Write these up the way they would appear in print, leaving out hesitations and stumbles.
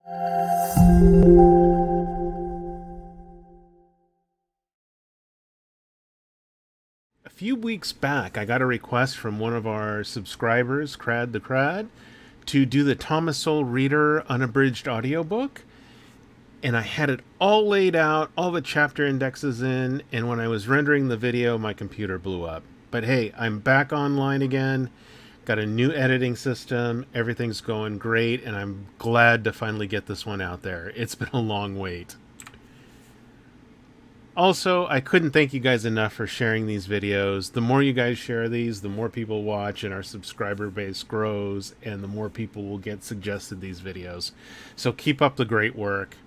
A few weeks back, I got a request from one of our subscribers, Crad the Crad, to do the Thomas Sowell Reader Unabridged audiobook. And I had it all laid out, all the chapter indexes in, and when I was rendering the video, my computer blew up. But hey, I'm back online again, got a new editing system, everything's going great, and I'm glad to finally get this one out there. It's been a long wait. Also, I couldn't thank you guys enough for sharing these videos. The more you guys share these, the more people watch and our subscriber base grows, and the more people will get suggested these videos. So keep up the great work.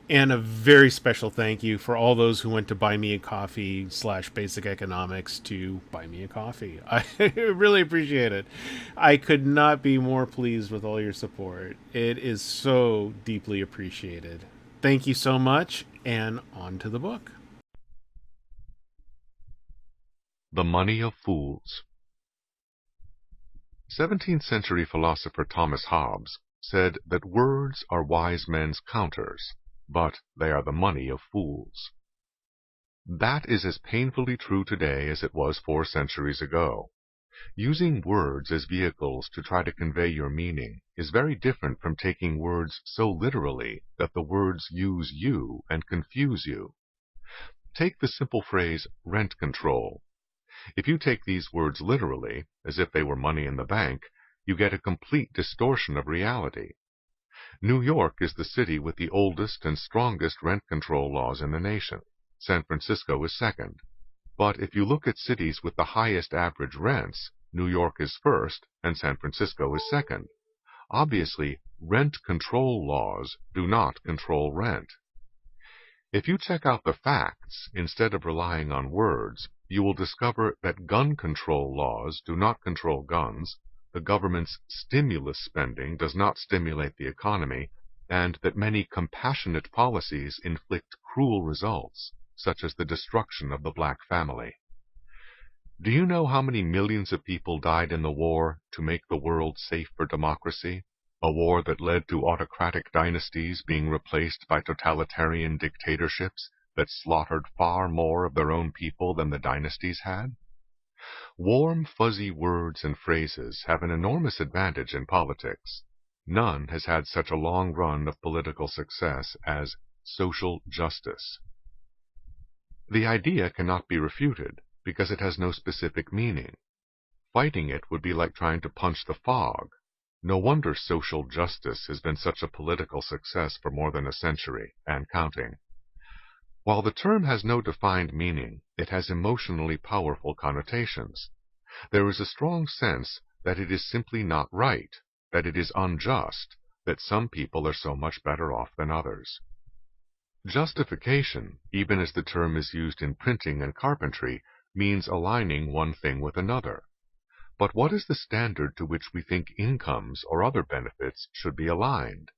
And a very special thank you for all those who went to Buy Me a Coffee /Basic Economics to buy me a coffee. I really appreciate it. I could not be more pleased with all your support. It is so deeply appreciated. Thank you so much, and on to the book. The Money of Fools. 17th century philosopher Thomas Hobbes said that words are wise men's counters, but they are the money of fools. That is as painfully true today as it was 4 centuries ago. Using words as vehicles to try to convey your meaning is very different from taking words so literally that the words use you and confuse you. Take the simple phrase rent control. If you take these words literally, as if they were money in the bank, you get a complete distortion of reality. New York is the city with the oldest and strongest rent control laws in the nation. San Francisco is second. But if you look at cities with the highest average rents, New York is first and San Francisco is second. Obviously, rent control laws do not control rent. If you check out the facts instead of relying on words, you will discover that gun control laws do not control guns, the government's stimulus spending does not stimulate the economy, and that many compassionate policies inflict cruel results, such as the destruction of the black family. Do you know how many millions of people died in the war to make the world safe for democracy? A war that led to autocratic dynasties being replaced by totalitarian dictatorships that slaughtered far more of their own people than the dynasties had? Warm, fuzzy words and phrases have an enormous advantage in politics. None has had such a long run of political success as social justice. The idea cannot be refuted because it has no specific meaning. Fighting it would be like trying to punch the fog. No wonder social justice has been such a political success for more than a century, and counting. While the term has no defined meaning, it has emotionally powerful connotations. There is a strong sense that it is simply not right, that it is unjust, that some people are so much better off than others. Justification, even as the term is used in printing and carpentry, means aligning one thing with another. But what is the standard to which we think incomes or other benefits should be aligned?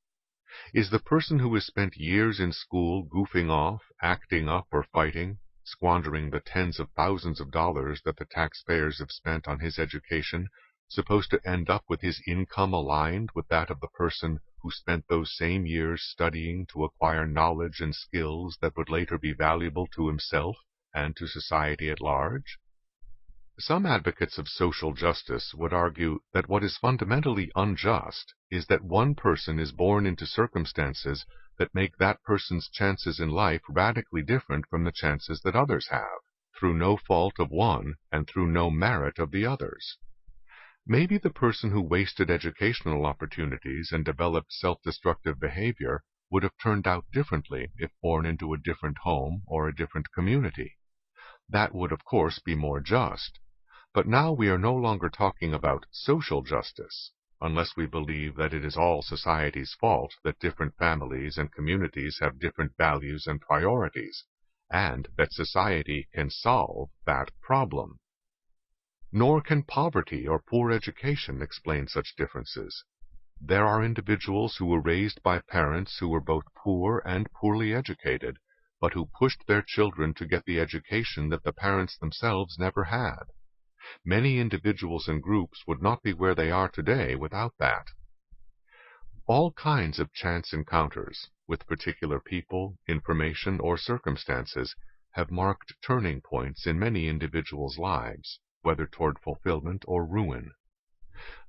Is the person who has spent years in school goofing off, acting up, or fighting, squandering the tens of thousands of dollars that the taxpayers have spent on his education, supposed to end up with his income aligned with that of the person who spent those same years studying to acquire knowledge and skills that would later be valuable to himself and to society at large? Some advocates of social justice would argue that what is fundamentally unjust is that one person is born into circumstances that make that person's chances in life radically different from the chances that others have, through no fault of one and through no merit of the others. Maybe the person who wasted educational opportunities and developed self-destructive behavior would have turned out differently if born into a different home or a different community. That would, of course, be more just. But now we are no longer talking about social justice, unless we believe that it is all society's fault that different families and communities have different values and priorities, and that society can solve that problem. Nor can poverty or poor education explain such differences. There are individuals who were raised by parents who were both poor and poorly educated, but who pushed their children to get the education that the parents themselves never had. Many individuals and groups would not be where they are today without that. All kinds of chance encounters with particular people, information, or circumstances have marked turning points in many individuals' lives, whether toward fulfillment or ruin.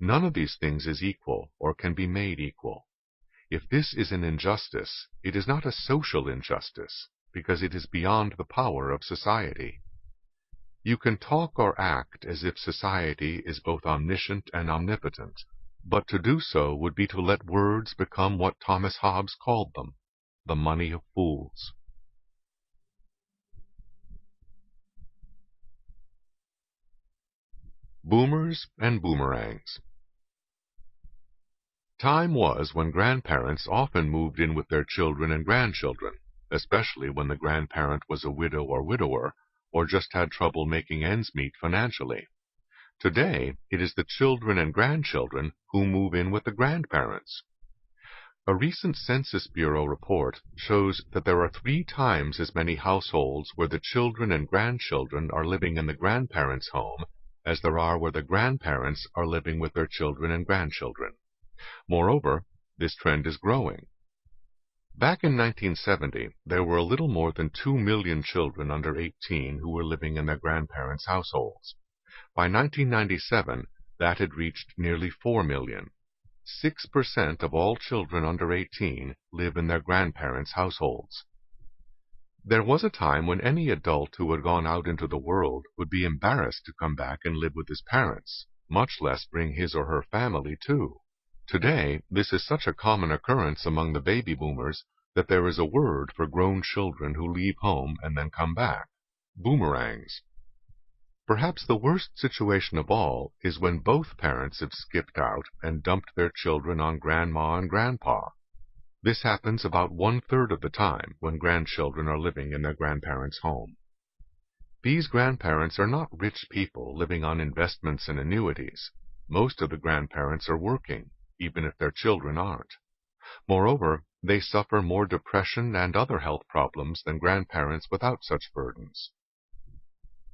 None of these things is equal or can be made equal. If this is an injustice, it is not a social injustice, because it is beyond the power of society. You can talk or act as if society is both omniscient and omnipotent, but to do so would be to let words become what Thomas Hobbes called them, the money of fools. Boomers and Boomerangs. Time was when grandparents often moved in with their children and grandchildren, especially when the grandparent was a widow or widower, or just had trouble making ends meet financially. Today, it is the children and grandchildren who move in with the grandparents. A recent Census Bureau report shows that there are 3 times as many households where the children and grandchildren are living in the grandparents' home as there are where the grandparents are living with their children and grandchildren. Moreover, this trend is growing. Back in 1970, there were a little more than 2 million children under 18 who were living in their grandparents' households. By 1997, that had reached nearly 4 million. 6% of all children under 18 live in their grandparents' households. There was a time when any adult who had gone out into the world would be embarrassed to come back and live with his parents, much less bring his or her family too. Today, this is such a common occurrence among the baby boomers that there is a word for grown children who leave home and then come back: boomerangs. Perhaps the worst situation of all is when both parents have skipped out and dumped their children on grandma and grandpa. This happens about 1/3 of the time when grandchildren are living in their grandparents' home. These grandparents are not rich people living on investments and annuities. Most of the grandparents are working, even if their children aren't. Moreover, they suffer more depression and other health problems than grandparents without such burdens.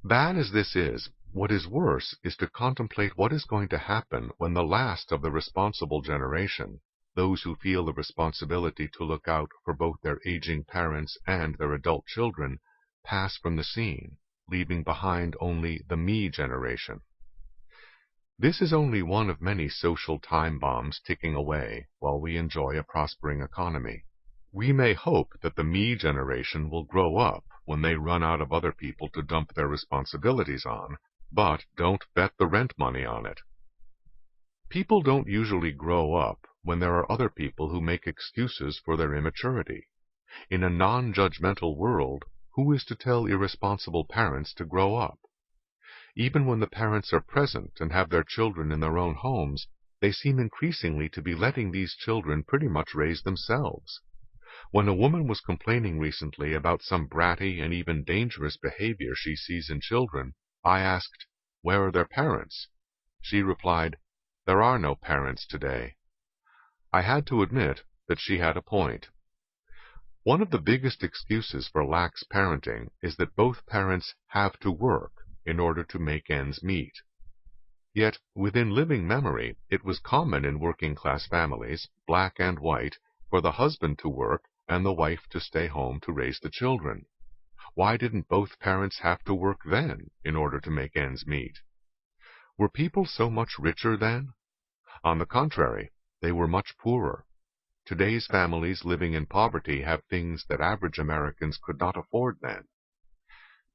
Bad as this is, what is worse is to contemplate what is going to happen when the last of the responsible generation, those who feel the responsibility to look out for both their aging parents and their adult children, pass from the scene, leaving behind only the me generation. This is only one of many social time bombs ticking away while we enjoy a prospering economy. We may hope that the me generation will grow up when they run out of other people to dump their responsibilities on, but don't bet the rent money on it. People don't usually grow up when there are other people who make excuses for their immaturity. In a non-judgmental world, who is to tell irresponsible parents to grow up? Even when the parents are present and have their children in their own homes, they seem increasingly to be letting these children pretty much raise themselves. When a woman was complaining recently about some bratty and even dangerous behavior she sees in children, I asked, "Where are their parents?" She replied, "There are no parents today." I had to admit that she had a point. One of the biggest excuses for lax parenting is that both parents have to work in order to make ends meet. Yet, within living memory, it was common in working-class families, black and white, for the husband to work and the wife to stay home to raise the children. Why didn't both parents have to work then in order to make ends meet? Were people so much richer then? On the contrary, they were much poorer. Today's families living in poverty have things that average Americans could not afford then.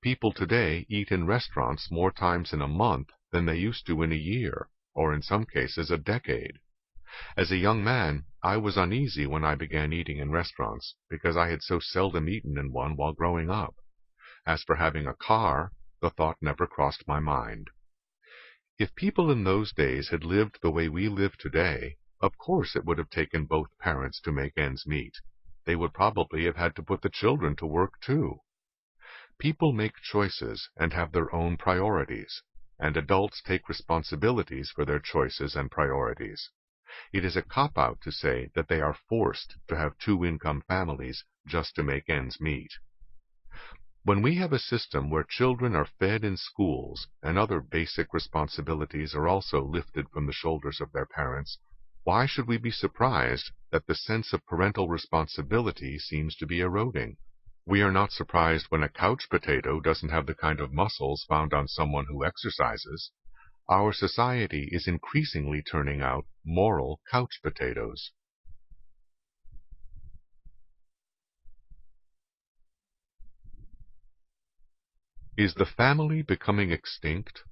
People today eat in restaurants more times in a month than they used to in a year, or in some cases a decade. As a young man, I was uneasy when I began eating in restaurants, because I had so seldom eaten in one while growing up. As for having a car, the thought never crossed my mind. If people in those days had lived the way we live today, of course it would have taken both parents to make ends meet. They would probably have had to put the children to work too. People make choices and have their own priorities, and adults take responsibilities for their choices and priorities. It is a cop-out to say that they are forced to have two-income families just to make ends meet. When we have a system where children are fed in schools and other basic responsibilities are also lifted from the shoulders of their parents, why should we be surprised that the sense of parental responsibility seems to be eroding? We are not surprised when a couch potato doesn't have the kind of muscles found on someone who exercises. Our society is increasingly turning out moral couch potatoes. Is the family becoming extinct?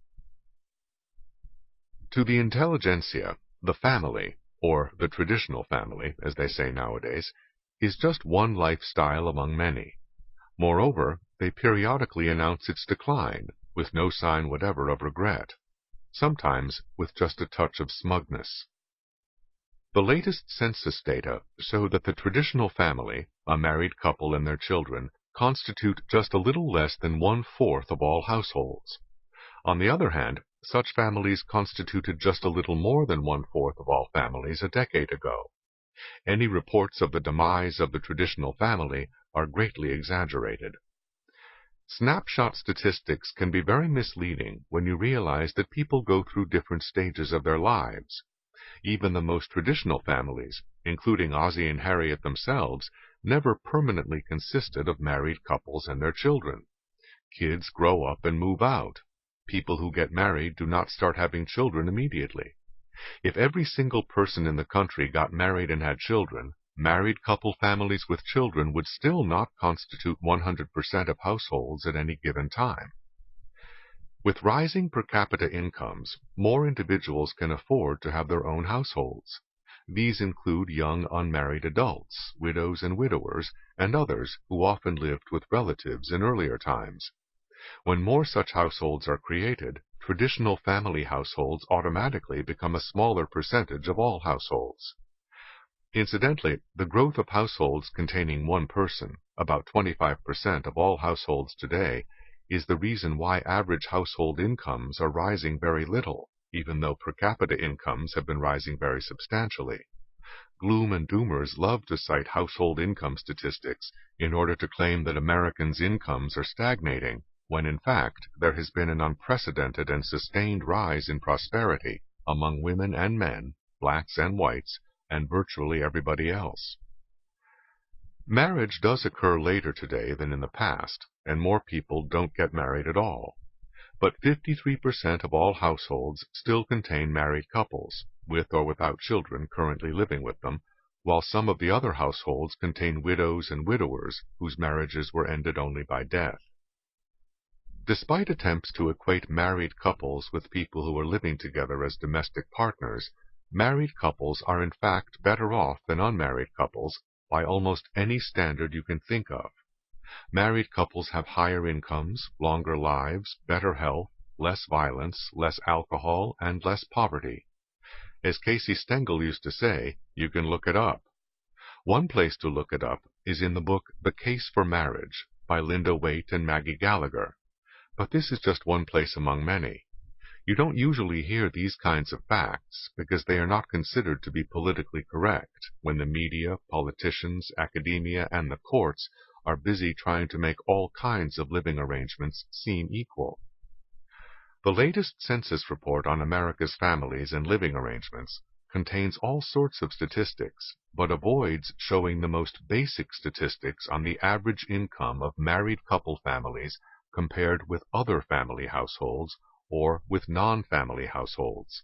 To the intelligentsia, the family, or the traditional family, as they say nowadays, is just one lifestyle among many. Moreover, they periodically announce its decline, with no sign whatever of regret, sometimes with just a touch of smugness. The latest census data show that the traditional family, a married couple and their children, constitute just a little less than 1/4 of all households. On the other hand, such families constituted just a little more than 1/4 of all families a decade ago. Any reports of the demise of the traditional family are greatly exaggerated. Snapshot statistics can be very misleading when you realize that people go through different stages of their lives. Even the most traditional families, including Ozzie and Harriet themselves, never permanently consisted of married couples and their children. Kids grow up and move out. People who get married do not start having children immediately. If every single person in the country got married and had children, married couple families with children would still not constitute 100% of households at any given time. With rising per capita incomes, more individuals can afford to have their own households. These include young unmarried adults, widows and widowers, and others who often lived with relatives in earlier times. When more such households are created, traditional family households automatically become a smaller percentage of all households. Incidentally, the growth of households containing one person, about 25% of all households today, is the reason why average household incomes are rising very little, even though per capita incomes have been rising very substantially. Gloom and doomers love to cite household income statistics in order to claim that Americans' incomes are stagnating, when in fact there has been an unprecedented and sustained rise in prosperity among women and men, blacks and whites, and virtually everybody else. Marriage does occur later today than in the past, and more people don't get married at all. But 53% of all households still contain married couples, with or without children currently living with them, while some of the other households contain widows and widowers whose marriages were ended only by death. Despite attempts to equate married couples with people who are living together as domestic partners, married couples are in fact better off than unmarried couples by almost any standard you can think of. Married couples have higher incomes, longer lives, better health, less violence, less alcohol, and less poverty. As Casey Stengel used to say, you can look it up. One place to look it up is in the book The Case for Marriage by Linda Waite and Maggie Gallagher. But this is just one place among many. You don't usually hear these kinds of facts because they are not considered to be politically correct when the media, politicians, academia, and the courts are busy trying to make all kinds of living arrangements seem equal. The latest census report on America's families and living arrangements contains all sorts of statistics, but avoids showing the most basic statistics on the average income of married couple families compared with other family households or with non-family households.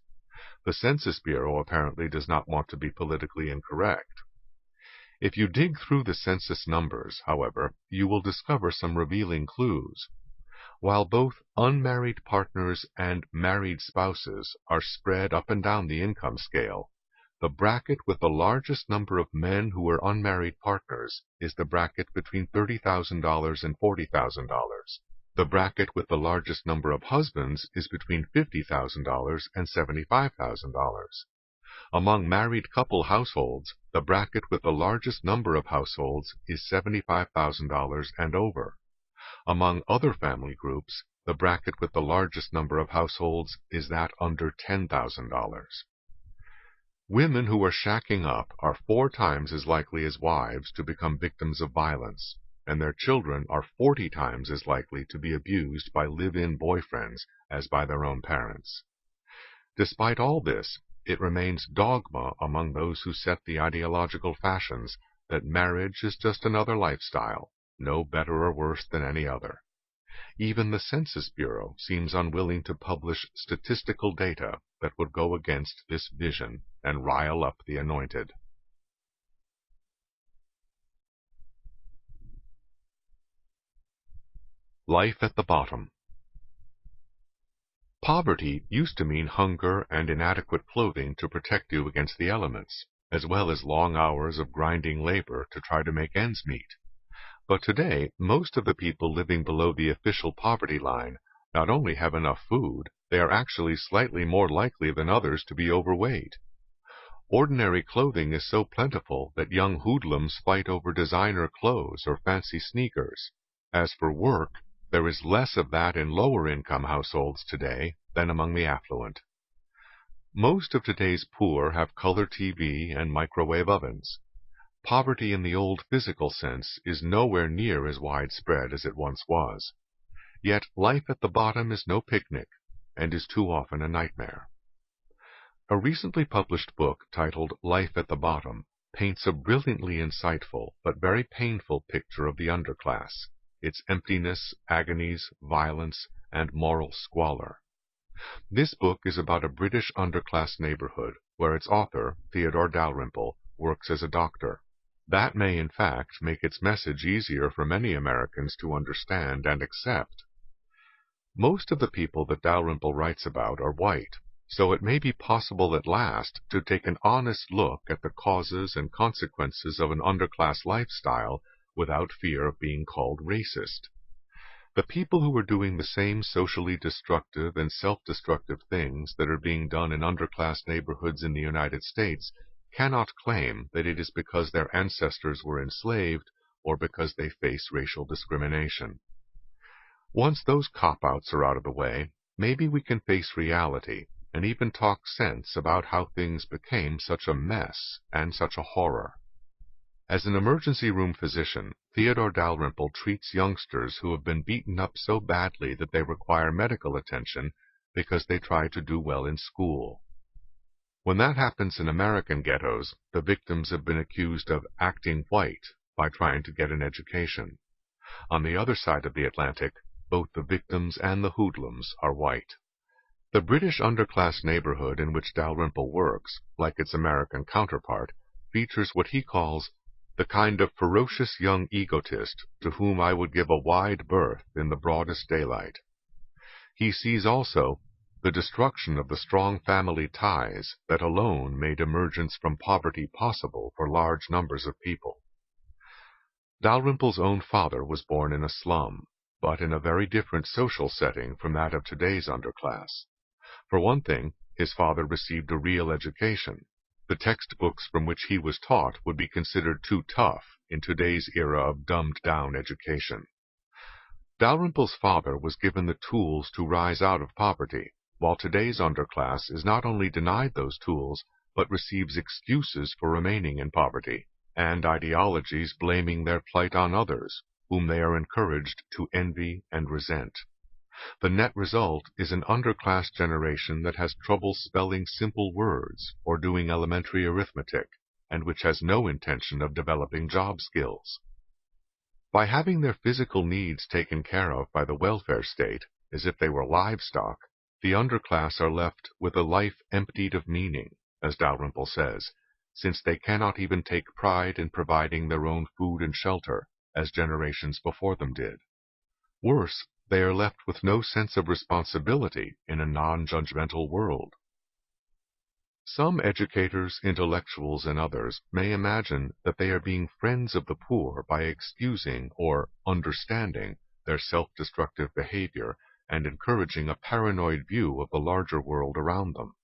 The Census Bureau apparently does not want to be politically incorrect. If you dig through the census numbers, however, you will discover some revealing clues. While both unmarried partners and married spouses are spread up and down the income scale, the bracket with the largest number of men who are unmarried partners is the bracket between $30,000 and $40,000. The bracket with the largest number of husbands is between $50,000 and $75,000. Among married couple households, the bracket with the largest number of households is $75,000 and over. Among other family groups, the bracket with the largest number of households is that under $10,000. Women who are shacking up are 4 times as likely as wives to become victims of violence, and their children are 40 times as likely to be abused by live-in boyfriends as by their own parents. Despite all this, it remains dogma among those who set the ideological fashions that marriage is just another lifestyle, no better or worse than any other. Even the Census Bureau seems unwilling to publish statistical data that would go against this vision and rile up the anointed. Life at the bottom. Poverty used to mean hunger and inadequate clothing to protect you against the elements, as well as long hours of grinding labor to try to make ends meet. But today, most of the people living below the official poverty line not only have enough food, they are actually slightly more likely than others to be overweight. Ordinary clothing is so plentiful that young hoodlums fight over designer clothes or fancy sneakers. As for work, there is less of that in lower-income households today than among the affluent. Most of today's poor have color TV and microwave ovens. Poverty in the old physical sense is nowhere near as widespread as it once was. Yet life at the bottom is no picnic, and is too often a nightmare. A recently published book titled Life at the Bottom paints a brilliantly insightful but very painful picture of the underclass, its emptiness, agonies, violence, and moral squalor. This book is about a British underclass neighborhood where its author, Theodore Dalrymple, works as a doctor. That may, in fact, make its message easier for many Americans to understand and accept. Most of the people that Dalrymple writes about are white, so it may be possible at last to take an honest look at the causes and consequences of an underclass lifestyle without fear of being called racist. The people who are doing the same socially destructive and self-destructive things that are being done in underclass neighborhoods in the United States cannot claim that it is because their ancestors were enslaved or because they face racial discrimination. Once those cop-outs are out of the way, maybe we can face reality and even talk sense about how things became such a mess and such a horror. As an emergency room physician, Theodore Dalrymple treats youngsters who have been beaten up so badly that they require medical attention because they try to do well in school. When that happens in American ghettos, the victims have been accused of acting white by trying to get an education. On the other side of the Atlantic, both the victims and the hoodlums are white. The British underclass neighborhood in which Dalrymple works, like its American counterpart, features what he calls the kind of ferocious young egotist to whom I would give a wide berth in the broadest daylight. He sees also the destruction of the strong family ties that alone made emergence from poverty possible for large numbers of people. Dalrymple's own father was born in a slum, but in a very different social setting from that of today's underclass. For one thing, his father received a real education. The textbooks from which he was taught would be considered too tough in today's era of dumbed-down education. Dalrymple's father was given the tools to rise out of poverty, while today's underclass is not only denied those tools, but receives excuses for remaining in poverty, and ideologies blaming their plight on others, whom they are encouraged to envy and resent. The net result is an underclass generation that has trouble spelling simple words or doing elementary arithmetic, and which has no intention of developing job skills. By having their physical needs taken care of by the welfare state, as if they were livestock, the underclass are left with a life emptied of meaning, as Dalrymple says, since they cannot even take pride in providing their own food and shelter, as generations before them did. Worse, they are left with no sense of responsibility in a non-judgmental world. Some educators, intellectuals, and others may imagine that they are being friends of the poor by excusing or understanding their self-destructive behavior and encouraging a paranoid view of the larger world around them.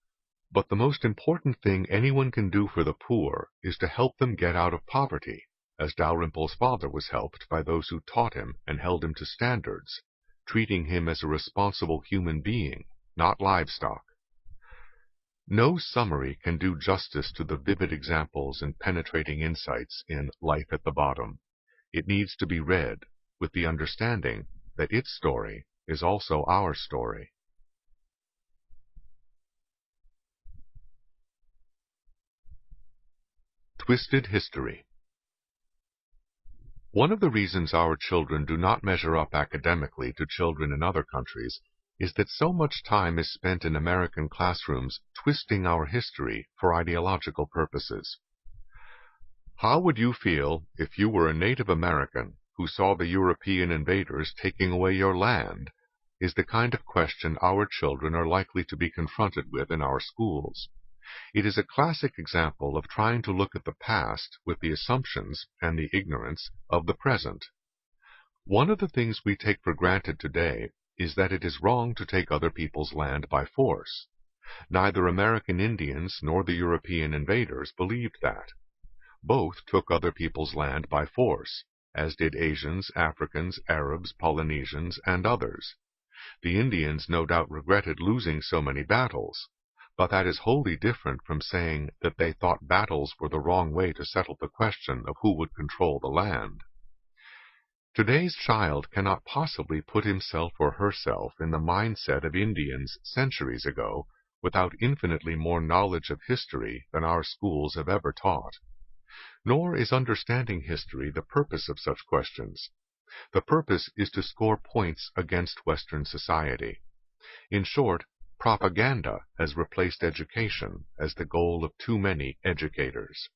But the most important thing anyone can do for the poor is to help them get out of poverty, as Dalrymple's father was helped by those who taught him and held him to standards, treating him as a responsible human being, not livestock. No summary can do justice to the vivid examples and penetrating insights in Life at the Bottom. It needs to be read with the understanding that its story is also our story. Twisted History. One of the reasons our children do not measure up academically to children in other countries is that so much time is spent in American classrooms twisting our history for ideological purposes. How would you feel if you were a Native American who saw the European invaders taking away your land? Is the kind of question our children are likely to be confronted with in our schools. It is a classic example of trying to look at the past with the assumptions and the ignorance of the present. One of the things we take for granted today is that it is wrong to take other people's land by force. Neither American Indians nor the European invaders believed that. Both took other people's land by force, as did Asians, Africans, Arabs, Polynesians, and others. The Indians no doubt regretted losing so many battles, but that is wholly different from saying that they thought battles were the wrong way to settle the question of who would control the land. Today's child cannot possibly put himself or herself in the mindset of Indians centuries ago without infinitely more knowledge of history than our schools have ever taught. Nor is understanding history the purpose of such questions. The purpose is to score points against Western society. In short, propaganda has replaced education as the goal of too many educators.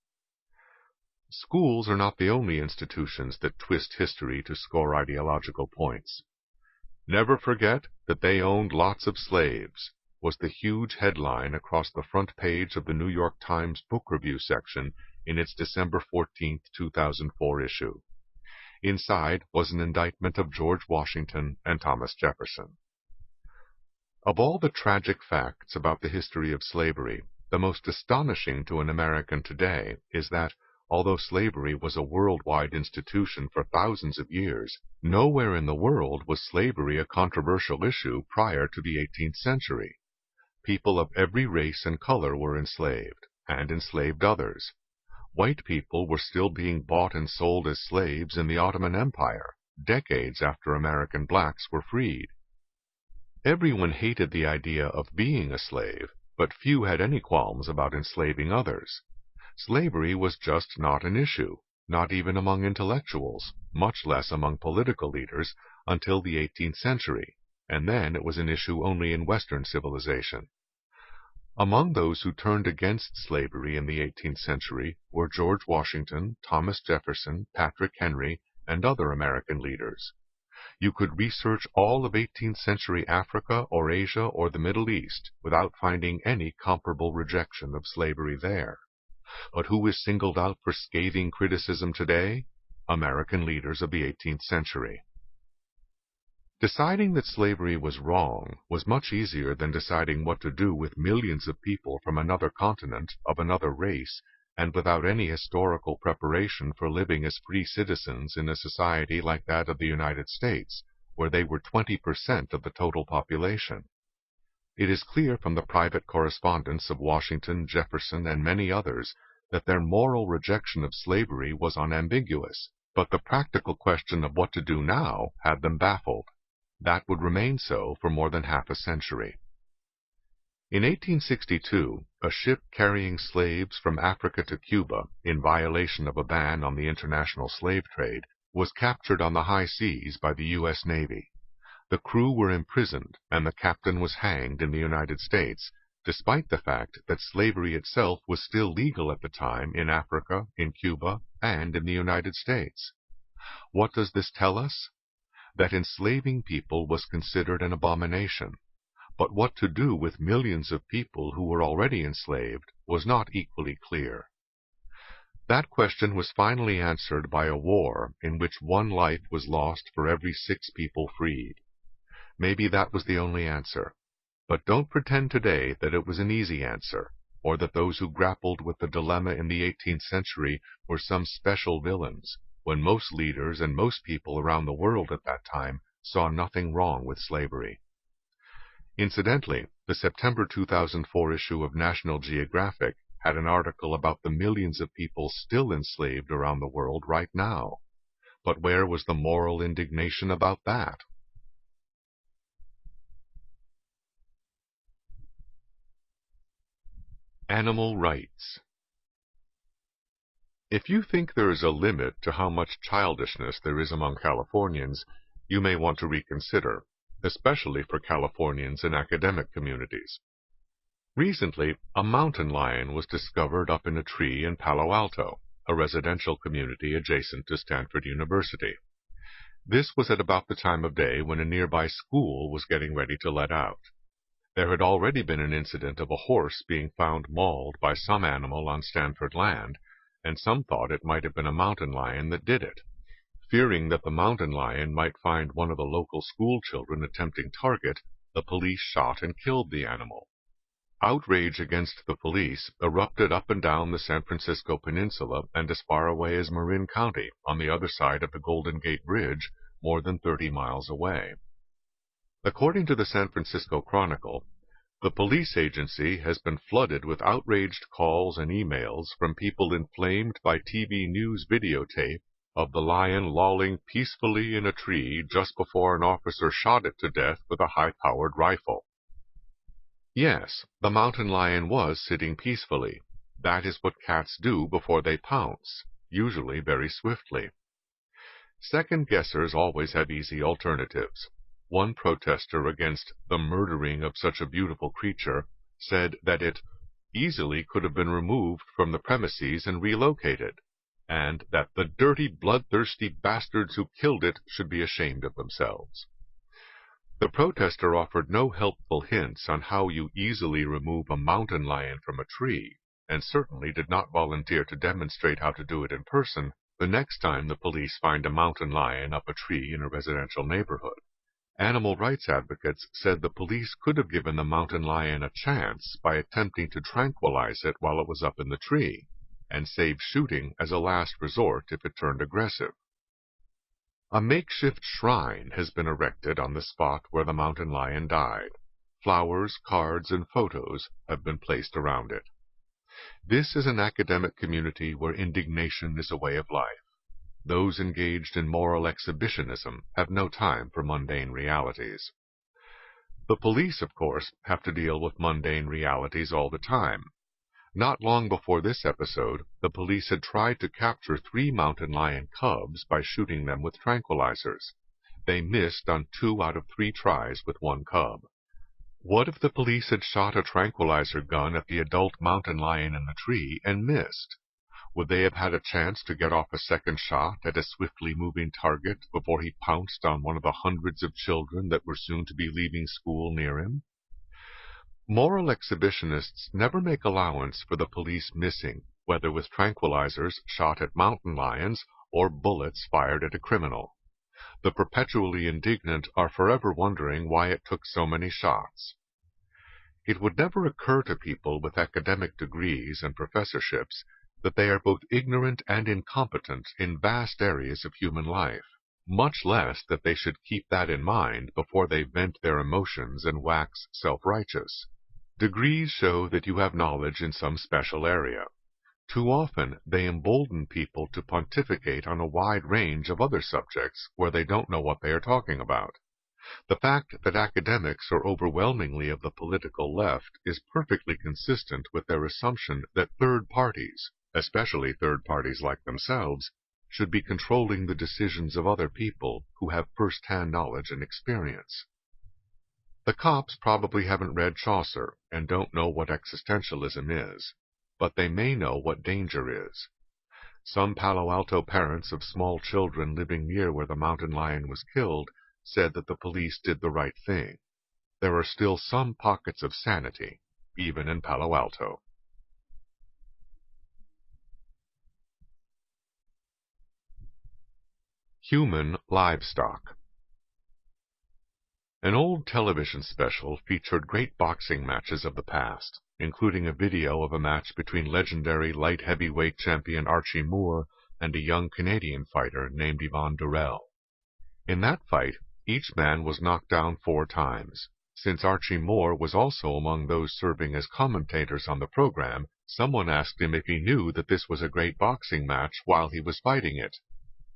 Schools are not the only institutions that twist history to score ideological points. "Never forget that they owned lots of slaves," was the huge headline across the front page of the New York Times Book Review section in its December 14, 2004 issue. Inside was an indictment of George Washington and Thomas Jefferson. Of all the tragic facts about the history of slavery, the most astonishing to an American today is that, although slavery was a worldwide institution for thousands of years, nowhere in the world was slavery a controversial issue prior to the 18th century. People of every race and color were enslaved, and enslaved others. White people were still being bought and sold as slaves in the Ottoman Empire, decades after American blacks were freed. Everyone hated the idea of being a slave, but few had any qualms about enslaving others. Slavery was just not an issue, not even among intellectuals, much less among political leaders, until the 18th century, and then it was an issue only in Western civilization. Among those who turned against slavery in the 18th century were George Washington, Thomas Jefferson, Patrick Henry, and other American leaders. You could research all of 18th century Africa or Asia or the Middle East without finding any comparable rejection of slavery there. But who is singled out for scathing criticism today? American leaders of the 18th century. Deciding that slavery was wrong was much easier than deciding what to do with millions of people from another continent, of another race, and without any historical preparation for living as free citizens in a society like that of the United States, where they were 20% of the total population. It is clear from the private correspondence of Washington, Jefferson, and many others that their moral rejection of slavery was unambiguous, but the practical question of what to do now had them baffled. That would remain so for more than half a century. In 1862, a ship carrying slaves from Africa to Cuba, in violation of a ban on the international slave trade, was captured on the high seas by the U.S. Navy. The crew were imprisoned, and the captain was hanged in the United States, despite the fact that slavery itself was still legal at the time in Africa, in Cuba, and in the United States. What does this tell us? That enslaving people was considered an abomination, but what to do with millions of people who were already enslaved was not equally clear. That question was finally answered by a war in which one life was lost for every 6 people freed. Maybe that was the only answer, but don't pretend today that it was an easy answer, or that those who grappled with the dilemma in the 18th century were some special villains, when most leaders and most people around the world at that time saw nothing wrong with slavery. Incidentally, the September 2004 issue of National Geographic had an article about the millions of people still enslaved around the world right now. But where was the moral indignation about that? Animal rights. If you think there is a limit to how much childishness there is among Californians, you may want to reconsider, especially for Californians in academic communities. Recently, a mountain lion was discovered up in a tree in Palo Alto, a residential community adjacent to Stanford University. This was at about the time of day when a nearby school was getting ready to let out. There had already been an incident of a horse being found mauled by some animal on Stanford land, and some thought it might have been a mountain lion that did it. Fearing that the mountain lion might find one of the local school children a tempting target, the police shot and killed the animal. Outrage against the police erupted up and down the San Francisco Peninsula and as far away as Marin County, on the other side of the Golden Gate Bridge, more than 30 miles away. According to the San Francisco Chronicle, the police agency has been flooded with outraged calls and emails from people inflamed by TV news videotape of the lion lolling peacefully in a tree just before an officer shot it to death with a high-powered rifle. Yes, the mountain lion was sitting peacefully. That is what cats do before they pounce, usually very swiftly. Second-guessers always have easy alternatives. One protester against the murdering of such a beautiful creature said that it easily could have been removed from the premises and relocated, and that the dirty, bloodthirsty bastards who killed it should be ashamed of themselves. The protester offered no helpful hints on how you easily remove a mountain lion from a tree, and certainly did not volunteer to demonstrate how to do it in person the next time the police find a mountain lion up a tree in a residential neighborhood. Animal rights advocates said the police could have given the mountain lion a chance by attempting to tranquilize it while it was up in the tree, and save shooting as a last resort if it turned aggressive. A makeshift shrine has been erected on the spot where the mountain lion died. Flowers, cards, and photos have been placed around it. This is an academic community where indignation is a way of life. Those engaged in moral exhibitionism have no time for mundane realities. The police, of course, have to deal with mundane realities all the time. Not long before this episode, the police had tried to capture 3 mountain lion cubs by shooting them with tranquilizers. They missed on 2 out of 3 tries with 1 cub. What if the police had shot a tranquilizer gun at the adult mountain lion in the tree and missed? Would they have had a chance to get off a second shot at a swiftly moving target before he pounced on one of the hundreds of children that were soon to be leaving school near him? Moral exhibitionists never make allowance for the police missing, whether with tranquilizers shot at mountain lions or bullets fired at a criminal. The perpetually indignant are forever wondering why it took so many shots. It would never occur to people with academic degrees and professorships that they are both ignorant and incompetent in vast areas of human life, much less that they should keep that in mind before they vent their emotions and wax self-righteous. Degrees show that you have knowledge in some special area. Too often they embolden people to pontificate on a wide range of other subjects where they don't know what they are talking about. The fact that academics are overwhelmingly of the political left is perfectly consistent with their assumption that third parties, especially third parties like themselves, should be controlling the decisions of other people who have first-hand knowledge and experience. The cops probably haven't read Chaucer and don't know what existentialism is, but they may know what danger is. Some Palo Alto parents of small children living near where the mountain lion was killed said that the police did the right thing. There are still some pockets of sanity, even in Palo Alto. Human livestock. An old television special featured great boxing matches of the past, including a video of a match between legendary light heavyweight champion Archie Moore and a young Canadian fighter named Yvon Durrell. In that fight, each man was knocked down 4 times. Since Archie Moore was also among those serving as commentators on the program, someone asked him if he knew that this was a great boxing match while he was fighting it.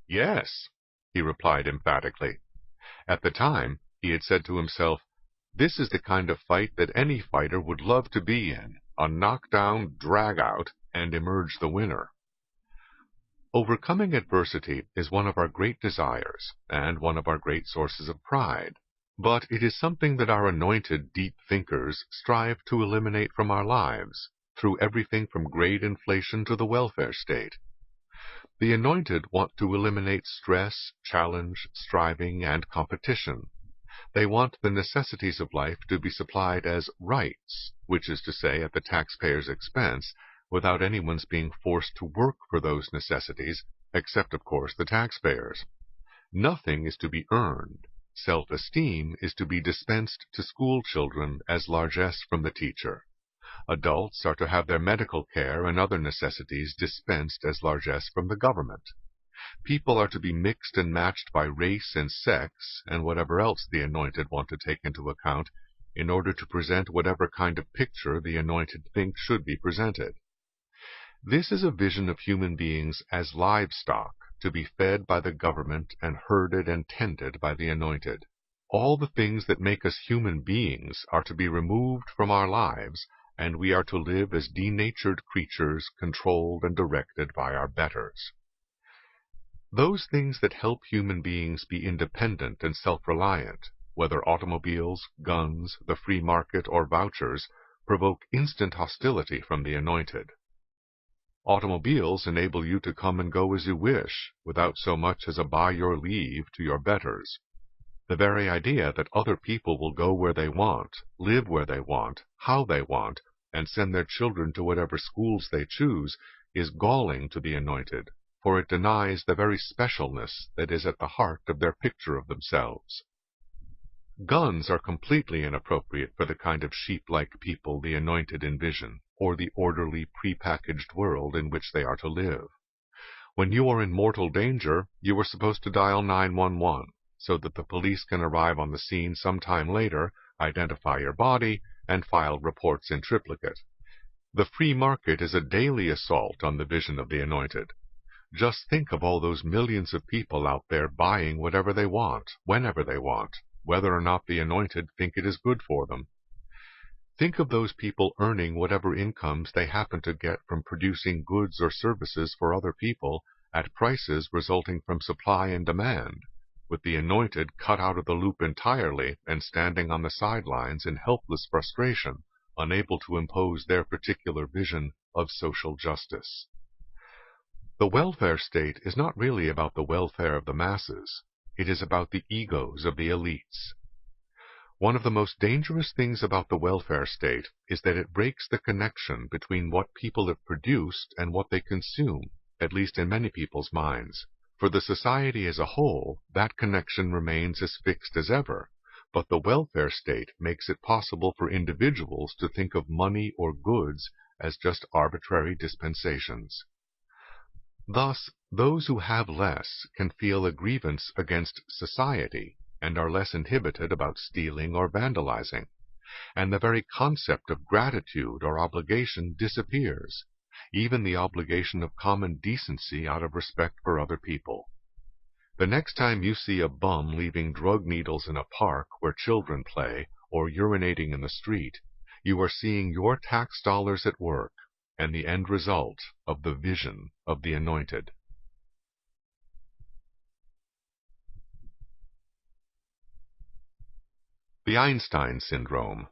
"Yes," he replied emphatically. At the time, he had said to himself, "This is the kind of fight that any fighter would love to be in, a knockdown, drag-out, and emerge the winner." Overcoming adversity is one of our great desires and one of our great sources of pride, but it is something that our anointed deep thinkers strive to eliminate from our lives, through everything from grade inflation to the welfare state. The anointed want to eliminate stress, challenge, striving, and competition. They want the necessities of life to be supplied as rights, which is to say at the taxpayer's expense, without anyone's being forced to work for those necessities, except, of course, the taxpayers. Nothing is to be earned. Self-esteem is to be dispensed to school children as largesse from the teacher. Adults are to have their medical care and other necessities dispensed as largesse from the government. People are to be mixed and matched by race and sex, and whatever else the anointed want to take into account, in order to present whatever kind of picture the anointed think should be presented. This is a vision of human beings as livestock, to be fed by the government and herded and tended by the anointed. All the things that make us human beings are to be removed from our lives, and we are to live as denatured creatures controlled and directed by our betters. Those things that help human beings be independent and self-reliant, whether automobiles, guns, the free market, or vouchers, provoke instant hostility from the anointed. Automobiles enable you to come and go as you wish, without so much as a by your leave to your betters. The very idea that other people will go where they want, live where they want, how they want, and send their children to whatever schools they choose, is galling to the anointed, for it denies the very specialness that is at the heart of their picture of themselves. Guns are completely inappropriate for the kind of sheep-like people the anointed envision, or the orderly, prepackaged world in which they are to live. When you are in mortal danger, you are supposed to dial 911, so that the police can arrive on the scene some time later, identify your body, and file reports in triplicate. The free market is a daily assault on the vision of the anointed. Just think of all those millions of people out there buying whatever they want, whenever they want, whether or not the anointed think it is good for them. Think of those people earning whatever incomes they happen to get from producing goods or services for other people at prices resulting from supply and demand, with the anointed cut out of the loop entirely and standing on the sidelines in helpless frustration, unable to impose their particular vision of social justice. The welfare state is not really about the welfare of the masses. It is about the egos of the elites. One of the most dangerous things about the welfare state is that it breaks the connection between what people have produced and what they consume, at least in many people's minds. For the society as a whole, that connection remains as fixed as ever, but the welfare state makes it possible for individuals to think of money or goods as just arbitrary dispensations. Thus, those who have less can feel a grievance against society and are less inhibited about stealing or vandalizing, and the very concept of gratitude or obligation disappears, even the obligation of common decency out of respect for other people. The next time you see a bum leaving drug needles in a park where children play, or urinating in the street, you are seeing your tax dollars at work, and the end result of the vision of the anointed. The Einstein Syndrome.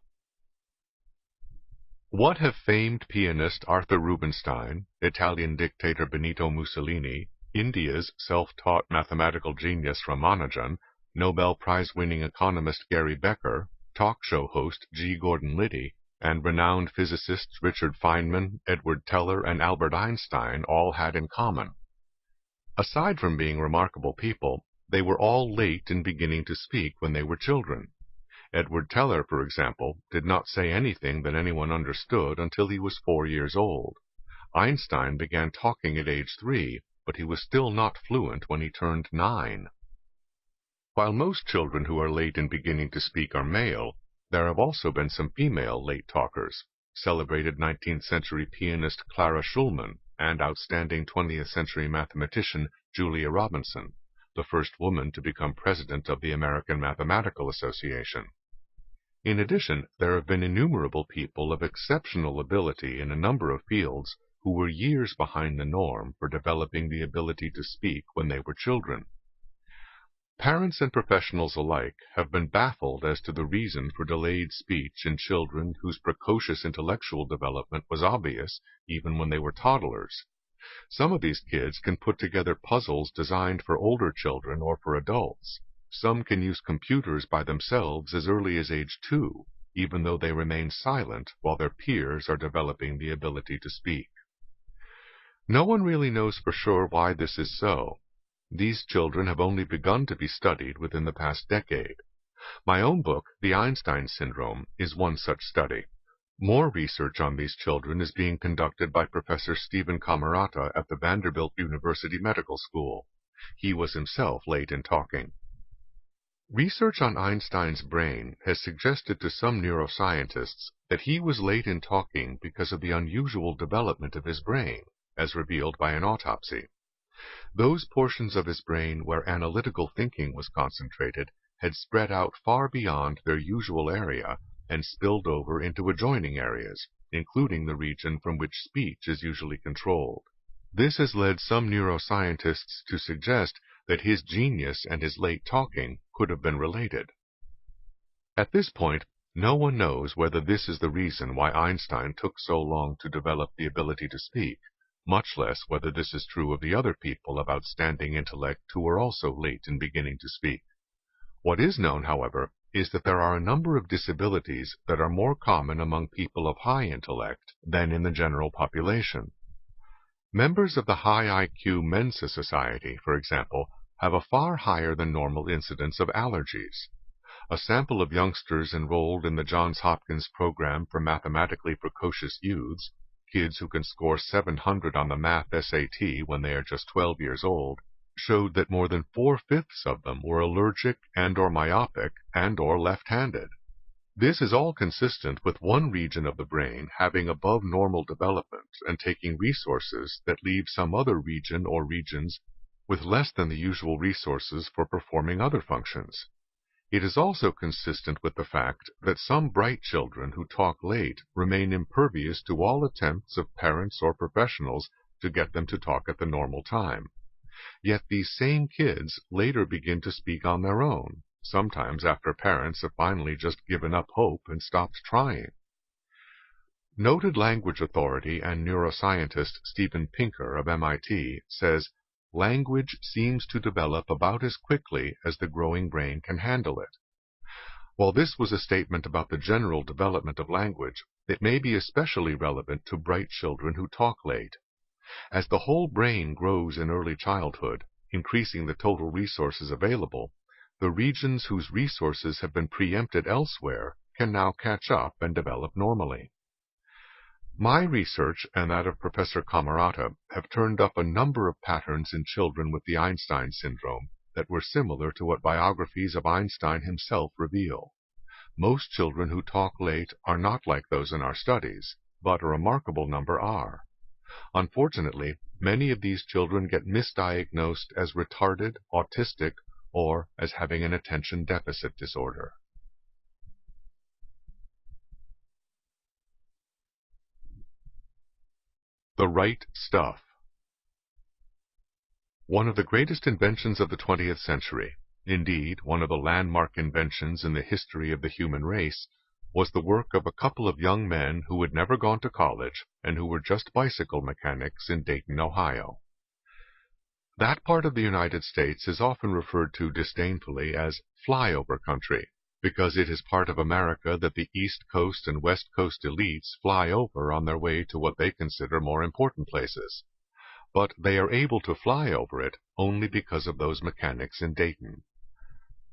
What have famed pianist Arthur Rubinstein, Italian dictator Benito Mussolini, India's self-taught mathematical genius Ramanujan, Nobel Prize-winning economist Gary Becker, talk show host G. Gordon Liddy, and renowned physicists Richard Feynman, Edward Teller, and Albert Einstein all had in common? Aside from being remarkable people, they were all late in beginning to speak when they were children. Edward Teller, for example, did not say anything that anyone understood until he was 4 years old. Einstein began talking at age 3, but he was still not fluent when he turned 9. While most children who are late in beginning to speak are male, there have also been some female late talkers, celebrated 19th century pianist Clara Schulman and outstanding 20th century mathematician Julia Robinson, the first woman to become president of the American Mathematical Association. In addition, there have been innumerable people of exceptional ability in a number of fields who were years behind the norm for developing the ability to speak when they were children. Parents and professionals alike have been baffled as to the reason for delayed speech in children whose precocious intellectual development was obvious even when they were toddlers. Some of these kids can put together puzzles designed for older children or for adults. Some can use computers by themselves as early as age 2, even though they remain silent while their peers are developing the ability to speak. No one really knows for sure why this is so. These children have only begun to be studied within the past decade. My own book, The Einstein Syndrome, is one such study. More research on these children is being conducted by Professor Stephen Camarata at the Vanderbilt University Medical School. He was himself late in talking. Research on Einstein's brain has suggested to some neuroscientists that he was late in talking because of the unusual development of his brain, as revealed by an autopsy. Those portions of his brain where analytical thinking was concentrated had spread out far beyond their usual area and spilled over into adjoining areas, including the region from which speech is usually controlled. This has led some neuroscientists to suggest that his genius and his late talking could have been related. At this point, no one knows whether this is the reason why Einstein took so long to develop the ability to speak, much less whether this is true of the other people of outstanding intellect who were also late in beginning to speak. What is known, however, is that there are a number of disabilities that are more common among people of high intellect than in the general population. Members of the high IQ Mensa Society, for example, have a far higher than normal incidence of allergies. A sample of youngsters enrolled in the Johns Hopkins program for mathematically precocious youths, kids who can score 700 on the math SAT when they are just 12 years old, showed that more than 4/5 of them were allergic and/or myopic and/or left-handed. This is all consistent with one region of the brain having above normal development and taking resources that leave some other region or regions with less than the usual resources for performing other functions. It is also consistent with the fact that some bright children who talk late remain impervious to all attempts of parents or professionals to get them to talk at the normal time. Yet these same kids later begin to speak on their own, sometimes after parents have finally just given up hope and stopped trying. Noted language authority and neuroscientist Steven Pinker of MIT says, "Language seems to develop about as quickly as the growing brain can handle it." While this was a statement about the general development of language, it may be especially relevant to bright children who talk late. As the whole brain grows in early childhood, increasing the total resources available, the regions whose resources have been preempted elsewhere can now catch up and develop normally. My research and that of Professor Camarata have turned up a number of patterns in children with the Einstein Syndrome that were similar to what biographies of Einstein himself reveal. Most children who talk late are not like those in our studies, but a remarkable number are. Unfortunately, many of these children get misdiagnosed as retarded, autistic, or as having an attention deficit disorder. The Wright Stuff. One of the greatest inventions of the 20th century, indeed one of the landmark inventions in the history of the human race, was the work of a couple of young men who had never gone to college and who were just bicycle mechanics in Dayton, Ohio. That part of the United States is often referred to disdainfully as flyover country, because it is part of America that the East Coast and West Coast elites fly over on their way to what they consider more important places. But they are able to fly over it only because of those mechanics in Dayton.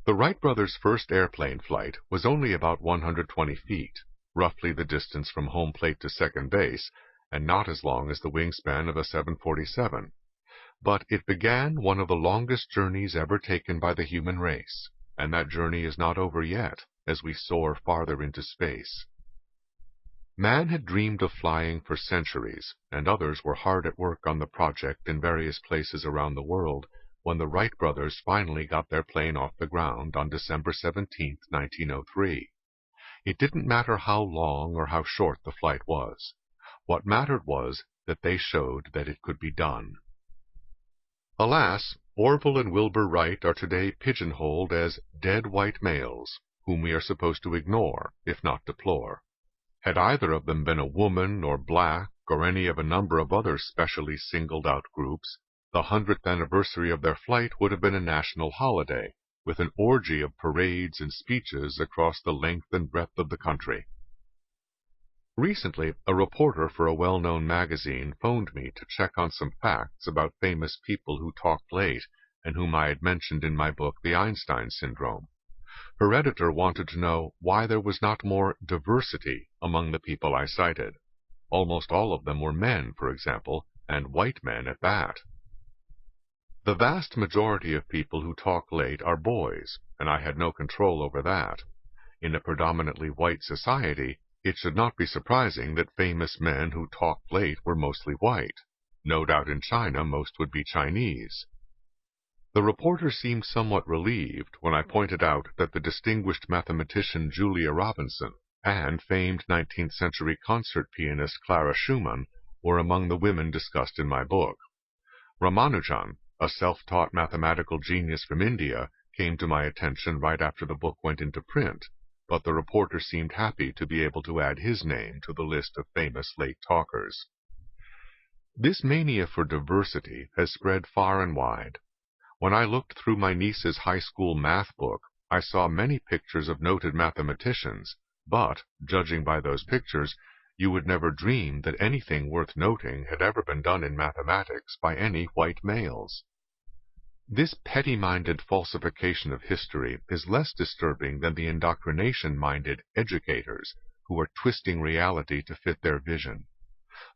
The Wright brothers' first airplane flight was only about 120 feet, roughly the distance from home plate to second base, and not as long as the wingspan of a 747. But it began one of the longest journeys ever taken by the human race, and that journey is not over yet as we soar farther into space. Man had dreamed of flying for centuries, and others were hard at work on the project in various places around the world, when the Wright brothers finally got their plane off the ground on December 17, 1903. It didn't matter how long or how short the flight was. What mattered was that they showed that it could be done. Alas, Orville and Wilbur Wright are today pigeonholed as dead white males, whom we are supposed to ignore, if not deplore. Had either of them been a woman or black or any of a number of other specially singled-out groups, the 100th anniversary of their flight would have been a national holiday, with an orgy of parades and speeches across the length and breadth of the country. Recently, a reporter for a well-known magazine phoned me to check on some facts about famous people who talked late and whom I had mentioned in my book, The Einstein Syndrome. Her editor wanted to know why there was not more diversity among the people I cited. Almost all of them were men, for example, and white men at that. The vast majority of people who talk late are boys, and I had no control over that. In a predominantly white society, it should not be surprising that famous men who talked late were mostly white. No doubt in China most would be Chinese. The reporter seemed somewhat relieved when I pointed out that the distinguished mathematician Julia Robinson and famed 19th century concert pianist Clara Schumann were among the women discussed in my book. Ramanujan, a self-taught mathematical genius from India, came to my attention right after the book went into print, but the reporter seemed happy to be able to add his name to the list of famous late talkers. This mania for diversity has spread far and wide. When I looked through my niece's high school math book, I saw many pictures of noted mathematicians, but, judging by those pictures, you would never dream that anything worth noting had ever been done in mathematics by any white males. This petty-minded falsification of history is less disturbing than the indoctrination-minded educators who are twisting reality to fit their vision.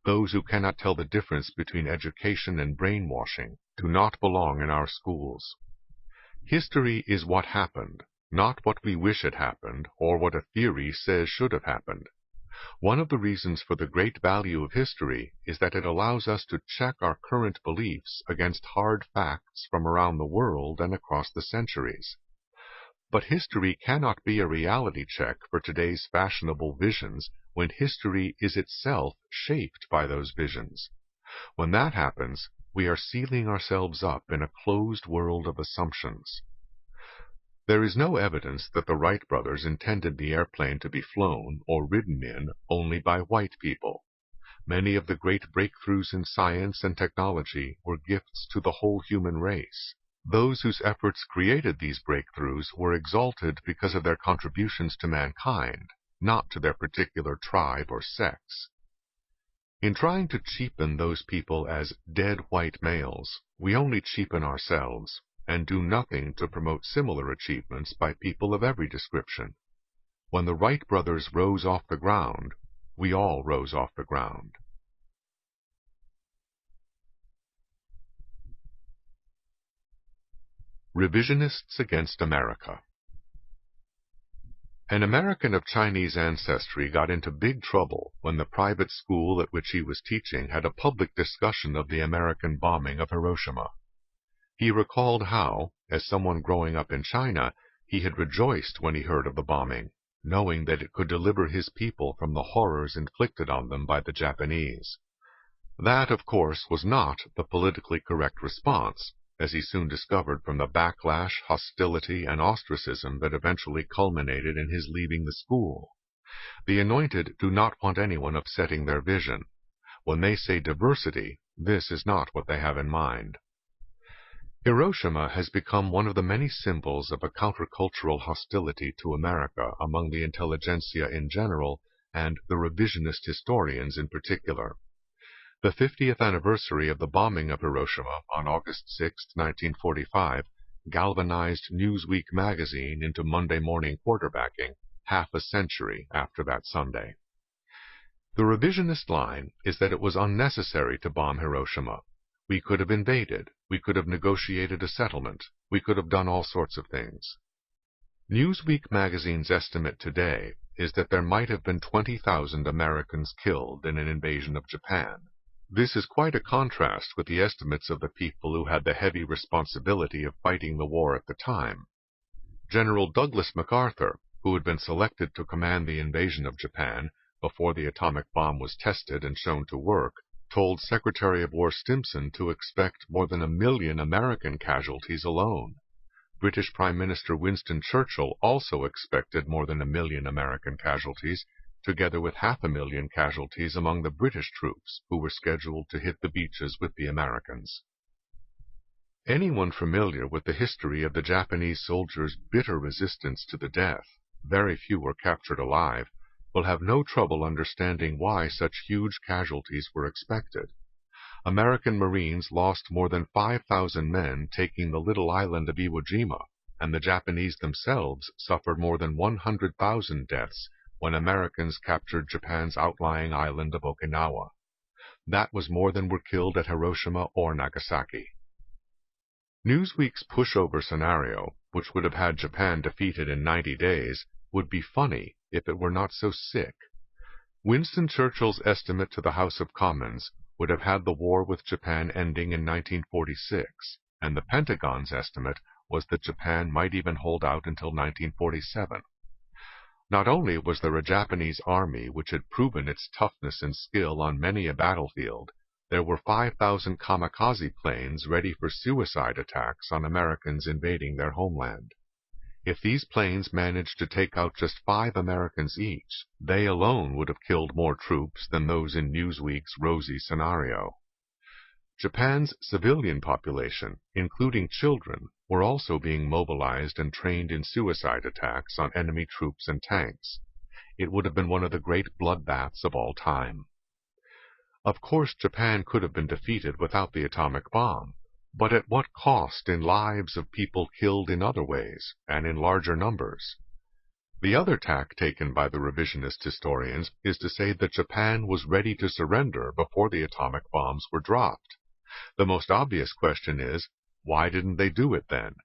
Those who cannot tell the difference between education and brainwashing do not belong in our schools. History is what happened, not what we wish had happened or what a theory says should have happened. One of the reasons for the great value of history is that it allows us to check our current beliefs against hard facts from around the world and across the centuries. But history cannot be a reality check for today's fashionable visions when history is itself shaped by those visions. When that happens, we are sealing ourselves up in a closed world of assumptions. There is no evidence that the Wright brothers intended the airplane to be flown or ridden in only by white people. Many of the great breakthroughs in science and technology were gifts to the whole human race. Those whose efforts created these breakthroughs were exalted because of their contributions to mankind, not to their particular tribe or sex. In trying to cheapen those people as dead white males, we only cheapen ourselves, and do nothing to promote similar achievements by people of every description. When the Wright brothers rose off the ground, we all rose off the ground. Revisionists against America. An American of Chinese ancestry got into big trouble when the private school at which he was teaching had a public discussion of the American bombing of Hiroshima. He recalled how, as someone growing up in China, he had rejoiced when he heard of the bombing, knowing that it could deliver his people from the horrors inflicted on them by the Japanese. That, of course, was not the politically correct response, as he soon discovered from the backlash, hostility, and ostracism that eventually culminated in his leaving the school. The Anointed do not want anyone upsetting their vision. When they say diversity, this is not what they have in mind. Hiroshima has become one of the many symbols of a countercultural hostility to America among the intelligentsia in general and the revisionist historians in particular. The 50th anniversary of the bombing of Hiroshima on August 6, 1945, galvanized Newsweek magazine into Monday morning quarterbacking half a century after that Sunday. The revisionist line is that it was unnecessary to bomb Hiroshima. We could have invaded, we could have negotiated a settlement, we could have done all sorts of things. Newsweek magazine's estimate today is that there might have been 20,000 Americans killed in an invasion of Japan. This is quite a contrast with the estimates of the people who had the heavy responsibility of fighting the war at the time. General Douglas MacArthur, who had been selected to command the invasion of Japan before the atomic bomb was tested and shown to work, told Secretary of War Stimson to expect more than 1 million American casualties alone. British Prime Minister Winston Churchill also expected more than 1 million American casualties, together with 500,000 casualties among the British troops who were scheduled to hit the beaches with the Americans. Anyone familiar with the history of the Japanese soldiers' bitter resistance to the death, very few were captured alive, will have no trouble understanding why such huge casualties were expected. American Marines lost more than 5,000 men taking the little island of Iwo Jima, and the Japanese themselves suffered more than 100,000 deaths when Americans captured Japan's outlying island of Okinawa. That was more than were killed at Hiroshima or Nagasaki. Newsweek's pushover scenario, which would have had Japan defeated in 90 days, would be funny if it were not so sick. Winston Churchill's estimate to the House of Commons would have had the war with Japan ending in 1946, and the Pentagon's estimate was that Japan might even hold out until 1947. Not only was there a Japanese army which had proven its toughness and skill on many a battlefield, there were 5,000 kamikaze planes ready for suicide attacks on Americans invading their homeland. If these planes managed to take out just 5 Americans each, they alone would have killed more troops than those in Newsweek's rosy scenario. Japan's civilian population, including children, were also being mobilized and trained in suicide attacks on enemy troops and tanks. It would have been one of the great bloodbaths of all time. Of course, Japan could have been defeated without the atomic bomb, but at what cost in lives of people killed in other ways, and in larger numbers? The other tack taken by the revisionist historians is to say that Japan was ready to surrender before the atomic bombs were dropped. The most obvious question is, why didn't they do it then?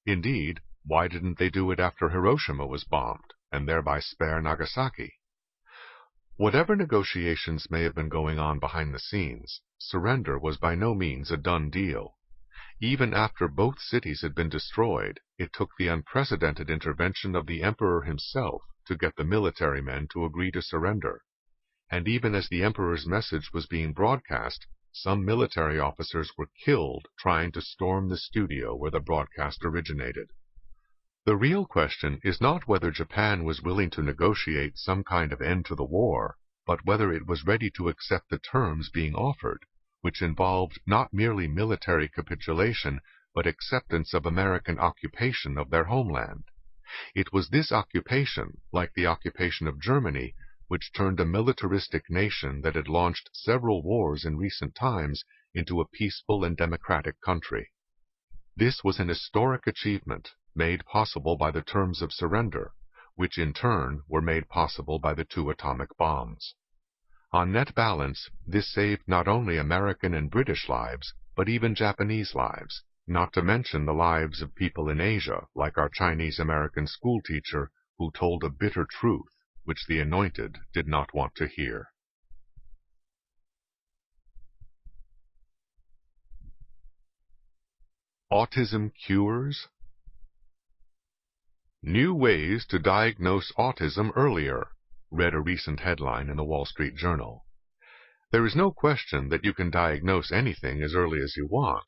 Indeed, why didn't they do it after Hiroshima was bombed, and thereby spare Nagasaki? Whatever negotiations may have been going on behind the scenes, surrender was by no means a done deal. Even after both cities had been destroyed, it took the unprecedented intervention of the emperor himself to get the military men to agree to surrender. And even as the emperor's message was being broadcast, some military officers were killed trying to storm the studio where the broadcast originated. The real question is not whether Japan was willing to negotiate some kind of end to the war, but whether it was ready to accept the terms being offered, which involved not merely military capitulation, but acceptance of American occupation of their homeland. It was this occupation, like the occupation of Germany, which turned a militaristic nation that had launched several wars in recent times into a peaceful and democratic country. This was an historic achievement, made possible by the terms of surrender, which in turn were made possible by the 2 atomic bombs. On net balance, this saved not only American and British lives, but even Japanese lives, not to mention the lives of people in Asia, like our Chinese-American schoolteacher, who told a bitter truth, which the Anointed did not want to hear. Autism cures? New ways to diagnose autism earlier, read a recent headline in the Wall Street Journal. There is no question that you can diagnose anything as early as you want.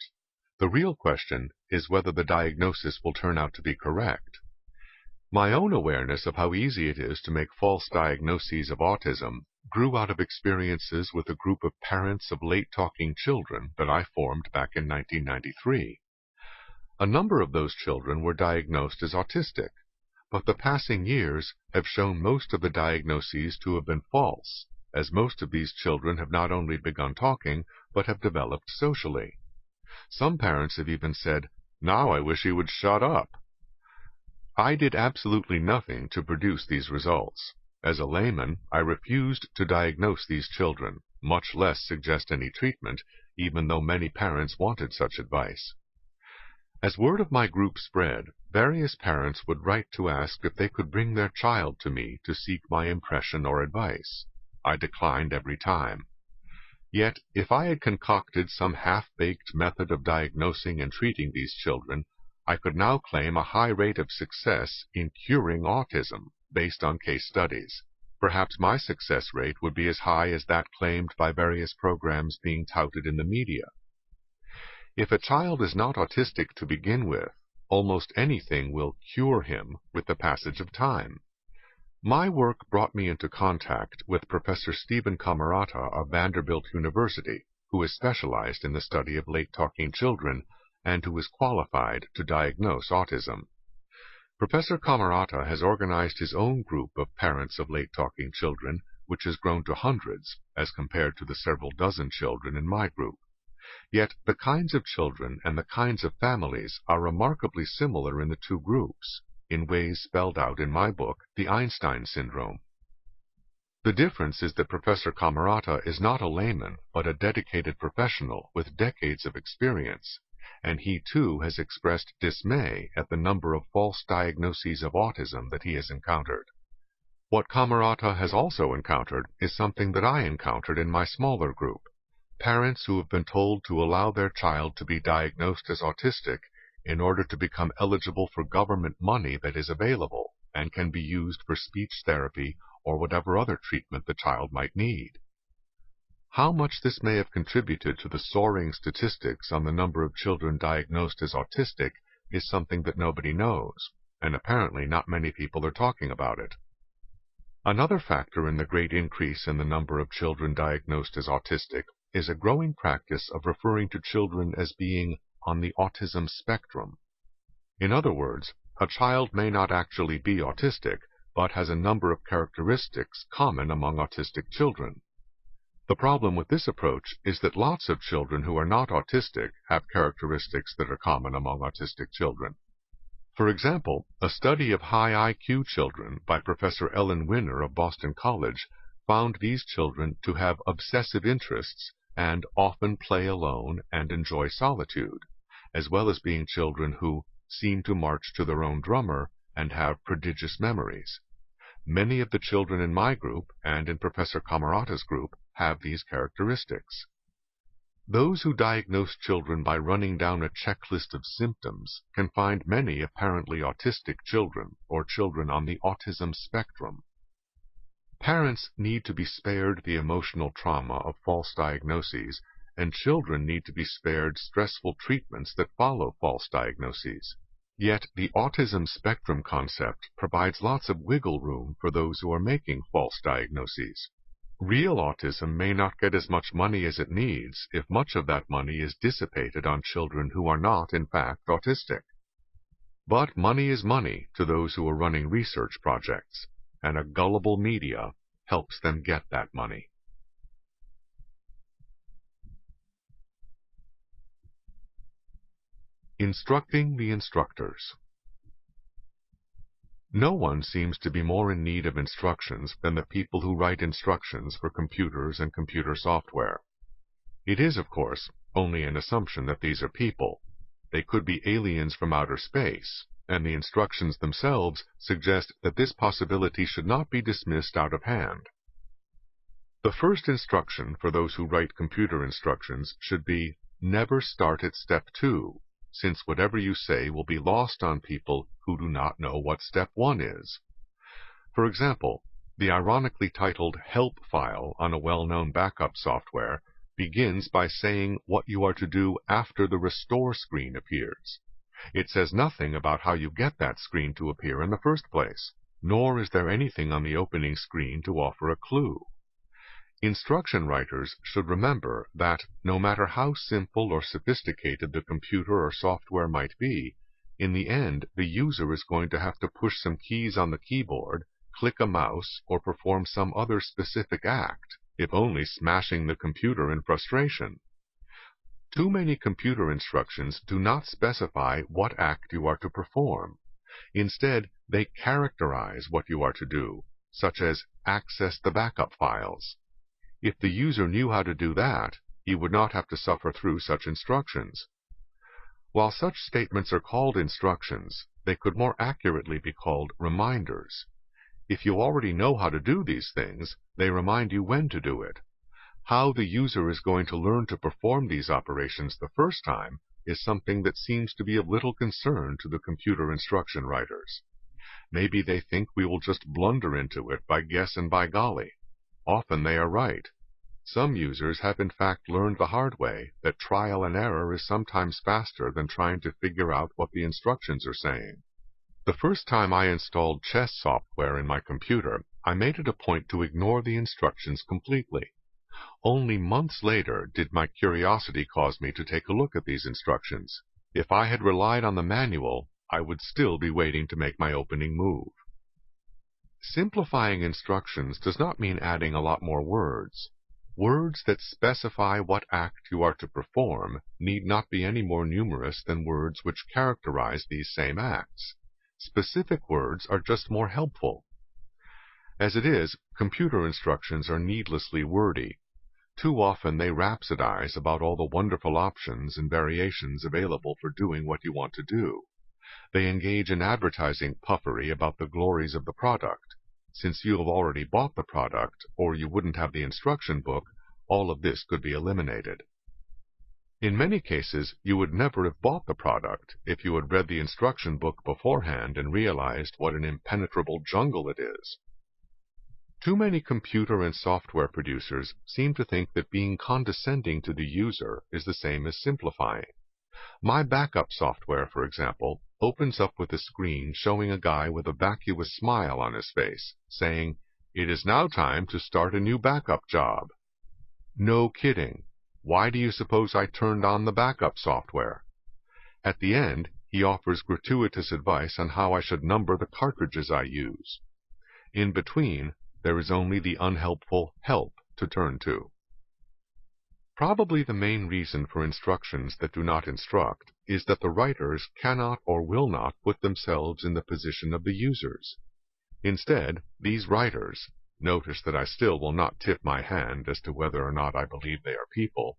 The real question is whether the diagnosis will turn out to be correct. My own awareness of how easy it is to make false diagnoses of autism grew out of experiences with a group of parents of late-talking children that I formed back in 1993. A number of those children were diagnosed as autistic, but the passing years have shown most of the diagnoses to have been false, as most of these children have not only begun talking, but have developed socially. Some parents have even said, "Now I wish he would shut up." I did absolutely nothing to produce these results. As a layman, I refused to diagnose these children, much less suggest any treatment, even though many parents wanted such advice. As word of my group spread, various parents would write to ask if they could bring their child to me to seek my impression or advice. I declined every time. Yet, if I had concocted some half-baked method of diagnosing and treating these children, I could now claim a high rate of success in curing autism, based on case studies. Perhaps my success rate would be as high as that claimed by various programs being touted in the media. If a child is not autistic to begin with, almost anything will cure him with the passage of time. My work brought me into contact with Professor Stephen Camerata of Vanderbilt University, who is specialized in the study of late-talking children and who is qualified to diagnose autism. Professor Camerata has organized his own group of parents of late-talking children, which has grown to hundreds as compared to the several dozen children in my group. Yet the kinds of children and the kinds of families are remarkably similar in the two groups, in ways spelled out in my book, The Einstein Syndrome. The difference is that Professor Camerata is not a layman, but a dedicated professional with decades of experience, and he too has expressed dismay at the number of false diagnoses of autism that he has encountered. What Camerata has also encountered is something that I encountered in my smaller group: parents who have been told to allow their child to be diagnosed as autistic in order to become eligible for government money that is available and can be used for speech therapy or whatever other treatment the child might need. How much this may have contributed to the soaring statistics on the number of children diagnosed as autistic is something that nobody knows, and apparently not many people are talking about it. Another factor in the great increase in the number of children diagnosed as autistic is a growing practice of referring to children as being on the autism spectrum. In other words, a child may not actually be autistic, but has a number of characteristics common among autistic children. The problem with this approach is that lots of children who are not autistic have characteristics that are common among autistic children. For example, a study of high IQ children by Professor Ellen Winner of Boston College found these children to have obsessive interests and often play alone and enjoy solitude, as well as being children who seem to march to their own drummer and have prodigious memories. Many of the children in my group and in Professor Camerata's group have these characteristics. Those who diagnose children by running down a checklist of symptoms can find many apparently autistic children or children on the autism spectrum. Parents need to be spared the emotional trauma of false diagnoses, and children need to be spared stressful treatments that follow false diagnoses. Yet the autism spectrum concept provides lots of wiggle room for those who are making false diagnoses. Real autism may not get as much money as it needs if much of that money is dissipated on children who are not, in fact, autistic. But money is money to those who are running research projects, and a gullible media helps them get that money. Instructing the Instructors. No one seems to be more in need of instructions than the people who write instructions for computers and computer software. It is, of course, only an assumption that these are people. They could be aliens from outer space, and the instructions themselves suggest that this possibility should not be dismissed out of hand. The first instruction for those who write computer instructions should be, never start at step 2. Since whatever you say will be lost on people who do not know what step 1 is. For example, the ironically titled help file on a well-known backup software begins by saying what you are to do after the restore screen appears. It says nothing about how you get that screen to appear in the first place, nor is there anything on the opening screen to offer a clue. Instruction writers should remember that, no matter how simple or sophisticated the computer or software might be, in the end the user is going to have to push some keys on the keyboard, click a mouse, or perform some other specific act, if only smashing the computer in frustration. Too many computer instructions do not specify what act you are to perform. Instead, they characterize what you are to do, such as access the backup files. If the user knew how to do that, he would not have to suffer through such instructions. While such statements are called instructions, they could more accurately be called reminders. If you already know how to do these things, they remind you when to do it. How the user is going to learn to perform these operations the first time is something that seems to be of little concern to the computer instruction writers. Maybe they think we will just blunder into it by guess and by golly. Often they are right. Some users have in fact learned the hard way that trial and error is sometimes faster than trying to figure out what the instructions are saying. The first time I installed chess software in my computer, I made it a point to ignore the instructions completely. Only months later did my curiosity cause me to take a look at these instructions. If I had relied on the manual, I would still be waiting to make my opening move. Simplifying instructions does not mean adding a lot more words. Words that specify what act you are to perform need not be any more numerous than words which characterize these same acts. Specific words are just more helpful. As it is, computer instructions are needlessly wordy. Too often they rhapsodize about all the wonderful options and variations available for doing what you want to do. They engage in advertising puffery about the glories of the product. Since you have already bought the product, or you wouldn't have the instruction book, all of this could be eliminated. In many cases, you would never have bought the product if you had read the instruction book beforehand and realized what an impenetrable jungle it is. Too many computer and software producers seem to think that being condescending to the user is the same as simplifying. My backup software, for example, opens up with a screen showing a guy with a vacuous smile on his face, saying, "It is now time to start a new backup job." No kidding. Why do you suppose I turned on the backup software? At the end, he offers gratuitous advice on how I should number the cartridges I use. In between, there is only the unhelpful help to turn to. Probably the main reason for instructions that do not instruct is that the writers cannot or will not put themselves in the position of the users. Instead, these writers, notice that I still will not tip my hand as to whether or not I believe they are people,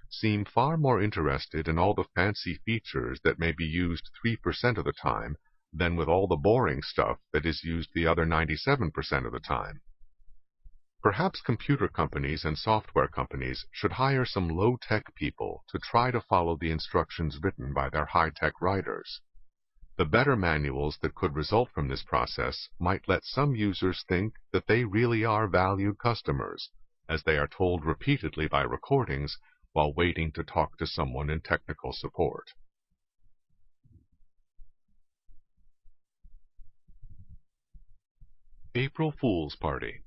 seem far more interested in all the fancy features that may be used 3% of the time than with all the boring stuff that is used the other 97% of the time. Perhaps computer companies and software companies should hire some low-tech people to try to follow the instructions written by their high-tech writers. The better manuals that could result from this process might let some users think that they really are valued customers, as they are told repeatedly by recordings while waiting to talk to someone in technical support. April Fool's Party.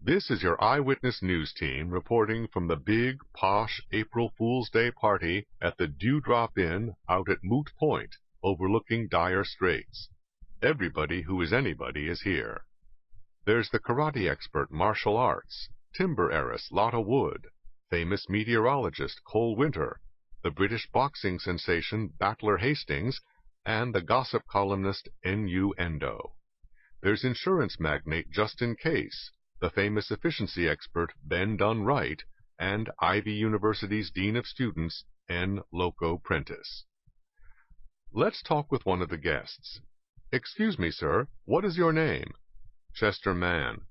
This is your Eyewitness News team reporting from the big, posh April Fool's Day party at the Dewdrop Inn out at Moot Point, overlooking Dire Straits. Everybody who is anybody is here. There's the karate expert martial arts, timber heiress Lotta Wood, famous meteorologist Cole Winter, the British boxing sensation Battler Hastings, and the gossip columnist N.U. Endo. There's insurance magnate Justin Case, the famous efficiency expert Ben Dunn Wright, and Ivy University's Dean of Students, N. Loco Prentice. Let's talk with one of the guests. "Excuse me, sir, what is your name?" "Chester Mann."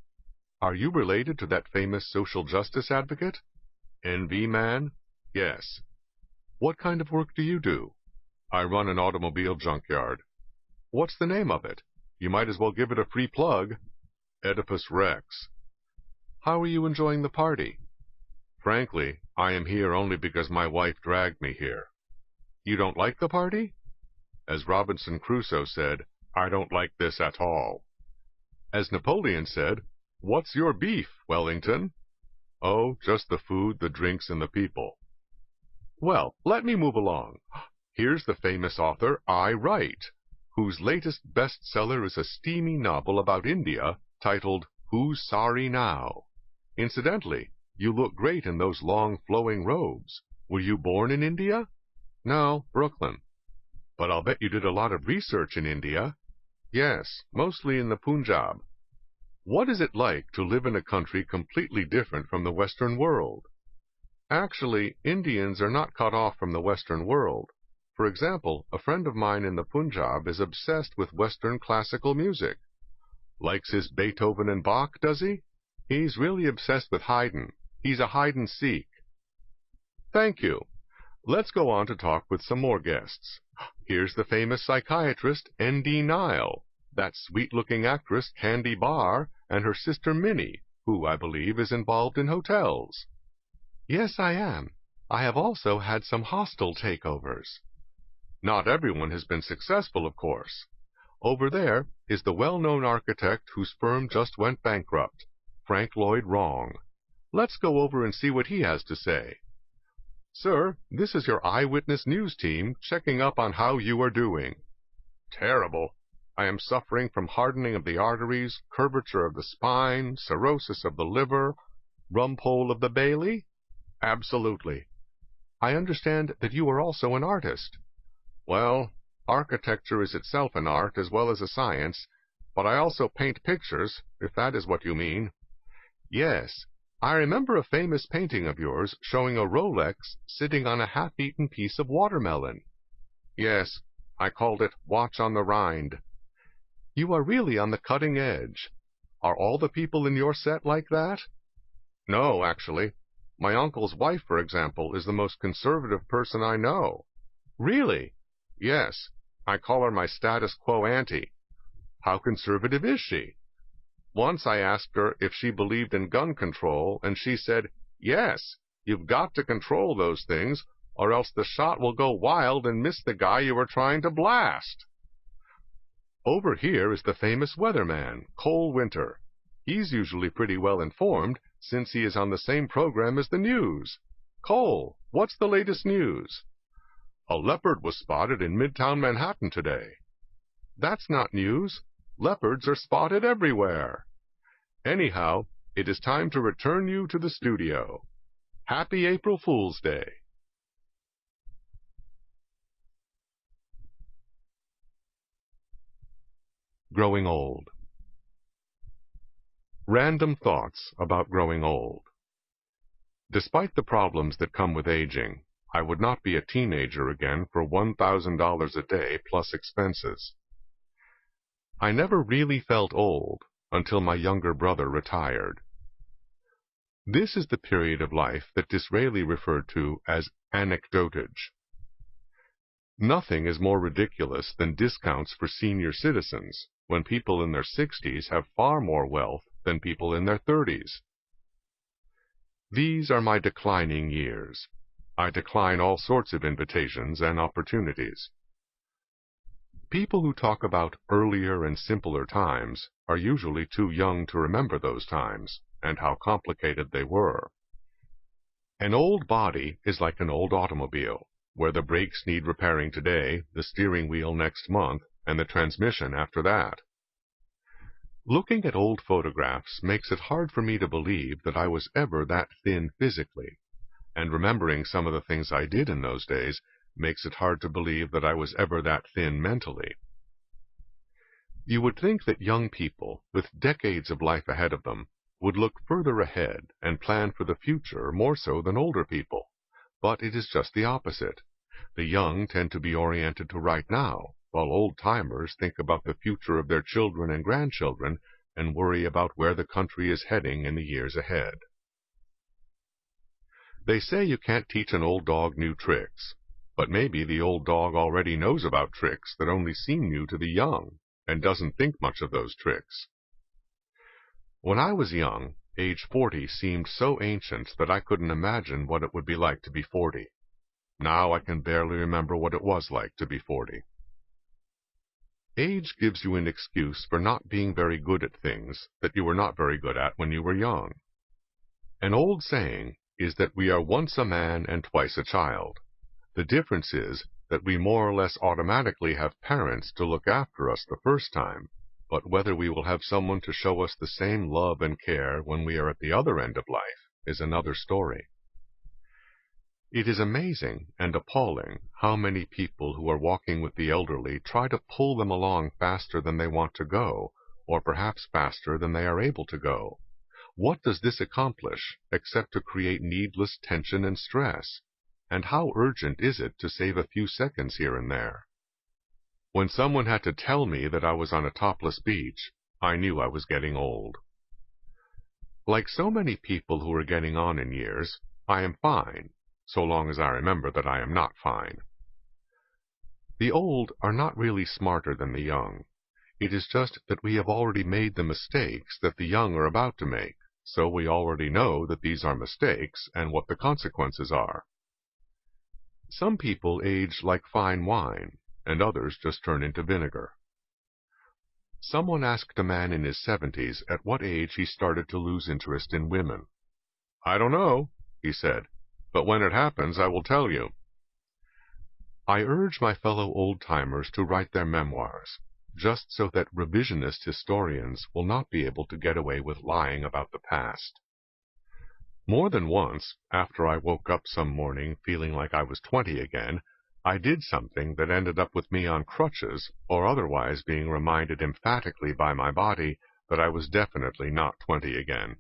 "Are you related to that famous social justice advocate?" "N.V. Mann?" "Yes." "What kind of work do you do?" "I run an automobile junkyard." "What's the name of it? You might as well give it a free plug." "Oedipus Rex." "How are you enjoying the party?" "Frankly, I am here only because my wife dragged me here." "You don't like the party?" As Robinson Crusoe said, "I don't like this at all." As Napoleon said, "What's your beef, Wellington?" "Oh, just the food, the drinks, and the people." Well, let me move along. Here's the famous author I. Wright, whose latest bestseller is a steamy novel about India titled Who's Sorry Now? Incidentally, you look great in those long flowing robes. Were you born in India? No, Brooklyn. But I'll bet you did a lot of research in India. Yes, mostly in the Punjab. What is it like to live in a country completely different from the Western world? Actually, Indians are not cut off from the Western world. For example, a friend of mine in the Punjab is obsessed with Western classical music. Likes his Beethoven and Bach, does he? He's really obsessed with Haydn. He's a hide-and-seek. Thank you. Let's go on to talk with some more guests. Here's the famous psychiatrist N.D. Nile, that sweet-looking actress Candy Barr, and her sister Minnie, who, I believe, is involved in hotels. Yes, I am. I have also had some hostile takeovers. Not everyone has been successful, of course. Over there is the well-known architect whose firm just went bankrupt, Frank Lloyd Wrong. Let's go over and see what he has to say. Sir, this is your Eyewitness News team checking up on how you are doing. Terrible. I am suffering from hardening of the arteries, curvature of the spine, cirrhosis of the liver, rumpole of the Bailey? Absolutely. I understand that you are also an artist. Well, architecture is itself an art as well as a science, but I also paint pictures, if that is what you mean. Yes, I remember a famous painting of yours showing a Rolex sitting on a half-eaten piece of watermelon. Yes, I called it Watch on the Rind. You are really on the cutting edge. Are all the people in your set like that? No, actually. My uncle's wife, for example, is the most conservative person I know. Really? Yes. I call her my status quo auntie. How conservative is she? Once I asked her if she believed in gun control, and she said, yes, you've got to control those things, or else the shot will go wild and miss the guy you were trying to blast. Over here is the famous weatherman, Cole Winter. He's usually pretty well informed, since he is on the same program as the news. Cole, what's the latest news? A leopard was spotted in Midtown Manhattan today. That's not news. Leopards are spotted everywhere. Anyhow, it is time to return you to the studio. Happy April Fool's Day. Growing old. Random thoughts about growing old. Despite the problems that come with aging, I would not be a teenager again for $1,000 a day plus expenses. I never really felt old until my younger brother retired. This is the period of life that Disraeli referred to as anecdotage. Nothing is more ridiculous than discounts for senior citizens when people in their 60s have far more wealth than people in their 30s. These are my declining years. I decline all sorts of invitations and opportunities. People who talk about earlier and simpler times are usually too young to remember those times and how complicated they were. An old body is like an old automobile, where the brakes need repairing today, the steering wheel next month, and the transmission after that. Looking at old photographs makes it hard for me to believe that I was ever that thin physically, and remembering some of the things I did in those days makes it hard to believe that I was ever that thin mentally. You would think that young people, with decades of life ahead of them, would look further ahead and plan for the future more so than older people, but it is just the opposite. The young tend to be oriented to right now, while old-timers think about the future of their children and grandchildren and worry about where the country is heading in the years ahead. They say you can't teach an old dog new tricks, but maybe the old dog already knows about tricks that only seem new to the young, and doesn't think much of those tricks. When I was young, age 40 seemed so ancient that I couldn't imagine what it would be like to be 40. Now I can barely remember what it was like to be 40. Age gives you an excuse for not being very good at things that you were not very good at when you were young. An old saying is that we are once a man and twice a child. The difference is that we more or less automatically have parents to look after us the first time, but whether we will have someone to show us the same love and care when we are at the other end of life is another story. It is amazing and appalling how many people who are walking with the elderly try to pull them along faster than they want to go, or perhaps faster than they are able to go. What does this accomplish except to create needless tension and stress? And how urgent is it to save a few seconds here and there? When someone had to tell me that I was on a topless beach, I knew I was getting old. Like so many people who are getting on in years, I am fine, so long as I remember that I am not fine. The old are not really smarter than the young. It is just that we have already made the mistakes that the young are about to make, so we already know that these are mistakes and what the consequences are. Some people age like fine wine, and others just turn into vinegar. Someone asked a man in his 70s at what age he started to lose interest in women. "I don't know," he said, "but when it happens I will tell you." I urge my fellow old-timers to write their memoirs, just so that revisionist historians will not be able to get away with lying about the past. More than once, after I woke up some morning feeling like I was 20 again, I did something that ended up with me on crutches, or otherwise being reminded emphatically by my body that I was definitely not 20 again.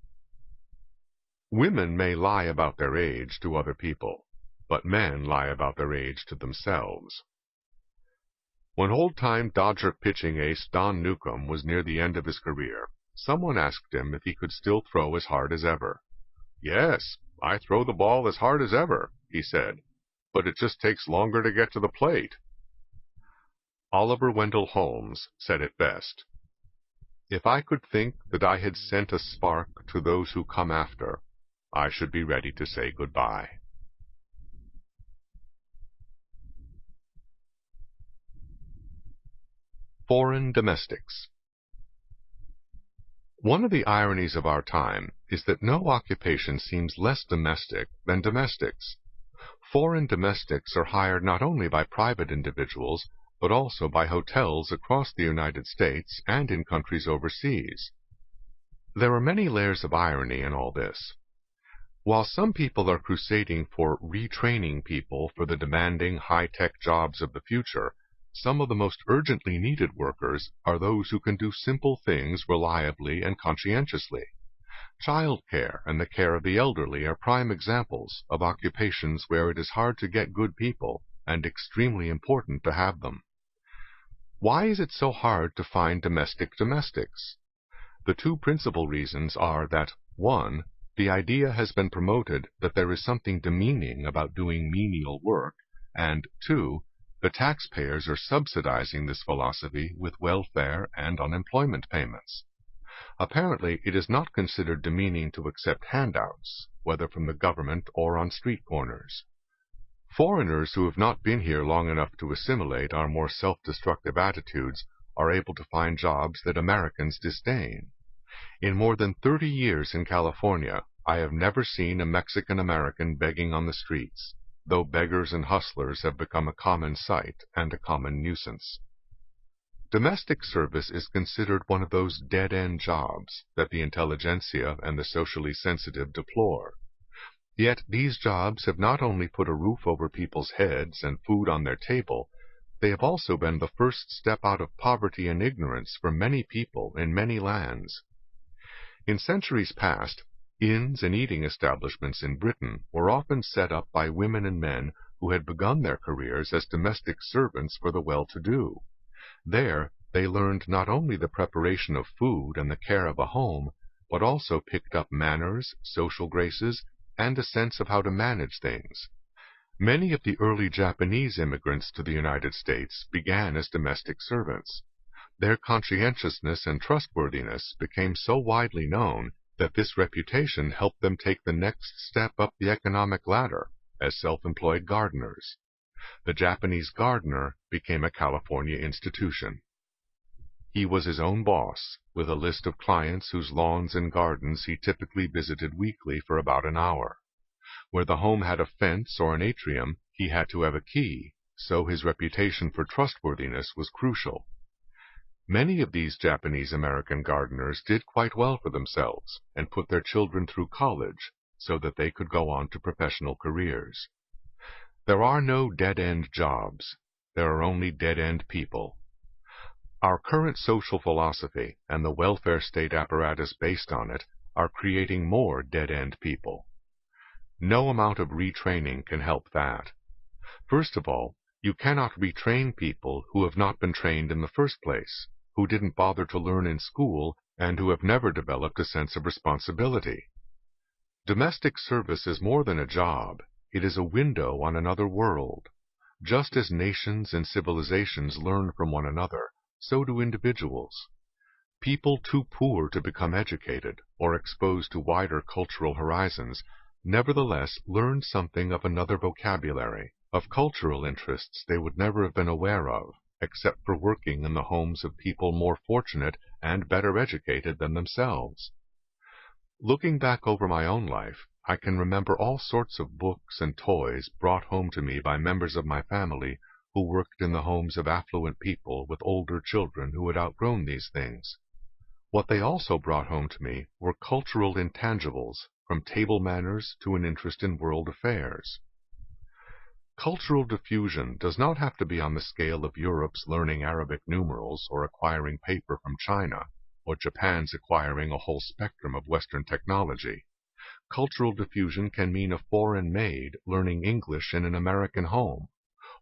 Women may lie about their age to other people, but men lie about their age to themselves. When old-time Dodger pitching ace Don Newcomb was near the end of his career, someone asked him if he could still throw as hard as ever. "Yes, I throw the ball as hard as ever," he said, "but it just takes longer to get to the plate." Oliver Wendell Holmes said it best. "If I could think that I had sent a spark to those who come after, I should be ready to say goodbye." Foreign domestics. One of the ironies of our time is that no occupation seems less domestic than domestics. Foreign domestics are hired not only by private individuals, but also by hotels across the United States and in countries overseas. There are many layers of irony in all this. While some people are crusading for retraining people for the demanding high-tech jobs of the future, some of the most urgently needed workers are those who can do simple things reliably and conscientiously. Child care and the care of the elderly are prime examples of occupations where it is hard to get good people and extremely important to have them. Why is it so hard to find domestics? The two principal reasons are that, 1, the idea has been promoted that there is something demeaning about doing menial work, and 2, the taxpayers are subsidizing this philosophy with welfare and unemployment payments. Apparently, it is not considered demeaning to accept handouts, whether from the government or on street corners. Foreigners who have not been here long enough to assimilate our more self-destructive attitudes are able to find jobs that Americans disdain. In more than 30 years in California, I have never seen a Mexican-American begging on the streets, though beggars and hustlers have become a common sight and a common nuisance. Domestic service is considered one of those dead-end jobs that the intelligentsia and the socially sensitive deplore. Yet these jobs have not only put a roof over people's heads and food on their table, they have also been the first step out of poverty and ignorance for many people in many lands. In centuries past, inns and eating establishments in Britain were often set up by women and men who had begun their careers as domestic servants for the well-to-do. There, they learned not only the preparation of food and the care of a home, but also picked up manners, social graces, and a sense of how to manage things. Many of the early Japanese immigrants to the United States began as domestic servants. Their conscientiousness and trustworthiness became so widely known that this reputation helped them take the next step up the economic ladder as self-employed gardeners. The Japanese gardener became a California institution. He was his own boss, with a list of clients whose lawns and gardens he typically visited weekly for about an hour. Where the home had a fence or an atrium, he had to have a key, so his reputation for trustworthiness was crucial. Many of these Japanese-American gardeners did quite well for themselves and put their children through college so that they could go on to professional careers. There are no dead-end jobs. There are only dead-end people. Our current social philosophy and the welfare state apparatus based on it are creating more dead-end people. No amount of retraining can help that. First of all, you cannot retrain people who have not been trained in the first place, who didn't bother to learn in school, and who have never developed a sense of responsibility. Domestic service is more than a job. It is a window on another world. Just as nations and civilizations learn from one another, so do individuals. People too poor to become educated or exposed to wider cultural horizons nevertheless learn something of another vocabulary, of cultural interests they would never have been aware of, except for working in the homes of people more fortunate and better educated than themselves. Looking back over my own life, I can remember all sorts of books and toys brought home to me by members of my family who worked in the homes of affluent people with older children who had outgrown these things. What they also brought home to me were cultural intangibles, from table manners to an interest in world affairs. Cultural diffusion does not have to be on the scale of Europe's learning Arabic numerals or acquiring paper from China, or Japan's acquiring a whole spectrum of Western technology. Cultural diffusion can mean a foreign maid learning English in an American home,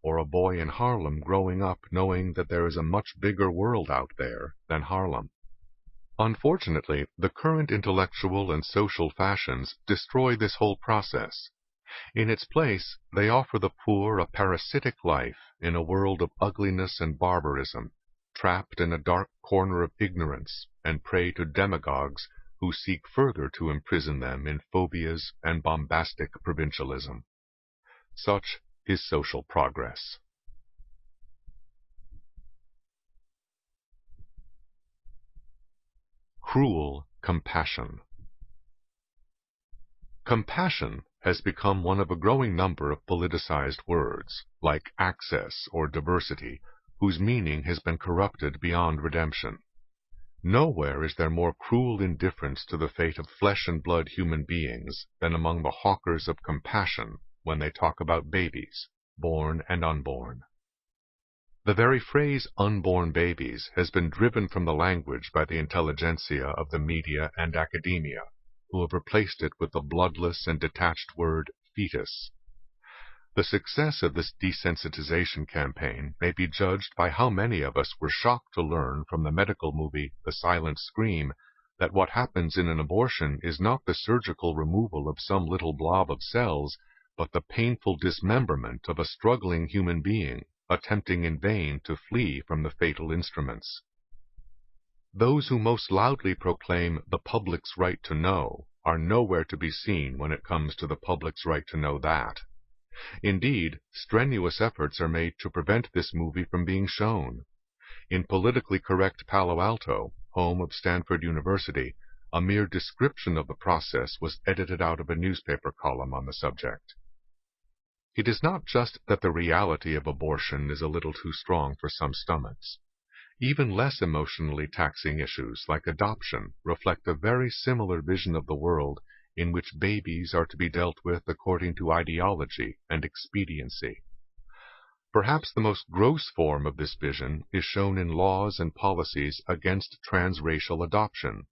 or a boy in Harlem growing up knowing that there is a much bigger world out there than Harlem. Unfortunately, the current intellectual and social fashions destroy this whole process. In its place, they offer the poor a parasitic life in a world of ugliness and barbarism, trapped in a dark corner of ignorance and prey to demagogues who seek further to imprison them in phobias and bombastic provincialism. Such is social progress. Cruel compassion. Compassion has become one of a growing number of politicized words, like access or diversity, whose meaning has been corrupted beyond redemption. Nowhere is there more cruel indifference to the fate of flesh and blood human beings than among the hawkers of compassion when they talk about babies, born and unborn. The very phrase unborn babies has been driven from the language by the intelligentsia of the media and academia, who have replaced it with the bloodless and detached word fetus. The success of this desensitization campaign may be judged by how many of us were shocked to learn from the medical movie The Silent Scream that what happens in an abortion is not the surgical removal of some little blob of cells, but the painful dismemberment of a struggling human being, attempting in vain to flee from the fatal instruments. Those who most loudly proclaim the public's right to know are nowhere to be seen when it comes to the public's right to know that. Indeed, strenuous efforts are made to prevent this movie from being shown. In politically correct Palo Alto, home of Stanford University, a mere description of the process was edited out of a newspaper column on the subject. It is not just that the reality of abortion is a little too strong for some stomachs. Even less emotionally taxing issues like adoption reflect a very similar vision of the world in which babies are to be dealt with according to ideology and expediency. Perhaps the most gross form of this vision is shown in laws and policies against transracial adoption.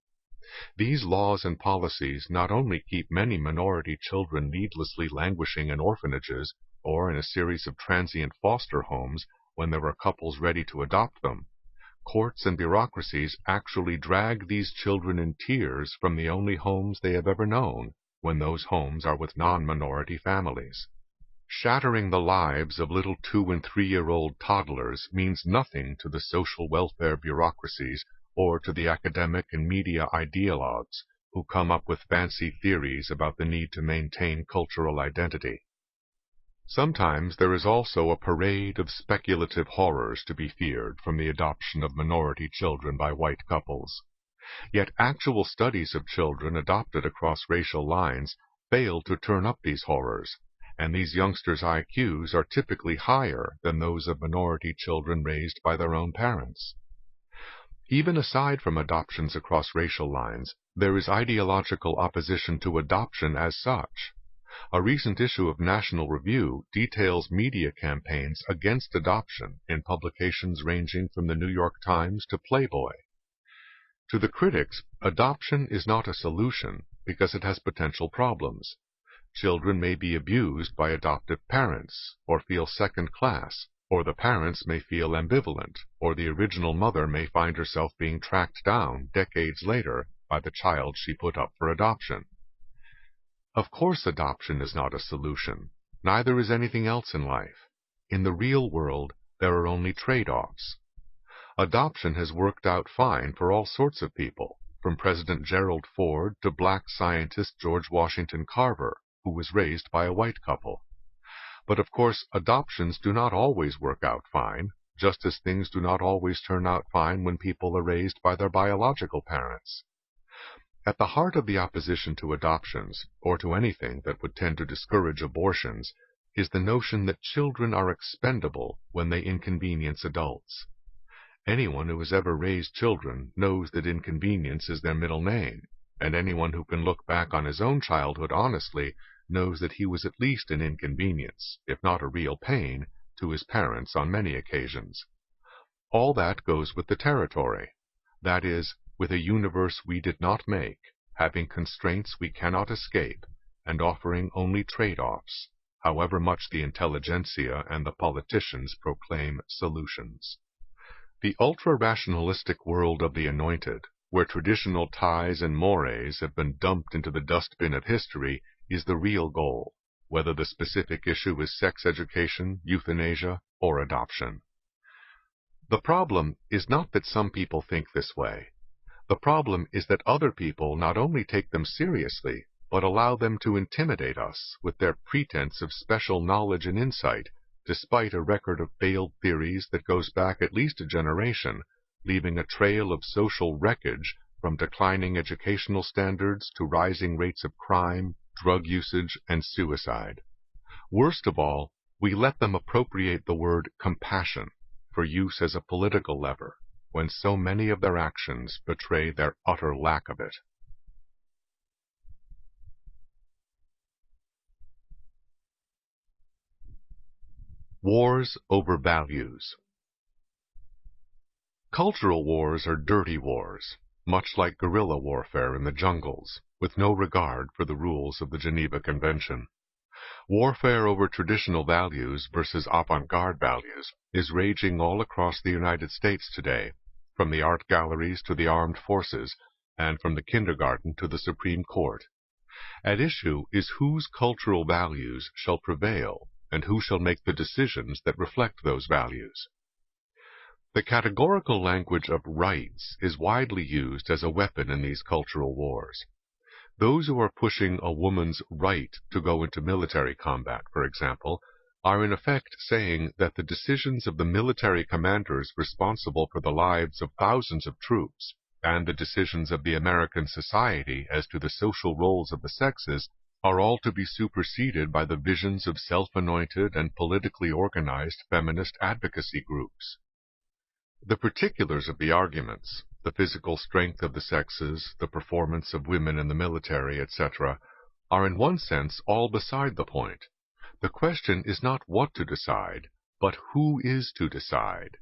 These laws and policies not only keep many minority children needlessly languishing in orphanages or in a series of transient foster homes when there are couples ready to adopt them, courts and bureaucracies actually drag these children in tears from the only homes they have ever known, when those homes are with non-minority families. Shattering the lives of little 2- and 3-year-old toddlers means nothing to the social welfare bureaucracies or to the academic and media ideologues who come up with fancy theories about the need to maintain cultural identity. Sometimes there is also a parade of speculative horrors to be feared from the adoption of minority children by white couples. Yet actual studies of children adopted across racial lines fail to turn up these horrors, and these youngsters' IQs are typically higher than those of minority children raised by their own parents. Even aside from adoptions across racial lines, there is ideological opposition to adoption as such. A recent issue of National Review details media campaigns against adoption in publications ranging from the New York Times to Playboy. To the critics, adoption is not a solution because it has potential problems. Children may be abused by adoptive parents, or feel second class, or the parents may feel ambivalent, or the original mother may find herself being tracked down decades later by the child she put up for adoption. Of course adoption is not a solution. Neither is anything else in life. in the real world there are only trade-offs. Adoption has worked out fine for all sorts of people, from President Gerald Ford to black scientist George Washington Carver, who was raised by a white couple. But of course, adoptions do not always work out fine, just as things do not always turn out fine when people are raised by their biological parents. At the heart of the opposition to adoptions, or to anything that would tend to discourage abortions, is the notion that children are expendable when they inconvenience adults. Anyone who has ever raised children knows that inconvenience is their middle name, and anyone who can look back on his own childhood honestly knows that he was at least an inconvenience, if not a real pain, to his parents on many occasions. All that goes with the territory. That is, with a universe we did not make, having constraints we cannot escape, and offering only trade-offs, however much the intelligentsia and the politicians proclaim solutions. The ultra-rationalistic world of the Anointed, where traditional ties and mores have been dumped into the dustbin of history, is the real goal, whether the specific issue is sex education, euthanasia, or adoption. The problem is not that some people think this way. The problem is that other people not only take them seriously, but allow them to intimidate us with their pretense of special knowledge and insight, despite a record of failed theories that goes back at least a generation, leaving a trail of social wreckage from declining educational standards to rising rates of crime, drug usage, and suicide. Worst of all, we let them appropriate the word compassion for use as a political lever, when so many of their actions betray their utter lack of it. Wars over values. Cultural wars are dirty wars, much like guerrilla warfare in the jungles, with no regard for the rules of the Geneva Convention. Warfare over traditional values versus avant-garde values is raging all across the United States today, from the art galleries to the armed forces, and from the kindergarten to the Supreme Court. At issue is whose cultural values shall prevail, and who shall make the decisions that reflect those values. The categorical language of rights is widely used as a weapon in these cultural wars. Those who are pushing a woman's right to go into military combat, for example, are in effect saying that the decisions of the military commanders responsible for the lives of thousands of troops, and the decisions of the American society as to the social roles of the sexes, are all to be superseded by the visions of self-anointed and politically organized feminist advocacy groups. The particulars of the arguments, the physical strength of the sexes, the performance of women in the military, etc., are in one sense all beside the point. The question is not what to decide, but who is to decide.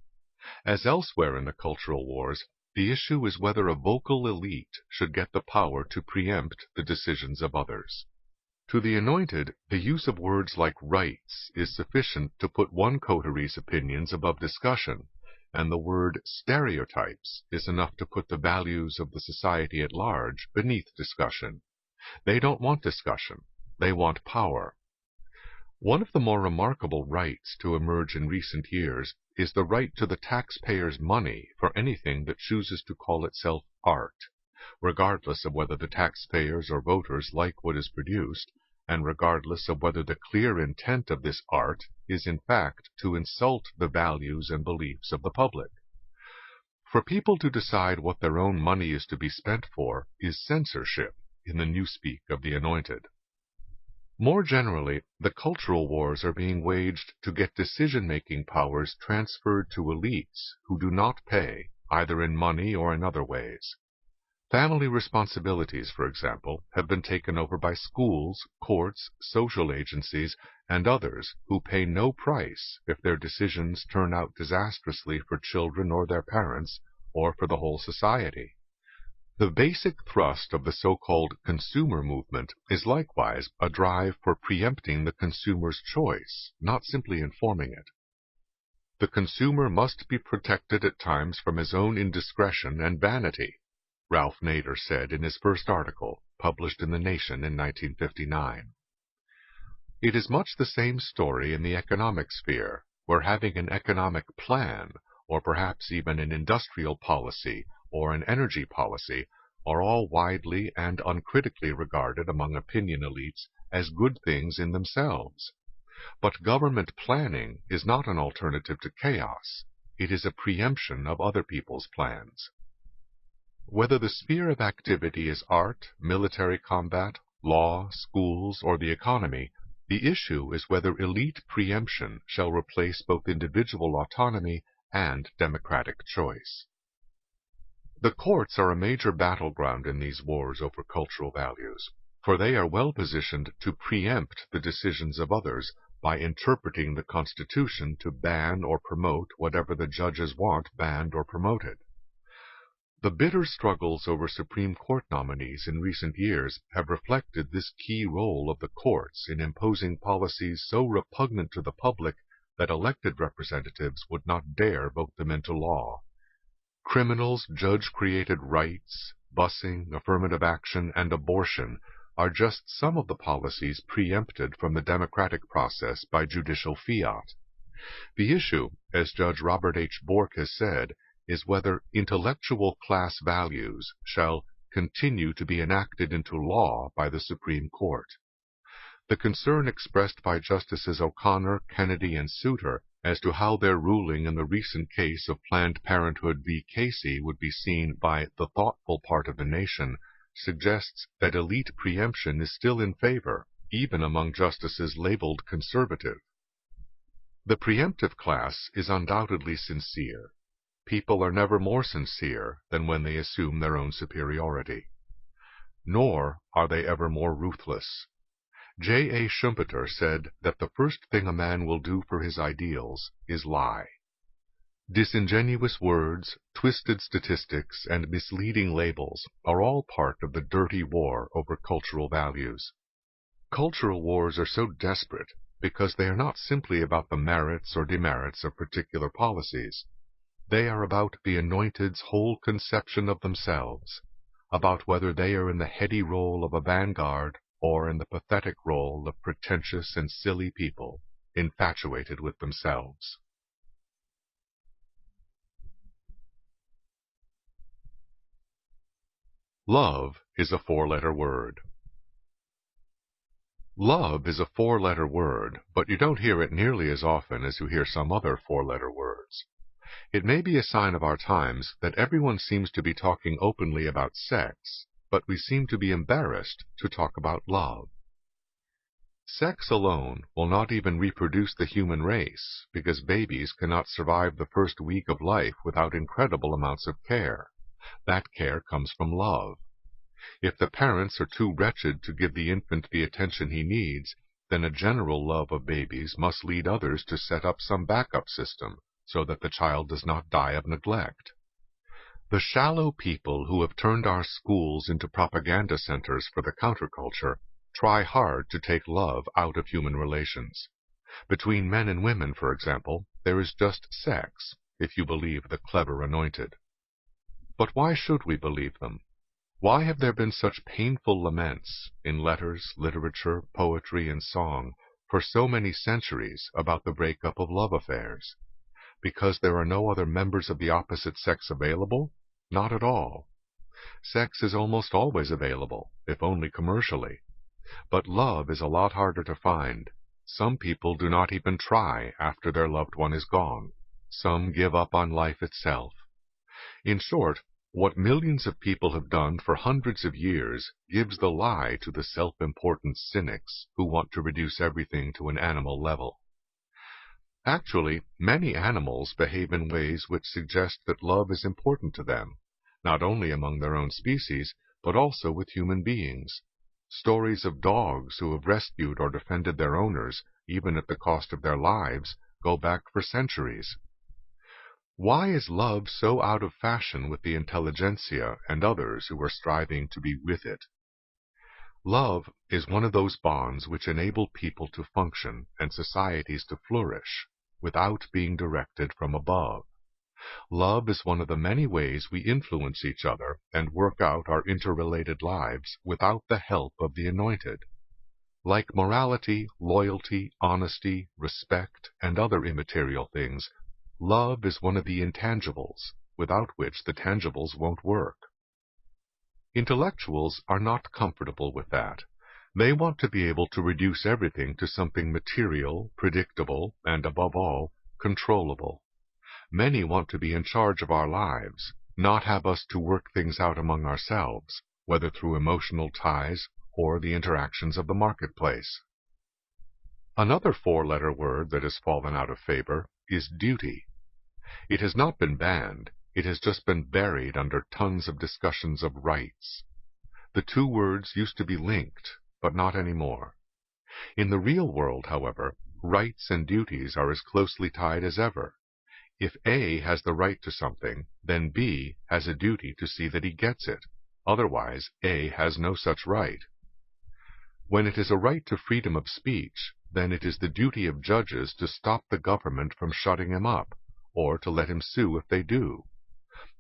As elsewhere in the cultural wars, the issue is whether a vocal elite should get the power to preempt the decisions of others. To the Anointed, the use of words like rights is sufficient to put one coterie's opinions above discussion, and the word stereotypes is enough to put the values of the society at large beneath discussion. They don't want discussion. They want power. One of the more remarkable rights to emerge in recent years is the right to the taxpayer's money for anything that chooses to call itself art, regardless of whether the taxpayers or voters like what is produced, and regardless of whether the clear intent of this art is in fact to insult the values and beliefs of the public. For people to decide what their own money is to be spent for is censorship, in the newspeak of the Anointed. More generally, the cultural wars are being waged to get decision-making powers transferred to elites who do not pay, either in money or in other ways. Family responsibilities, for example, have been taken over by schools, courts, social agencies, and others who pay no price if their decisions turn out disastrously for children or their parents, or for the whole society. The basic thrust of the so-called consumer movement is likewise a drive for preempting the consumer's choice, not simply informing it. The consumer must be protected at times from his own indiscretion and vanity, Ralph Nader said in his first article, published in The Nation in 1959. It is much the same story in the economic sphere, where having an economic plan, or perhaps even an industrial policy or an energy policy, are all widely and uncritically regarded among opinion elites as good things in themselves. But government planning is not an alternative to chaos. It is a preemption of other people's plans. Whether the sphere of activity is art, military combat, law, schools, or the economy, the issue is whether elite preemption shall replace both individual autonomy and democratic choice. The courts are a major battleground in these wars over cultural values, for they are well positioned to preempt the decisions of others by interpreting the Constitution to ban or promote whatever the judges want banned or promoted. The bitter struggles over Supreme Court nominees in recent years have reflected this key role of the courts in imposing policies so repugnant to the public that elected representatives would not dare vote them into law. Criminals' judge-created rights, busing, affirmative action, and abortion are just some of the policies preempted from the democratic process by judicial fiat. The issue, as Judge Robert H. Bork has said, is whether intellectual class values shall continue to be enacted into law by the Supreme Court. The concern expressed by Justices O'Connor, Kennedy, and Souter as to how their ruling in the recent case of Planned Parenthood v. Casey would be seen by the thoughtful part of the nation suggests that elite preemption is still in favor, even among justices labeled conservative. The preemptive class is undoubtedly sincere. People are never more sincere than when they assume their own superiority. Nor are they ever more ruthless. J. A. Schumpeter said that the first thing a man will do for his ideals is lie. Disingenuous words, twisted statistics, and misleading labels are all part of the dirty war over cultural values. Cultural wars are so desperate because they are not simply about the merits or demerits of particular policies. They are about the Anointed's whole conception of themselves, about whether they are in the heady role of a vanguard or in the pathetic role of pretentious and silly people, infatuated with themselves. Love is a four-letter word. Love is a four-letter word, but you don't hear it nearly as often as you hear some other four-letter words. It may be a sign of our times that everyone seems to be talking openly about sex, but we seem to be embarrassed to talk about love. Sex alone will not even reproduce the human race, because babies cannot survive the first week of life without incredible amounts of care. That care comes from love. If the parents are too wretched to give the infant the attention he needs, then a general love of babies must lead others to set up some backup system, so that the child does not die of neglect. The shallow people who have turned our schools into propaganda centers for the counterculture try hard to take love out of human relations. Between men and women, for example, there is just sex, if you believe the clever Anointed. But why should we believe them? Why have there been such painful laments in letters, literature, poetry, and song for so many centuries about the breakup of love affairs? Because there are no other members of the opposite sex available? Not at all. Sex is almost always available, if only commercially. But love is a lot harder to find. Some people do not even try after their loved one is gone. Some give up on life itself. In short, what millions of people have done for hundreds of years gives the lie to the self-important cynics who want to reduce everything to an animal level. Actually, many animals behave in ways which suggest that love is important to them, not only among their own species, but also with human beings. Stories of dogs who have rescued or defended their owners, even at the cost of their lives, go back for centuries. Why is love so out of fashion with the intelligentsia and others who are striving to be with it? Love is one of those bonds which enable people to function and societies to flourish without being directed from above. Love is one of the many ways we influence each other and work out our interrelated lives without the help of the Anointed. Like morality, loyalty, honesty, respect, and other immaterial things, love is one of the intangibles, without which the tangibles won't work. Intellectuals are not comfortable with that. They want to be able to reduce everything to something material, predictable, and above all, controllable. Many want to be in charge of our lives, not have us to work things out among ourselves, whether through emotional ties or the interactions of the marketplace. Another four-letter word that has fallen out of favor is duty. It has not been banned, it has just been buried under tons of discussions of rights. The two words used to be linked, but not anymore. In the real world, however, rights and duties are as closely tied as ever. If A has the right to something, then B has a duty to see that he gets it. Otherwise, A has no such right. When it is a right to freedom of speech, then it is the duty of judges to stop the government from shutting him up, or to let him sue if they do.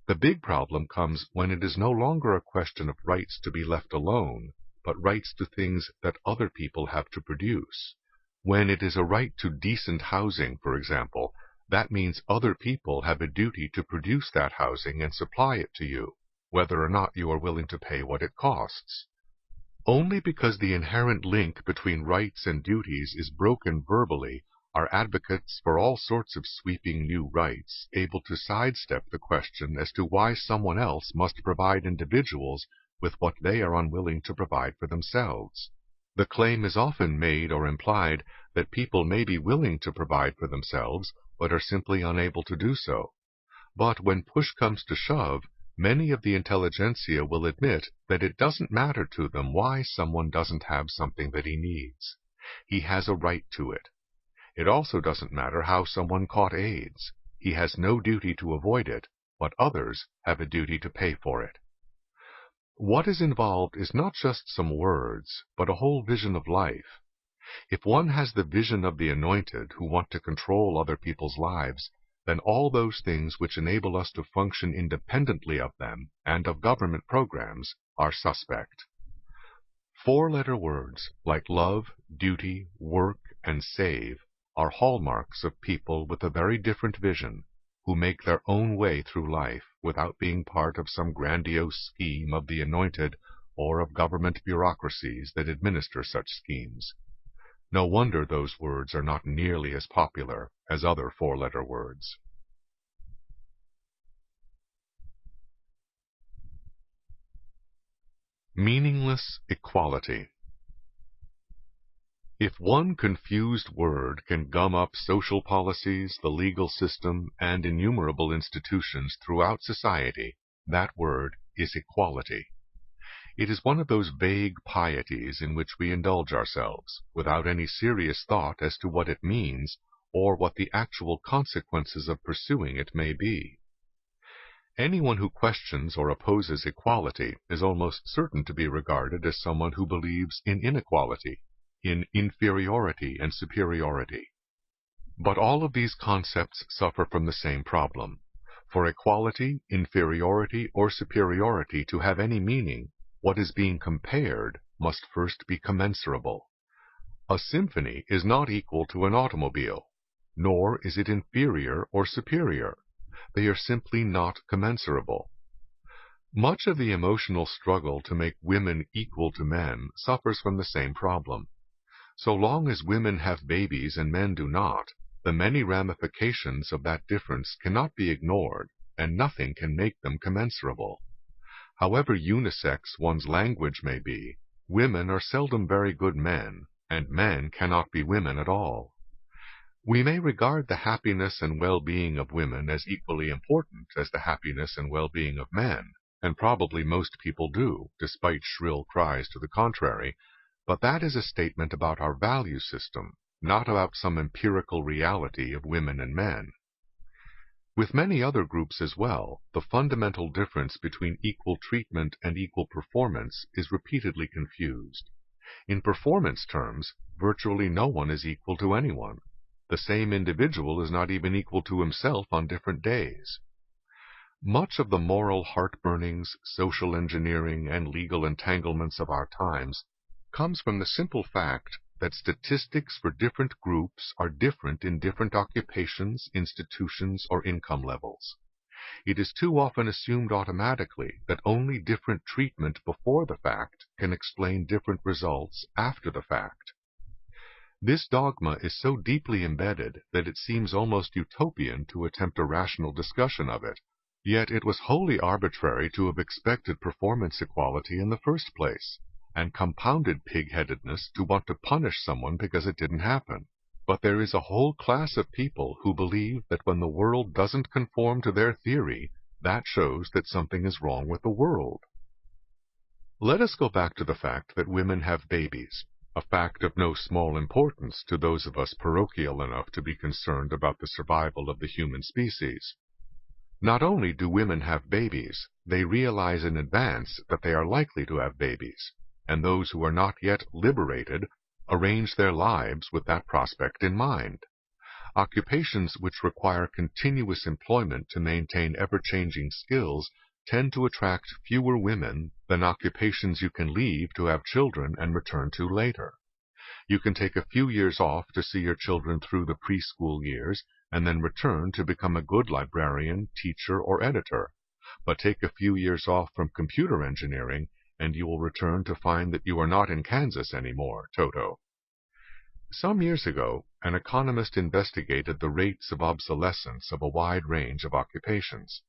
The big problem comes when it is no longer a question of rights to be left alone, but rights to things that other people have to produce. When it is a right to decent housing, for example, that means other people have a duty to produce that housing and supply it to you, whether or not you are willing to pay what it costs. Only because the inherent link between rights and duties is broken verbally are advocates for all sorts of sweeping new rights able to sidestep the question as to why someone else must provide individuals with what they are unwilling to provide for themselves. The claim is often made or implied that people may be willing to provide for themselves, but are simply unable to do so. But when push comes to shove, many of the intelligentsia will admit that it doesn't matter to them why someone doesn't have something that he needs. He has a right to it. It also doesn't matter how someone caught AIDS. He has no duty to avoid it, but others have a duty to pay for it. What is involved is not just some words, but a whole vision of life. If one has the vision of the anointed who want to control other people's lives, then all those things which enable us to function independently of them and of government programs are suspect. Four-letter words like love, duty, work, and save are hallmarks of people with a very different vision, who make their own way through life without being part of some grandiose scheme of the anointed or of government bureaucracies that administer such schemes. No wonder those words are not nearly as popular as other four-letter words. Meaningless equality. If one confused word can gum up social policies, the legal system, and innumerable institutions throughout society, that word is equality. It is one of those vague pieties in which we indulge ourselves, without any serious thought as to what it means, or what the actual consequences of pursuing it may be. Anyone who questions or opposes equality is almost certain to be regarded as someone who believes in inequality, in inferiority and superiority. But all of these concepts suffer from the same problem. For equality, inferiority, or superiority to have any meaning, what is being compared must first be commensurable. A symphony is not equal to an automobile, nor is it inferior or superior. They are simply not commensurable. Much of the emotional struggle to make women equal to men suffers from the same problem. So long as women have babies and men do not, the many ramifications of that difference cannot be ignored, and nothing can make them commensurable. However unisex one's language may be, women are seldom very good men, and men cannot be women at all. We may regard the happiness and well-being of women as equally important as the happiness and well-being of men, and probably most people do, despite shrill cries to the contrary, but that is a statement about our value system, not about some empirical reality of women and men. With many other groups as well, the fundamental difference between equal treatment and equal performance is repeatedly confused. In performance terms, virtually no one is equal to anyone. The same individual is not even equal to himself on different days. Much of the moral heartburnings, social engineering, and legal entanglements of our times comes from the simple fact that statistics for different groups are different in different occupations, institutions, or income levels. It is too often assumed automatically that only different treatment before the fact can explain different results after the fact. This dogma is so deeply embedded that it seems almost utopian to attempt a rational discussion of it, yet it was wholly arbitrary to have expected performance equality in the first place, and compounded pig-headedness to want to punish someone because it didn't happen. But there is a whole class of people who believe that when the world doesn't conform to their theory, that shows that something is wrong with the world. Let us go back to the fact that women have babies, a fact of no small importance to those of us parochial enough to be concerned about the survival of the human species. Not only do women have babies, they realize in advance that they are likely to have babies, and those who are not yet liberated arrange their lives with that prospect in mind. Occupations which require continuous employment to maintain ever-changing skills tend to attract fewer women than occupations you can leave to have children and return to later. You can take a few years off to see your children through the preschool years and then return to become a good librarian, teacher, or editor. But take a few years off from computer engineering and you will return to find that you are not in Kansas anymore, Toto. Some years ago, an economist investigated the rates of obsolescence of a wide range of occupations.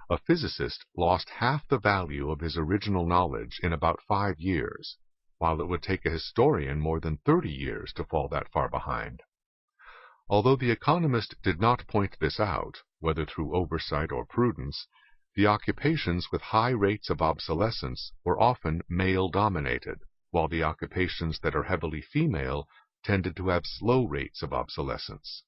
A physicist lost half the value of his original knowledge in about 5 years, while it would take a historian more than 30 years to fall that far behind. Although the economist did not point this out, whether through oversight or prudence, the occupations with high rates of obsolescence were often male-dominated, while the occupations that are heavily female tended to have slow rates of obsolescence.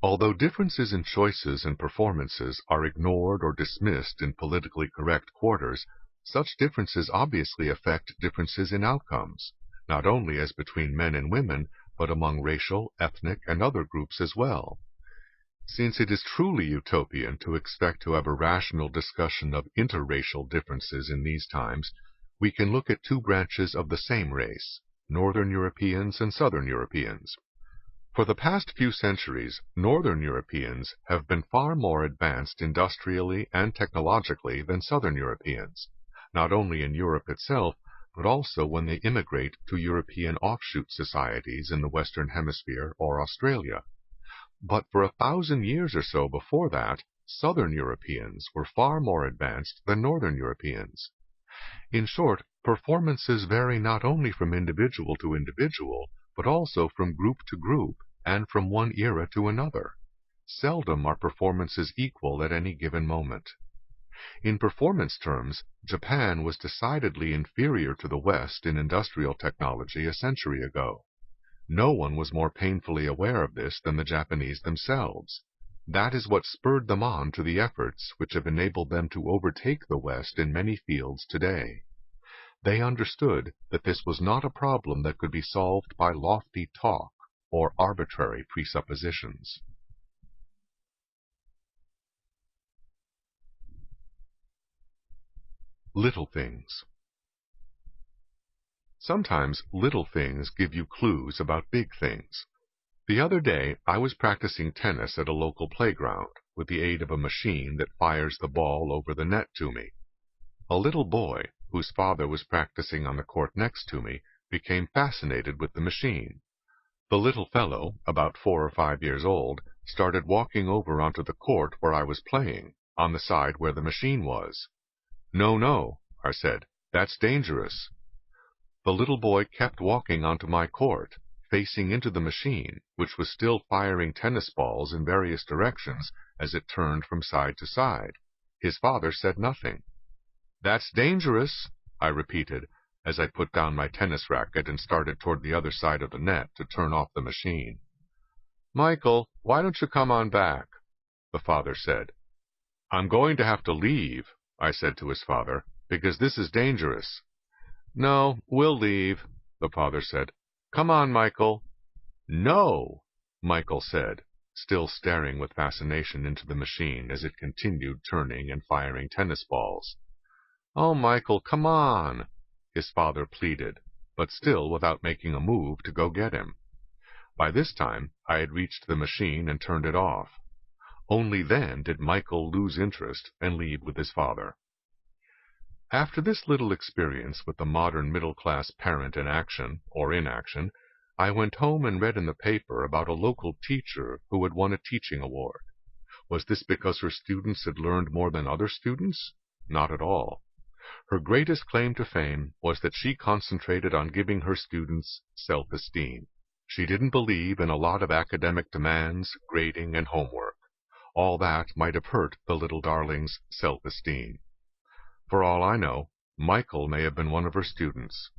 Although differences in choices and performances are ignored or dismissed in politically correct quarters, such differences obviously affect differences in outcomes, not only as between men and women, but among racial, ethnic, and other groups as well. Since it is truly utopian to expect to have a rational discussion of interracial differences in these times, we can look at two branches of the same race, Northern Europeans and Southern Europeans. For the past few centuries, Northern Europeans have been far more advanced industrially and technologically than Southern Europeans, not only in Europe itself, but also when they immigrate to European offshoot societies in the Western Hemisphere or Australia. But for 1,000 years or so before that, Southern Europeans were far more advanced than Northern Europeans. In short, performances vary not only from individual to individual, but also from group to group, and from one era to another. Seldom are performances equal at any given moment. In performance terms, Japan was decidedly inferior to the West in industrial technology a century ago. No one was more painfully aware of this than the Japanese themselves. That is what spurred them on to the efforts which have enabled them to overtake the West in many fields today. They understood that this was not a problem that could be solved by lofty talk or arbitrary presuppositions. Little things. Sometimes little things give you clues about big things. The other day I was practicing tennis at a local playground with the aid of a machine that fires the ball over the net to me. A little boy, whose father was practicing on the court next to me, became fascinated with the machine. The little fellow, about 4 or 5 years old, started walking over onto the court where I was playing, on the side where the machine was. "No, no," I said, "that's dangerous." The little boy kept walking onto my court, facing into the machine, which was still firing tennis balls in various directions as it turned from side to side. His father said nothing. "That's dangerous," I repeated, as I put down my tennis racket and started toward the other side of the net to turn off the machine. "Michael, why don't you come on back?" the father said. "I'm going to have to leave," I said to his father, "because this is dangerous." "No, we'll leave," the father said. "Come on, Michael." "No," Michael said, still staring with fascination into the machine as it continued turning and firing tennis balls. "Oh, Michael, come on," his father pleaded, but still without making a move to go get him. By this time, I had reached the machine and turned it off. Only then did Michael lose interest and leave with his father. After this little experience with the modern middle-class parent in action, or inaction, I went home and read in the paper about a local teacher who had won a teaching award. Was this because her students had learned more than other students? Not at all. Her greatest claim to fame was that she concentrated on giving her students self-esteem. She didn't believe in a lot of academic demands, grading, and homework. All that might have hurt the little darling's self-esteem. For all I know, Michael may have been one of her students.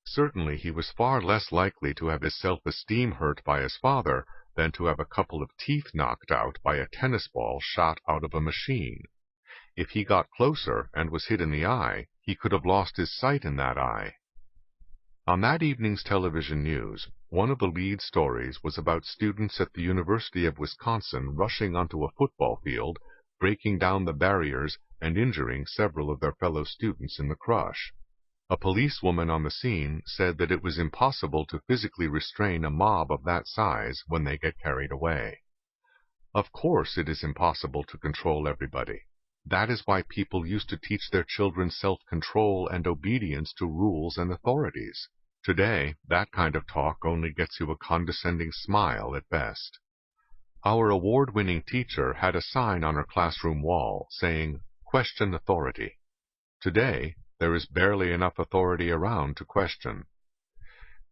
Certainly he was far less likely to have his self-esteem hurt by his father than to have a couple of teeth knocked out by a tennis ball shot out of a machine. If he got closer and was hit in the eye, he could have lost his sight in that eye. On that evening's television news, one of the lead stories was about students at the University of Wisconsin rushing onto a football field, breaking down the barriers and injuring several of their fellow students in the crush. A policewoman on the scene said that it was impossible to physically restrain a mob of that size when they get carried away. Of course it is impossible to control everybody. That is why people used to teach their children self-control and obedience to rules and authorities. Today, that kind of talk only gets you a condescending smile at best. Our award-winning teacher had a sign on her classroom wall saying, "Question authority." Today, there is barely enough authority around to question.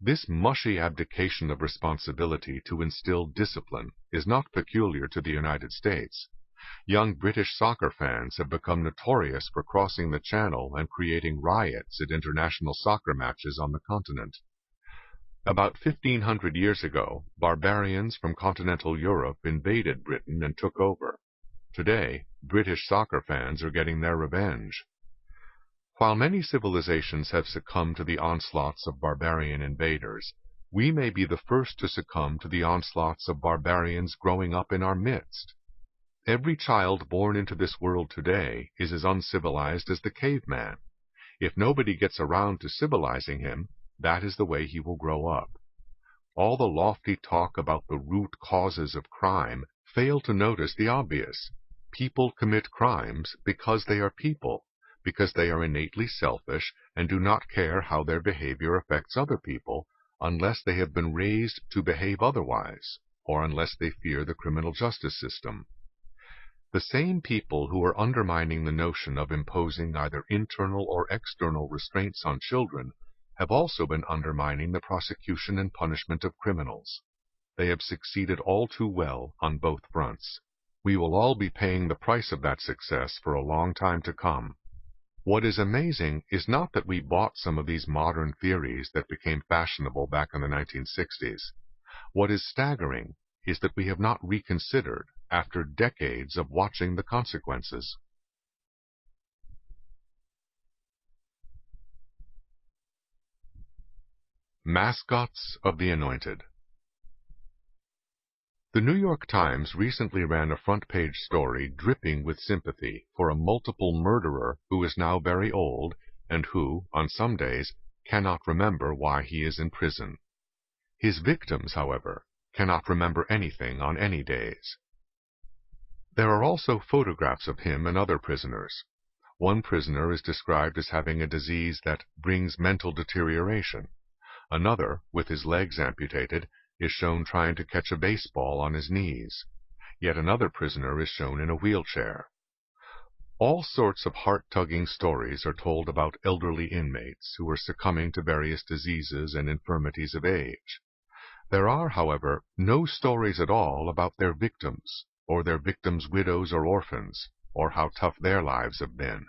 This mushy abdication of responsibility to instill discipline is not peculiar to the United States. Young British soccer fans have become notorious for crossing the channel and creating riots at international soccer matches on the continent. About 1500 years ago, barbarians from continental Europe invaded Britain and took over. Today, British soccer fans are getting their revenge. While many civilizations have succumbed to the onslaughts of barbarian invaders, we may be the first to succumb to the onslaughts of barbarians growing up in our midst. Every child born into this world today is as uncivilized as the caveman. If nobody gets around to civilizing him, that is the way he will grow up. All the lofty talk about the root causes of crime fail to notice the obvious. People commit crimes because they are people, because they are innately selfish and do not care how their behavior affects other people, unless they have been raised to behave otherwise, or unless they fear the criminal justice system. The same people who are undermining the notion of imposing either internal or external restraints on children have also been undermining the prosecution and punishment of criminals. They have succeeded all too well on both fronts. We will all be paying the price of that success for a long time to come. What is amazing is not that we bought some of these modern theories that became fashionable back in the 1960s. What is staggering is that we have not reconsidered after decades of watching the consequences. Mascots of the Anointed. The New York Times recently ran a front-page story dripping with sympathy for a multiple murderer who is now very old and who, on some days, cannot remember why he is in prison. His victims, however, cannot remember anything on any days. There are also photographs of him and other prisoners. One prisoner is described as having a disease that brings mental deterioration. Another, with his legs amputated, is shown trying to catch a baseball on his knees. Yet another prisoner is shown in a wheelchair. All sorts of heart-tugging stories are told about elderly inmates who are succumbing to various diseases and infirmities of age. There are, however, no stories at all about their victims, or their victims' widows or orphans, or how tough their lives have been.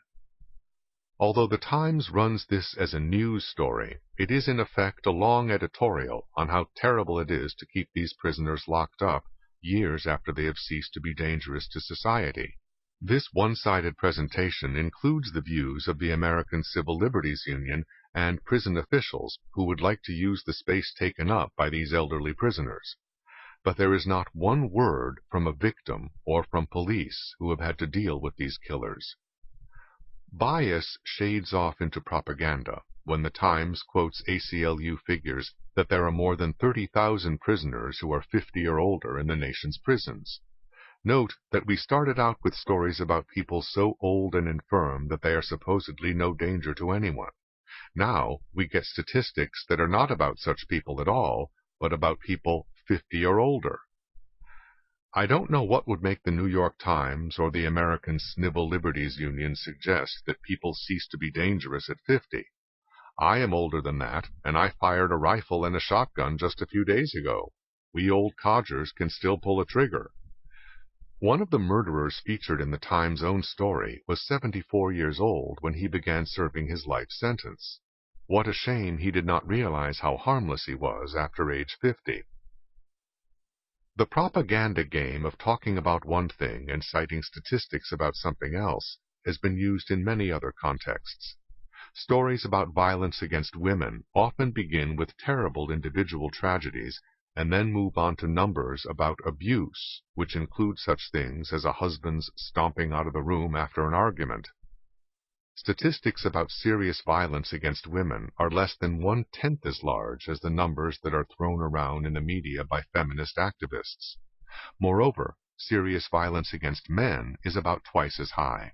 Although the Times runs this as a news story, it is in effect a long editorial on how terrible it is to keep these prisoners locked up years after they have ceased to be dangerous to society. This one-sided presentation includes the views of the American Civil Liberties Union and prison officials who would like to use the space taken up by these elderly prisoners. But there is not one word from a victim or from police who have had to deal with these killers. Bias shades off into propaganda, when the Times quotes ACLU figures that there are more than 30,000 prisoners who are 50 or older in the nation's prisons. Note that we started out with stories about people so old and infirm that they are supposedly no danger to anyone. Now we get statistics that are not about such people at all, but about people 50 or older. I don't know what would make the New York Times or the American Civil Liberties Union suggest that people cease to be dangerous at 50. I am older than that, and I fired a rifle and a shotgun just a few days ago. We old codgers can still pull a trigger. One of the murderers featured in the Times' own story was 74 years old when he began serving his life sentence. What a shame he did not realize how harmless he was after age 50. The propaganda game of talking about one thing and citing statistics about something else has been used in many other contexts. Stories about violence against women often begin with terrible individual tragedies and then move on to numbers about abuse, which include such things as a husband's stomping out of the room after an argument. Statistics about serious violence against women are less than 1/10 as large as the numbers that are thrown around in the media by feminist activists. Moreover, serious violence against men is about twice as high.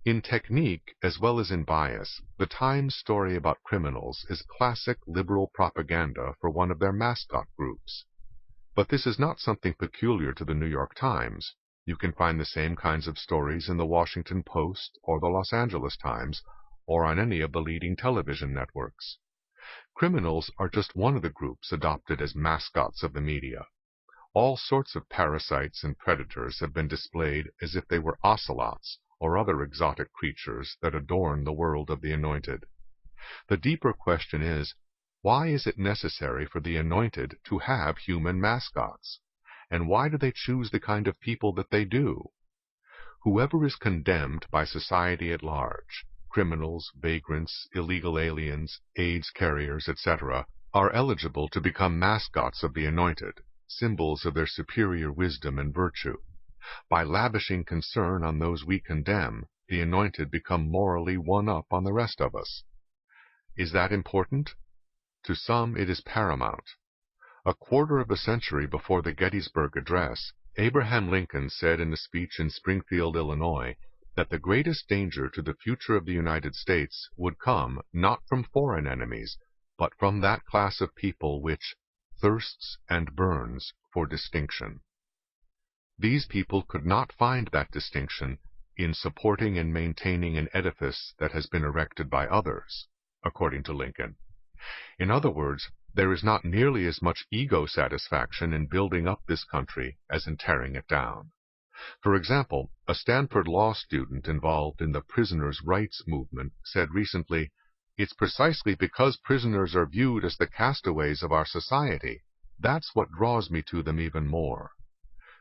In technique, as well as in bias, the Times story about criminals is classic liberal propaganda for one of their mascot groups. But this is not something peculiar to the New York Times. You can find the same kinds of stories in the Washington Post or the Los Angeles Times, or on any of the leading television networks. Criminals are just one of the groups adopted as mascots of the media. All sorts of parasites and predators have been displayed as if they were ocelots or other exotic creatures that adorn the world of the anointed. The deeper question is, why is it necessary for the anointed to have human mascots? And why do they choose the kind of people that they do? Whoever is condemned by society at large, criminals, vagrants, illegal aliens, AIDS carriers, etc., are eligible to become mascots of the anointed, symbols of their superior wisdom and virtue. By lavishing concern on those we condemn, the anointed become morally one-up on the rest of us. Is that important? To some it is paramount. A quarter of a century before the Gettysburg Address, Abraham Lincoln said in a speech in Springfield, Illinois, that the greatest danger to the future of the United States would come not from foreign enemies, but from that class of people which thirsts and burns for distinction. These people could not find that distinction in supporting and maintaining an edifice that has been erected by others, according to Lincoln. In other words, there is not nearly as much ego satisfaction in building up this country as in tearing it down. For example, a Stanford law student involved in the prisoners' rights movement said recently, "It's precisely because prisoners are viewed as the castaways of our society. That's what draws me to them even more."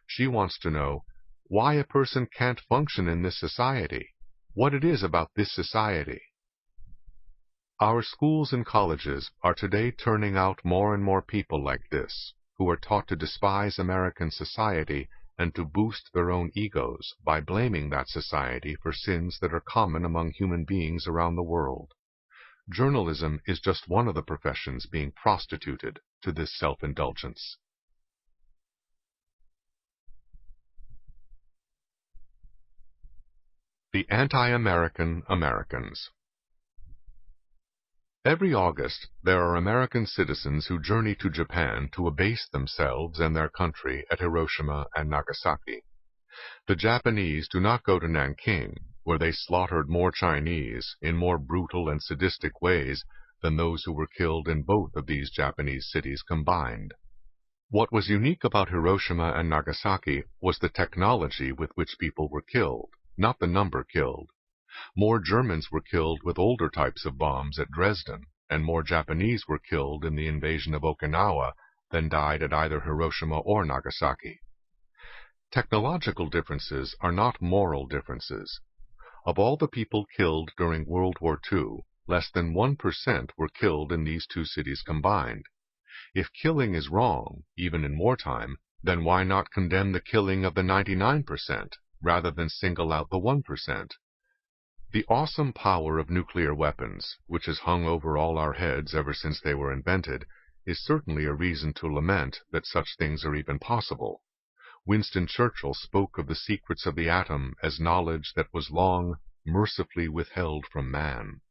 She wants to know why a person can't function in this society, what it is about this society. Our schools and colleges are today turning out more and more people like this, who are taught to despise American society and to boost their own egos by blaming that society for sins that are common among human beings around the world. Journalism is just one of the professions being prostituted to this self-indulgence. The Anti-American Americans. Every August, there are American citizens who journey to Japan to abase themselves and their country at Hiroshima and Nagasaki. The Japanese do not go to Nanking, where they slaughtered more Chinese in more brutal and sadistic ways than those who were killed in both of these Japanese cities combined. What was unique about Hiroshima and Nagasaki was the technology with which people were killed, not the number killed. More Germans were killed with older types of bombs at Dresden, and more Japanese were killed in the invasion of Okinawa than died at either Hiroshima or Nagasaki. Technological differences are not moral differences. Of all the people killed during World War II, less than 1% were killed in these two cities combined. If killing is wrong, even in wartime, then why not condemn the killing of the 99%, rather than single out the 1%? The awesome power of nuclear weapons, which has hung over all our heads ever since they were invented, is certainly a reason to lament that such things are even possible. Winston Churchill spoke of the secrets of the atom as knowledge that was long mercifully withheld from man.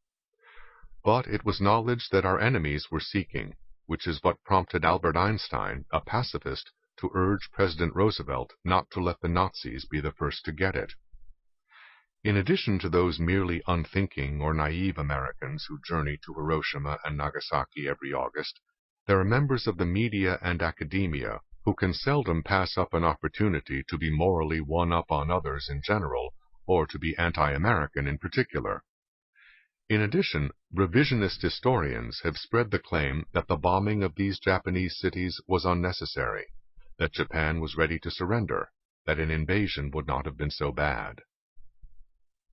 But it was knowledge that our enemies were seeking, which is what prompted Albert Einstein, a pacifist, to urge President Roosevelt not to let the Nazis be the first to get it. In addition to those merely unthinking or naive Americans who journey to Hiroshima and Nagasaki every August, there are members of the media and academia who can seldom pass up an opportunity to be morally one-up on others in general, or to be anti-American in particular. In addition, revisionist historians have spread the claim that the bombing of these Japanese cities was unnecessary, that Japan was ready to surrender, that an invasion would not have been so bad.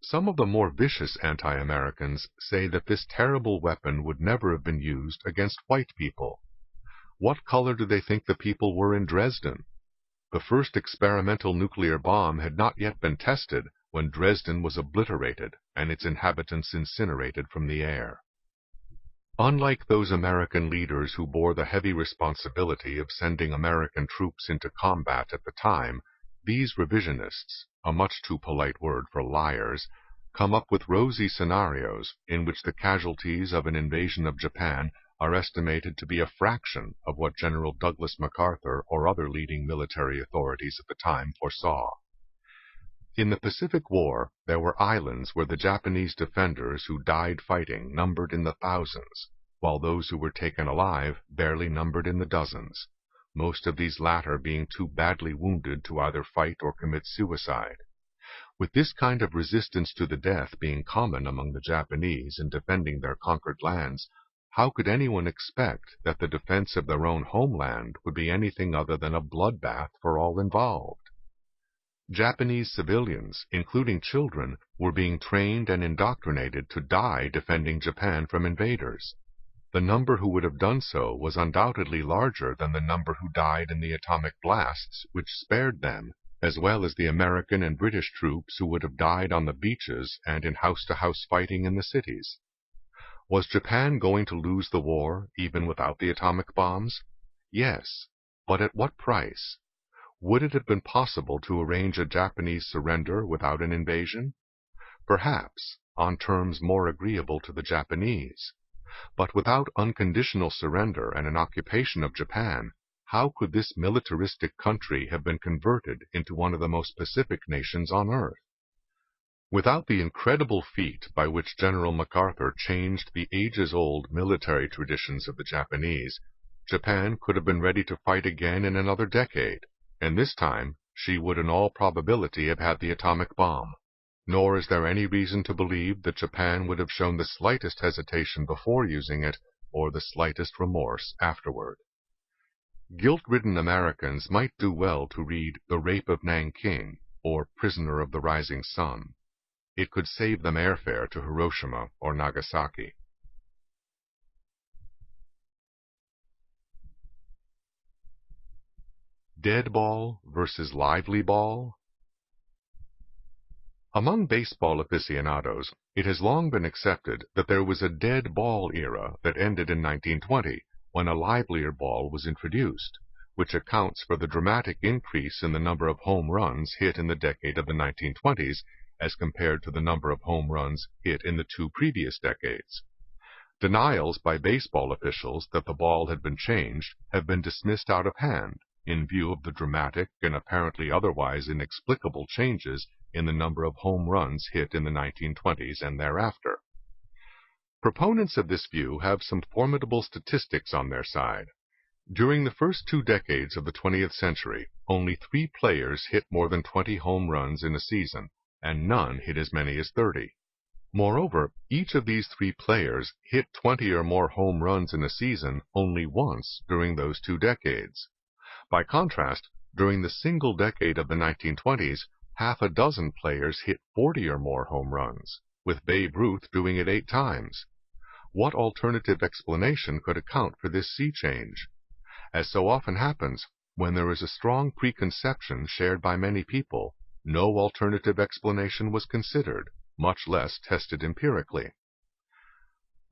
Some of the more vicious anti-Americans say that this terrible weapon would never have been used against white people. What color do they think the people were in Dresden? The first experimental nuclear bomb had not yet been tested when Dresden was obliterated and its inhabitants incinerated from the air. Unlike those American leaders who bore the heavy responsibility of sending American troops into combat at the time, these revisionists, a much too polite word for liars, come up with rosy scenarios in which the casualties of an invasion of Japan are estimated to be a fraction of what General Douglas MacArthur or other leading military authorities at the time foresaw. In the Pacific War, there were islands where the Japanese defenders who died fighting numbered in the thousands, while those who were taken alive barely numbered in the dozens, most of these latter being too badly wounded to either fight or commit suicide. With this kind of resistance to the death being common among the Japanese in defending their conquered lands, how could anyone expect that the defense of their own homeland would be anything other than a bloodbath for all involved? Japanese civilians, including children, were being trained and indoctrinated to die defending Japan from invaders. The number who would have done so was undoubtedly larger than the number who died in the atomic blasts which spared them, as well as the American and British troops who would have died on the beaches and in house-to-house fighting in the cities. Was Japan going to lose the war, even without the atomic bombs? Yes, but at what price? Would it have been possible to arrange a Japanese surrender without an invasion? Perhaps, on terms more agreeable to the Japanese. But without unconditional surrender and an occupation of Japan, how could this militaristic country have been converted into one of the most pacific nations on earth? Without the incredible feat by which General MacArthur changed the ages-old military traditions of the Japanese, Japan could have been ready to fight again in another decade, and this time she would in all probability have had the atomic bomb. Nor is there any reason to believe that Japan would have shown the slightest hesitation before using it, or the slightest remorse afterward. Guilt-ridden Americans might do well to read The Rape of Nanking, or Prisoner of the Rising Sun. It could save them airfare to Hiroshima or Nagasaki. Dead ball versus lively ball? Among baseball aficionados, it has long been accepted that there was a dead ball era that ended in 1920, when a livelier ball was introduced, which accounts for the dramatic increase in the number of home runs hit in the decade of the 1920s as compared to the number of home runs hit in the two previous decades. Denials by baseball officials that the ball had been changed have been dismissed out of hand in view of the dramatic and apparently otherwise inexplicable changes in the number of home runs hit in the 1920s and thereafter. Proponents of this view have some formidable statistics on their side. During the first 2 decades of the 20th century, only 3 players hit more than 20 home runs in a season, and none hit as many as 30. Moreover, each of these 3 players hit 20 or more home runs in a season only once during those 2 decades. By contrast, during the single decade of the 1920s, half a dozen players hit 40 or more home runs, with Babe Ruth doing it 8 times. What alternative explanation could account for this sea change? As so often happens, when there is a strong preconception shared by many people, no alternative explanation was considered, much less tested empirically.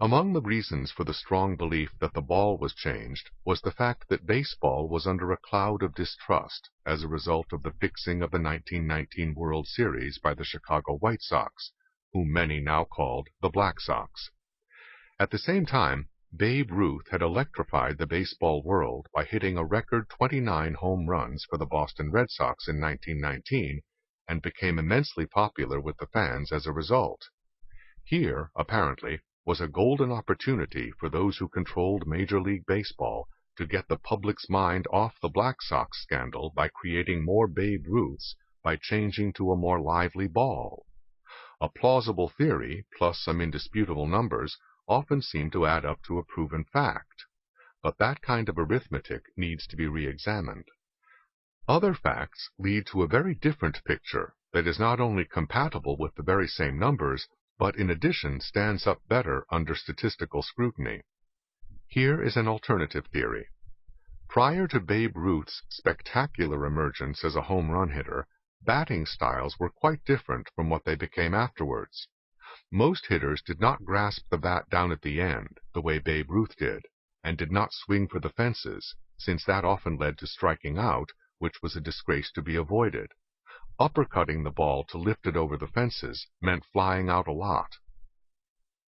Among the reasons for the strong belief that the ball was changed was the fact that baseball was under a cloud of distrust as a result of the fixing of the 1919 World Series by the Chicago White Sox, whom many now called the Black Sox. At the same time, Babe Ruth had electrified the baseball world by hitting a record 29 home runs for the Boston Red Sox in 1919 and became immensely popular with the fans as a result. Here, apparently, was a golden opportunity for those who controlled Major League Baseball to get the public's mind off the Black Sox scandal by creating more Babe Ruths by changing to a more lively ball. A plausible theory, plus some indisputable numbers, often seem to add up to a proven fact, but that kind of arithmetic needs to be re-examined. Other facts lead to a very different picture that is not only compatible with the very same numbers, but in addition stands up better under statistical scrutiny. Here is an alternative theory. Prior to Babe Ruth's spectacular emergence as a home run hitter, batting styles were quite different from what they became afterwards. Most hitters did not grasp the bat down at the end, the way Babe Ruth did, and did not swing for the fences, since that often led to striking out, which was a disgrace to be avoided. Uppercutting the ball to lift it over the fences meant flying out a lot.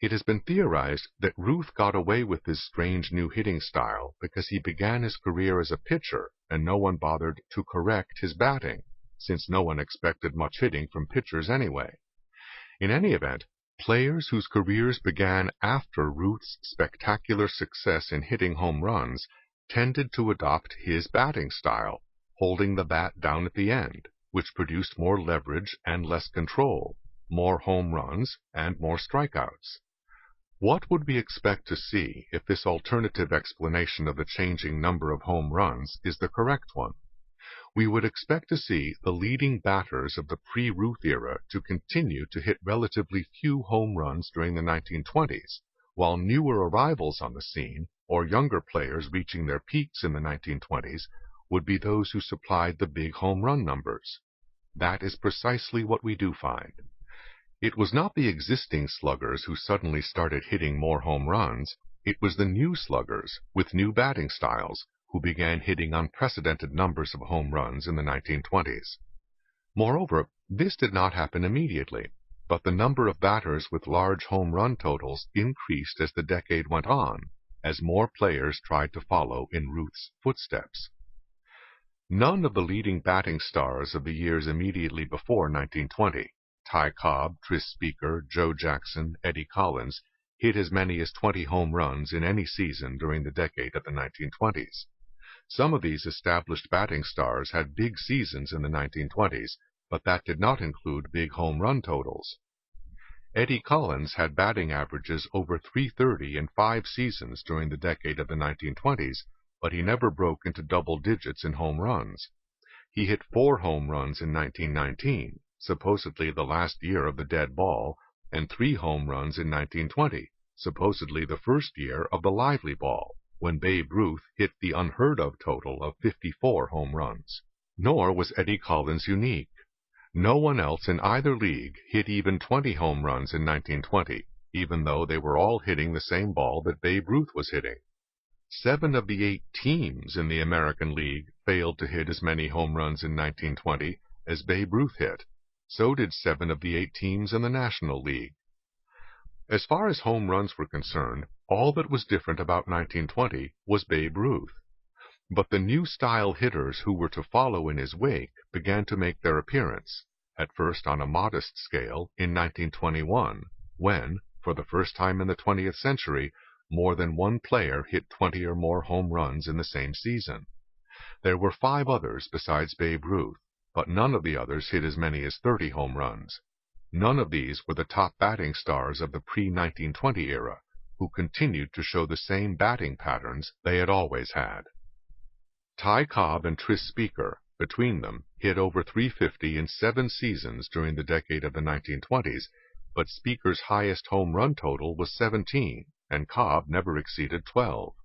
It has been theorized that Ruth got away with this strange new hitting style because he began his career as a pitcher and no one bothered to correct his batting, since no one expected much hitting from pitchers anyway. In any event, players whose careers began after Ruth's spectacular success in hitting home runs tended to adopt his batting style, holding the bat down at the end, which produced more leverage and less control, more home runs, and more strikeouts. What would we expect to see if this alternative explanation of the changing number of home runs is the correct one? We would expect to see the leading batters of the pre-Ruth era to continue to hit relatively few home runs during the 1920s, while newer arrivals on the scene, or younger players reaching their peaks in the 1920s, would be those who supplied the big home run numbers. That is precisely what we do find. It was not the existing sluggers who suddenly started hitting more home runs. It was the new sluggers, with new batting styles, who began hitting unprecedented numbers of home runs in the 1920s. Moreover, this did not happen immediately, but the number of batters with large home run totals increased as the decade went on, as more players tried to follow in Ruth's footsteps. None of the leading batting stars of the years immediately before 1920, Ty Cobb, Tris Speaker, Joe Jackson, Eddie Collins, hit as many as 20 home runs in any season during the decade of the 1920s. Some of these established batting stars had big seasons in the 1920s, but that did not include big home run totals. Eddie Collins had batting averages over .330 in 5 seasons during the decade of the 1920s, but he never broke into double digits in home runs. He hit 4 home runs in 1919, supposedly the last year of the dead ball, and 3 home runs in 1920, supposedly the first year of the lively ball, when Babe Ruth hit the unheard-of total of 54 home runs. Nor was Eddie Collins unique. No one else in either league hit even 20 home runs in 1920, even though they were all hitting the same ball that Babe Ruth was hitting. 7 of the 8 teams in the American League failed to hit as many home runs in 1920 as Babe Ruth hit. So did 7 of the 8 teams in the National League. As far as home runs were concerned, all that was different about 1920 was Babe Ruth. But the new style hitters who were to follow in his wake began to make their appearance, at first on a modest scale, in 1921, when, for the first time in the 20th century, more than one player hit 20 or more home runs in the same season. There were 5 others besides Babe Ruth, but none of the others hit as many as 30 home runs. None of these were the top batting stars of the pre-1920 era, who continued to show the same batting patterns they had always had. Ty Cobb and Tris Speaker, between them, hit over .350 in 7 seasons during the decade of the 1920s, but Speaker's highest home run total was 17, and Cobb never exceeded 12.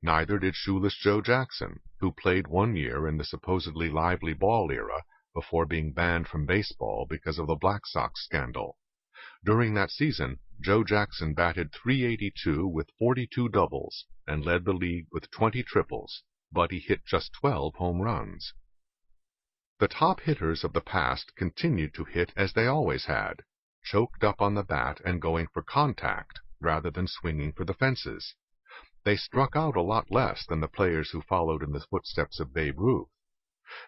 Neither did shoeless Joe Jackson, who played 1 year in the supposedly lively ball era before being banned from baseball because of the Black Sox scandal. During that season, Joe Jackson batted .382 with 42 doubles and led the league with 20 triples, but he hit just 12 home runs. The top hitters of the past continued to hit as they always had, choked up on the bat and going for contact rather than swinging for the fences. They struck out a lot less than the players who followed in the footsteps of Babe Ruth.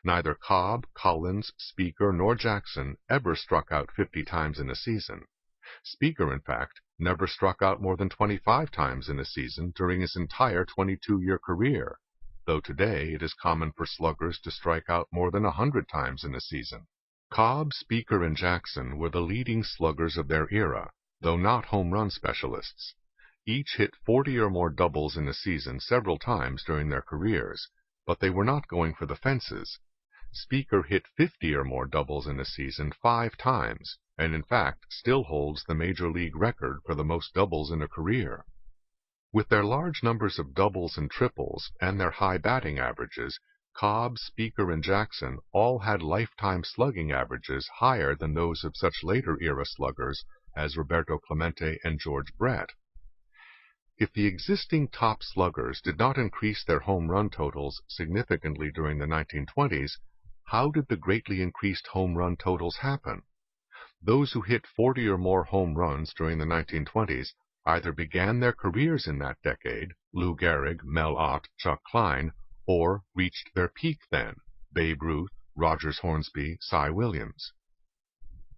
Neither Cobb, Collins, Speaker, nor Jackson ever struck out 50 times in a season. Speaker, in fact, never struck out more than 25 times in a season during his entire 22-year career, though today it is common for sluggers to strike out more than 100 times in a season. Cobb, Speaker, and Jackson were the leading sluggers of their era, though not home run specialists. Each hit 40 or more doubles in a season several times during their careers, but they were not going for the fences. Speaker hit 50 or more doubles in a season 5 times, and in fact still holds the major league record for the most doubles in a career. With their large numbers of doubles and triples and their high batting averages, Cobb, Speaker, and Jackson all had lifetime slugging averages higher than those of such later-era sluggers as Roberto Clemente and George Brett. If the existing top sluggers did not increase their home run totals significantly during the 1920s, how did the greatly increased home run totals happen? Those who hit 40 or more home runs during the 1920s either began their careers in that decade, Lou Gehrig, Mel Ott, Chuck Klein, or reached their peak then, Babe Ruth, Rogers Hornsby, Cy Williams.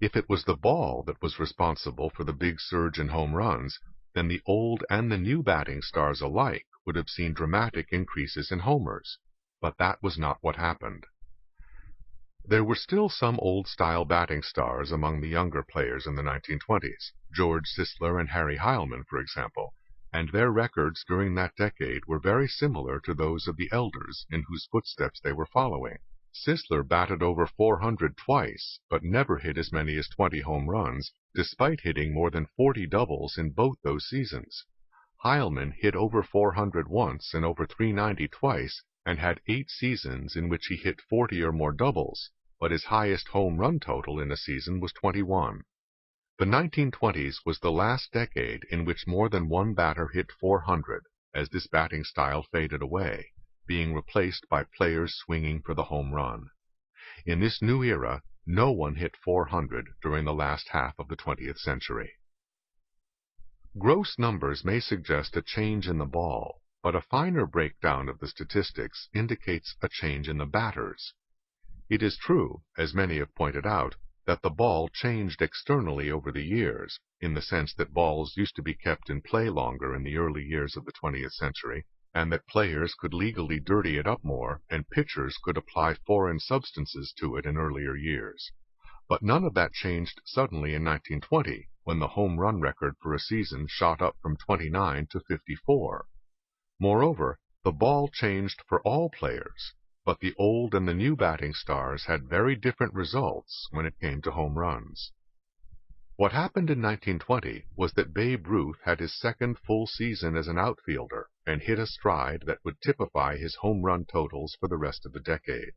If it was the ball that was responsible for the big surge in home runs, then the old and the new batting stars alike would have seen dramatic increases in homers. But that was not what happened. There were still some old-style batting stars among the younger players in the 1920s, George Sisler and Harry Heilmann, for example, and their records during that decade were very similar to those of the elders in whose footsteps they were following. Sisler batted over .400 twice, but never hit as many as 20 home runs, despite hitting more than 40 doubles in both those seasons. Heilmann hit over .400 once and over .390 twice, and had 8 seasons in which he hit 40 or more doubles, but his highest home run total in a season was 21. The 1920s was the last decade in which more than one batter hit .400, as this batting style faded away, being replaced by players swinging for the home run. In this new era, no one hit .400 during the last half of the 20th century. Gross numbers may suggest a change in the ball, but a finer breakdown of the statistics indicates a change in the batters. It is true, as many have pointed out, that the ball changed externally over the years, in the sense that balls used to be kept in play longer in the early years of the 20th century, and that players could legally dirty it up more, and pitchers could apply foreign substances to it in earlier years. But none of that changed suddenly in 1920, when the home run record for a season shot up from 29 to 54. Moreover, the ball changed for all players, but the old and the new batting stars had very different results when it came to home runs. What happened in 1920 was that Babe Ruth had his second full season as an outfielder and hit a stride that would typify his home run totals for the rest of the decade.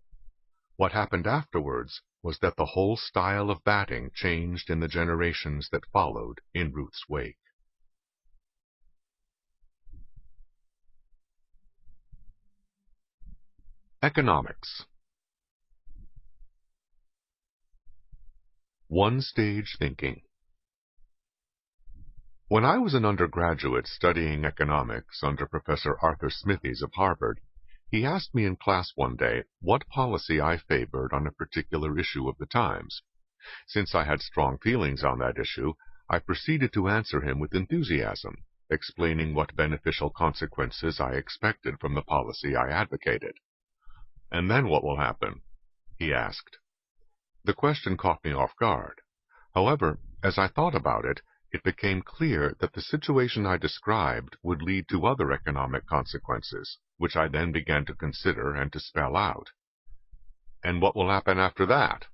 What happened afterwards was that the whole style of batting changed in the generations that followed in Ruth's wake. Economics. One-stage thinking. When I was an undergraduate studying economics under Professor Arthur Smithies of Harvard, he asked me in class one day what policy I favored on a particular issue of the times. Since I had strong feelings on that issue, I proceeded to answer him with enthusiasm, explaining what beneficial consequences I expected from the policy I advocated. "And then what will happen?" he asked. The question caught me off guard. However, as I thought about it, it became clear that the situation I described would lead to other economic consequences, which I then began to consider and to spell out. "And what will happen after that?"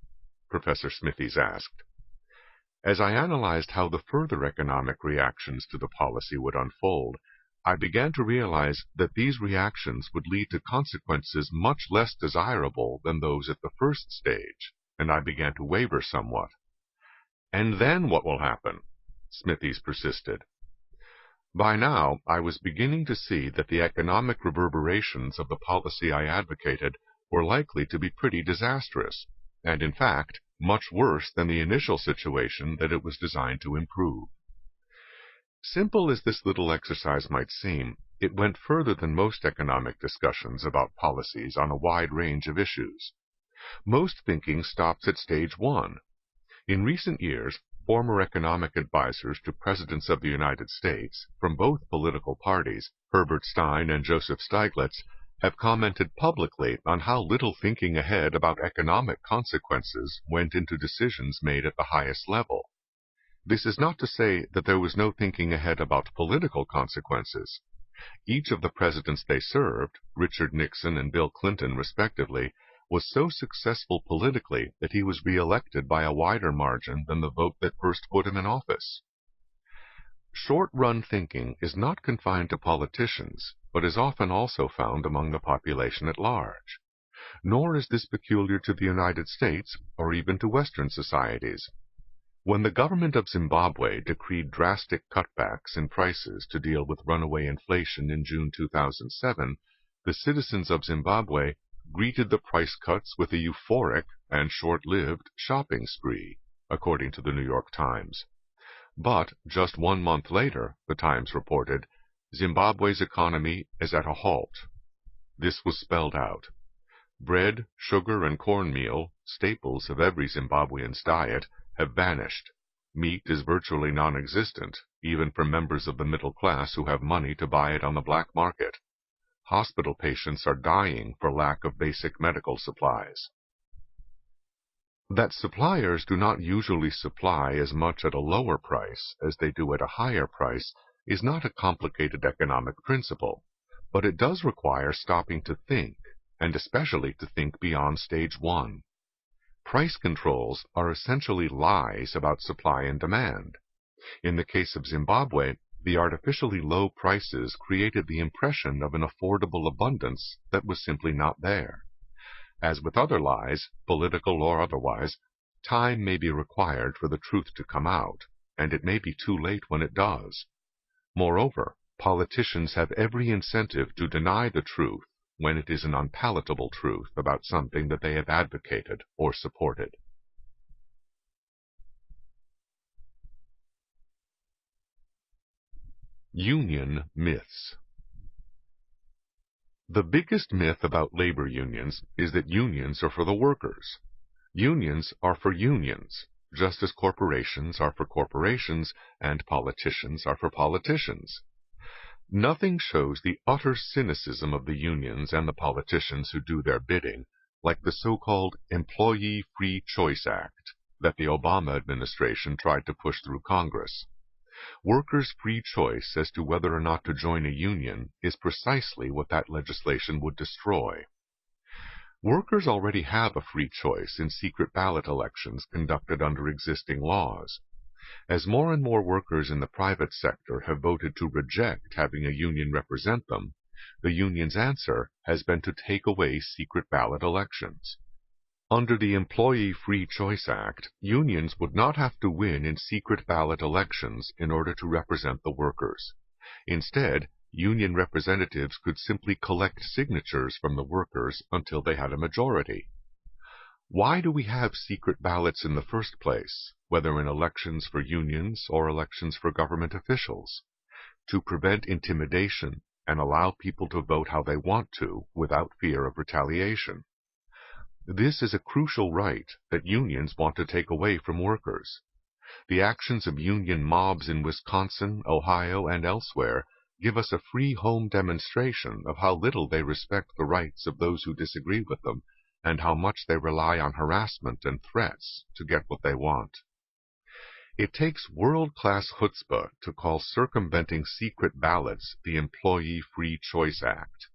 Professor Smithies asked. As I analyzed how the further economic reactions to the policy would unfold, I began to realize that these reactions would lead to consequences much less desirable than those at the first stage, and I began to waver somewhat. "And then what will happen?" Smithies persisted. By now, I was beginning to see that the economic reverberations of the policy I advocated were likely to be pretty disastrous, and in fact, much worse than the initial situation that it was designed to improve. Simple as this little exercise might seem, it went further than most economic discussions about policies on a wide range of issues. Most thinking stops at stage one. In recent years, former economic advisors to presidents of the United States from both political parties, Herbert Stein and Joseph Stiglitz, have commented publicly on how little thinking ahead about economic consequences went into decisions made at the highest level. This is not to say that there was no thinking ahead about political consequences. Each of the presidents they served, Richard Nixon and Bill Clinton respectively, was so successful politically that he was re-elected by a wider margin than the vote that first put him in office. Short-run thinking is not confined to politicians, but is often also found among the population at large. Nor is this peculiar to the United States or even to Western societies. When the government of Zimbabwe decreed drastic cutbacks in prices to deal with runaway inflation in June 2007, the citizens of Zimbabwe greeted the price cuts with a euphoric and short-lived shopping spree, according to the New York Times. But just 1 month later, the Times reported, Zimbabwe's economy is at a halt. This was spelled out. Bread, sugar, and cornmeal, staples of every Zimbabwean's diet, have vanished. Meat is virtually non-existent, even for members of the middle class who have money to buy it on the black market. Hospital patients are dying for lack of basic medical supplies. That suppliers do not usually supply as much at a lower price as they do at a higher price is not a complicated economic principle, but it does require stopping to think, and especially to think beyond stage one. Price controls are essentially lies about supply and demand. In the case of Zimbabwe, the artificially low prices created the impression of an affordable abundance that was simply not there. As with other lies, political or otherwise, time may be required for the truth to come out, and it may be too late when it does. Moreover, politicians have every incentive to deny the truth when it is an unpalatable truth about something that they have advocated or supported. Union myths. The biggest myth about labor unions is that unions are for the workers. Unions are for unions, just as corporations are for corporations and politicians are for politicians. Nothing shows the utter cynicism of the unions and the politicians who do their bidding like the so-called Employee Free Choice Act that the Obama administration tried to push through Congress. Workers' free choice as to whether or not to join a union is precisely what that legislation would destroy. Workers already have a free choice in secret ballot elections conducted under existing laws. As more and more workers in the private sector have voted to reject having a union represent them, the union's answer has been to take away secret ballot elections. Under the Employee Free Choice Act, unions would not have to win in secret ballot elections in order to represent the workers. Instead, union representatives could simply collect signatures from the workers until they had a majority. Why do we have secret ballots in the first place, whether in elections for unions or elections for government officials? To prevent intimidation and allow people to vote how they want to without fear of retaliation. This is a crucial right that unions want to take away from workers. The actions of union mobs in Wisconsin, Ohio, and elsewhere give us a free home demonstration of how little they respect the rights of those who disagree with them, and how much they rely on harassment and threats to get what they want. It takes world-class chutzpah to call circumventing secret ballots the Employee Free Choice Act.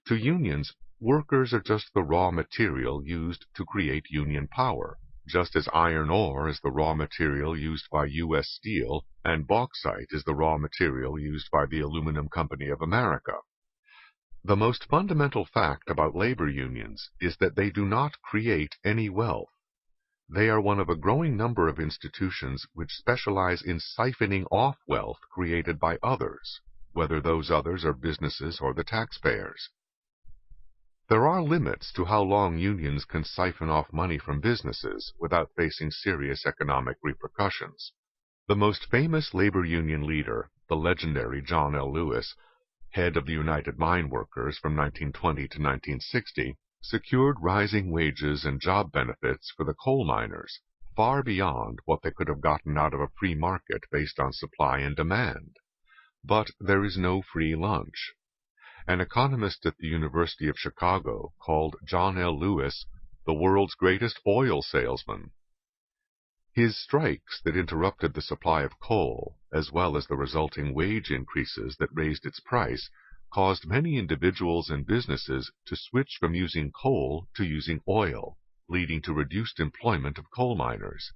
To unions, workers are just the raw material used to create union power, just as iron ore is the raw material used by U.S. Steel and bauxite is the raw material used by the Aluminum Company of America. The most fundamental fact about labor unions is that they do not create any wealth. They are one of a growing number of institutions which specialize in siphoning off wealth created by others, whether those others are businesses or the taxpayers. There are limits to how long unions can siphon off money from businesses without facing serious economic repercussions. The most famous labor union leader, the legendary John L. Lewis, head of the United Mine Workers from 1920 to 1960, secured rising wages and job benefits for the coal miners, far beyond what they could have gotten out of a free market based on supply and demand. But there is no free lunch. An economist at the University of Chicago called John L. Lewis the world's greatest oil salesman. His strikes that interrupted the supply of coal, as well as the resulting wage increases that raised its price, caused many individuals and businesses to switch from using coal to using oil, leading to reduced employment of coal miners.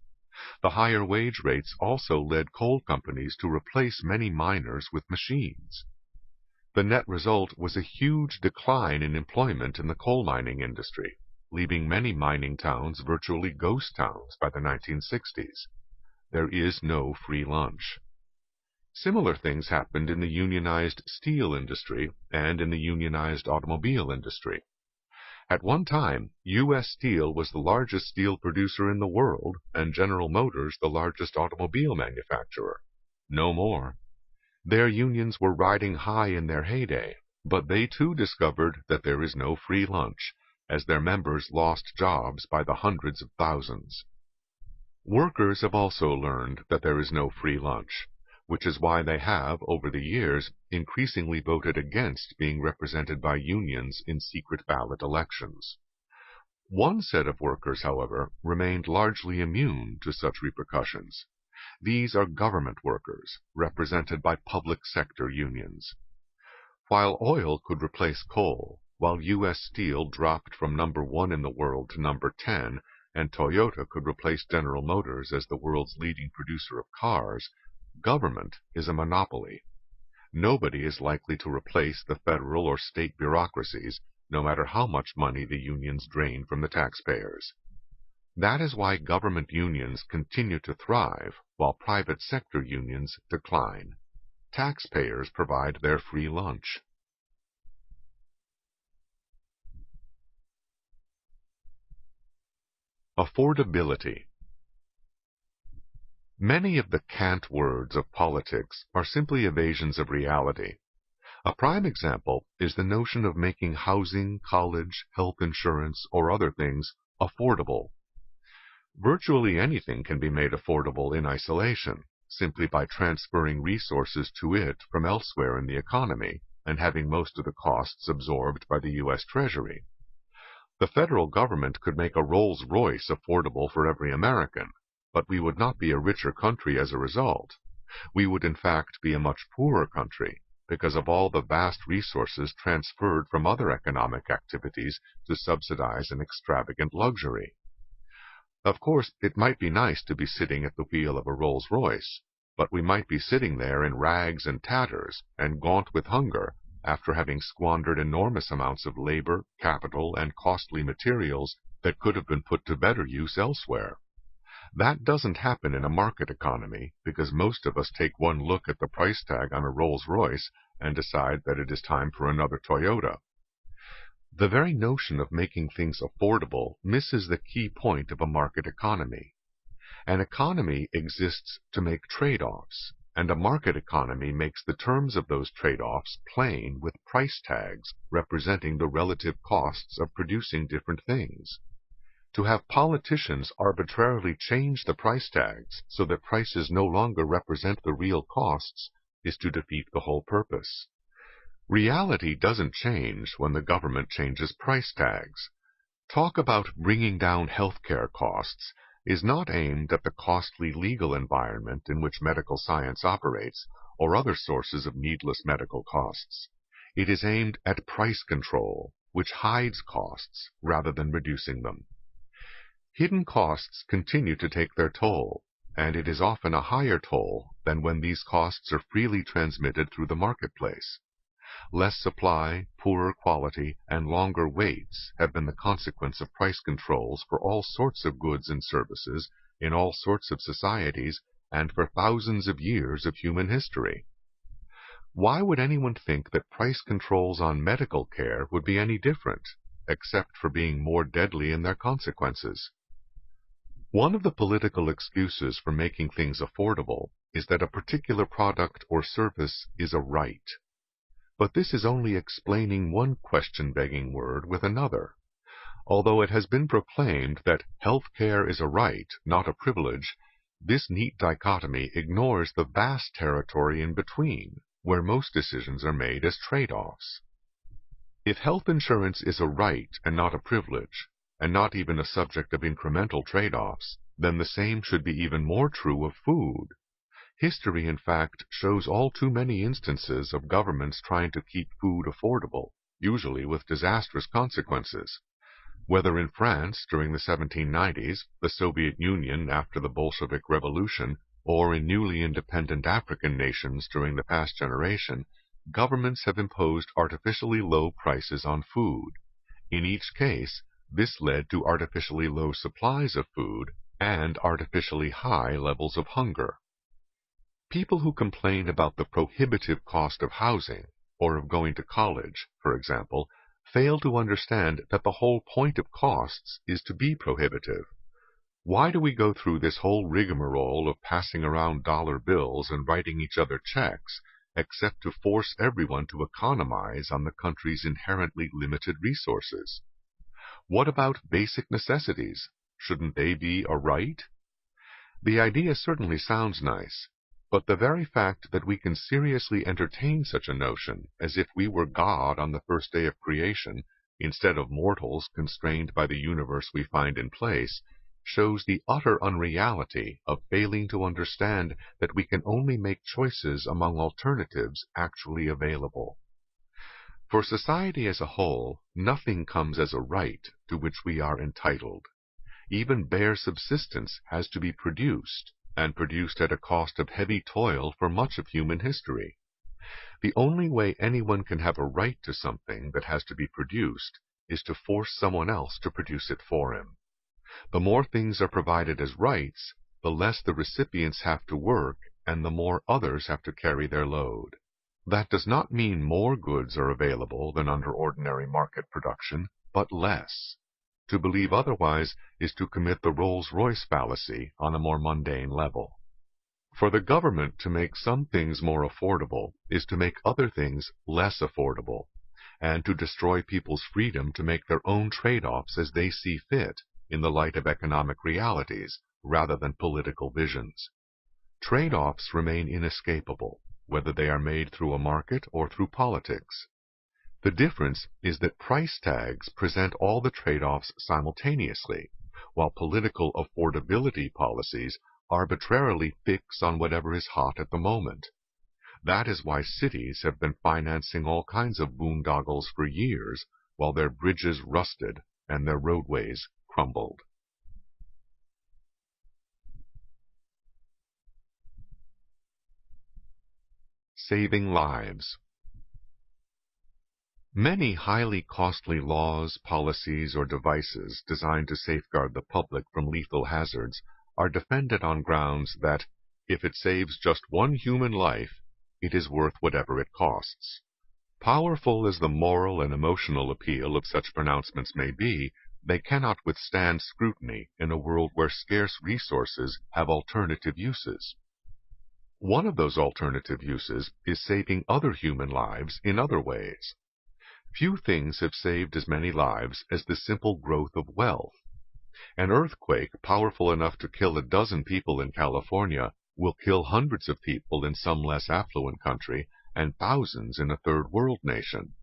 The higher wage rates also led coal companies to replace many miners with machines. The net result was a huge decline in employment in the coal mining industry, leaving many mining towns virtually ghost towns by the 1960s. There is no free lunch. Similar things happened in the unionized steel industry and in the unionized automobile industry. At one time, U.S. Steel was the largest steel producer in the world and General Motors the largest automobile manufacturer. No more. Their unions were riding high in their heyday, but they too discovered that there is no free lunch, as their members lost jobs by the hundreds of thousands. Workers have also learned that there is no free lunch, which is why they have, over the years, increasingly voted against being represented by unions in secret ballot elections. One set of workers, however, remained largely immune to such repercussions. These are government workers, represented by public sector unions. While oil could replace coal, while U.S. Steel dropped from number 1 in the world to number 10, and Toyota could replace General Motors as the world's leading producer of cars, government is a monopoly. Nobody is likely to replace the federal or state bureaucracies, no matter how much money the unions drain from the taxpayers. That is why government unions continue to thrive, while private sector unions decline. Taxpayers provide their free lunch. Affordability. Many of the cant words of politics are simply evasions of reality. A prime example is the notion of making housing, college, health insurance, or other things affordable. Virtually anything can be made affordable in isolation, simply by transferring resources to it from elsewhere in the economy and having most of the costs absorbed by the U.S. Treasury. The federal government could make a Rolls-Royce affordable for every American, but we would not be a richer country as a result. We would in fact be a much poorer country, because of all the vast resources transferred from other economic activities to subsidize an extravagant luxury. Of course, it might be nice to be sitting at the wheel of a Rolls-Royce, but we might be sitting there in rags and tatters and gaunt with hunger after having squandered enormous amounts of labor, capital, and costly materials that could have been put to better use elsewhere. That doesn't happen in a market economy, because most of us take one look at the price tag on a Rolls-Royce and decide that it is time for another Toyota. The very notion of making things affordable misses the key point of a market economy. An economy exists to make trade-offs, and a market economy makes the terms of those trade-offs plain with price tags representing the relative costs of producing different things. To have politicians arbitrarily change the price tags so that prices no longer represent the real costs is to defeat the whole purpose. Reality doesn't change when the government changes price tags. Talk about bringing down healthcare costs is not aimed at the costly legal environment in which medical science operates or other sources of needless medical costs. It is aimed at price control, which hides costs rather than reducing them. Hidden costs continue to take their toll, and it is often a higher toll than when these costs are freely transmitted through the marketplace. Less supply, poorer quality, and longer waits have been the consequence of price controls for all sorts of goods and services in all sorts of societies and for thousands of years of human history. Why would anyone think that price controls on medical care would be any different, except for being more deadly in their consequences? One of the political excuses for making things affordable is that a particular product or service is a right. But this is only explaining one question-begging word with another. Although it has been proclaimed that health care is a right, not a privilege, this neat dichotomy ignores the vast territory in between, where most decisions are made as trade-offs. If health insurance is a right and not a privilege, and not even a subject of incremental trade-offs, then the same should be even more true of food. History, in fact, shows all too many instances of governments trying to keep food affordable, usually with disastrous consequences. Whether in France during the 1790s, the Soviet Union after the Bolshevik Revolution, or in newly independent African nations during the past generation, governments have imposed artificially low prices on food. In each case, this led to artificially low supplies of food and artificially high levels of hunger. People who complain about the prohibitive cost of housing, or of going to college, for example, fail to understand that the whole point of costs is to be prohibitive. Why do we go through this whole rigmarole of passing around dollar bills and writing each other checks, except to force everyone to economize on the country's inherently limited resources? What about basic necessities? Shouldn't they be a right? The idea certainly sounds nice, but the very fact that we can seriously entertain such a notion as if we were God on the first day of creation, instead of mortals constrained by the universe we find in place, shows the utter unreality of failing to understand that we can only make choices among alternatives actually available. For society as a whole, nothing comes as a right to which we are entitled. Even bare subsistence has to be produced, and produced at a cost of heavy toil for much of human history. The only way anyone can have a right to something that has to be produced is to force someone else to produce it for him. The more things are provided as rights, the less the recipients have to work, and the more others have to carry their load. That does not mean more goods are available than under ordinary market production, but less. To believe otherwise is to commit the Rolls-Royce fallacy on a more mundane level. For the government to make some things more affordable is to make other things less affordable, and to destroy people's freedom to make their own trade-offs as they see fit in the light of economic realities rather than political visions. Trade-offs remain inescapable, whether they are made through a market or through politics. The difference is that price tags present all the trade-offs simultaneously, while political affordability policies arbitrarily fix on whatever is hot at the moment. That is why cities have been financing all kinds of boondoggles for years, while their bridges rusted and their roadways crumbled. Saving lives. Many highly costly laws, policies, or devices designed to safeguard the public from lethal hazards are defended on grounds that, if it saves just one human life, it is worth whatever it costs. Powerful as the moral and emotional appeal of such pronouncements may be, they cannot withstand scrutiny in a world where scarce resources have alternative uses. One of those alternative uses is saving other human lives in other ways. Few things have saved as many lives as the simple growth of wealth. An earthquake powerful enough to kill a dozen people in California will kill hundreds of people in some less affluent country and thousands in a third world nation.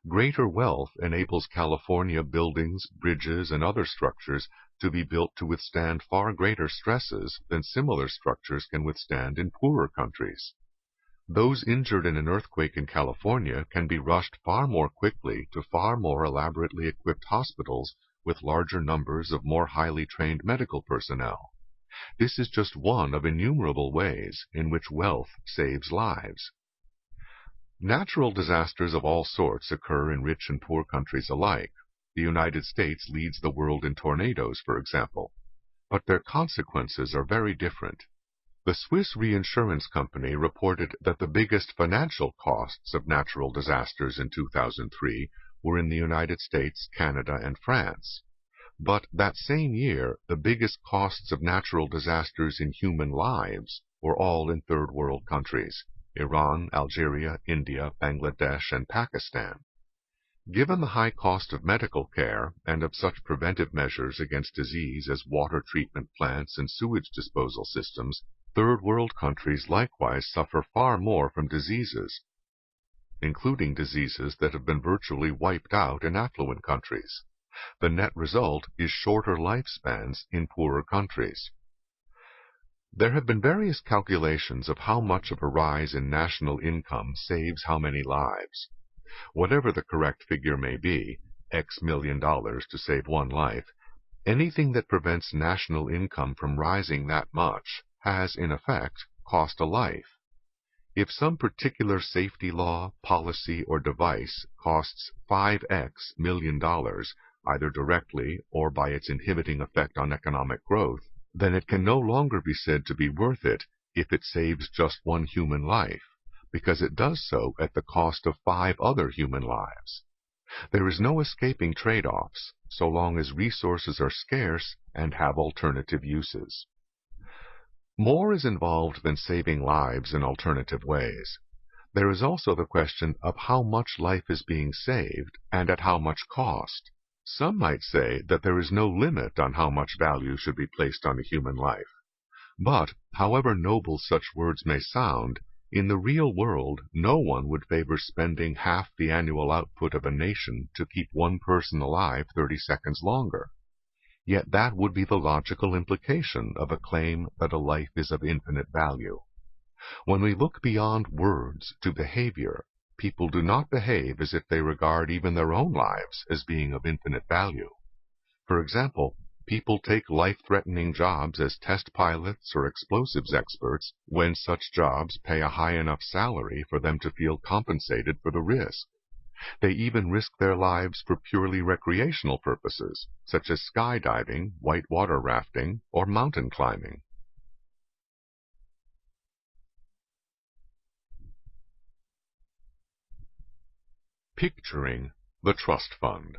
Greater wealth enables California buildings, bridges, and other structures to be built to withstand far greater stresses than similar structures can withstand in poorer countries. Those injured in an earthquake in California can be rushed far more quickly to far more elaborately equipped hospitals with larger numbers of more highly trained medical personnel. This is just one of innumerable ways in which wealth saves lives. Natural disasters of all sorts occur in rich and poor countries alike. The United States leads the world in tornadoes, for example. But their consequences are very different. The Swiss reinsurance company reported that the biggest financial costs of natural disasters in 2003 were in the United States, Canada, and France. But that same year, the biggest costs of natural disasters in human lives were all in third world countries: Iran, Algeria, India, Bangladesh, and Pakistan. Given the high cost of medical care and of such preventive measures against disease as water treatment plants and sewage disposal systems, third world countries likewise suffer far more from diseases, including diseases that have been virtually wiped out in affluent countries. The net result is shorter lifespans in poorer countries. There have been various calculations of how much of a rise in national income saves how many lives. Whatever the correct figure may be, X million dollars to save one life, anything that prevents national income from rising that much has, in effect, cost a life. If some particular safety law, policy, or device costs 5x million dollars, either directly or by its inhibiting effect on economic growth, then it can no longer be said to be worth it if it saves just one human life, because it does so at the cost of 5 other human lives. There is no escaping trade-offs, so long as resources are scarce and have alternative uses. More is involved than saving lives in alternative ways. There is also the question of how much life is being saved and at how much cost. Some might say that there is no limit on how much value should be placed on a human life. But, however noble such words may sound, in the real world no one would favor spending half the annual output of a nation to keep one person alive 30 seconds longer. Yet that would be the logical implication of a claim that a life is of infinite value. When we look beyond words to behavior, people do not behave as if they regard even their own lives as being of infinite value. For example, people take life-threatening jobs as test pilots or explosives experts when such jobs pay a high enough salary for them to feel compensated for the risk. They even risk their lives for purely recreational purposes, such as skydiving, whitewater rafting, or mountain climbing. Picturing the Trust Fund.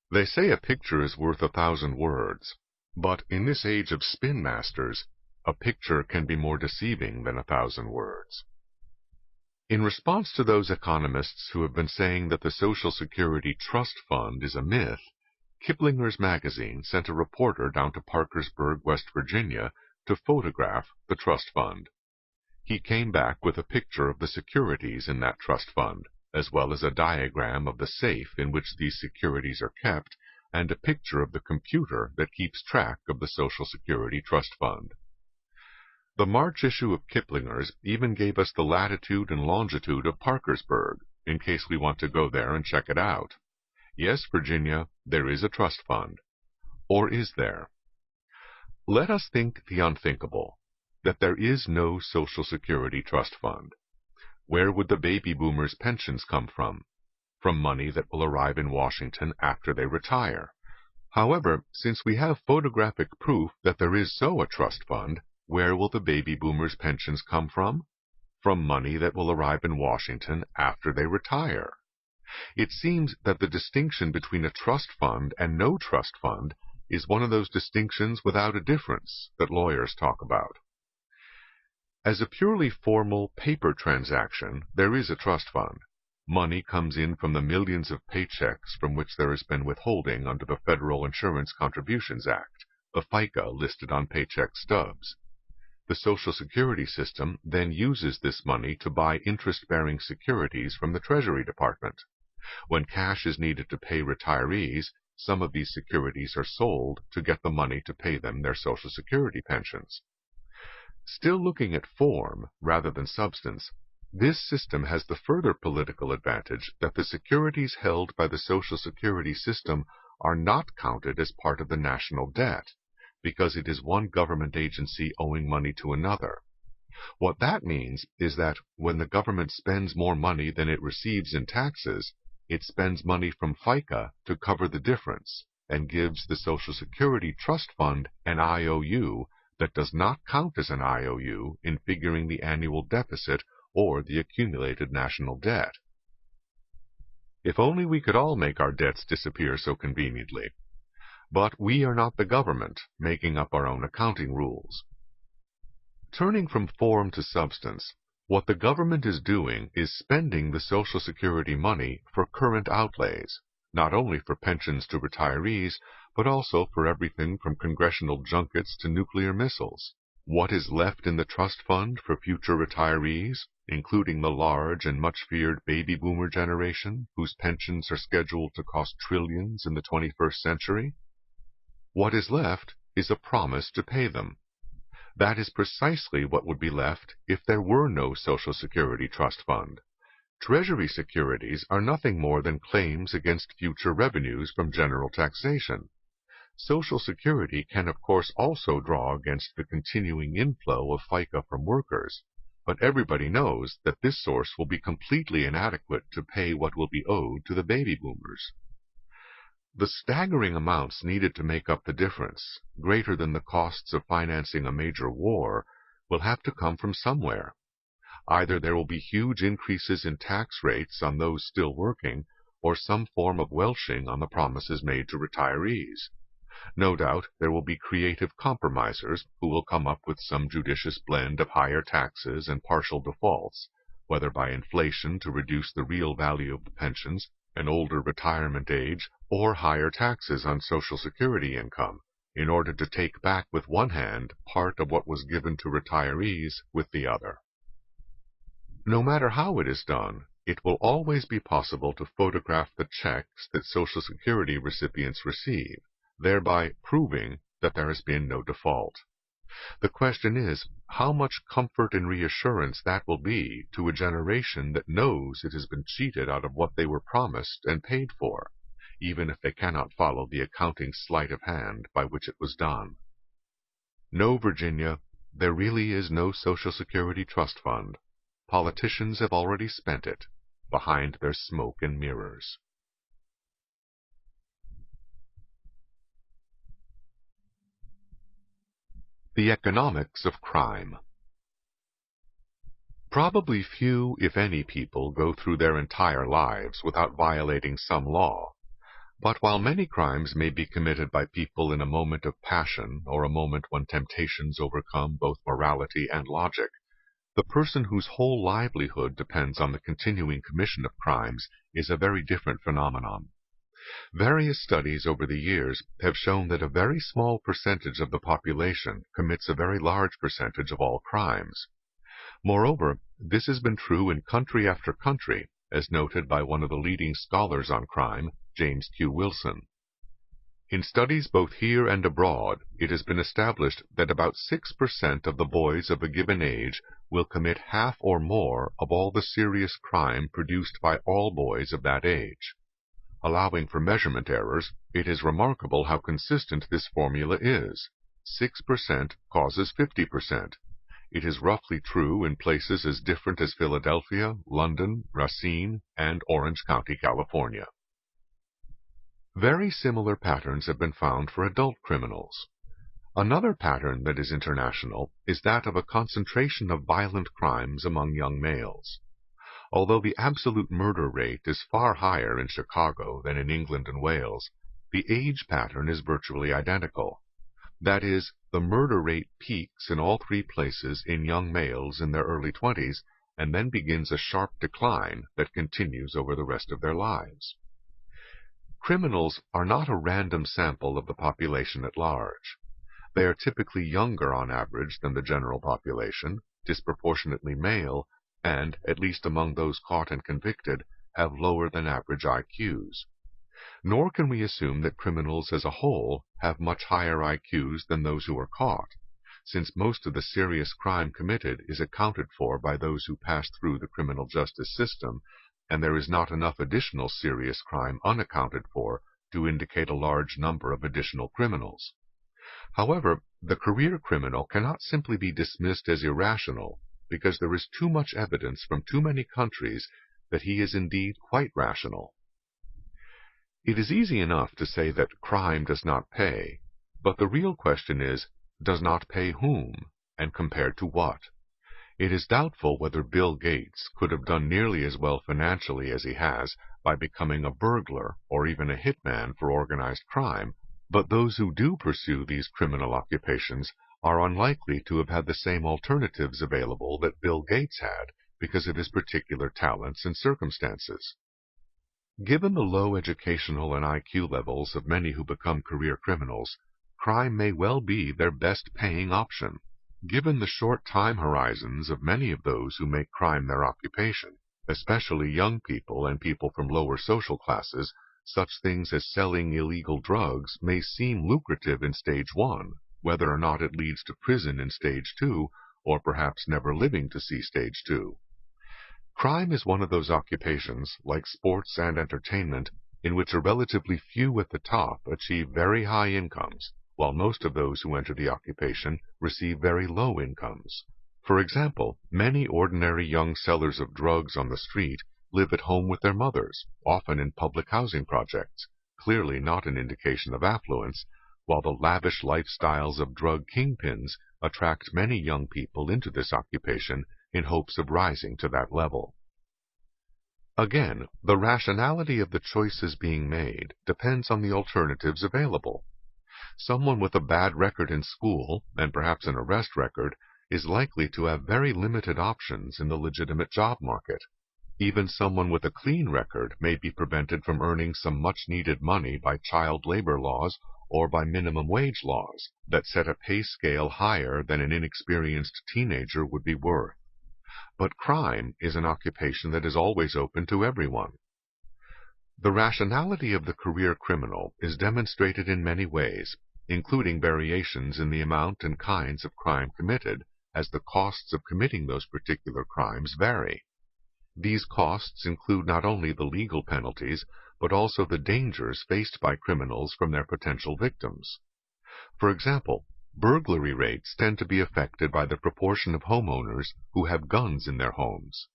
They say a picture is worth 1,000 words, but in this age of spin masters, a picture can be more deceiving than 1,000 words. In response to those economists who have been saying that the Social Security Trust Fund is a myth, Kiplinger's magazine sent a reporter down to Parkersburg, West Virginia, to photograph the trust fund. He came back with a picture of the securities in that trust fund, as well as a diagram of the safe in which these securities are kept, and a picture of the computer that keeps track of the Social Security Trust Fund. The March issue of Kiplinger's even gave us the latitude and longitude of Parkersburg, in case we want to go there and check it out. Yes, Virginia, there is a trust fund. Or is there? Let us think the unthinkable, that there is no Social Security Trust Fund. Where would the baby boomers' pensions come from? From money that will arrive in Washington after they retire. However, since we have photographic proof that there is so a trust fund, where will the baby boomers' pensions come from? From money that will arrive in Washington after they retire. It seems that the distinction between a trust fund and no trust fund is one of those distinctions without a difference that lawyers talk about. As a purely formal paper transaction, there is a trust fund. Money comes in from the millions of paychecks from which there has been withholding under the Federal Insurance Contributions Act, the FICA listed on paycheck stubs. The Social Security system then uses this money to buy interest-bearing securities from the Treasury Department. When cash is needed to pay retirees, some of these securities are sold to get the money to pay them their Social Security pensions. Still looking at form rather than substance, this system has the further political advantage that the securities held by the Social Security system are not counted as part of the national debt, because it is one government agency owing money to another. What that means is that when the government spends more money than it receives in taxes, it spends money from FICA to cover the difference and gives the Social Security Trust Fund an IOU that does not count as an IOU in figuring the annual deficit or the accumulated national debt. If only we could all make our debts disappear so conveniently. But we are not the government, making up our own accounting rules. Turning from form to substance, what the government is doing is spending the Social Security money for current outlays, not only for pensions to retirees, but also for everything from congressional junkets to nuclear missiles. What is left in the trust fund for future retirees, including the large and much-feared baby boomer generation, whose pensions are scheduled to cost trillions in the 21st century? What is left is a promise to pay them. That is precisely what would be left if there were no Social Security Trust Fund. Treasury securities are nothing more than claims against future revenues from general taxation. Social Security can of course also draw against the continuing inflow of FICA from workers, but everybody knows that this source will be completely inadequate to pay what will be owed to the baby boomers. The staggering amounts needed to make up the difference, greater than the costs of financing a major war, will have to come from somewhere. Either there will be huge increases in tax rates on those still working, or some form of welshing on the promises made to retirees. No doubt there will be creative compromisers who will come up with some judicious blend of higher taxes and partial defaults, whether by inflation to reduce the real value of the pensions, an older retirement age, or higher taxes on Social Security income, in order to take back with one hand part of what was given to retirees with the other. No matter how it is done, it will always be possible to photograph the checks that Social Security recipients receive, thereby proving that there has been no default. The question is, how much comfort and reassurance that will be to a generation that knows it has been cheated out of what they were promised and paid for, even if they cannot follow the accounting sleight of hand by which it was done. No, Virginia, there really is no Social Security Trust Fund. Politicians have already spent it, behind their smoke and mirrors. The Economics of Crime. Probably few, if any, people go through their entire lives without violating some law. But while many crimes may be committed by people in a moment of passion or a moment when temptations overcome both morality and logic, the person whose whole livelihood depends on the continuing commission of crimes is a very different phenomenon. Various studies over the years have shown that a very small percentage of the population commits a very large percentage of all crimes. Moreover, this has been true in country after country, as noted by one of the leading scholars on crime, James Q. Wilson. In studies both here and abroad, it has been established that about 6% of the boys of a given age will commit half or more of all the serious crime produced by all boys of that age. Allowing for measurement errors, it is remarkable how consistent this formula is. 6% causes 50%. It is roughly true in places as different as Philadelphia, London, Racine, and Orange County, California. Very similar patterns have been found for adult criminals. Another pattern that is international is that of a concentration of violent crimes among young males. Although the absolute murder rate is far higher in Chicago than in England and Wales, the age pattern is virtually identical. That is, the murder rate peaks in all three places in young males in their early 20s and then begins a sharp decline that continues over the rest of their lives. Criminals are not a random sample of the population at large. They are typically younger on average than the general population, disproportionately male, and, at least among those caught and convicted, have lower than average IQs. Nor can we assume that criminals as a whole have much higher IQs than those who are caught, since most of the serious crime committed is accounted for by those who pass through the criminal justice system, and there is not enough additional serious crime unaccounted for to indicate a large number of additional criminals. However, the career criminal cannot simply be dismissed as irrational, because there is too much evidence from too many countries that he is indeed quite rational. It is easy enough to say that crime does not pay, but the real question is, does not pay whom, and compared to what? It is doubtful whether Bill Gates could have done nearly as well financially as he has by becoming a burglar or even a hitman for organized crime, but those who do pursue these criminal occupations are unlikely to have had the same alternatives available that Bill Gates had because of his particular talents and circumstances. Given the low educational and IQ levels of many who become career criminals, crime may well be their best paying option. Given the short time horizons of many of those who make crime their occupation, especially young people and people from lower social classes, such things as selling illegal drugs may seem lucrative in stage 1, whether or not it leads to prison in stage 2, or perhaps never living to see stage 2. Crime is one of those occupations, like sports and entertainment, in which a relatively few at the top achieve very high incomes, while most of those who enter the occupation receive very low incomes. For example, many ordinary young sellers of drugs on the street live at home with their mothers, often in public housing projects, clearly not an indication of affluence, while the lavish lifestyles of drug kingpins attract many young people into this occupation in hopes of rising to that level. Again, the rationality of the choices being made depends on the alternatives available. Someone with a bad record in school, and perhaps an arrest record, is likely to have very limited options in the legitimate job market. Even someone with a clean record may be prevented from earning some much-needed money by child labor laws or by minimum wage laws that set a pay scale higher than an inexperienced teenager would be worth. But crime is an occupation that is always open to everyone. The rationality of the career criminal is demonstrated in many ways, including variations in the amount and kinds of crime committed, as the costs of committing those particular crimes vary. These costs include not only the legal penalties, but also the dangers faced by criminals from their potential victims. For example, burglary rates tend to be affected by the proportion of homeowners who have guns in their homes.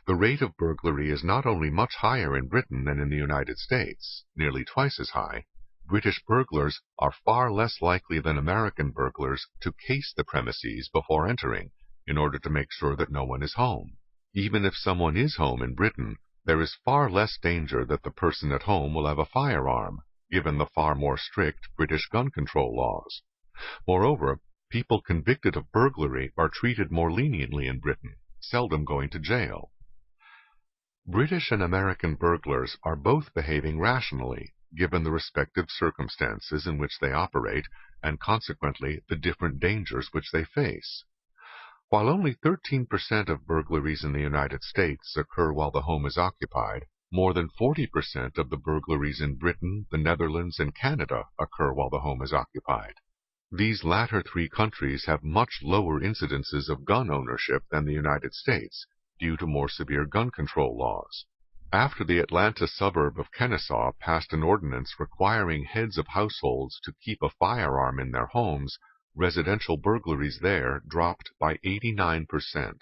The rate of burglary is not only much higher in Britain than in the United States, nearly twice as high. British burglars are far less likely than American burglars to case the premises before entering, in order to make sure that no one is home. Even if someone is home in Britain, there is far less danger that the person at home will have a firearm, given the far more strict British gun control laws. Moreover, people convicted of burglary are treated more leniently in Britain, seldom going to jail. British and American burglars are both behaving rationally, given the respective circumstances in which they operate, and consequently the different dangers which they face. While only 13% of burglaries in the United States occur while the home is occupied, more than 40% of the burglaries in Britain, the Netherlands, and Canada occur while the home is occupied. These latter three countries have much lower incidences of gun ownership than the United States, due to more severe gun control laws. After the Atlanta suburb of Kennesaw passed an ordinance requiring heads of households to keep a firearm in their homes, residential burglaries there dropped by 89%.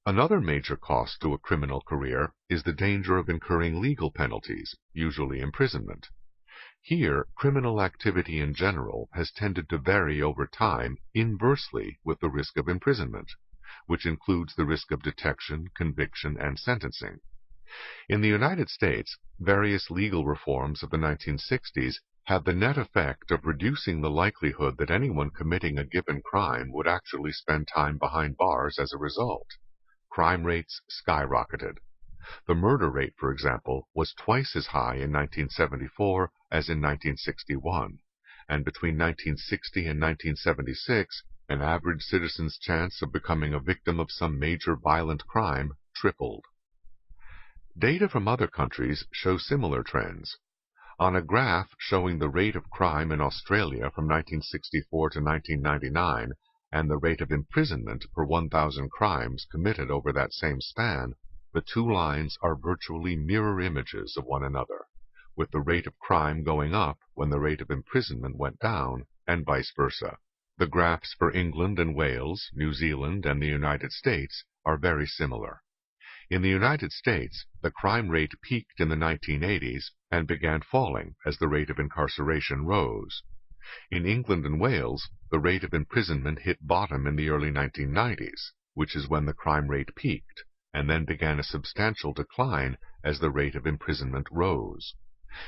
Another major cost to a criminal career is the danger of incurring legal penalties, usually imprisonment. Here, criminal activity in general has tended to vary over time inversely with the risk of imprisonment, which includes the risk of detection, conviction, and sentencing. In the United States, various legal reforms of the 1960s had the net effect of reducing the likelihood that anyone committing a given crime would actually spend time behind bars as a result. Crime rates skyrocketed. The murder rate, for example, was twice as high in 1974 as in 1961, and between 1960 and 1976, an average citizen's chance of becoming a victim of some major violent crime tripled. Data from other countries show similar trends. On a graph showing the rate of crime in Australia from 1964 to 1999 and the rate of imprisonment per 1,000 crimes committed over that same span, the two lines are virtually mirror images of one another, with the rate of crime going up when the rate of imprisonment went down, and vice versa. The graphs for England and Wales, New Zealand, and the United States are very similar. In the United States, the crime rate peaked in the 1980s and began falling as the rate of incarceration rose. In England and Wales, the rate of imprisonment hit bottom in the early 1990s, which is when the crime rate peaked, and then began a substantial decline as the rate of imprisonment rose.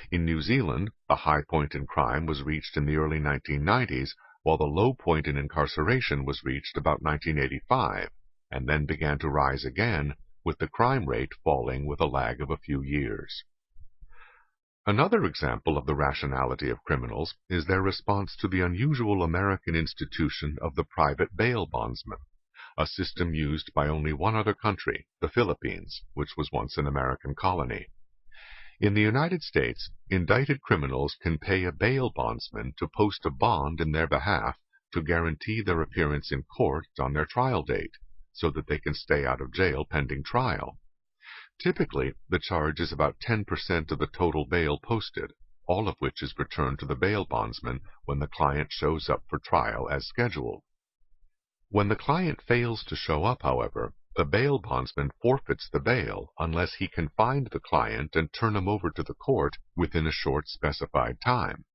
In New Zealand, the high point in crime was reached in the early 1990s, while the low point in incarceration was reached about 1985, and then began to rise again, with the crime rate falling with a lag of a few years. Another example of the rationality of criminals is their response to the unusual American institution of the private bail bondsman, a system used by only one other country, the Philippines, which was once an American colony. In the United States, indicted criminals can pay a bail bondsman to post a bond in their behalf to guarantee their appearance in court on their trial date, so that they can stay out of jail pending trial. Typically, the charge is about 10% of the total bail posted, all of which is returned to the bail bondsman when the client shows up for trial as scheduled. When the client fails to show up, however, the bail bondsman forfeits the bail unless he can find the client and turn him over to the court within a short specified time.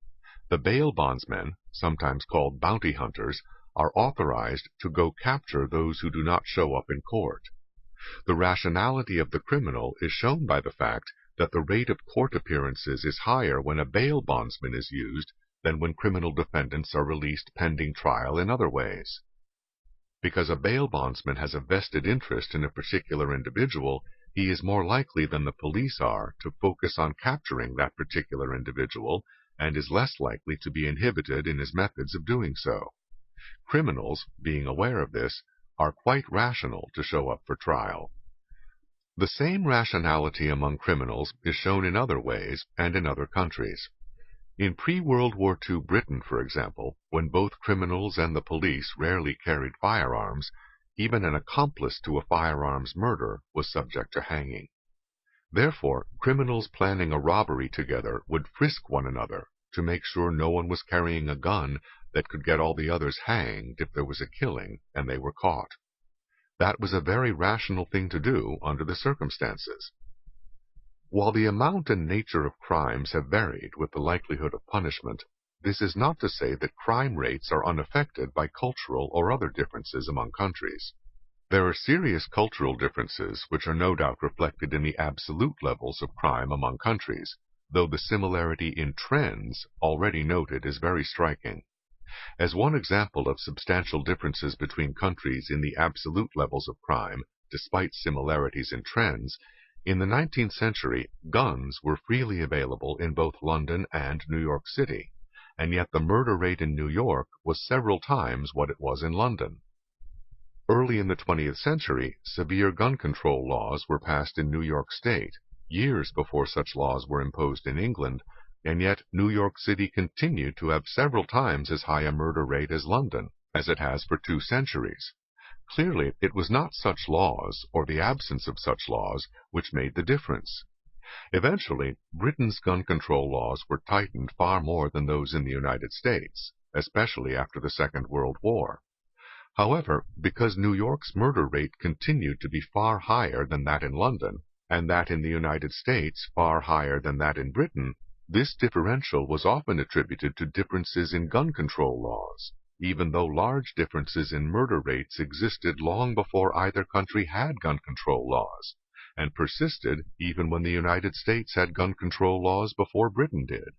The bail bondsmen, sometimes called bounty hunters, are authorized to go capture those who do not show up in court. The rationality of the criminal is shown by the fact that the rate of court appearances is higher when a bail bondsman is used than when criminal defendants are released pending trial in other ways. Because a bail bondsman has a vested interest in a particular individual, he is more likely than the police are to focus on capturing that particular individual, and is less likely to be inhibited in his methods of doing so. Criminals, being aware of this, are quite rational to show up for trial. The same rationality among criminals is shown in other ways and in other countries. In pre-World War II Britain, for example, when both criminals and the police rarely carried firearms, even an accomplice to a firearms murder was subject to hanging. Therefore, criminals planning a robbery together would frisk one another to make sure no one was carrying a gun that could get all the others hanged if there was a killing and they were caught. That was a very rational thing to do under the circumstances. While the amount and nature of crimes have varied with the likelihood of punishment, this is not to say that crime rates are unaffected by cultural or other differences among countries. There are serious cultural differences which are no doubt reflected in the absolute levels of crime among countries, though the similarity in trends already noted is very striking. As one example of substantial differences between countries in the absolute levels of crime, despite similarities in trends, in the 19th century, guns were freely available in both London and New York City, and yet the murder rate in New York was several times what it was in London. Early in the 20th century, severe gun control laws were passed in New York State, years before such laws were imposed in England, and yet New York City continued to have several times as high a murder rate as London, as it has for 2 centuries. Clearly, it was not such laws, or the absence of such laws, which made the difference. Eventually, Britain's gun control laws were tightened far more than those in the United States, especially after the Second World War. However, because New York's murder rate continued to be far higher than that in London, and that in the United States far higher than that in Britain, this differential was often attributed to differences in gun control laws, even though large differences in murder rates existed long before either country had gun control laws, and persisted even when the United States had gun control laws before Britain did.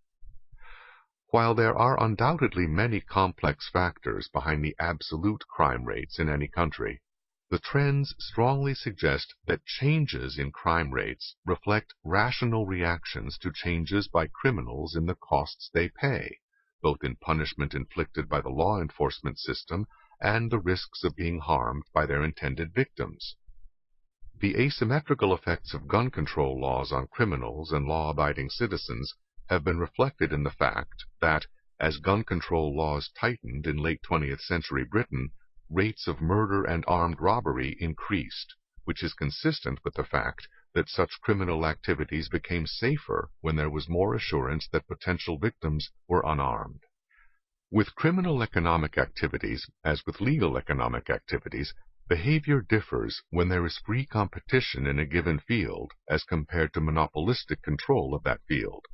While there are undoubtedly many complex factors behind the absolute crime rates in any country, the trends strongly suggest that changes in crime rates reflect rational reactions to changes by criminals in the costs they pay, both in punishment inflicted by the law enforcement system and the risks of being harmed by their intended victims. The asymmetrical effects of gun control laws on criminals and law-abiding citizens have been reflected in the fact that, as gun control laws tightened in late 20th century Britain, rates of murder and armed robbery increased, which is consistent with the fact that such criminal activities became safer when there was more assurance that potential victims were unarmed. With criminal economic activities, as with legal economic activities, behavior differs when there is free competition in a given field as compared to monopolistic control of that field.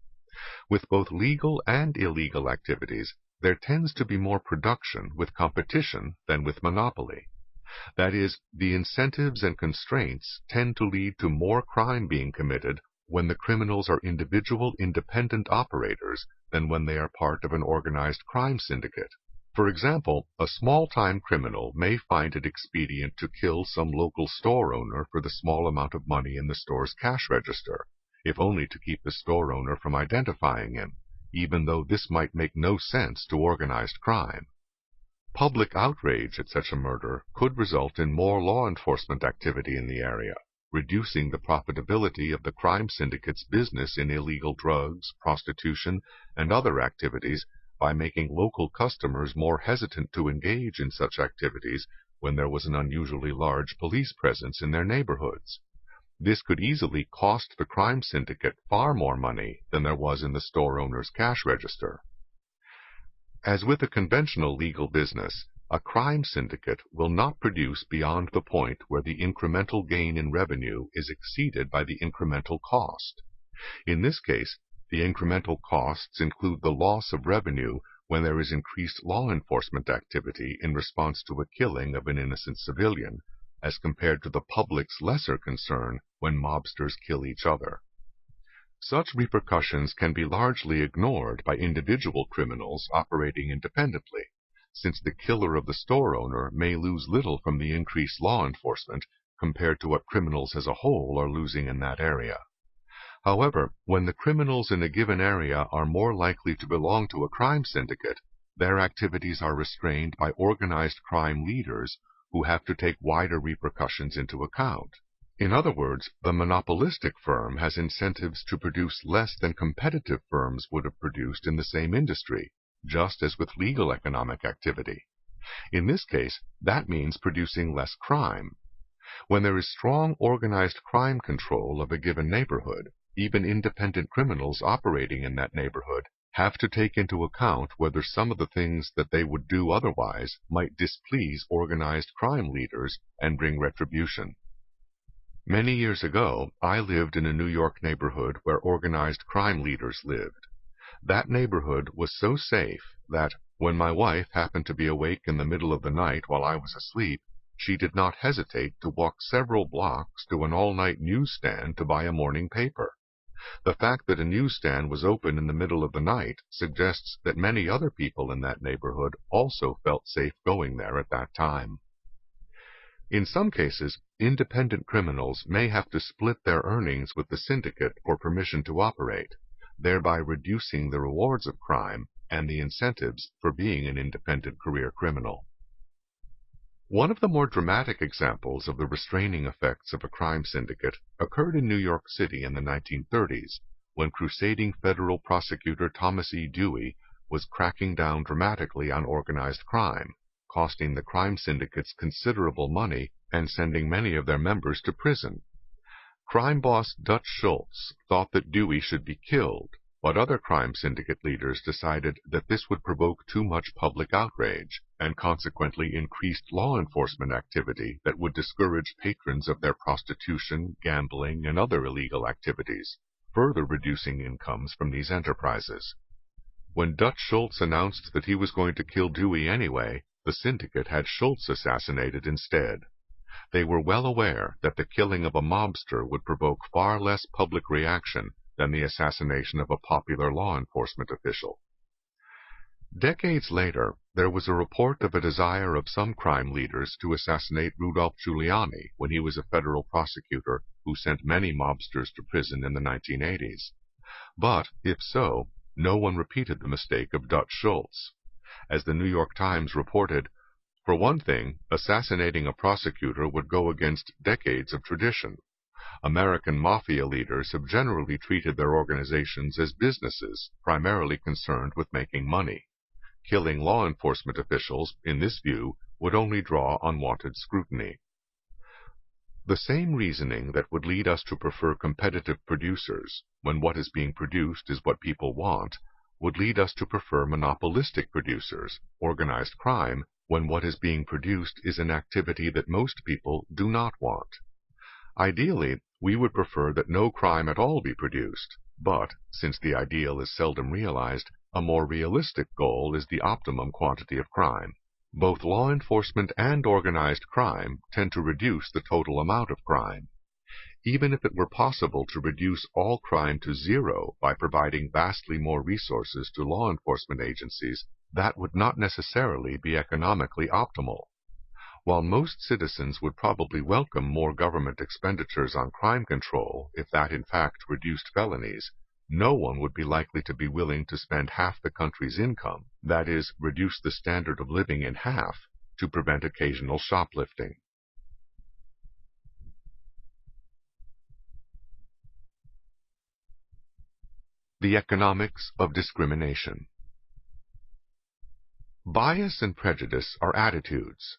With both legal and illegal activities, there tends to be more production with competition than with monopoly. That is, the incentives and constraints tend to lead to more crime being committed when the criminals are individual independent operators than when they are part of an organized crime syndicate. For example, a small-time criminal may find it expedient to kill some local store owner for the small amount of money in the store's cash register, if only to keep the store owner from identifying him, even though this might make no sense to organized crime. Public outrage at such a murder could result in more law enforcement activity in the area, reducing the profitability of the crime syndicate's business in illegal drugs, prostitution, and other activities by making local customers more hesitant to engage in such activities when there was an unusually large police presence in their neighborhoods. This could easily cost the crime syndicate far more money than there was in the store owner's cash register. As with a conventional legal business, a crime syndicate will not produce beyond the point where the incremental gain in revenue is exceeded by the incremental cost. In this case, the incremental costs include the loss of revenue when there is increased law enforcement activity in response to a killing of an innocent civilian, as compared to the public's lesser concern when mobsters kill each other. Such repercussions can be largely ignored by individual criminals operating independently, since the killer of the store owner may lose little from the increased law enforcement compared to what criminals as a whole are losing in that area. However, when the criminals in a given area are more likely to belong to a crime syndicate, their activities are restrained by organized crime leaders who have to take wider repercussions into account. In other words, the monopolistic firm has incentives to produce less than competitive firms would have produced in the same industry, just as with legal economic activity. In this case, that means producing less crime. When there is strong organized crime control of a given neighborhood, even independent criminals operating in that neighborhood have to take into account whether some of the things that they would do otherwise might displease organized crime leaders and bring retribution. Many years ago, I lived in a New York neighborhood where organized crime leaders lived. That neighborhood was so safe that, when my wife happened to be awake in the middle of the night while I was asleep, she did not hesitate to walk several blocks to an all-night newsstand to buy a morning paper. The fact that a newsstand was open in the middle of the night suggests that many other people in that neighborhood also felt safe going there at that time. In some cases, independent criminals may have to split their earnings with the syndicate for permission to operate, thereby reducing the rewards of crime and the incentives for being an independent career criminal. One of the more dramatic examples of the restraining effects of a crime syndicate occurred in New York City in the 1930s, when crusading federal prosecutor Thomas E. Dewey was cracking down dramatically on organized crime, costing the crime syndicates considerable money and sending many of their members to prison. Crime boss Dutch Schultz thought that Dewey should be killed, but other crime syndicate leaders decided that this would provoke too much public outrage, and consequently increased law enforcement activity that would discourage patrons of their prostitution, gambling, and other illegal activities, further reducing incomes from these enterprises. When Dutch Schultz announced that he was going to kill Dewey anyway, the syndicate had Schultz assassinated instead. They were well aware that the killing of a mobster would provoke far less public reaction than the assassination of a popular law enforcement official. Decades later, there was a report of a desire of some crime leaders to assassinate Rudolph Giuliani when he was a federal prosecutor who sent many mobsters to prison in the 1980s. But, if so, no one repeated the mistake of Dutch Schultz. As the New York Times reported, for one thing, assassinating a prosecutor would go against decades of tradition. American mafia leaders have generally treated their organizations as businesses, primarily concerned with making money. Killing law enforcement officials, in this view, would only draw unwanted scrutiny. The same reasoning that would lead us to prefer competitive producers, when what is being produced is what people want, would lead us to prefer monopolistic producers, organized crime, when what is being produced is an activity that most people do not want. Ideally, we would prefer that no crime at all be produced, but, since the ideal is seldom realized, a more realistic goal is the optimum quantity of crime. Both law enforcement and organized crime tend to reduce the total amount of crime. Even if it were possible to reduce all crime to zero by providing vastly more resources to law enforcement agencies, that would not necessarily be economically optimal. While most citizens would probably welcome more government expenditures on crime control if that in fact reduced felonies, no one would be likely to be willing to spend half the country's income, that is, reduce the standard of living in half, to prevent occasional shoplifting. The Economics of Discrimination. Bias and prejudice are attitudes.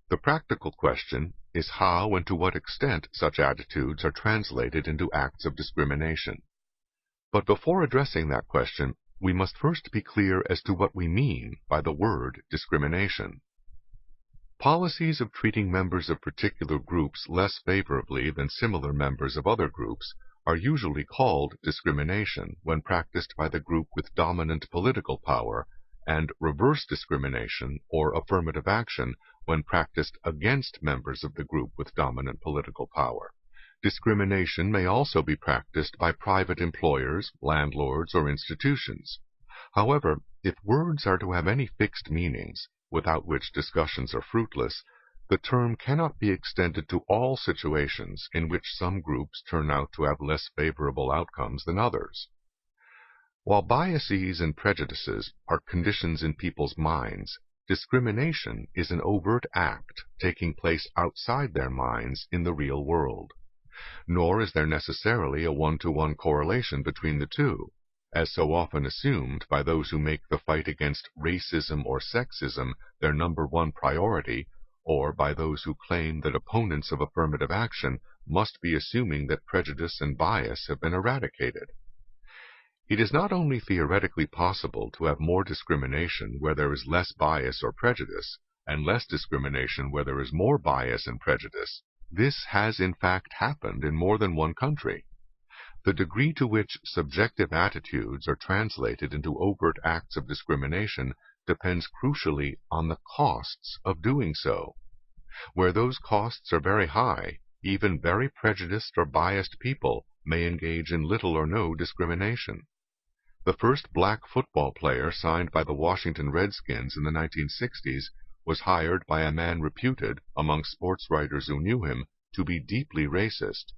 The practical question is how and to what extent such attitudes are translated into acts of discrimination. But before addressing that question, we must first be clear as to what we mean by the word discrimination. Policies of treating members of particular groups less favorably than similar members of other groups are usually called discrimination when practiced by the group with dominant political power, and reverse discrimination or affirmative action when practiced against members of the group with dominant political power. Discrimination may also be practiced by private employers, landlords, or institutions. However, if words are to have any fixed meanings, without which discussions are fruitless, the term cannot be extended to all situations in which some groups turn out to have less favorable outcomes than others. While biases and prejudices are conditions in people's minds, discrimination is an overt act taking place outside their minds in the real world. Nor is there necessarily a one-to-one correlation between the two, as so often assumed by those who make the fight against racism or sexism their number one priority, or by those who claim that opponents of affirmative action must be assuming that prejudice and bias have been eradicated. It is not only theoretically possible to have more discrimination where there is less bias or prejudice, and less discrimination where there is more bias and prejudice. This has in fact happened in more than one country. The degree to which subjective attitudes are translated into overt acts of discrimination depends crucially on the costs of doing so. Where those costs are very high, even very prejudiced or biased people may engage in little or no discrimination. The first black football player signed by the Washington Redskins in the 1960s was hired by a man reputed, among sports writers who knew him, to be deeply racist.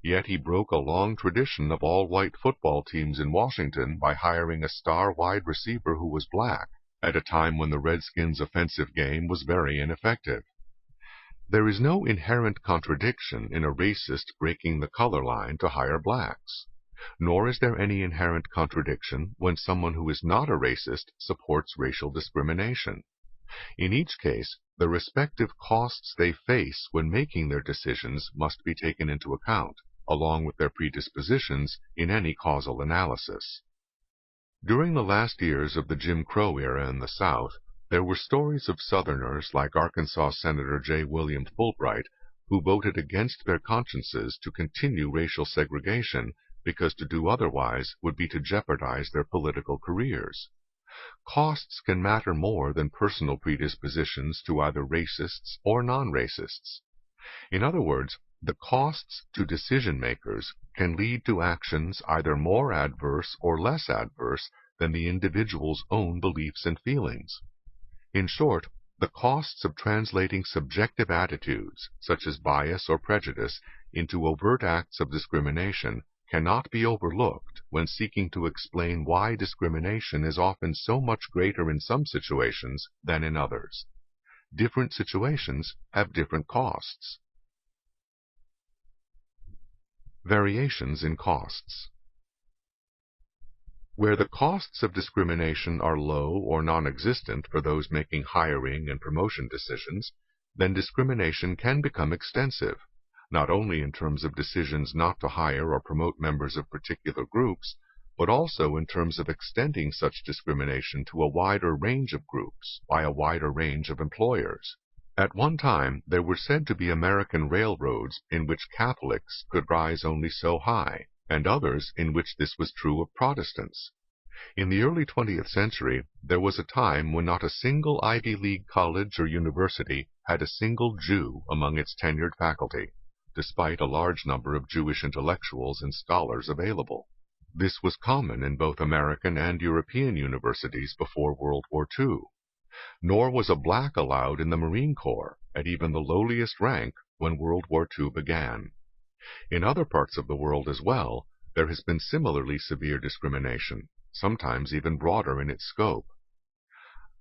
Yet he broke a long tradition of all-white football teams in Washington by hiring a star wide receiver who was black, at a time when the Redskins' offensive game was very ineffective. There is no inherent contradiction in a racist breaking the color line to hire blacks. Nor is there any inherent contradiction when someone who is not a racist supports racial discrimination. In each case, the respective costs they face when making their decisions must be taken into account, along with their predispositions in any causal analysis. During the last years of the Jim Crow era in the South, there were stories of Southerners like Arkansas Senator J. William Fulbright who voted against their consciences to continue racial segregation because to do otherwise would be to jeopardize their political careers. Costs can matter more than personal predispositions to either racists or non-racists. In other words, the costs to decision-makers can lead to actions either more adverse or less adverse than the individual's own beliefs and feelings. In short, the costs of translating subjective attitudes, such as bias or prejudice, into overt acts of discrimination cannot be overlooked when seeking to explain why discrimination is often so much greater in some situations than in others. Different situations have different costs. Variations in costs. Where the costs of discrimination are low or non-existent for those making hiring and promotion decisions, then discrimination can become extensive, not only in terms of decisions not to hire or promote members of particular groups, but also in terms of extending such discrimination to a wider range of groups by a wider range of employers. At one time, there were said to be American railroads in which Catholics could rise only so high, and others in which this was true of Protestants. In the early 20th century, there was a time when not a single Ivy League college or university had a single Jew among its tenured faculty, despite a large number of Jewish intellectuals and scholars available. This was common in both American and European universities before World War II. Nor was a black allowed in the Marine Corps, at even the lowliest rank, when World War II began. In other parts of the world as well, there has been similarly severe discrimination, sometimes even broader in its scope.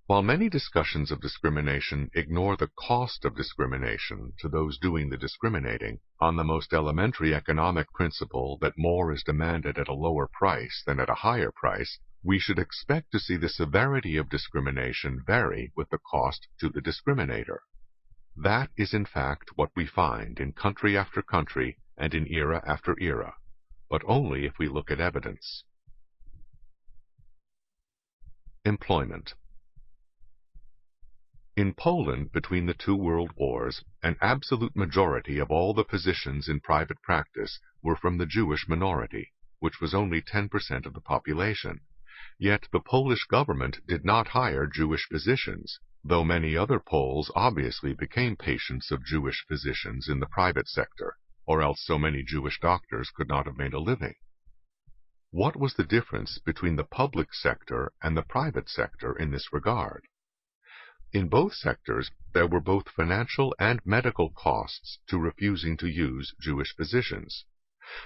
While many discussions of discrimination ignore the cost of discrimination to those doing the discriminating, on the most elementary economic principle that more is demanded at a lower price than at a higher price, we should expect to see the severity of discrimination vary with the cost to the discriminator. That is in fact what we find in country after country and in era after era, but only if we look at evidence. Employment. In Poland, between the two world wars, an absolute majority of all the physicians in private practice were from the Jewish minority, which was only 10% of the population. Yet the Polish government did not hire Jewish physicians, though many other Poles obviously became patients of Jewish physicians in the private sector, or else so many Jewish doctors could not have made a living. What was the difference between the public sector and the private sector in this regard? In both sectors, there were both financial and medical costs to refusing to use Jewish physicians.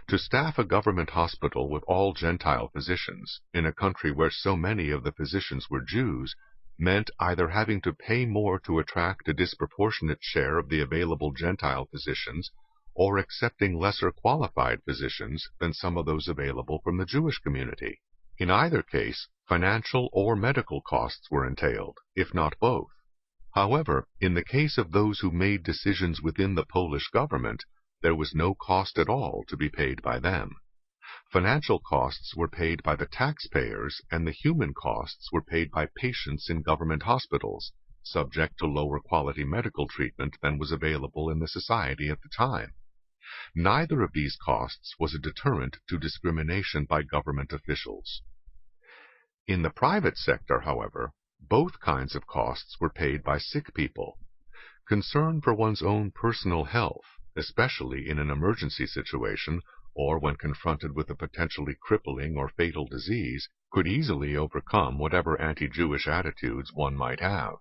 To staff a government hospital with all Gentile physicians, in a country where so many of the physicians were Jews, meant either having to pay more to attract a disproportionate share of the available Gentile physicians, or accepting lesser qualified physicians than some of those available from the Jewish community. In either case, financial or medical costs were entailed, if not both. However, in the case of those who made decisions within the Polish government, there was no cost at all to be paid by them. Financial costs were paid by the taxpayers, and the human costs were paid by patients in government hospitals, subject to lower quality medical treatment than was available in the society at the time. Neither of these costs was a deterrent to discrimination by government officials. In the private sector, however, both kinds of costs were paid by sick people. Concern for one's own personal health, especially in an emergency situation, or when confronted with a potentially crippling or fatal disease, could easily overcome whatever anti-Jewish attitudes one might have.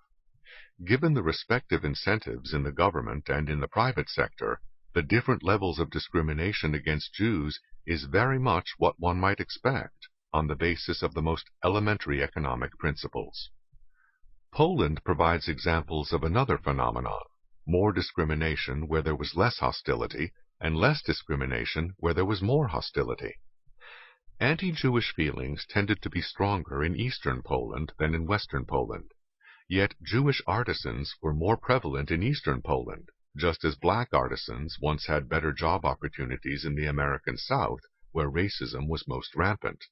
Given the respective incentives in the government and in the private sector, the different levels of discrimination against Jews is very much what one might expect, on the basis of the most elementary economic principles. Poland provides examples of another phenomenon: more discrimination where there was less hostility, and less discrimination where there was more hostility. Anti-Jewish feelings tended to be stronger in Eastern Poland than in Western Poland. Yet Jewish artisans were more prevalent in Eastern Poland, just as black artisans once had better job opportunities in the American South, where racism was most rampant.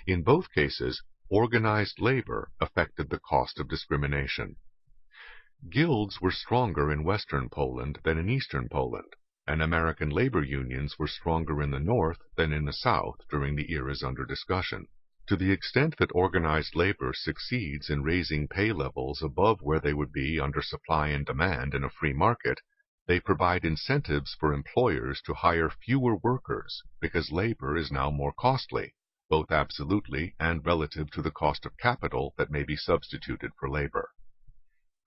In both cases, organized labor affected the cost of discrimination. Guilds were stronger in Western Poland than in Eastern Poland, and American labor unions were stronger in the North than in the South during the eras under discussion. To the extent that organized labor succeeds in raising pay levels above where they would be under supply and demand in a free market, they provide incentives for employers to hire fewer workers because labor is now more costly, both absolutely and relative to the cost of capital that may be substituted for labor.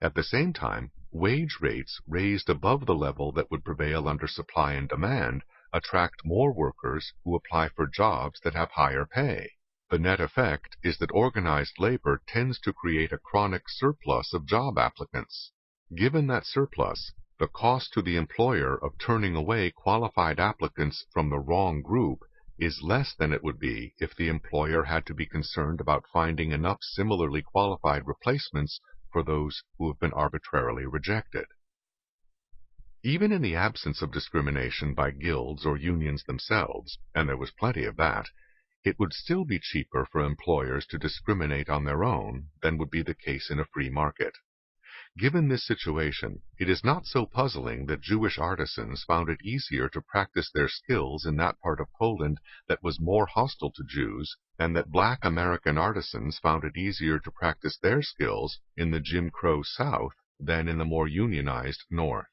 At the same time, wage rates raised above the level that would prevail under supply and demand attract more workers who apply for jobs that have higher pay. The net effect is that organized labor tends to create a chronic surplus of job applicants. Given that surplus, the cost to the employer of turning away qualified applicants from the wrong group is less than it would be if the employer had to be concerned about finding enough similarly qualified replacements for those who have been arbitrarily rejected. Even in the absence of discrimination by guilds or unions themselves, and there was plenty of that, it would still be cheaper for employers to discriminate on their own than would be the case in a free market. Given this situation, it is not so puzzling that Jewish artisans found it easier to practice their skills in that part of Poland that was more hostile to Jews than that black American artisans found it easier to practice their skills in the Jim Crow South than in the more unionized North.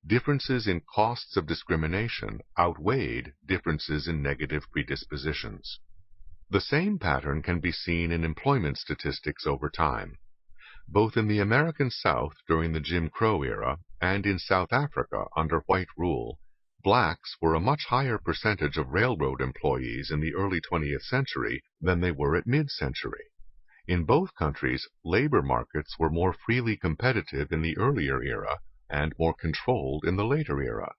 Differences in costs of discrimination outweighed differences in negative predispositions. The same pattern can be seen in employment statistics over time. Both in the American South during the Jim Crow era and in South Africa under white rule, blacks were a much higher percentage of railroad employees in the early 20th century than they were at mid-century. In both countries, labor markets were more freely competitive in the earlier era and more controlled in the later era,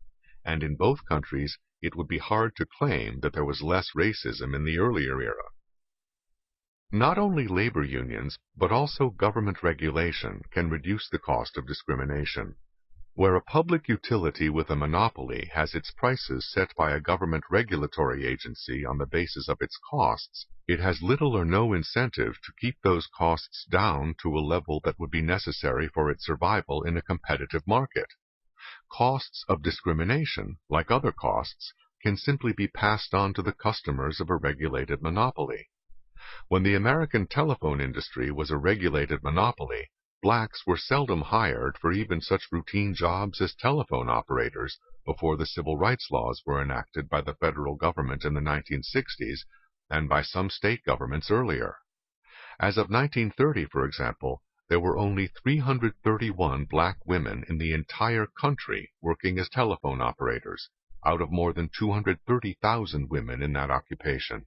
and in both countries it would be hard to claim that there was less racism in the earlier era. Not only labor unions, but also government regulation can reduce the cost of discrimination. Where a public utility with a monopoly has its prices set by a government regulatory agency on the basis of its costs, it has little or no incentive to keep those costs down to a level that would be necessary for its survival in a competitive market. Costs of discrimination, like other costs, can simply be passed on to the customers of a regulated monopoly. When the American telephone industry was a regulated monopoly, blacks were seldom hired for even such routine jobs as telephone operators before the civil rights laws were enacted by the federal government in the 1960s and by some state governments earlier. As of 1930, for example, there were only 331 black women in the entire country working as telephone operators, out of more than 230,000 women in that occupation.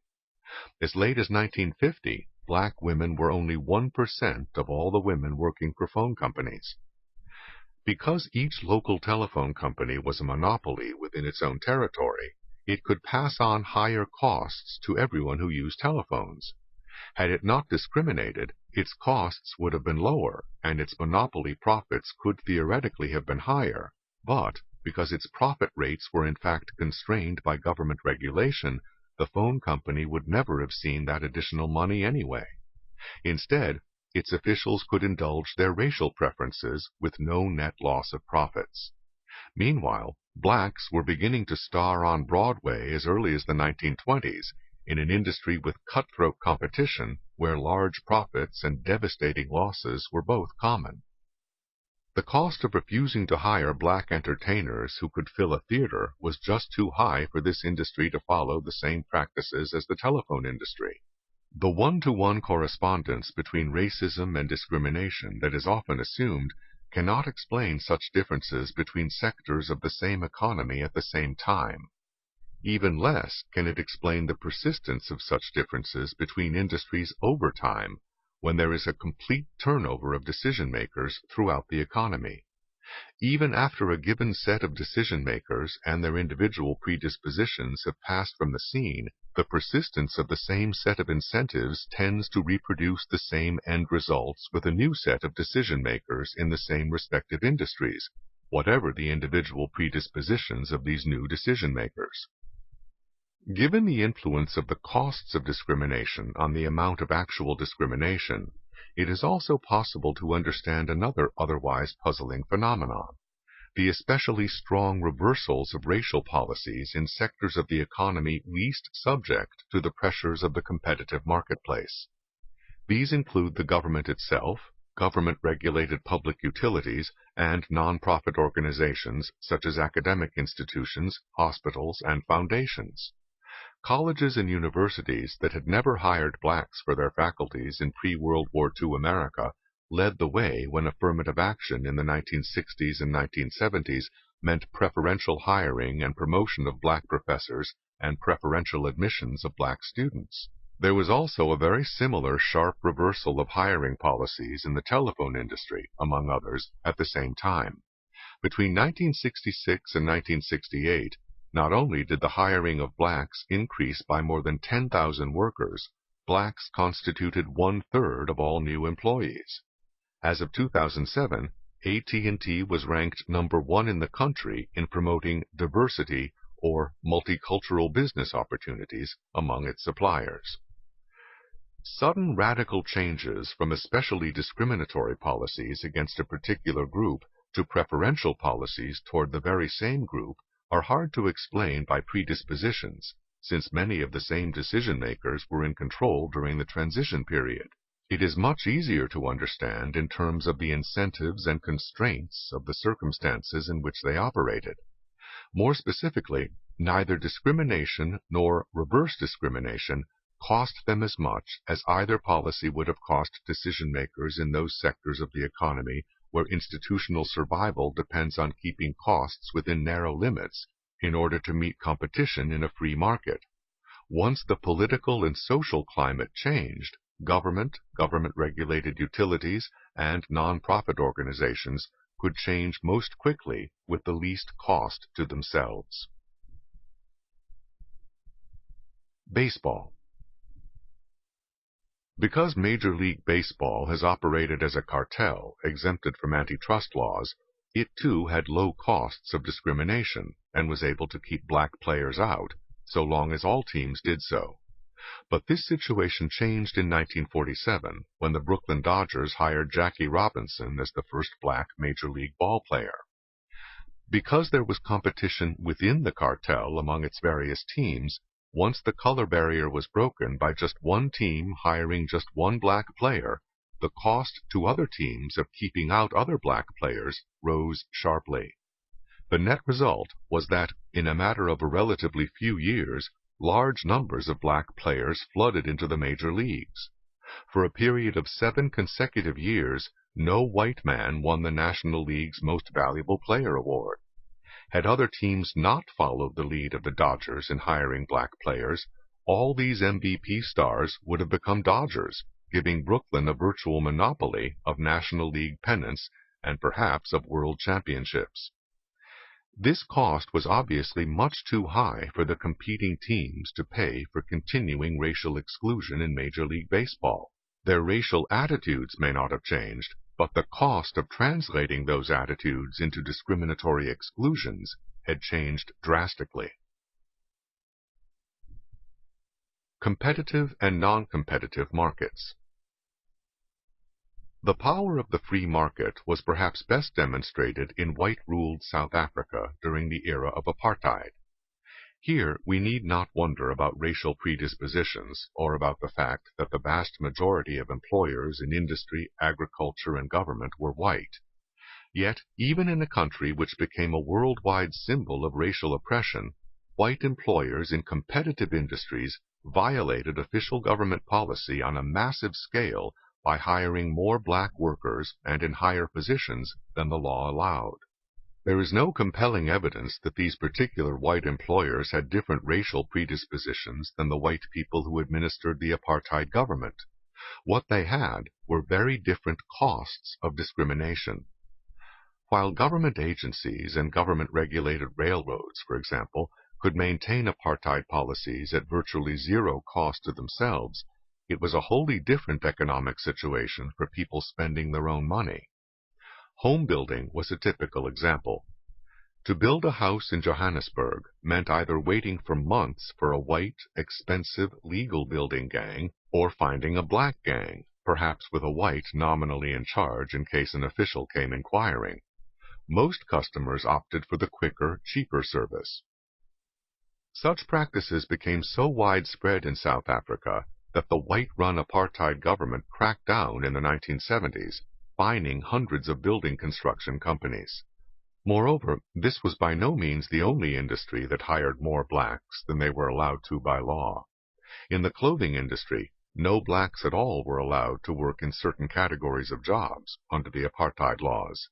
As late as 1950, black women were only 1% of all the women working for phone companies. Because each local telephone company was a monopoly within its own territory, it could pass on higher costs to everyone who used telephones. Had it not discriminated, its costs would have been lower, and its monopoly profits could theoretically have been higher, but because its profit rates were in fact constrained by government regulation, the phone company would never have seen that additional money anyway. Instead, its officials could indulge their racial preferences with no net loss of profits. Meanwhile, blacks were beginning to star on Broadway as early as the 1920s, in an industry with cutthroat competition where large profits and devastating losses were both common. The cost of refusing to hire black entertainers who could fill a theater was just too high for this industry to follow the same practices as the telephone industry. The one-to-one correspondence between racism and discrimination that is often assumed cannot explain such differences between sectors of the same economy at the same time. Even less can it explain the persistence of such differences between industries over time, when there is a complete turnover of decision-makers throughout the economy. Even after a given set of decision-makers and their individual predispositions have passed from the scene, the persistence of the same set of incentives tends to reproduce the same end results with a new set of decision-makers in the same respective industries, whatever the individual predispositions of these new decision-makers. Given the influence of the costs of discrimination on the amount of actual discrimination, it is also possible to understand another otherwise puzzling phenomenon: the especially strong reversals of racial policies in sectors of the economy least subject to the pressures of the competitive marketplace. These include the government itself, government-regulated public utilities, and non-profit organizations such as academic institutions, hospitals, and foundations. Colleges and universities that had never hired blacks for their faculties in pre-World War II America led the way when affirmative action in the 1960s and 1970s meant preferential hiring and promotion of black professors and preferential admissions of black students. There was also a very similar sharp reversal of hiring policies in the telephone industry, among others, at the same time. Between 1966 and 1968, not only did the hiring of blacks increase by more than 10,000 workers, blacks constituted 1/3 of all new employees. As of 2007, AT&T was ranked #1 in the country in promoting diversity or multicultural business opportunities among its suppliers. Sudden radical changes from especially discriminatory policies against a particular group to preferential policies toward the very same group are hard to explain by predispositions, since many of the same decision-makers were in control during the transition period. It is much easier to understand in terms of the incentives and constraints of the circumstances in which they operated. More specifically, neither discrimination nor reverse discrimination cost them as much as either policy would have cost decision-makers in those sectors of the economy where institutional survival depends on keeping costs within narrow limits in order to meet competition in a free market. Once the political and social climate changed, government-regulated utilities, and non-profit organizations could change most quickly with the least cost to themselves. Baseball. Because Major League Baseball has operated as a cartel exempted from antitrust laws, it too had low costs of discrimination and was able to keep black players out, so long as all teams did so. But this situation changed in 1947 when the Brooklyn Dodgers hired Jackie Robinson as the first black Major League ball player. Because there was competition within the cartel among its various teams, once the color barrier was broken by just one team hiring just one black player, the cost to other teams of keeping out other black players rose sharply. The net result was that, in a matter of a relatively few years, large numbers of black players flooded into the major leagues. For a period of 7 consecutive years, no white man won the National League's Most Valuable Player award. Had other teams not followed the lead of the Dodgers in hiring black players, all these MVP stars would have become Dodgers, giving Brooklyn a virtual monopoly of National League pennants and perhaps of world championships. This cost was obviously much too high for the competing teams to pay for continuing racial exclusion in Major League Baseball. Their racial attitudes may not have changed, but the cost of translating those attitudes into discriminatory exclusions had changed drastically. Competitive and non-competitive markets. The power of the free market was perhaps best demonstrated in white-ruled South Africa during the era of apartheid. Here we need not wonder about racial predispositions or about the fact that the vast majority of employers in industry, agriculture, and government were white. Yet, even in a country which became a worldwide symbol of racial oppression, white employers in competitive industries violated official government policy on a massive scale by hiring more black workers and in higher positions than the law allowed. There is no compelling evidence that these particular white employers had different racial predispositions than the white people who administered the apartheid government. What they had were very different costs of discrimination. While government agencies and government-regulated railroads, for example, could maintain apartheid policies at virtually zero cost to themselves, it was a wholly different economic situation for people spending their own money. Home building was a typical example. To build a house in Johannesburg meant either waiting for months for a white, expensive, legal building gang, or finding a black gang, perhaps with a white nominally in charge in case an official came inquiring. Most customers opted for the quicker, cheaper service. Such practices became so widespread in South Africa that the white-run apartheid government cracked down in the 1970s, fining hundreds of building construction companies. Moreover, this was by no means the only industry that hired more blacks than they were allowed to by law. In the clothing industry, no blacks at all were allowed to work in certain categories of jobs under the apartheid laws.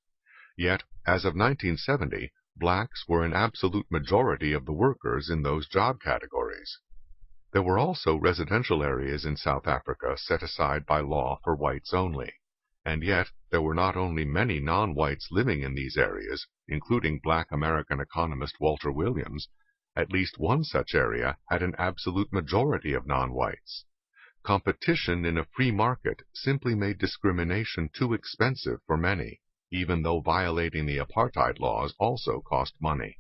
Yet, as of 1970, blacks were an absolute majority of the workers in those job categories. There were also residential areas in South Africa set aside by law for whites only, and yet there were not only many non-whites living in these areas, including black American economist Walter Williams. At least one such area had an absolute majority of non-whites. Competition in a free market simply made discrimination too expensive for many, even though violating the apartheid laws also cost money.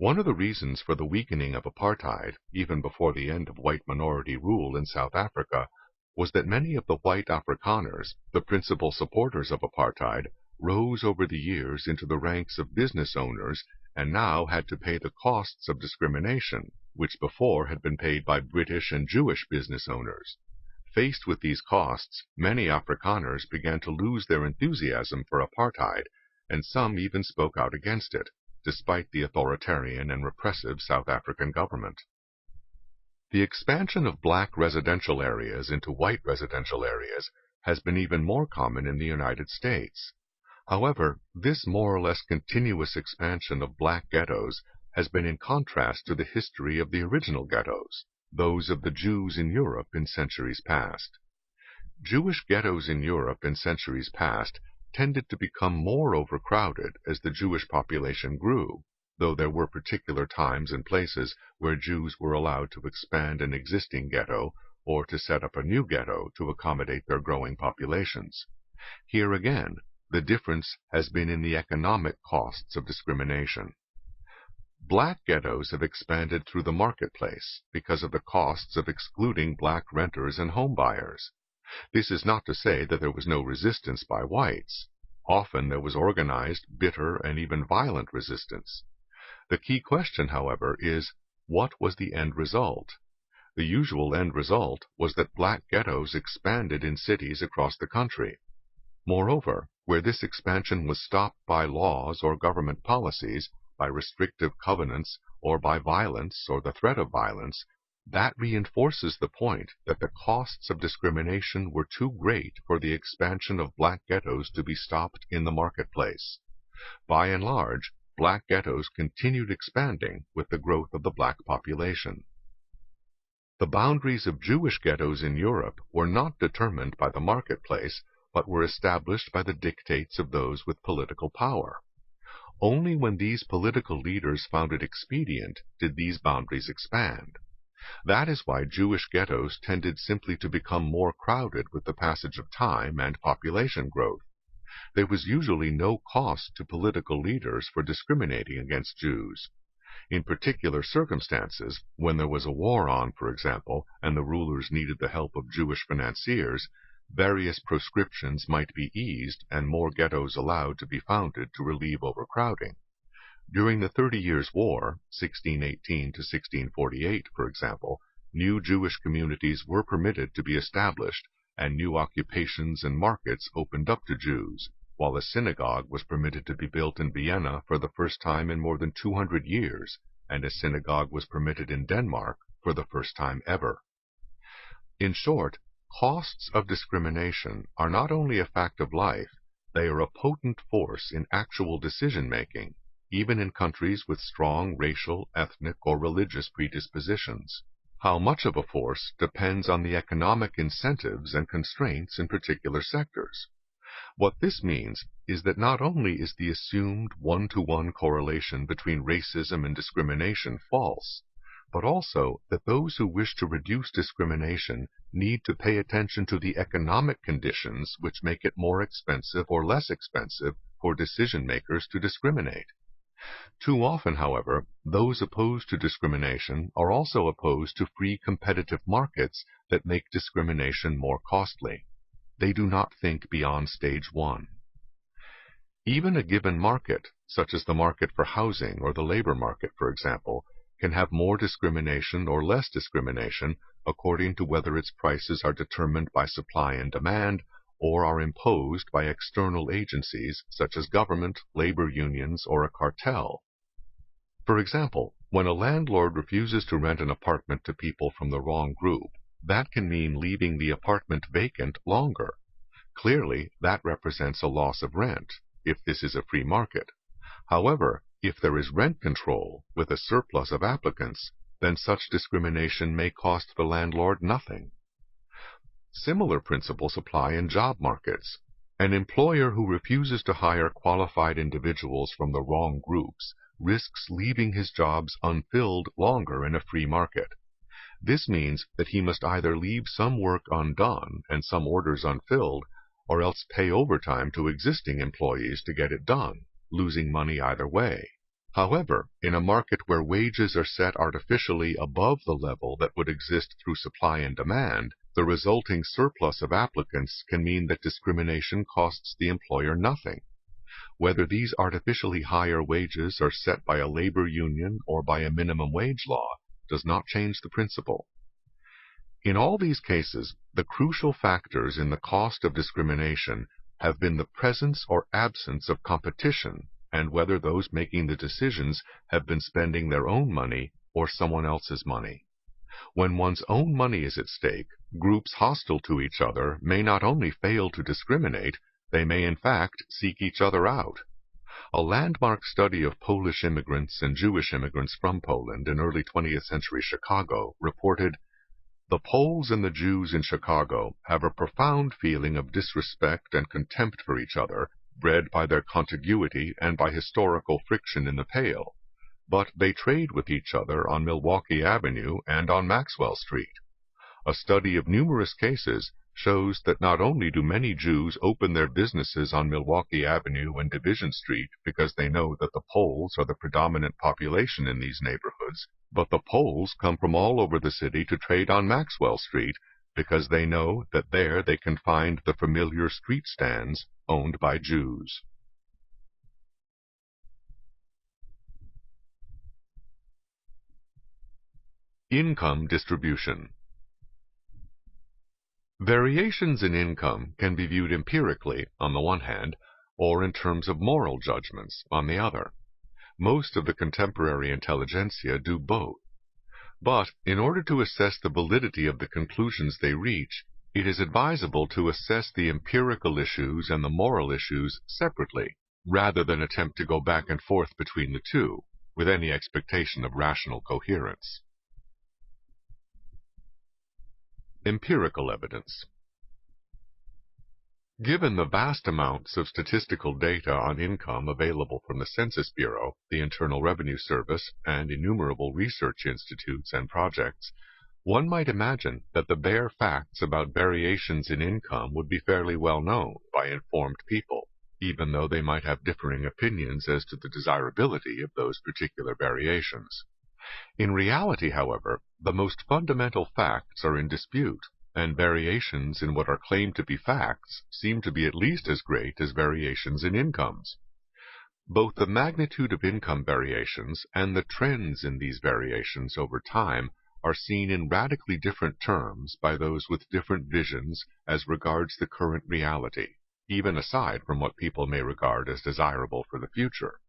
One of the reasons for the weakening of apartheid, even before the end of white minority rule in South Africa, was that many of the white Afrikaners, the principal supporters of apartheid, rose over the years into the ranks of business owners and now had to pay the costs of discrimination, which before had been paid by British and Jewish business owners. Faced with these costs, many Afrikaners began to lose their enthusiasm for apartheid, and some even spoke out against it, despite the authoritarian and repressive South African government. The expansion of black residential areas into white residential areas has been even more common in the United States. However, this more or less continuous expansion of black ghettos has been in contrast to the history of the original ghettos, those of the Jews in Europe in centuries past. Jewish ghettos in Europe in centuries past tended to become more overcrowded as the Jewish population grew, though there were particular times and places where Jews were allowed to expand an existing ghetto or to set up a new ghetto to accommodate their growing populations. Here again, the difference has been in the economic costs of discrimination. Black ghettos have expanded through the marketplace because of the costs of excluding black renters and homebuyers. This is not to say that there was no resistance by whites. Often there was organized, bitter, and even violent resistance. The key question, however, is, what was the end result? The usual end result was that black ghettos expanded in cities across the country. Moreover, where this expansion was stopped by laws or government policies, by restrictive covenants, or by violence or the threat of violence, that reinforces the point that the costs of discrimination were too great for the expansion of black ghettos to be stopped in the marketplace. By and large, black ghettos continued expanding with the growth of the black population. The boundaries of Jewish ghettos in Europe were not determined by the marketplace, but were established by the dictates of those with political power. Only when these political leaders found it expedient did these boundaries expand. That is why Jewish ghettos tended simply to become more crowded with the passage of time and population growth. There was usually no cost to political leaders for discriminating against Jews. In particular circumstances, when there was a war on, for example, and the rulers needed the help of Jewish financiers, various proscriptions might be eased and more ghettos allowed to be founded to relieve overcrowding. During the 30 Years' War, 1618 to 1648, for example, new Jewish communities were permitted to be established, and new occupations and markets opened up to Jews, while a synagogue was permitted to be built in Vienna for the first time in more than 200 years, and a synagogue was permitted in Denmark for the first time ever. In short, costs of discrimination are not only a fact of life, they are a potent force in actual decision-making, even in countries with strong racial, ethnic, or religious predispositions. How much of a force depends on the economic incentives and constraints in particular sectors. What this means is that not only is the assumed one-to-one correlation between racism and discrimination false, but also that those who wish to reduce discrimination need to pay attention to the economic conditions which make it more expensive or less expensive for decision-makers to discriminate. Too often, however, those opposed to discrimination are also opposed to free competitive markets that make discrimination more costly. They do not think beyond stage one. Even a given market, such as the market for housing or the labor market, for example, can have more discrimination or less discrimination according to whether its prices are determined by supply and demand or are imposed by external agencies such as government, labor unions, or a cartel. For example, when a landlord refuses to rent an apartment to people from the wrong group, that can mean leaving the apartment vacant longer. Clearly, that represents a loss of rent, if this is a free market. However, if there is rent control with a surplus of applicants, then such discrimination may cost the landlord nothing. Similar principles apply in job markets. An employer who refuses to hire qualified individuals from the wrong groups risks leaving his jobs unfilled longer in a free market. This means that he must either leave some work undone and some orders unfilled, or else pay overtime to existing employees to get it done, losing money either way. However, in a market where wages are set artificially above the level that would exist through supply and demand, the resulting surplus of applicants can mean that discrimination costs the employer nothing. Whether these artificially higher wages are set by a labor union or by a minimum wage law does not change the principle. In all these cases, the crucial factors in the cost of discrimination have been the presence or absence of competition, and whether those making the decisions have been spending their own money or someone else's money. When one's own money is at stake, groups hostile to each other may not only fail to discriminate, they may in fact seek each other out. A landmark study of Polish immigrants and Jewish immigrants from Poland in early 20th century Chicago reported, "The Poles and the Jews in Chicago have a profound feeling of disrespect and contempt for each other, bred by their contiguity and by historical friction in the Pale. But they trade with each other on Milwaukee Avenue and on Maxwell Street." A study of numerous cases shows that not only do many Jews open their businesses on Milwaukee Avenue and Division Street because they know that the Poles are the predominant population in these neighborhoods, but the Poles come from all over the city to trade on Maxwell Street because they know that there they can find the familiar street stands owned by Jews. Income distribution. Variations in income can be viewed empirically, on the one hand, or in terms of moral judgments, on the other. Most of the contemporary intelligentsia do both. But, in order to assess the validity of the conclusions they reach, it is advisable to assess the empirical issues and the moral issues separately, rather than attempt to go back and forth between the two, with any expectation of rational coherence. Empirical evidence. Given the vast amounts of statistical data on income available from the Census Bureau, the Internal Revenue Service, and innumerable research institutes and projects, one might imagine that the bare facts about variations in income would be fairly well known by informed people, even though they might have differing opinions as to the desirability of those particular variations. In reality, however, the most fundamental facts are in dispute, and variations in what are claimed to be facts seem to be at least as great as variations in incomes. Both the magnitude of income variations and the trends in these variations over time are seen in radically different terms by those with different visions as regards the current reality, even aside from what people may regard as desirable for the future.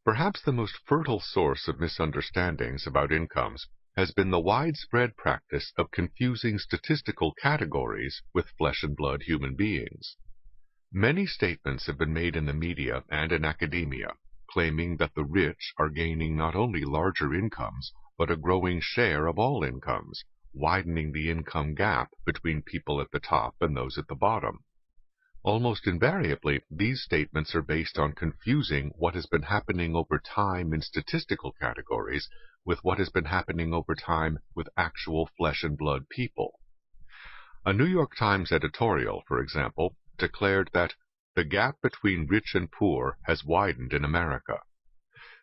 Perhaps the most fertile source of misunderstandings about incomes has been the widespread practice of confusing statistical categories with flesh and blood human beings. Many statements have been made in the media and in academia, claiming that the rich are gaining not only larger incomes, but a growing share of all incomes, widening the income gap between people at the top and those at the bottom. Almost invariably, these statements are based on confusing what has been happening over time in statistical categories with what has been happening over time with actual flesh and blood people. A New York Times editorial, for example, declared that the gap between rich and poor has widened in America.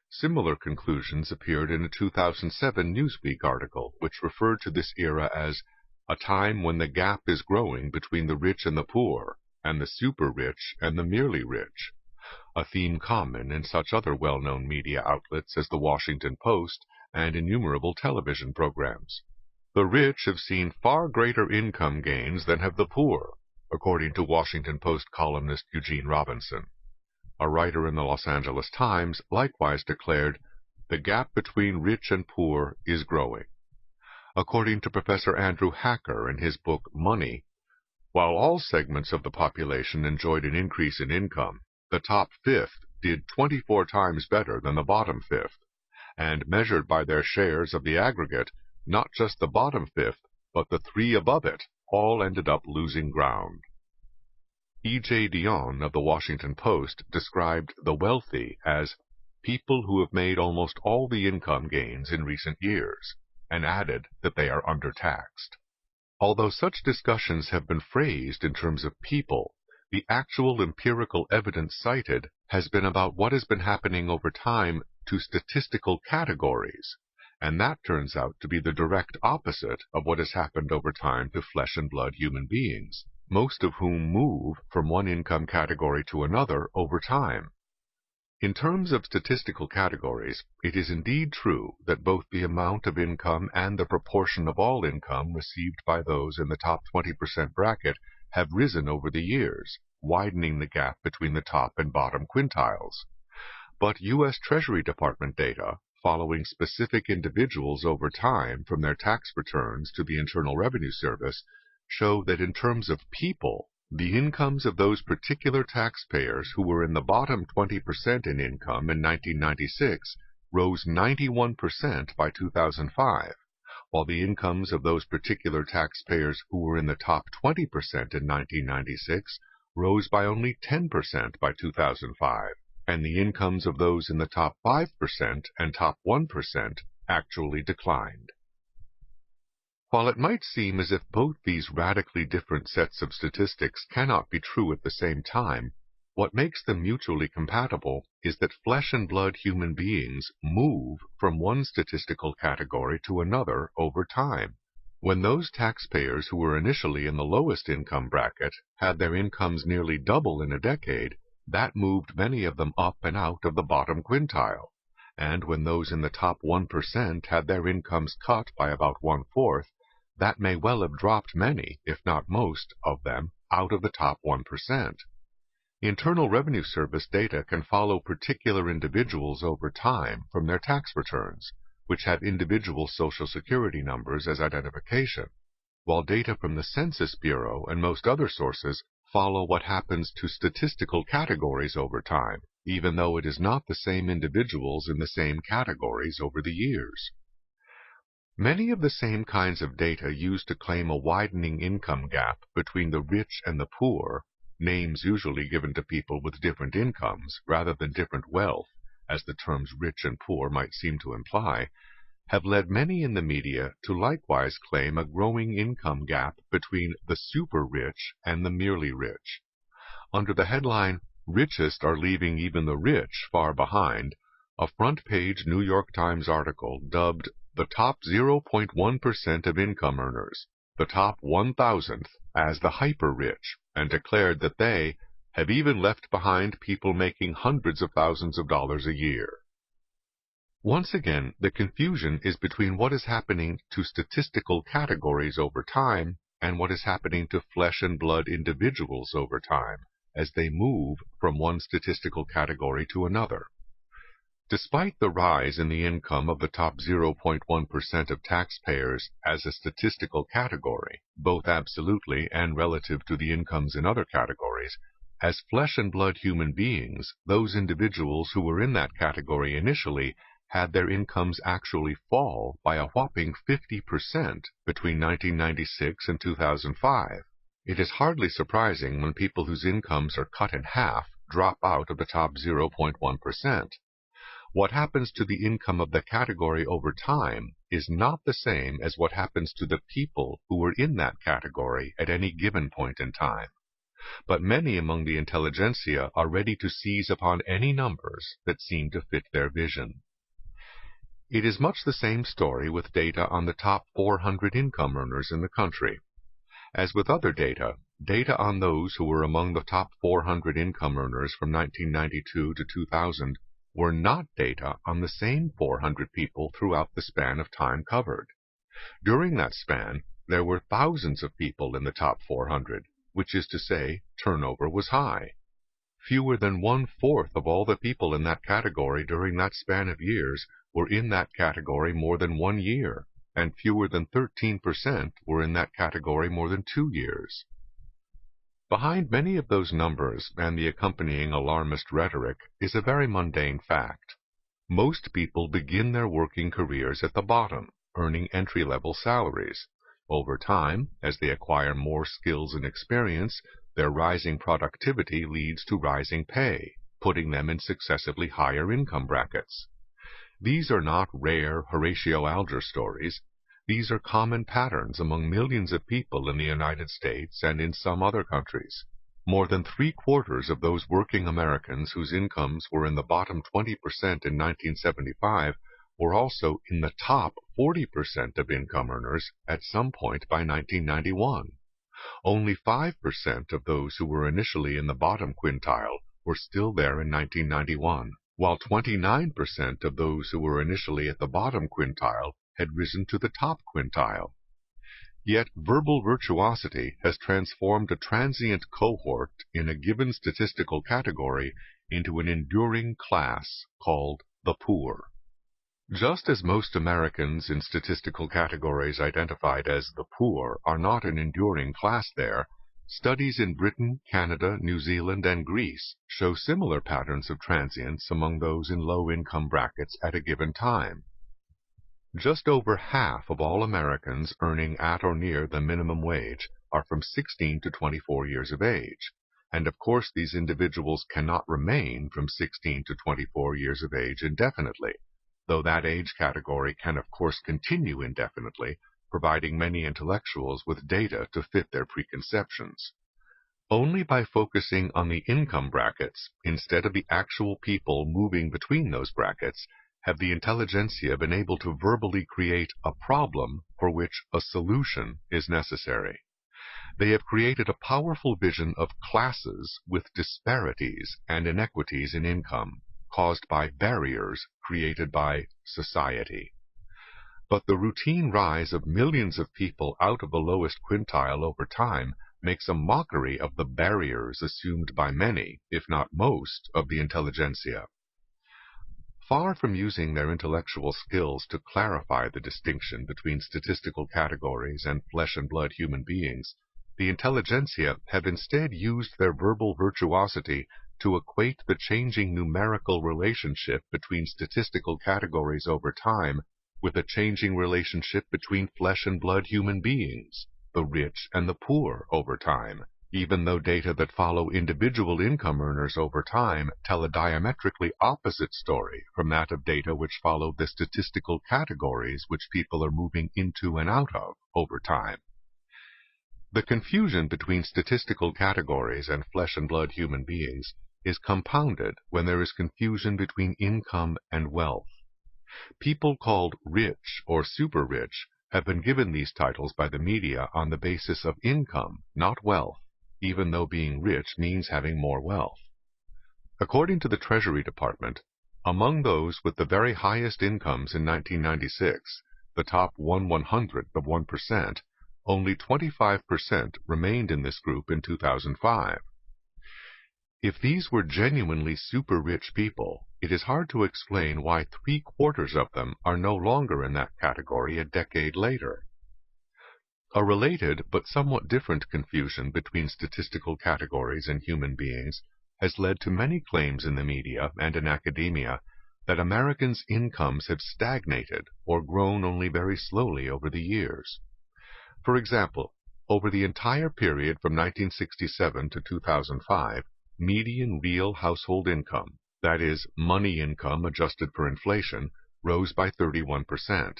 Similar conclusions appeared in a 2007 Newsweek article, which referred to this era as a time when the gap is growing between the rich and the poor, and the super-rich and the merely rich, a theme common in such other well-known media outlets as the Washington Post and innumerable television programs. The rich have seen far greater income gains than have the poor, according to Washington Post columnist Eugene Robinson. A writer in the Los Angeles Times likewise declared, "The gap between rich and poor is growing." According to Professor Andrew Hacker in his book Money, while all segments of the population enjoyed an increase in income, the top fifth did 24 times better than the bottom fifth, and measured by their shares of the aggregate, not just the bottom fifth, but the three above it, all ended up losing ground. E.J. Dionne of the Washington Post described the wealthy as people who have made almost all the income gains in recent years, and added that they are undertaxed. Although such discussions have been phrased in terms of people, the actual empirical evidence cited has been about what has been happening over time to statistical categories, and that turns out to be the direct opposite of what has happened over time to flesh and blood human beings, most of whom move from one income category to another over time. In terms of statistical categories, it is indeed true that both the amount of income and the proportion of all income received by those in the top 20% bracket have risen over the years, widening the gap between the top and bottom quintiles. But U.S. Treasury Department data, following specific individuals over time from their tax returns to the Internal Revenue Service, show that in terms of people, the incomes of those particular taxpayers who were in the bottom 20% in income in 1996 rose 91% by 2005, while the incomes of those particular taxpayers who were in the top 20% in 1996 rose by only 10% by 2005, and the incomes of those in the top 5% and top 1% actually declined. While it might seem as if both these radically different sets of statistics cannot be true at the same time, what makes them mutually compatible is that flesh and blood human beings move from one statistical category to another over time. When those taxpayers who were initially in the lowest income bracket had their incomes nearly double in a decade, that moved many of them up and out of the bottom quintile. And when those in the top 1% had their incomes cut by about 1/4, that may well have dropped many, if not most, of them out of the top 1%. Internal Revenue Service data can follow particular individuals over time from their tax returns, which have individual Social Security numbers as identification, while data from the Census Bureau and most other sources follow what happens to statistical categories over time, even though it is not the same individuals in the same categories over the years. Many of the same kinds of data used to claim a widening income gap between the rich and the poor, names usually given to people with different incomes rather than different wealth, as the terms rich and poor might seem to imply, have led many in the media to likewise claim a growing income gap between the super rich and the merely rich. Under the headline, "Richest are leaving even the rich far behind," a front-page New York Times article dubbed the top 0.1% of income earners, the top 1,000th, as the hyper-rich, and declared that they have even left behind people making hundreds of thousands of dollars a year. Once again, the confusion is between what is happening to statistical categories over time and what is happening to flesh and blood individuals over time, as they move from one statistical category to another. Despite the rise in the income of the top 0.1% of taxpayers as a statistical category, both absolutely and relative to the incomes in other categories, as flesh and blood human beings, those individuals who were in that category initially had their incomes actually fall by a whopping 50% between 1996 and 2005. It is hardly surprising when people whose incomes are cut in half drop out of the top 0.1%. What happens to the income of the category over time is not the same as what happens to the people who were in that category at any given point in time. But many among the intelligentsia are ready to seize upon any numbers that seem to fit their vision. It is much the same story with data on the top 400 income earners in the country. As with other data, data on those who were among the top 400 income earners from 1992 to 2000 were not data on the same 400 people throughout the span of time covered. During that span, there were thousands of people in the top 400, which is to say, turnover was high. Fewer than 1/4 of all the people in that category during that span of years were in that category more than 1 year, and fewer than 13% were in that category more than 2 years. Behind many of those numbers and the accompanying alarmist rhetoric is a very mundane fact. Most people begin their working careers at the bottom, earning entry-level salaries. Over time, as they acquire more skills and experience, their rising productivity leads to rising pay, putting them in successively higher income brackets. These are not rare Horatio Alger stories. These are common patterns among millions of people in the United States and in some other countries. More than three-quarters of those working Americans whose incomes were in the bottom 20% in 1975 were also in the top 40% of income earners at some point by 1991. Only 5% of those who were initially in the bottom quintile were still there in 1991, while 29% of those who were initially at the bottom quintile had risen to the top quintile. Yet verbal virtuosity has transformed a transient cohort in a given statistical category into an enduring class called the poor. Just as most Americans in statistical categories identified as the poor are not an enduring class there, studies in Britain, Canada, New Zealand, and Greece show similar patterns of transience among those in low-income brackets at a given time. Just over half of all Americans earning at or near the minimum wage are from 16 to 24 years of age, and of course these individuals cannot remain from 16 to 24 years of age indefinitely, though that age category can of course continue indefinitely, providing many intellectuals with data to fit their preconceptions. Only by focusing on the income brackets, instead of the actual people moving between those brackets, have the intelligentsia been able to verbally create a problem for which a solution is necessary. They have created a powerful vision of classes with disparities and inequities in income, caused by barriers created by society. But the routine rise of millions of people out of the lowest quintile over time makes a mockery of the barriers assumed by many, if not most, of the intelligentsia. Far from using their intellectual skills to clarify the distinction between statistical categories and flesh-and-blood human beings, the intelligentsia have instead used their verbal virtuosity to equate the changing numerical relationship between statistical categories over time with a changing relationship between flesh-and-blood human beings, the rich and the poor over time, even though data that follow individual income earners over time tell a diametrically opposite story from that of data which follow the statistical categories which people are moving into and out of over time. The confusion between statistical categories and flesh-and-blood human beings is compounded when there is confusion between income and wealth. People called rich or super-rich have been given these titles by the media on the basis of income, not wealth, even though being rich means having more wealth. According to the Treasury Department, among those with the very highest incomes in 1996, the top 1/100th of 1%, only 25% remained in this group in 2005. If these were genuinely super-rich people, it is hard to explain why three-quarters of them are no longer in that category a decade later. A related but somewhat different confusion between statistical categories and human beings has led to many claims in the media and in academia that Americans' incomes have stagnated or grown only very slowly over the years. For example, over the entire period from 1967 to 2005, median real household income, that is, money income adjusted for inflation, rose by 31%.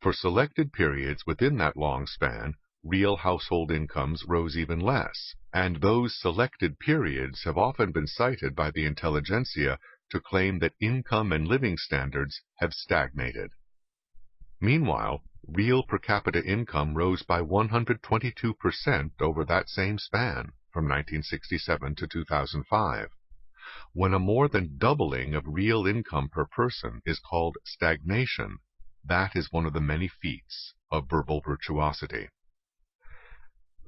For selected periods within that long span, real household incomes rose even less, and those selected periods have often been cited by the intelligentsia to claim that income and living standards have stagnated. Meanwhile, real per capita income rose by 122% over that same span, from 1967 to 2005. When a more than doubling of real income per person is called stagnation, that is one of the many feats of verbal virtuosity.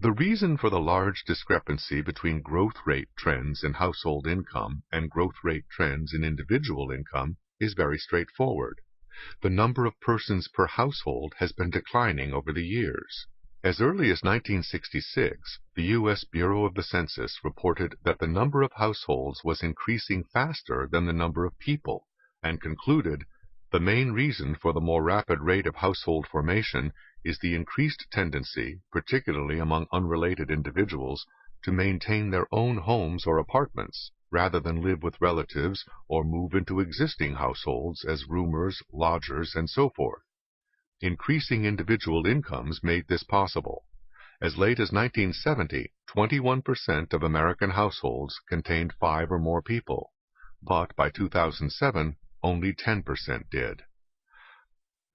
The reason for the large discrepancy between growth rate trends in household income and growth rate trends in individual income is very straightforward. The number of persons per household has been declining over the years. As early as 1966, the U.S. Bureau of the Census reported that the number of households was increasing faster than the number of people, and concluded, the main reason for the more rapid rate of household formation is the increased tendency, particularly among unrelated individuals, to maintain their own homes or apartments, rather than live with relatives or move into existing households as roomers, lodgers, and so forth. Increasing individual incomes made this possible, As late as 1970, 21% of American households contained 5 or more people, but by 2007, only 10% did.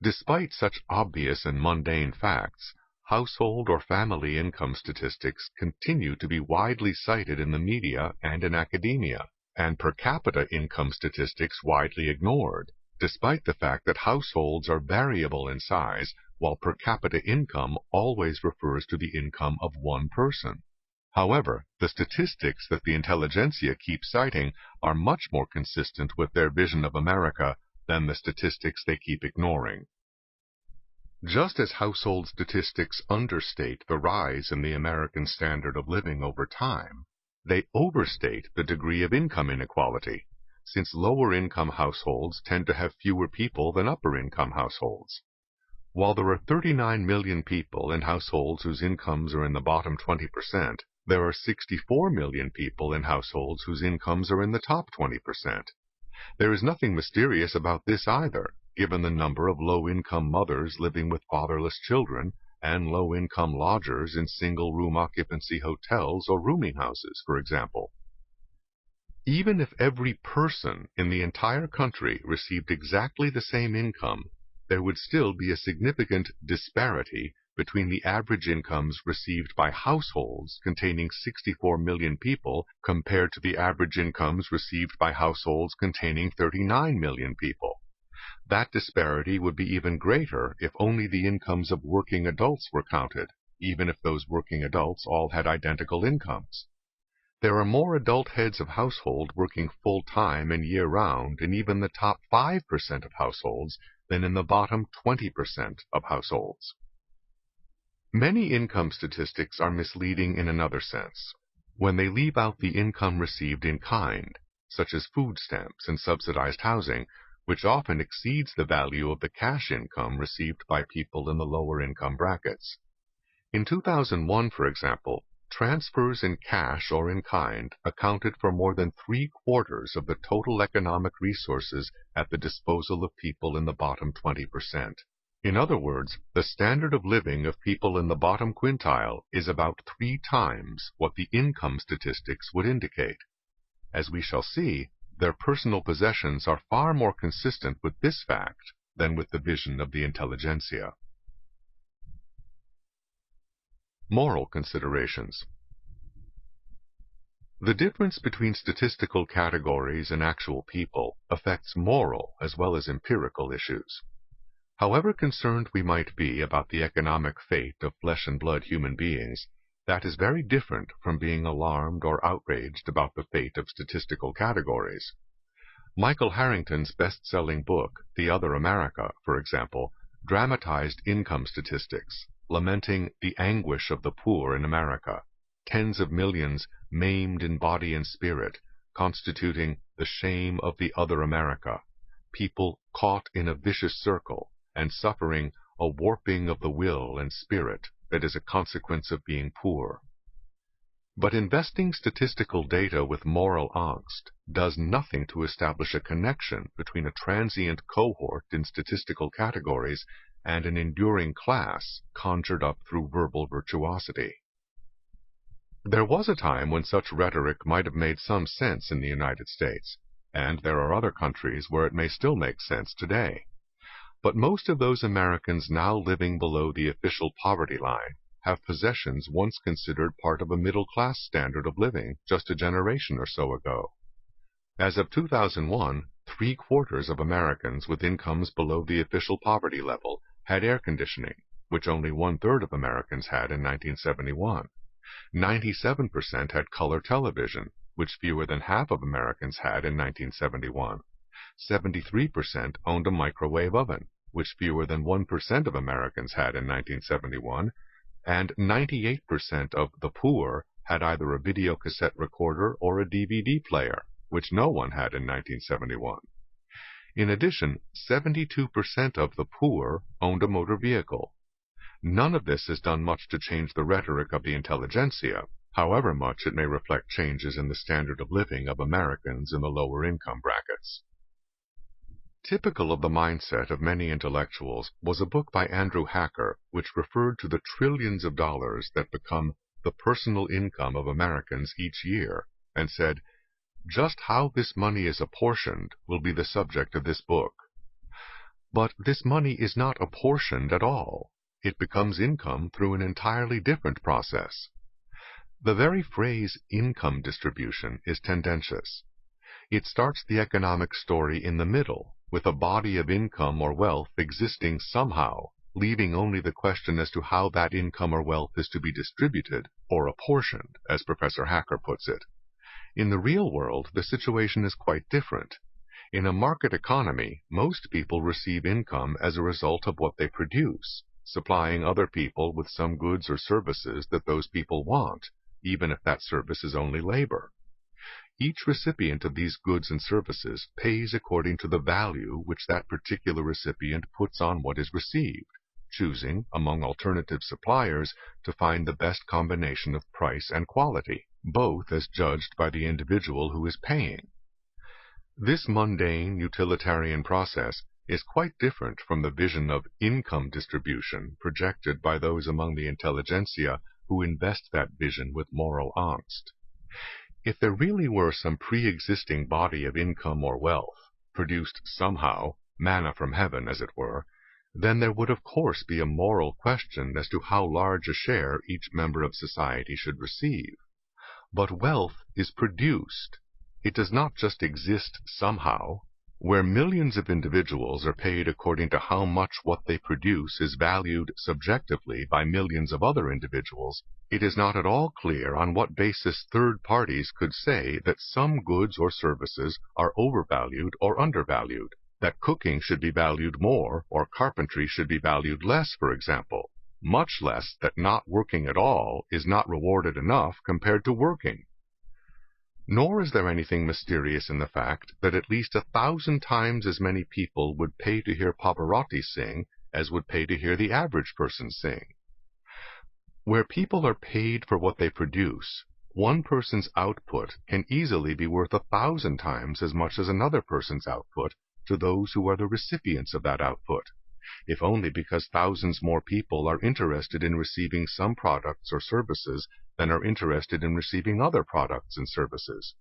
Despite such obvious and mundane facts, household or family income statistics continue to be widely cited in the media and in academia, and per capita income statistics widely ignored, despite the fact that households are variable in size, while per capita income always refers to the income of one person. However, the statistics that the intelligentsia keep citing are much more consistent with their vision of America than the statistics they keep ignoring. Just as household statistics understate the rise in the American standard of living over time, they overstate the degree of income inequality, since lower-income households tend to have fewer people than upper-income households. While there are 39 million people in households whose incomes are in the bottom 20%, there are 64 million people in households whose incomes are in the top 20%. There is nothing mysterious about this either, given the number of low-income mothers living with fatherless children and low-income lodgers in single-room occupancy hotels or rooming houses, for example. Even if every person in the entire country received exactly the same income, there would still be a significant disparity between the average incomes received by households containing 64 million people compared to the average incomes received by households containing 39 million people. That disparity would be even greater if only the incomes of working adults were counted, even if those working adults all had identical incomes. There are more adult heads of household working full-time and year-round in even the top 5% of households than in the bottom 20% of households. Many income statistics are misleading in another sense, when they leave out the income received in kind, such as food stamps and subsidized housing, which often exceeds the value of the cash income received by people in the lower income brackets. In 2001, for example, transfers in cash or in kind accounted for more than 3/4 of the total economic resources at the disposal of people in the bottom 20%. In other words, the standard of living of people in the bottom quintile is about 3 times what the income statistics would indicate. As we shall see, their personal possessions are far more consistent with this fact than with the vision of the intelligentsia. Moral considerations. The difference between statistical categories and actual people affects moral as well as empirical issues. However concerned we might be about the economic fate of flesh and blood human beings, that is very different from being alarmed or outraged about the fate of statistical categories. Michael Harrington's best-selling book, The Other America, for example, dramatized income statistics, lamenting the anguish of the poor in America, tens of millions maimed in body and spirit, constituting the shame of the other America, people caught in a vicious circle and suffering a warping of the will and spirit that is a consequence of being poor. But investing statistical data with moral angst does nothing to establish a connection between a transient cohort in statistical categories and an enduring class conjured up through verbal virtuosity. There was a time when such rhetoric might have made some sense in the United States, and there are other countries where it may still make sense today. But most of those Americans now living below the official poverty line have possessions once considered part of a middle-class standard of living just a generation or so ago. As of 2001, 3/4 of Americans with incomes below the official poverty level had air conditioning, which only 1/3 of Americans had in 1971. 97% had color television, which fewer than half of Americans had in 1971. 73% owned a microwave oven, which fewer than 1% of Americans had in 1971, and 98% of the poor had either a videocassette recorder or a DVD player, which no one had in 1971. In addition, 72% of the poor owned a motor vehicle. None of this has done much to change the rhetoric of the intelligentsia, however much it may reflect changes in the standard of living of Americans in the lower income brackets. Typical of the mindset of many intellectuals was a book by Andrew Hacker which referred to the trillions of dollars that become the personal income of Americans each year, and said, "Just how this money is apportioned will be the subject of this book." But this money is not apportioned at all. It becomes income through an entirely different process. The very phrase income distribution is tendentious. It starts the economic story in the middle, with a body of income or wealth existing somehow, leaving only the question as to how that income or wealth is to be distributed, or apportioned, as Professor Hacker puts it. In the real world, the situation is quite different. In a market economy, most people receive income as a result of what they produce, supplying other people with some goods or services that those people want, even if that service is only labor. Each recipient of these goods and services pays according to the value which that particular recipient puts on what is received, choosing, among alternative suppliers, to find the best combination of price and quality, both as judged by the individual who is paying. This mundane, utilitarian process is quite different from the vision of income distribution projected by those among the intelligentsia who invest that vision with moral angst. If there really were some pre-existing body of income or wealth, produced somehow, manna from heaven as it were, then there would of course be a moral question as to how large a share each member of society should receive. But wealth is produced. It does not just exist somehow. Where millions of individuals are paid according to how much what they produce is valued subjectively by millions of other individuals, it is not at all clear on what basis third parties could say that some goods or services are overvalued or undervalued, that cooking should be valued more or carpentry should be valued less, for example, much less that not working at all is not rewarded enough compared to working. Nor is there anything mysterious in the fact that at least 1,000 times as many people would pay to hear Pavarotti sing as would pay to hear the average person sing. Where people are paid for what they produce, one person's output can easily be worth 1,000 times as much as another person's output to those who are the recipients of that output, if only because thousands more people are interested in receiving some products or services than are interested in receiving other products and services,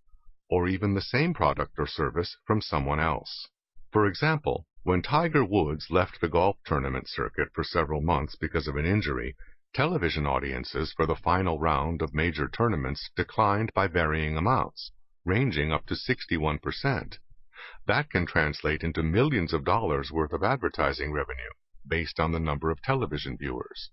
or even the same product or service from someone else. For example, when Tiger Woods left the golf tournament circuit for several months because of an injury, television audiences for the final round of major tournaments declined by varying amounts, ranging up to 61%. That can translate into millions of dollars worth of advertising revenue, based on the number of television viewers.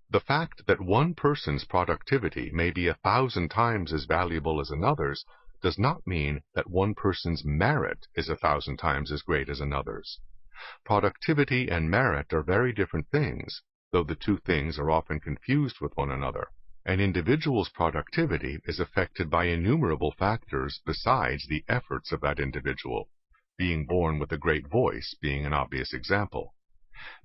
The fact that one person's productivity may be 1,000 times as valuable as another's does not mean that one person's merit is 1,000 times as great as another's. Productivity and merit are very different things, though the two things are often confused with one another. An individual's productivity is affected by innumerable factors besides the efforts of that individual, being born with a great voice being an obvious example.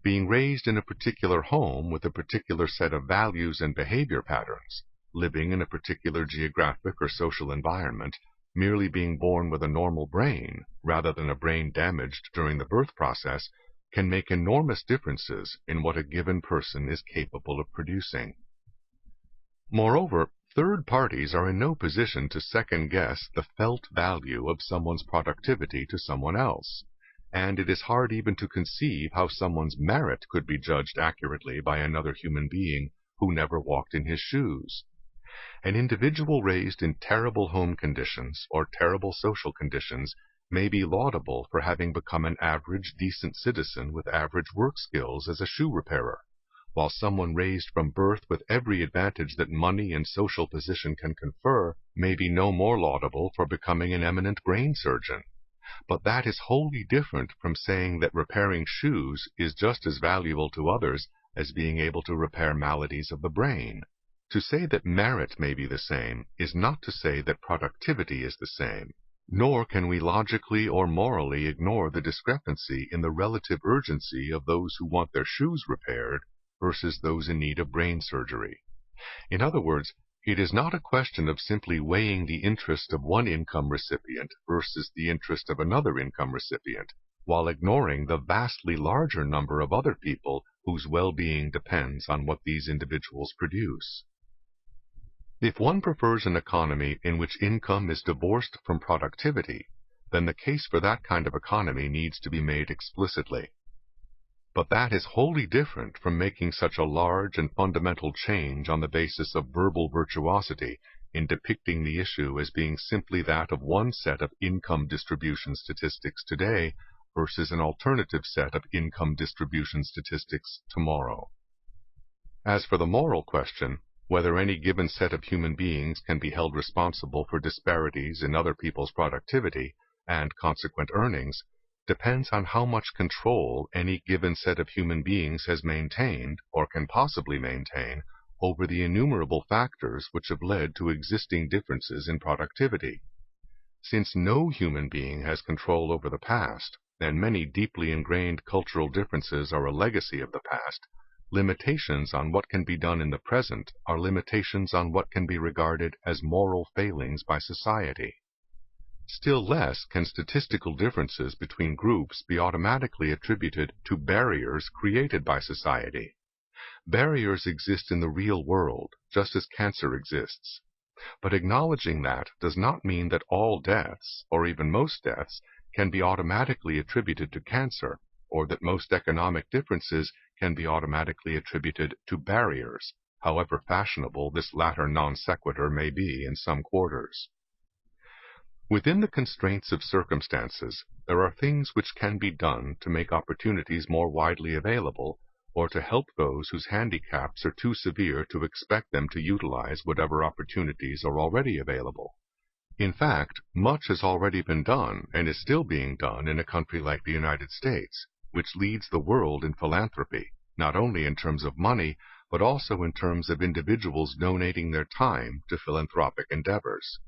Being raised in a particular home with a particular set of values and behavior patterns, living in a particular geographic or social environment, merely being born with a normal brain, rather than a brain damaged during the birth process, can make enormous differences in what a given person is capable of producing. Moreover, third parties are in no position to second-guess the felt value of someone's productivity to someone else, and it is hard even to conceive how someone's merit could be judged accurately by another human being who never walked in his shoes. An individual raised in terrible home conditions or terrible social conditions may be laudable for having become an average, decent citizen with average work skills as a shoe repairer, while someone raised from birth with every advantage that money and social position can confer may be no more laudable for becoming an eminent brain surgeon. But that is wholly different from saying that repairing shoes is just as valuable to others as being able to repair maladies of the brain. To say that merit may be the same is not to say that productivity is the same, nor can we logically or morally ignore the discrepancy in the relative urgency of those who want their shoes repaired versus those in need of brain surgery. In other words, it is not a question of simply weighing the interest of one income recipient versus the interest of another income recipient, while ignoring the vastly larger number of other people whose well-being depends on what these individuals produce. If one prefers an economy in which income is divorced from productivity, then the case for that kind of economy needs to be made explicitly. But that is wholly different from making such a large and fundamental change on the basis of verbal virtuosity in depicting the issue as being simply that of one set of income distribution statistics today versus an alternative set of income distribution statistics tomorrow. As for the moral question, whether any given set of human beings can be held responsible for disparities in other people's productivity and consequent earnings, depends on how much control any given set of human beings has maintained, or can possibly maintain, over the innumerable factors which have led to existing differences in productivity. Since no human being has control over the past, and many deeply ingrained cultural differences are a legacy of the past, limitations on what can be done in the present are limitations on what can be regarded as moral failings by society. Still less can statistical differences between groups be automatically attributed to barriers created by society. Barriers exist in the real world, just as cancer exists. But acknowledging that does not mean that all deaths, or even most deaths, can be automatically attributed to cancer, or that most economic differences can be automatically attributed to barriers, however fashionable this latter non sequitur may be in some quarters. Within the constraints of circumstances, there are things which can be done to make opportunities more widely available, or to help those whose handicaps are too severe to expect them to utilize whatever opportunities are already available. In fact, much has already been done and is still being done in a country like the United States, which leads the world in philanthropy, not only in terms of money, but also in terms of individuals donating their time to philanthropic endeavors.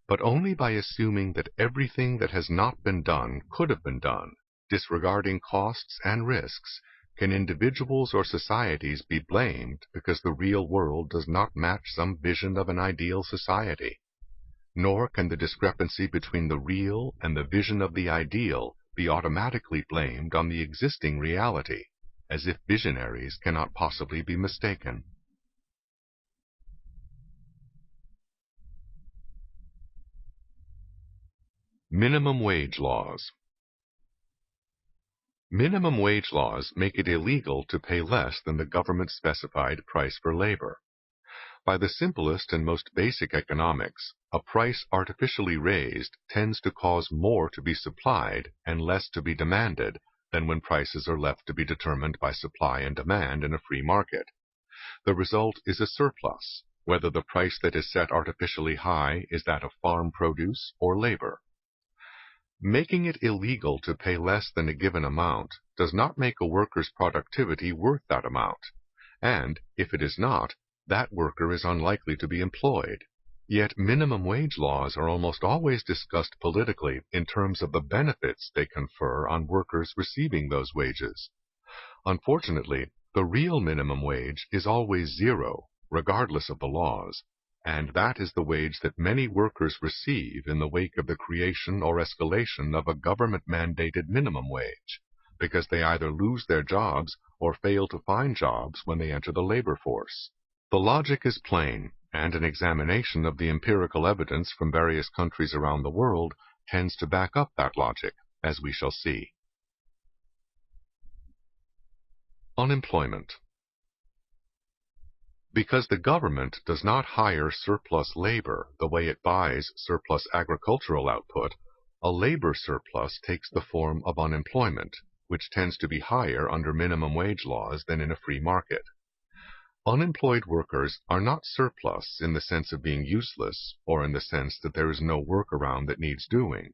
But only by assuming that everything that has not been done could have been done, disregarding costs and risks, can individuals or societies be blamed because the real world does not match some vision of an ideal society. Nor can the discrepancy between the real and the vision of the ideal be automatically blamed on the existing reality, as if visionaries cannot possibly be mistaken. Minimum wage laws. Minimum wage laws make it illegal to pay less than the government-specified price for labor. By the simplest and most basic economics, a price artificially raised tends to cause more to be supplied and less to be demanded than when prices are left to be determined by supply and demand in a free market. The result is a surplus, whether the price that is set artificially high is that of farm produce or labor. Making it illegal to pay less than a given amount does not make a worker's productivity worth that amount, and, if it is not, that worker is unlikely to be employed. Yet minimum wage laws are almost always discussed politically in terms of the benefits they confer on workers receiving those wages. Unfortunately, the real minimum wage is always zero, regardless of the laws, and that is the wage that many workers receive in the wake of the creation or escalation of a government-mandated minimum wage, because they either lose their jobs or fail to find jobs when they enter the labor force. The logic is plain, and an examination of the empirical evidence from various countries around the world tends to back up that logic, as we shall see. Unemployment. Because the government does not hire surplus labor the way it buys surplus agricultural output, a labor surplus takes the form of unemployment, which tends to be higher under minimum wage laws than in a free market. Unemployed workers are not surplus in the sense of being useless, or in the sense that there is no work around that needs doing.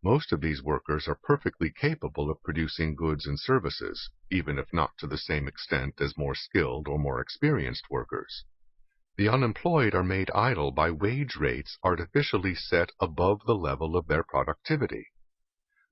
Most of these workers are perfectly capable of producing goods and services, even if not to the same extent as more skilled or more experienced workers. The unemployed are made idle by wage rates artificially set above the level of their productivity.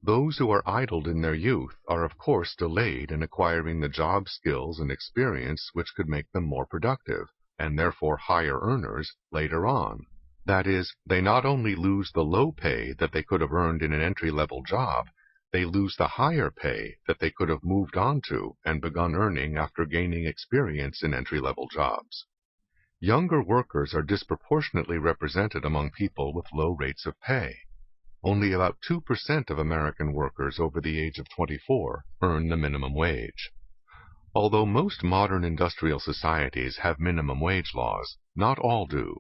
Those who are idled in their youth are of course delayed in acquiring the job skills and experience which could make them more productive, and therefore higher earners, later on. That is, they not only lose the low pay that they could have earned in an entry-level job, they lose the higher pay that they could have moved on to and begun earning after gaining experience in entry-level jobs. Younger workers are disproportionately represented among people with low rates of pay. Only about 2% of American workers over the age of 24 earn the minimum wage. Although most modern industrial societies have minimum wage laws, not all do.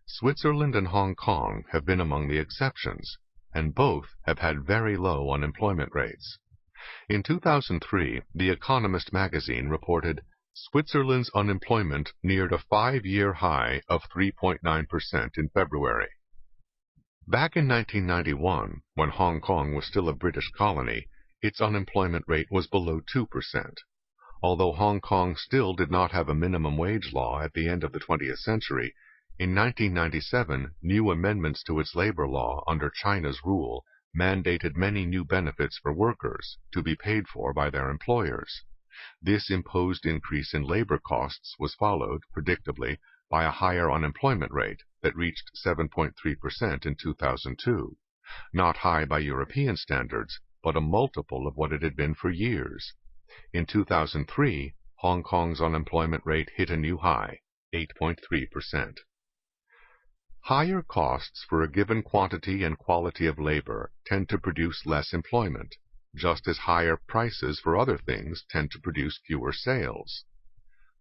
Switzerland and Hong Kong have been among the exceptions, and both have had very low unemployment rates. In 2003, The Economist magazine reported Switzerland's unemployment neared a 5-year high of 3.9% in February. Back in 1991, when Hong Kong was still a British colony, its unemployment rate was below 2%. Although Hong Kong still did not have a minimum wage law at the end of the 20th century, in 1997, new amendments to its labor law under China's rule mandated many new benefits for workers to be paid for by their employers. This imposed increase in labor costs was followed, predictably, by a higher unemployment rate that reached 7.3% in 2002. Not high by European standards, but a multiple of what it had been for years. In 2003, Hong Kong's unemployment rate hit a new high, 8.3%. Higher costs for a given quantity and quality of labor tend to produce less employment, just as higher prices for other things tend to produce fewer sales.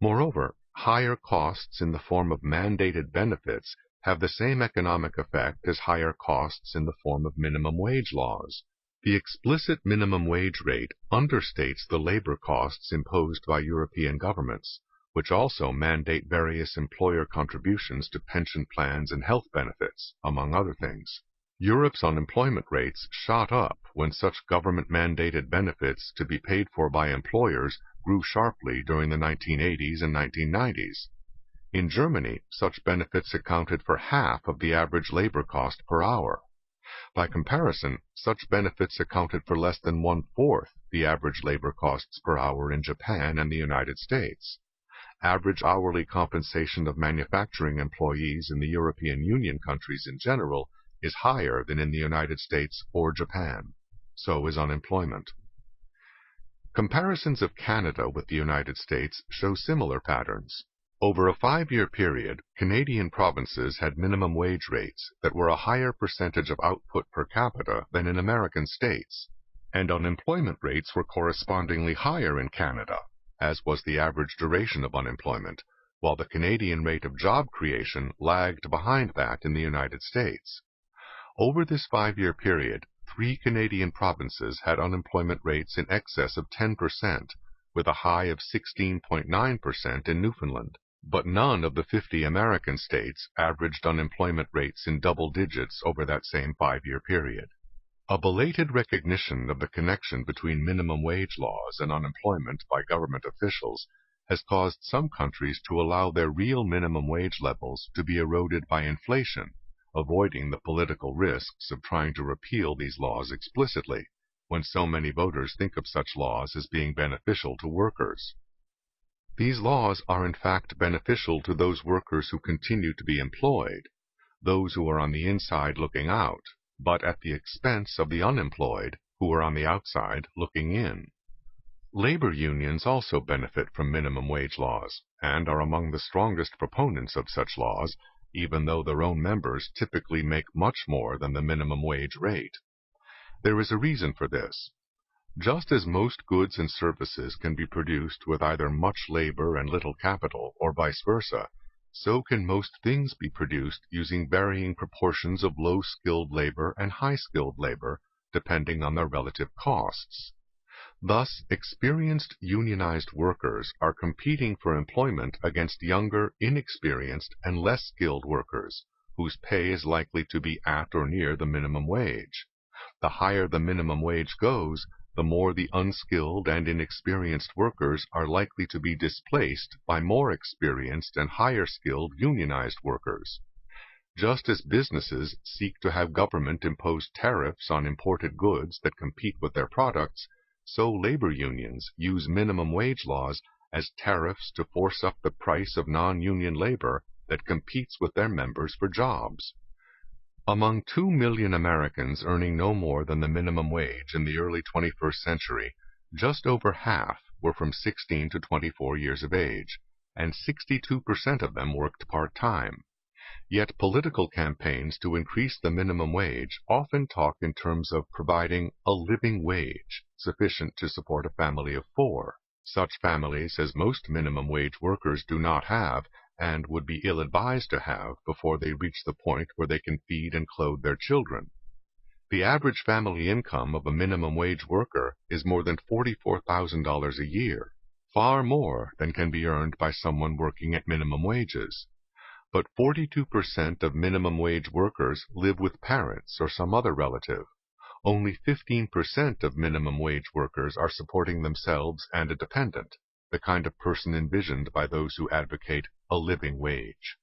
Moreover, higher costs in the form of mandated benefits have the same economic effect as higher costs in the form of minimum wage laws. The explicit minimum wage rate understates the labor costs imposed by European governments, which also mandate various employer contributions to pension plans and health benefits, among other things. Europe's unemployment rates shot up when such government-mandated benefits to be paid for by employers grew sharply during the 1980s and 1990s. In Germany, such benefits accounted for half of the average labor cost per hour. By comparison, such benefits accounted for less than 1/4 the average labor costs per hour in Japan and the United States. Average hourly compensation of manufacturing employees in the European Union countries in general is higher than in the United States or Japan. So is unemployment. Comparisons of Canada with the United States show similar patterns. Over a 5-year period, Canadian provinces had minimum wage rates that were a higher percentage of output per capita than in American states, and unemployment rates were correspondingly higher in Canada, as was the average duration of unemployment, while the Canadian rate of job creation lagged behind that in the United States. Over this 5-year period, 3 Canadian provinces had unemployment rates in excess of 10%, with a high of 16.9% in Newfoundland. But none of the 50 American states averaged unemployment rates in double digits over that same 5-year period. A belated recognition of the connection between minimum wage laws and unemployment by government officials has caused some countries to allow their real minimum wage levels to be eroded by inflation, avoiding the political risks of trying to repeal these laws explicitly, when so many voters think of such laws as being beneficial to workers. These laws are in fact beneficial to those workers who continue to be employed, those who are on the inside looking out, but at the expense of the unemployed who are on the outside looking in. Labor unions also benefit from minimum wage laws, and are among the strongest proponents of such laws, even though their own members typically make much more than the minimum wage rate. There is a reason for this. Just as most goods and services can be produced with either much labor and little capital, or vice versa, so can most things be produced using varying proportions of low-skilled labor and high-skilled labor, depending on their relative costs. Thus, experienced unionized workers are competing for employment against younger, inexperienced, and less skilled workers, whose pay is likely to be at or near the minimum wage. The higher the minimum wage goes, the more the unskilled and inexperienced workers are likely to be displaced by more experienced and higher-skilled unionized workers. Just as businesses seek to have government-imposed tariffs on imported goods that compete with their products, so labor unions use minimum wage laws as tariffs to force up the price of non-union labor that competes with their members for jobs. Among 2 million Americans earning no more than the minimum wage in the early 21st century, just over half were from 16 to 24 years of age, and 62% of them worked part-time. Yet political campaigns to increase the minimum wage often talk in terms of providing a living wage sufficient to support a family of 4, such families as most minimum wage workers do not have and would be ill-advised to have before they reach the point where they can feed and clothe their children. The average family income of a minimum wage worker is more than $44,000 a year, far more than can be earned by someone working at minimum wages. But 42% of minimum wage workers live with parents or some other relative. Only 15% of minimum wage workers are supporting themselves and a dependent, the kind of person envisioned by those who advocate a living wage.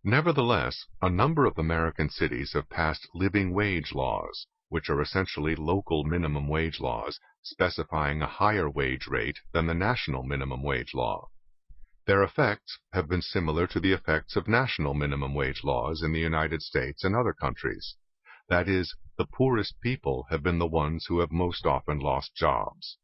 Nevertheless, a number of American cities have passed living wage laws, which are essentially local minimum wage laws specifying a higher wage rate than the national minimum wage law. Their effects have been similar to the effects of national minimum wage laws in the United States and other countries. That is, the poorest people have been the ones who have most often lost jobs.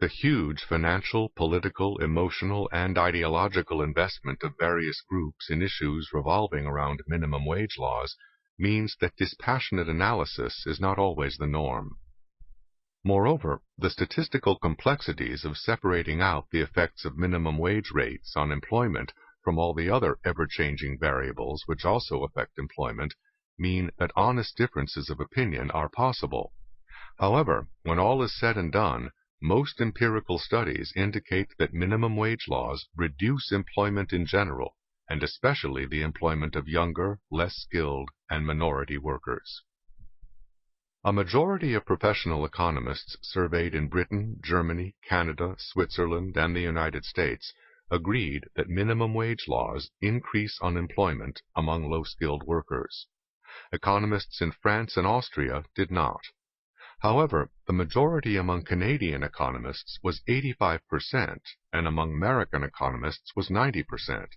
The huge financial, political, emotional, and ideological investment of various groups in issues revolving around minimum wage laws means that dispassionate analysis is not always the norm. Moreover, the statistical complexities of separating out the effects of minimum wage rates on employment from all the other ever-changing variables which also affect employment mean that honest differences of opinion are possible. However, when all is said and done, most empirical studies indicate that minimum wage laws reduce employment in general, and especially the employment of younger, less skilled, and minority workers. A majority of professional economists surveyed in Britain, Germany, Canada, Switzerland, and the United States agreed that minimum wage laws increase unemployment among low-skilled workers. Economists in France and Austria did not. However, the majority among Canadian economists was 85%, and among American economists was 90%.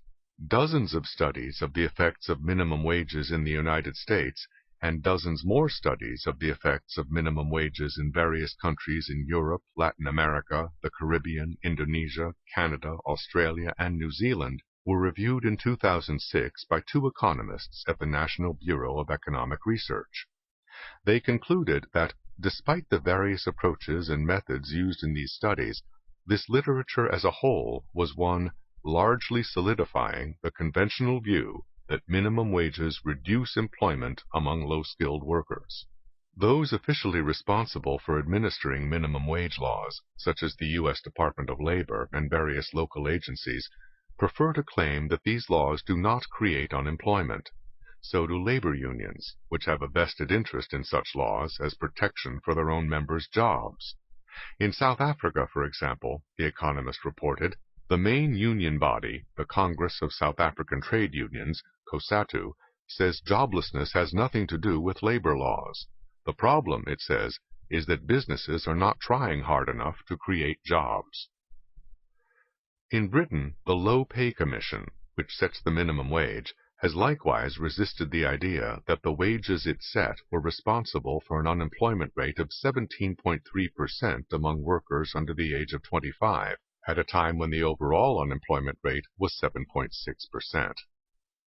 Dozens of studies of the effects of minimum wages in the United States and dozens more studies of the effects of minimum wages in various countries in Europe, Latin America, the Caribbean, Indonesia, Canada, Australia, and New Zealand were reviewed in 2006 by 2 economists at the National Bureau of Economic Research. They concluded that, despite the various approaches and methods used in these studies, this literature as a whole was one largely solidifying the conventional view that minimum wages reduce employment among low-skilled workers. Those officially responsible for administering minimum wage laws, such as the U.S. Department of Labor and various local agencies, prefer to claim that these laws do not create unemployment. So do labor unions, which have a vested interest in such laws as protection for their own members' jobs. In South Africa, for example, The Economist reported, the main union body, the Congress of South African Trade Unions, COSATU, says joblessness has nothing to do with labor laws. The problem, it says, is that businesses are not trying hard enough to create jobs. In Britain, the Low Pay Commission, which sets the minimum wage, has likewise resisted the idea that the wages it set were responsible for an unemployment rate of 17.3% among workers under the age of 25, at a time when the overall unemployment rate was 7.6%.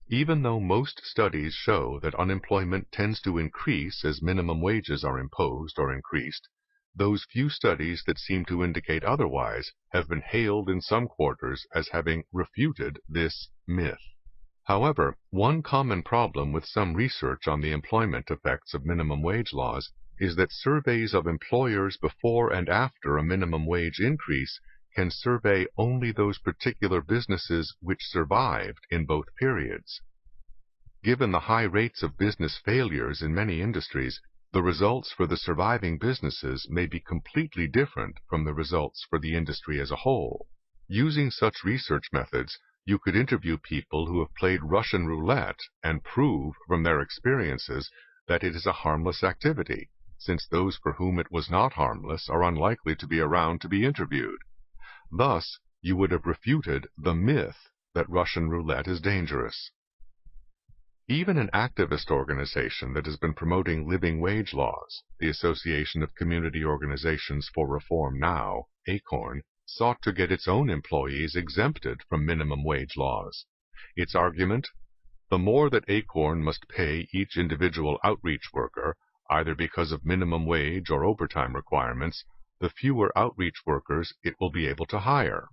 Even though most studies show that unemployment tends to increase as minimum wages are imposed or increased, those few studies that seem to indicate otherwise have been hailed in some quarters as having refuted this myth. However, one common problem with some research on the employment effects of minimum wage laws is that surveys of employers before and after a minimum wage increase can survey only those particular businesses which survived in both periods. Given the high rates of business failures in many industries, the results for the surviving businesses may be completely different from the results for the industry as a whole. Using such research methods, you could interview people who have played Russian roulette and prove from their experiences that it is a harmless activity, since those for whom it was not harmless are unlikely to be around to be interviewed. Thus, you would have refuted the myth that Russian roulette is dangerous. Even an activist organization that has been promoting living wage laws, the Association of Community Organizations for Reform Now, ACORN, sought to get its own employees exempted from minimum wage laws. Its argument? The more that ACORN must pay each individual outreach worker, either because of minimum wage or overtime requirements, the fewer outreach workers it will be able to hire.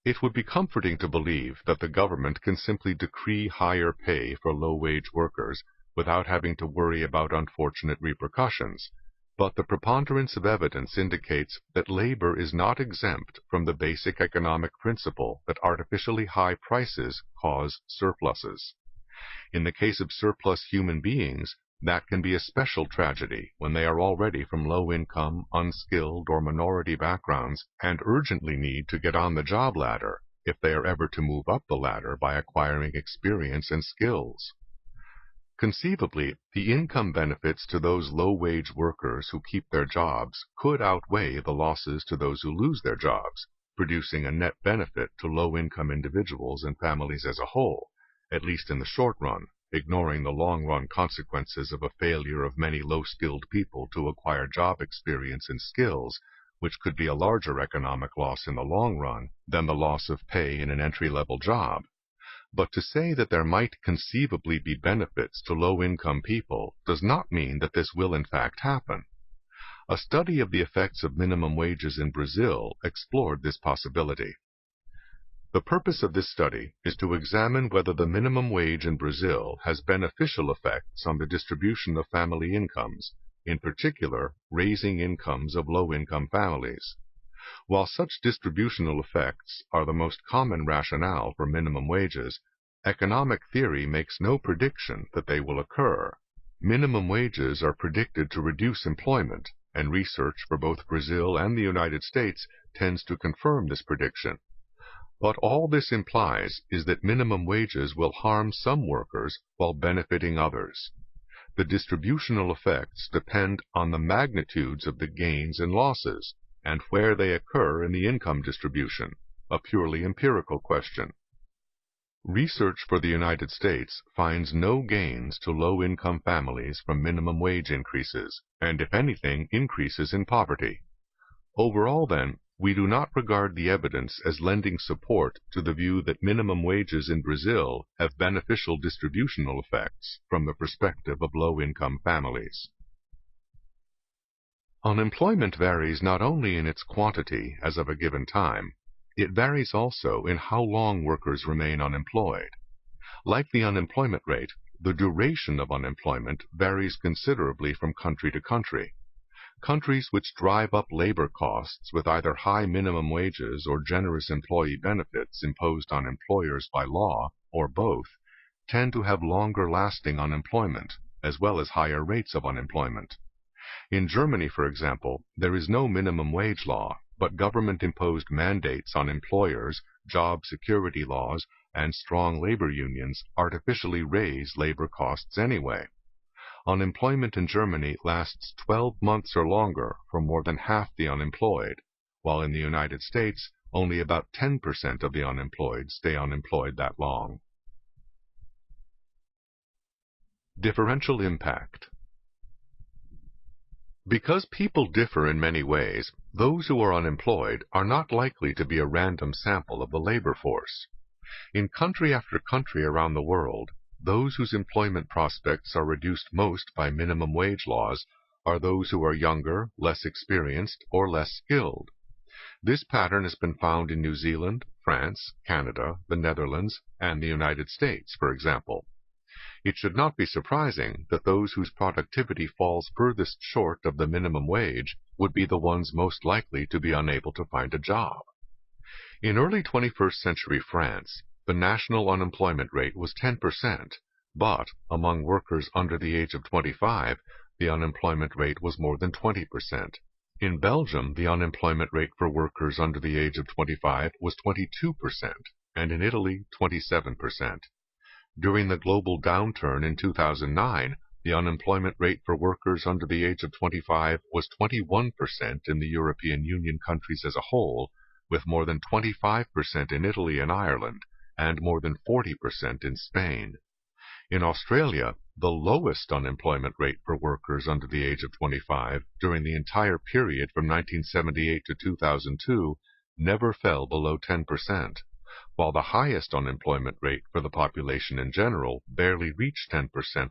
It would be comforting to believe that the government can simply decree higher pay for low-wage workers without having to worry about unfortunate repercussions, but the preponderance of evidence indicates that labor is not exempt from the basic economic principle that artificially high prices cause surpluses. In the case of surplus human beings, that can be a special tragedy when they are already from low-income, unskilled, or minority backgrounds and urgently need to get on the job ladder if they are ever to move up the ladder by acquiring experience and skills. Conceivably, the income benefits to those low-wage workers who keep their jobs could outweigh the losses to those who lose their jobs, producing a net benefit to low-income individuals and families as a whole, at least in the short run, ignoring the long-run consequences of a failure of many low-skilled people to acquire job experience and skills, which could be a larger economic loss in the long run than the loss of pay in an entry-level job. But to say that there might conceivably be benefits to low-income people does not mean that this will in fact happen. A study of the effects of minimum wages in Brazil explored this possibility. The purpose of this study is to examine whether the minimum wage in Brazil has beneficial effects on the distribution of family incomes, in particular, raising incomes of low-income families. While such distributional effects are the most common rationale for minimum wages, economic theory makes no prediction that they will occur. Minimum wages are predicted to reduce employment, and research for both Brazil and the United States tends to confirm this prediction. But all this implies is that minimum wages will harm some workers while benefiting others. The distributional effects depend on the magnitudes of the gains and losses, and where they occur in the income distribution, a purely empirical question. Research for the United States finds no gains to low-income families from minimum wage increases, and if anything, increases in poverty. Overall, then, we do not regard the evidence as lending support to the view that minimum wages in Brazil have beneficial distributional effects from the perspective of low-income families. Unemployment varies not only in its quantity as of a given time, it varies also in how long workers remain unemployed. Like the unemployment rate, the duration of unemployment varies considerably from country to country. Countries which drive up labor costs with either high minimum wages or generous employee benefits imposed on employers by law, or both, tend to have longer-lasting unemployment, as well as higher rates of unemployment. In Germany, for example, there is no minimum wage law, but government-imposed mandates on employers, job security laws, and strong labor unions artificially raise labor costs anyway. Unemployment in Germany lasts 12 months or longer for more than half the unemployed, while in the United States, only about 10% of the unemployed stay unemployed that long. Differential impact. Because people differ in many ways, those who are unemployed are not likely to be a random sample of the labor force. In country after country around the world, those whose employment prospects are reduced most by minimum wage laws are those who are younger, less experienced, or less skilled. This pattern has been found in New Zealand, France, Canada, the Netherlands, and the United States, for example. It should not be surprising that those whose productivity falls furthest short of the minimum wage would be the ones most likely to be unable to find a job. In early 21st century France, the national unemployment rate was 10%, but among workers under the age of 25, the unemployment rate was more than 20%. In Belgium, the unemployment rate for workers under the age of 25 was 22%, and in Italy, 27%. During the global downturn in 2009, the unemployment rate for workers under the age of 25 was 21% in the European Union countries as a whole, with more than 25% in Italy and Ireland, and more than 40% in Spain. In Australia, the lowest unemployment rate for workers under the age of 25 during the entire period from 1978 to 2002 never fell below 10%, while the highest unemployment rate for the population in general barely reached 10%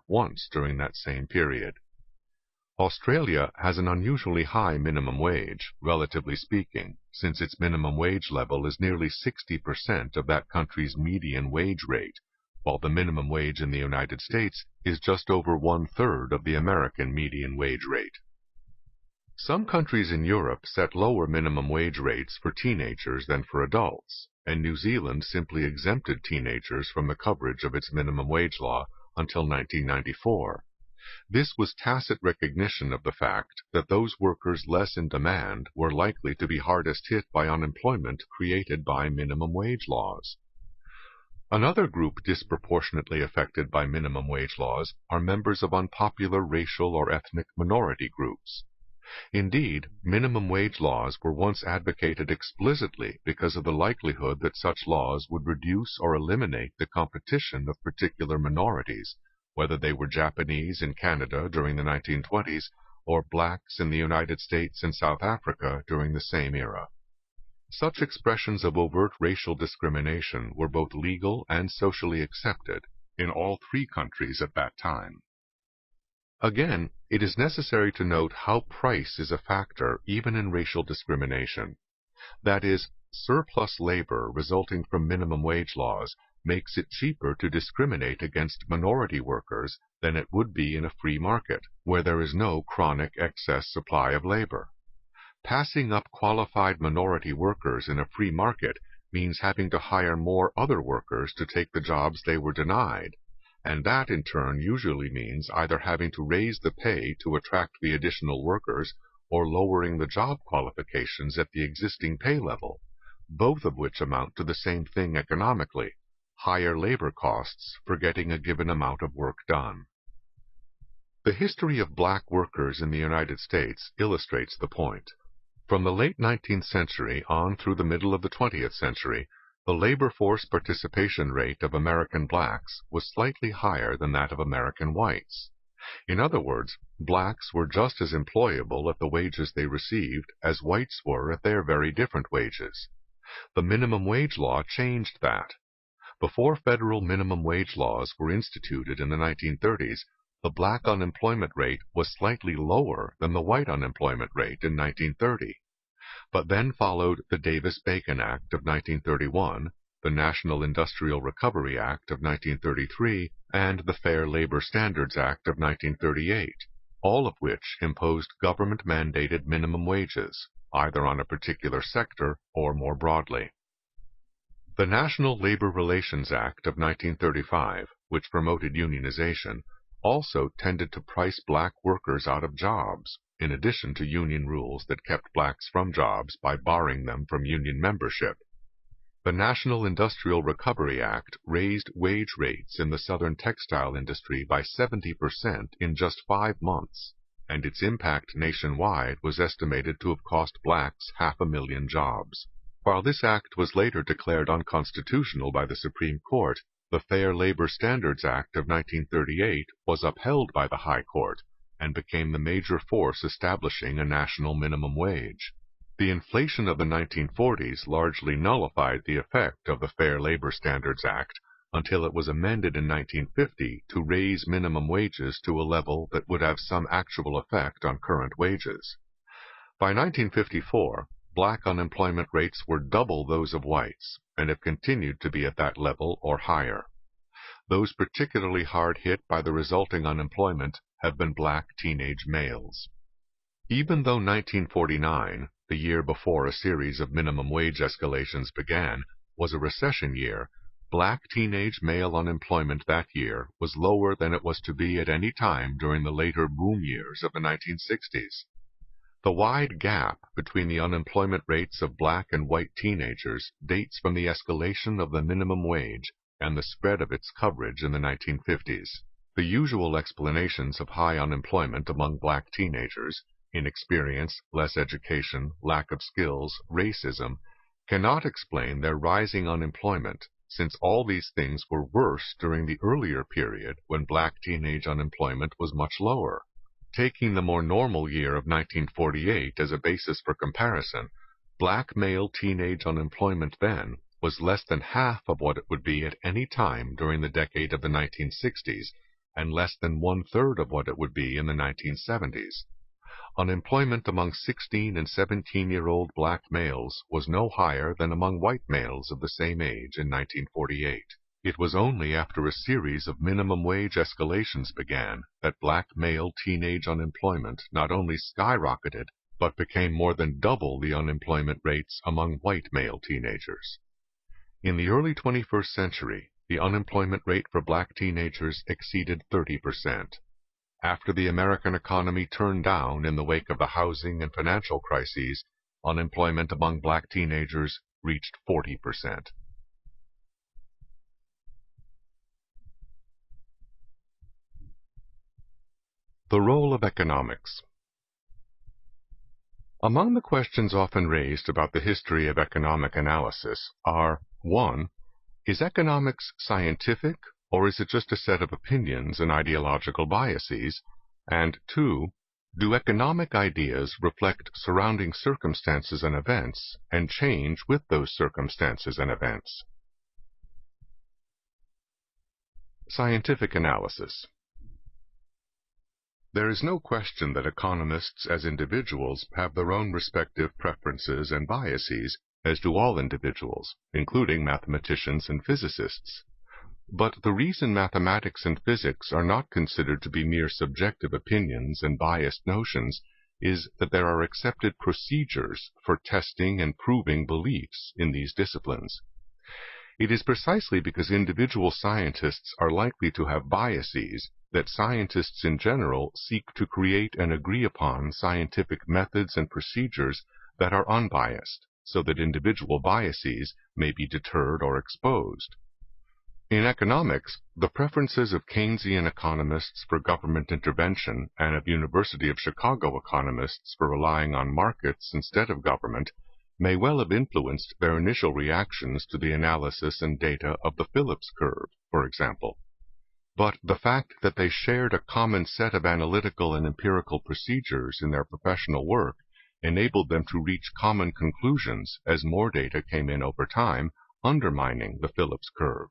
once during that same period. Australia has an unusually high minimum wage, relatively speaking, since its minimum wage level is nearly 60% of that country's median wage rate, while the minimum wage in the United States is just over one-third of the American median wage rate. Some countries in Europe set lower minimum wage rates for teenagers than for adults, and New Zealand simply exempted teenagers from the coverage of its minimum wage law until 1994. This was tacit recognition of the fact that those workers less in demand were likely to be hardest hit by unemployment created by minimum wage laws. Another group disproportionately affected by minimum wage laws are members of unpopular racial or ethnic minority groups. Indeed, minimum wage laws were once advocated explicitly because of the likelihood that such laws would reduce or eliminate the competition of particular minorities, whether they were Japanese in Canada during the 1920s or blacks in the United States and South Africa during the same era. Such expressions of overt racial discrimination were both legal and socially accepted in all three countries at that time. Again, it is necessary to note how price is a factor even in racial discrimination. That is, surplus labor resulting from minimum wage laws makes it cheaper to discriminate against minority workers than it would be in a free market, where there is no chronic excess supply of labor. Passing up qualified minority workers in a free market means having to hire more other workers to take the jobs they were denied, and that in turn usually means either having to raise the pay to attract the additional workers or lowering the job qualifications at the existing pay level, both of which amount to the same thing economically: higher labor costs for getting a given amount of work done. The history of black workers in the United States illustrates the point. From the late 19th century on through the middle of the 20th century, the labor force participation rate of American blacks was slightly higher than that of American whites. In other words, blacks were just as employable at the wages they received as whites were at their very different wages. The minimum wage law changed that. Before federal minimum wage laws were instituted in the 1930s, the black unemployment rate was slightly lower than the white unemployment rate in 1930. But then followed the Davis-Bacon Act of 1931, the National Industrial Recovery Act of 1933, and the Fair Labor Standards Act of 1938, all of which imposed government-mandated minimum wages, either on a particular sector or more broadly. The National Labor Relations Act of 1935, which promoted unionization, also tended to price black workers out of jobs, in addition to union rules that kept blacks from jobs by barring them from union membership. The National Industrial Recovery Act raised wage rates in the southern textile industry by 70% in just 5 months, and its impact nationwide was estimated to have cost blacks 500,000 jobs. While this act was later declared unconstitutional by the Supreme Court, the Fair Labor Standards Act of 1938 was upheld by the High Court and became the major force establishing a national minimum wage. The inflation of the 1940s largely nullified the effect of the Fair Labor Standards Act until it was amended in 1950 to raise minimum wages to a level that would have some actual effect on current wages. By 1954, black unemployment rates were double those of whites and have continued to be at that level or higher. Those particularly hard hit by the resulting unemployment have been black teenage males. Even though 1949, the year before a series of minimum wage escalations began, was a recession year, black teenage male unemployment that year was lower than it was to be at any time during the later boom years of the 1960s. The wide gap between the unemployment rates of black and white teenagers dates from the escalation of the minimum wage and the spread of its coverage in the 1950s. The usual explanations of high unemployment among black teenagers, inexperience, less education, lack of skills, racism, cannot explain their rising unemployment since all these things were worse during the earlier period when black teenage unemployment was much lower. Taking the more normal year of 1948 as a basis for comparison, black male teenage unemployment then was less than half of what it would be at any time during the decade of the 1960s, and less than one-third of what it would be in the 1970s. Unemployment among 16 and 17-year-old black males was no higher than among white males of the same age in 1948. It was only after a series of minimum wage escalations began that black male teenage unemployment not only skyrocketed, but became more than double the unemployment rates among white male teenagers. In the early 21st century, the unemployment rate for black teenagers exceeded 30%. After the American economy turned down in the wake of the housing and financial crises, unemployment among black teenagers reached 40%. The role of economics. Among the questions often raised about the history of economic analysis are 1. Is economics scientific, or is it just a set of opinions and ideological biases? And 2. Do economic ideas reflect surrounding circumstances and events, and change with those circumstances and events? Scientific analysis. There is no question that economists as individuals have their own respective preferences and biases, as do all individuals, including mathematicians and physicists. But the reason mathematics and physics are not considered to be mere subjective opinions and biased notions is that there are accepted procedures for testing and proving beliefs in these disciplines. It is precisely because individual scientists are likely to have biases that scientists in general seek to create and agree upon scientific methods and procedures that are unbiased, so that individual biases may be deterred or exposed. In economics, the preferences of Keynesian economists for government intervention and of University of Chicago economists for relying on markets instead of government may well have influenced their initial reactions to the analysis and data of the Phillips curve, for example. But the fact that they shared a common set of analytical and empirical procedures in their professional work enabled them to reach common conclusions as more data came in over time, undermining the Phillips curve.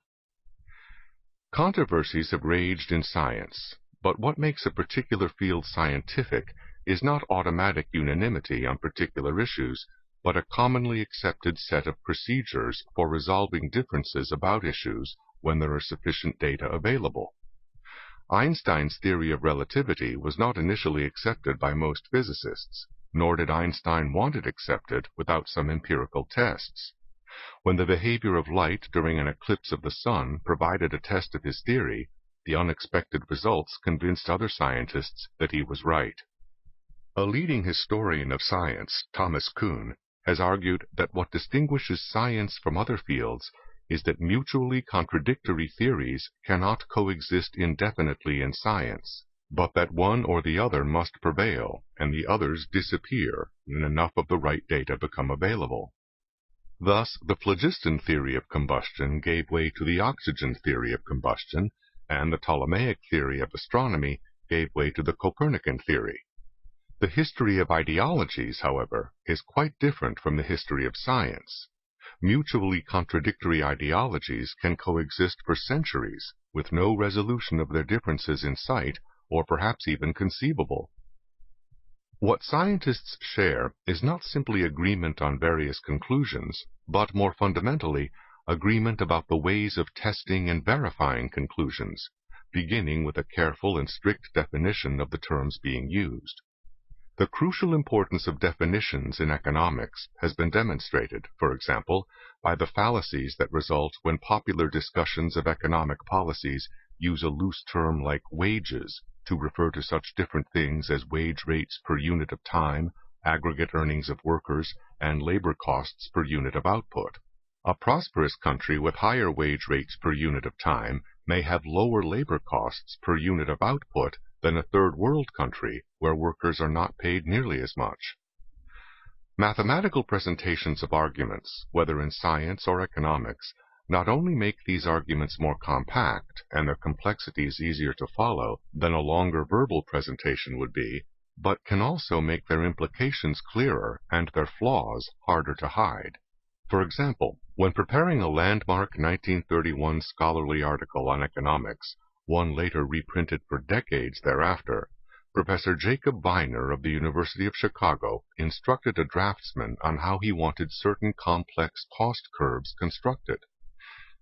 Controversies have raged in science, but what makes a particular field scientific is not automatic unanimity on particular issues, but a commonly accepted set of procedures for resolving differences about issues when there are sufficient data available. Einstein's theory of relativity was not initially accepted by most physicists, nor did Einstein want it accepted without some empirical tests. When the behavior of light during an eclipse of the sun provided a test of his theory, the unexpected results convinced other scientists that he was right. A leading historian of science, Thomas Kuhn, has argued that what distinguishes science from other fields is that mutually contradictory theories cannot coexist indefinitely in science, but that one or the other must prevail and the others disappear when enough of the right data become available. Thus, the phlogiston theory of combustion gave way to the oxygen theory of combustion, and the Ptolemaic theory of astronomy gave way to the Copernican theory. The history of ideologies, however, is quite different from the history of science. Mutually contradictory ideologies can coexist for centuries with no resolution of their differences in sight or perhaps even conceivable. What scientists share is not simply agreement on various conclusions, but more fundamentally, agreement about the ways of testing and verifying conclusions, beginning with a careful and strict definition of the terms being used. The crucial importance of definitions in economics has been demonstrated, for example, by the fallacies that result when popular discussions of economic policies use a loose term like wages to refer to such different things as wage rates per unit of time, aggregate earnings of workers, and labor costs per unit of output. A prosperous country with higher wage rates per unit of time may have lower labor costs per unit of output than a third world country where workers are not paid nearly as much. Mathematical presentations of arguments, whether in science or economics, not only make these arguments more compact and their complexities easier to follow than a longer verbal presentation would be, but can also make their implications clearer and their flaws harder to hide. For example, when preparing a landmark 1931 scholarly article on economics, one later reprinted for decades thereafter, Professor Jacob Viner of the University of Chicago instructed a draftsman on how he wanted certain complex cost curves constructed.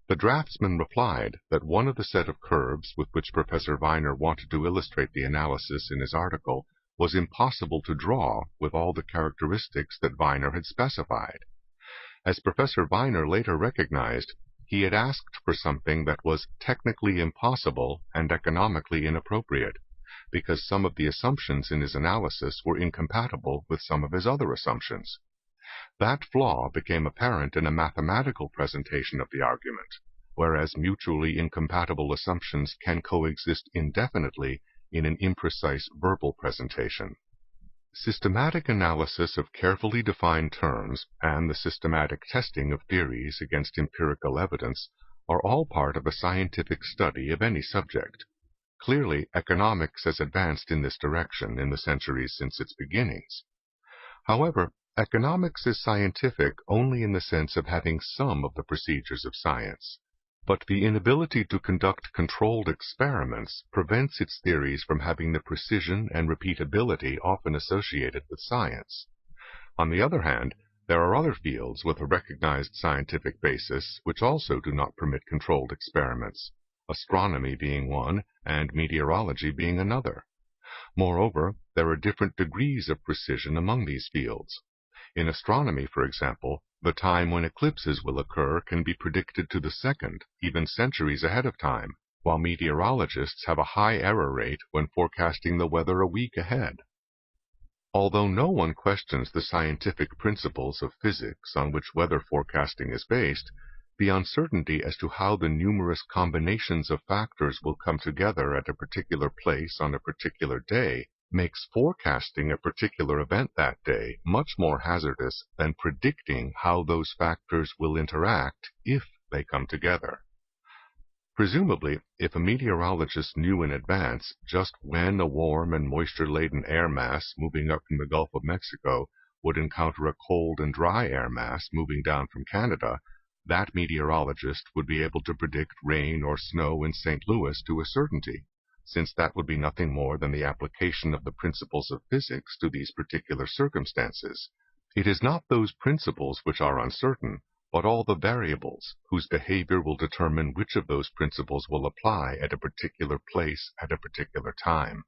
The draftsman replied that one of the set of curves with which Professor Viner wanted to illustrate the analysis in his article was impossible to draw with all the characteristics that Viner had specified. As Professor Viner later recognized, he had asked for something that was technically impossible and economically inappropriate, because some of the assumptions in his analysis were incompatible with some of his other assumptions. That flaw became apparent in a mathematical presentation of the argument, whereas mutually incompatible assumptions can coexist indefinitely in an imprecise verbal presentation. Systematic analysis of carefully defined terms and the systematic testing of theories against empirical evidence are all part of a scientific study of any subject. Clearly, economics has advanced in this direction in the centuries since its beginnings. However, economics is scientific only in the sense of having some of the procedures of science, but the inability to conduct controlled experiments prevents its theories from having the precision and repeatability often associated with science. On the other hand, there are other fields with a recognized scientific basis which also do not permit controlled experiments, astronomy being one and meteorology being another. Moreover, there are different degrees of precision among these fields. In astronomy, for example, the time when eclipses will occur can be predicted to the second, even centuries ahead of time, while meteorologists have a high error rate when forecasting the weather a week ahead. Although no one questions the scientific principles of physics on which weather forecasting is based, the uncertainty as to how the numerous combinations of factors will come together at a particular place on a particular day makes forecasting a particular event that day much more hazardous than predicting how those factors will interact if they come together. Presumably, if a meteorologist knew in advance just when a warm and moisture-laden air mass moving up from the Gulf of Mexico would encounter a cold and dry air mass moving down from Canada, that meteorologist would be able to predict rain or snow in St. Louis to a certainty, since that would be nothing more than the application of the principles of physics to these particular circumstances. It is not those principles which are uncertain, but all the variables whose behavior will determine which of those principles will apply at a particular place at a particular time.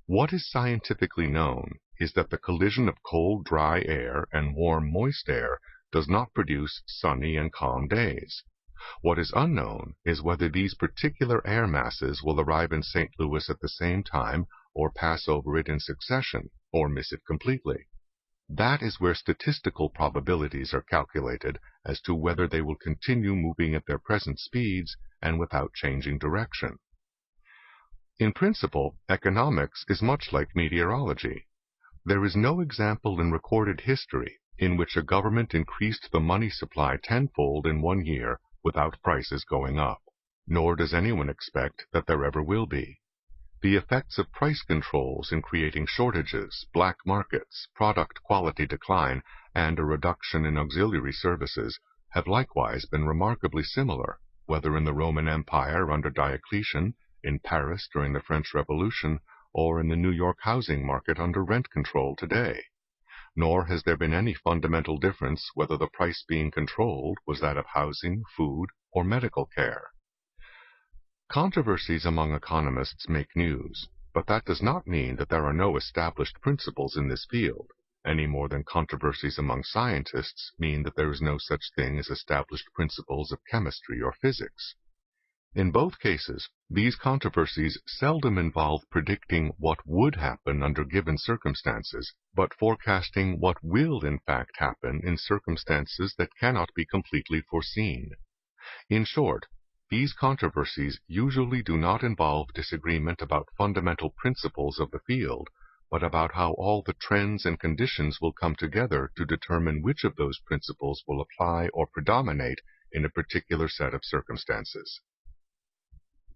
What is scientifically known is that the collision of cold, dry air and warm, moist air does not produce sunny and calm days. What is unknown is whether these particular air masses will arrive in St. Louis at the same time, or pass over it in succession, or miss it completely. That is where statistical probabilities are calculated as to whether they will continue moving at their present speeds and without changing direction. In principle, economics is much like meteorology. There is no example in recorded history in which a government increased the money supply tenfold in one year without prices going up, nor does anyone expect that there ever will be. The effects of price controls in creating shortages, black markets, product quality decline, and a reduction in auxiliary services have likewise been remarkably similar, whether in the Roman Empire under Diocletian, in Paris during the French Revolution, or in the New York housing market under rent control today. Nor has there been any fundamental difference whether the price being controlled was that of housing, food, or medical care. Controversies among economists make news, but that does not mean that there are no established principles in this field, any more than controversies among scientists mean that there is no such thing as established principles of chemistry or physics. In both cases, these controversies seldom involve predicting what would happen under given circumstances, but forecasting what will in fact happen in circumstances that cannot be completely foreseen. In short, these controversies usually do not involve disagreement about fundamental principles of the field, but about how all the trends and conditions will come together to determine which of those principles will apply or predominate in a particular set of circumstances.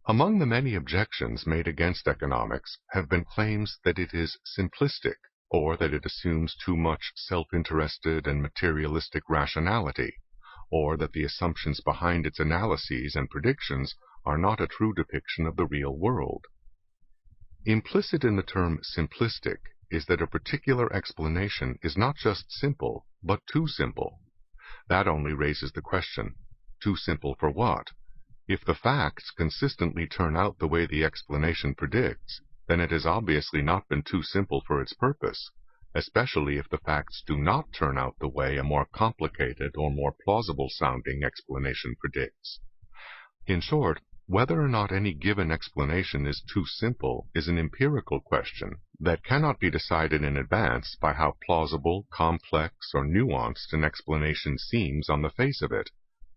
Among the many objections made against economics have been claims that it is simplistic, or that it assumes too much self-interested and materialistic rationality, or that the assumptions behind its analyses and predictions are not a true depiction of the real world. Implicit in the term simplistic is that a particular explanation is not just simple, but too simple. That only raises the question, too simple for what? If the facts consistently turn out the way the explanation predicts, then it has obviously not been too simple for its purpose, especially if the facts do not turn out the way a more complicated or more plausible-sounding explanation predicts. In short, whether or not any given explanation is too simple is an empirical question that cannot be decided in advance by how plausible, complex, or nuanced an explanation seems on the face of it,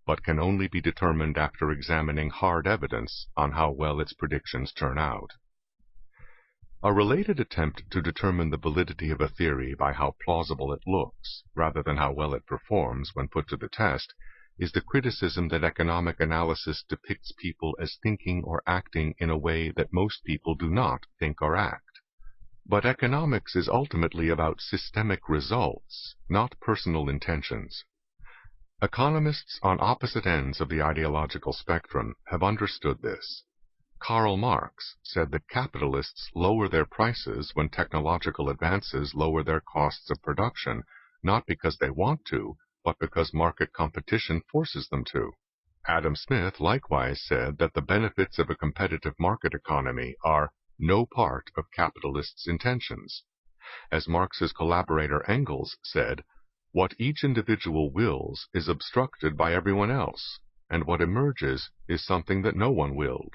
but can only be determined after examining hard evidence on how well its predictions turn out. A related attempt to determine the validity of a theory by how plausible it looks, rather than how well it performs when put to the test, is the criticism that economic analysis depicts people as thinking or acting in a way that most people do not think or act. But economics is ultimately about systemic results, not personal intentions. Economists on opposite ends of the ideological spectrum have understood this. Karl Marx said that capitalists lower their prices when technological advances lower their costs of production, not because they want to, but because market competition forces them to. Adam Smith likewise said that the benefits of a competitive market economy are no part of capitalists' intentions. As Marx's collaborator Engels said, what each individual wills is obstructed by everyone else, and what emerges is something that no one willed.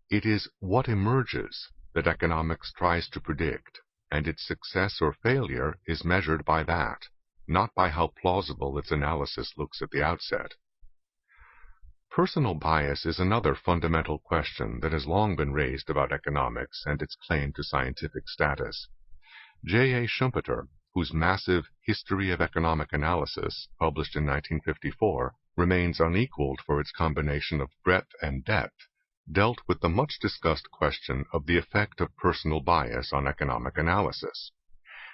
It is what emerges that economics tries to predict, and its success or failure is measured by that, not by how plausible its analysis looks at the outset. Personal bias is another fundamental question that has long been raised about economics and its claim to scientific status. J. A. Schumpeter, whose massive History of Economic Analysis, published in 1954, remains unequaled for its combination of breadth and depth, dealt with the much-discussed question of the effect of personal bias on economic analysis.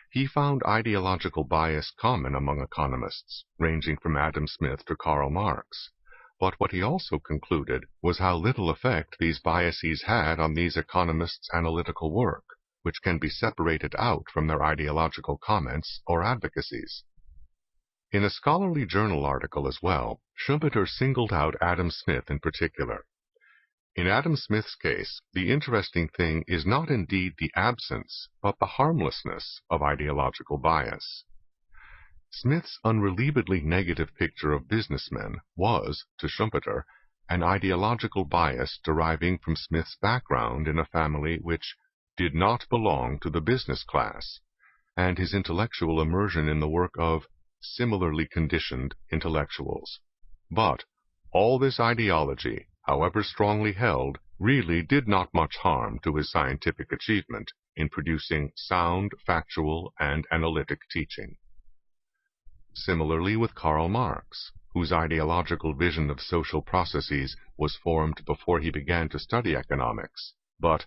He found ideological bias common among economists, ranging from Adam Smith to Karl Marx. But what he also concluded was how little effect these biases had on these economists' analytical work, which can be separated out from their ideological comments or advocacies. In a scholarly journal article as well, Schumpeter singled out Adam Smith in particular. In Adam Smith's case, the interesting thing is not indeed the absence, but the harmlessness of ideological bias. Smith's unrelievedly negative picture of businessmen was, to Schumpeter, an ideological bias deriving from Smith's background in a family which did not belong to the business class, and his intellectual immersion in the work of similarly conditioned intellectuals. But all this ideology, however strongly held, really did not much harm to his scientific achievement in producing sound, factual, and analytic teaching. Similarly with Karl Marx, whose ideological vision of social processes was formed before he began to study economics. But,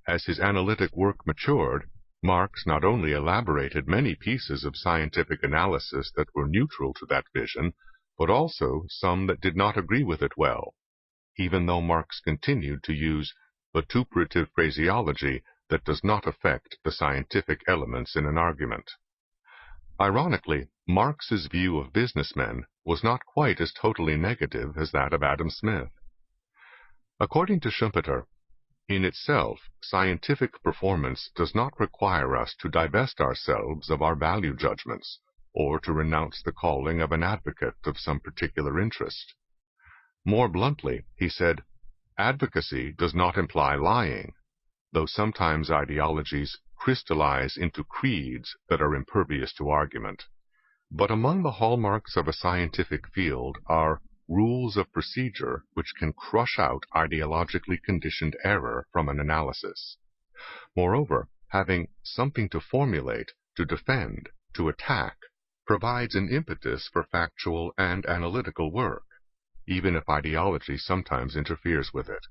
as his analytic work matured, Marx not only elaborated many pieces of scientific analysis that were neutral to that vision, but also some that did not agree with it well, even though Marx continued to use vituperative phraseology that does not affect the scientific elements in an argument. Ironically, Marx's view of businessmen was not quite as totally negative as that of Adam Smith. According to Schumpeter, in itself, scientific performance does not require us to divest ourselves of our value judgments, or to renounce the calling of an advocate of some particular interest. More bluntly, he said, advocacy does not imply lying, though sometimes ideologies crystallize into creeds that are impervious to argument. But among the hallmarks of a scientific field are rules of procedure which can crush out ideologically conditioned error from an analysis. Moreover, having something to formulate, to defend, to attack, provides an impetus for factual and analytical work, even if ideology sometimes interferes with it.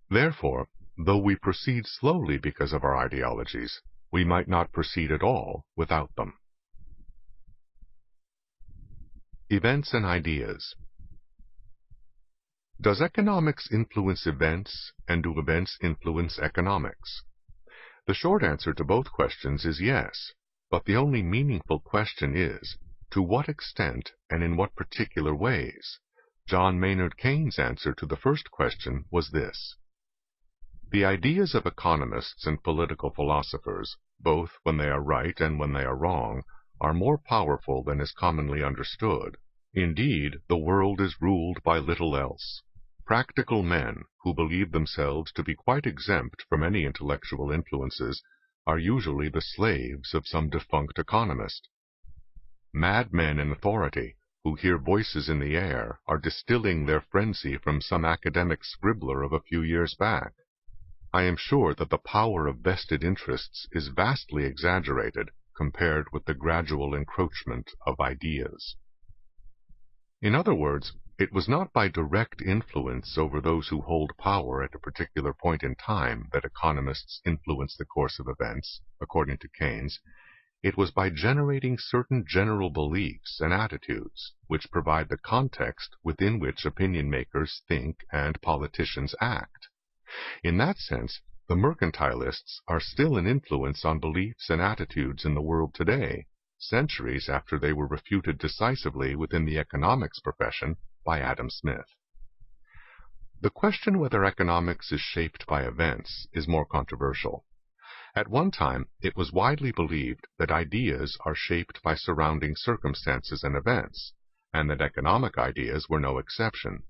Therefore, though we proceed slowly because of our ideologies, we might not proceed at all without them. Events and ideas. Does economics influence events, and do events influence economics? The short answer to both questions is yes, but the only meaningful question is, to what extent and in what particular ways? John Maynard Keynes' answer to the first question was this: the ideas of economists and political philosophers, both when they are right and when they are wrong, are more powerful than is commonly understood. Indeed, the world is ruled by little else. Practical men, who believe themselves to be quite exempt from any intellectual influences, are usually the slaves of some defunct economist. Madmen in authority, who hear voices in the air, are distilling their frenzy from some academic scribbler of a few years back. I am sure that the power of vested interests is vastly exaggerated compared with the gradual encroachment of ideas. In other words, it was not by direct influence over those who hold power at a particular point in time that economists influence the course of events, according to Keynes. It was by generating certain general beliefs and attitudes which provide the context within which opinion makers think and politicians act. In that sense, the mercantilists are still an influence on beliefs and attitudes in the world today, centuries after they were refuted decisively within the economics profession by Adam Smith. The question whether economics is shaped by events is more controversial. At one time, it was widely believed that ideas are shaped by surrounding circumstances and events, and that economic ideas were no exception.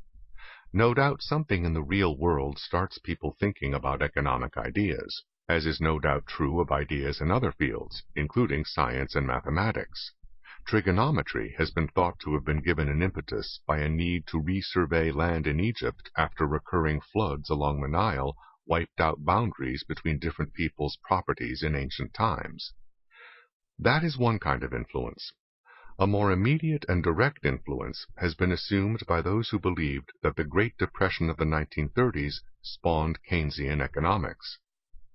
No doubt something in the real world starts people thinking about economic ideas, as is no doubt true of ideas in other fields, including science and mathematics. Trigonometry has been thought to have been given an impetus by a need to resurvey land in Egypt after recurring floods along the Nile wiped out boundaries between different people's properties in ancient times. That is one kind of influence. A more immediate and direct influence has been assumed by those who believed that the Great Depression of the 1930s spawned Keynesian economics.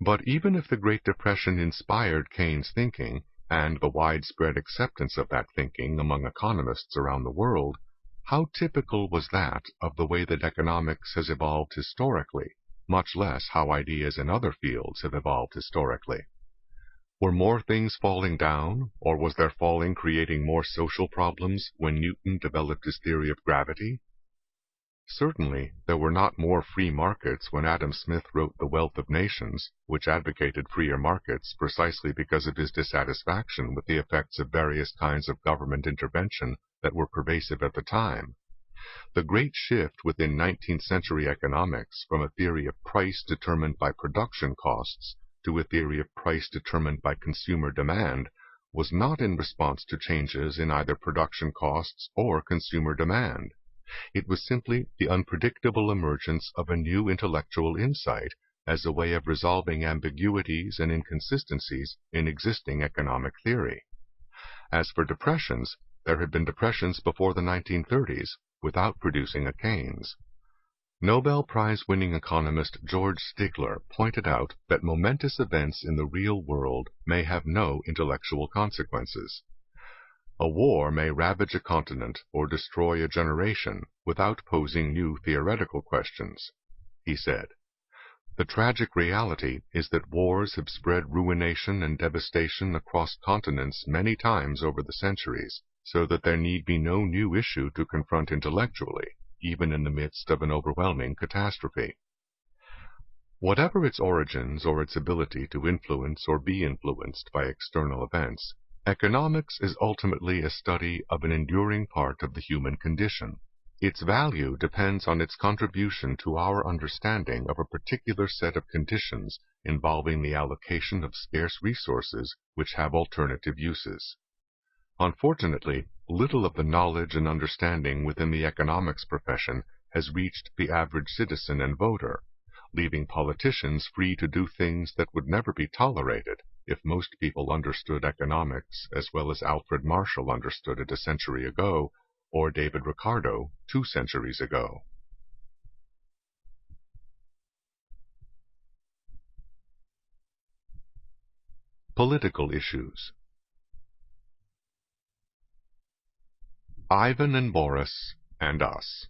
But even if the Great Depression inspired Keynes' thinking, and the widespread acceptance of that thinking among economists around the world, how typical was that of the way that economics has evolved historically, much less how ideas in other fields have evolved historically? Were more things falling down, or was their falling creating more social problems when Newton developed his theory of gravity? Certainly, there were not more free markets when Adam Smith wrote The Wealth of Nations, which advocated freer markets precisely because of his dissatisfaction with the effects of various kinds of government intervention that were pervasive at the time. The great shift within 19th century economics from a theory of price determined by production costs to a theory of price determined by consumer demand was not in response to changes in either production costs or consumer demand. It was simply the unpredictable emergence of a new intellectual insight as a way of resolving ambiguities and inconsistencies in existing economic theory. As for depressions, there had been depressions before the 1930s without producing a Keynes. Nobel Prize-winning economist George Stigler pointed out that momentous events in the real world may have no intellectual consequences. A war may ravage a continent or destroy a generation without posing new theoretical questions. He said, "The tragic reality is that wars have spread ruination and devastation across continents many times over the centuries, so that there need be no new issue to confront intellectually, even in the midst of an overwhelming catastrophe." Whatever its origins or its ability to influence or be influenced by external events, economics is ultimately a study of an enduring part of the human condition. Its value depends on its contribution to our understanding of a particular set of conditions involving the allocation of scarce resources which have alternative uses. Unfortunately, little of the knowledge and understanding within the economics profession has reached the average citizen and voter, leaving politicians free to do things that would never be tolerated if most people understood economics as well as Alfred Marshall understood it a century ago, or David Ricardo 2 centuries ago. Political issues. Ivan and Boris and Us.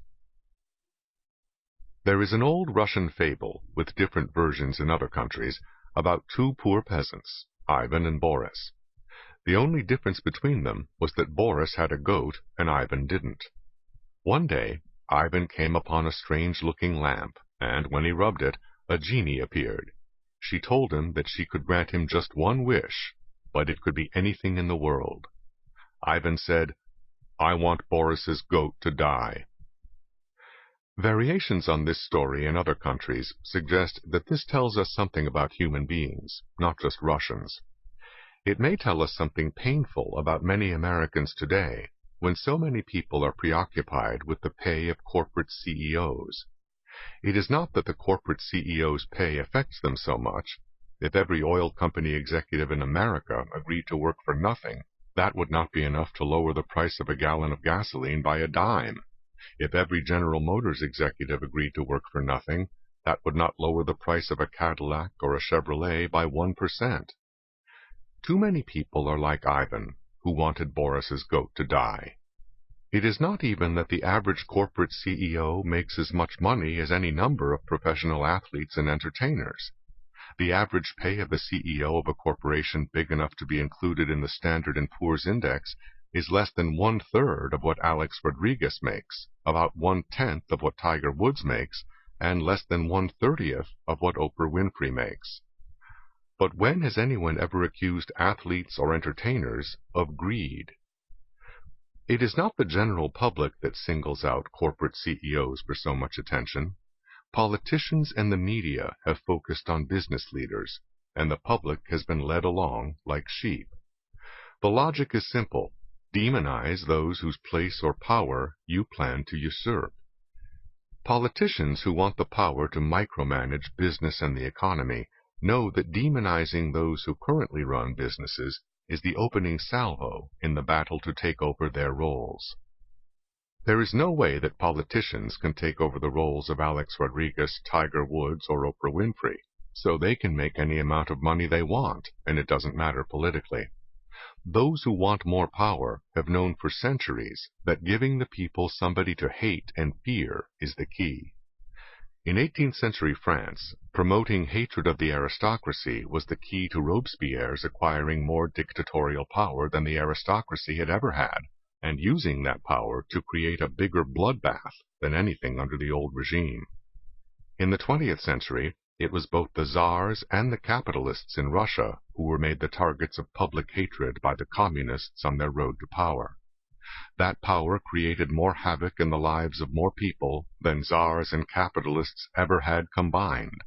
There is an old Russian fable, with different versions in other countries, about 2 poor peasants, Ivan and Boris. The only difference between them was that Boris had a goat and Ivan didn't. One day, Ivan came upon a strange-looking lamp, and when he rubbed it, a genie appeared. She told him that she could grant him just one wish, but it could be anything in the world. Ivan said, "I want Boris's goat to die." Variations on this story in other countries suggest that this tells us something about human beings, not just Russians. It may tell us something painful about many Americans today, when so many people are preoccupied with the pay of corporate CEOs. It is not that the corporate CEO's pay affects them so much. If every oil company executive in America agreed to work for nothing, that would not be enough to lower the price of a gallon of gasoline by a dime. If every General Motors executive agreed to work for nothing, that would not lower the price of a Cadillac or a Chevrolet by 1%. Too many people are like Ivan, who wanted Boris's goat to die. It is not even that the average corporate CEO makes as much money as any number of professional athletes and entertainers. The average pay of the CEO of a corporation big enough to be included in the Standard & Poor's Index is less than 1/3 of what Alex Rodriguez makes, about 1/10 of what Tiger Woods makes, and less than 1/30 of what Oprah Winfrey makes. But when has anyone ever accused athletes or entertainers of greed? It is not the general public that singles out corporate CEOs for so much attention. Politicians and the media have focused on business leaders, and the public has been led along like sheep. The logic is simple. Demonize those whose place or power you plan to usurp. Politicians who want the power to micromanage business and the economy know that demonizing those who currently run businesses is the opening salvo in the battle to take over their roles. There is no way that politicians can take over the roles of Alex Rodriguez, Tiger Woods, or Oprah Winfrey, so they can make any amount of money they want, and it doesn't matter politically. Those who want more power have known for centuries that giving the people somebody to hate and fear is the key. In 18th century France, promoting hatred of the aristocracy was the key to Robespierre's acquiring more dictatorial power than the aristocracy had ever had, and using that power to create a bigger bloodbath than anything under the old regime. In the 20th century, it was both the czars and the capitalists in Russia who were made the targets of public hatred by the communists on their road to power. That power created more havoc in the lives of more people than czars and capitalists ever had combined.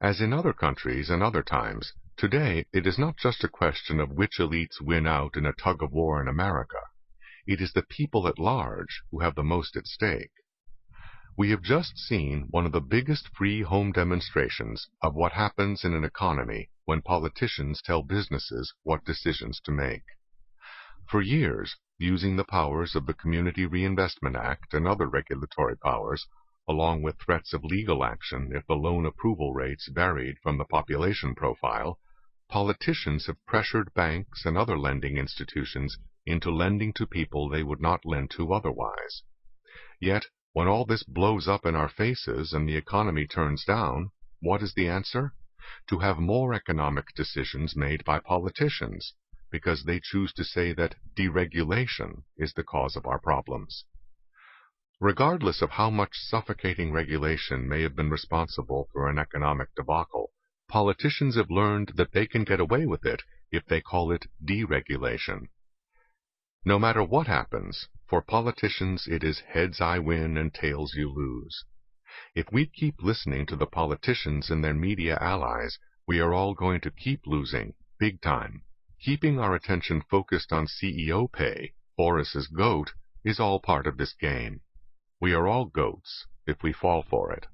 As in other countries and other times, today it is not just a question of which elites win out in a tug-of-war in America. It is the people at large who have the most at stake. We have just seen one of the biggest free home demonstrations of what happens in an economy when politicians tell businesses what decisions to make. For years, using the powers of the Community Reinvestment Act and other regulatory powers, along with threats of legal action if the loan approval rates varied from the population profile, politicians have pressured banks and other lending institutions into lending to people they would not lend to otherwise. Yet, when all this blows up in our faces and the economy turns down, what is the answer? To have more economic decisions made by politicians, because they choose to say that deregulation is the cause of our problems. Regardless of how much suffocating regulation may have been responsible for an economic debacle, politicians have learned that they can get away with it if they call it deregulation. No matter what happens, for politicians it is heads I win and tails you lose. If we keep listening to the politicians and their media allies, we are all going to keep losing, big time. Keeping our attention focused on CEO pay, Boris's goat, is all part of this game. We are all goats if we fall for it.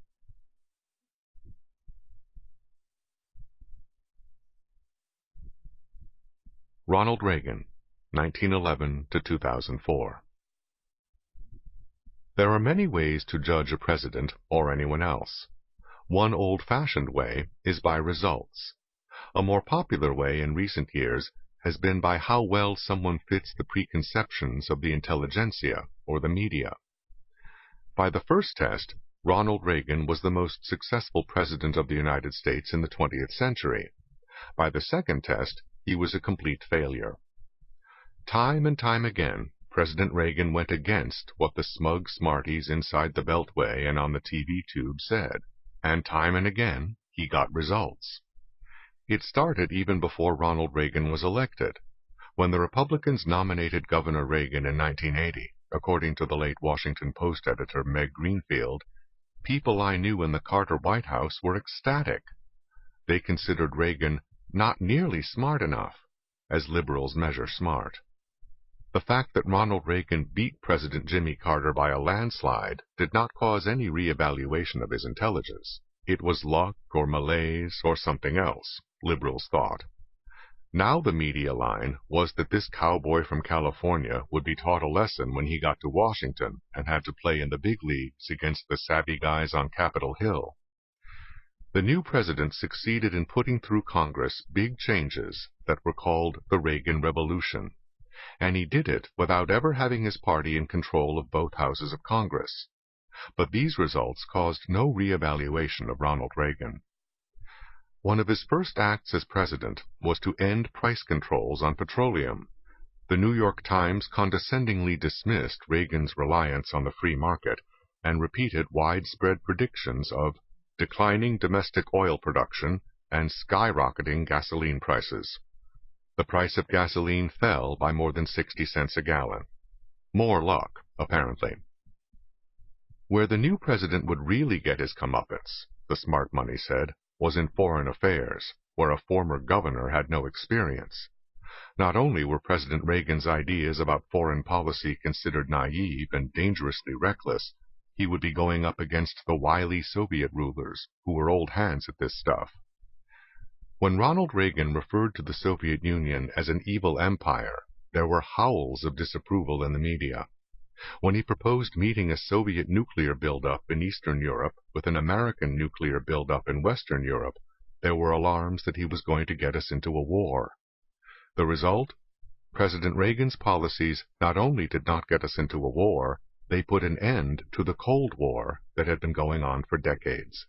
Ronald Reagan, 1911 to 2004. There are many ways to judge a president or anyone else. One old-fashioned way is by results. A more popular way in recent years has been by how well someone fits the preconceptions of the intelligentsia or the media. By the first test, Ronald Reagan was the most successful president of the United States in the 20th century. By the second test, he was a complete failure. Time and time again, President Reagan went against what the smug smarties inside the Beltway and on the TV tube said, and time and again, he got results. It started even before Ronald Reagan was elected. When the Republicans nominated Governor Reagan in 1980, according to the late Washington Post editor Meg Greenfield, people I knew in the Carter White House were ecstatic. They considered Reagan not nearly smart enough, as liberals measure smart. The fact that Ronald Reagan beat President Jimmy Carter by a landslide did not cause any reevaluation of his intelligence. It was luck or malaise or something else, liberals thought. Now the media line was that this cowboy from California would be taught a lesson when he got to Washington and had to play in the big leagues against the savvy guys on Capitol Hill. The new president succeeded in putting through Congress big changes that were called the Reagan Revolution, and he did it without ever having his party in control of both houses of Congress. But these results caused no reevaluation of Ronald Reagan. One of his first acts as president was to end price controls on petroleum. The New York Times condescendingly dismissed Reagan's reliance on the free market and repeated widespread predictions of declining domestic oil production and skyrocketing gasoline prices. The price of gasoline fell by more than 60 cents a gallon. More luck, apparently. Where the new president would really get his comeuppance, the smart money said, was in foreign affairs, where a former governor had no experience. Not only were President Reagan's ideas about foreign policy considered naive and dangerously reckless, he would be going up against the wily Soviet rulers, who were old hands at this stuff. When Ronald Reagan referred to the Soviet Union as an evil empire, there were howls of disapproval in the media. When he proposed meeting a Soviet nuclear buildup in Eastern Europe with an American nuclear buildup in Western Europe, there were alarms that he was going to get us into a war. The result? President Reagan's policies not only did not get us into a war, they put an end to the Cold War that had been going on for decades.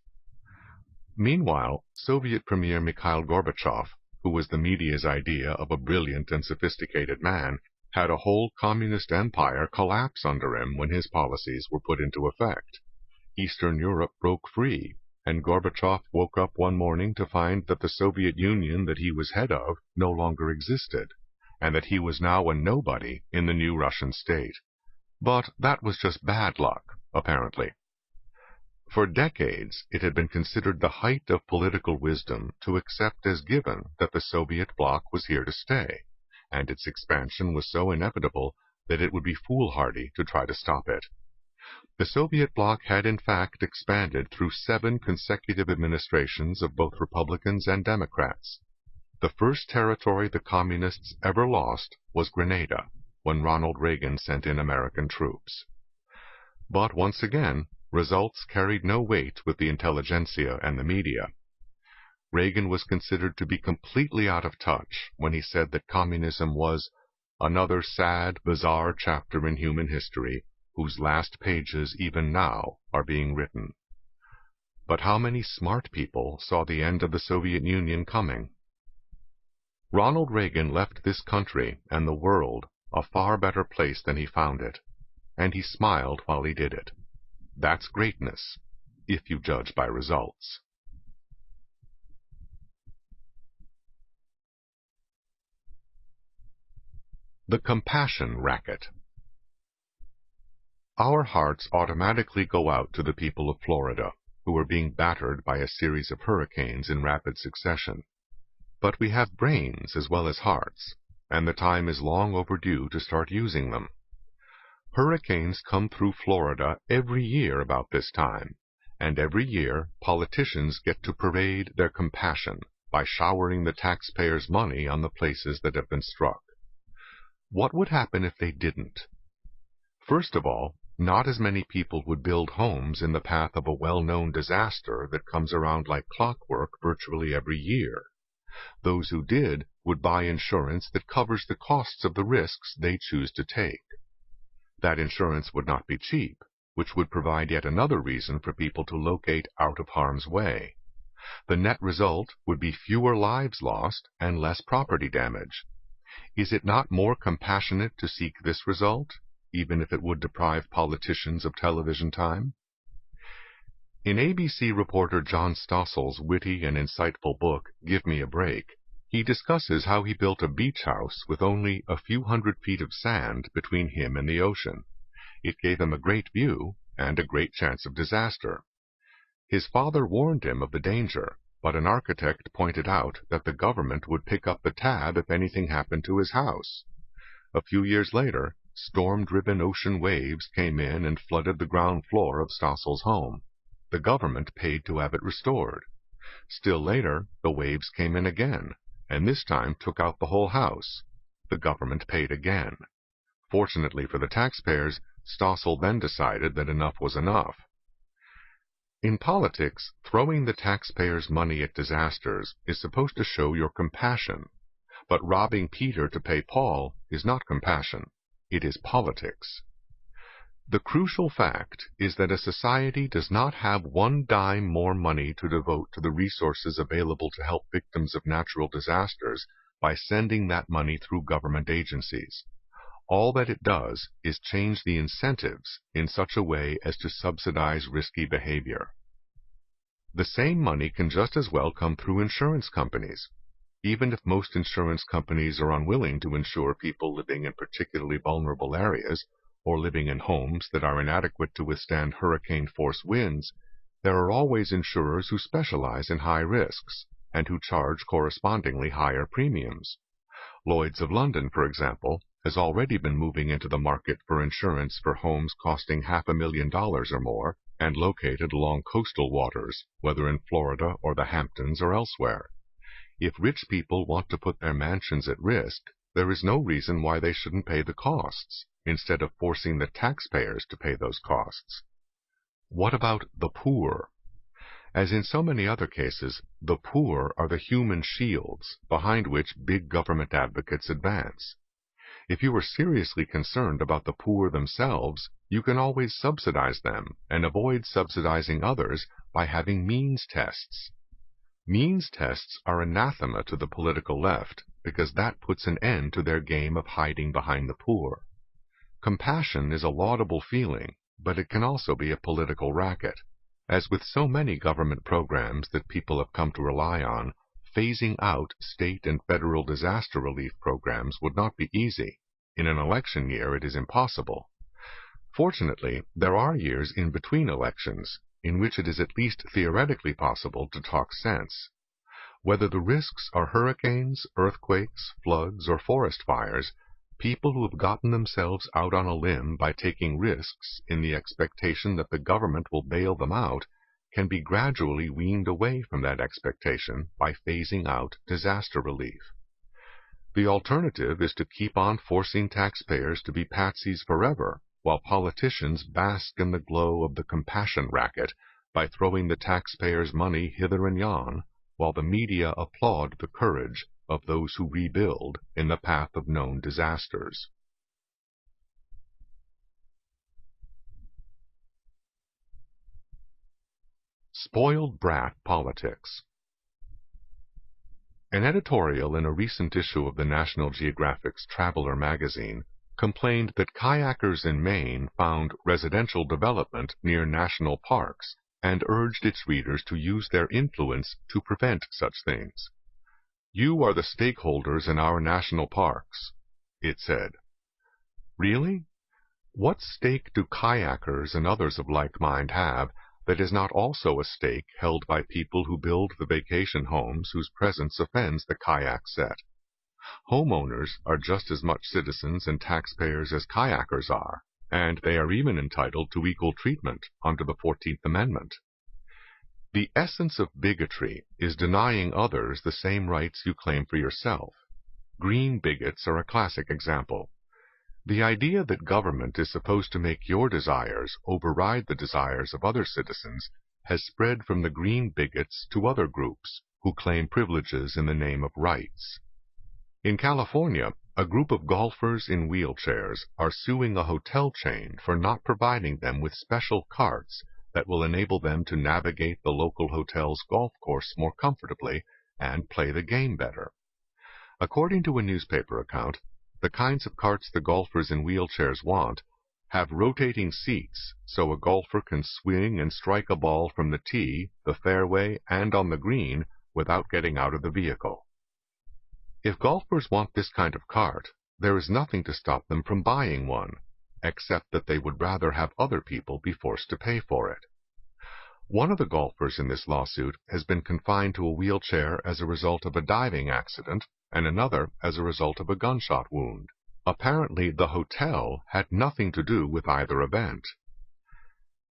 Meanwhile, Soviet Premier Mikhail Gorbachev, who was the media's idea of a brilliant and sophisticated man, had a whole communist empire collapse under him when his policies were put into effect. Eastern Europe broke free, and Gorbachev woke up one morning to find that the Soviet Union that he was head of no longer existed, and that he was now a nobody in the new Russian state. But that was just bad luck, apparently. For decades, it had been considered the height of political wisdom to accept as given that the Soviet bloc was here to stay, and its expansion was so inevitable that it would be foolhardy to try to stop it. The Soviet bloc had in fact expanded through 7 consecutive administrations of both Republicans and Democrats. The first territory the Communists ever lost was Grenada, when Ronald Reagan sent in American troops. But once again, results carried no weight with the intelligentsia and the media. Reagan was considered to be completely out of touch when he said that communism was another sad, bizarre chapter in human history, whose last pages even now are being written. But how many smart people saw the end of the Soviet Union coming? Ronald Reagan left this country and the world a far better place than he found it, and he smiled while he did it. That's greatness, if you judge by results. The compassion racket. Our hearts automatically go out to the people of Florida, who are being battered by a series of hurricanes in rapid succession. But we have brains as well as hearts, and the time is long overdue to start using them. Hurricanes come through Florida every year about this time, and every year politicians get to parade their compassion by showering the taxpayers' money on the places that have been struck. What would happen if they didn't? First of all, not as many people would build homes in the path of a well-known disaster that comes around like clockwork virtually every year. Those who did would buy insurance that covers the costs of the risks they choose to take. That insurance would not be cheap, which would provide yet another reason for people to locate out of harm's way. The net result would be fewer lives lost and less property damage. Is it not more compassionate to seek this result, even if it would deprive politicians of television time? In ABC reporter John Stossel's witty and insightful book, Give Me a Break, he discusses how he built a beach house with only a few hundred feet of sand between him and the ocean. It gave him a great view and a great chance of disaster. His father warned him of the danger, but an architect pointed out that the government would pick up the tab if anything happened to his house. A few years later, storm-driven ocean waves came in and flooded the ground floor of Stossel's home. The government paid to have it restored. Still later, the waves came in again, and this time took out the whole house. The government paid again. Fortunately for the taxpayers, Stossel then decided that enough was enough. In politics, throwing the taxpayers' money at disasters is supposed to show your compassion. But robbing Peter to pay Paul is not compassion. It is politics. The crucial fact is that a society does not have one dime more money to devote to the resources available to help victims of natural disasters by sending that money through government agencies. All that it does is change the incentives in such a way as to subsidize risky behavior. The same money can just as well come through insurance companies. Even if most insurance companies are unwilling to insure people living in particularly vulnerable areas, or living in homes that are inadequate to withstand hurricane-force winds, there are always insurers who specialize in high risks, and who charge correspondingly higher premiums. Lloyd's of London, for example, has already been moving into the market for insurance for homes costing $500,000 or more, and located along coastal waters, whether in Florida or the Hamptons or elsewhere. If rich people want to put their mansions at risk, there is no reason why they shouldn't pay the costs, instead of forcing the taxpayers to pay those costs. What about the poor? As in so many other cases, the poor are the human shields behind which big government advocates advance. If you are seriously concerned about the poor themselves, you can always subsidize them and avoid subsidizing others by having means tests. Means tests are anathema to the political left because that puts an end to their game of hiding behind the poor. Compassion is a laudable feeling, but it can also be a political racket. As with so many government programs that people have come to rely on, phasing out state and federal disaster relief programs would not be easy. In an election year, it is impossible. Fortunately, there are years in between elections in which it is at least theoretically possible to talk sense. Whether the risks are hurricanes, earthquakes, floods, or forest fires, people who have gotten themselves out on a limb by taking risks in the expectation that the government will bail them out can be gradually weaned away from that expectation by phasing out disaster relief. The alternative is to keep on forcing taxpayers to be patsies forever, while politicians bask in the glow of the compassion racket by throwing the taxpayers' money hither and yon, while the media applaud the courage of those who rebuild in the path of known disasters. Spoiled brat politics. An editorial in a recent issue of the National Geographic's Traveler magazine complained that kayakers in Maine found residential development near national parks and urged its readers to use their influence to prevent such things. "You are the stakeholders in our national parks," it said. Really? What stake do kayakers and others of like mind have that is not also a stake held by people who build the vacation homes whose presence offends the kayak set? Homeowners are just as much citizens and taxpayers as kayakers are, and they are even entitled to equal treatment under the 14th Amendment. The essence of bigotry is denying others the same rights you claim for yourself. Green bigots are a classic example. The idea that government is supposed to make your desires override the desires of other citizens has spread from the green bigots to other groups who claim privileges in the name of rights. In California, a group of golfers in wheelchairs are suing a hotel chain for not providing them with special carts that will enable them to navigate the local hotel's golf course more comfortably and play the game better. According to a newspaper account, the kinds of carts the golfers in wheelchairs want have rotating seats so a golfer can swing and strike a ball from the tee, the fairway, and on the green without getting out of the vehicle. If golfers want this kind of cart, there is nothing to stop them from buying one, except that they would rather have other people be forced to pay for it. One of the golfers in this lawsuit has been confined to a wheelchair as a result of a diving accident, and another as a result of a gunshot wound. Apparently, the hotel had nothing to do with either event.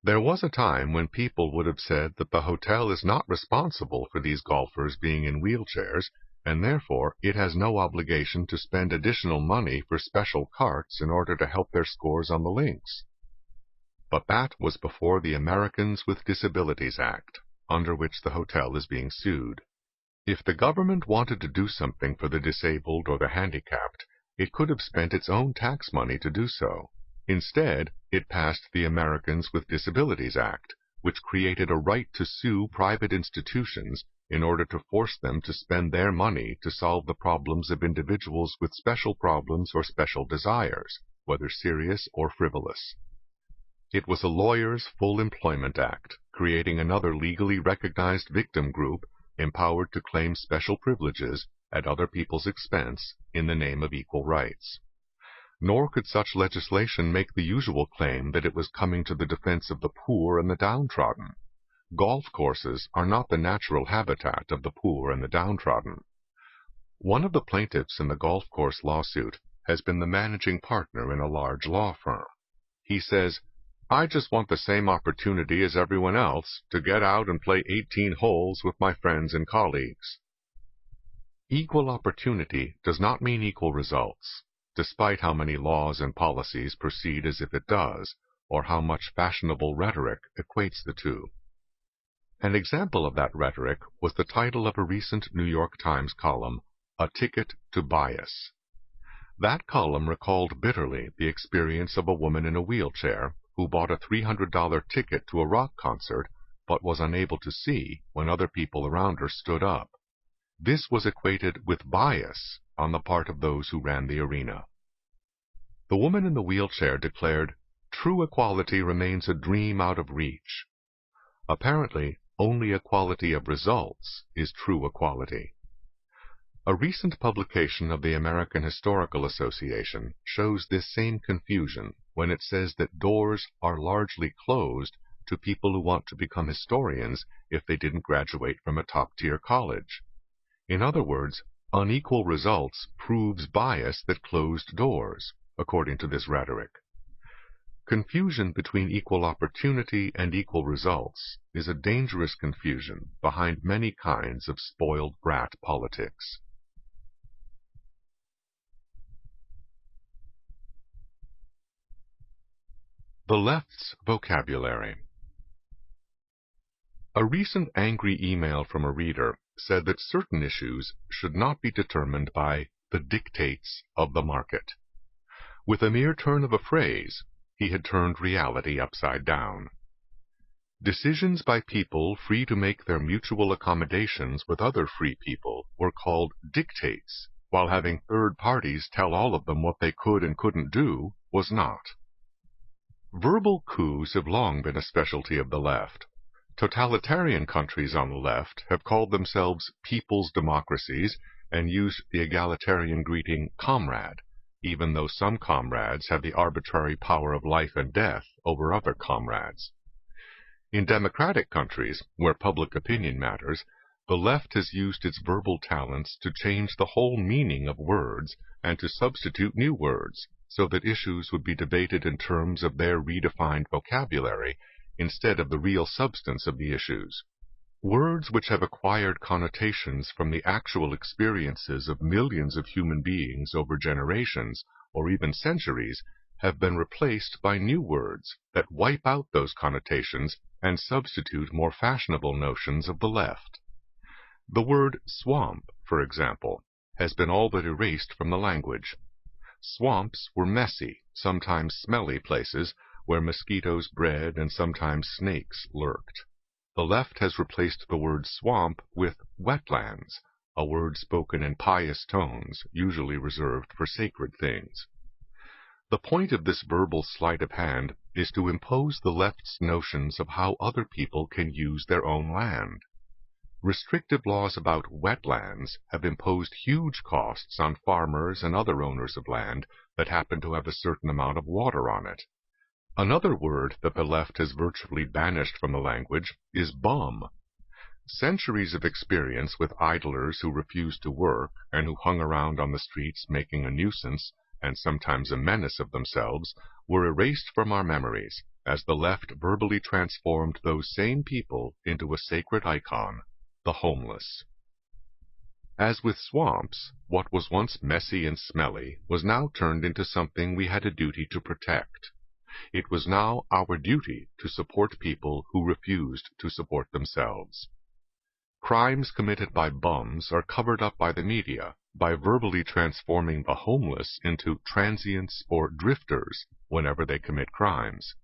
There was a time when people would have said that the hotel is not responsible for these golfers being in wheelchairs, and therefore it has no obligation to spend additional money for special carts in order to help their scores on the links. But that was before the Americans with Disabilities Act, under which the hotel is being sued. If the government wanted to do something for the disabled or the handicapped, it could have spent its own tax money to do so. Instead, it passed the Americans with Disabilities Act, which created a right to sue private institutions in order to force them to spend their money to solve the problems of individuals with special problems or special desires, whether serious or frivolous. It was a lawyer's Full Employment Act, creating another legally recognized victim group empowered to claim special privileges at other people's expense in the name of equal rights. Nor could such legislation make the usual claim that it was coming to the defense of the poor and the downtrodden. Golf courses are not the natural habitat of the poor and the downtrodden. One of the plaintiffs in the golf course lawsuit has been the managing partner in a large law firm. He says, "I just want the same opportunity as everyone else to get out and play 18 holes with my friends and colleagues." Equal opportunity does not mean equal results, despite how many laws and policies proceed as if it does, or how much fashionable rhetoric equates the two. An example of that rhetoric was the title of a recent New York Times column, "A Ticket to Bias." That column recalled bitterly the experience of a woman in a wheelchair who bought a $300 ticket to a rock concert but was unable to see when other people around her stood up. This was equated with bias on the part of those who ran the arena. The woman in the wheelchair declared, "True equality remains a dream out of reach." Apparently, only equality of results is true equality. A recent publication of the American Historical Association shows this same confusion when it says that doors are largely closed to people who want to become historians if they didn't graduate from a top-tier college. In other words, unequal results proves bias that closed doors, according to this rhetoric. Confusion between equal opportunity and equal results is a dangerous confusion behind many kinds of spoiled brat politics. The left's vocabulary. A recent angry email from a reader said that certain issues should not be determined by the dictates of the market. With a mere turn of a phrase, he had turned reality upside down. Decisions by people free to make their mutual accommodations with other free people were called dictates, while having third parties tell all of them what they could and couldn't do was not. Verbal coups have long been a specialty of the left. Totalitarian countries on the left have called themselves people's democracies and used the egalitarian greeting comrade, even though some comrades have the arbitrary power of life and death over other comrades. In democratic countries, where public opinion matters, the left has used its verbal talents to change the whole meaning of words and to substitute new words, so that issues would be debated in terms of their redefined vocabulary instead of the real substance of the issues. Words which have acquired connotations from the actual experiences of millions of human beings over generations or even centuries, have been replaced by new words that wipe out those connotations and substitute more fashionable notions of the left. The word swamp, for example, has been all but erased from the language. Swamps were messy, sometimes smelly places where mosquitoes bred and sometimes snakes lurked. The left has replaced the word swamp with wetlands, a word spoken in pious tones, usually reserved for sacred things. The point of this verbal sleight of hand is to impose the left's notions of how other people can use their own land. Restrictive laws about wetlands have imposed huge costs on farmers and other owners of land that happen to have a certain amount of water on it. Another word that the left has virtually banished from the language is bum. Centuries of experience with idlers who refused to work and who hung around on the streets making a nuisance and sometimes a menace of themselves were erased from our memories as the left verbally transformed those same people into a sacred icon, the homeless. As with swamps, what was once messy and smelly was now turned into something we had a duty to protect. It was now our duty to support people who refused to support themselves. Crimes committed by bums are covered up by the media by verbally transforming the homeless into transients or drifters whenever they commit crimes.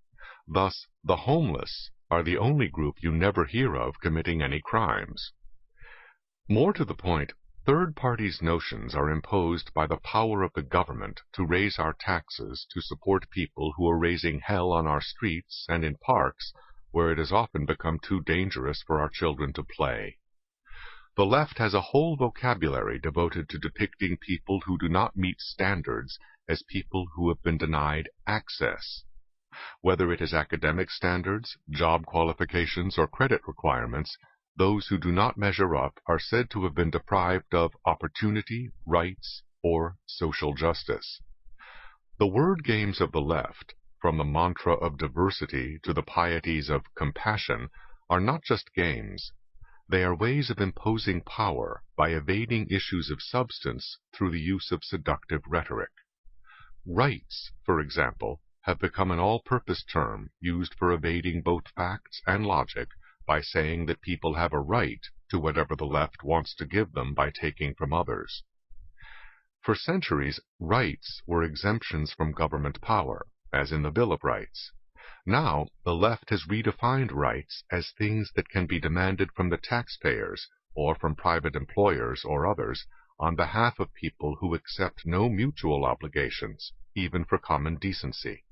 Thus, the homeless are the only group you never hear of committing any crimes. More to the point, third parties' notions are imposed by the power of the government to raise our taxes to support people who are raising hell on our streets and in parks where it has often become too dangerous for our children to play. The left has a whole vocabulary devoted to depicting people who do not meet standards as people who have been denied access. Whether it is academic standards, job qualifications, or credit requirements, those who do not measure up are said to have been deprived of opportunity, rights, or social justice. The word games of the left, from the mantra of diversity to the pieties of compassion, are not just games. They are ways of imposing power by evading issues of substance through the use of seductive rhetoric. Rights, for example, have become an all-purpose term used for evading both facts and logic by saying that people have a right to whatever the left wants to give them by taking from others. For centuries, rights were exemptions from government power, as in the Bill of Rights. Now, the left has redefined rights as things that can be demanded from the taxpayers or from private employers or others on behalf of people who accept no mutual obligations, even for common decency.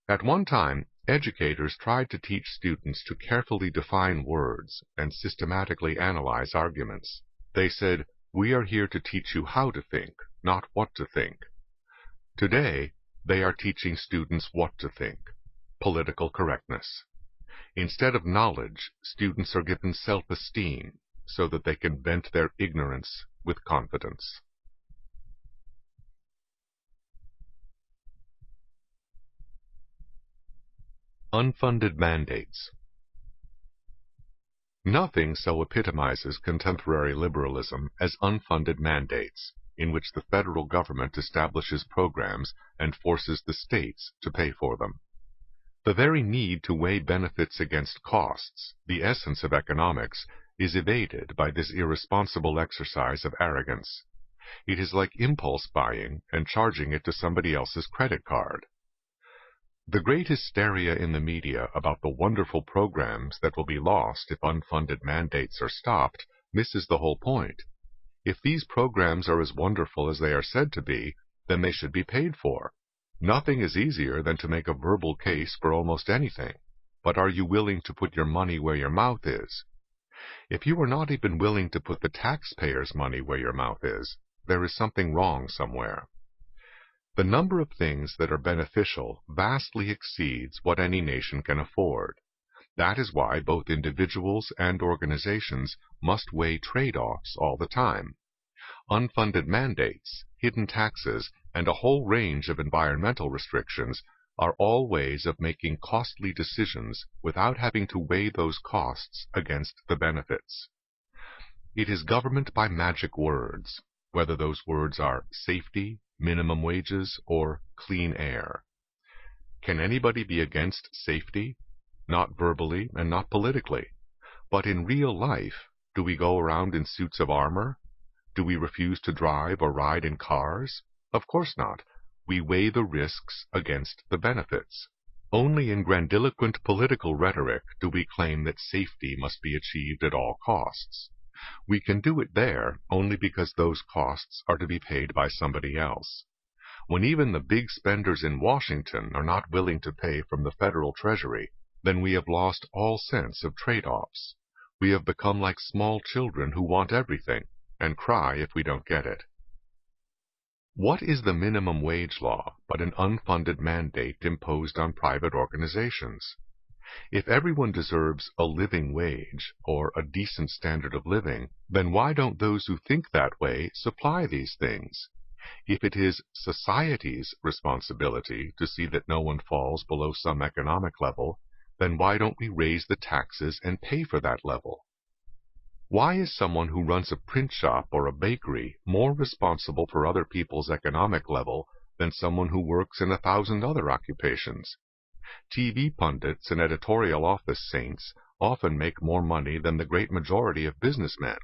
At one time, educators tried to teach students to carefully define words and systematically analyze arguments. They said, "We are here to teach you how to think, not what to think." Today, they are teaching students what to think. Political correctness. Instead of knowledge, students are given self-esteem so that they can vent their ignorance with confidence. Unfunded mandates. Nothing so epitomizes contemporary liberalism as unfunded mandates, in which the federal government establishes programs and forces the states to pay for them. The very need to weigh benefits against costs, the essence of economics, is evaded by this irresponsible exercise of arrogance. It is like impulse buying and charging it to somebody else's credit card. The great hysteria in the media about the wonderful programs that will be lost if unfunded mandates are stopped misses the whole point. If these programs are as wonderful as they are said to be, then they should be paid for. Nothing is easier than to make a verbal case for almost anything, but are you willing to put your money where your mouth is? If you are not even willing to put the taxpayers' money where your mouth is, there is something wrong somewhere. The number of things that are beneficial vastly exceeds what any nation can afford. That is why both individuals and organizations must weigh trade-offs all the time. Unfunded mandates, hidden taxes, and a whole range of environmental restrictions are all ways of making costly decisions without having to weigh those costs against the benefits. It is government by magic words, whether those words are safety, minimum wages, or clean air? Can anybody be against safety? Not verbally and not politically. But in real life, do we go around in suits of armor? Do we refuse to drive or ride in cars? Of course not. We weigh the risks against the benefits. Only in grandiloquent political rhetoric do we claim that safety must be achieved at all costs. We can do it there only because those costs are to be paid by somebody else. When even the big spenders in Washington are not willing to pay from the federal treasury, then we have lost all sense of trade-offs. We have become like small children who want everything and cry if we don't get it. What is the minimum wage law but an unfunded mandate imposed on private organizations? If everyone deserves a living wage or a decent standard of living, then why don't those who think that way supply these things? If it is society's responsibility to see that no one falls below some economic level, then why don't we raise the taxes and pay for that level? Why is someone who runs a print shop or a bakery more responsible for other people's economic level than someone who works in 1,000 other occupations? TV pundits and editorial office saints often make more money than the great majority of businessmen.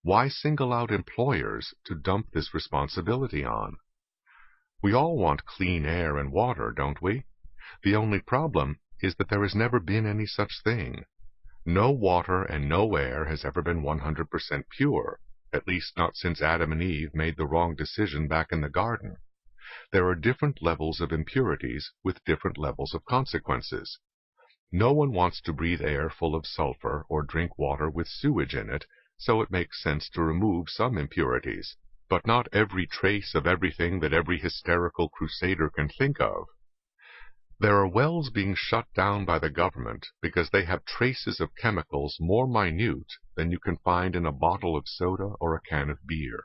Why single out employers to dump this responsibility on? We all want clean air and water, don't we? The only problem is that there has never been any such thing. No water and no air has ever been 100% pure, at least not since Adam and Eve made the wrong decision back in the garden. There are different levels of impurities with different levels of consequences. No one wants to breathe air full of sulfur or drink water with sewage in it, so it makes sense to remove some impurities, but not every trace of everything that every hysterical crusader can think of. There are wells being shut down by the government because they have traces of chemicals more minute than you can find in a bottle of soda or a can of beer.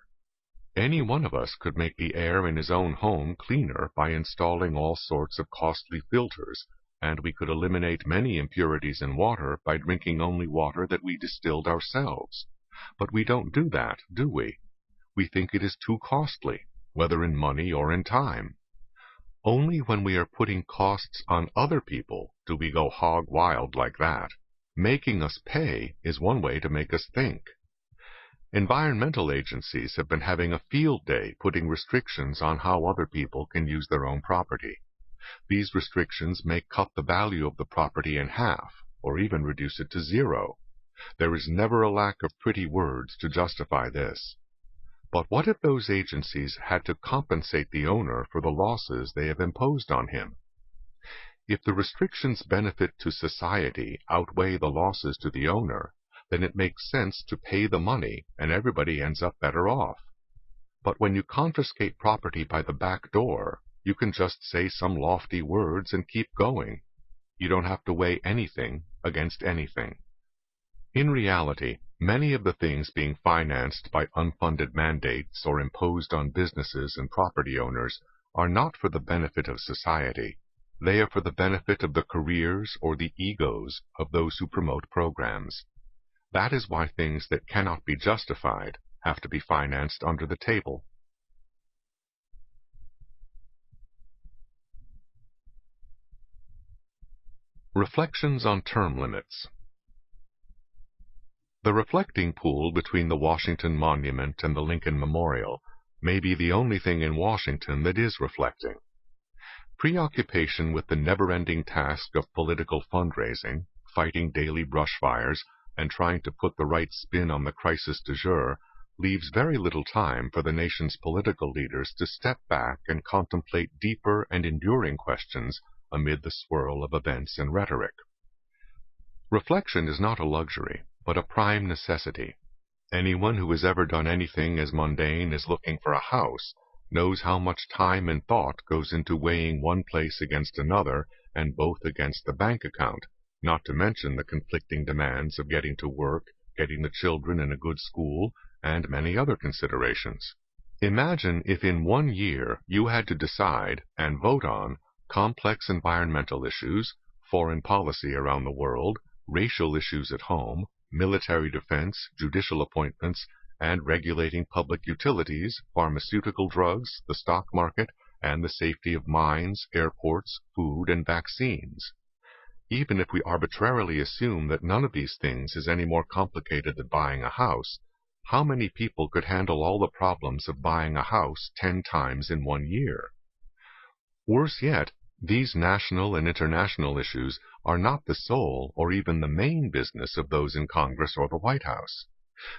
Any one of us could make the air in his own home cleaner by installing all sorts of costly filters, and we could eliminate many impurities in water by drinking only water that we distilled ourselves. But we don't do that, do we? We think it is too costly, whether in money or in time. Only when we are putting costs on other people do we go hog wild like that. Making us pay is one way to make us think. Environmental agencies have been having a field day putting restrictions on how other people can use their own property. These restrictions may cut the value of the property in half, or even reduce it to zero. There is never a lack of pretty words to justify this. But what if those agencies had to compensate the owner for the losses they have imposed on him? If the restrictions' benefit to society outweigh the losses to the owner, then it makes sense to pay the money and everybody ends up better off. But when you confiscate property by the back door, you can just say some lofty words and keep going. You don't have to weigh anything against anything. In reality, many of the things being financed by unfunded mandates or imposed on businesses and property owners are not for the benefit of society. They are for the benefit of the careers or the egos of those who promote programs. That is why things that cannot be justified have to be financed under the table. Reflections on term limits. The reflecting pool between the Washington Monument and the Lincoln Memorial may be the only thing in Washington that is reflecting. Preoccupation with the never-ending task of political fundraising, fighting daily brush fires, and trying to put the right spin on the crisis du jour leaves very little time for the nation's political leaders to step back and contemplate deeper and enduring questions amid the swirl of events and rhetoric. Reflection is not a luxury, but a prime necessity. Anyone who has ever done anything as mundane as looking for a house knows how much time and thought goes into weighing one place against another and both against the bank account, not to mention the conflicting demands of getting to work, getting the children in a good school, and many other considerations. Imagine if in 1 year you had to decide and vote on complex environmental issues, foreign policy around the world, racial issues at home, military defense, judicial appointments, and regulating public utilities, pharmaceutical drugs, the stock market, and the safety of mines, airports, food, and vaccines. Even if we arbitrarily assume that none of these things is any more complicated than buying a house, how many people could handle all the problems of buying a house 10 times in 1 year? Worse yet, these national and international issues are not the sole or even the main business of those in Congress or the White House.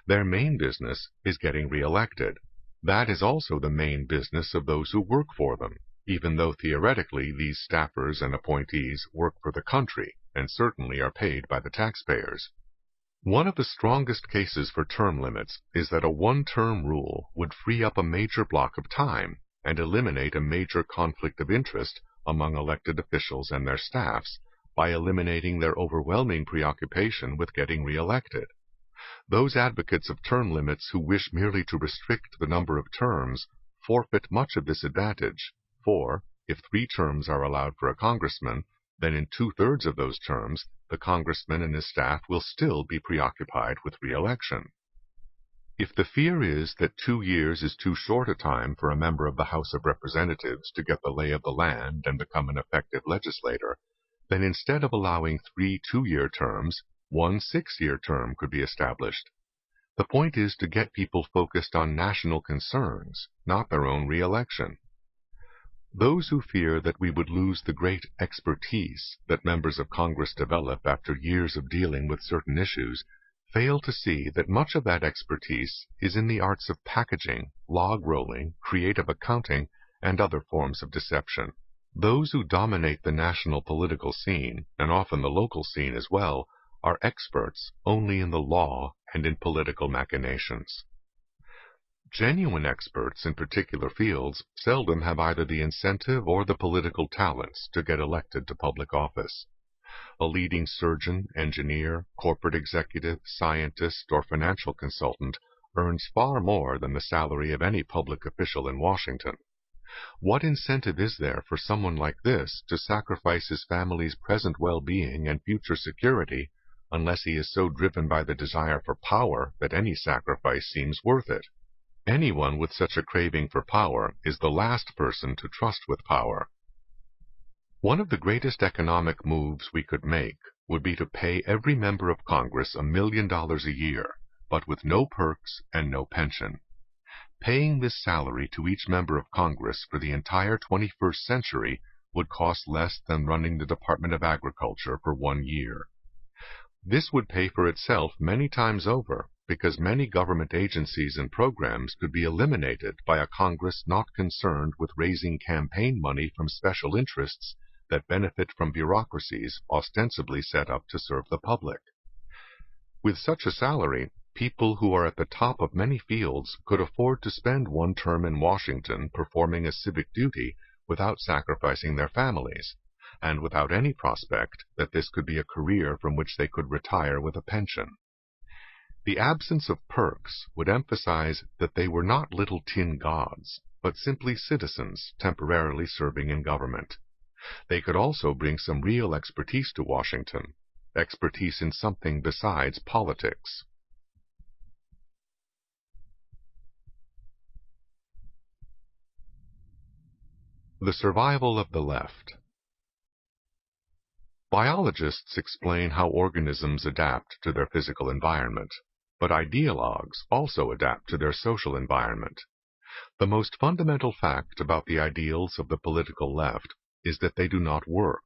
Their main business is getting reelected. That is also the main business of those who work for them, even though theoretically these staffers and appointees work for the country and certainly are paid by the taxpayers. One of the strongest cases for term limits is that a one-term rule would free up a major block of time and eliminate a major conflict of interest among elected officials and their staffs by eliminating their overwhelming preoccupation with getting reelected. Those advocates of term limits who wish merely to restrict the number of terms forfeit much of this advantage, for, if 3 terms are allowed for a congressman, then in 2/3 of those terms the congressman and his staff will still be preoccupied with re-election. If the fear is that 2 years is too short a time for a member of the House of Representatives to get the lay of the land and become an effective legislator, then instead of allowing 3 2-year terms, 1 6-year term could be established. The point is to get people focused on national concerns, not their own re-election. Those who fear that we would lose the great expertise that members of Congress develop after years of dealing with certain issues fail to see that much of that expertise is in the arts of packaging, log rolling, creative accounting, and other forms of deception. Those who dominate the national political scene, and often the local scene as well, are experts only in the law and in political machinations. Genuine experts in particular fields seldom have either the incentive or the political talents to get elected to public office. A leading surgeon, engineer, corporate executive, scientist, or financial consultant earns far more than the salary of any public official in Washington. What incentive is there for someone like this to sacrifice his family's present well-being and future security unless he is so driven by the desire for power that any sacrifice seems worth it? Anyone with such a craving for power is the last person to trust with power. One of the greatest economic moves we could make would be to pay every member of Congress $1 million a year, but with no perks and no pension. Paying this salary to each member of Congress for the entire 21st century would cost less than running the Department of Agriculture for 1 year. This would pay for itself many times over, because many government agencies and programs could be eliminated by a Congress not concerned with raising campaign money from special interests that benefit from bureaucracies ostensibly set up to serve the public. With such a salary, people who are at the top of many fields could afford to spend 1 term in Washington performing a civic duty without sacrificing their families, and without any prospect that this could be a career from which they could retire with a pension. The absence of perks would emphasize that they were not little tin gods, but simply citizens temporarily serving in government. They could also bring some real expertise to Washington, expertise in something besides politics. The survival of the left. Biologists explain how organisms adapt to their physical environment, but ideologues also adapt to their social environment. The most fundamental fact about the ideals of the political left is that they do not work.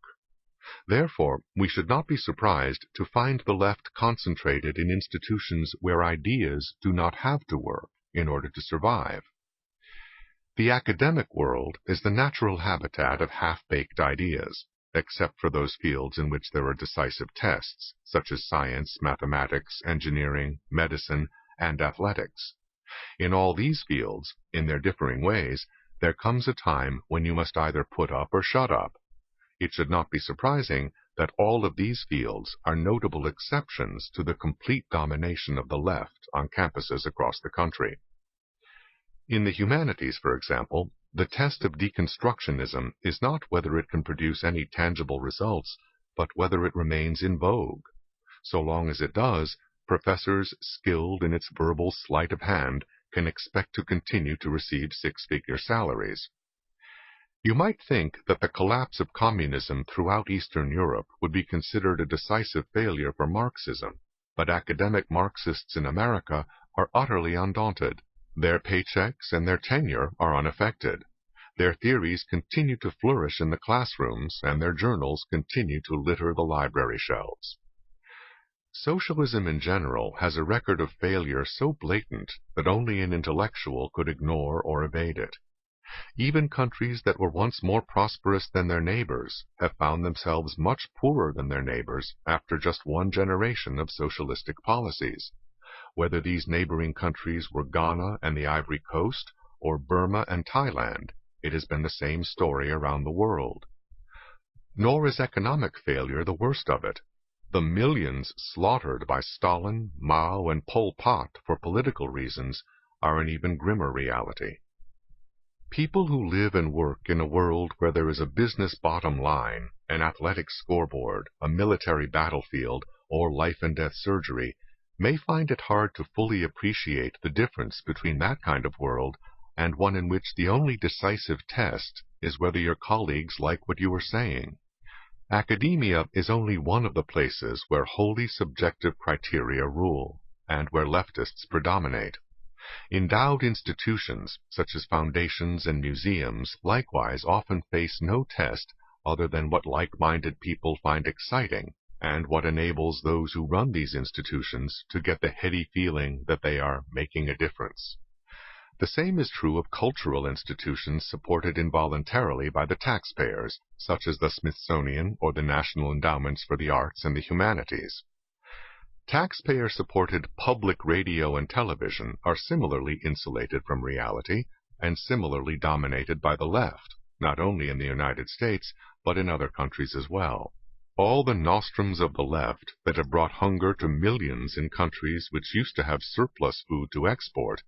Therefore, we should not be surprised to find the left concentrated in institutions where ideas do not have to work in order to survive. The academic world is the natural habitat of half-baked ideas, except for those fields in which there are decisive tests, such as science, mathematics, engineering, medicine, and athletics. In all these fields, in their differing ways, there comes a time when you must either put up or shut up. It should not be surprising that all of these fields are notable exceptions to the complete domination of the left on campuses across the country. In the humanities, for example, the test of deconstructionism is not whether it can produce any tangible results, but whether it remains in vogue. So long as it does, professors skilled in its verbal sleight of hand can expect to continue to receive six-figure salaries. You might think that the collapse of communism throughout Eastern Europe would be considered a decisive failure for Marxism, but academic Marxists in America are utterly undaunted. Their paychecks and their tenure are unaffected. Their theories continue to flourish in the classrooms, and their journals continue to litter the library shelves. Socialism in general has a record of failure so blatant that only an intellectual could ignore or evade it. Even countries that were once more prosperous than their neighbors have found themselves much poorer than their neighbors after just one generation of socialistic policies. Whether these neighboring countries were Ghana and the Ivory Coast, or Burma and Thailand, it has been the same story around the world. Nor is economic failure the worst of it. The millions slaughtered by Stalin, Mao, and Pol Pot for political reasons are an even grimmer reality. People who live and work in a world where there is a business bottom line, an athletic scoreboard, a military battlefield, or life-and-death surgery may find it hard to fully appreciate the difference between that kind of world and one in which the only decisive test is whether your colleagues like what you are saying. Academia is only one of the places where wholly subjective criteria rule, and where leftists predominate. Endowed institutions, such as foundations and museums, likewise often face no test other than what like-minded people find exciting, and what enables those who run these institutions to get the heady feeling that they are making a difference. The same is true of cultural institutions supported involuntarily by the taxpayers, such as the Smithsonian or the National Endowments for the Arts and the Humanities. Taxpayer-supported public radio and television are similarly insulated from reality and similarly dominated by the left, not only in the United States, but in other countries as well. All the nostrums of the left that have brought hunger to millions in countries which used to have surplus food to export,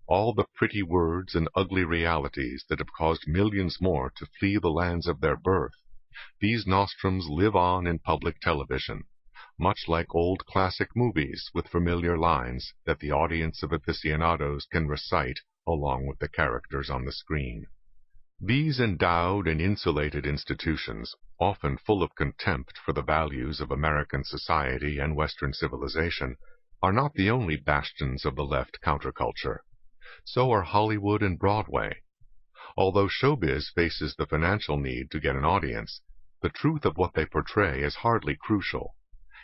all the pretty words and ugly realities that have caused millions more to flee the lands of their birth, these nostrums live on in public television, much like old classic movies with familiar lines that the audience of aficionados can recite along with the characters on the screen. These endowed and insulated institutions, often full of contempt for the values of American society and Western civilization, are not the only bastions of the left counterculture. So are Hollywood and Broadway. Although showbiz faces the financial need to get an audience, the truth of what they portray is hardly crucial.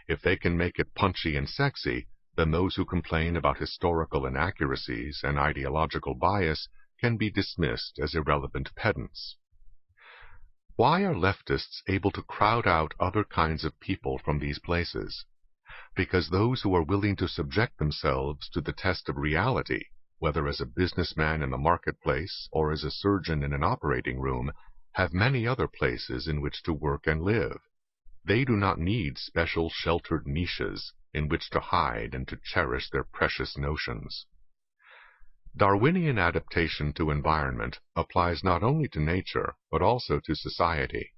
If they can make it punchy and sexy, then those who complain about historical inaccuracies and ideological bias can be dismissed as irrelevant pedants. Why are leftists able to crowd out other kinds of people from these places? Because those who are willing to subject themselves to the test of reality, whether as a businessman in the marketplace or as a surgeon in an operating room, have many other places in which to work and live. They do not need special sheltered niches in which to hide and to cherish their precious notions. Darwinian adaptation to environment applies not only to nature, but also to society.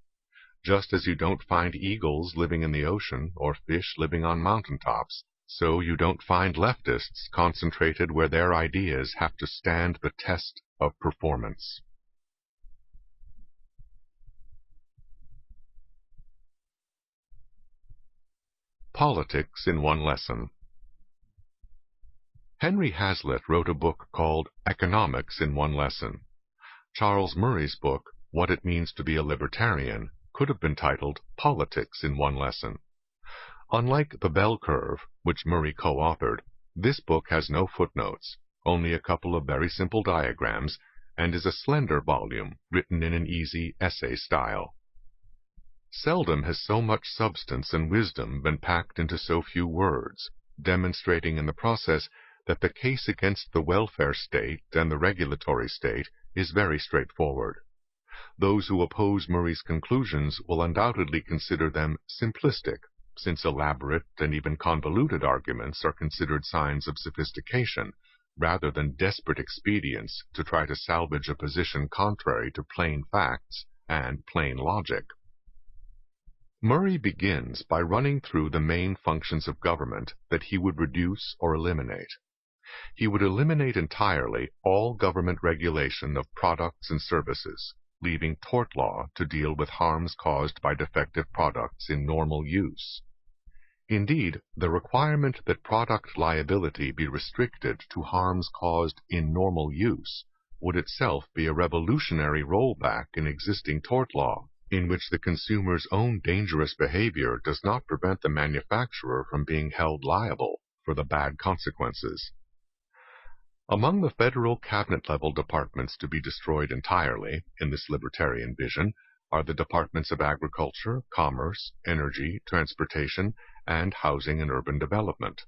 Just as you don't find eagles living in the ocean or fish living on mountaintops, so you don't find leftists concentrated where their ideas have to stand the test of performance. Politics in One Lesson. Henry Hazlitt wrote a book called Economics in One Lesson. Charles Murray's book, What It Means to Be a Libertarian, could have been titled Politics in One Lesson. Unlike The Bell Curve, which Murray co-authored, this book has no footnotes, only a couple of very simple diagrams, and is a slender volume written in an easy essay style. Seldom has so much substance and wisdom been packed into so few words, demonstrating in the process that the case against the welfare state and the regulatory state is very straightforward. Those who oppose Murray's conclusions will undoubtedly consider them simplistic, since elaborate and even convoluted arguments are considered signs of sophistication, rather than desperate expedients to try to salvage a position contrary to plain facts and plain logic. Murray begins by running through the main functions of government that he would reduce or eliminate. He would eliminate entirely all government regulation of products and services, leaving tort law to deal with harms caused by defective products in normal use. Indeed, the requirement that product liability be restricted to harms caused in normal use would itself be a revolutionary rollback in existing tort law, in which the consumer's own dangerous behavior does not prevent the manufacturer from being held liable for the bad consequences. Among the federal cabinet-level departments to be destroyed entirely in this libertarian vision are the Departments of Agriculture, Commerce, Energy, Transportation, and Housing and Urban Development.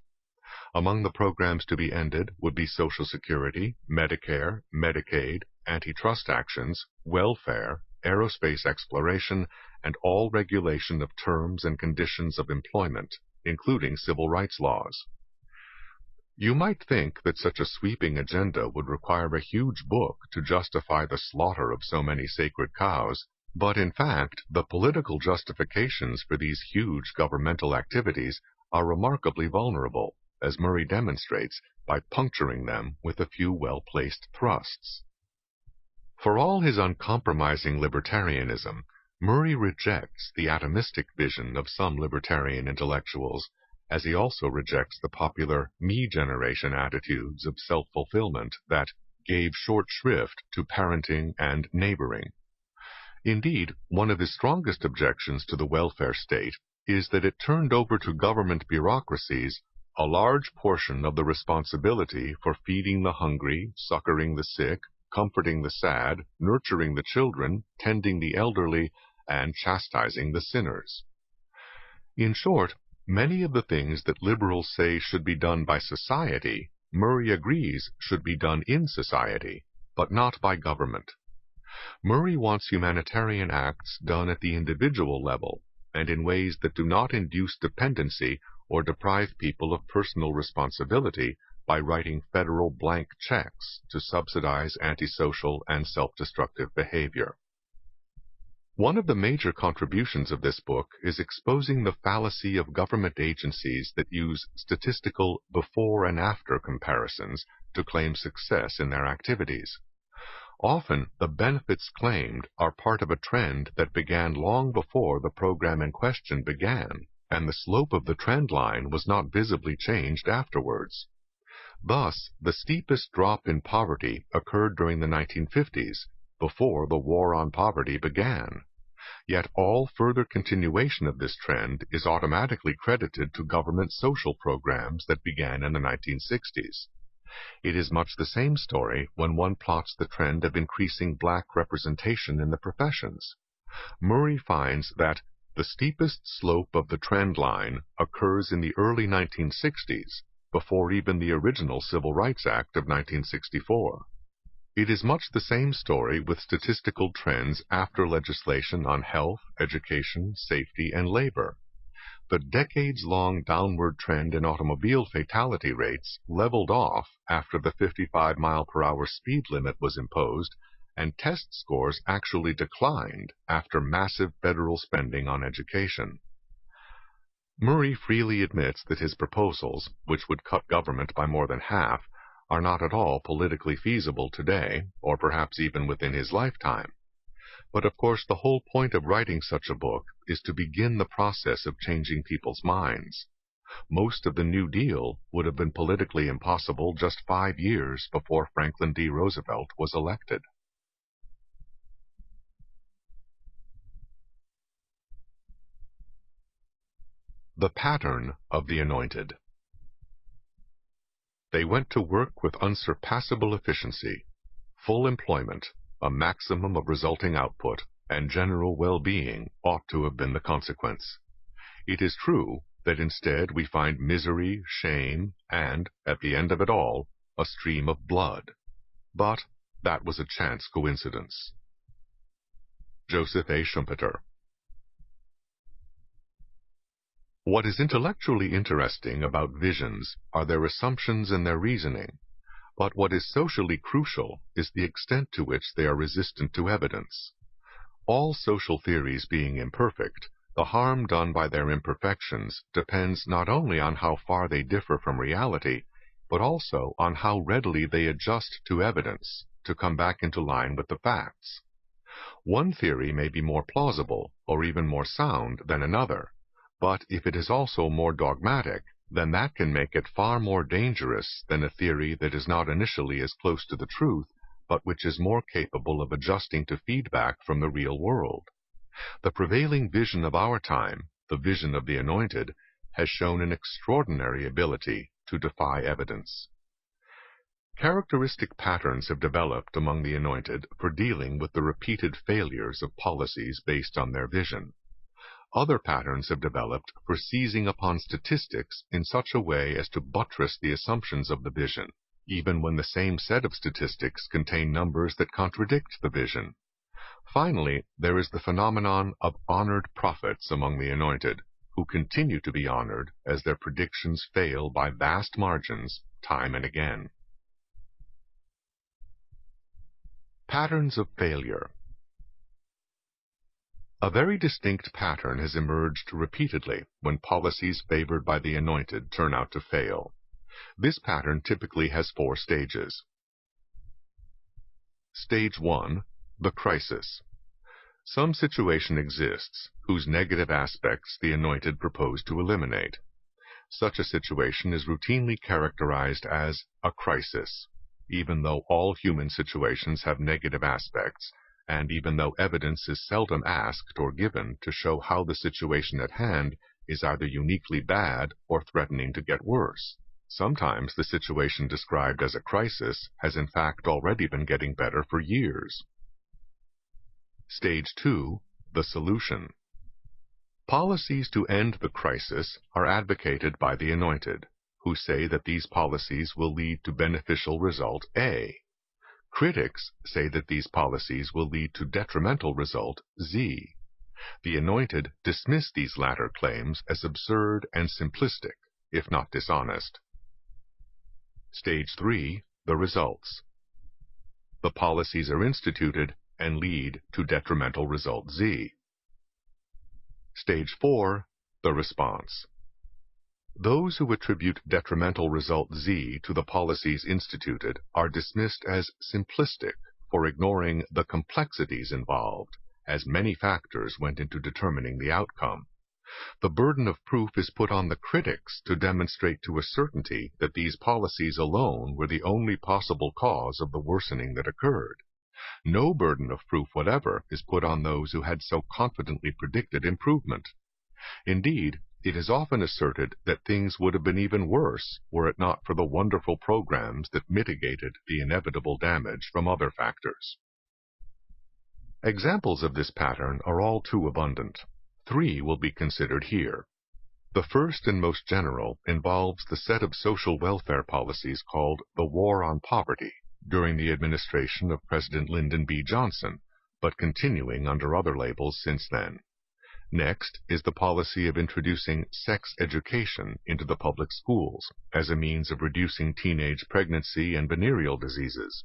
Among the programs to be ended would be Social Security, Medicare, Medicaid, antitrust actions, welfare, aerospace exploration, and all regulation of terms and conditions of employment, including civil rights laws. You might think that such a sweeping agenda would require a huge book to justify the slaughter of so many sacred cows, but in fact, the political justifications for these huge governmental activities are remarkably vulnerable, as Murray demonstrates by puncturing them with a few well-placed thrusts. For all his uncompromising libertarianism, Murray rejects the atomistic vision of some libertarian intellectuals, as he also rejects the popular me generation attitudes of self-fulfillment that gave short shrift to parenting and neighboring. Indeed, one of his strongest objections to the welfare state is that it turned over to government bureaucracies a large portion of the responsibility for feeding the hungry, succoring the sick, comforting the sad, nurturing the children, tending the elderly, and chastising the sinners. In short, many of the things that liberals say should be done by society, Murray agrees should be done in society, but not by government. Murray wants humanitarian acts done at the individual level and in ways that do not induce dependency or deprive people of personal responsibility by writing federal blank checks to subsidize antisocial and self-destructive behavior. One of the major contributions of this book is exposing the fallacy of government agencies that use statistical before and after comparisons to claim success in their activities. Often, the benefits claimed are part of a trend that began long before the program in question began, and the slope of the trend line was not visibly changed afterwards. Thus, the steepest drop in poverty occurred during the 1950s, before the war on poverty began. Yet all further continuation of this trend is automatically credited to government social programs that began in the 1960s. It is much the same story when one plots the trend of increasing black representation in the professions. Murray finds that the steepest slope of the trend line occurs in the early 1960s, before even the original Civil Rights Act of 1964. It is much the same story with statistical trends after legislation on health, education, safety, and labor. The decades-long downward trend in automobile fatality rates leveled off after the 55-mile-per-hour speed limit was imposed, and test scores actually declined after massive federal spending on education. Murray freely admits that his proposals, which would cut government by more than half, are not at all politically feasible today, or perhaps even within his lifetime. But of course the whole point of writing such a book is to begin the process of changing people's minds. Most of the New Deal would have been politically impossible just 5 years before Franklin D. Roosevelt was elected. The Pattern of the Anointed. They went to work with unsurpassable efficiency. Full employment, a maximum of resulting output, and general well-being ought to have been the consequence. It is true that instead we find misery, shame, and, at the end of it all, a stream of blood. But that was a chance coincidence. Joseph A. Schumpeter. What is intellectually interesting about visions are their assumptions and their reasoning, but what is socially crucial is the extent to which they are resistant to evidence. All social theories being imperfect, the harm done by their imperfections depends not only on how far they differ from reality, but also on how readily they adjust to evidence to come back into line with the facts. One theory may be more plausible or even more sound than another, but if it is also more dogmatic, then that can make it far more dangerous than a theory that is not initially as close to the truth, but which is more capable of adjusting to feedback from the real world. The prevailing vision of our time, the vision of the Anointed, has shown an extraordinary ability to defy evidence. Characteristic patterns have developed among the Anointed for dealing with the repeated failures of policies based on their vision. Other patterns have developed for seizing upon statistics in such a way as to buttress the assumptions of the vision, even when the same set of statistics contain numbers that contradict the vision. Finally, there is the phenomenon of honored prophets among the Anointed, who continue to be honored as their predictions fail by vast margins time and again. Patterns of failure. A very distinct pattern has emerged repeatedly when policies favored by the Anointed turn out to fail. This pattern typically has 4 stages. Stage 1. The crisis. Some situation exists whose negative aspects the Anointed propose to eliminate. Such a situation is routinely characterized as a crisis, even though all human situations have negative aspects, and even though evidence is seldom asked or given to show how the situation at hand is either uniquely bad or threatening to get worse. Sometimes the situation described as a crisis has in fact already been getting better for years. Stage 2. The solution. Policies to end the crisis are advocated by the Anointed, who say that these policies will lead to beneficial result A. Critics say that these policies will lead to detrimental result Z. The Anointed dismiss these latter claims as absurd and simplistic, if not dishonest. Stage 3. The results. The policies are instituted and lead to detrimental result Z. Stage 4. The response. Those who attribute detrimental result Z to the policies instituted are dismissed as simplistic for ignoring the complexities involved, as many factors went into determining the outcome. The burden of proof is put on the critics to demonstrate to a certainty that these policies alone were the only possible cause of the worsening that occurred. No burden of proof whatever is put on those who had so confidently predicted improvement. Indeed, it is often asserted that things would have been even worse were it not for the wonderful programs that mitigated the inevitable damage from other factors. Examples of this pattern are all too abundant. 3 will be considered here. The first and most general involves the set of social welfare policies called the War on Poverty during the administration of President Lyndon B. Johnson, but continuing under other labels since then. Next is the policy of introducing sex education into the public schools as a means of reducing teenage pregnancy and venereal diseases.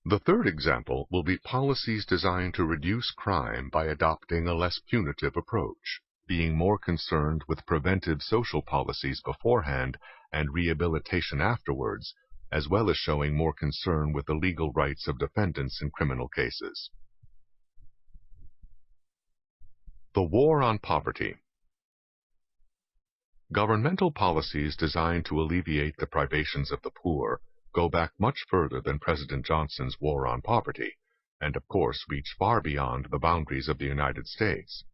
The third example will be policies designed to reduce crime by adopting a less punitive approach, being more concerned with preventive social policies beforehand and rehabilitation afterwards, as well as showing more concern with the legal rights of defendants in criminal cases. The War on Poverty. Governmental policies designed to alleviate the privations of the poor go back much further than President Johnson's War on Poverty, and of course reach far beyond the boundaries of the United States.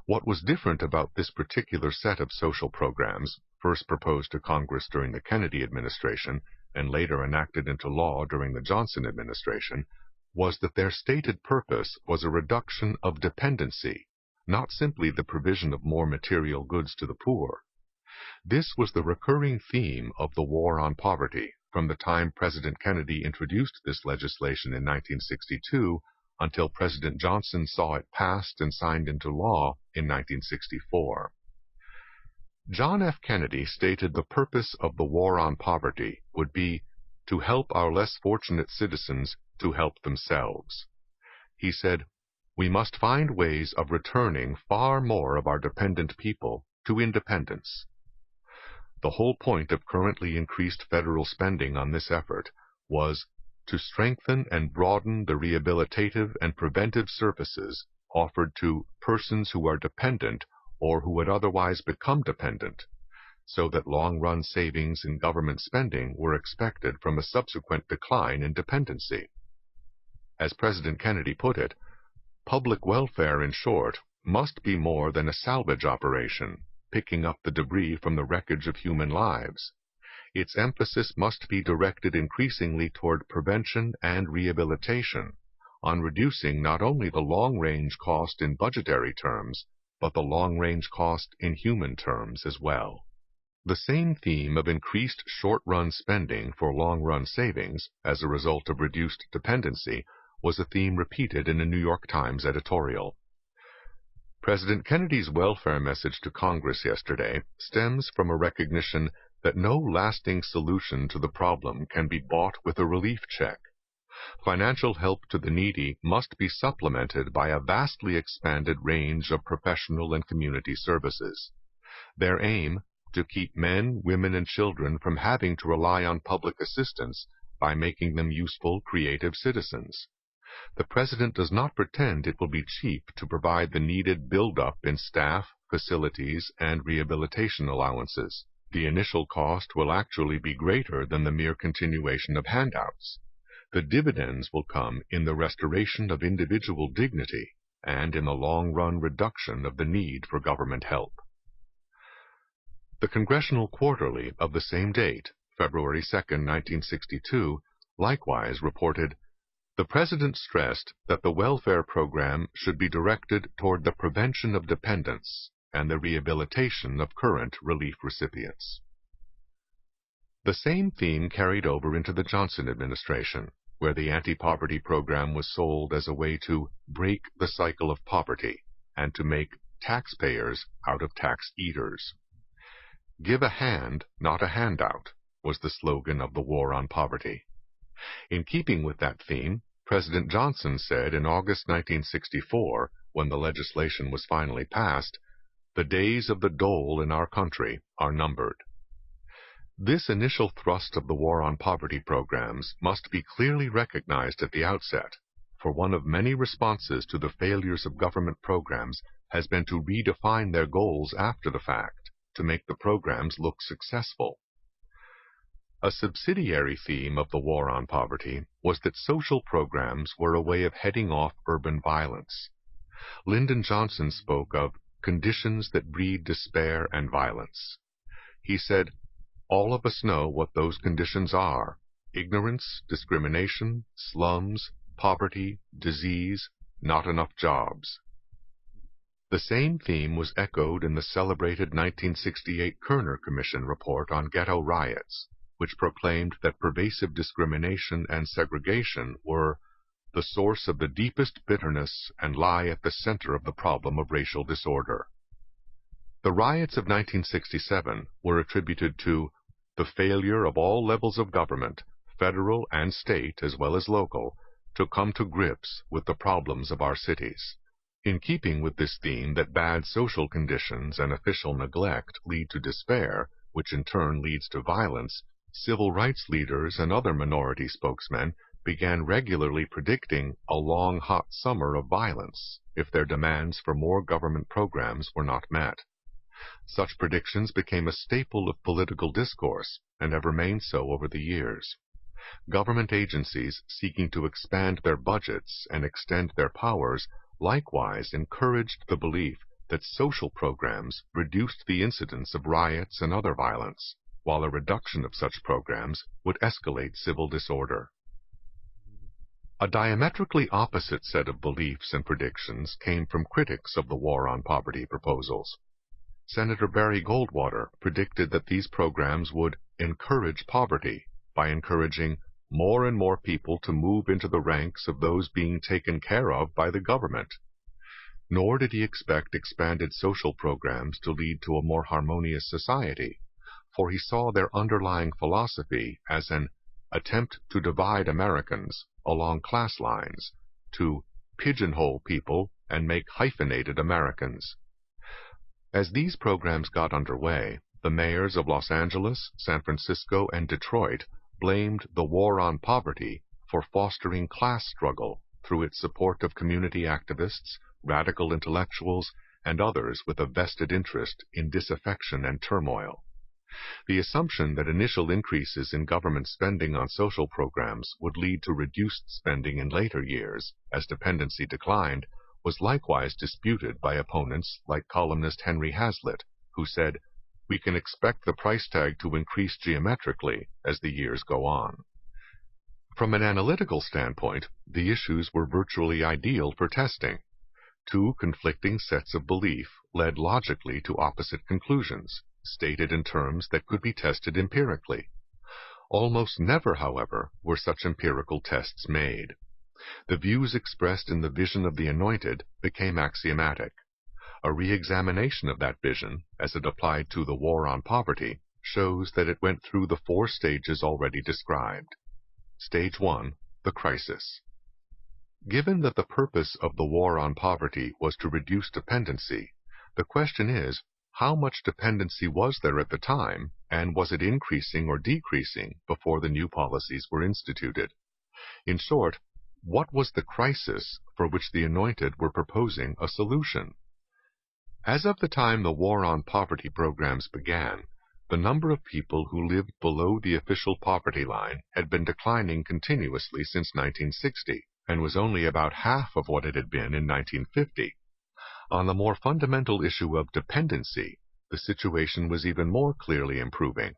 What was different about this particular set of social programs, first proposed to Congress during the Kennedy administration and later enacted into law during the Johnson administration, was that their stated purpose was a reduction of dependency, not simply the provision of more material goods to the poor. This was the recurring theme of the War on Poverty from the time President Kennedy introduced this legislation in 1962 until President Johnson saw it passed and signed into law in 1964. John F. Kennedy stated the purpose of the War on Poverty would be to help our less fortunate citizens to help themselves. He said, We must find ways of returning far more of our dependent people to independence. The whole point of currently increased federal spending on this effort was to strengthen and broaden the rehabilitative and preventive services offered to persons who are dependent or who would otherwise become dependent, so that long-run savings in government spending were expected from a subsequent decline in dependency. As President Kennedy put it, public welfare, in short, must be more than a salvage operation, picking up the debris from the wreckage of human lives. Its emphasis must be directed increasingly toward prevention and rehabilitation, on reducing not only the long-range cost in budgetary terms, but the long-range cost in human terms as well. The same theme of increased short-run spending for long-run savings as a result of reduced dependency was a theme repeated in a New York Times editorial. President Kennedy's welfare message to Congress yesterday stems from a recognition that no lasting solution to the problem can be bought with a relief check. Financial help to the needy must be supplemented by a vastly expanded range of professional and community services. Their aim, to keep men, women, and children from having to rely on public assistance by making them useful, creative citizens. The President does not pretend it will be cheap to provide the needed build-up in staff, facilities, and rehabilitation allowances. The initial cost will actually be greater than the mere continuation of handouts. The dividends will come in the restoration of individual dignity and in the long-run reduction of the need for government help. The Congressional Quarterly of the same date, February 2, 1962, likewise reported, "The President stressed that the welfare program should be directed toward the prevention of dependence and the rehabilitation of current relief recipients." The same theme carried over into the Johnson administration, where the anti-poverty program was sold as a way to break the cycle of poverty and to make taxpayers out of tax eaters. "Give a hand, not a handout," was the slogan of the war on poverty. In keeping with that theme, President Johnson said in August 1964, when the legislation was finally passed, "The days of the dole in our country are numbered." This initial thrust of the war on poverty programs must be clearly recognized at the outset, for one of many responses to the failures of government programs has been to redefine their goals after the fact, to make the programs look successful. A subsidiary theme of the war on poverty was that social programs were a way of heading off urban violence. Lyndon Johnson spoke of conditions that breed despair and violence. He said, "All of us know what those conditions are: ignorance, discrimination, slums, poverty, disease, not enough jobs." The same theme was echoed in the celebrated 1968 Kerner Commission report on ghetto riots, which proclaimed that pervasive discrimination and segregation were the source of the deepest bitterness and lie at the center of the problem of racial disorder. The riots of 1967 were attributed to the failure of all levels of government, federal and state as well as local, to come to grips with the problems of our cities. In keeping with this theme that bad social conditions and official neglect lead to despair, which in turn leads to violence, civil rights leaders and other minority spokesmen began regularly predicting a long, hot summer of violence if their demands for more government programs were not met. Such predictions became a staple of political discourse and have remained so over the years. Government agencies seeking to expand their budgets and extend their powers likewise encouraged the belief that social programs reduced the incidence of riots and other violence, while a reduction of such programs would escalate civil disorder. A diametrically opposite set of beliefs and predictions came from critics of the war on poverty proposals. Senator Barry Goldwater predicted that these programs would encourage poverty by encouraging more and more people to move into the ranks of those being taken care of by the government. Nor did he expect expanded social programs to lead to a more harmonious society, for he saw their underlying philosophy as an attempt to divide Americans along class lines, to pigeonhole people and make hyphenated Americans. As these programs got underway, the mayors of Los Angeles, San Francisco, and Detroit blamed the war on poverty for fostering class struggle through its support of community activists, radical intellectuals, and others with a vested interest in disaffection and turmoil. The assumption that initial increases in government spending on social programs would lead to reduced spending in later years as dependency declined was likewise disputed by opponents like columnist Henry Hazlitt, who said, "We can expect the price tag to increase geometrically as the years go on." From an analytical standpoint, the issues were virtually ideal for testing. Two conflicting sets of belief led logically to opposite conclusions, stated in terms that could be tested empirically. Almost never, however, were such empirical tests made. The views expressed in the vision of the Anointed became axiomatic. A re-examination of that vision, as it applied to the war on poverty, shows that it went through the 4 stages already described. Stage 1, the crisis. Given that the purpose of the war on poverty was to reduce dependency, the question is, how much dependency was there at the time, and was it increasing or decreasing before the new policies were instituted? In short, what was the crisis for which the Anointed were proposing a solution? As of the time the war on poverty programs began, the number of people who lived below the official poverty line had been declining continuously since 1960, and was only about half of what it had been in 1950. On the more fundamental issue of dependency, the situation was even more clearly improving.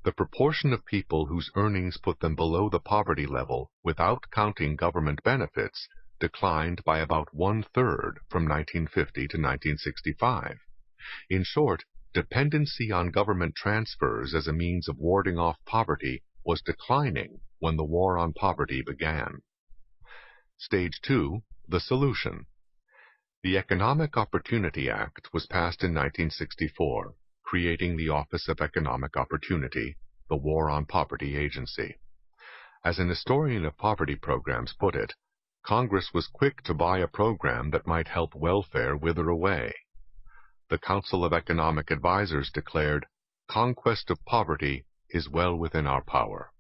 The proportion of people whose earnings put them below the poverty level without counting government benefits declined by about 1/3 from 1950 to 1965. In short, dependency on government transfers as a means of warding off poverty was declining when the war on poverty began. Stage 2, the solution. The Economic Opportunity Act was passed in 1964, creating the Office of Economic Opportunity, the War on Poverty Agency. As an historian of poverty programs put it, Congress was quick to buy a program that might help welfare wither away. The Council of Economic Advisers declared, "Conquest of poverty is well within our power."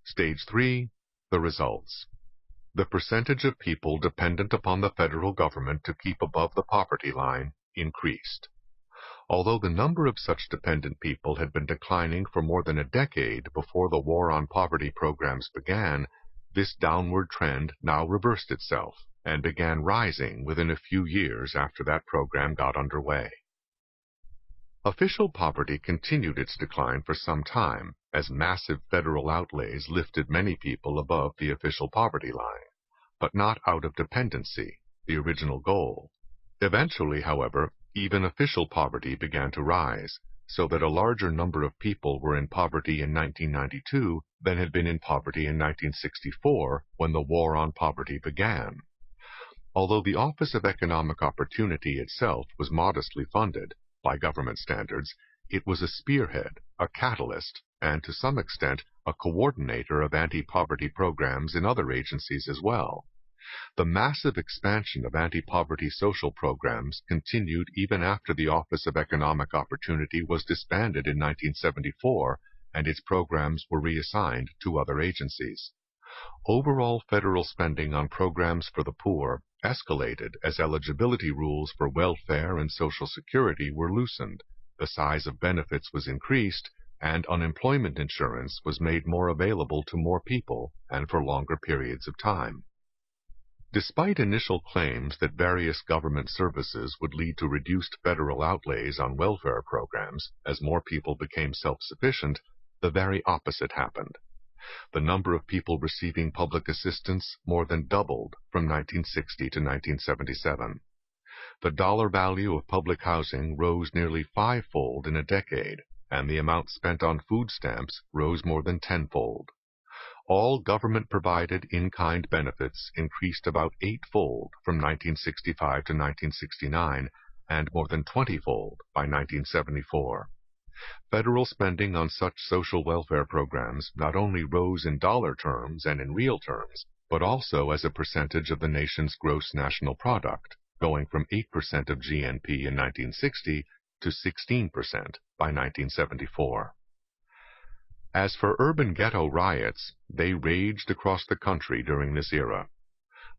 Stage 3, the results. The percentage of people dependent upon the federal government to keep above the poverty line increased. Although the number of such dependent people had been declining for more than a decade before the war on poverty programs began, this downward trend now reversed itself and began rising within a few years after that program got underway. Official poverty continued its decline for some time, as massive federal outlays lifted many people above the official poverty line, but not out of dependency, the original goal. Eventually, however, even official poverty began to rise, so that a larger number of people were in poverty in 1992 than had been in poverty in 1964 when the war on poverty began. Although the Office of Economic Opportunity itself was modestly funded, by government standards, it was a spearhead, a catalyst, and to some extent a coordinator of anti-poverty programs in other agencies as well. The massive expansion of anti-poverty social programs continued even after the Office of Economic Opportunity was disbanded in 1974 and its programs were reassigned to other agencies. Overall federal spending on programs for the poor escalated as eligibility rules for welfare and Social Security were loosened, the size of benefits was increased, and unemployment insurance was made more available to more people and for longer periods of time. Despite initial claims that various government services would lead to reduced federal outlays on welfare programs as more people became self-sufficient, the very opposite happened. The number of people receiving public assistance more than doubled from 1960 to 1977. The dollar value of public housing rose nearly fivefold in a decade, and the amount spent on food stamps rose more than tenfold. All government-provided in-kind benefits increased about eightfold from 1965 to 1969, and more than 20-fold by 1974. Federal spending on such social welfare programs not only rose in dollar terms and in real terms, but also as a percentage of the nation's gross national product, going from 8% of GNP in 1960 to 16% by 1974. As for urban ghetto riots, they raged across the country during this era.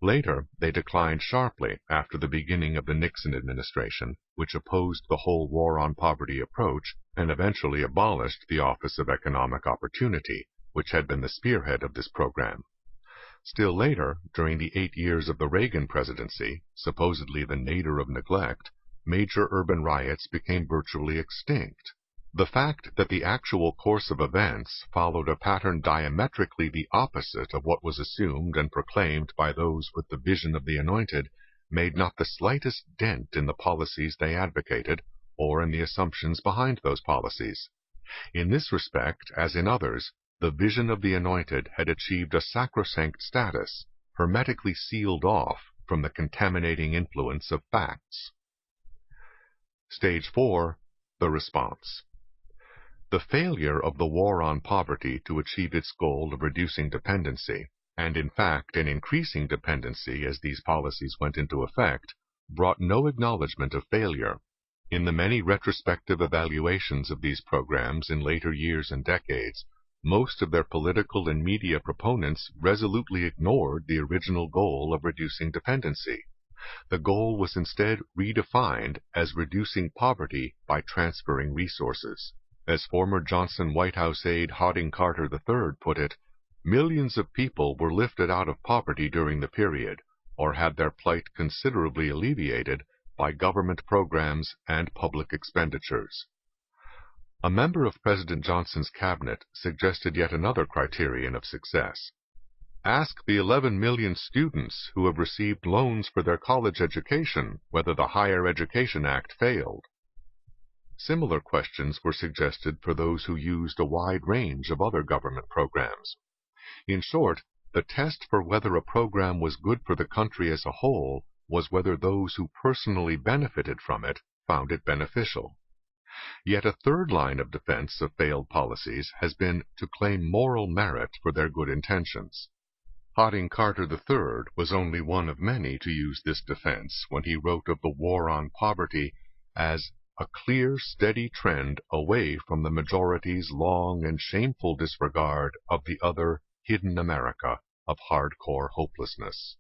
Later, they declined sharply after the beginning of the Nixon administration, which opposed the whole war on poverty approach and eventually abolished the Office of Economic Opportunity, which had been the spearhead of this program. Still later, during the 8 years of the Reagan presidency, supposedly the nadir of neglect, major urban riots became virtually extinct. The fact that the actual course of events followed a pattern diametrically the opposite of what was assumed and proclaimed by those with the vision of the Anointed made not the slightest dent in the policies they advocated or in the assumptions behind those policies. In this respect, as in others, the vision of the Anointed had achieved a sacrosanct status, hermetically sealed off from the contaminating influence of facts. Stage 4. The response. The failure of the war on poverty to achieve its goal of reducing dependency, and in fact an increasing dependency as these policies went into effect, brought no acknowledgement of failure. In the many retrospective evaluations of these programs in later years and decades, most of their political and media proponents resolutely ignored the original goal of reducing dependency. The goal was instead redefined as reducing poverty by transferring resources. As former Johnson White House aide Harding Carter III put it, millions of people were lifted out of poverty during the period, or had their plight considerably alleviated by government programs and public expenditures. A member of President Johnson's cabinet suggested yet another criterion of success. Ask the 11 million students who have received loans for their college education whether the Higher Education Act failed. Similar questions were suggested for those who used a wide range of other government programs. In short, the test for whether a program was good for the country as a whole was whether those who personally benefited from it found it beneficial. Yet a third line of defense of failed policies has been to claim moral merit for their good intentions. Harding Carter III was only one of many to use this defense when he wrote of the war on poverty as a clear, steady trend away from the majority's long and shameful disregard of the other hidden America of hardcore hopelessness.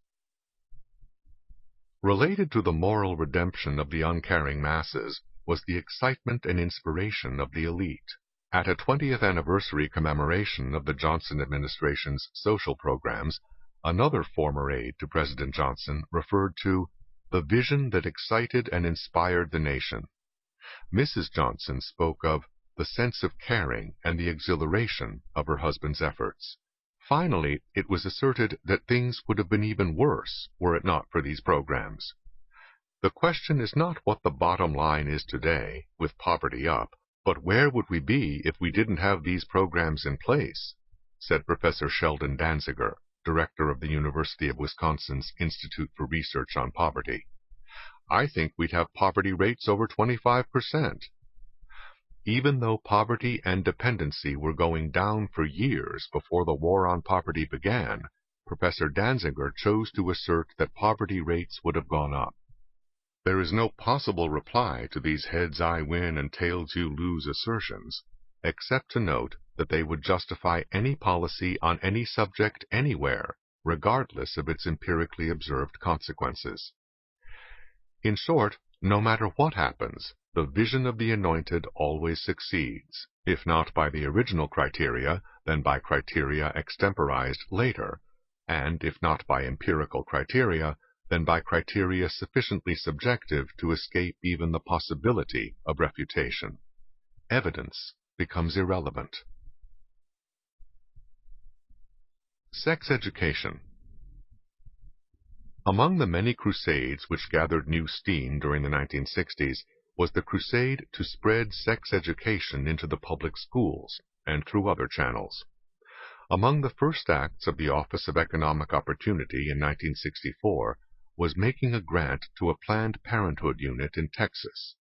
Related to the moral redemption of the uncaring masses was the excitement and inspiration of the elite. At a 20th anniversary commemoration of the Johnson administration's social programs, another former aide to President Johnson referred to the vision that excited and inspired the nation. Mrs. Johnson spoke of the sense of caring and the exhilaration of her husband's efforts. Finally, it was asserted that things would have been even worse were it not for these programs. The question is not what the bottom line is today, with poverty up, but where would we be if we didn't have these programs in place, said Professor Sheldon Danziger, director of the University of Wisconsin's Institute for Research on Poverty. I think we'd have poverty rates over 25%. Even though poverty and dependency were going down for years before the war on poverty began, Professor Danziger chose to assert that poverty rates would have gone up. There is no possible reply to these heads I win and tails you lose assertions, except to note that they would justify any policy on any subject anywhere, regardless of its empirically observed consequences. In short, no matter what happens, the vision of the Anointed always succeeds, if not by the original criteria, then by criteria extemporized later, and if not by empirical criteria, then by criteria sufficiently subjective to escape even the possibility of refutation. Evidence becomes irrelevant. Sex education. Among the many crusades which gathered new steam during the 1960s was the crusade to spread sex education into the public schools and through other channels. Among the first acts of the Office of Economic Opportunity in 1964 was making a grant to a Planned Parenthood unit in Texas.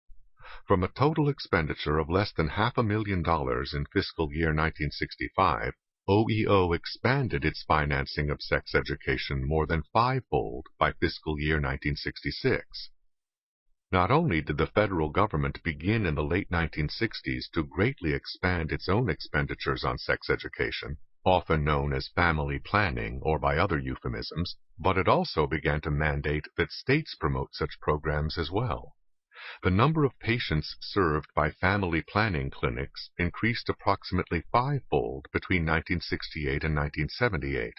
From a total expenditure of less than $500,000 in fiscal year 1965, OEO expanded its financing of sex education more than fivefold by fiscal year 1966. Not only did the federal government begin in the late 1960s to greatly expand its own expenditures on sex education, often known as family planning or by other euphemisms, but it also began to mandate that states promote such programs as well. The number of patients served by family planning clinics increased approximately fivefold between 1968 and 1978.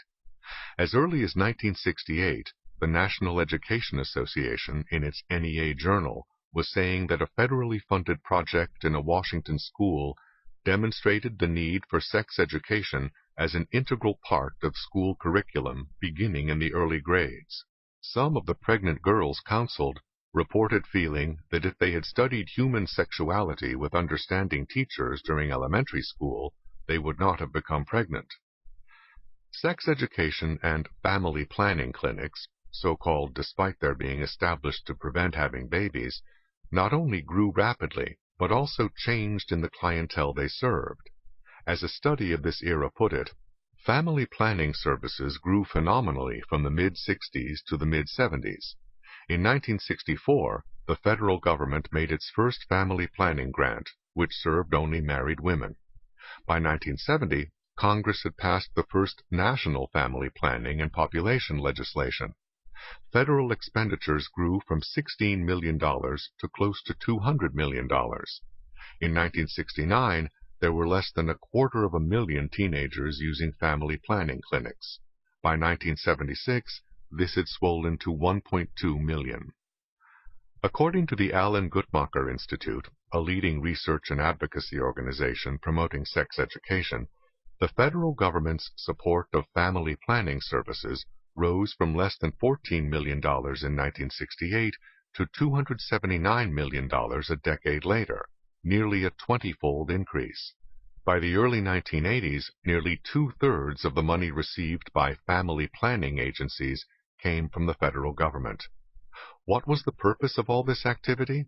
As early as 1968, the National Education Association, in its NEA Journal, was saying that a federally funded project in a Washington school demonstrated the need for sex education as an integral part of school curriculum beginning in the early grades. Some of the pregnant girls counseled reported feeling that if they had studied human sexuality with understanding teachers during elementary school, they would not have become pregnant. Sex education and family planning clinics, so-called despite their being established to prevent having babies, not only grew rapidly, but also changed in the clientele they served. As a study of this era put it, family planning services grew phenomenally from the mid-60s to the mid-70s. In 1964, the federal government made its first family planning grant, which served only married women. By 1970, Congress had passed the first national family planning and population legislation. Federal expenditures grew from $16 million to close to $200 million. In 1969, there were less than 250,000 teenagers using family planning clinics. By 1976, this had swollen to 1.2 million. According to the Alan Guttmacher Institute, a leading research and advocacy organization promoting sex education, the federal government's support of family planning services rose from less than $14 million in 1968 to $279 million a decade later, nearly a 20-fold increase. By the early 1980s, nearly two-thirds of the money received by family planning agencies came from the federal government. What was the purpose of all this activity?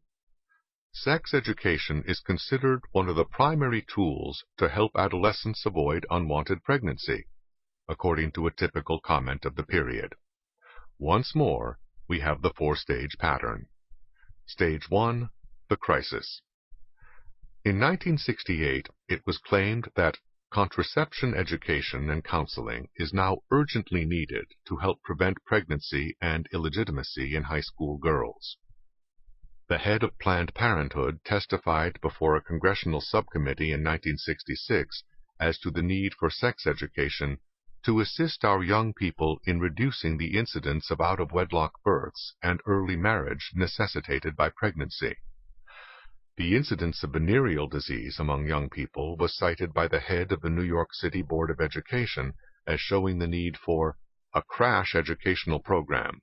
Sex education is considered one of the primary tools to help adolescents avoid unwanted pregnancy, according to a typical comment of the period. Once more, we have the four-stage pattern. Stage 1, the crisis. In 1968, it was claimed that contraception education and counseling is now urgently needed to help prevent pregnancy and illegitimacy in high school girls. The head of Planned Parenthood testified before a congressional subcommittee in 1966 as to the need for sex education to assist our young people in reducing the incidence of out-of-wedlock births and early marriage necessitated by pregnancy. The incidence of venereal disease among young people was cited by the head of the New York City Board of Education as showing the need for a crash educational program.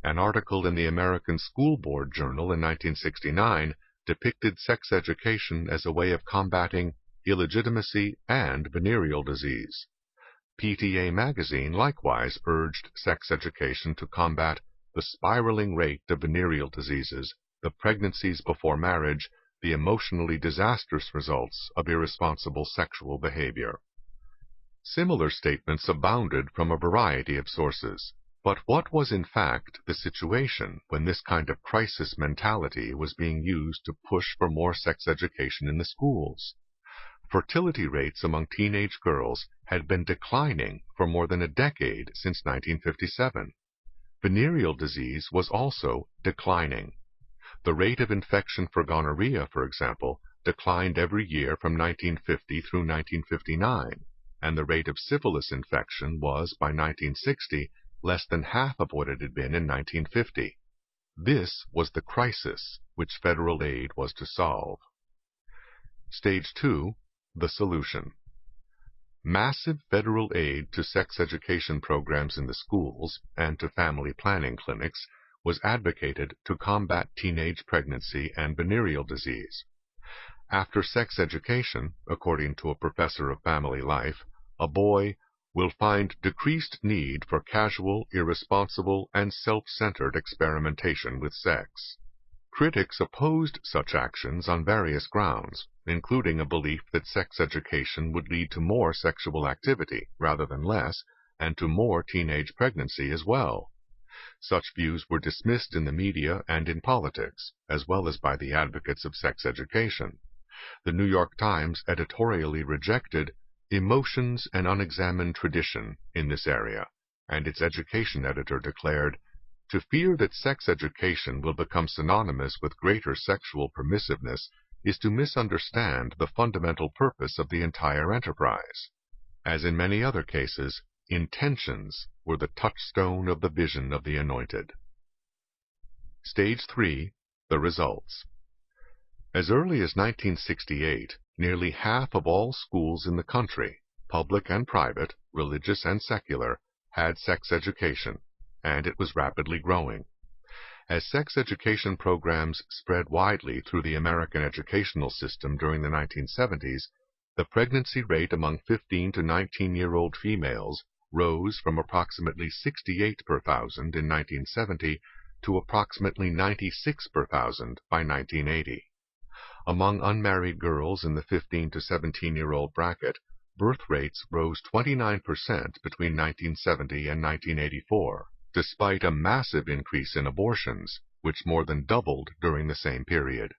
An article in the American School Board Journal in 1969 depicted sex education as a way of combating illegitimacy and venereal disease. PTA Magazine likewise urged sex education to combat the spiraling rate of venereal diseases, the pregnancies before marriage, the emotionally disastrous results of irresponsible sexual behavior. Similar statements abounded from a variety of sources. But what was in fact the situation when this kind of crisis mentality was being used to push for more sex education in the schools? Fertility rates among teenage girls had been declining for more than a decade since 1957. Venereal disease was also declining. The rate of infection for gonorrhea, for example, declined every year from 1950 through 1959, and the rate of syphilis infection was, by 1960, less than half of what it had been in 1950. This was the crisis which federal aid was to solve. Stage 2, the solution. Massive federal aid to sex education programs in the schools and to family planning clinics was advocated to combat teenage pregnancy and venereal disease. After sex education, according to a professor of family life, a boy will find decreased need for casual, irresponsible, and self-centered experimentation with sex. Critics opposed such actions on various grounds, including a belief that sex education would lead to more sexual activity rather than less, and to more teenage pregnancy as well. Such views were dismissed in the media and in politics, as well as by the advocates of sex education. The New York Times editorially rejected emotions and unexamined tradition in this area, and its education editor declared, "To fear that sex education will become synonymous with greater sexual permissiveness is to misunderstand the fundamental purpose of the entire enterprise." As in many other cases, intentions were the touchstone of the vision of the Anointed. Stage 3. The results. As early as 1968, nearly half of all schools in the country, public and private, religious and secular, had sex education, and it was rapidly growing. As sex education programs spread widely through the American educational system during the 1970s, the pregnancy rate among 15 to 19-year-old females rose from approximately 68 per thousand in 1970 to approximately 96 per thousand by 1980. Among unmarried girls in the 15 to 17-year-old bracket, birth rates rose 29% between 1970 and 1984, despite a massive increase in abortions, which more than doubled during the same period.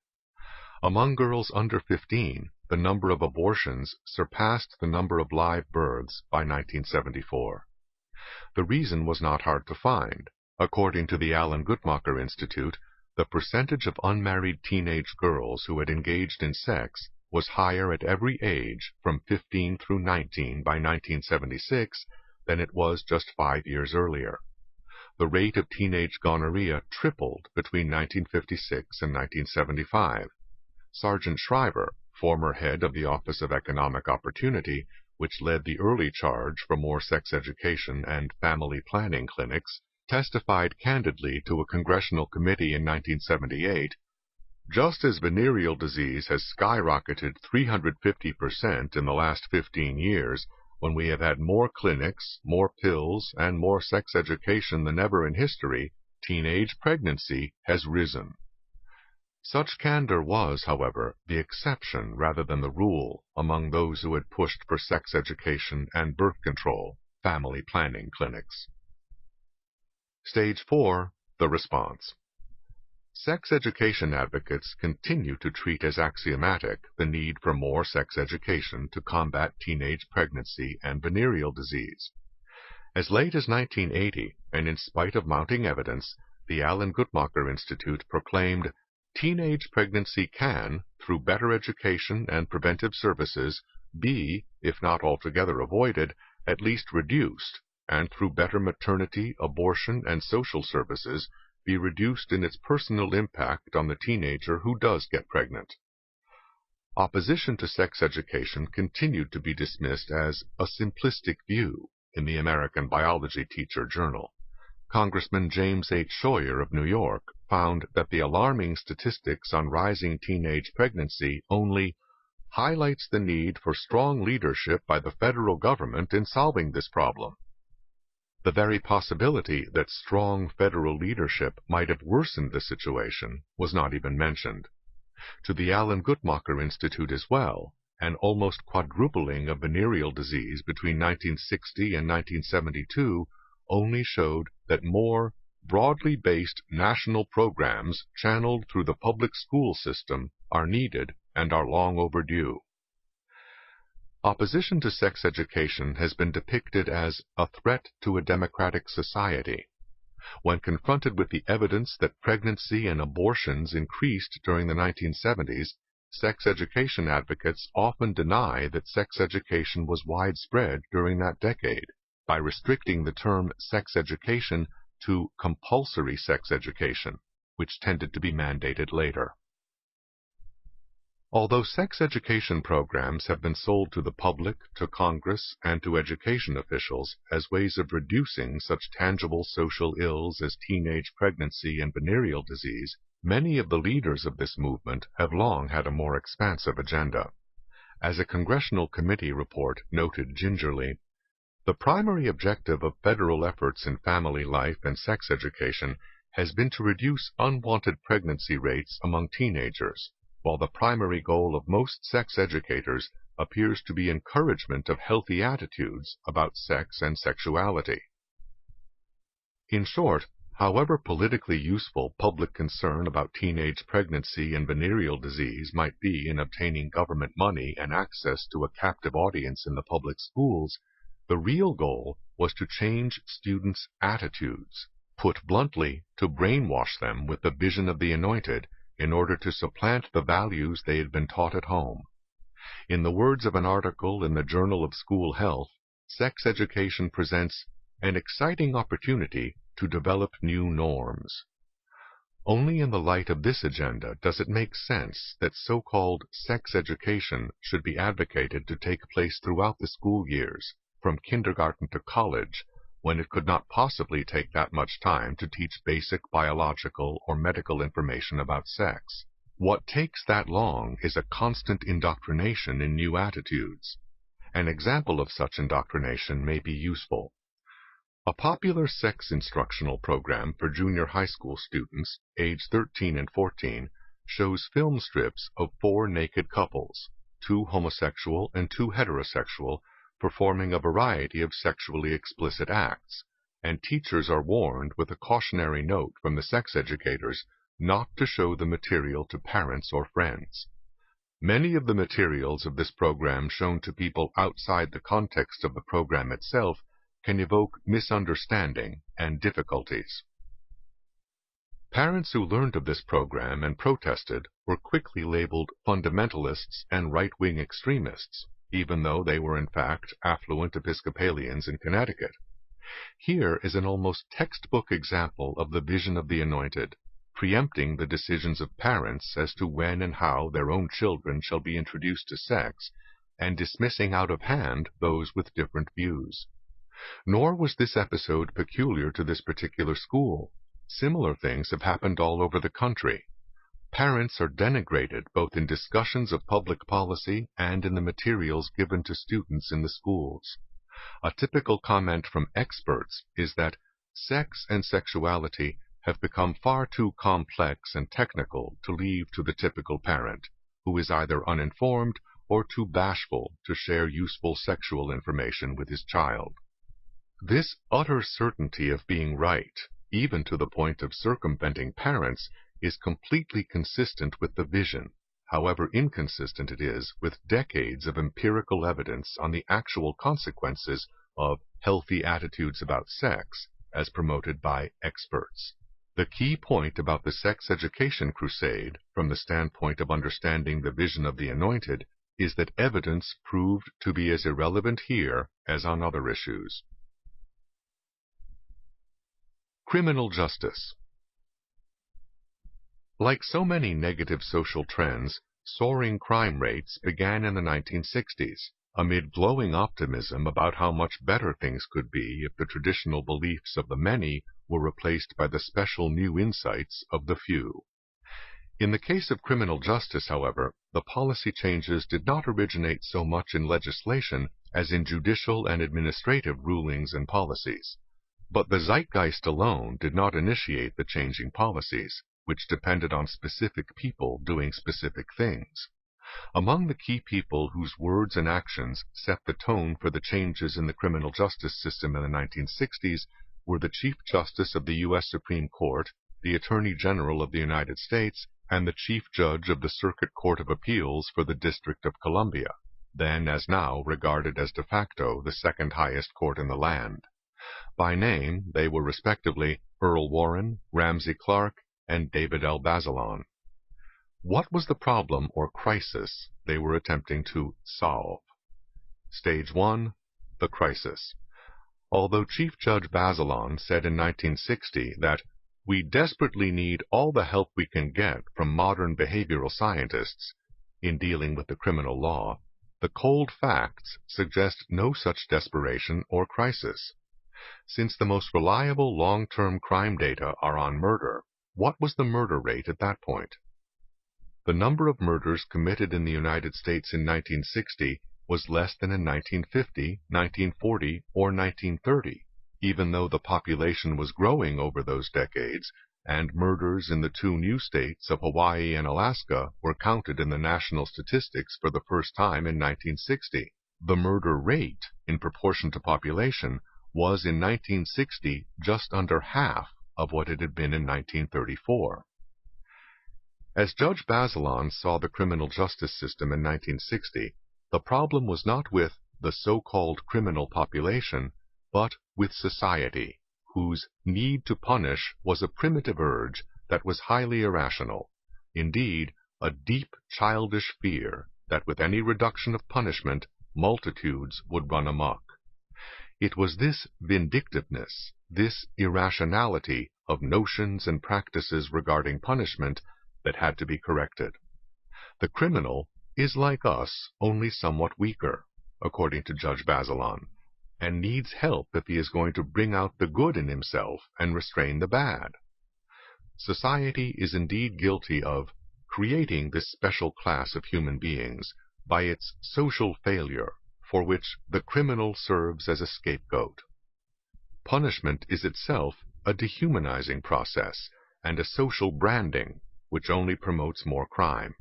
Among girls under 15, the number of abortions surpassed the number of live births by 1974. The reason was not hard to find. According to the Alan Guttmacher Institute, the percentage of unmarried teenage girls who had engaged in sex was higher at every age from 15 through 19 by 1976 than it was just 5 years earlier. The rate of teenage gonorrhea tripled between 1956 and 1975. Sargent Shriver, former head of the Office of Economic Opportunity, which led the early charge for more sex education and family planning clinics, testified candidly to a congressional committee in 1978, "Just as venereal disease has skyrocketed 350% in the last 15 years, when we have had more clinics, more pills, and more sex education than ever in history, teenage pregnancy has risen." Such candor was, however, the exception rather than the rule among those who had pushed for sex education and birth control, family planning clinics. Stage 4. The response. Sex education advocates continue to treat as axiomatic the need for more sex education to combat teenage pregnancy and venereal disease. As late as 1980, and in spite of mounting evidence, the Alan Guttmacher Institute proclaimed, "Teenage pregnancy can, through better education and preventive services, be, if not altogether avoided, at least reduced, and through better maternity, abortion, and social services, be reduced in its personal impact on the teenager who does get pregnant." Opposition to sex education continued to be dismissed as a simplistic view in the American Biology Teacher Journal. Congressman James H. Scheuer of New York found that the alarming statistics on rising teenage pregnancy only highlights the need for strong leadership by the federal government in solving this problem. The very possibility that strong federal leadership might have worsened the situation was not even mentioned. To the Alan Guttmacher Institute as well, an almost quadrupling of venereal disease between 1960 and 1972 only showed that more broadly based national programs channeled through the public school system are needed and are long overdue. Opposition to sex education has been depicted as a threat to a democratic society. When confronted with the evidence that pregnancy and abortions increased during the 1970s, sex education advocates often deny that sex education was widespread during that decade by restricting the term sex education to compulsory sex education, which tended to be mandated later. Although sex education programs have been sold to the public, to Congress, and to education officials as ways of reducing such tangible social ills as teenage pregnancy and venereal disease, many of the leaders of this movement have long had a more expansive agenda. As a congressional committee report noted gingerly, "The primary objective of federal efforts in family life and sex education has been to reduce unwanted pregnancy rates among teenagers, while the primary goal of most sex educators appears to be encouragement of healthy attitudes about sex and sexuality. In short, however politically useful public concern about teenage pregnancy and venereal disease might be in obtaining government money and access to a captive audience in the public schools, the real goal was to change students' attitudes, put bluntly, to brainwash them with the vision of the anointed in order to supplant the values they had been taught at home. In the words of an article in the Journal of School Health, sex education presents an exciting opportunity to develop new norms. Only in the light of this agenda does it make sense that so-called sex education should be advocated to take place throughout the school years, from kindergarten to college, when it could not possibly take that much time to teach basic biological or medical information about sex. What takes that long is a constant indoctrination in new attitudes. An example of such indoctrination may be useful. A popular sex instructional program for junior high school students, aged 13 and 14, shows film strips of 4 naked couples, 2 homosexual and 2 heterosexual, performing a variety of sexually explicit acts, and teachers are warned with a cautionary note from the sex educators not to show the material to parents or friends. Many of the materials of this program shown to people outside the context of the program itself can evoke misunderstanding and difficulties. Parents who learned of this program and protested were quickly labeled fundamentalists and right-wing extremists, even though they were in fact affluent Episcopalians in Connecticut. Here is an almost textbook example of the vision of the anointed, preempting the decisions of parents as to when and how their own children shall be introduced to sex, and dismissing out of hand those with different views. Nor was this episode peculiar to this particular school. Similar things have happened all over the country. Parents are denigrated both in discussions of public policy and in the materials given to students in the schools. A typical comment from experts is that sex and sexuality have become far too complex and technical to leave to the typical parent, who is either uninformed or too bashful to share useful sexual information with his child. This utter certainty of being right, even to the point of circumventing parents, is completely consistent with the vision, however inconsistent it is with decades of empirical evidence on the actual consequences of healthy attitudes about sex, as promoted by experts. The key point about the sex education crusade, from the standpoint of understanding the vision of the anointed, is that evidence proved to be as irrelevant here as on other issues. Criminal justice. Like so many negative social trends, soaring crime rates began in the 1960s, amid glowing optimism about how much better things could be if the traditional beliefs of the many were replaced by the special new insights of the few. In the case of criminal justice, however, the policy changes did not originate so much in legislation as in judicial and administrative rulings and policies. But the zeitgeist alone did not initiate the changing policies, which depended on specific people doing specific things. Among the key people whose words and actions set the tone for the changes in the criminal justice system in the 1960s were the Chief Justice of the U.S. Supreme Court, the Attorney General of the United States, and the Chief Judge of the Circuit Court of Appeals for the District of Columbia, then as now regarded as de facto the second highest court in the land. By name, they were respectively Earl Warren, Ramsey Clark, and David L. Bazelon. What was the problem or crisis they were attempting to solve? Stage 1. The crisis. Although Chief Judge Bazelon said in 1960 that we desperately need all the help we can get from modern behavioral scientists in dealing with the criminal law, the cold facts suggest no such desperation or crisis. Since the most reliable long-term crime data are on murder, what was the murder rate at that point? The number of murders committed in the United States in 1960 was less than in 1950, 1940, or 1930, even though the population was growing over those decades and murders in the two new states of Hawaii and Alaska were counted in the national statistics for the first time in 1960. The murder rate, in proportion to population, was in 1960 just under half of what it had been in 1934. As Judge Bazelon saw the criminal justice system in 1960, the problem was not with the so-called criminal population, but with society, whose need to punish was a primitive urge that was highly irrational, indeed, a deep childish fear that with any reduction of punishment, multitudes would run amok. It was this vindictiveness, this irrationality of notions and practices regarding punishment that had to be corrected. The criminal is like us, only somewhat weaker, according to Judge Bazelon, and needs help if he is going to bring out the good in himself and restrain the bad. Society is indeed guilty of creating this special class of human beings by its social failure, for which the criminal serves as a scapegoat. Punishment is itself a dehumanizing process and a social branding which only promotes more crime.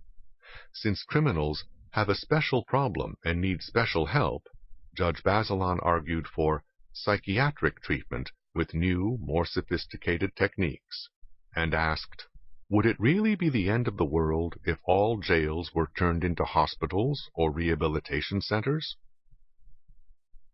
Since criminals have a special problem and need special help, Judge Bazelon argued for psychiatric treatment with new, more sophisticated techniques, and asked, would it really be the end of the world if all jails were turned into hospitals or rehabilitation centers?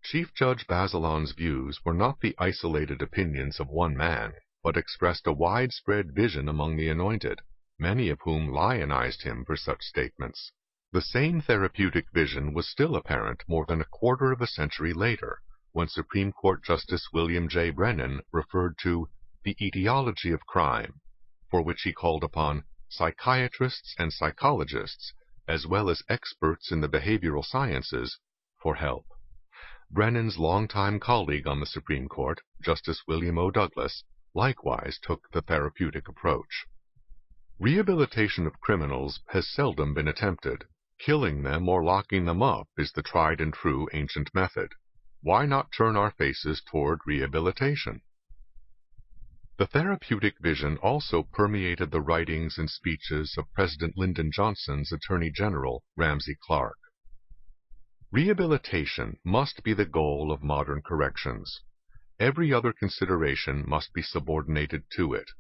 Chief Judge Bazelon's views were not the isolated opinions of one man, but expressed a widespread vision among the anointed, many of whom lionized him for such statements. The same therapeutic vision was still apparent more than a quarter of a century later, when Supreme Court Justice William J. Brennan referred to the etiology of crime, for which he called upon psychiatrists and psychologists, as well as experts in the behavioral sciences, for help. Brennan's longtime colleague on the Supreme Court, Justice William O. Douglas, likewise took the therapeutic approach. Rehabilitation of criminals has seldom been attempted. Killing them or locking them up is the tried and true ancient method. Why not turn our faces toward rehabilitation? The therapeutic vision also permeated the writings and speeches of President Lyndon Johnson's Attorney General, Ramsey Clark. Rehabilitation must be the goal of modern corrections. Every other consideration must be subordinated to it.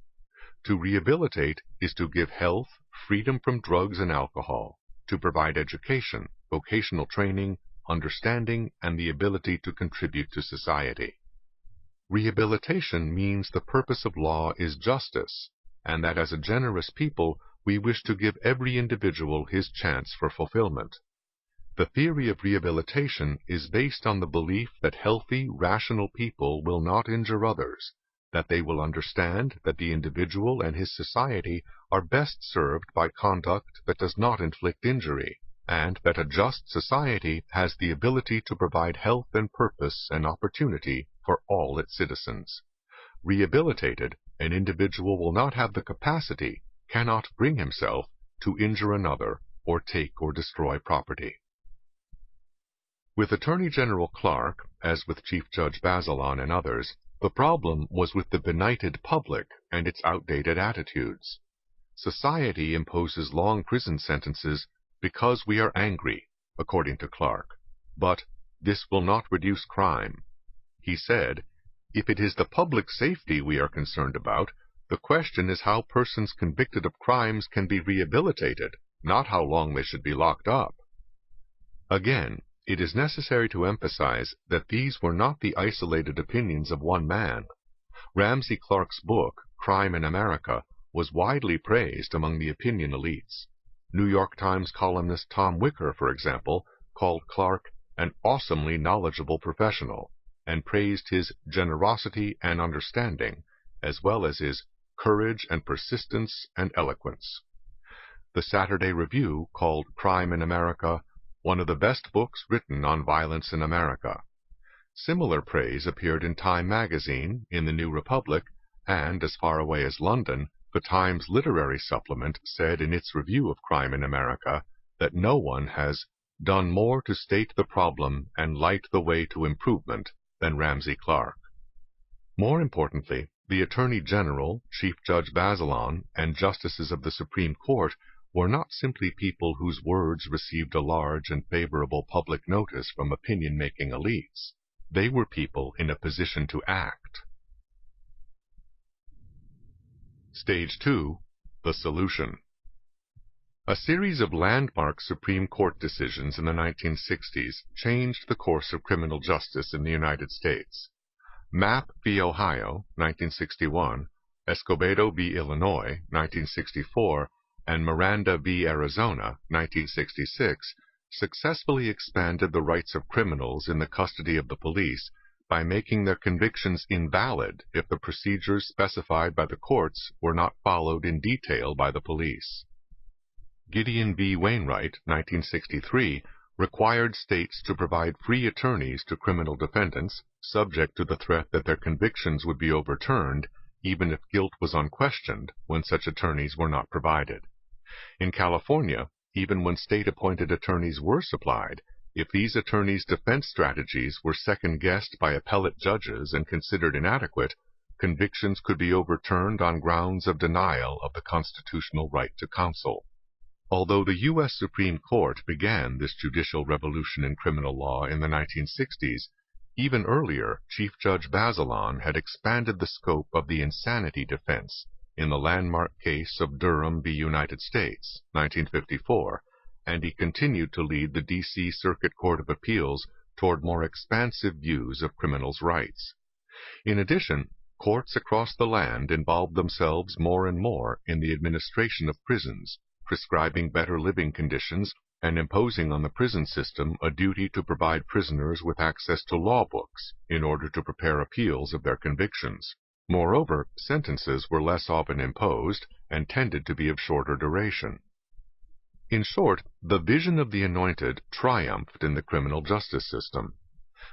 To rehabilitate is to give health, freedom from drugs and alcohol, to provide education, vocational training, understanding, and the ability to contribute to society. Rehabilitation means the purpose of law is justice, and that as a generous people we wish to give every individual his chance for fulfillment. The theory of rehabilitation is based on the belief that healthy, rational people will not injure others, that they will understand that the individual and his society are best served by conduct that does not inflict injury, and that a just society has the ability to provide health and purpose and opportunity for all its citizens. Rehabilitated, an individual will not have the capacity, cannot bring himself, to injure another or take or destroy property. With Attorney General Clark, as with Chief Judge Bazelon and others, the problem was with the benighted public and its outdated attitudes. Society imposes long prison sentences because we are angry, according to Clark, but this will not reduce crime. He said, if it is the public safety we are concerned about, the question is how persons convicted of crimes can be rehabilitated, not how long they should be locked up. Again, it is necessary to emphasize that these were not the isolated opinions of one man. Ramsey Clark's book, Crime in America, was widely praised among the opinion elites. New York Times columnist Tom Wicker, for example, called Clark an awesomely knowledgeable professional, and praised his generosity and understanding, as well as his courage and persistence and eloquence. The Saturday Review called Crime in America one of the best books written on violence in America. Similar praise appeared in Time magazine, in the New Republic, and, as far away as London, the Times Literary Supplement said in its review of Crime in America that no one has done more to state the problem and light the way to improvement than Ramsey Clark. More importantly, The Attorney General, Chief Judge Bazelon, and Justices of the Supreme Court were not simply people whose words received a large and favorable public notice from opinion-making elites. They were people in a position to act. Stage 2. The Solution. A series of landmark Supreme Court decisions in the 1960s changed the course of criminal justice in the United States. Mapp v. Ohio, 1961, Escobedo v. Illinois, 1964, and Miranda v. Arizona, 1966, successfully expanded the rights of criminals in the custody of the police by making their convictions invalid if the procedures specified by the courts were not followed in detail by the police. Gideon v. Wainwright, 1963, required states to provide free attorneys to criminal defendants, subject to the threat that their convictions would be overturned, even if guilt was unquestioned, when such attorneys were not provided. In California, even when state-appointed attorneys were supplied, if these attorneys' defense strategies were second-guessed by appellate judges and considered inadequate, convictions could be overturned on grounds of denial of the constitutional right to counsel. Although the U.S. Supreme Court began this judicial revolution in criminal law in the 1960s, even earlier, Chief Judge Bazelon had expanded the scope of the insanity defense in the landmark case of Durham v. United States, 1954, and he continued to lead the D.C. Circuit Court of Appeals toward more expansive views of criminals' rights. In addition, courts across the land involved themselves more and more in the administration of prisons, prescribing better living conditions and imposing on the prison system a duty to provide prisoners with access to law books in order to prepare appeals of their convictions. Moreover, sentences were less often imposed and tended to be of shorter duration. In short, the vision of the Anointed triumphed in the criminal justice system.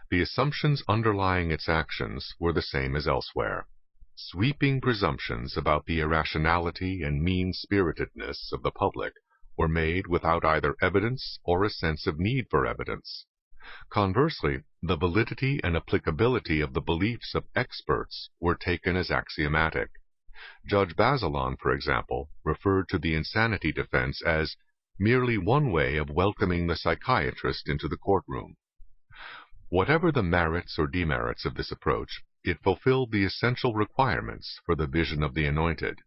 The assumptions underlying its actions were the same as elsewhere. Sweeping presumptions about the irrationality and mean-spiritedness of the public were made without either evidence or a sense of need for evidence. Conversely, the validity and applicability of the beliefs of experts were taken as axiomatic. Judge Bazelon, for example, referred to the insanity defense as merely one way of welcoming the psychiatrist into the courtroom. Whatever the merits or demerits of this approach, it fulfilled the essential requirements for the vision of the Anointed.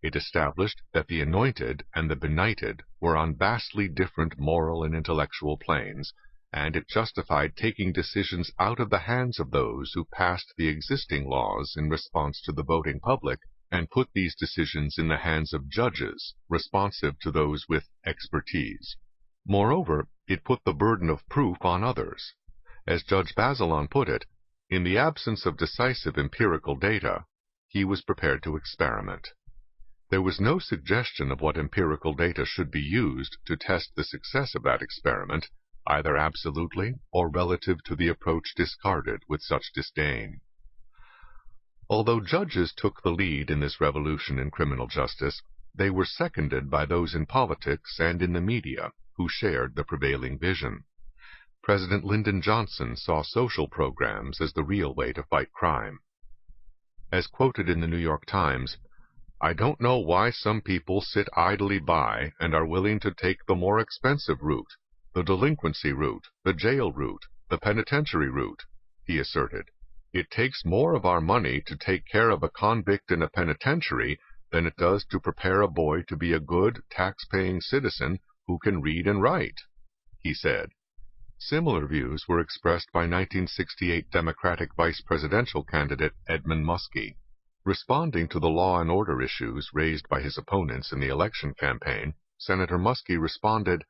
It established that the Anointed and the benighted were on vastly different moral and intellectual planes, and it justified taking decisions out of the hands of those who passed the existing laws in response to the voting public, and put these decisions in the hands of judges, responsive to those with expertise. Moreover, it put the burden of proof on others. As Judge Bazelon put it, in the absence of decisive empirical data, he was prepared to experiment. There was no suggestion of what empirical data should be used to test the success of that experiment, either absolutely or relative to the approach discarded with such disdain. Although judges took the lead in this revolution in criminal justice, they were seconded by those in politics and in the media who shared the prevailing vision. President Lyndon Johnson saw social programs as the real way to fight crime. As quoted in the New York Times, "I don't know why some people sit idly by and are willing to take the more expensive route, the delinquency route, the jail route, the penitentiary route," he asserted. "It takes more of our money to take care of a convict in a penitentiary than it does to prepare a boy to be a good, tax-paying citizen who can read and write," he said. Similar views were expressed by 1968 Democratic vice presidential candidate Edmund Muskie. Responding to the law and order issues raised by his opponents in the election campaign, Senator Muskie responded,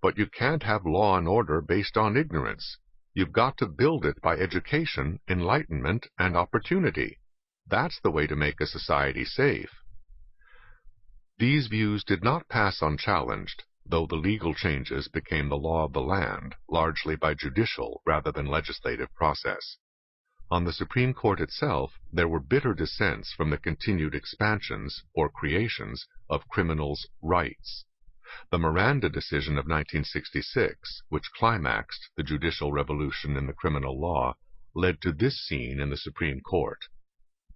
"But you can't have law and order based on ignorance. You've got to build it by education, enlightenment, and opportunity. That's the way to make a society safe." These views did not pass unchallenged, though the legal changes became the law of the land, largely by judicial rather than legislative process. On the Supreme Court itself, there were bitter dissents from the continued expansions, or creations, of criminals' rights. The Miranda decision of 1966, which climaxed the judicial revolution in the criminal law, led to this scene in the Supreme Court.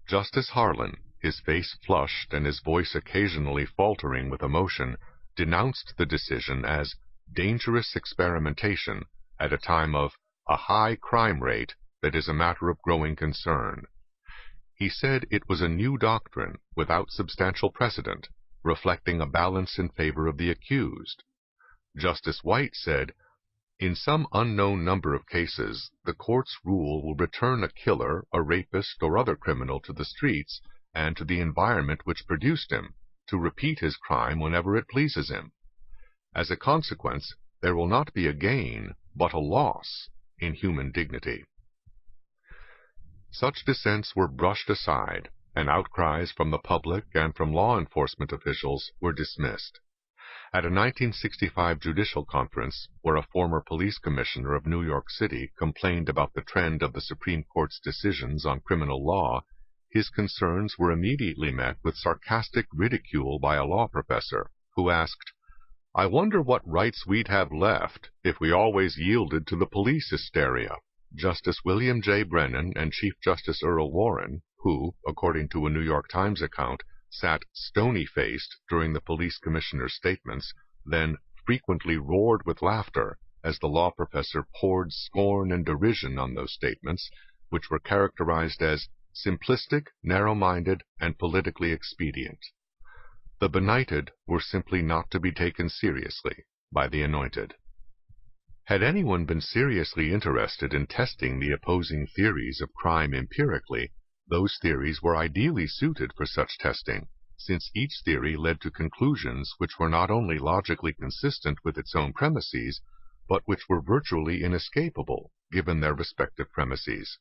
Justice Harlan, his face flushed and his voice occasionally faltering with emotion, denounced the decision as dangerous experimentation at a time of a high crime rate that is a matter of growing concern. He said it was a new doctrine without substantial precedent, reflecting a balance in favor of the accused. Justice White said, "In some unknown number of cases, the court's rule will return a killer, a rapist, or other criminal to the streets and to the environment which produced him, to repeat his crime whenever it pleases him. As a consequence, there will not be a gain, but a loss in human dignity." Such dissents were brushed aside, and outcries from the public and from law enforcement officials were dismissed. At a 1965 judicial conference, where a former police commissioner of New York City complained about the trend of the Supreme Court's decisions on criminal law, his concerns were immediately met with sarcastic ridicule by a law professor, who asked, "I wonder what rights we'd have left if we always yielded to the police hysteria." Justice William J. Brennan and Chief Justice Earl Warren, who, according to a New York Times account, sat stony-faced during the police commissioner's statements, then frequently roared with laughter as the law professor poured scorn and derision on those statements, which were characterized as simplistic, narrow-minded, and politically expedient. The benighted were simply not to be taken seriously by the anointed. Had anyone been seriously interested in testing the opposing theories of crime empirically, those theories were ideally suited for such testing, since each theory led to conclusions which were not only logically consistent with its own premises, but which were virtually inescapable, given their respective premises.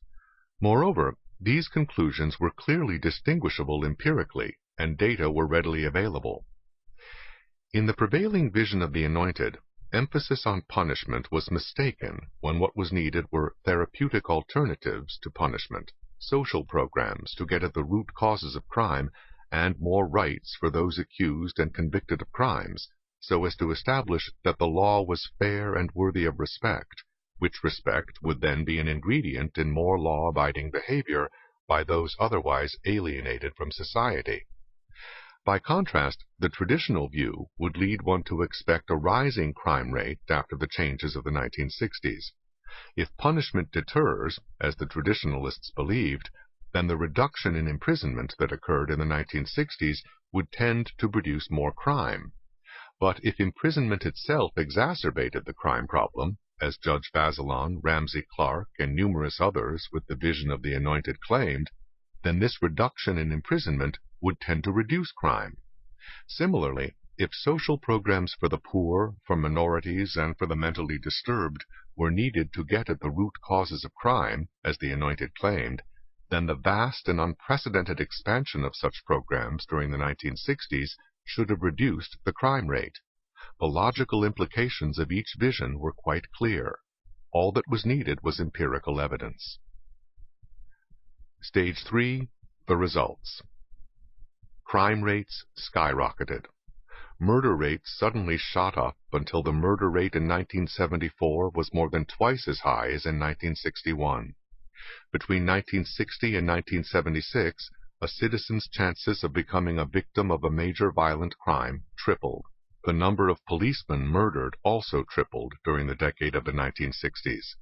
Moreover, these conclusions were clearly distinguishable empirically, and data were readily available. In the prevailing vision of the anointed, emphasis on punishment was mistaken when what was needed were therapeutic alternatives to punishment, social programs to get at the root causes of crime, and more rights for those accused and convicted of crimes, so as to establish that the law was fair and worthy of respect, which respect would then be an ingredient in more law-abiding behavior by those otherwise alienated from society. By contrast, the traditional view would lead one to expect a rising crime rate after the changes of the 1960s. If punishment deters, as the traditionalists believed, then the reduction in imprisonment that occurred in the 1960s would tend to produce more crime. But if imprisonment itself exacerbated the crime problem, as Judge Bazelon, Ramsey Clark, and numerous others with the vision of the anointed claimed, then this reduction in imprisonment would tend to reduce crime. Similarly, if social programs for the poor, for minorities, and for the mentally disturbed were needed to get at the root causes of crime, as the anointed claimed, then the vast and unprecedented expansion of such programs during the 1960s should have reduced the crime rate. The logical implications of each vision were quite clear. All that was needed was empirical evidence. Stage 3. The results. Crime rates skyrocketed. Murder rates suddenly shot up until the murder rate in 1974 was more than twice as high as in 1961. Between 1960 and 1976, a citizen's chances of becoming a victim of a major violent crime tripled. The number of policemen murdered also tripled during the decade of the 1960s.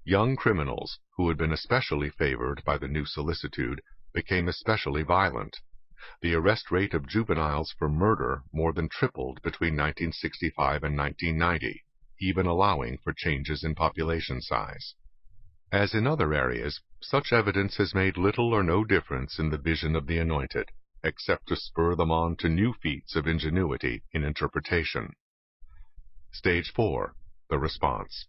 Young criminals, who had been especially favored by the new solicitude, became especially violent. The arrest rate of juveniles for murder more than tripled between 1965 and 1990, even allowing for changes in population size. As in other areas, such evidence has made little or no difference in the vision of the anointed, except to spur them on to new feats of ingenuity in interpretation. Stage 4. The response.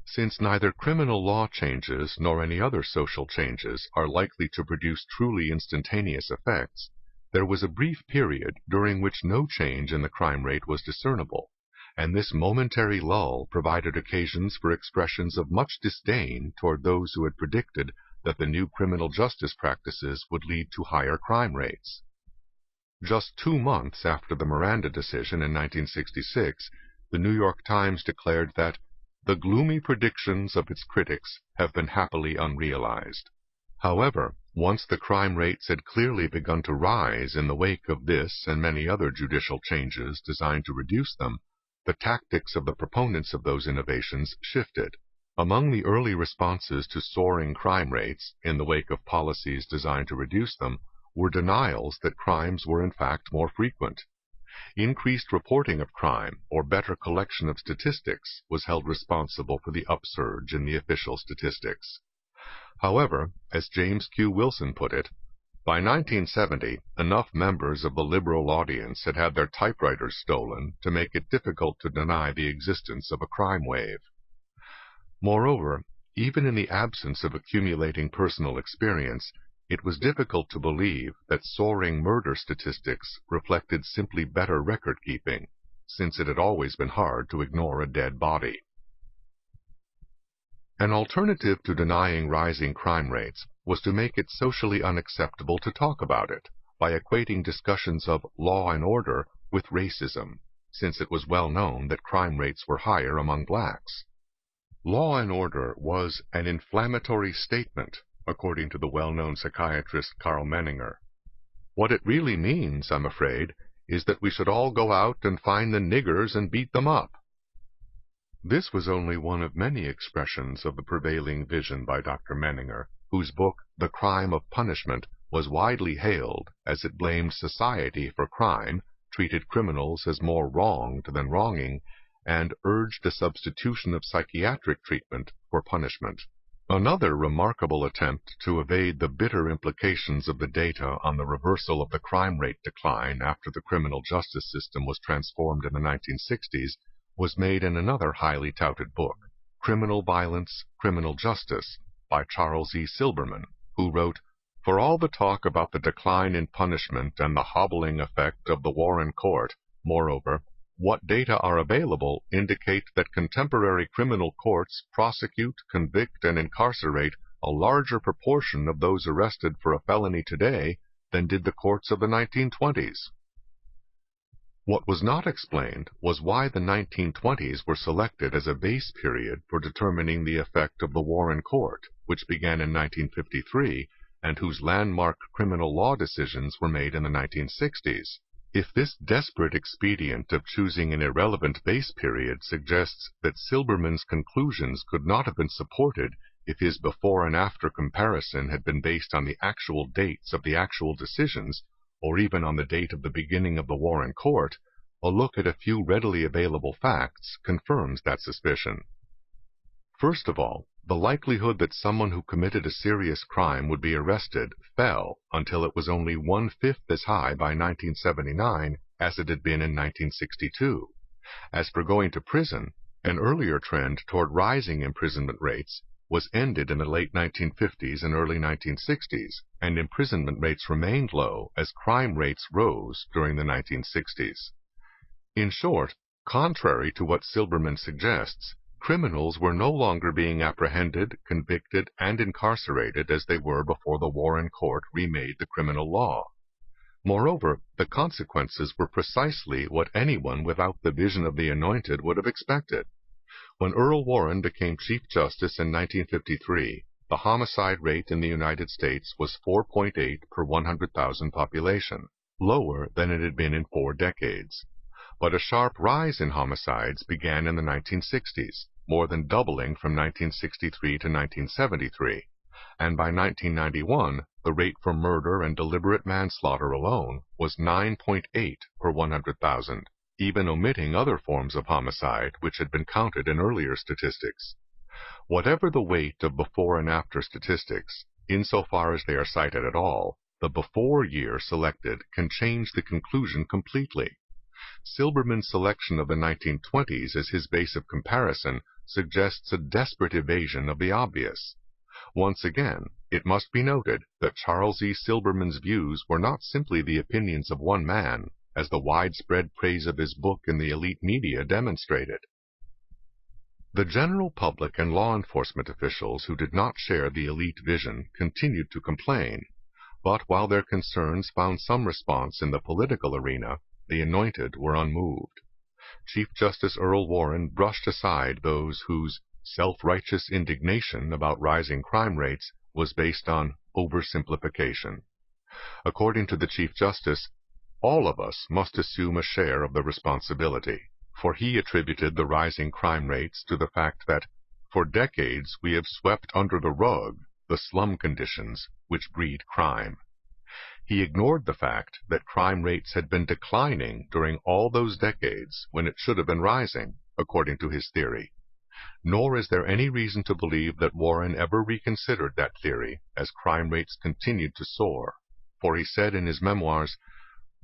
Since neither criminal law changes nor any other social changes are likely to produce truly instantaneous effects, there was a brief period during which no change in the crime rate was discernible, and this momentary lull provided occasions for expressions of much disdain toward those who had predicted that the new criminal justice practices would lead to higher crime rates. Just 2 months after the Miranda decision in 1966, the New York Times declared that the gloomy predictions of its critics have been happily unrealized. However, Once the crime rates had clearly begun to rise in the wake of this and many other judicial changes designed to reduce them, the tactics of the proponents of those innovations shifted. Among the early responses to soaring crime rates, in the wake of policies designed to reduce them, were denials that crimes were in fact more frequent. Increased reporting of crime, or better collection of statistics, was held responsible for the upsurge in the official statistics. However, as James Q. Wilson put it, by 1970, enough members of the liberal audience had had their typewriters stolen to make it difficult to deny the existence of a crime wave. Moreover, even in the absence of accumulating personal experience, it was difficult to believe that soaring murder statistics reflected simply better record-keeping, since it had always been hard to ignore a dead body. An alternative to denying rising crime rates was to make it socially unacceptable to talk about it, by equating discussions of law and order with racism, since it was well known that crime rates were higher among blacks. Law and order was an inflammatory statement, according to the well-known psychiatrist Karl Menninger. What it really means, I'm afraid, is that we should all go out and find the niggers and beat them up. This was only one of many expressions of the prevailing vision by Dr. Menninger, whose book, The Crime of Punishment, was widely hailed as it blamed society for crime, treated criminals as more wronged than wronging, and urged a substitution of psychiatric treatment for punishment. Another remarkable attempt to evade the bitter implications of the data on the reversal of the crime rate decline after the criminal justice system was transformed in the 1960s was made in another highly touted book, Criminal Violence, Criminal Justice, by Charles E. Silberman, who wrote, "For all the talk about the decline in punishment and the hobbling effect of the Warren Court, moreover, what data are available indicate that contemporary criminal courts prosecute, convict, and incarcerate a larger proportion of those arrested for a felony today than did the courts of the 1920s. What was not explained was why the 1920s were selected as a base period for determining the effect of the Warren Court, which began in 1953, and whose landmark criminal law decisions were made in the 1960s. If this desperate expedient of choosing an irrelevant base period suggests that Silberman's conclusions could not have been supported if his before and after comparison had been based on the actual dates of the actual decisions, or even on the date of the beginning of the Warren Court, a look at a few readily available facts confirms that suspicion. First of all, the likelihood that someone who committed a serious crime would be arrested fell until it was only 1/5 as high by 1979 as it had been in 1962. As for going to prison, an earlier trend toward rising imprisonment rates was ended in the late 1950s and early 1960s, and imprisonment rates remained low as crime rates rose during the 1960s. In short, contrary to what Silberman suggests, criminals were no longer being apprehended, convicted, and incarcerated as they were before the Warren Court remade the criminal law. Moreover, the consequences were precisely what anyone without the vision of the Anointed would have expected. When Earl Warren became Chief Justice in 1953, the homicide rate in the United States was 4.8 per 100,000 population, lower than it had been in 4 decades. But a sharp rise in homicides began in the 1960s, more than doubling from 1963 to 1973, and by 1991, the rate for murder and deliberate manslaughter alone was 9.8 per 100,000. Even omitting other forms of homicide which had been counted in earlier statistics. Whatever the weight of before and after statistics, insofar as they are cited at all, the before year selected can change the conclusion completely. Silberman's selection of the 1920s as his base of comparison suggests a desperate evasion of the obvious. Once again, it must be noted that Charles E. Silberman's views were not simply the opinions of one man, as the widespread praise of his book in the elite media demonstrated. The general public and law enforcement officials who did not share the elite vision continued to complain, but while their concerns found some response in the political arena, the Anointed were unmoved. Chief Justice Earl Warren brushed aside those whose self-righteous indignation about rising crime rates was based on oversimplification. According to the Chief Justice, all of us must assume a share of the responsibility, for he attributed the rising crime rates to the fact that for decades we have swept under the rug the slum conditions which breed crime. He ignored the fact that crime rates had been declining during all those decades when it should have been rising, according to his theory. Nor is there any reason to believe that Warren ever reconsidered that theory as crime rates continued to soar, for he said in his memoirs,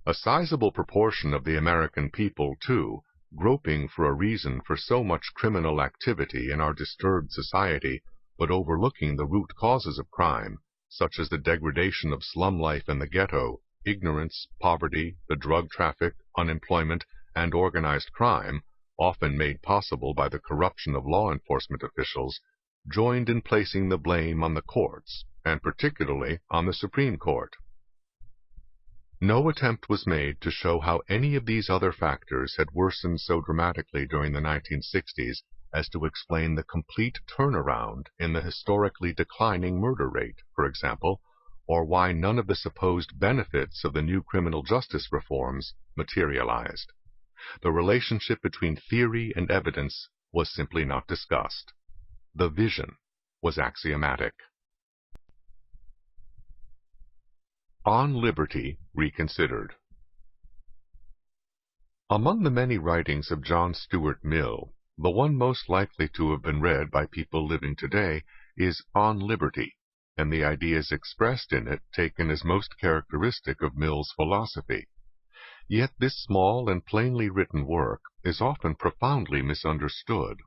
"A sizable proportion of the American people, too, groping for a reason for so much criminal activity in our disturbed society, but overlooking the root causes of crime, such as the degradation of slum life in the ghetto, ignorance, poverty, the drug traffic, unemployment, and organized crime, often made possible by the corruption of law enforcement officials, joined in placing the blame on the courts, and particularly on the Supreme Court." No attempt was made to show how any of these other factors had worsened so dramatically during the 1960s as to explain the complete turnaround in the historically declining murder rate, for example, or why none of the supposed benefits of the new criminal justice reforms materialized. The relationship between theory and evidence was simply not discussed. The vision was axiomatic. On Liberty Reconsidered. Among the many writings of John Stuart Mill, the one most likely to have been read by people living today is On Liberty, and the ideas expressed in it taken as most characteristic of Mill's philosophy. Yet this small and plainly written work is often profoundly misunderstood.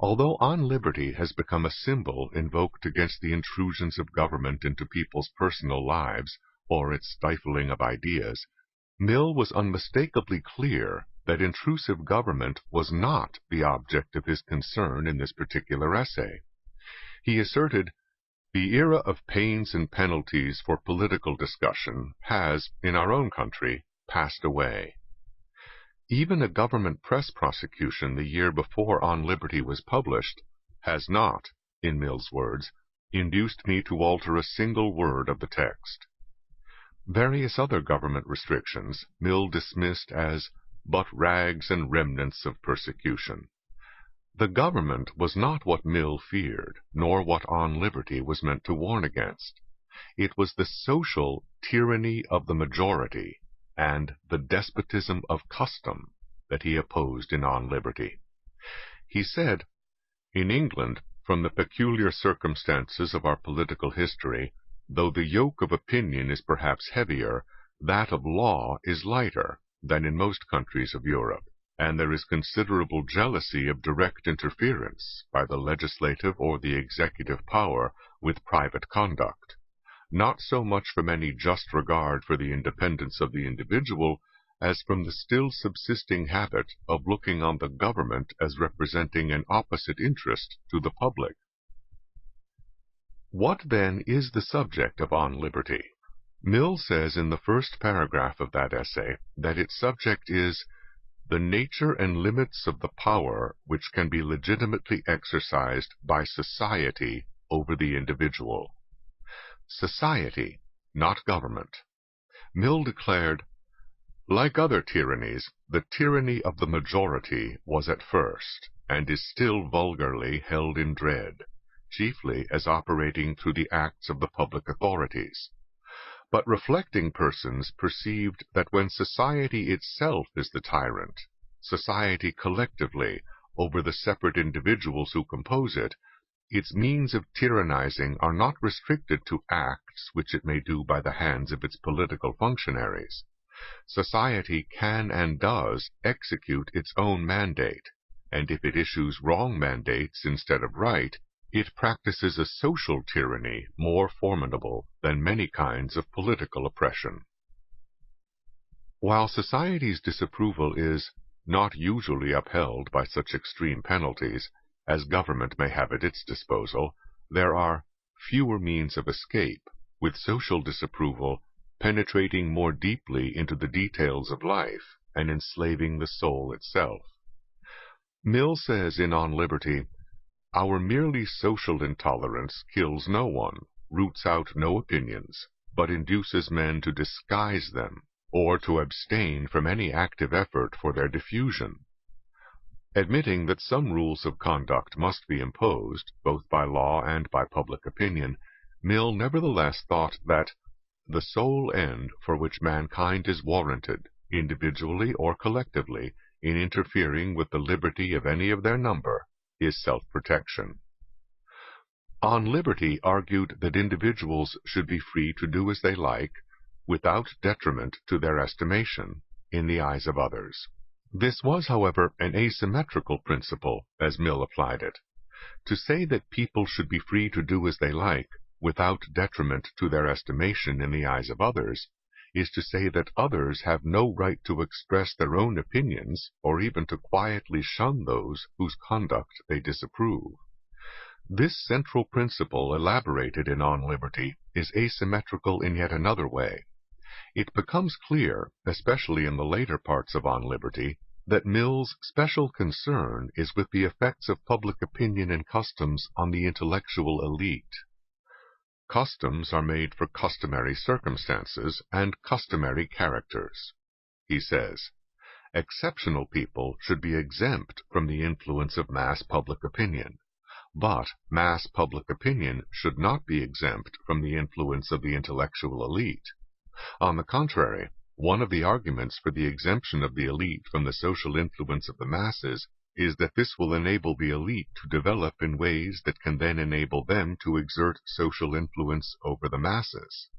Although On Liberty has become a symbol invoked against the intrusions of government into people's personal lives or its stifling of ideas, Mill was unmistakably clear that intrusive government was not the object of his concern in this particular essay. He asserted, "The era of pains and penalties for political discussion has, in our own country, passed away." Even a government press prosecution the year before On Liberty was published has not, in Mill's words, induced me to alter a single word of the text. Various other government restrictions Mill dismissed as but rags and remnants of persecution. The government was not what Mill feared, nor what On Liberty was meant to warn against. It was the social tyranny of the majority and the despotism of custom that he opposed in On Liberty. He said, "In England, from the peculiar circumstances of our political history, though the yoke of opinion is perhaps heavier, that of law is lighter than in most countries of Europe, and there is considerable jealousy of direct interference by the legislative or the executive power with private conduct, not so much from any just regard for the independence of the individual as from the still subsisting habit of looking on the government as representing an opposite interest to the public." What then is the subject of On Liberty? Mill says in the first paragraph of that essay that its subject is "the nature and limits of the power which can be legitimately exercised by society over the individual." Society, not government. Mill declared, "Like other tyrannies, the tyranny of the majority was at first, and is still vulgarly held in dread, chiefly as operating through the acts of the public authorities. But reflecting persons perceived that when society itself is the tyrant, society collectively, over the separate individuals who compose it, its means of tyrannizing are not restricted to acts which it may do by the hands of its political functionaries. Society can and does execute its own mandate, and if it issues wrong mandates instead of right, it practices a social tyranny more formidable than many kinds of political oppression." While society's disapproval is not usually upheld by such extreme penalties as government may have at its disposal, there are fewer means of escape, with social disapproval penetrating more deeply into the details of life and enslaving the soul itself. Mill says in On Liberty, "Our merely social intolerance kills no one, roots out no opinions, but induces men to disguise them, or to abstain from any active effort for their diffusion. Admitting that some rules of conduct must be imposed, both by law and by public opinion, Mill nevertheless thought that the sole end for which mankind is warranted, individually or collectively, in interfering with the liberty of any of their number, is self-protection. On Liberty argued that individuals should be free to do as they like, without detriment to their estimation in the eyes of others. This was, however, an asymmetrical principle, as Mill applied it. To say that people should be free to do as they like, without detriment to their estimation in the eyes of others, is to say that others have no right to express their own opinions, or even to quietly shun those whose conduct they disapprove. This central principle, elaborated in On Liberty, is asymmetrical in yet another way. It becomes clear, especially in the later parts of On Liberty, that Mill's special concern is with the effects of public opinion and customs on the intellectual elite. Customs are made for customary circumstances and customary characters. He says, exceptional people should be exempt from the influence of mass public opinion, but mass public opinion should not be exempt from the influence of the intellectual elite. On the contrary, one of the arguments for the exemption of the elite from the social influence of the masses is that this will enable the elite to develop in ways that can then enable them to exert social influence over the masses.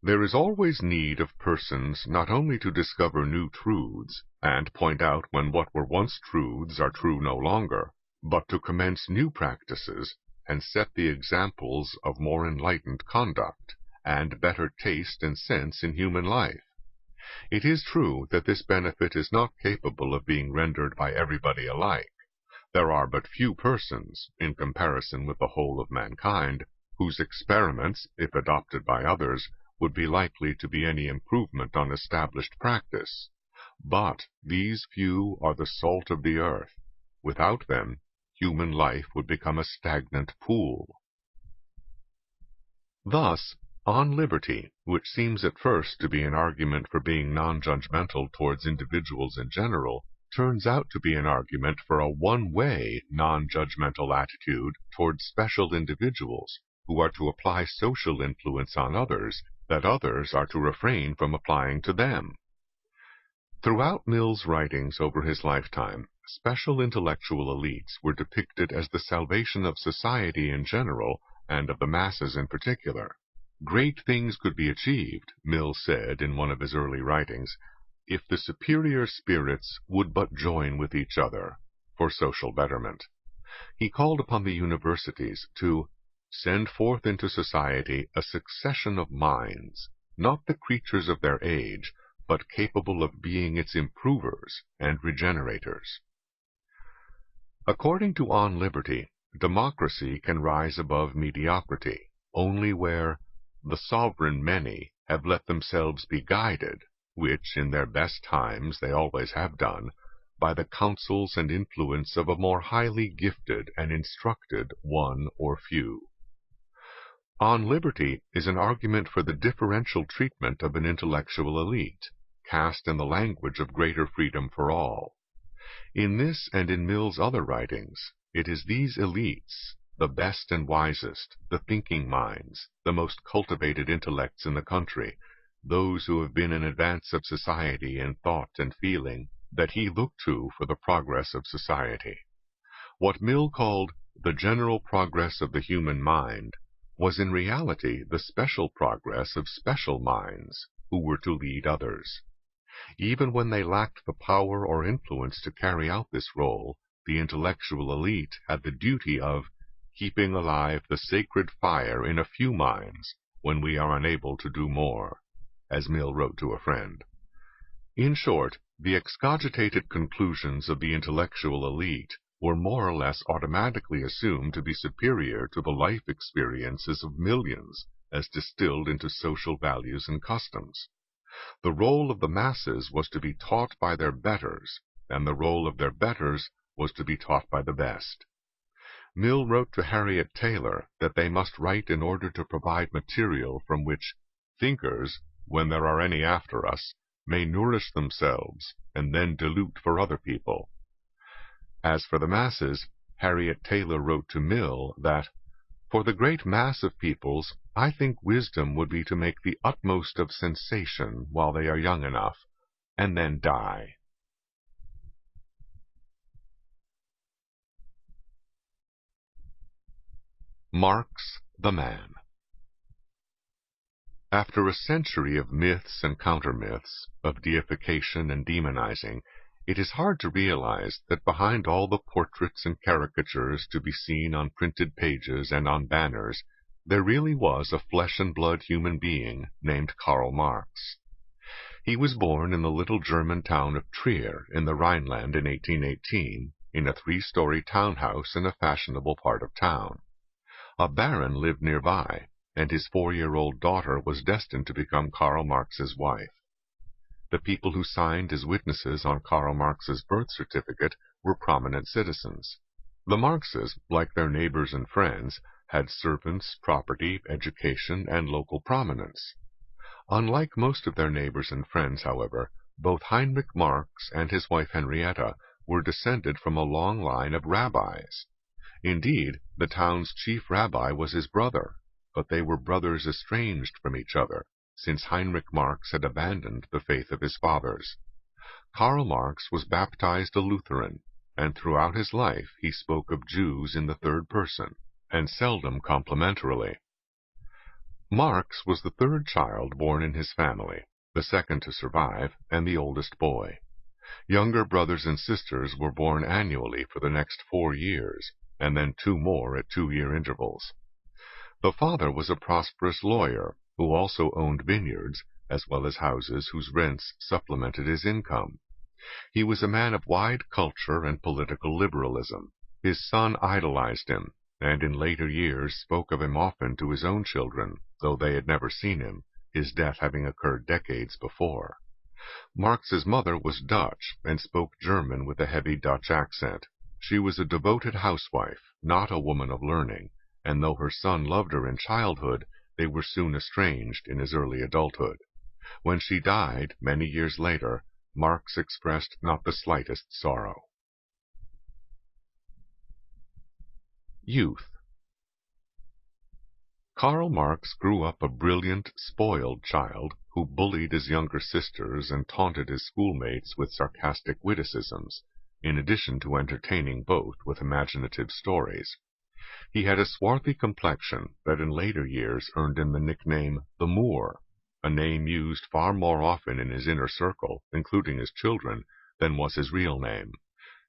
There is always need of persons not only to discover new truths, and point out when what were once truths are true no longer, but to commence new practices, and set the examples of more enlightened conduct, and better taste and sense in human life. It is true that this benefit is not capable of being rendered by everybody alike. There are but few persons, in comparison with the whole of mankind, whose experiments, if adopted by others, would be likely to be any improvement on established practice. But these few are the salt of the earth. Without them, human life would become a stagnant pool. Thus, On Liberty, which seems at first to be an argument for being non-judgmental towards individuals in general, turns out to be an argument for a one-way non-judgmental attitude towards special individuals who are to apply social influence on others that others are to refrain from applying to them. Throughout Mill's writings over his lifetime, special intellectual elites were depicted as the salvation of society in general and of the masses in particular. Great things could be achieved, Mill said in one of his early writings, if the superior spirits would but join with each other for social betterment. He called upon the universities to send forth into society a succession of minds, not the creatures of their age, but capable of being its improvers and regenerators. According to On Liberty, democracy can rise above mediocrity only where the sovereign many have let themselves be guided, which in their best times they always have done, by the counsels and influence of a more highly gifted and instructed one or few. On Liberty is an argument for the differential treatment of an intellectual elite, cast in the language of greater freedom for all. In this and in Mill's other writings, it is these elites, the best and wisest, the thinking minds, the most cultivated intellects in the country, those who have been in advance of society in thought and feeling, that he looked to for the progress of society. What Mill called the general progress of the human mind was in reality the special progress of special minds who were to lead others. Even when they lacked the power or influence to carry out this role, the intellectual elite had the duty of keeping alive the sacred fire in a few minds when we are unable to do more, as Mill wrote to a friend. In short, the excogitated conclusions of the intellectual elite were more or less automatically assumed to be superior to the life experiences of millions as distilled into social values and customs. The role of the masses was to be taught by their betters, and the role of their betters was to be taught by the best. Mill wrote to Harriet Taylor that they must write in order to provide material from which thinkers, when there are any after us, may nourish themselves and then dilute for other people. As for the masses, Harriet Taylor wrote to Mill that, "For the great mass of peoples, I think wisdom would be to make the utmost of sensation while they are young enough, and then die." Marx the Man. After a century of myths and counter-myths, of deification and demonizing, it is hard to realize that behind all the portraits and caricatures to be seen on printed pages and on banners, there really was a flesh-and-blood human being named Karl Marx. He was born in the little German town of Trier in the Rhineland in 1818, in a 3-story townhouse in a fashionable part of town. A baron lived nearby, and his 4-year-old daughter was destined to become Karl Marx's wife. The people who signed as witnesses on Karl Marx's birth certificate were prominent citizens. The Marxes, like their neighbors and friends, had servants, property, education, and local prominence. Unlike most of their neighbors and friends, however, both Heinrich Marx and his wife Henrietta were descended from a long line of rabbis. Indeed, the town's chief rabbi was his brother, but they were brothers estranged from each other, since Heinrich Marx had abandoned the faith of his fathers. Karl Marx was baptized a Lutheran, and throughout his life he spoke of Jews in the third person, and seldom complimentarily. Marx was the 3rd child born in his family, the 2nd to survive, and the oldest boy. Younger brothers and sisters were born annually for the next 4 years, and then 2 more at 2-year intervals. The father was a prosperous lawyer, who also owned vineyards, as well as houses whose rents supplemented his income. He was a man of wide culture and political liberalism. His son idolized him, and in later years spoke of him often to his own children, though they had never seen him, his death having occurred decades before. Marx's mother was Dutch, and spoke German with a heavy Dutch accent. She was a devoted housewife, not a woman of learning, and though her son loved her in childhood, they were soon estranged in his early adulthood. When she died, many years later, Marx expressed not the slightest sorrow. Youth. Karl Marx grew up a brilliant, spoiled child who bullied his younger sisters and taunted his schoolmates with sarcastic witticisms, in addition to entertaining both with imaginative stories. He had a swarthy complexion that in later years earned him the nickname the Moor, a name used far more often in his inner circle, including his children, than was his real name.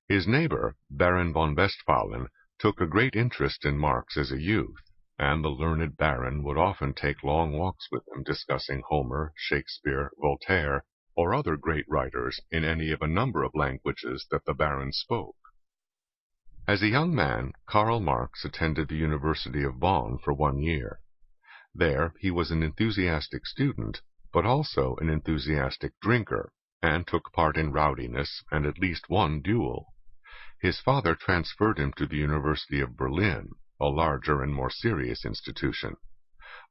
His neighbor, Baron von Westphalen, took a great interest in Marx as a youth, and the learned baron would often take long walks with him discussing Homer, Shakespeare, Voltaire, or other great writers in any of a number of languages that the baron spoke. As a young man, Karl Marx attended the University of Bonn for 1 year. There he was an enthusiastic student, but also an enthusiastic drinker, and took part in rowdiness and at least one duel. His father transferred him to the University of Berlin, a larger and more serious institution.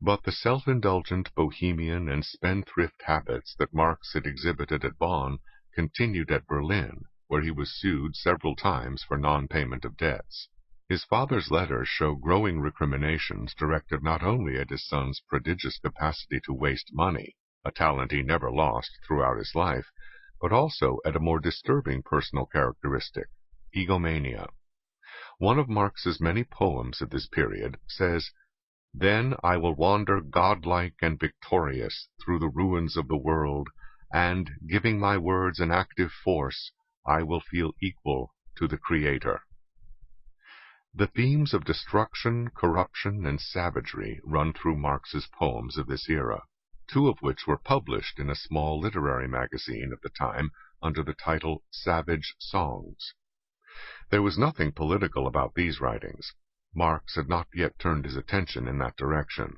But the self-indulgent bohemian and spendthrift habits that Marx had exhibited at Bonn continued at Berlin, where he was sued several times for non-payment of debts. His father's letters show growing recriminations directed not only at his son's prodigious capacity to waste money, a talent he never lost throughout his life, but also at a more disturbing personal characteristic, egomania. One of Marx's many poems at this period says, "Then I will wander godlike and victorious through the ruins of the world, and, giving my words an active force, I will feel equal to the Creator." The themes of destruction, corruption, and savagery run through Marx's poems of this era, 2 of which were published in a small literary magazine at the time under the title Savage Songs. There was nothing political about these writings. Marx had not yet turned his attention in that direction.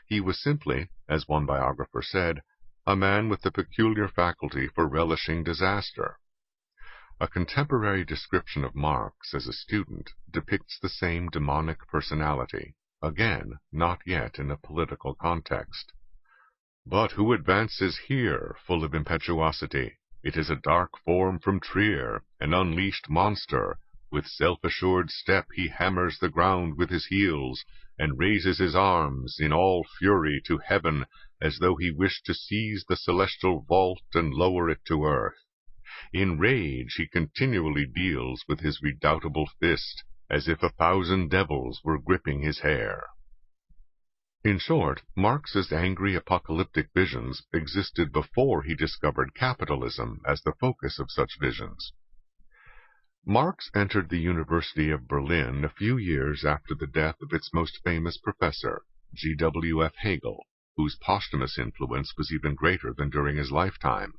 He was simply, as one biographer said, a man with the peculiar faculty for relishing disaster. A contemporary description of Marx as a student depicts the same demonic personality, again, not yet in a political context. "But who advances here, full of impetuosity? It is a dark form from Trier, an unleashed monster. With self-assured step he hammers the ground with his heels, and raises his arms in all fury to heaven, as though he wished to seize the celestial vault and lower it to earth. In rage he continually deals with his redoubtable fist, as if 1,000 devils were gripping his hair." In short, Marx's angry apocalyptic visions existed before he discovered capitalism as the focus of such visions. Marx entered the University of Berlin a few years after the death of its most famous professor, G.W.F. Hegel, whose posthumous influence was even greater than during his lifetime.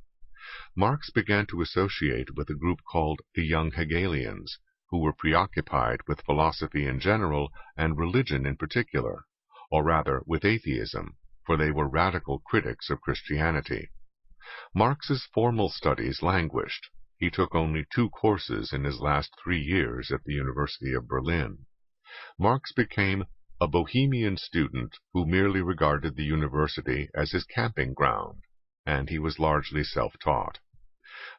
Marx began to associate with a group called the Young Hegelians, who were preoccupied with philosophy in general and religion in particular, or rather with atheism, for they were radical critics of Christianity. Marx's formal studies languished. He took only 2 courses in his last 3 years at the University of Berlin. Marx became a bohemian student who merely regarded the university as his camping ground, and he was largely self-taught.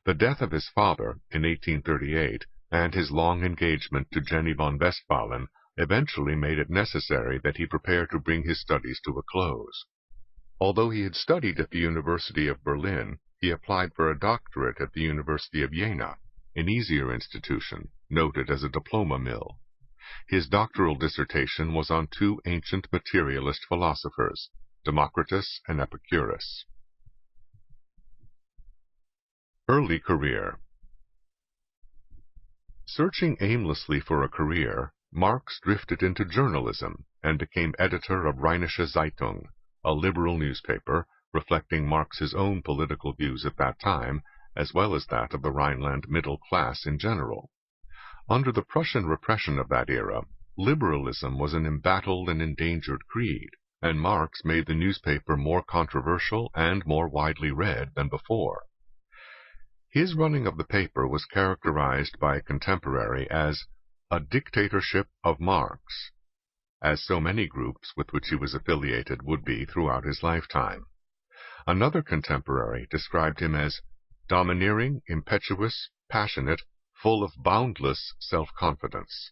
The death of his father in 1838 and his long engagement to Jenny von Westphalen eventually made it necessary that he prepare to bring his studies to a close. Although he had studied at the University of Berlin, he applied for a doctorate at the University of Jena, an easier institution, noted as a diploma mill. His doctoral dissertation was on 2 ancient materialist philosophers, Democritus and Epicurus. Early career. Searching aimlessly for a career, Marx drifted into journalism and became editor of Rheinische Zeitung, a liberal newspaper reflecting Marx's own political views at that time, as well as that of the Rhineland middle class in general. Under the Prussian repression of that era, liberalism was an embattled and endangered creed, and Marx made the newspaper more controversial and more widely read than before. His running of the paper was characterized by a contemporary as a dictatorship of Marx, as so many groups with which he was affiliated would be throughout his lifetime. Another contemporary described him as domineering, impetuous, passionate, full of boundless self-confidence.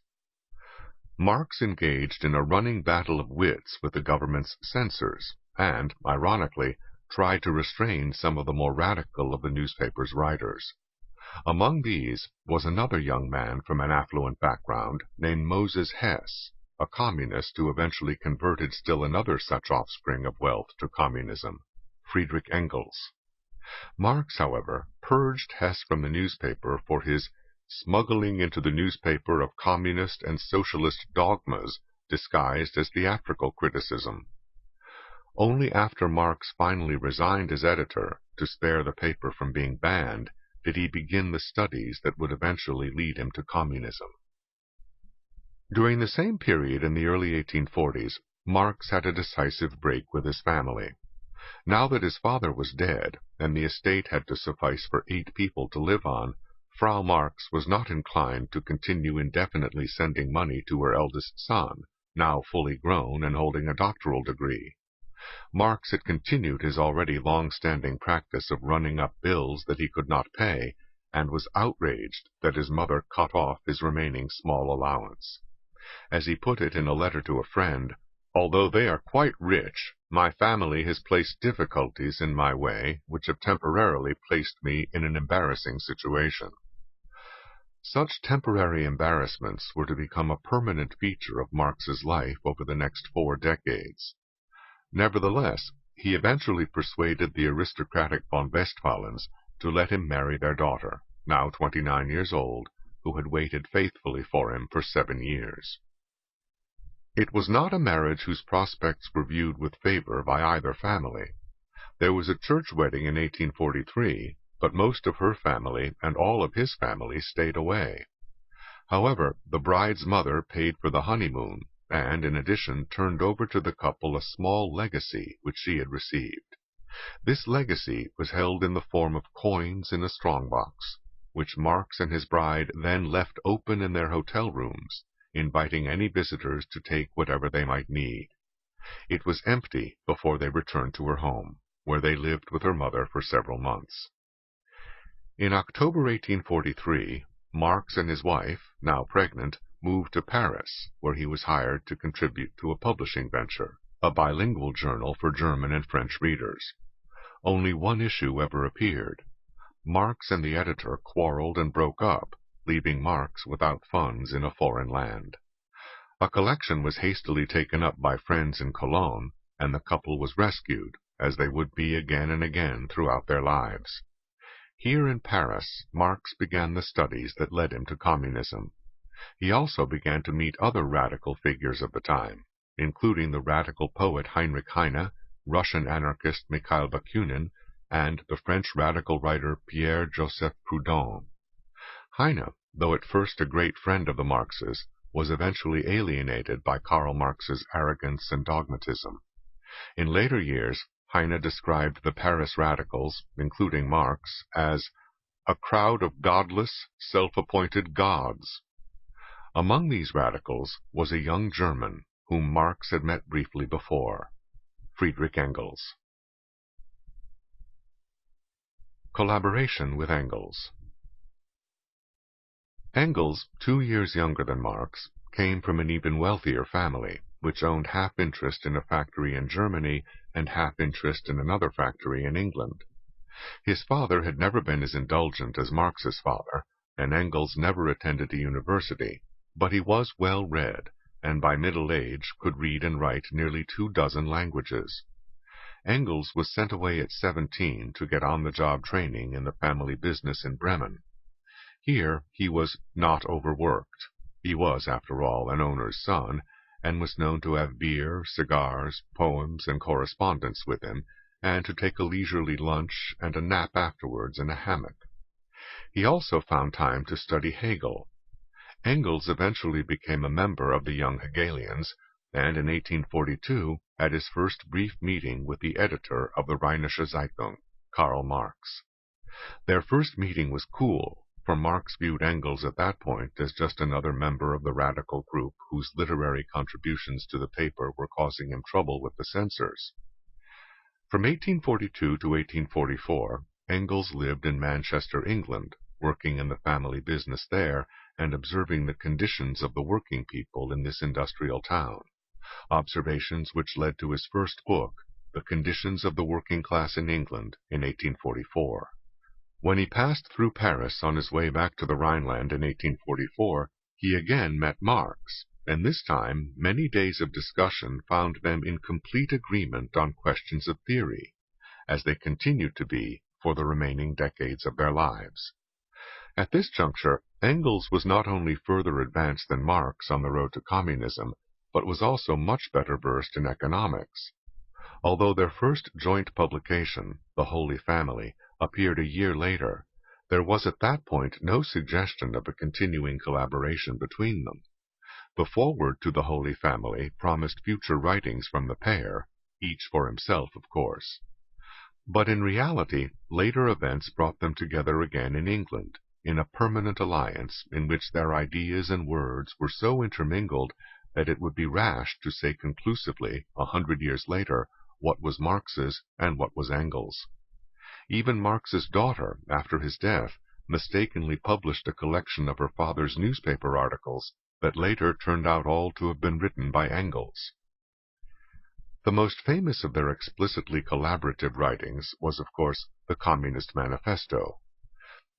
Marx engaged in a running battle of wits with the government's censors, and, ironically, tried to restrain some of the more radical of the newspaper's writers. Among these was another young man from an affluent background named Moses Hess, a communist who eventually converted still another such offspring of wealth to communism, Friedrich Engels. Marx, however, purged Hess from the newspaper for his smuggling into the newspaper of communist and socialist dogmas disguised as theatrical criticism. Only after Marx finally resigned as editor, to spare the paper from being banned, did he begin the studies that would eventually lead him to communism. During the same period in the early 1840s, Marx had a decisive break with his family. Now that his father was dead, and the estate had to suffice for 8 people to live on, Frau Marx was not inclined to continue indefinitely sending money to her eldest son, now fully grown and holding a doctoral degree. Marx had continued his already long-standing practice of running up bills that he could not pay, and was outraged that his mother cut off his remaining small allowance. As he put it in a letter to a friend, "Although they are quite rich, my family has placed difficulties in my way which have temporarily placed me in an embarrassing situation." Such temporary embarrassments were to become a permanent feature of Marx's life over the next 4 decades. Nevertheless, he eventually persuaded the aristocratic von Westphalens to let him marry their daughter, now 29 years old, who had waited faithfully for him for 7 years. It was not a marriage whose prospects were viewed with favor by either family. There was a church wedding in 1843, but most of her family and all of his family stayed away. However, the bride's mother paid for the honeymoon, and, in addition, turned over to the couple a small legacy which she had received. This legacy was held in the form of coins in a strong-box. which Marx and his bride then left open in their hotel rooms, inviting any visitors to take whatever they might need. It was empty before they returned to her home, where they lived with her mother for several months. In October 1843, Marx and his wife, now pregnant, moved to Paris, where he was hired to contribute to a publishing venture, a bilingual journal for German and French readers. Only one issue ever appeared. Marx and the editor quarreled and broke up, leaving Marx without funds in a foreign land. A collection was hastily taken up by friends in Cologne, and the couple was rescued, as they would be again and again throughout their lives. Here in Paris, Marx began the studies that led him to communism. He also began to meet other radical figures of the time, including the radical poet Heinrich Heine, Russian anarchist Mikhail Bakunin, and the French radical writer Pierre-Joseph Proudhon. Heine, though at first a great friend of the Marxes, was eventually alienated by Karl Marx's arrogance and dogmatism. In later years, Heine described the Paris radicals, including Marx, as a crowd of godless, self-appointed gods. Among these radicals was a young German whom Marx had met briefly before, Friedrich Engels. Collaboration with Engels. Engels, 2 years younger than Marx, came from an even wealthier family, which owned half interest in a factory in Germany and half interest in another factory in England. His father had never been as indulgent as Marx's father, and Engels never attended a university, but he was well read, and by middle age could read and write nearly 24 languages. Engels was sent away at 17 to get on-the-job training in the family business in Bremen. Here he was not overworked. He was, after all, an owner's son, and was known to have beer, cigars, poems, and correspondence with him, and to take a leisurely lunch and a nap afterwards in a hammock. He also found time to study Hegel. Engels eventually became a member of the Young Hegelians, and in 1842 had his first brief meeting with the editor of the Rheinische Zeitung, Karl Marx. Their first meeting was cool, for Marx viewed Engels at that point as just another member of the radical group whose literary contributions to the paper were causing him trouble with the censors. From 1842 to 1844, Engels lived in Manchester, England, working in the family business there and observing the conditions of the working people in this industrial town, observations which led to his first book, The Conditions of the Working Class in England, in 1844. When he passed through Paris on his way back to the Rhineland in 1844, he again met Marx, and this time many days of discussion found them in complete agreement on questions of theory, as they continued to be for the remaining decades of their lives. At this juncture, Engels was not only further advanced than Marx on the road to communism, but was also much better versed in economics. Although their first joint publication, The Holy Family, appeared a year later, there was at that point no suggestion of a continuing collaboration between them. The foreword to The Holy Family promised future writings from the pair, each for himself, of course. But in reality, later events brought them together again in England, in a permanent alliance in which their ideas and words were so intermingled that it would be rash to say conclusively, 100 years later, what was Marx's and what was Engels'. Even Marx's daughter, after his death, mistakenly published a collection of her father's newspaper articles that later turned out all to have been written by Engels. The most famous of their explicitly collaborative writings was, of course, the Communist Manifesto.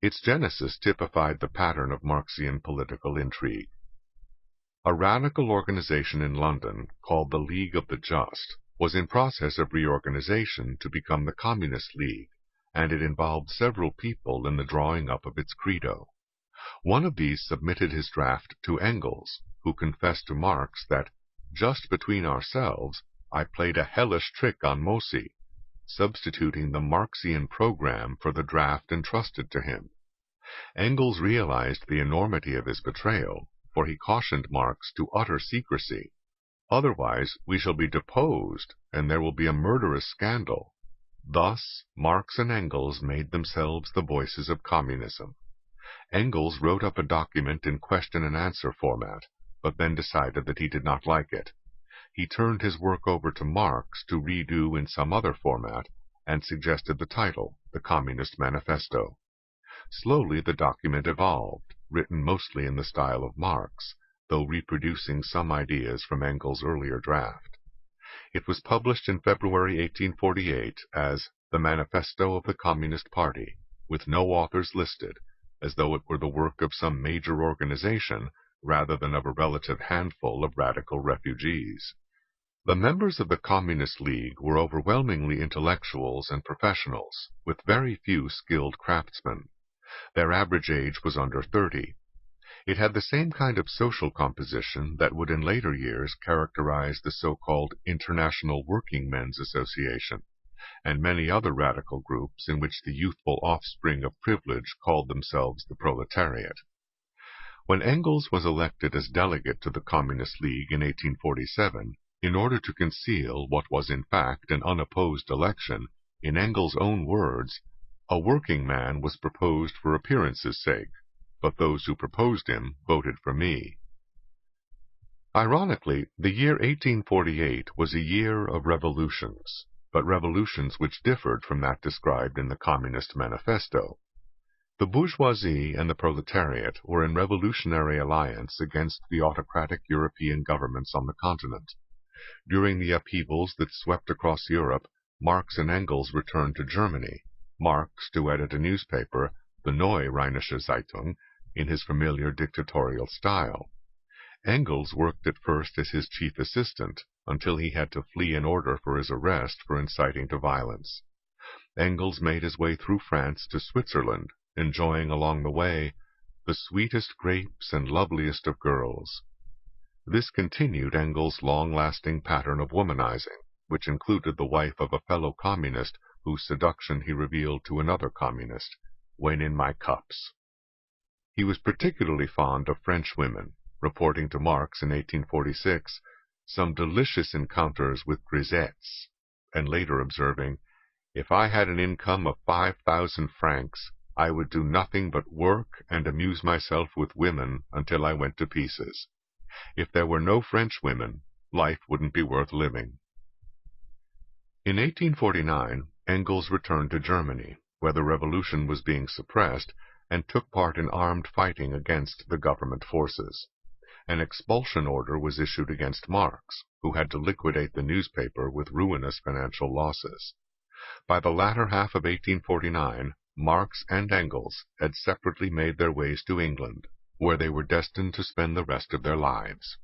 Its genesis typified the pattern of Marxian political intrigue. A radical organization in London, called the League of the Just, was in process of reorganization to become the Communist League, and it involved several people in the drawing up of its credo. One of these submitted his draft to Engels, who confessed to Marx that, just between ourselves, I played a hellish trick on Mosi, substituting the Marxian program for the draft entrusted to him. Engels realized the enormity of his betrayal, for he cautioned Marx to utter secrecy. Otherwise we shall be deposed, and there will be a murderous scandal. Thus Marx and Engels made themselves the voices of communism. Engels wrote up a document in question-and-answer format, but then decided that he did not like it. He turned his work over to Marx to redo in some other format, and suggested the title, The Communist Manifesto. Slowly the document evolved, written mostly in the style of Marx, though reproducing some ideas from Engels' earlier draft. It was published in February 1848 as The Manifesto of the Communist Party, with no authors listed, as though it were the work of some major organization rather than of a relative handful of radical refugees. The members of the Communist League were overwhelmingly intellectuals and professionals, with very few skilled craftsmen. Their average age was under 30. It had the same kind of social composition that would in later years characterize the so-called International Working Men's Association, and many other radical groups in which the youthful offspring of privilege called themselves the proletariat. When Engels was elected as delegate to the Communist League in 1847, in order to conceal what was in fact an unopposed election, in Engels' own words, a working man was proposed for appearance's sake, but those who proposed him voted for me. Ironically, the year 1848 was a year of revolutions, but revolutions which differed from that described in the Communist Manifesto. The bourgeoisie and the proletariat were in revolutionary alliance against the autocratic European governments on the continent. During the upheavals that swept across Europe, Marx and Engels returned to Germany, Marx to edit a newspaper, the Neue Rheinische Zeitung, in his familiar dictatorial style. Engels worked at first as his chief assistant, until he had to flee in order for his arrest for inciting to violence. Engels made his way through France to Switzerland, enjoying along the way the sweetest grapes and loveliest of girls. This continued Engels' long-lasting pattern of womanizing, which included the wife of a fellow communist whose seduction he revealed to another communist, when in my cups. He was particularly fond of French women, reporting to Marx in 1846 some delicious encounters with grisettes, and later observing, "If I had an income of 5,000 francs, I would do nothing but work and amuse myself with women until I went to pieces. If there were no French women, life wouldn't be worth living." In 1849, Engels returned to Germany, where the revolution was being suppressed, and took part in armed fighting against the government forces. An expulsion order was issued against Marx, who had to liquidate the newspaper with ruinous financial losses. By the latter half of 1849, Marx and Engels had separately made their ways to England, where they were destined to spend the rest of their lives.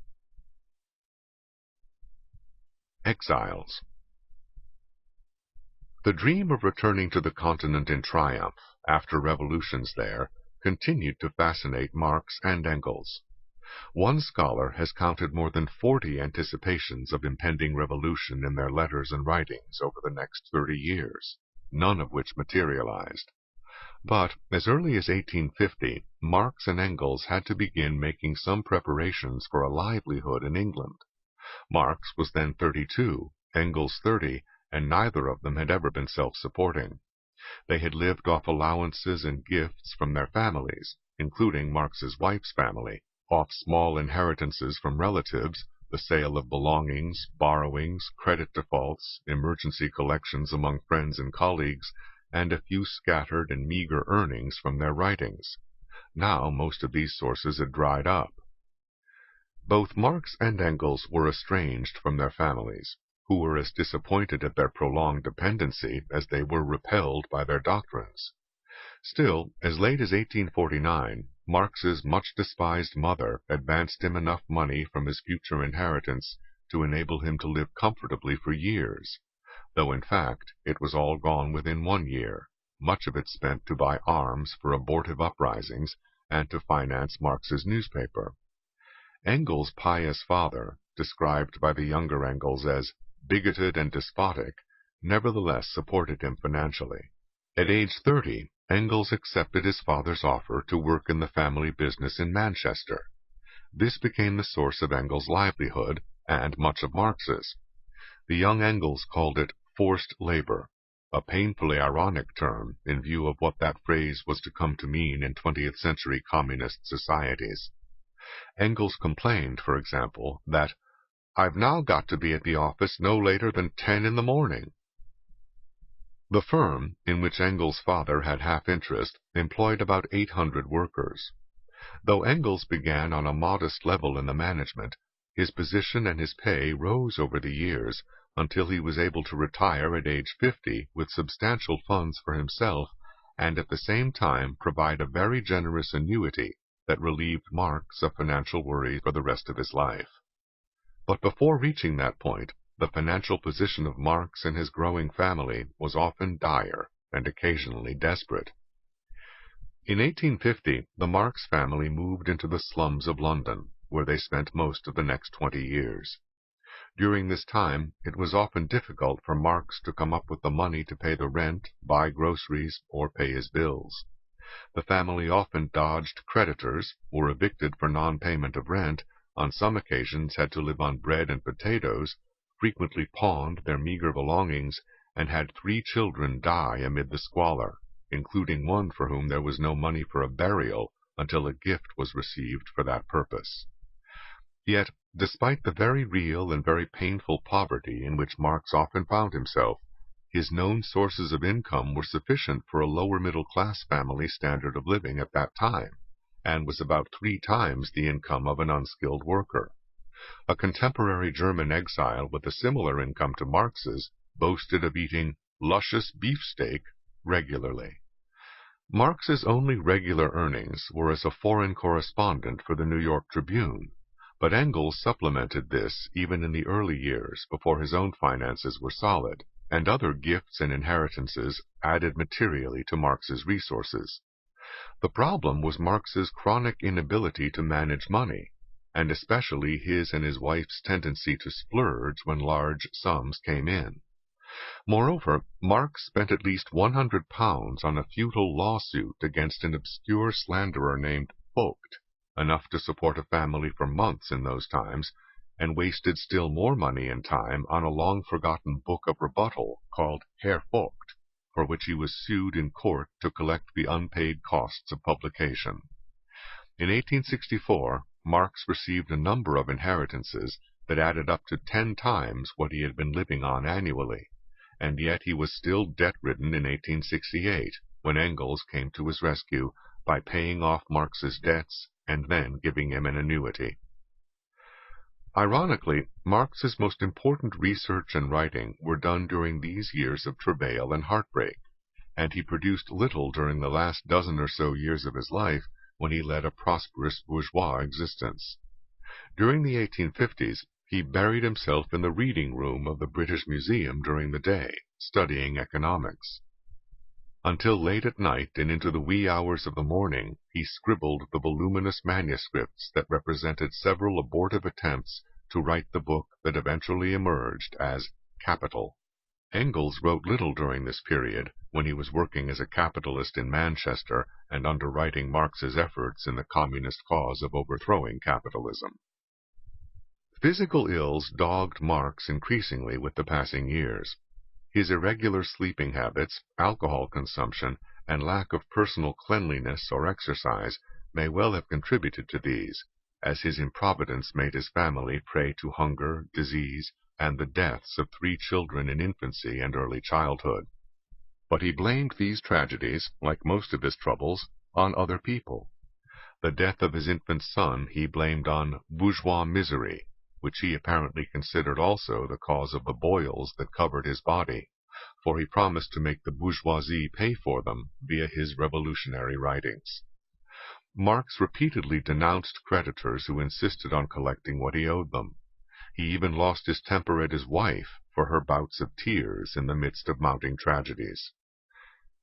Exiles. The dream of returning to the continent in triumph, after revolutions there, continued to fascinate Marx and Engels. One scholar has counted more than 40 anticipations of impending revolution in their letters and writings over the next 30 years, none of which materialized. But as early as 1850, Marx and Engels had to begin making some preparations for a livelihood in England. Marx was then 32, Engels 30, and neither of them had ever been self-supporting. They had lived off allowances and gifts from their families, including Marx's wife's family, off small inheritances from relatives, the sale of belongings, borrowings, credit defaults, emergency collections among friends and colleagues, and a few scattered and meager earnings from their writings. Now most of these sources had dried up. Both Marx and Engels were estranged from their families, who were as disappointed at their prolonged dependency as they were repelled by their doctrines. Still, as late as 1849, Marx's much-despised mother advanced him enough money from his future inheritance to enable him to live comfortably for years, though in fact it was all gone within 1 year, much of it spent to buy arms for abortive uprisings and to finance Marx's newspaper. Engels' pious father, described by the younger Engels as bigoted and despotic, nevertheless supported him financially. At age 30, Engels accepted his father's offer to work in the family business in Manchester. This became the source of Engels' livelihood, and much of Marx's. The young Engels called it forced labor. a painfully ironic term in view of what that phrase was to come to mean in 20th century communist societies. Engels complained, for example, that "I've now got to be at the office no later than 10 in the morning." The firm, in which Engels' father had half interest, employed about 800 workers. Though Engels began on a modest level in the management, his position and his pay rose over the years until he was able to retire at age 50 with substantial funds for himself and at the same time provide a very generous annuity that relieved Marx of financial worry for the rest of his life. But before reaching that point, the financial position of Marx and his growing family was often dire and occasionally desperate. In 1850, the Marx family moved into the slums of London, where they spent most of the next 20 years. During this time, it was often difficult for Marx to come up with the money to pay the rent, buy groceries, or pay his bills. The family often dodged creditors, were evicted for non-payment of rent, on some occasions had to live on bread and potatoes, frequently pawned their meager belongings, and had 3 children die amid the squalor, including one for whom there was no money for a burial until a gift was received for that purpose. Yet, despite the very real and very painful poverty in which Marx often found himself, his known sources of income were sufficient for a lower middle-class family standard of living at that time, and was about 3 times the income of an unskilled worker. A contemporary German exile with a similar income to Marx's boasted of eating luscious beefsteak regularly. Marx's only regular earnings were as a foreign correspondent for the New York Tribune, but Engels supplemented this even in the early years before his own finances were solid, and other gifts and inheritances added materially to Marx's resources. The problem was Marx's chronic inability to manage money, and especially his and his wife's tendency to splurge when large sums came in. Moreover, Marx spent at least £100 on a futile lawsuit against an obscure slanderer named Vogt, enough to support a family for months in those times, and wasted still more money and time on a long-forgotten book of rebuttal called Herr Vogt, for which he was sued in court to collect the unpaid costs of publication. In 1864, Marx received a number of inheritances that added up to 10 times what he had been living on annually, and yet he was still debt-ridden in 1868, when Engels came to his rescue by paying off Marx's debts and then giving him an annuity. Ironically, Marx's most important research and writing were done during these years of travail and heartbreak, and he produced little during the last dozen or so years of his life when he led a prosperous bourgeois existence. During the 1850s, he buried himself in the reading room of the British Museum during the day, studying economics. Until late at night and into the wee hours of the morning, he scribbled the voluminous manuscripts that represented several abortive attempts to write the book that eventually emerged as Capital. Engels wrote little during this period, when he was working as a capitalist in Manchester and underwriting Marx's efforts in the communist cause of overthrowing capitalism. Physical ills dogged Marx increasingly with the passing years. His irregular sleeping habits, alcohol consumption, and lack of personal cleanliness or exercise may well have contributed to these, as his improvidence made his family prey to hunger, disease, and the deaths of 3 children in infancy and early childhood. But he blamed these tragedies, like most of his troubles, on other people. The death of his infant son he blamed on bourgeois misery, which he apparently considered also the cause of the boils that covered his body, for he promised to make the bourgeoisie pay for them via his revolutionary writings. Marx repeatedly denounced creditors who insisted on collecting what he owed them. He even lost his temper at his wife for her bouts of tears in the midst of mounting tragedies.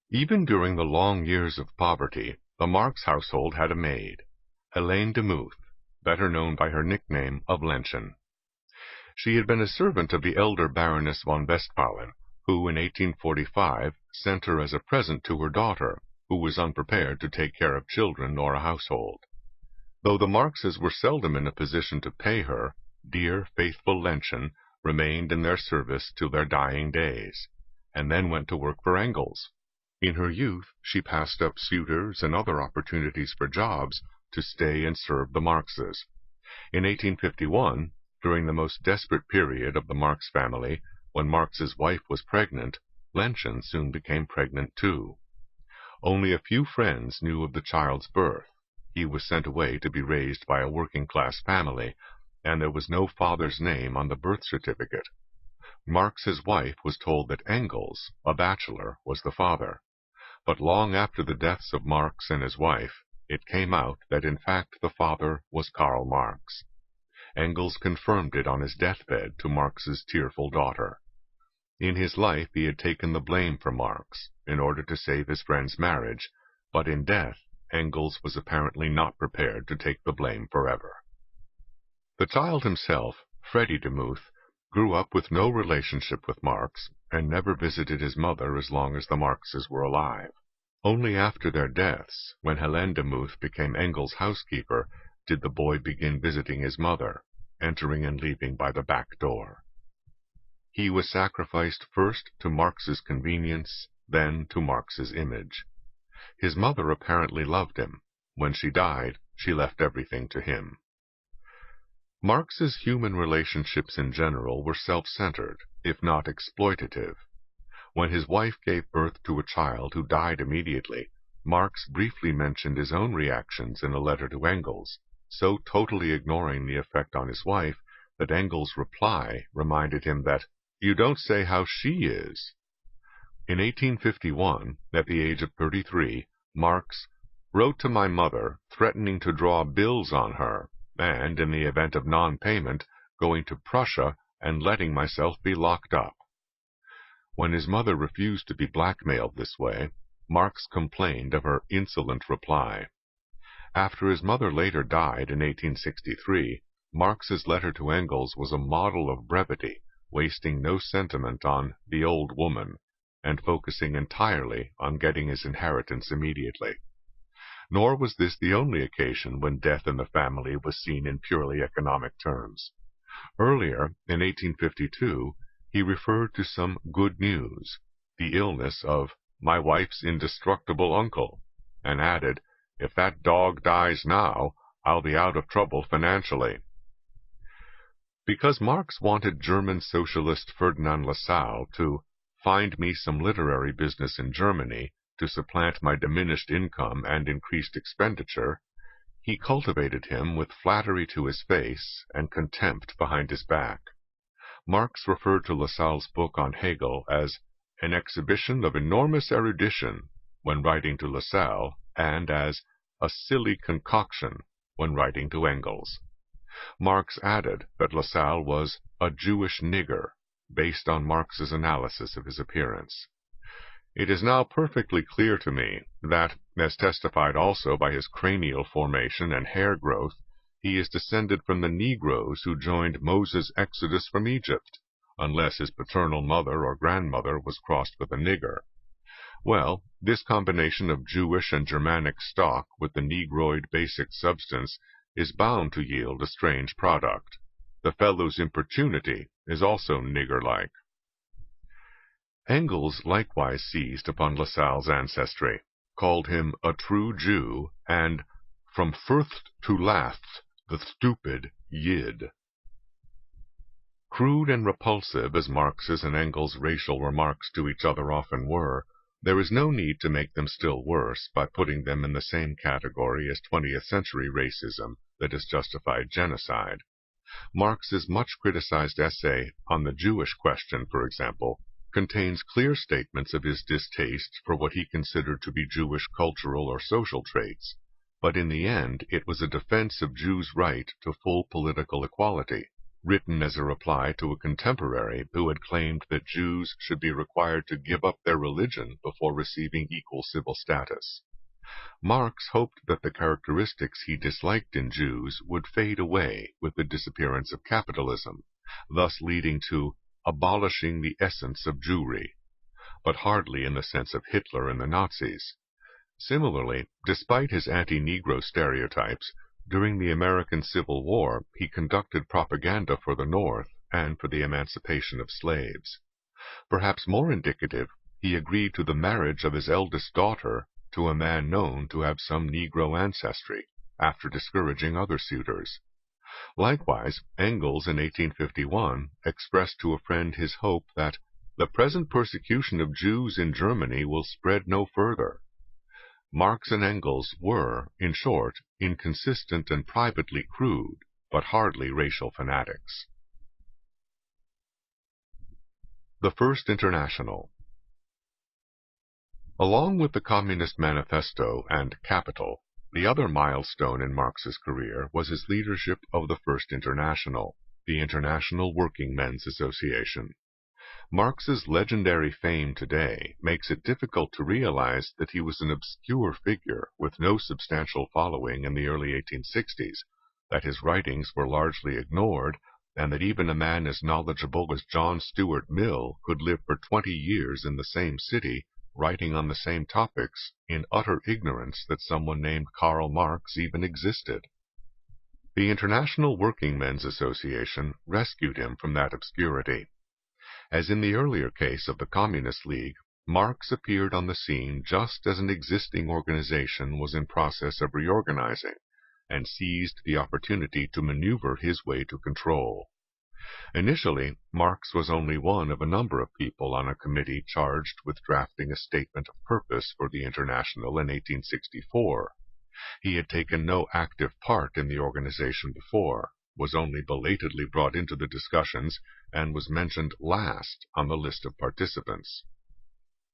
Even during the long years of poverty, the Marx household had a maid, Helene de Muth, better known by her nickname of Lenchen. She had been a servant of the elder Baroness von Westphalen, who in 1845 sent her as a present to her daughter, who was unprepared to take care of children or a household. Though the Marxes were seldom in a position to pay her, dear, faithful Lenchen remained in their service till their dying days, and then went to work for Engels. In her youth, she passed up suitors and other opportunities for jobs to stay and serve the Marxes. In 1851, during the most desperate period of the Marx family, when Marx's wife was pregnant, Lenchen soon became pregnant too. Only a few friends knew of the child's birth. He was sent away to be raised by a working-class family, and there was no father's name on the birth certificate. Marx's wife was told that Engels, a bachelor, was the father. But long after the deaths of Marx and his wife, it came out that in fact the father was Karl Marx. Engels confirmed it on his deathbed to Marx's tearful daughter. In his life he had taken the blame for Marx in order to save his friend's marriage, but in death Engels was apparently not prepared to take the blame forever. The child himself, Freddie Demuth, grew up with no relationship with Marx and never visited his mother as long as the Marxes were alive. Only after their deaths, when Helene Demuth became Engels' housekeeper, did the boy begin visiting his mother, entering and leaving by the back door. He was sacrificed first to Marx's convenience, then to Marx's image. His mother apparently loved him. When she died, she left everything to him. Marx's human relationships in general were self-centered, if not exploitative. When his wife gave birth to a child who died immediately, Marx briefly mentioned his own reactions in a letter to Engels, so totally ignoring the effect on his wife that Engels' reply reminded him that, "You don't say how she is." In 1851, at the age of 33, Marx wrote to my mother threatening to draw bills on her, and, in the event of non-payment, going to Prussia and letting myself be locked up. When his mother refused to be blackmailed this way, Marx complained of her insolent reply. After his mother later died in 1863, Marx's letter to Engels was a model of brevity, wasting no sentiment on the old woman, and focusing entirely on getting his inheritance immediately. Nor was this the only occasion when death in the family was seen in purely economic terms. Earlier, in 1852, he referred to some good news, the illness of my wife's indestructible uncle, and added, "If that dog dies now, I'll be out of trouble financially." Because Marx wanted German socialist Ferdinand Lassalle to find me some literary business in Germany to supplant my diminished income and increased expenditure, he cultivated him with flattery to his face and contempt behind his back. Marx referred to Lassalle's book on Hegel as an exhibition of enormous erudition when writing to Lassalle, and as a silly concoction when writing to Engels. Marx added that Lassalle was a Jewish nigger, based on Marx's analysis of his appearance. It is now perfectly clear to me that, as testified also by his cranial formation and hair growth, he is descended from the Negroes who joined Moses' exodus from Egypt, unless his paternal mother or grandmother was crossed with a nigger. Well, this combination of Jewish and Germanic stock with the Negroid basic substance is bound to yield a strange product. The fellow's importunity is also nigger-like. Engels likewise seized upon Lassalle's ancestry, called him a true Jew, and from Fürst to Last, the stupid Yid. Crude and repulsive as Marx's and Engels' racial remarks to each other often were, there is no need to make them still worse by putting them in the same category as 20th century racism that has justified genocide. Marx's much criticized essay on the Jewish question, for example, contains clear statements of his distaste for what he considered to be Jewish cultural or social traits, but in the end it was a defense of Jews' right to full political equality, written as a reply to a contemporary who had claimed that Jews should be required to give up their religion before receiving equal civil status. Marx hoped that the characteristics he disliked in Jews would fade away with the disappearance of capitalism, thus leading to abolishing the essence of Jewry, but hardly in the sense of Hitler and the Nazis. Similarly, despite his anti-Negro stereotypes, during the American Civil War he conducted propaganda for the North and for the emancipation of slaves. Perhaps more indicative, he agreed to the marriage of his eldest daughter to a man known to have some Negro ancestry, after discouraging other suitors. Likewise, Engels in 1851 expressed to a friend his hope that the present persecution of Jews in Germany will spread no further. Marx and Engels were, in short, inconsistent and privately crude, but hardly racial fanatics. The First International. Along with the Communist Manifesto and Capital, the other milestone in Marx's career was his leadership of the First International, the International Working Men's Association. Marx's legendary fame today makes it difficult to realize that he was an obscure figure with no substantial following in the early 1860s, that his writings were largely ignored, and that even a man as knowledgeable as John Stuart Mill could live for 20 years in the same city, writing on the same topics, in utter ignorance that someone named Karl Marx even existed. The International Working Men's Association rescued him from that obscurity. As in the earlier case of the Communist League, Marx appeared on the scene just as an existing organization was in process of reorganizing, and seized the opportunity to maneuver his way to control. Initially, Marx was only one of a number of people on a committee charged with drafting a statement of purpose for the International in 1864. He had taken no active part in the organization before, was only belatedly brought into the discussions, and was mentioned last on the list of participants.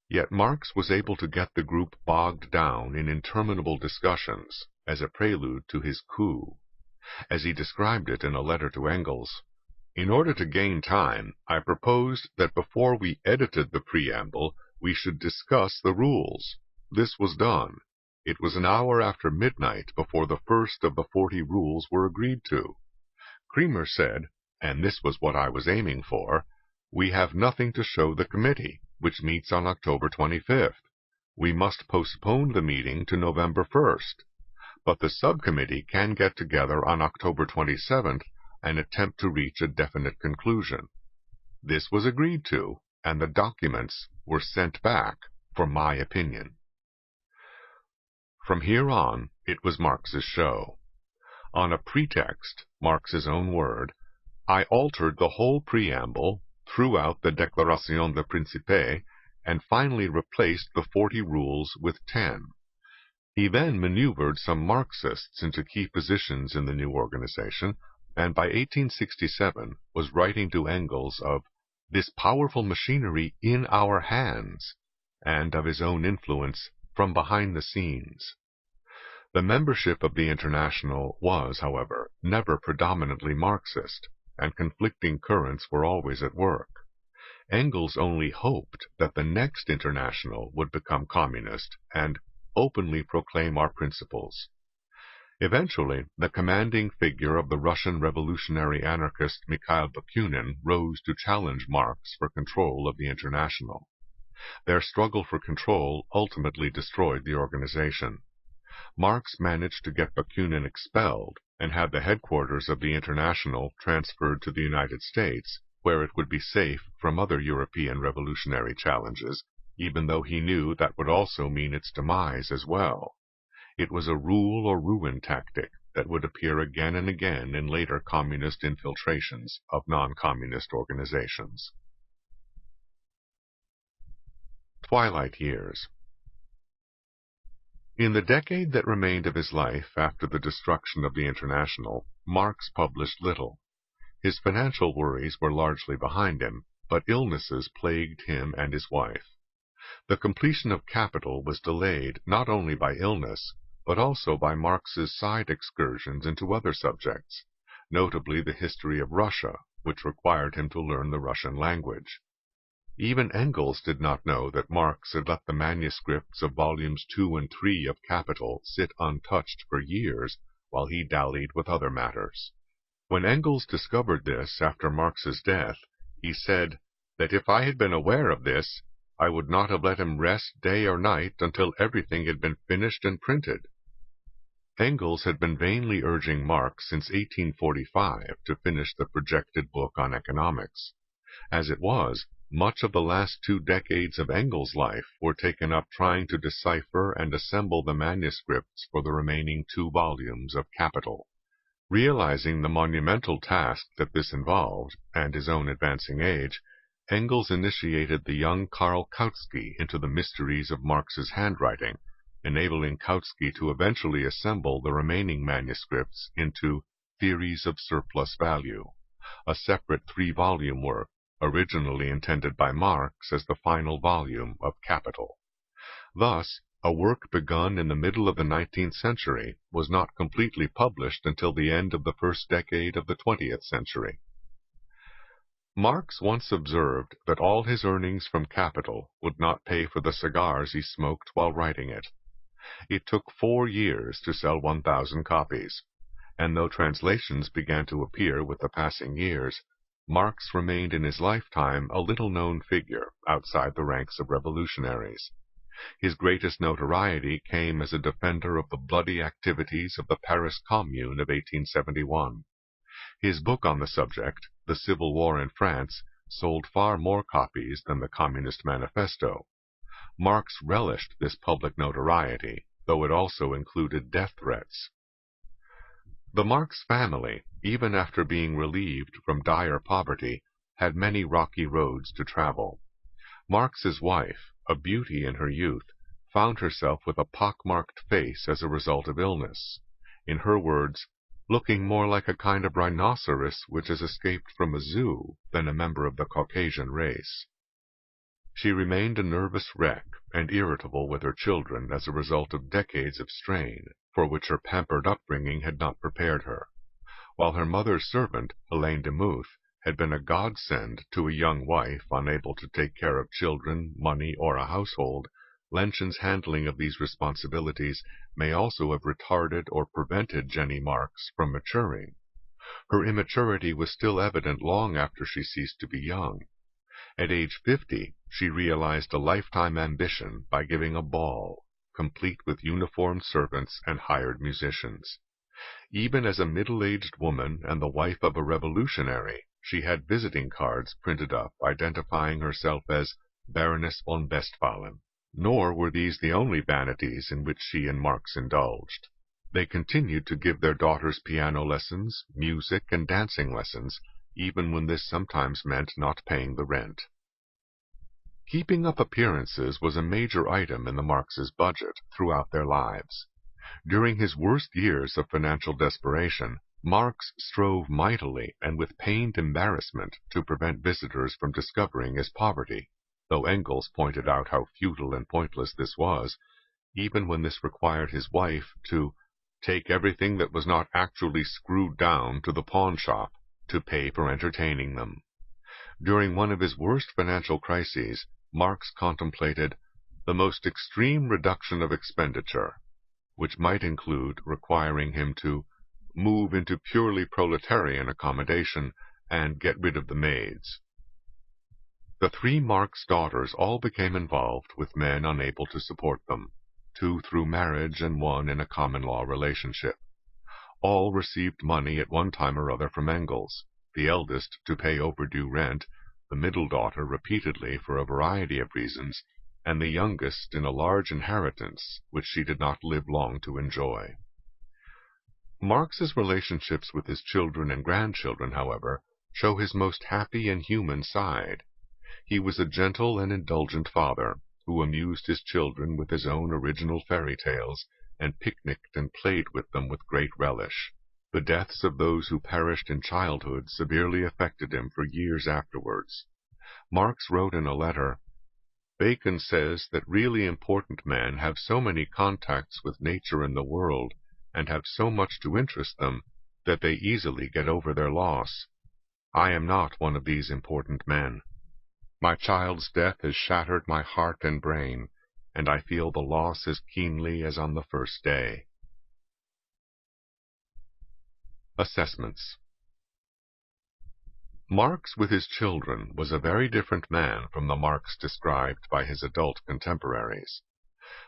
Yet Marx was able to get the group bogged down in interminable discussions as a prelude to his coup. As he described it in a letter to Engels, "In order to gain time, I proposed that before we edited the preamble, we should discuss the rules. This was done. It was an hour after midnight before the first of the 40 rules were agreed to. Creamer said, and this was what I was aiming for, 'We have nothing to show the committee, which meets on October 25th. We must postpone the meeting to November 1st. But the subcommittee can get together on October 27th and attempt to reach a definite conclusion.' This was agreed to, and the documents were sent back for my opinion." From here on, it was Marx's show. On a pretext, Marx's own word, "I altered the whole preamble, threw out the Déclaration de Principe, and finally replaced the 40 rules with 10. He then maneuvered some Marxists into key positions in the new organization, and by 1867 was writing to Engels of "this powerful machinery in our hands," and of his own influence from behind the scenes. The membership of the International was, however, never predominantly Marxist, and conflicting currents were always at work. Engels only hoped that the next International would become communist and openly proclaim our principles. Eventually, the commanding figure of the Russian revolutionary anarchist Mikhail Bakunin rose to challenge Marx for control of the International. Their struggle for control ultimately destroyed the organization. Marx managed to get Bakunin expelled and had the headquarters of the International transferred to the United States, where it would be safe from other European revolutionary challenges, even though he knew that would also mean its demise as well. It was a rule or ruin tactic that would appear again and again in later communist infiltrations of non-communist organizations. Twilight Years. In the decade that remained of his life after the destruction of the International, Marx published little. His financial worries were largely behind him, but illnesses plagued him and his wife. The completion of Capital was delayed not only by illness, but also by Marx's side excursions into other subjects, notably the history of Russia, which required him to learn the Russian language. Even Engels did not know that Marx had let the manuscripts of volumes 2 and 3 of Capital sit untouched for years while he dallied with other matters. When Engels discovered this after Marx's death, he said that if I had been aware of this, I would not have let him rest day or night until everything had been finished and printed. Engels had been vainly urging Marx since 1845 to finish the projected book on economics. As it was, Much of the last 2 decades of Engels' life were taken up trying to decipher and assemble the manuscripts for the remaining 2 volumes of Capital. Realizing the monumental task that this involved, and his own advancing age, Engels initiated the young Karl Kautsky into the mysteries of Marx's handwriting, enabling Kautsky to eventually assemble the remaining manuscripts into Theories of Surplus Value, a separate 3-volume work, originally intended by Marx as the final volume of Capital. Thus, a work begun in the middle of the 19th century was not completely published until the end of the first decade of the 20th century. Marx once observed that all his earnings from Capital would not pay for the cigars he smoked while writing it. It took 4 years to sell 1,000 copies, and though translations began to appear with the passing years, Marx remained in his lifetime a little-known figure outside the ranks of revolutionaries. His greatest notoriety came as a defender of the bloody activities of the Paris Commune of 1871. His book on the subject, The Civil War in France, sold far more copies than the Communist Manifesto. Marx relished this public notoriety, though it also included death threats. The Marx family, even after being relieved from dire poverty, had many rocky roads to travel. Marx's wife, a beauty in her youth, found herself with a pock-marked face as a result of illness. In her words, looking more like a kind of rhinoceros which has escaped from a zoo than a member of the Caucasian race. She remained a nervous wreck and irritable with her children as a result of decades of strain, for which her pampered upbringing had not prepared her. While her mother's servant, Helene de Muth, had been a godsend to a young wife unable to take care of children, money, or a household, Lenchen's handling of these responsibilities may also have retarded or prevented Jenny Marx from maturing. Her immaturity was still evident long after she ceased to be young. At age 50, she realized a lifetime ambition by giving a ball, complete with uniformed servants and hired musicians. Even as a middle-aged woman and the wife of a revolutionary, she had visiting cards printed up identifying herself as Baroness von Westphalen. Nor were these the only vanities in which she and Marx indulged. They continued to give their daughters piano lessons, music, and dancing lessons, even when this sometimes meant not paying the rent. Keeping up appearances was a major item in the Marx's budget throughout their lives. During his worst years of financial desperation, Marx strove mightily and with pained embarrassment to prevent visitors from discovering his poverty, though Engels pointed out how futile and pointless this was, even when this required his wife to take everything that was not actually screwed down to the pawn shop to pay for entertaining them. During one of his worst financial crises, Marx contemplated the most extreme reduction of expenditure, which might include requiring him to move into purely proletarian accommodation and get rid of the maids. The 3 Marx daughters all became involved with men unable to support them, 2 through marriage and 1 in a common-law relationship. All received money at one time or other from Engels, the eldest to pay overdue rent, the middle daughter repeatedly for a variety of reasons, and the youngest in a large inheritance which she did not live long to enjoy. Marx's relationships with his children and grandchildren, however, show his most happy and human side. He was a gentle and indulgent father, who amused his children with his own original fairy tales, and picnicked and played with them with great relish. The deaths of those who perished in childhood severely affected him for years afterwards. Marx wrote in a letter, "Bacon says that really important men have so many contacts with nature and the world, and have so much to interest them, that they easily get over their loss. I am not one of these important men. My child's death has shattered my heart and brain, and I feel the loss as keenly as on the first day." Assessments. Marx with his children was a very different man from the Marx described by his adult contemporaries.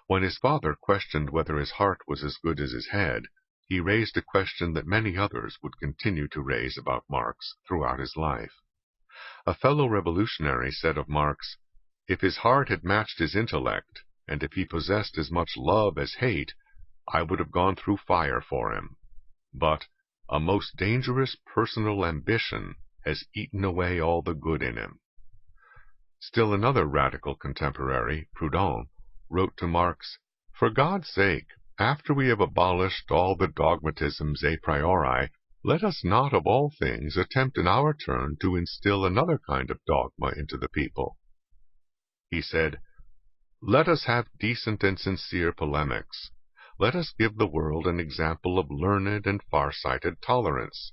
When his father questioned whether his heart was as good as his head, he raised a question that many others would continue to raise about Marx throughout his life. A fellow revolutionary said of Marx, "If his heart had matched his intellect, and if he possessed as much love as hate, I would have gone through fire for him. But a most dangerous personal ambition has eaten away all the good in him." Still another radical contemporary, Proudhon, wrote to Marx, "For God's sake, after we have abolished all the dogmatisms a priori, let us not of all things attempt in our turn to instill another kind of dogma into the people." He said, "Let us have decent and sincere polemics. Let us give the world an example of learned and far-sighted tolerance.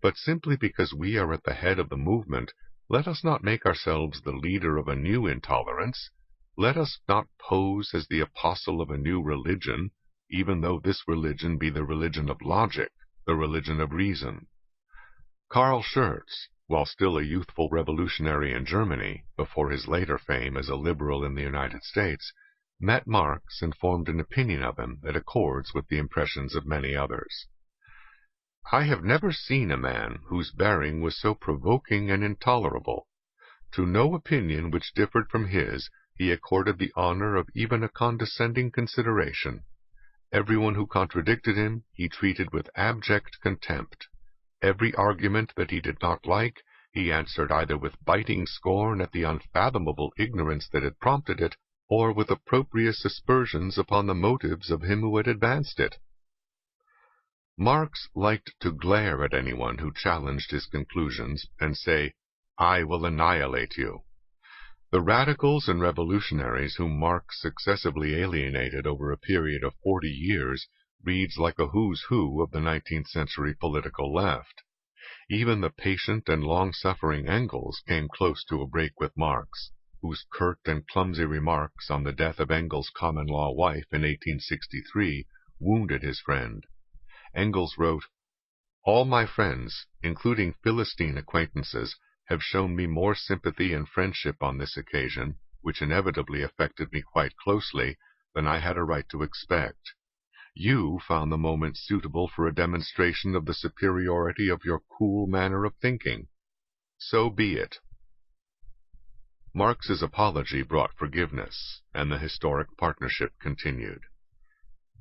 But simply because we are at the head of the movement, let us not make ourselves the leader of a new intolerance. Let us not pose as the apostle of a new religion, even though this religion be the religion of logic, the religion of reason." Karl Schurz, while still a youthful revolutionary in Germany, before his later fame as a liberal in the United States, met Marx and formed an opinion of him that accords with the impressions of many others. "I have never seen a man whose bearing was so provoking and intolerable. To no opinion which differed from his he accorded the honor of even a condescending consideration. Everyone who contradicted him he treated with abject contempt. Every argument that he did not like he answered either with biting scorn at the unfathomable ignorance that had prompted it, or with opprobrious aspersions upon the motives of him who had advanced it." Marx liked to glare at anyone who challenged his conclusions and say, "I will annihilate you." The radicals and revolutionaries whom Marx successively alienated over a period of 40 years reads like a who's who of the 19th century political left. Even the patient and long-suffering Engels came close to a break with Marx, whose curt and clumsy remarks on the death of Engels' common-law wife in 1863 wounded his friend. Engels wrote, "All my friends, including Philistine acquaintances, have shown me more sympathy and friendship on this occasion, which inevitably affected me quite closely, than I had a right to expect. You found the moment suitable for a demonstration of the superiority of your cool manner of thinking. So be it." Marx's apology brought forgiveness, and the historic partnership continued.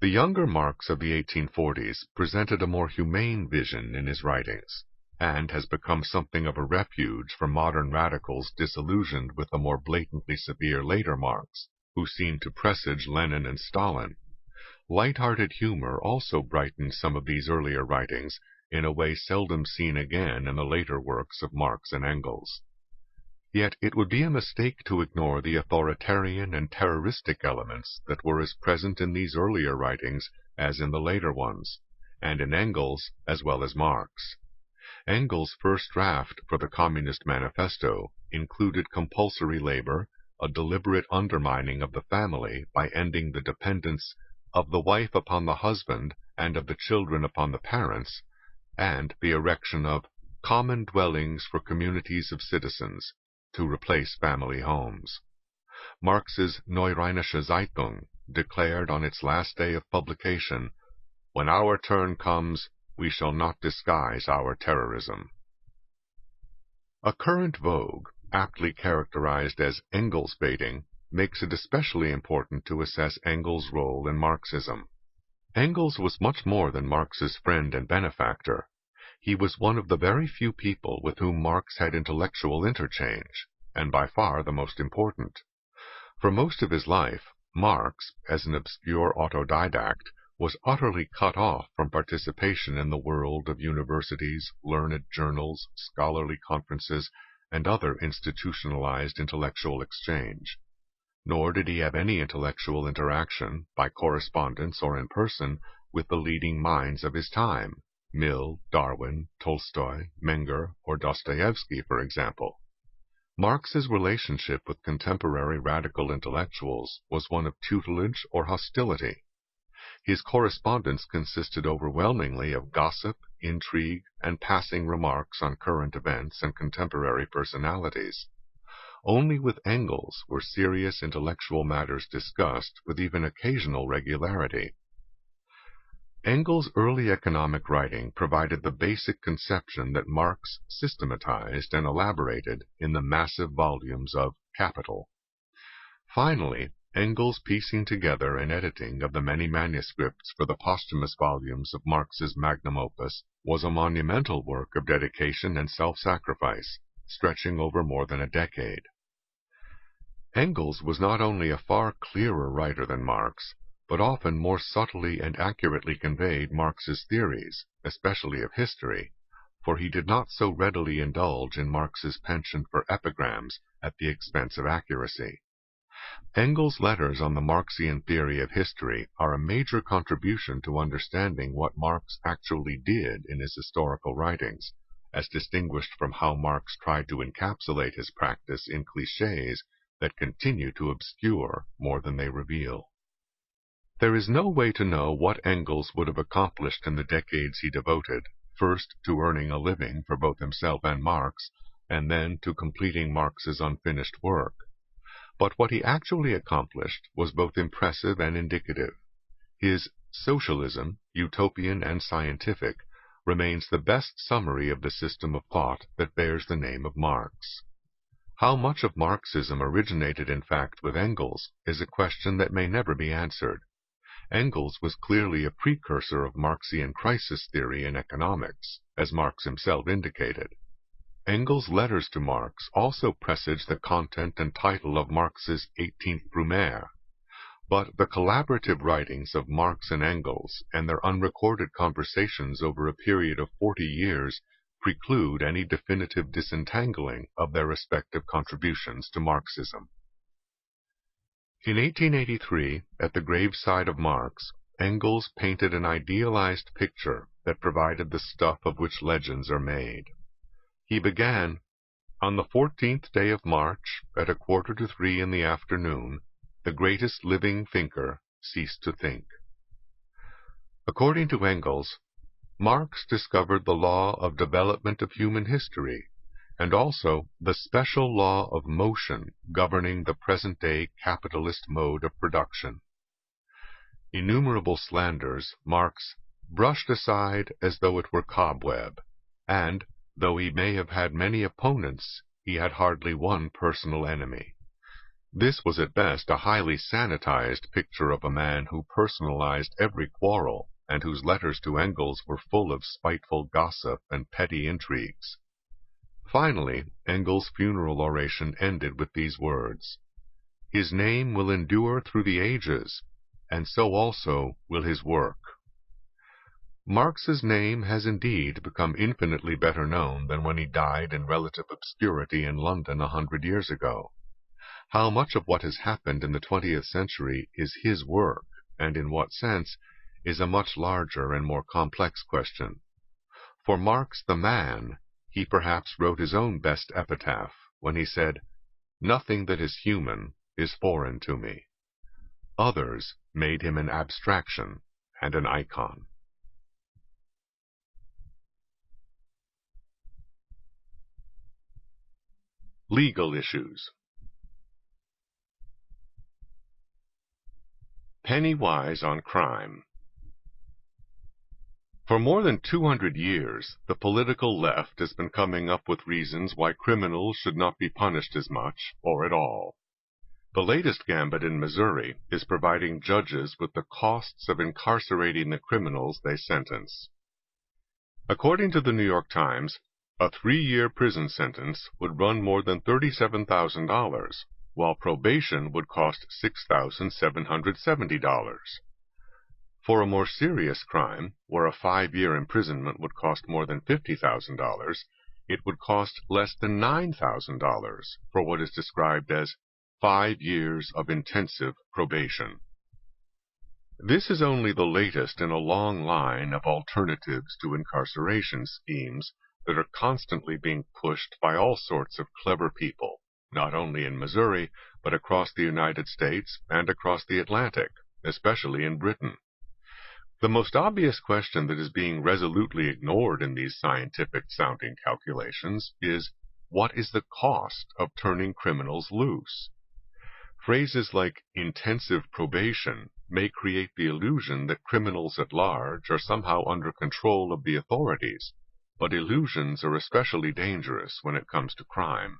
The younger Marx of the 1840s presented a more humane vision in his writings, and has become something of a refuge for modern radicals disillusioned with the more blatantly severe later Marx, who seemed to presage Lenin and Stalin. Light-hearted humor also brightened some of these earlier writings in a way seldom seen again in the later works of Marx and Engels. Yet it would be a mistake to ignore the authoritarian and terroristic elements that were as present in these earlier writings as in the later ones, and in Engels as well as Marx. Engels' first draft for the Communist Manifesto included compulsory labor, a deliberate undermining of the family by ending the dependence of the wife upon the husband and of the children upon the parents, and the erection of common dwellings for communities of citizens, to replace family homes. Marx's Neurheinische Zeitung declared on its last day of publication, "When our turn comes, we shall not disguise our terrorism." A current vogue, aptly characterized as Engels baiting, makes it especially important to assess Engels' role in Marxism. Engels was much more than Marx's friend and benefactor. He was one of the very few people with whom Marx had intellectual interchange, and by far the most important. For most of his life, Marx, as an obscure autodidact, was utterly cut off from participation in the world of universities, learned journals, scholarly conferences, and other institutionalized intellectual exchange. Nor did he have any intellectual interaction, by correspondence or in person, with the leading minds of his time, Mill, Darwin, Tolstoy, Menger, or Dostoevsky, for example. Marx's relationship with contemporary radical intellectuals was one of tutelage or hostility. His correspondence consisted overwhelmingly of gossip, intrigue, and passing remarks on current events and contemporary personalities. Only with Engels were serious intellectual matters discussed with even occasional regularity. Engels' early economic writing provided the basic conception that Marx systematized and elaborated in the massive volumes of Capital. Finally, Engels' piecing together and editing of the many manuscripts for the posthumous volumes of Marx's magnum opus was a monumental work of dedication and self-sacrifice, stretching over more than a decade. Engels was not only a far clearer writer than Marx, but often more subtly and accurately conveyed Marx's theories, especially of history, for he did not so readily indulge in Marx's penchant for epigrams at the expense of accuracy. Engels' letters on the Marxian theory of history are a major contribution to understanding what Marx actually did in his historical writings, as distinguished from how Marx tried to encapsulate his practice in clichés that continue to obscure more than they reveal. There is no way to know what Engels would have accomplished in the decades he devoted, first to earning a living for both himself and Marx, and then to completing Marx's unfinished work. But what he actually accomplished was both impressive and indicative. His Socialism, Utopian and Scientific, remains the best summary of the system of thought that bears the name of Marx. How much of Marxism originated in fact with Engels is a question that may never be answered. Engels was clearly a precursor of Marxian crisis theory in economics, as Marx himself indicated. Engels' letters to Marx also presage the content and title of Marx's 18th Brumaire. But the collaborative writings of Marx and Engels and their unrecorded conversations over a period of 40 years preclude any definitive disentangling of their respective contributions to Marxism. In 1883, at the graveside of Marx, Engels painted an idealized picture that provided the stuff of which legends are made. He began, "On the 14th day of March, at 2:45 in the afternoon, the greatest living thinker ceased to think." According to Engels, Marx discovered the law of development of human history, and also the special law of motion governing the present-day capitalist mode of production. Innumerable slanders Marx brushed aside as though it were cobweb, and, though he may have had many opponents, he had hardly one personal enemy. This was at best a highly sanitized picture of a man who personalized every quarrel, and whose letters to Engels were full of spiteful gossip and petty intrigues. Finally, Engels' funeral oration ended with these words: "His name will endure through the ages, and so also will his work." Marx's name has indeed become infinitely better known than when he died in relative obscurity in London 100 years ago. How much of what has happened in the 20th century is his work, and in what sense, is a much larger and more complex question. For Marx the Man, he perhaps wrote his own best epitaph when he said, "Nothing that is human is foreign to me." Others made him an abstraction and an icon. Legal issues. Penny-wise on crime. For more than 200 years, the political left has been coming up with reasons why criminals should not be punished as much, or at all. The latest gambit in Missouri is providing judges with the costs of incarcerating the criminals they sentence. According to the New York Times, a 3-year prison sentence would run more than $37,000, while probation would cost $6,770. For a more serious crime, where a 5-year imprisonment would cost more than $50,000, it would cost less than $9,000 for what is described as 5 years of intensive probation. This is only the latest in a long line of alternatives to incarceration schemes that are constantly being pushed by all sorts of clever people, not only in Missouri, but across the United States and across the Atlantic, especially in Britain. The most obvious question that is being resolutely ignored in these scientific-sounding calculations is, what is the cost of turning criminals loose? Phrases like intensive probation may create the illusion that criminals at large are somehow under control of the authorities, but illusions are especially dangerous when it comes to crime.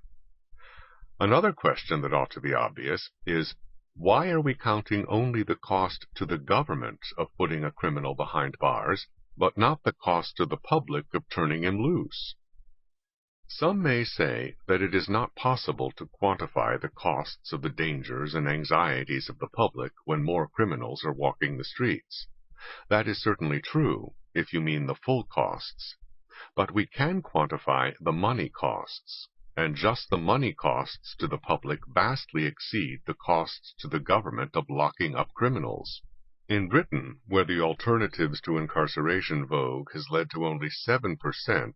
Another question that ought to be obvious is, why are we counting only the cost to the government of putting a criminal behind bars, but not the cost to the public of turning him loose? Some may say that it is not possible to quantify the costs of the dangers and anxieties of the public when more criminals are walking the streets. That is certainly true, if you mean the full costs. But we can quantify the money costs, and just the money costs to the public vastly exceed the costs to the government of locking up criminals. In Britain, where the alternatives to incarceration vogue has led to only 7%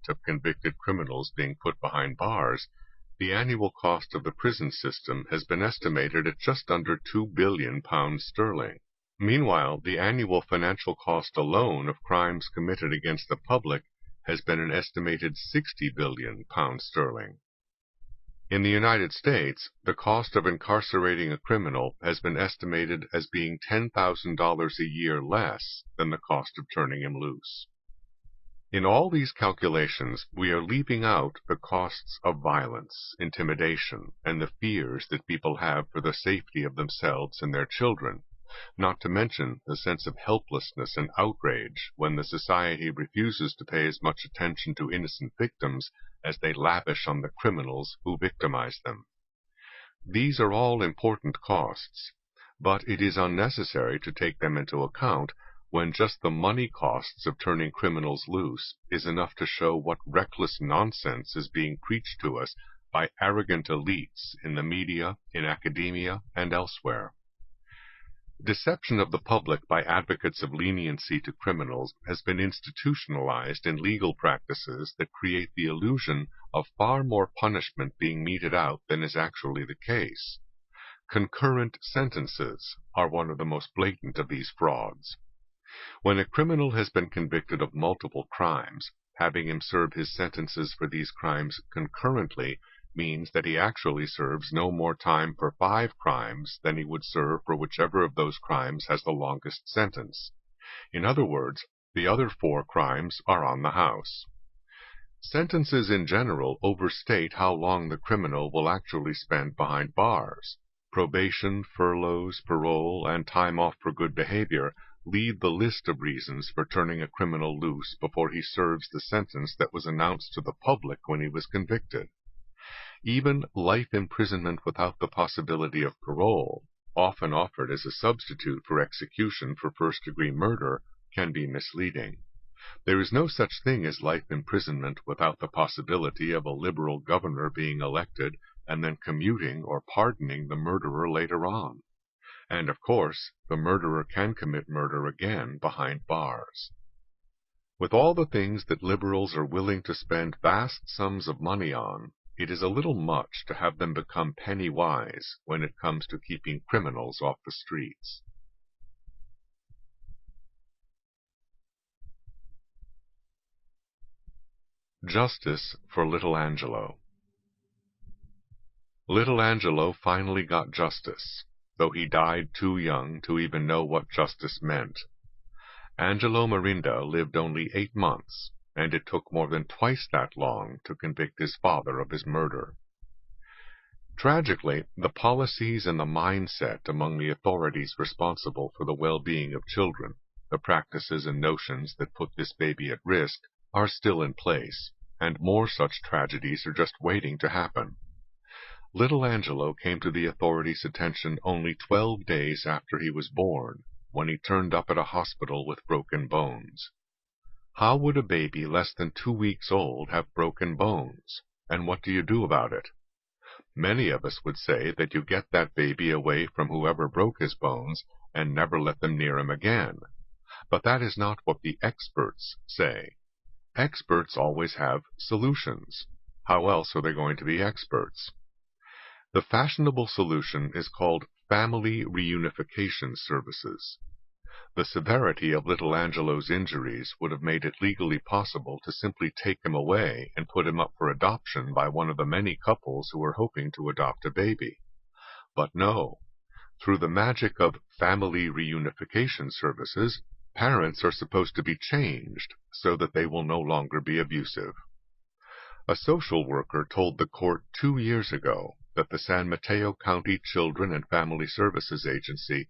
of convicted criminals being put behind bars, the annual cost of the prison system has been estimated at just under £2 billion. Meanwhile, the annual financial cost alone of crimes committed against the public has been an estimated £60 billion. In the United States, the cost of incarcerating a criminal has been estimated as being $10,000 a year less than the cost of turning him loose. In all these calculations, we are leaving out the costs of violence, intimidation, and the fears that people have for the safety of themselves and their children, not to mention the sense of helplessness and outrage when the society refuses to pay as much attention to innocent victims as they lavish on the criminals who victimize them. These are all important costs, but it is unnecessary to take them into account when just the money costs of turning criminals loose is enough to show what reckless nonsense is being preached to us by arrogant elites in the media, in academia, and elsewhere. Deception of the public by advocates of leniency to criminals has been institutionalized in legal practices that create the illusion of far more punishment being meted out than is actually the case. Concurrent sentences are one of the most blatant of these frauds. When a criminal has been convicted of multiple crimes, having him serve his sentences for these crimes concurrently means that he actually serves no more time for 5 crimes than he would serve for whichever of those crimes has the longest sentence. In other words, the other 4 crimes are on the house. Sentences in general overstate how long the criminal will actually spend behind bars. Probation, furloughs, parole, and time off for good behavior lead the list of reasons for turning a criminal loose before he serves the sentence that was announced to the public when he was convicted. Even life imprisonment without the possibility of parole, often offered as a substitute for execution for first-degree murder, can be misleading. There is no such thing as life imprisonment without the possibility of a liberal governor being elected and then commuting or pardoning the murderer later on. And, of course, the murderer can commit murder again behind bars. With all the things that liberals are willing to spend vast sums of money on, it is a little much to have them become penny-wise when it comes to keeping criminals off the streets. Justice for Little Angelo. Little Angelo finally got justice, though he died too young to even know what justice meant. Angelo Marinda lived only 8 months, and it took more than twice that long to convict his father of his murder. Tragically, the policies and the mindset among the authorities responsible for the well-being of children, the practices and notions that put this baby at risk, are still in place, and more such tragedies are just waiting to happen. Little Angelo came to the authorities' attention only 12 days after he was born, when he turned up at a hospital with broken bones. How would a baby less than 2 weeks old have broken bones, and what do you do about it? Many of us would say that you get that baby away from whoever broke his bones and never let them near him again. But that is not what the experts say. Experts always have solutions. How else are they going to be experts? The fashionable solution is called family reunification services. The severity of little Angelo's injuries would have made it legally possible to simply take him away and put him up for adoption by one of the many couples who were hoping to adopt a baby. But no. Through the magic of family reunification services, parents are supposed to be changed so that they will no longer be abusive. A social worker told the court 2 years ago that the San Mateo County Children and Family Services Agency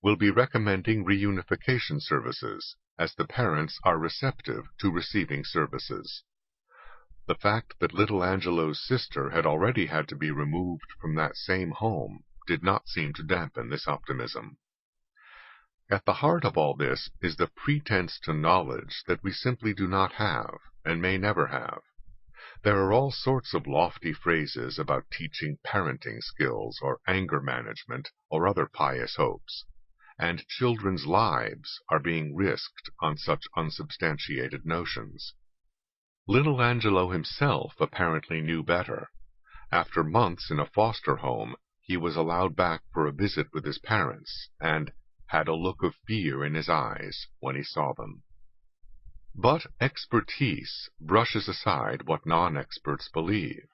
will be recommending reunification services as the parents are receptive to receiving services. The fact that little Angelo's sister had already had to be removed from that same home did not seem to dampen this optimism. At the heart of all this is the pretense to knowledge that we simply do not have and may never have. There are all sorts of lofty phrases about teaching parenting skills or anger management or other pious hopes, and children's lives are being risked on such unsubstantiated notions. Little Angelo himself apparently knew better. After months in a foster home, he was allowed back for a visit with his parents, and had a look of fear in his eyes when he saw them. But expertise brushes aside what non-experts believe,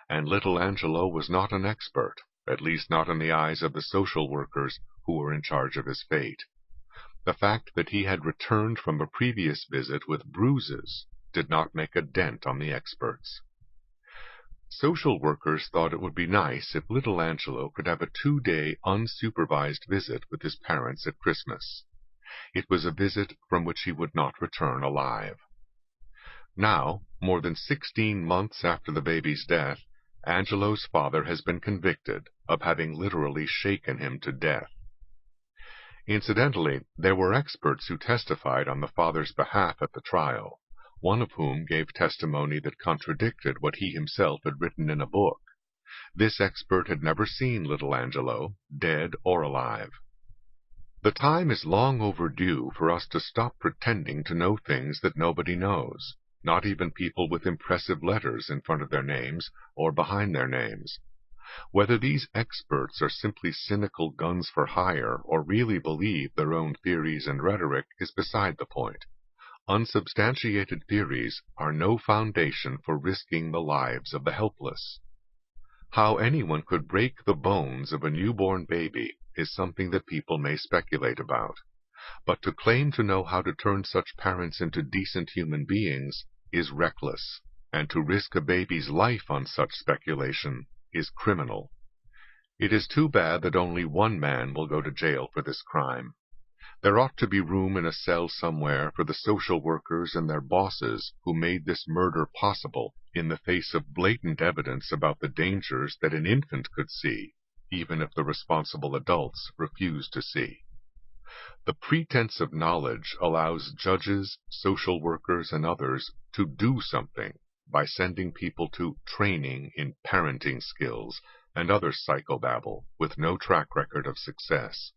and little Angelo was not an expert, at least not in the eyes of the social workers who were in charge of his fate. The fact that he had returned from a previous visit with bruises did not make a dent on the experts. Social workers thought it would be nice if little Angelo could have a 2-day unsupervised visit with his parents at Christmas. It was a visit from which he would not return alive. Now, more than 16 months after the baby's death, Angelo's father has been convicted of having literally shaken him to death. Incidentally, there were experts who testified on the father's behalf at the trial, one of whom gave testimony that contradicted what he himself had written in a book. This expert had never seen little Angelo, dead or alive. The time is long overdue for us to stop pretending to know things that nobody knows, not even people with impressive letters in front of their names or behind their names. Whether these experts are simply cynical guns for hire or really believe their own theories and rhetoric is beside the point. Unsubstantiated theories are no foundation for risking the lives of the helpless. How anyone could break the bones of a newborn baby is something that people may speculate about, but to claim to know how to turn such parents into decent human beings is reckless, and to risk a baby's life on such speculation is criminal. It is too bad that only one man will go to jail for this crime. There ought to be room in a cell somewhere for the social workers and their bosses who made this murder possible in the face of blatant evidence about the dangers that an infant could see, even if the responsible adults refuse to see. The pretense of knowledge allows judges, social workers, and others to do something by sending people to training in parenting skills and other psychobabble with no track record of success.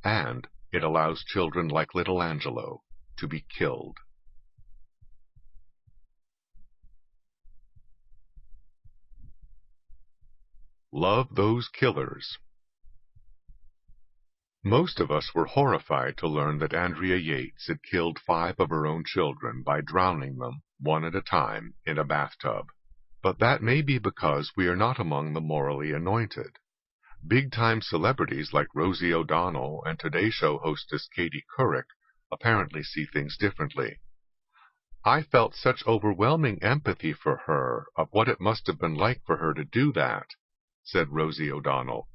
And it allows children like little Angelo to be killed. Love those killers. Most of us were horrified to learn that Andrea Yates had killed 5 of her own children by drowning them, one at a time, in a bathtub. But that may be because we are not among the morally anointed. Big-time celebrities like Rosie O'Donnell and Today Show hostess Katie Couric apparently see things differently. I felt such overwhelming empathy for her of what it must have been like for her to do that, said Rosie O'Donnell.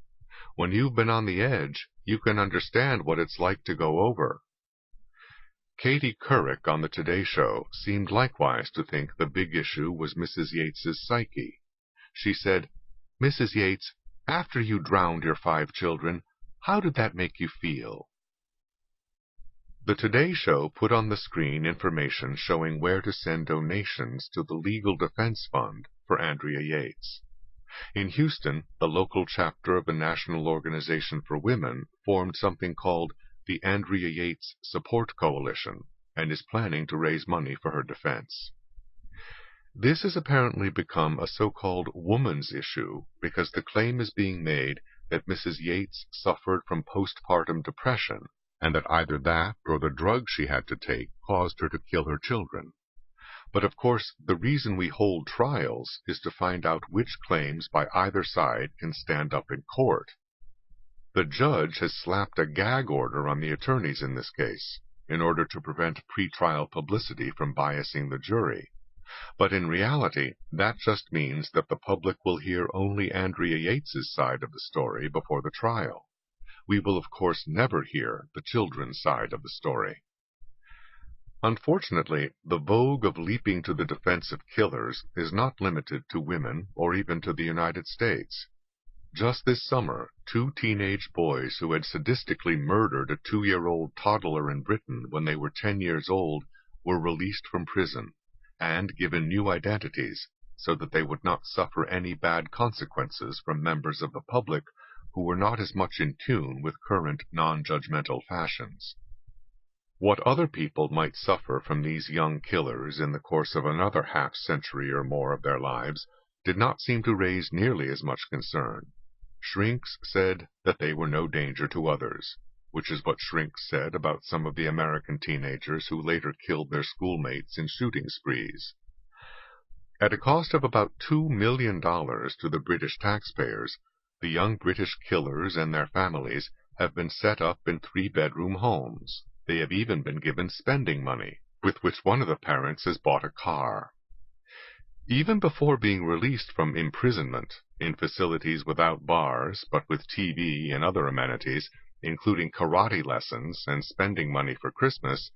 When you've been on the edge, you can understand what it's like to go over. Katie Couric on the Today Show seemed likewise to think the big issue was Mrs. Yates's psyche. She said, "Mrs. Yates, after you drowned your 5 children, how did that make you feel?" The Today Show put on the screen information showing where to send donations to the Legal Defense Fund for Andrea Yates. In Houston, the local chapter of the National Organization for Women formed something called the Andrea Yates Support Coalition and is planning to raise money for her defense. This has apparently become a so-called woman's issue because the claim is being made that Mrs. Yates suffered from postpartum depression and that either that or the drugs she had to take caused her to kill her children. But of course, the reason we hold trials is to find out which claims by either side can stand up in court. The judge has slapped a gag order on the attorneys in this case, in order to prevent pretrial publicity from biasing the jury. But in reality, that just means that the public will hear only Andrea Yates's side of the story before the trial. We will of course never hear the children's side of the story. Unfortunately, the vogue of leaping to the defense of killers is not limited to women or even to the United States. Just this summer, 2 teenage boys who had sadistically murdered a 2-year-old toddler in Britain when they were 10 years old were released from prison and given new identities so that they would not suffer any bad consequences from members of the public who were not as much in tune with current non-judgmental fashions. What other people might suffer from these young killers in the course of another half-century or more of their lives did not seem to raise nearly as much concern. Shrinks said that they were no danger to others, which is what Shrinks said about some of the American teenagers who later killed their schoolmates in shooting sprees. At a cost of about $2 million to the British taxpayers, the young British killers and their families have been set up in 3-bedroom homes. They have even been given spending money, with which one of the parents has bought a car. Even before being released from imprisonment, in facilities without bars, but with TV and other amenities, including karate lessons and spending money for Christmas,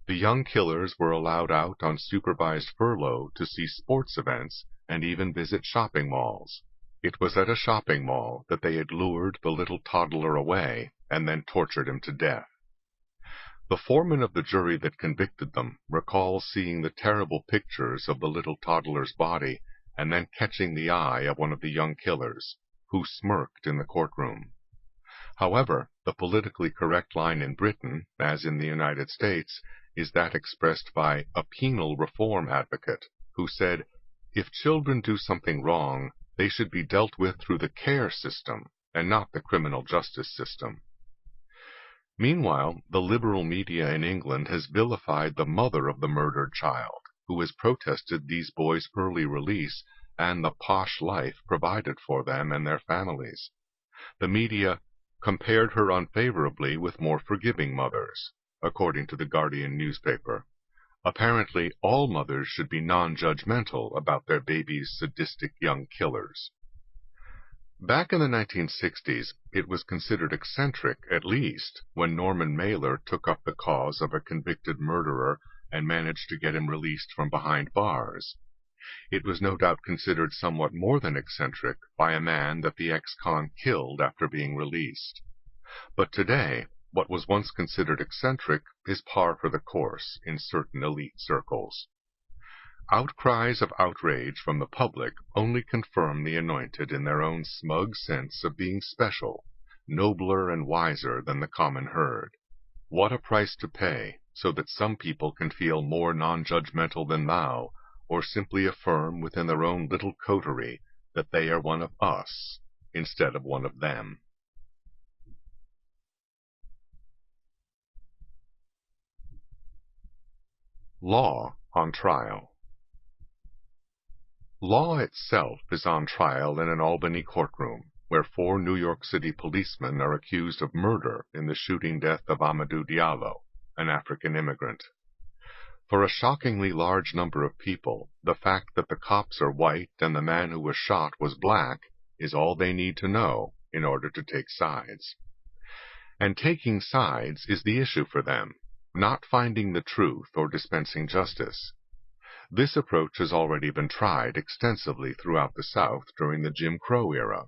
the young killers were allowed out on supervised furlough to see sports events and even visit shopping malls. It was at a shopping mall that they had lured the little toddler away and then tortured him to death. The foreman of the jury that convicted them recalls seeing the terrible pictures of the little toddler's body and then catching the eye of one of the young killers, who smirked in the courtroom. However, the politically correct line in Britain, as in the United States, is that expressed by a penal reform advocate, who said, "If children do something wrong, they should be dealt with through the care system and not the criminal justice system." Meanwhile, the liberal media in England has vilified the mother of the murdered child, who has protested these boys' early release and the posh life provided for them and their families. The media compared her unfavorably with more forgiving mothers, according to the Guardian newspaper. Apparently, all mothers should be non-judgmental about their babies' sadistic young killers. Back in the 1960s, it was considered eccentric, at least, when Norman Mailer took up the cause of a convicted murderer and managed to get him released from behind bars. It was no doubt considered somewhat more than eccentric by a man that the ex-con killed after being released. But today, what was once considered eccentric is par for the course in certain elite circles. Outcries of outrage from the public only confirm the Anointed in their own smug sense of being special, nobler and wiser than the common herd. What a price to pay, so that some people can feel more non-judgmental than thou, or simply affirm within their own little coterie that they are one of us, instead of one of them. Law on trial. Law itself is on trial in an Albany courtroom, where 4 New York City policemen are accused of murder in the shooting death of Amadou Diallo, an African immigrant. For a shockingly large number of people, the fact that the cops are white and the man who was shot was black is all they need to know in order to take sides. And taking sides is the issue for them, not finding the truth or dispensing justice. This approach has already been tried extensively throughout the South during the Jim Crow era.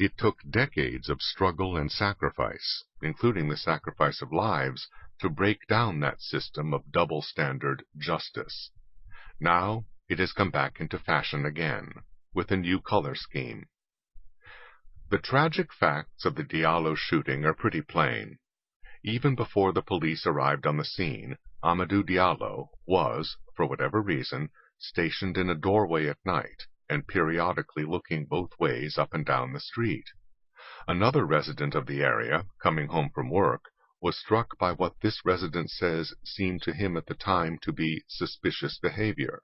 It took decades of struggle and sacrifice, including the sacrifice of lives, to break down that system of double-standard justice. Now it has come back into fashion again, with a new color scheme. The tragic facts of the Diallo shooting are pretty plain. Even before the police arrived on the scene, Amadou Diallo was, for whatever reason, stationed in a doorway at night and periodically looking both ways up and down the street. Another resident of the area, coming home from work, was struck by what this resident says seemed to him at the time to be suspicious behavior.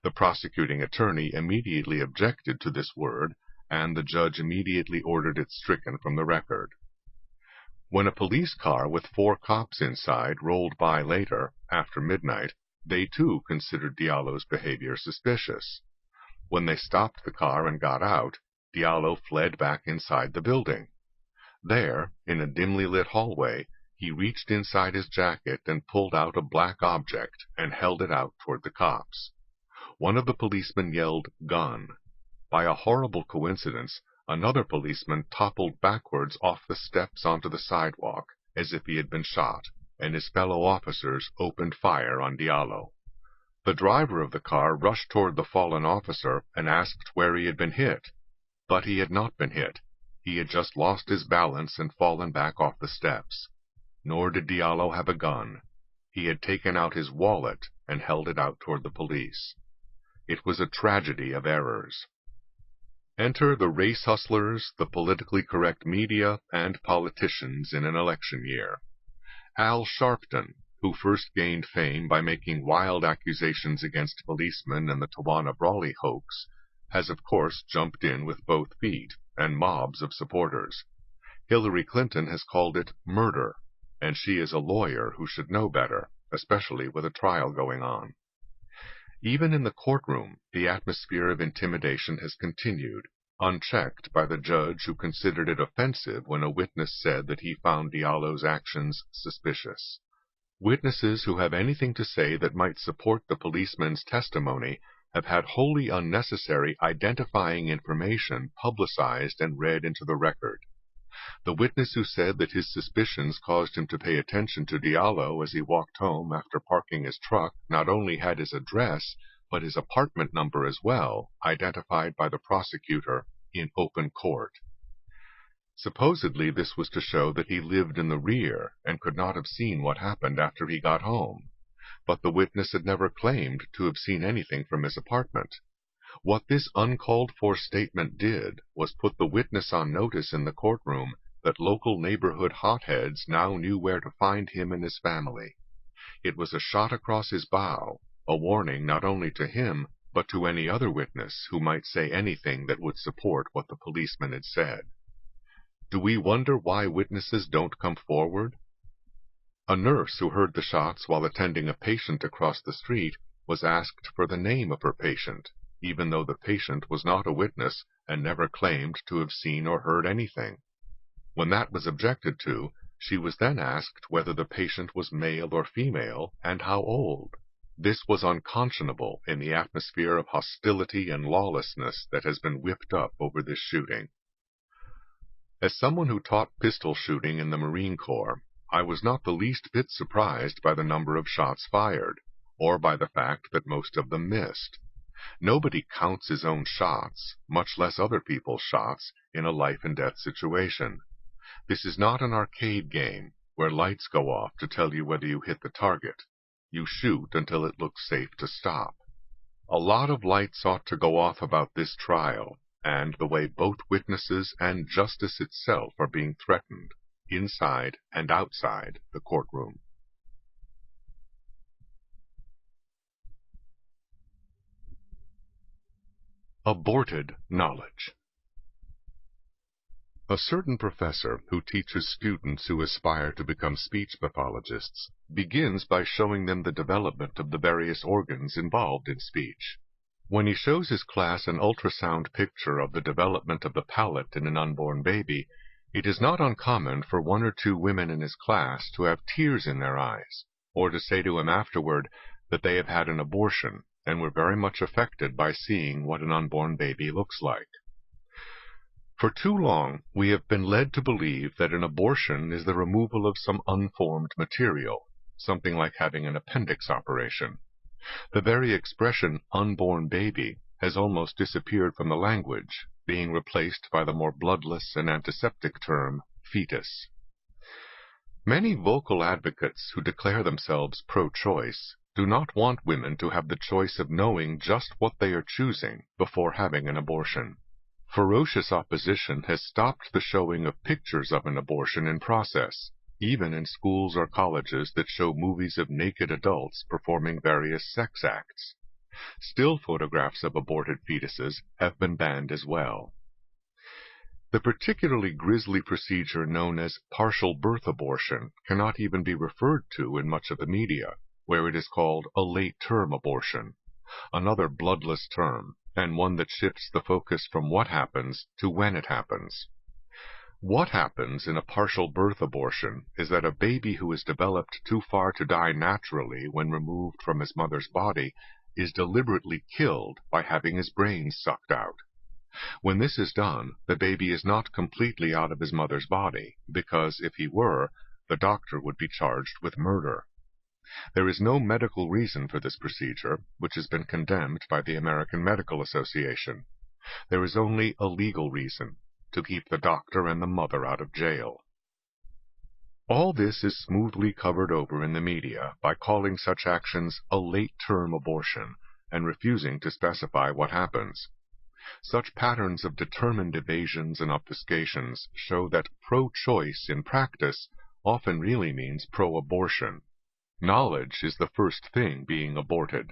The prosecuting attorney immediately objected to this word, and the judge immediately ordered it stricken from the record. When a police car with 4 cops inside rolled by later, after midnight, they too considered Diallo's behavior suspicious. When they stopped the car and got out, Diallo fled back inside the building. There, in a dimly lit hallway, he reached inside his jacket and pulled out a black object and held it out toward the cops. One of the policemen yelled, "Gun." By a horrible coincidence, another policeman toppled backwards off the steps onto the sidewalk as if he had been shot, and his fellow officers opened fire on Diallo. The driver of the car rushed toward the fallen officer and asked where he had been hit. But he had not been hit. He had just lost his balance and fallen back off the steps. Nor did Diallo have a gun. He had taken out his wallet and held it out toward the police. It was a tragedy of errors. Enter the race hustlers, the politically correct media, and politicians in an election year. Al Sharpton, who first gained fame by making wild accusations against policemen in the Tawana-Brawley hoax, has of course jumped in with both feet and mobs of supporters. Hillary Clinton has called it murder, and she is a lawyer who should know better, especially with a trial going on. Even in the courtroom, the atmosphere of intimidation has continued, unchecked by the judge who considered it offensive when a witness said that he found Diallo's actions suspicious. Witnesses who have anything to say that might support the policeman's testimony have had wholly unnecessary identifying information publicized and read into the record. The witness who said that his suspicions caused him to pay attention to Diallo as he walked home after parking his truck not only had his address, but his apartment number as well, identified by the prosecutor in open court. Supposedly this was to show that he lived in the rear and could not have seen what happened after he got home. But the witness had never claimed to have seen anything from his apartment. What this uncalled-for statement did was put the witness on notice in the courtroom that local neighborhood hotheads now knew where to find him and his family. It was a shot across his bow, a warning not only to him, but to any other witness who might say anything that would support what the policeman had said. Do we wonder why witnesses don't come forward? A nurse who heard the shots while attending a patient across the street was asked for the name of her patient, even though the patient was not a witness and never claimed to have seen or heard anything. When that was objected to, she was then asked whether the patient was male or female and how old. This was unconscionable in the atmosphere of hostility and lawlessness that has been whipped up over this shooting. As someone who taught pistol shooting in the Marine Corps, I was not the least bit surprised by the number of shots fired, or by the fact that most of them missed. Nobody counts his own shots, much less other people's shots, in a life-and-death situation. This is not an arcade game, where lights go off to tell you whether you hit the target. You shoot until it looks safe to stop. A lot of lights ought to go off about this trial, and the way both witnesses and justice itself are being threatened, inside and outside the courtroom. Aborted Knowledge. A certain professor who teaches students who aspire to become speech pathologists begins by showing them the development of the various organs involved in speech. When he shows his class an ultrasound picture of the development of the palate in an unborn baby, it is not uncommon for 1 or 2 women in his class to have tears in their eyes, or to say to him afterward that they have had an abortion and were very much affected by seeing what an unborn baby looks like. For too long, we have been led to believe that an abortion is the removal of some unformed material, something like having an appendix operation. The very expression unborn baby has almost disappeared from the language, being replaced by the more bloodless and antiseptic term fetus. Many vocal advocates who declare themselves pro-choice do not want women to have the choice of knowing just what they are choosing before having an abortion. Ferocious opposition has stopped the showing of pictures of an abortion in process, even in schools or colleges that show movies of naked adults performing various sex acts. Still photographs of aborted fetuses have been banned as well. The particularly grisly procedure known as partial birth abortion cannot even be referred to in much of the media, where it is called a late-term abortion, another bloodless term, and one that shifts the focus from what happens to when it happens. What happens in a partial birth abortion is that a baby who is developed too far to die naturally when removed from his mother's body is deliberately killed by having his brains sucked out. When this is done, the baby is not completely out of his mother's body, because if he were, the doctor would be charged with murder. There is no medical reason for this procedure, which has been condemned by the American Medical Association. There is only a legal reason, to keep the doctor and the mother out of jail. All this is smoothly covered over in the media by calling such actions a late-term abortion and refusing to specify what happens. Such patterns of determined evasions and obfuscations show that pro-choice in practice often really means pro-abortion. Knowledge is the first thing being aborted.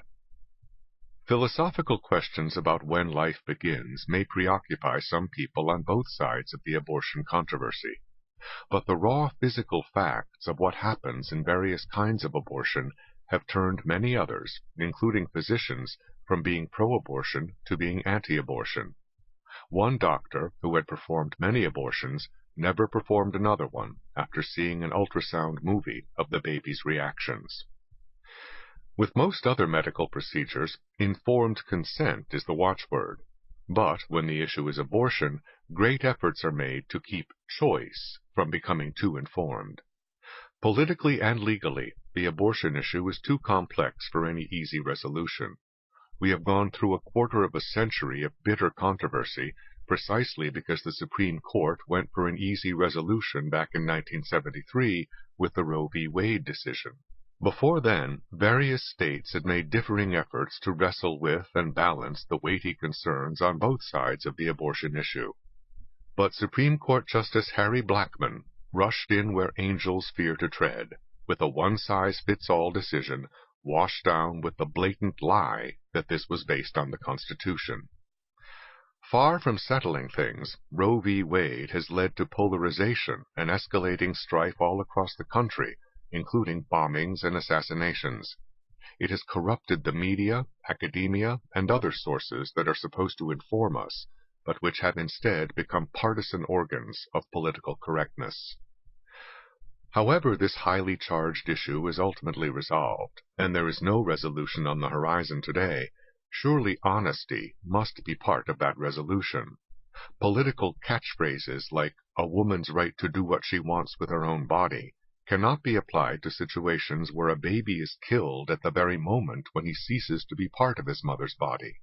Philosophical questions about when life begins may preoccupy some people on both sides of the abortion controversy. But the raw physical facts of what happens in various kinds of abortion have turned many others, including physicians, from being pro-abortion to being anti-abortion. One doctor, who had performed many abortions, never performed another one after seeing an ultrasound movie of the baby's reactions. With most other medical procedures, informed consent is the watchword. But when the issue is abortion, great efforts are made to keep choice from becoming too informed. Politically and legally, the abortion issue is too complex for any easy resolution. We have gone through a quarter of a century of bitter controversy precisely because the Supreme Court went for an easy resolution back in 1973 with the Roe v. Wade decision. Before then, various states had made differing efforts to wrestle with and balance the weighty concerns on both sides of the abortion issue. But Supreme Court Justice Harry Blackmun rushed in where angels fear to tread, with a one-size-fits-all decision washed down with the blatant lie that this was based on the Constitution. Far from settling things, Roe v. Wade has led to polarization and escalating strife all across the country, including bombings and assassinations. It has corrupted the media, academia, and other sources that are supposed to inform us, but which have instead become partisan organs of political correctness. However this highly charged issue is ultimately resolved, and there is no resolution on the horizon today, surely honesty must be part of that resolution. Political catchphrases like "a woman's right to do what she wants with her own body" cannot be applied to situations where a baby is killed at the very moment when he ceases to be part of his mother's body.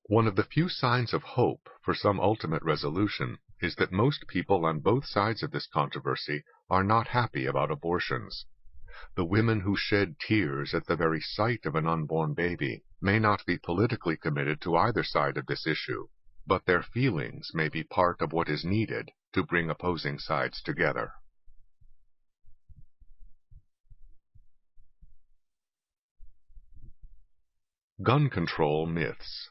One of the few signs of hope for some ultimate resolution is that most people on both sides of this controversy are not happy about abortions. The women who shed tears at the very sight of an unborn baby may not be politically committed to either side of this issue, but their feelings may be part of what is needed to bring opposing sides together. Gun control myths.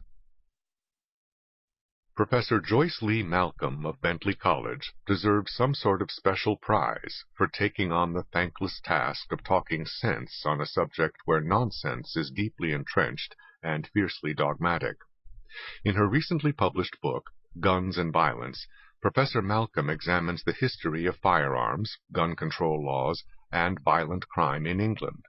Professor Joyce Lee Malcolm of Bentley College deserves some sort of special prize for taking on the thankless task of talking sense on a subject where nonsense is deeply entrenched and fiercely dogmatic. In her recently published book, Guns and Violence, Professor Malcolm examines the history of firearms, gun control laws, and violent crime in England.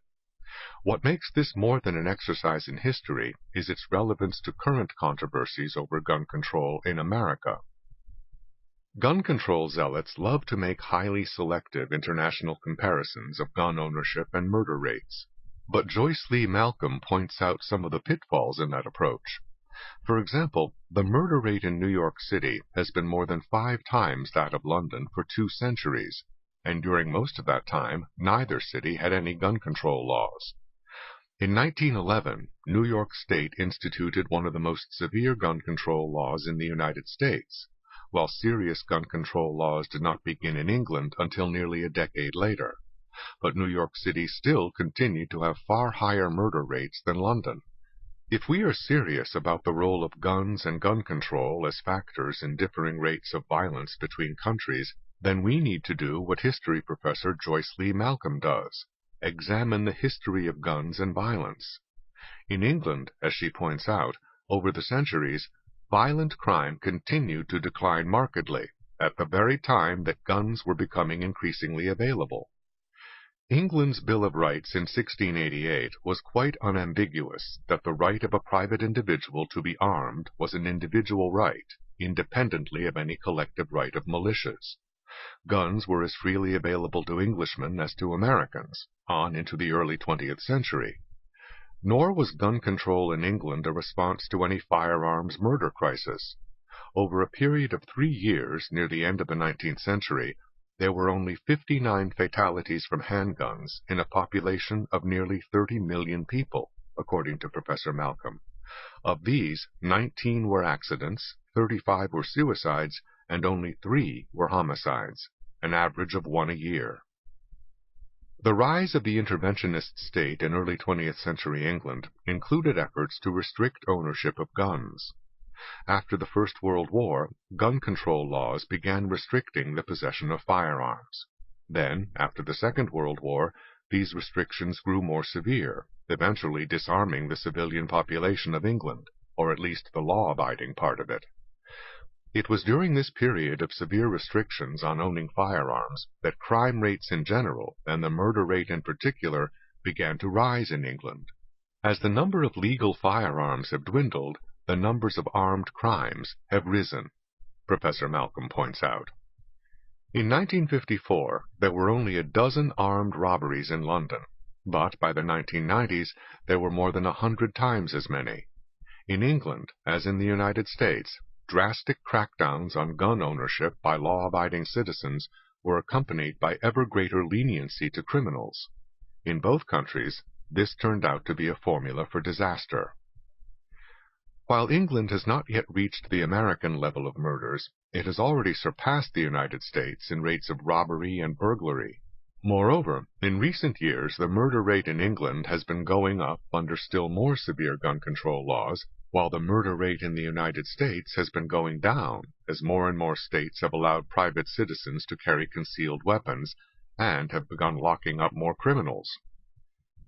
What makes this more than an exercise in history is its relevance to current controversies over gun control in America. Gun control zealots love to make highly selective international comparisons of gun ownership and murder rates. But Joyce Lee Malcolm points out some of the pitfalls in that approach. For example, the murder rate in New York City has been more than 5 times that of London for 2 centuries, and during most of that time, neither city had any gun control laws. In 1911, New York State instituted one of the most severe gun control laws in the United States, while serious gun control laws did not begin in England until nearly a decade later. But New York City still continued to have far higher murder rates than London. If we are serious about the role of guns and gun control as factors in differing rates of violence between countries, then we need to do what history professor Joyce Lee Malcolm does: examine the history of guns and violence. In England, as she points out, over the centuries, violent crime continued to decline markedly, at the very time that guns were becoming increasingly available. England's Bill of Rights in 1688 was quite unambiguous that the right of a private individual to be armed was an individual right, independently of any collective right of militias. Guns were as freely available to Englishmen as to Americans, on into the early 20th century. Nor was gun control in England a response to any firearms murder crisis. Over a period of 3 years near the end of the 19th century, there were only 59 fatalities from handguns in a population of nearly 30 million people, according to Professor Malcolm. Of these, 19 were accidents, 35 were suicides, and only 3 were homicides, an average of 1 a year. The rise of the interventionist state in early 20th century England included efforts to restrict ownership of guns. After the First World War, gun control laws began restricting the possession of firearms. Then, after the Second World War, these restrictions grew more severe, eventually disarming the civilian population of England, or at least the law-abiding part of it. It was during this period of severe restrictions on owning firearms that crime rates in general, and the murder rate in particular, began to rise in England. As the number of legal firearms have dwindled, the numbers of armed crimes have risen, Professor Malcolm points out. In 1954, there were only a dozen armed robberies in London, but by the 1990s, there were more than 100 times as many. In England, as in the United States, drastic crackdowns on gun ownership by law-abiding citizens were accompanied by ever greater leniency to criminals. In both countries, this turned out to be a formula for disaster. While England has not yet reached the American level of murders, it has already surpassed the United States in rates of robbery and burglary. Moreover, in recent years the murder rate in England has been going up under still more severe gun control laws, while the murder rate in the United States has been going down as more and more states have allowed private citizens to carry concealed weapons and have begun locking up more criminals.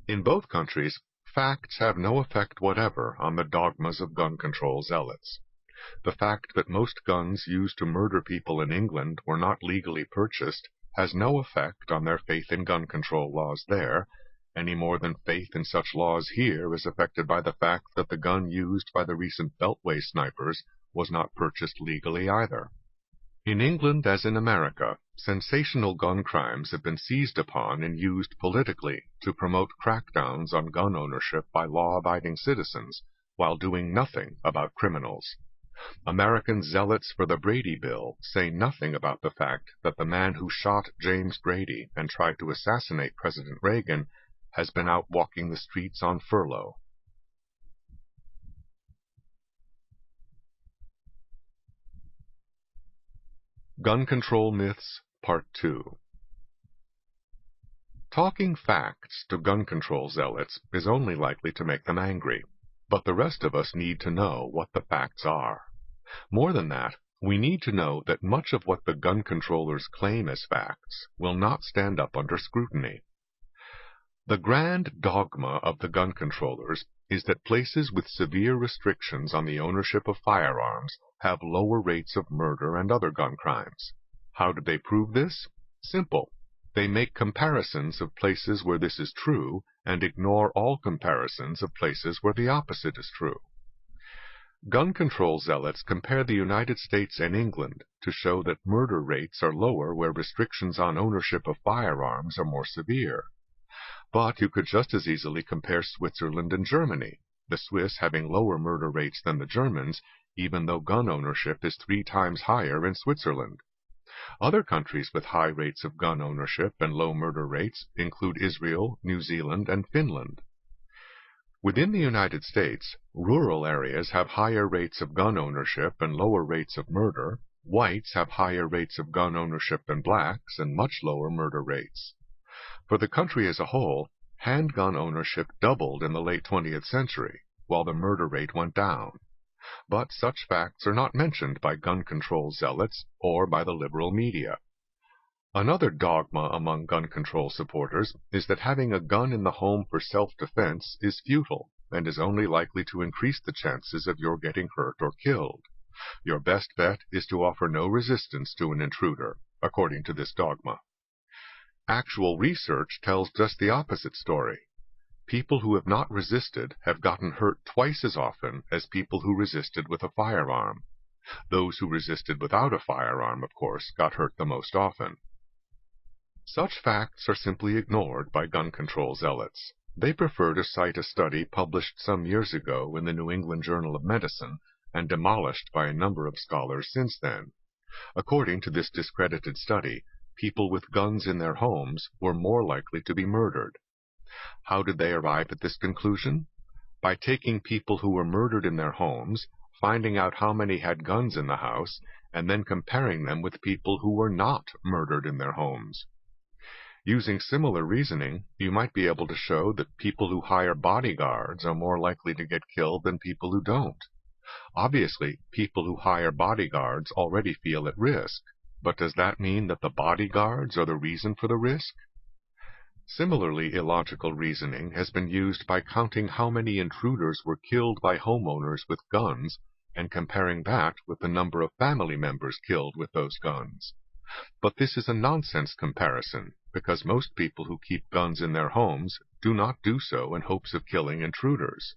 In both countries, facts have no effect whatever on the dogmas of gun control zealots. The fact that most guns used to murder people in England were not legally purchased has no effect on their faith in gun control laws there, any more than faith in such laws here is affected by the fact that the gun used by the recent Beltway snipers was not purchased legally either. In England, as in America, sensational gun crimes have been seized upon and used politically to promote crackdowns on gun ownership by law-abiding citizens, while doing nothing about criminals. American zealots for the Brady Bill say nothing about the fact that the man who shot James Brady and tried to assassinate President Reagan has been out walking the streets on furlough. Gun Control Myths, Part 2. Talking facts to gun control zealots is only likely to make them angry, but the rest of us need to know what the facts are. More than that, we need to know that much of what the gun controllers claim as facts will not stand up under scrutiny. The grand dogma of the gun controllers is that places with severe restrictions on the ownership of firearms have lower rates of murder and other gun crimes. How do they prove this? Simple. They make comparisons of places where this is true and ignore all comparisons of places where the opposite is true. Gun control zealots compare the United States and England to show that murder rates are lower where restrictions on ownership of firearms are more severe. But you could just as easily compare Switzerland and Germany, the Swiss having lower murder rates than the Germans, even though gun ownership is 3 times higher in Switzerland. Other countries with high rates of gun ownership and low murder rates include Israel, New Zealand, and Finland. Within the United States, rural areas have higher rates of gun ownership and lower rates of murder. Whites have higher rates of gun ownership than blacks and much lower murder rates. For the country as a whole, handgun ownership doubled in the late 20th century, while the murder rate went down. But such facts are not mentioned by gun control zealots or by the liberal media. Another dogma among gun control supporters is that having a gun in the home for self-defense is futile and is only likely to increase the chances of your getting hurt or killed. Your best bet is to offer no resistance to an intruder, according to this dogma. Actual research tells just the opposite story. People who have not resisted have gotten hurt twice as often as people who resisted with a firearm. Those who resisted without a firearm, of course, got hurt the most often. Such facts are simply ignored by gun control zealots. They prefer to cite a study published some years ago in the New England Journal of Medicine and demolished by a number of scholars since then. According to this discredited study, people with guns in their homes were more likely to be murdered. How did they arrive at this conclusion? By taking people who were murdered in their homes, finding out how many had guns in the house, and then comparing them with people who were not murdered in their homes. Using similar reasoning, you might be able to show that people who hire bodyguards are more likely to get killed than people who don't. Obviously, people who hire bodyguards already feel at risk, but does that mean that the bodyguards are the reason for the risk? Similarly illogical reasoning has been used by counting how many intruders were killed by homeowners with guns and comparing that with the number of family members killed with those guns. But this is a nonsense comparison, because most people who keep guns in their homes do not do so in hopes of killing intruders.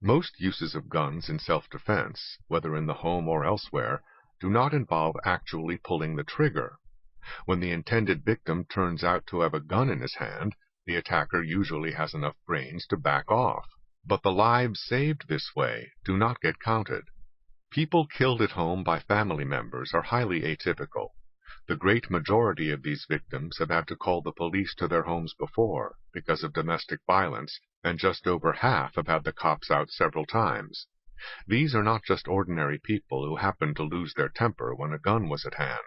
Most uses of guns in self-defense, whether in the home or elsewhere, do not involve actually pulling the trigger. When the intended victim turns out to have a gun in his hand, the attacker usually has enough brains to back off. But the lives saved this way do not get counted. People killed at home by family members are highly atypical. The great majority of these victims have had to call the police to their homes before because of domestic violence, and just over half have had the cops out several times. These are not just ordinary people who happened to lose their temper when a gun was at hand.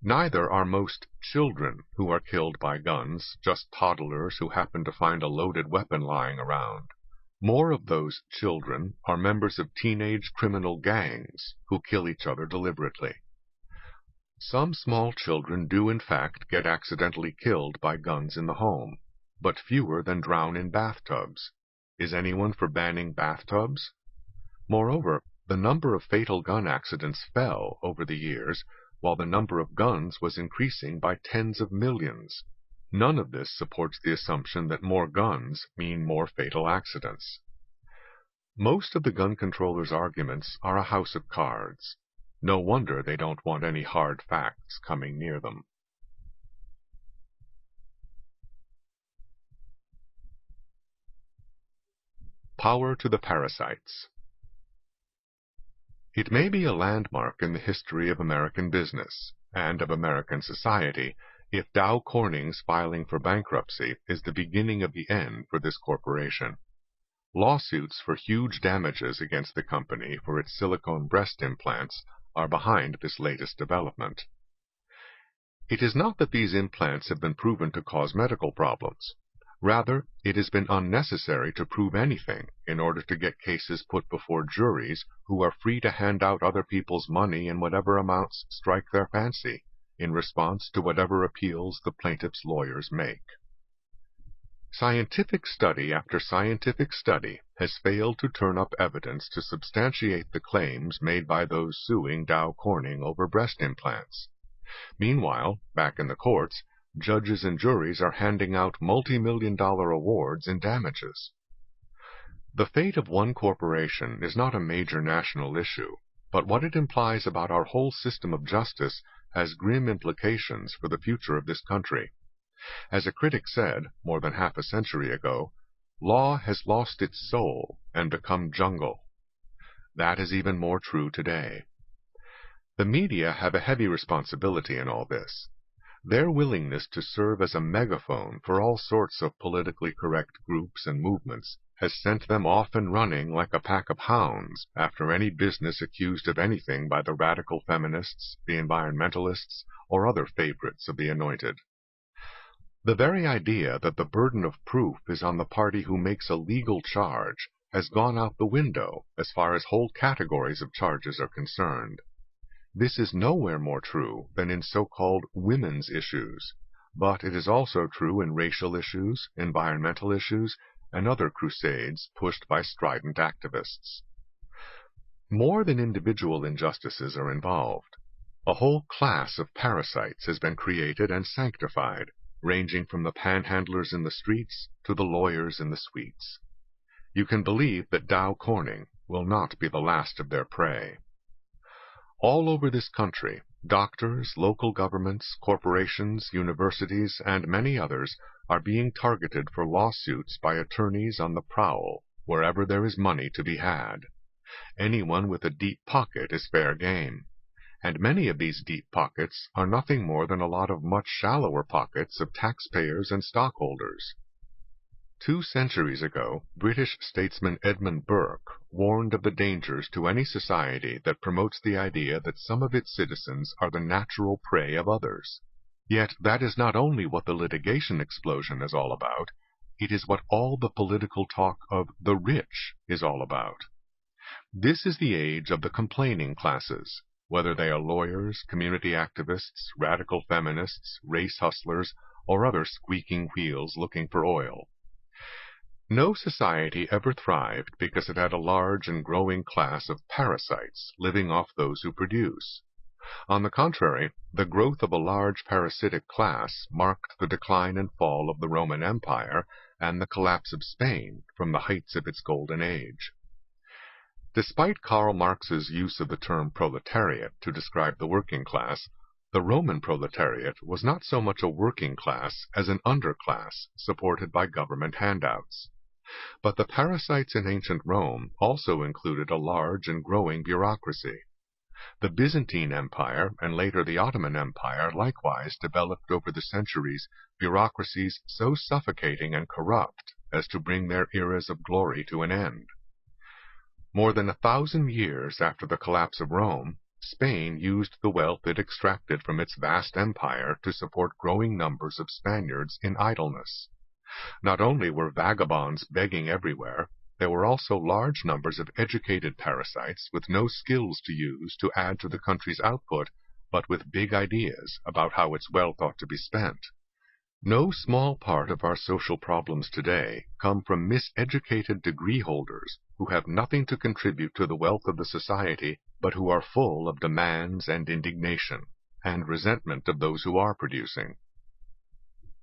Neither are most children who are killed by guns just toddlers who happen to find a loaded weapon lying around. More of those children are members of teenage criminal gangs who kill each other deliberately. Some small children do in fact get accidentally killed by guns in the home, but fewer than drown in bathtubs. Is anyone for banning bathtubs? Moreover, the number of fatal gun accidents fell over the years, while the number of guns was increasing by tens of millions. None of this supports the assumption that more guns mean more fatal accidents. Most of the gun controllers' arguments are a house of cards. No wonder they don't want any hard facts coming near them. Power to the parasites. It may be a landmark in the history of American business and of American society if Dow Corning's filing for bankruptcy is the beginning of the end for this corporation. Lawsuits for huge damages against the company for its silicone breast implants are behind this latest development. It is not that these implants have been proven to cause medical problems. Rather, it has been unnecessary to prove anything in order to get cases put before juries who are free to hand out other people's money in whatever amounts strike their fancy, in response to whatever appeals the plaintiff's lawyers make. Scientific study after scientific study has failed to turn up evidence to substantiate the claims made by those suing Dow Corning over breast implants. Meanwhile, back in the courts, judges and juries are handing out multi-million-dollar awards in damages. The fate of one corporation is not a major national issue, but what it implies about our whole system of justice has grim implications for the future of this country. As a critic said more than half a century ago, law has lost its soul and become jungle. That is even more true today. The media have a heavy responsibility in all this. Their willingness to serve as a megaphone for all sorts of politically correct groups and movements has sent them off and running like a pack of hounds after any business accused of anything by the radical feminists, the environmentalists, or other favorites of the Anointed. The very idea that the burden of proof is on the party who makes a legal charge has gone out the window as far as whole categories of charges are concerned. This is nowhere more true than in so-called women's issues, but it is also true in racial issues, environmental issues, and other crusades pushed by strident activists. More than individual injustices are involved. A whole class of parasites has been created and sanctified, ranging from the panhandlers in the streets to the lawyers in the suites. You can believe that Dow Corning will not be the last of their prey. All over this country, doctors, local governments, corporations, universities, and many others are being targeted for lawsuits by attorneys on the prowl wherever there is money to be had. Anyone with a deep pocket is fair game, and many of these deep pockets are nothing more than a lot of much shallower pockets of taxpayers and stockholders. 2 centuries ago, British statesman Edmund Burke warned of the dangers to any society that promotes the idea that some of its citizens are the natural prey of others. Yet that is not only what the litigation explosion is all about, it is what all the political talk of the rich is all about. This is the age of the complaining classes, whether they are lawyers, community activists, radical feminists, race hustlers, or other squeaking wheels looking for oil. No society ever thrived because it had a large and growing class of parasites living off those who produce. On the contrary, the growth of a large parasitic class marked the decline and fall of the Roman Empire and the collapse of Spain from the heights of its golden age. Despite Karl Marx's use of the term proletariat to describe the working class, the Roman proletariat was not so much a working class as an underclass supported by government handouts. But the parasites in ancient Rome also included a large and growing bureaucracy. The Byzantine Empire and later the Ottoman Empire likewise developed over the centuries bureaucracies so suffocating and corrupt as to bring their eras of glory to an end. More than 1,000 years after the collapse of Rome, Spain used the wealth it extracted from its vast empire to support growing numbers of Spaniards in idleness. Not only were vagabonds begging everywhere, there were also large numbers of educated parasites with no skills to use to add to the country's output, but with big ideas about how its wealth ought to be spent. No small part of our social problems today come from miseducated degree holders who have nothing to contribute to the wealth of the society, but who are full of demands and indignation, and resentment of those who are producing.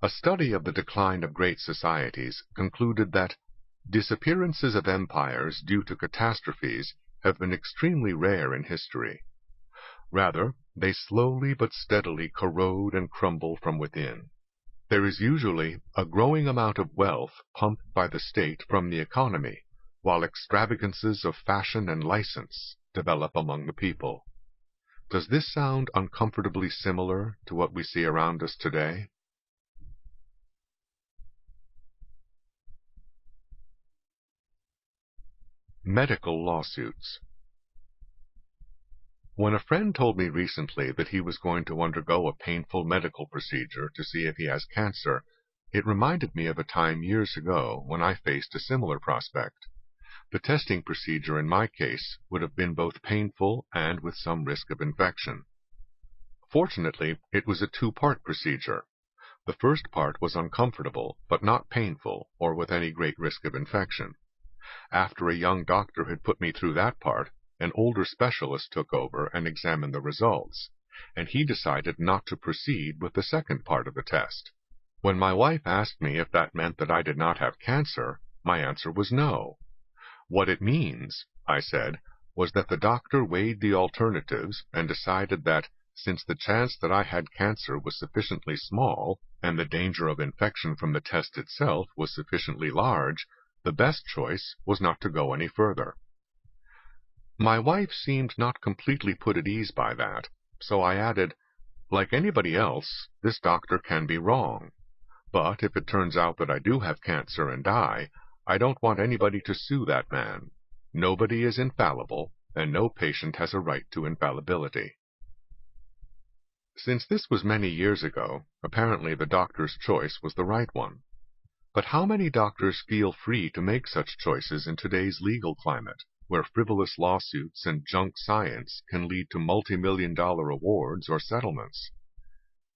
A study of the decline of great societies concluded that disappearances of empires due to catastrophes have been extremely rare in history. Rather, they slowly but steadily corrode and crumble from within. There is usually a growing amount of wealth pumped by the state from the economy, while extravagances of fashion and license develop among the people. Does this sound uncomfortably similar to what we see around us today? Medical lawsuits. When a friend told me recently that he was going to undergo a painful medical procedure to see if he has cancer, it reminded me of a time years ago when I faced a similar prospect. The testing procedure in my case would have been both painful and with some risk of infection. Fortunately, it was a 2-part procedure. The first part was uncomfortable, but not painful or with any great risk of infection. After a young doctor had put me through that part, an older specialist took over and examined the results, and he decided not to proceed with the second part of the test. When my wife asked me if that meant that I did not have cancer, my answer was no. What it means, I said, was that the doctor weighed the alternatives and decided that, since the chance that I had cancer was sufficiently small, and the danger of infection from the test itself was sufficiently large, the best choice was not to go any further. My wife seemed not completely put at ease by that, so I added, like anybody else, this doctor can be wrong. But if it turns out that I do have cancer and die, I don't want anybody to sue that man. Nobody is infallible, and no patient has a right to infallibility. Since this was many years ago, apparently the doctor's choice was the right one. But how many doctors feel free to make such choices in today's legal climate, where frivolous lawsuits and junk science can lead to multi-million-dollar awards or settlements?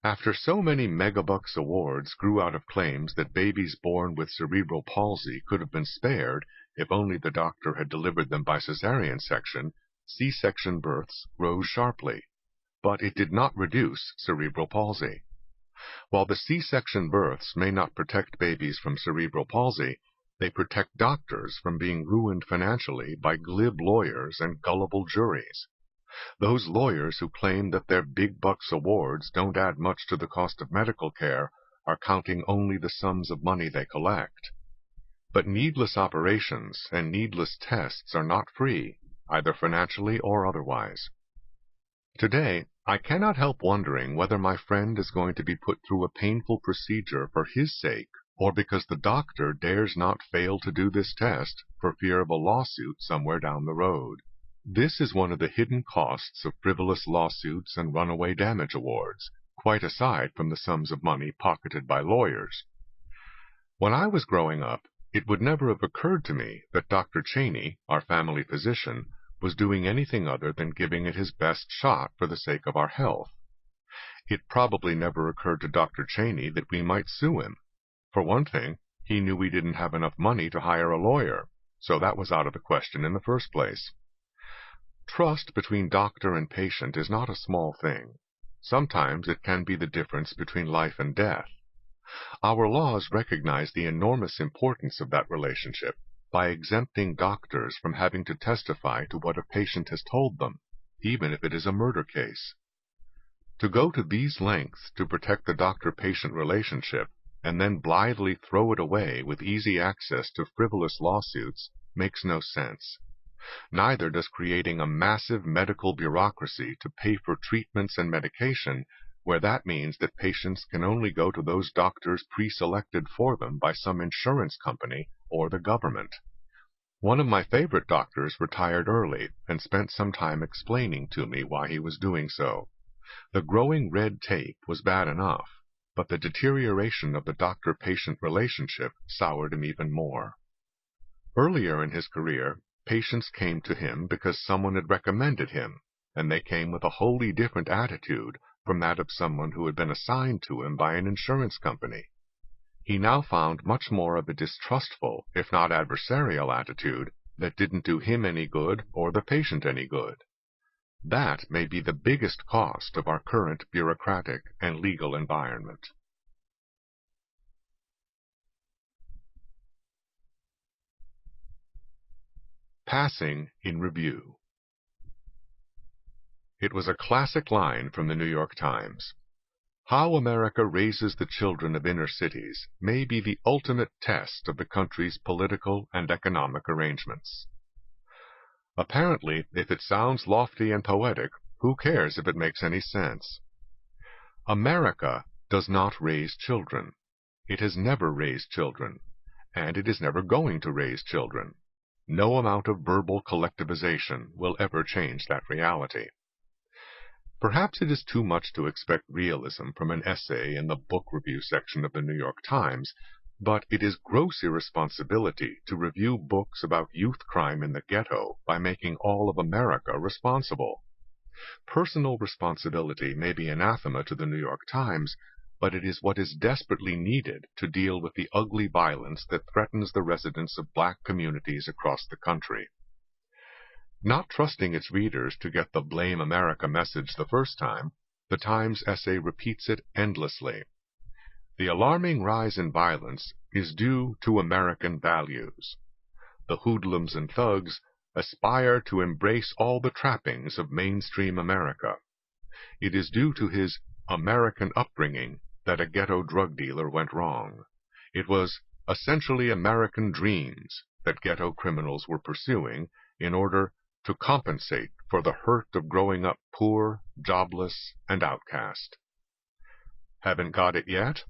After so many megabucks awards grew out of claims that babies born with cerebral palsy could have been spared if only the doctor had delivered them by cesarean section, C-section births rose sharply. But it did not reduce cerebral palsy. While the C-section births may not protect babies from cerebral palsy, they protect doctors from being ruined financially by glib lawyers and gullible juries. Those lawyers who claim that their big bucks awards don't add much to the cost of medical care are counting only the sums of money they collect. But needless operations and needless tests are not free, either financially or otherwise. Today, I cannot help wondering whether my friend is going to be put through a painful procedure for his sake, or because the doctor dares not fail to do this test for fear of a lawsuit somewhere down the road. This is one of the hidden costs of frivolous lawsuits and runaway damage awards, quite aside from the sums of money pocketed by lawyers. When I was growing up, it would never have occurred to me that Dr. Cheney, our family physician, was doing anything other than giving it his best shot for the sake of our health. It probably never occurred to Dr. Cheney that we might sue him. For one thing, he knew we didn't have enough money to hire a lawyer, so that was out of the question in the first place. Trust between doctor and patient is not a small thing. Sometimes it can be the difference between life and death. Our laws recognize the enormous importance of that relationship by exempting doctors from having to testify to what a patient has told them, even if it is a murder case. To go to these lengths to protect the doctor-patient relationship and then blithely throw it away with easy access to frivolous lawsuits makes no sense. Neither does creating a massive medical bureaucracy to pay for treatments and medication, where that means that patients can only go to those doctors pre-selected for them by some insurance company or the government. One of my favorite doctors retired early and spent some time explaining to me why he was doing so. The growing red tape was bad enough, but the deterioration of the doctor-patient relationship soured him even more. Earlier in his career, patients came to him because someone had recommended him, and they came with a wholly different attitude from that of someone who had been assigned to him by an insurance company. He now found much more of a distrustful, if not adversarial attitude that didn't do him any good or the patient any good. That may be the biggest cost of our current bureaucratic and legal environment. Passing in review. It was a classic line from the New York Times. How America raises the children of inner cities may be the ultimate test of the country's political and economic arrangements. Apparently, if it sounds lofty and poetic, who cares if it makes any sense? America does not raise children. It has never raised children, and it is never going to raise children. No amount of verbal collectivization will ever change that reality. Perhaps it is too much to expect realism from an essay in the book review section of the New York Times, but it is gross irresponsibility to review books about youth crime in the ghetto by making all of America responsible. Personal responsibility may be anathema to the New York Times, but it is what is desperately needed to deal with the ugly violence that threatens the residents of black communities across the country. Not trusting its readers to get the Blame America message the first time, the Times essay repeats it endlessly. The alarming rise in violence is due to American values. The hoodlums and thugs aspire to embrace all the trappings of mainstream America. It is due to his American upbringing that a ghetto drug dealer went wrong. It was essentially American dreams that ghetto criminals were pursuing in order to compensate for the hurt of growing up poor, jobless, and outcast. Haven't got it yet?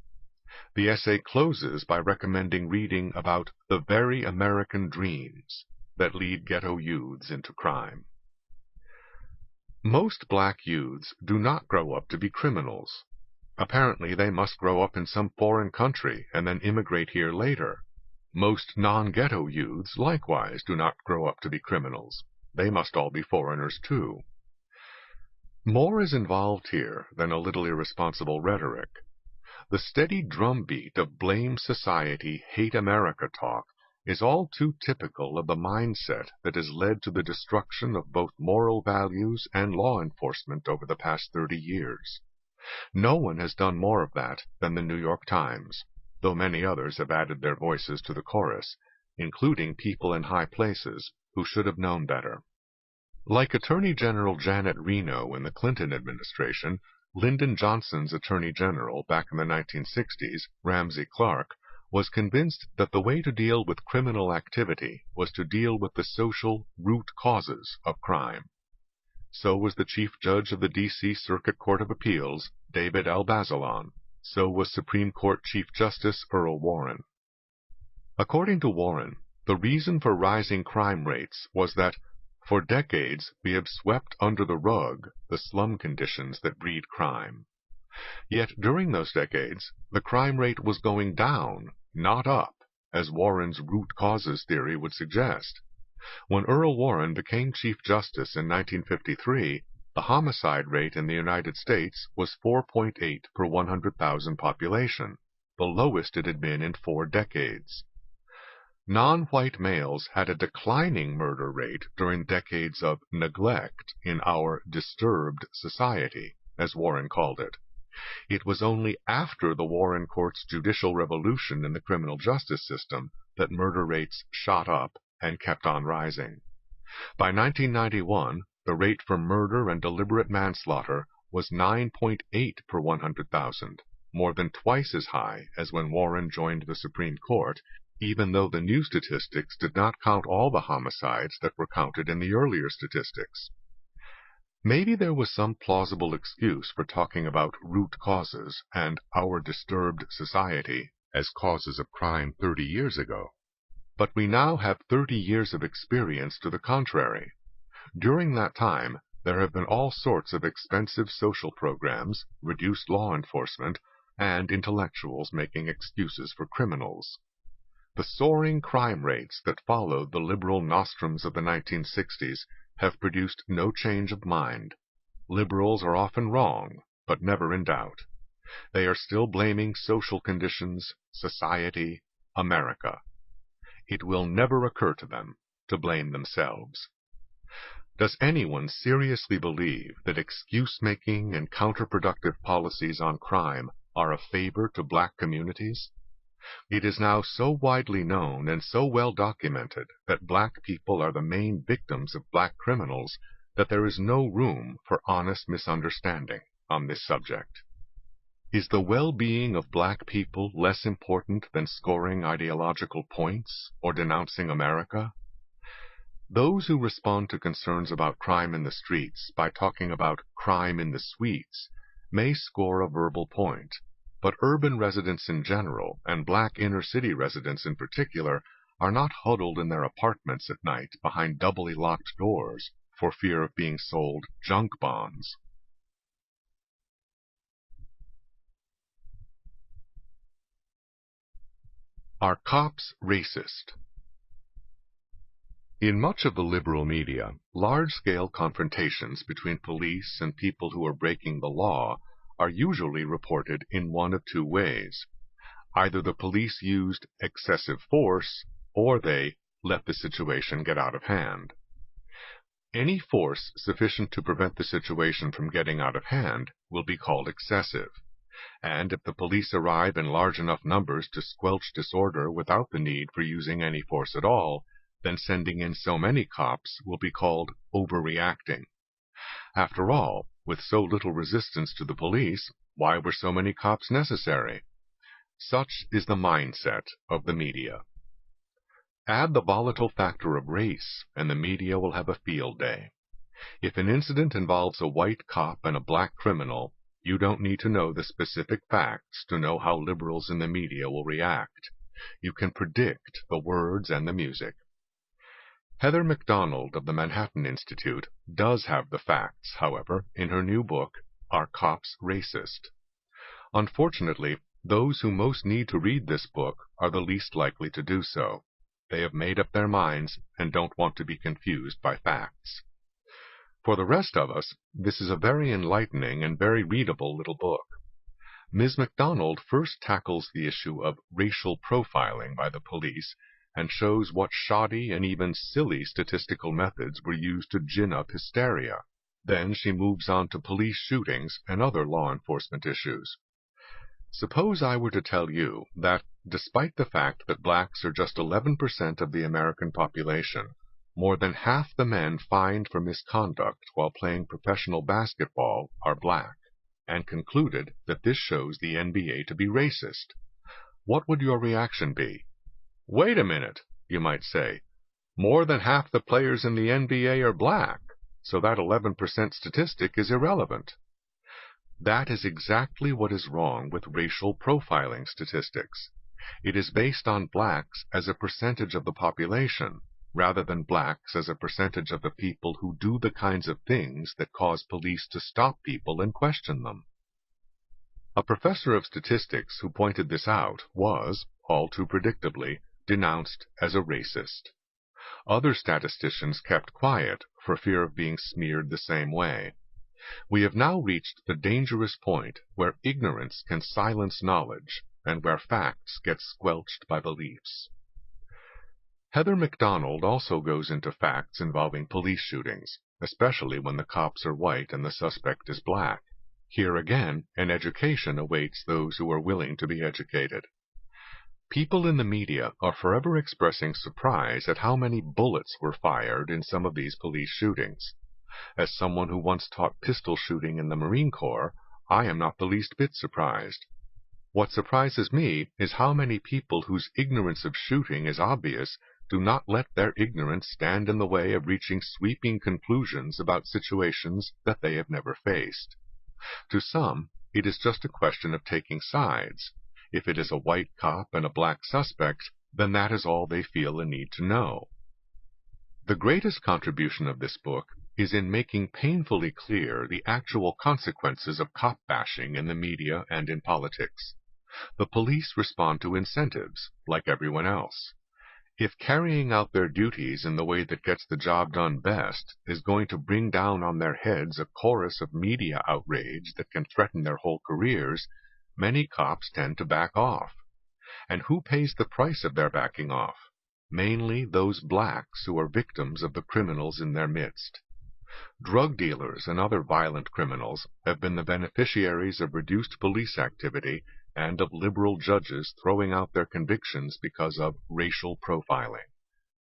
The essay closes by recommending reading about the very American dreams that lead ghetto youths into crime. Most black youths do not grow up to be criminals. Apparently they must grow up in some foreign country and then immigrate here later. Most non-ghetto youths likewise do not grow up to be criminals. They must all be foreigners too. More is involved here than a little irresponsible rhetoric. The steady drumbeat of blame society, hate America talk is all too typical of the mindset that has led to the destruction of both moral values and law enforcement over the past 30 years. No one has done more of that than the New York Times, though many others have added their voices to the chorus, including people in high places who should have known better. Like Attorney General Janet Reno in the Clinton administration, Lyndon Johnson's Attorney General back in the 1960s, Ramsey Clark, was convinced that the way to deal with criminal activity was to deal with the social root causes of crime. So was the Chief Judge of the D.C. Circuit Court of Appeals, David L. Bazelon. So was Supreme Court Chief Justice Earl Warren. According to Warren, the reason for rising crime rates was that for decades we have swept under the rug the slum conditions that breed crime. Yet during those decades, the crime rate was going down, not up, as Warren's root causes theory would suggest. When Earl Warren became Chief Justice in 1953, the homicide rate in the United States was 4.8 per 100,000 population, the lowest it had been in 4 decades. Non-white males had a declining murder rate during decades of neglect in our disturbed society, as Warren called it. It was only after the Warren Court's judicial revolution in the criminal justice system that murder rates shot up and kept on rising. By 1991, the rate for murder and deliberate manslaughter was 9.8 per 100,000, more than twice as high as when Warren joined the Supreme Court, even though the new statistics did not count all the homicides that were counted in the earlier statistics. Maybe there was some plausible excuse for talking about root causes and our disturbed society as causes of crime 30 years ago. But we now have 30 years of experience to the contrary. During that time, there have been all sorts of expensive social programs, reduced law enforcement, and intellectuals making excuses for criminals. The soaring crime rates that followed the liberal nostrums of the 1960s have produced no change of mind. Liberals are often wrong, but never in doubt. They are still blaming social conditions, society, America. It will never occur to them to blame themselves. Does anyone seriously believe that excuse-making and counterproductive policies on crime are a favor to black communities? It is now so widely known and so well documented that black people are the main victims of black criminals that there is no room for honest misunderstanding on this subject. Is the well-being of black people less important than scoring ideological points or denouncing America? Those who respond to concerns about crime in the streets by talking about crime in the suites may score a verbal point, but urban residents in general, and black inner-city residents in particular, are not huddled in their apartments at night behind doubly locked doors for fear of being sold junk bonds. Are cops racist? In much of the liberal media, large-scale confrontations between police and people who are breaking the law are usually reported in one of two ways. Either the police used excessive force, or they let the situation get out of hand. Any force sufficient to prevent the situation from getting out of hand will be called excessive, and if the police arrive in large enough numbers to squelch disorder without the need for using any force at all, then sending in so many cops will be called overreacting. After all, with so little resistance to the police, why were so many cops necessary? Such is the mindset of the media. Add the volatile factor of race, and the media will have a field day. If an incident involves a white cop and a black criminal, you don't need to know the specific facts to know how liberals in the media will react. You can predict the words and the music. Heather McDonald of the Manhattan Institute does have the facts, however, in her new book, Are Cops Racist? Unfortunately, those who most need to read this book are the least likely to do so. They have made up their minds and don't want to be confused by facts. For the rest of us, this is a very enlightening and very readable little book. Ms. MacDonald first tackles the issue of racial profiling by the police and shows what shoddy and even silly statistical methods were used to gin up hysteria. Then she moves on to police shootings and other law enforcement issues. Suppose I were to tell you that, despite the fact that blacks are just 11% of the American population, more than half the men fined for misconduct while playing professional basketball are black, and concluded that this shows the NBA to be racist. What would your reaction be? Wait a minute, you might say. More than half the players in the NBA are black, so that 11% statistic is irrelevant. That is exactly what is wrong with racial profiling statistics. It is based on blacks as a percentage of the population, rather than blacks as a percentage of the people who do the kinds of things that cause police to stop people and question them. A professor of statistics who pointed this out was, all too predictably, denounced as a racist. Other statisticians kept quiet for fear of being smeared the same way. We have now reached the dangerous point where ignorance can silence knowledge and where facts get squelched by beliefs. Heather MacDonald also goes into facts involving police shootings, especially when the cops are white and the suspect is black. Here again, an education awaits those who are willing to be educated. People in the media are forever expressing surprise at how many bullets were fired in some of these police shootings. As someone who once taught pistol shooting in the Marine Corps, I am not the least bit surprised. What surprises me is how many people whose ignorance of shooting is obvious do not let their ignorance stand in the way of reaching sweeping conclusions about situations that they have never faced. To some, it is just a question of taking sides. If it is a white cop and a black suspect, then that is all they feel a need to know. The greatest contribution of this book is in making painfully clear the actual consequences of cop bashing in the media and in politics. The police respond to incentives, like everyone else. If carrying out their duties in the way that gets the job done best is going to bring down on their heads a chorus of media outrage that can threaten their whole careers, many cops tend to back off. And who pays the price of their backing off? Mainly those blacks who are victims of the criminals in their midst. Drug dealers and other violent criminals have been the beneficiaries of reduced police activity and of liberal judges throwing out their convictions because of racial profiling.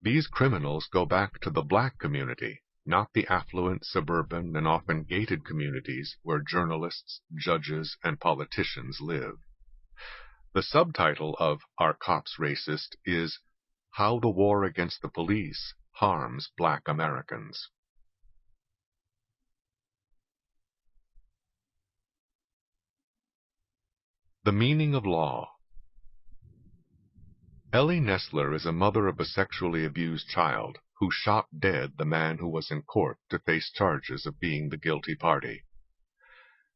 These criminals go back to the black community, not the affluent, suburban, and often gated communities where journalists, judges, and politicians live. The subtitle of Are Cops Racist is How the War Against the Police Harms Black Americans. The Meaning of Law. Ellie Nestler is a mother of a sexually abused child who shot dead the man who was in court to face charges of being the guilty party.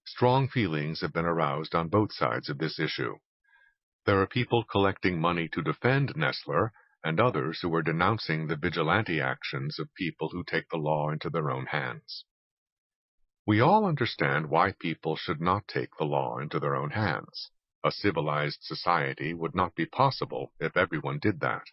Strong feelings have been aroused on both sides of this issue. There are people collecting money to defend Nestler, and others who are denouncing the vigilante actions of people who take the law into their own hands. We all understand why people should not take the law into their own hands. A civilized society would not be possible if everyone did that.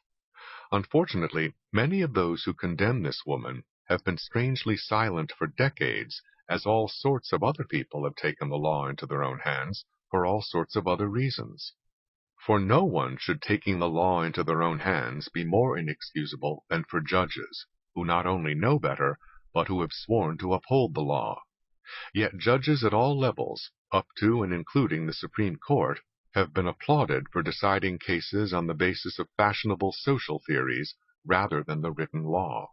Unfortunately, many of those who condemn this woman have been strangely silent for decades, as all sorts of other people have taken the law into their own hands for all sorts of other reasons. For no one should taking the law into their own hands be more inexcusable than for judges, who not only know better, but who have sworn to uphold the law. Yet judges at all levels, up to and including the Supreme Court, have been applauded for deciding cases on the basis of fashionable social theories rather than the written law.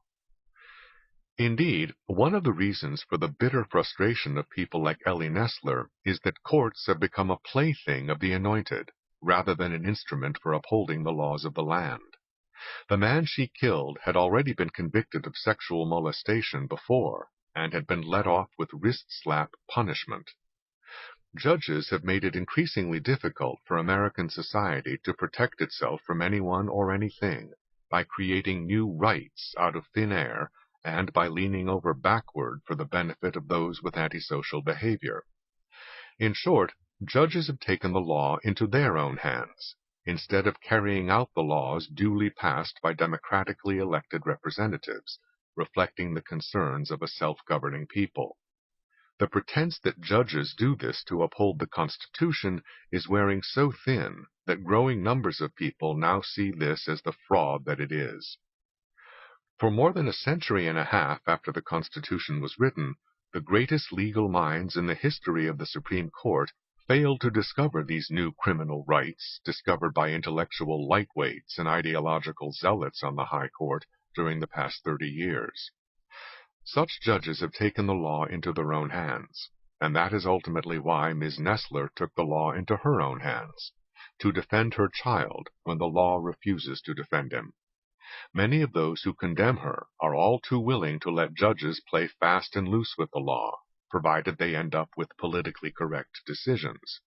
Indeed, one of the reasons for the bitter frustration of people like Ellie Nestler is that courts have become a plaything of the anointed, rather than an instrument for upholding the laws of the land. The man she killed had already been convicted of sexual molestation before, and had been let off with wrist-slap punishment. Judges have made it increasingly difficult for American society to protect itself from anyone or anything by creating new rights out of thin air and by leaning over backward for the benefit of those with antisocial behavior. In short, judges have taken the law into their own hands, instead of carrying out the laws duly passed by democratically elected representatives, reflecting the concerns of a self-governing people. The pretense that judges do this to uphold the Constitution is wearing so thin that growing numbers of people now see this as the fraud that it is. For more than a century and a half after the Constitution was written, the greatest legal minds in the history of the Supreme Court failed to discover these new criminal rights discovered by intellectual lightweights and ideological zealots on the High Court during the past 30 years. Such judges have taken the law into their own hands, and that is ultimately why Ms. Nestler took the law into her own hands, to defend her child when the law refuses to defend him. Many of those who condemn her are all too willing to let judges play fast and loose with the law, provided they end up with politically correct decisions.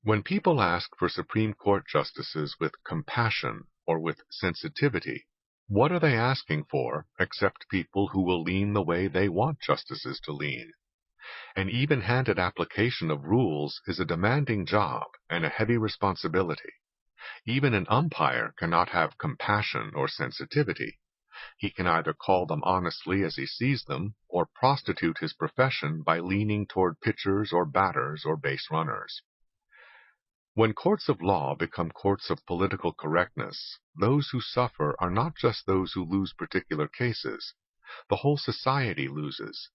When people ask for Supreme Court justices with compassion or with sensitivity, what are they asking for except people who will lean the way they want justices to lean? An even-handed application of rules is a demanding job and a heavy responsibility. Even an umpire cannot have compassion or sensitivity. He can either call them honestly as he sees them, or prostitute his profession by leaning toward pitchers or batters or base runners. When courts of law become courts of political correctness, those who suffer are not just those who lose particular cases. The whole society loses.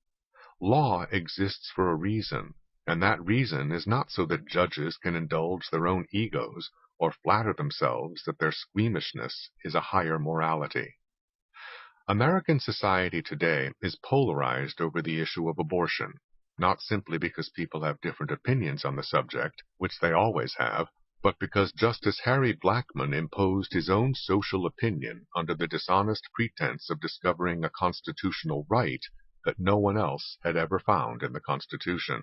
Law exists for a reason, and that reason is not so that judges can indulge their own egos or flatter themselves that their squeamishness is a higher morality. American society today is polarized over the issue of abortion, not simply because people have different opinions on the subject, which they always have, but because Justice Harry Blackmun imposed his own social opinion under the dishonest pretense of discovering a constitutional right that no one else had ever found in the Constitution.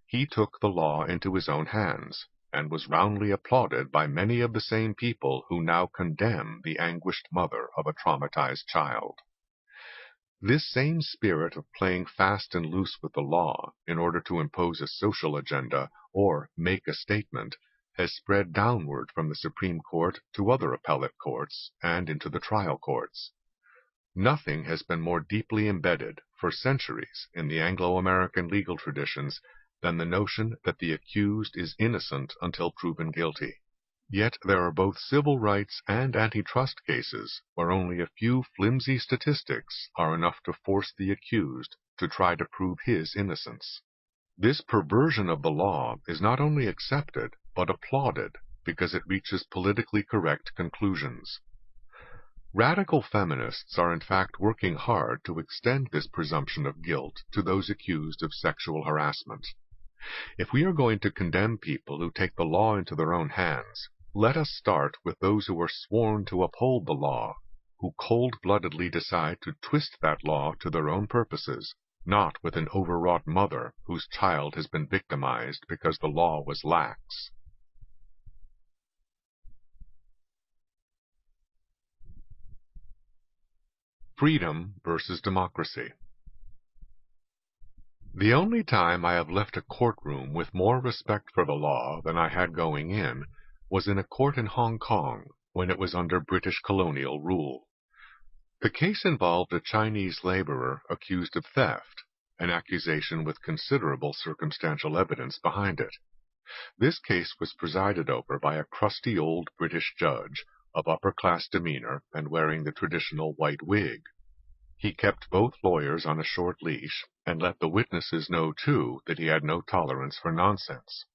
He took the law into his own hands, and was roundly applauded by many of the same people who now condemn the anguished mother of a traumatized child. This same spirit of playing fast and loose with the law in order to impose a social agenda or make a statement has spread downward from the Supreme Court to other appellate courts and into the trial courts. Nothing has been more deeply embedded for centuries in the Anglo-American legal traditions than the notion that the accused is innocent until proven guilty. Yet there are both civil rights and antitrust cases where only a few flimsy statistics are enough to force the accused to try to prove his innocence. This perversion of the law is not only accepted, but applauded because it reaches politically correct conclusions. Radical feminists are in fact working hard to extend this presumption of guilt to those accused of sexual harassment. If we are going to condemn people who take the law into their own hands, let us start with those who are sworn to uphold the law, who cold-bloodedly decide to twist that law to their own purposes, not with an overwrought mother whose child has been victimized because the law was lax. Freedom versus democracy. The only time I have left a courtroom with more respect for the law than I had going in was in a court in Hong Kong when it was under British colonial rule. The case involved a Chinese laborer accused of theft, an accusation with considerable circumstantial evidence behind it. This case was presided over by a crusty old British judge of upper-class demeanor and wearing the traditional white wig. He kept both lawyers on a short leash and let the witnesses know, too, that he had no tolerance for nonsense.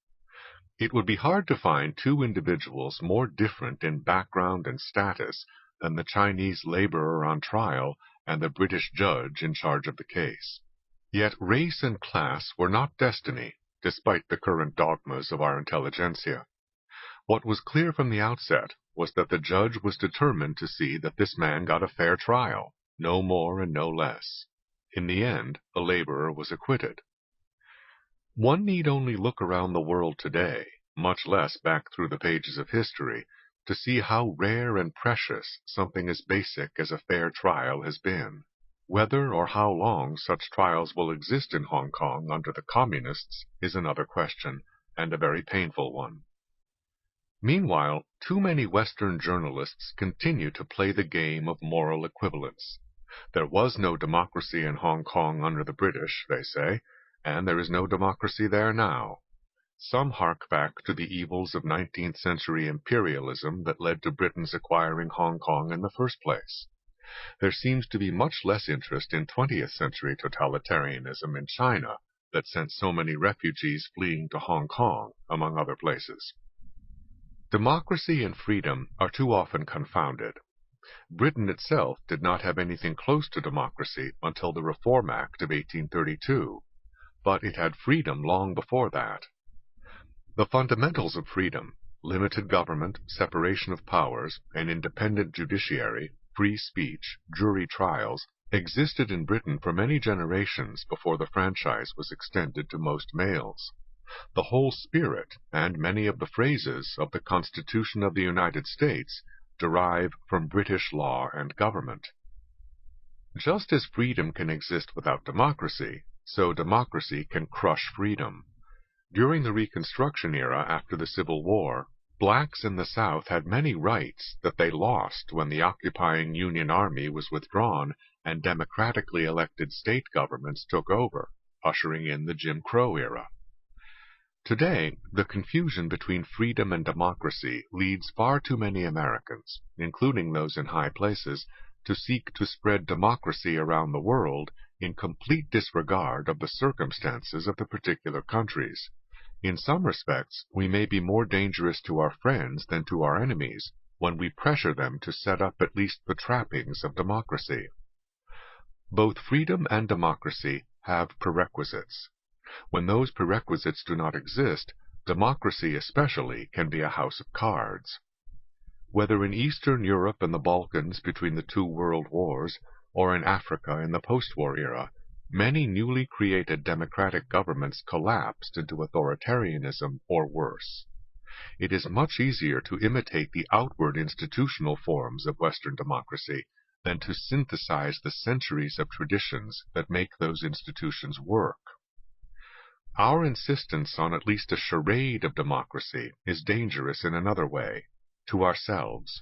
It would be hard to find two individuals more different in background and status than the Chinese laborer on trial and the British judge in charge of the case. Yet race and class were not destiny, despite the current dogmas of our intelligentsia. What was clear from the outset was that the judge was determined to see that this man got a fair trial, no more and no less. In the end, the laborer was acquitted. One need only look around the world today, much less back through the pages of history, to see how rare and precious something as basic as a fair trial has been. Whether or how long such trials will exist in Hong Kong under the Communists is another question, and a very painful one. Meanwhile, too many Western journalists continue to play the game of moral equivalence. There was no democracy in Hong Kong under the British, they say, and there is no democracy there now. Some hark back to the evils of 19th century imperialism that led to Britain's acquiring Hong Kong in the first place. There seems to be much less interest in 20th century totalitarianism in China that sent so many refugees fleeing to Hong Kong, among other places. Democracy and freedom are too often confounded. Britain itself did not have anything close to democracy until the Reform Act of 1832, but it had freedom long before that. The fundamentals of freedom, limited government, separation of powers, an independent judiciary, free speech, jury trials, existed in Britain for many generations before the franchise was extended to most males. The whole spirit and many of the phrases of the Constitution of the United States derive from British law and government. Just as freedom can exist without democracy, so democracy can crush freedom. During the Reconstruction era after the Civil War, blacks in the South had many rights that they lost when the occupying Union Army was withdrawn and democratically elected state governments took over, ushering in the Jim Crow era. Today, the confusion between freedom and democracy leads far too many Americans, including those in high places, to seek to spread democracy around the world in complete disregard of the circumstances of the particular countries. In some respects, we may be more dangerous to our friends than to our enemies when we pressure them to set up at least the trappings of democracy. Both freedom and democracy have prerequisites. When those prerequisites do not exist, democracy especially can be a house of cards. Whether in Eastern Europe and the Balkans between the two world wars, or in Africa in the post-war era, many newly created democratic governments collapsed into authoritarianism or worse. It is much easier to imitate the outward institutional forms of Western democracy than to synthesize the centuries of traditions that make those institutions work. Our insistence on at least a charade of democracy is dangerous in another way, to ourselves.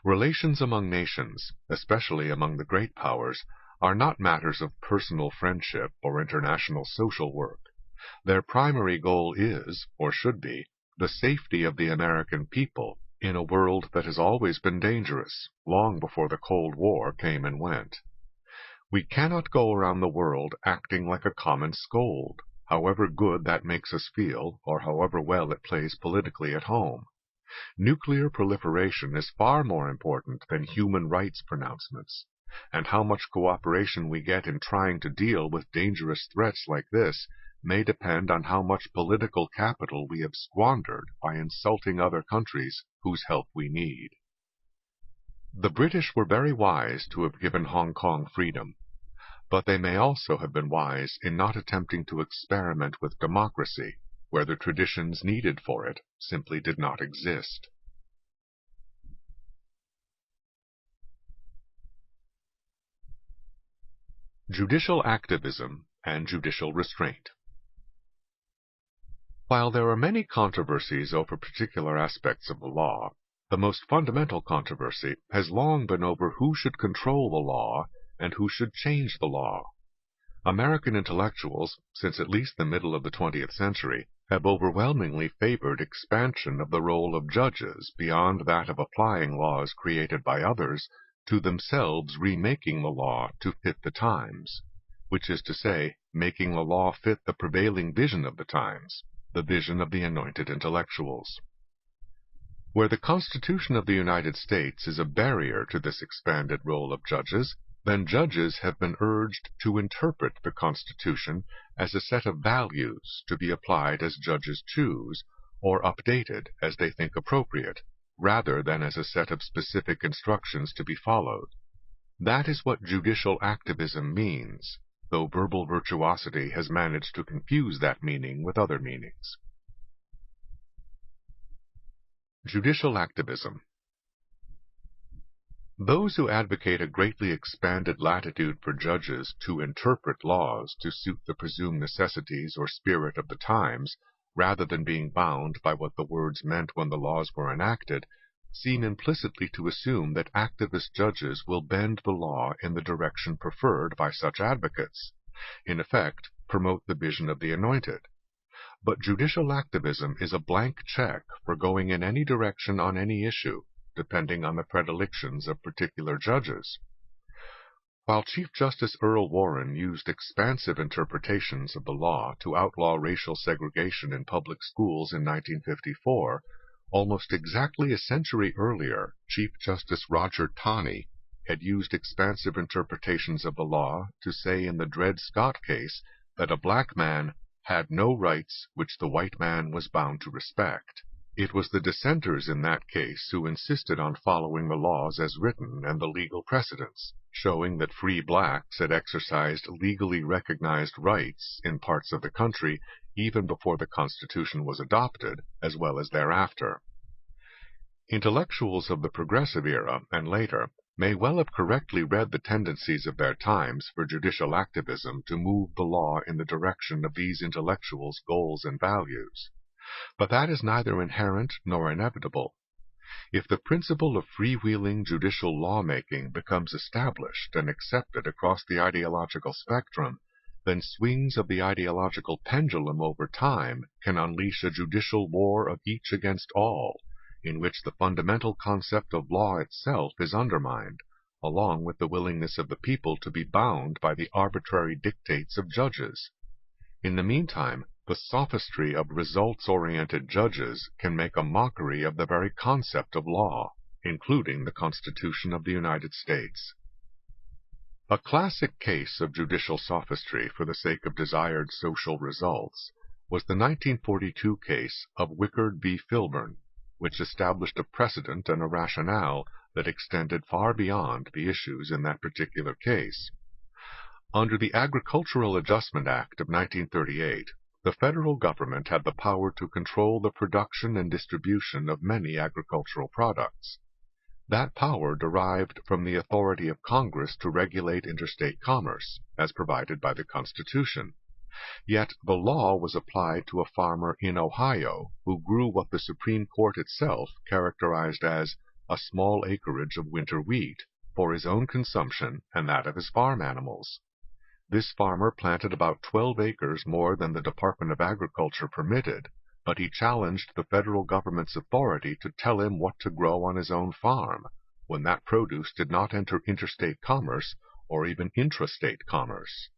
Relations among nations, especially among the great powers, are not matters of personal friendship or international social work. Their primary goal is, or should be, the safety of the American people in a world that has always been dangerous, long before the Cold War came and went. We cannot go around the world acting like a common scold, however good that makes us feel, or however well it plays politically at home. Nuclear proliferation is far more important than human rights pronouncements, and how much cooperation we get in trying to deal with dangerous threats like this may depend on how much political capital we have squandered by insulting other countries whose help we need. The British were very wise to have given Hong Kong freedom, but they may also have been wise in not attempting to experiment with democracy, where the traditions needed for it simply did not exist. Judicial activism and judicial restraint. While there are many controversies over particular aspects of the law, the most fundamental controversy has long been over who should control the law and who should change the law. American intellectuals, since at least the middle of the 20th century, have overwhelmingly favored expansion of the role of judges beyond that of applying laws created by others to themselves remaking the law to fit the times, which is to say, making the law fit the prevailing vision of the times, the vision of the anointed intellectuals. Where the Constitution of the United States is a barrier to this expanded role of judges, then judges have been urged to interpret the Constitution as a set of values to be applied as judges choose, or updated as they think appropriate, rather than as a set of specific instructions to be followed. That is what judicial activism means, though verbal virtuosity has managed to confuse that meaning with other meanings. Judicial activism. Those who advocate a greatly expanded latitude for judges to interpret laws to suit the presumed necessities or spirit of the times, rather than being bound by what the words meant when the laws were enacted, seem implicitly to assume that activist judges will bend the law in the direction preferred by such advocates, in effect, promote the vision of the Anointed. But judicial activism is a blank check for going in any direction on any issue, depending on the predilections of particular judges. While Chief Justice Earl Warren used expansive interpretations of the law to outlaw racial segregation in public schools in 1954, almost exactly a century earlier, Chief Justice Roger Taney had used expansive interpretations of the law to say in the Dred Scott case that a black man had no rights which the white man was bound to respect. It was the dissenters in that case who insisted on following the laws as written and the legal precedents, showing that free blacks had exercised legally recognized rights in parts of the country even before the Constitution was adopted, as well as thereafter. Intellectuals of the Progressive era and later may well have correctly read the tendencies of their times for judicial activism to move the law in the direction of these intellectuals' goals and values. But that is neither inherent nor inevitable. If the principle of freewheeling judicial lawmaking becomes established and accepted across the ideological spectrum, then swings of the ideological pendulum over time can unleash a judicial war of each against all, in which the fundamental concept of law itself is undermined, along with the willingness of the people to be bound by the arbitrary dictates of judges. In the meantime, the sophistry of results-oriented judges can make a mockery of the very concept of law, including the Constitution of the United States. A classic case of judicial sophistry for the sake of desired social results was the 1942 case of Wickard v. Filburn, which established a precedent and a rationale that extended far beyond the issues in that particular case. Under the Agricultural Adjustment Act of 1938, the federal government had the power to control the production and distribution of many agricultural products. That power derived from the authority of Congress to regulate interstate commerce, as provided by the Constitution. Yet the law was applied to a farmer in Ohio who grew what the Supreme Court itself characterized as a small acreage of winter wheat for his own consumption and that of his farm animals. This farmer planted about 12 acres more than the Department of Agriculture permitted, but he challenged the federal government's authority to tell him what to grow on his own farm, when that produce did not enter interstate commerce or even intrastate commerce.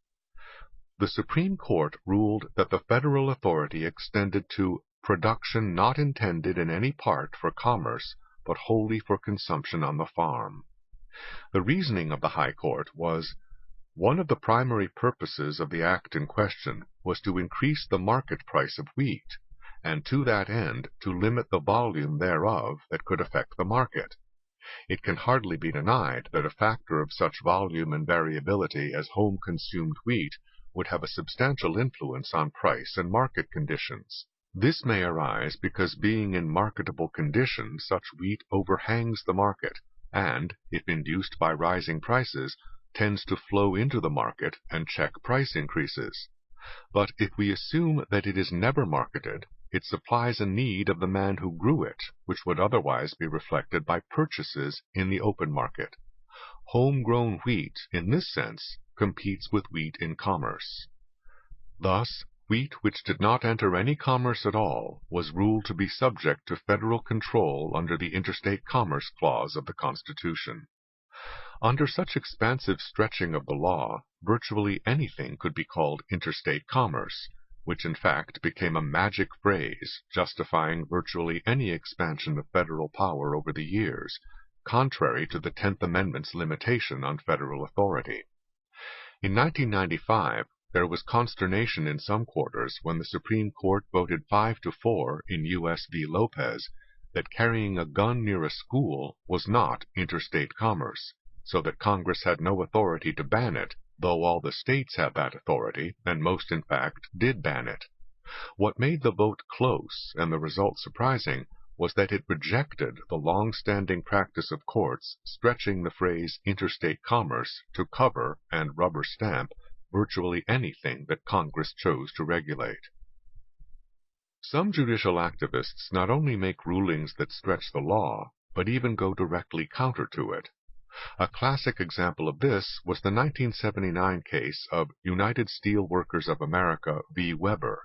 The Supreme Court ruled that the federal authority extended to production not intended in any part for commerce, but wholly for consumption on the farm. The reasoning of the High Court was, one of the primary purposes of the act in question was to increase the market price of wheat, and to that end to limit the volume thereof that could affect the market. It can hardly be denied that a factor of such volume and variability as home-consumed wheat would have a substantial influence on price and market conditions. This may arise because being in marketable condition, such wheat overhangs the market, and, if induced by rising prices, tends to flow into the market and check price increases. But if we assume that it is never marketed, it supplies a need of the man who grew it, which would otherwise be reflected by purchases in the open market. Homegrown wheat, in this sense, competes with wheat in commerce. Thus, wheat which did not enter any commerce at all was ruled to be subject to federal control under the Interstate Commerce Clause of the Constitution. Under such expansive stretching of the law, virtually anything could be called interstate commerce, which in fact became a magic phrase justifying virtually any expansion of federal power over the years, contrary to the 10th Amendment's limitation on federal authority. In 1995, there was consternation in some quarters when the Supreme Court voted 5-4 in U.S. v. Lopez that carrying a gun near a school was not interstate commerce, so that Congress had no authority to ban it, though all the states have that authority, and most, in fact, did ban it. What made the vote close and the result surprising was that it rejected the long-standing practice of courts stretching the phrase interstate commerce to cover and rubber stamp virtually anything that Congress chose to regulate. Some judicial activists not only make rulings that stretch the law, but even go directly counter to it. A classic example of this was the 1979 case of United Steel Workers of America v. Weber.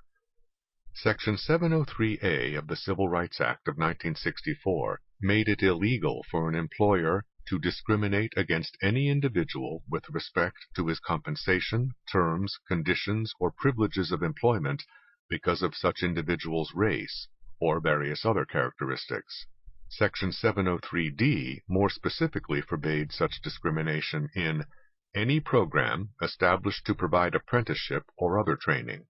Section 703A of the Civil Rights Act of 1964 made it illegal for an employer to discriminate against any individual with respect to his compensation, terms, conditions, or privileges of employment because of such individual's race or various other characteristics. Section 703D more specifically forbade such discrimination in any program established to provide apprenticeship or other training.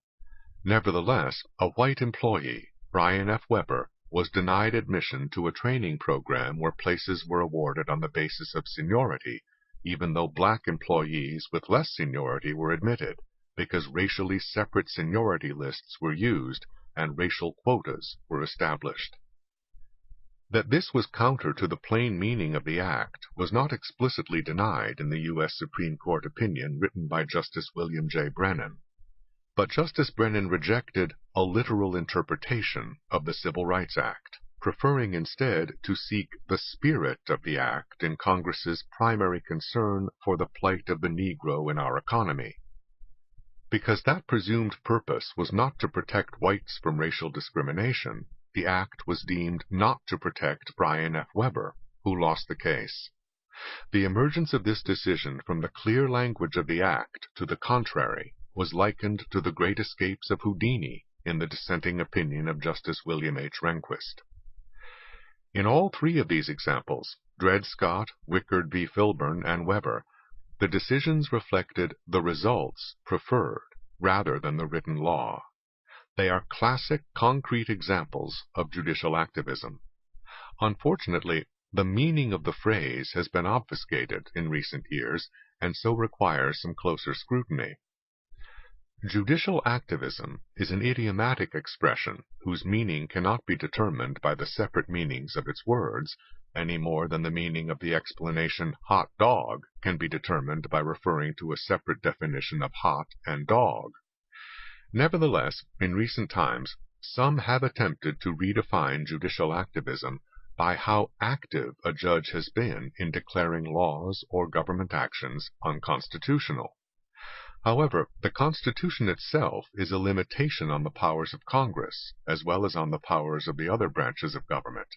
Nevertheless, a white employee, Brian F. Weber, was denied admission to a training program where places were awarded on the basis of seniority, even though black employees with less seniority were admitted, because racially separate seniority lists were used and racial quotas were established. That this was counter to the plain meaning of the Act was not explicitly denied in the U.S. Supreme Court opinion written by Justice William J. Brennan. But Justice Brennan rejected a literal interpretation of the Civil Rights Act, preferring instead to seek the spirit of the Act in Congress's primary concern for the plight of the Negro in our economy. Because that presumed purpose was not to protect whites from racial discrimination, the Act was deemed not to protect Brian F. Weber, who lost the case. The emergence of this decision from the clear language of the Act to the contrary was likened to the great escapes of Houdini in the dissenting opinion of Justice William H. Rehnquist. In all three of these examples, Dred Scott, Wickard v. Filburn, and Weber, the decisions reflected the results preferred rather than the written law. They are classic, concrete examples of judicial activism. Unfortunately, the meaning of the phrase has been obfuscated in recent years, and so requires some closer scrutiny. Judicial activism is an idiomatic expression whose meaning cannot be determined by the separate meanings of its words, any more than the meaning of the explanation hot dog can be determined by referring to a separate definition of hot and dog. Nevertheless, in recent times, some have attempted to redefine judicial activism by how active a judge has been in declaring laws or government actions unconstitutional. However, the Constitution itself is a limitation on the powers of Congress, as well as on the powers of the other branches of government.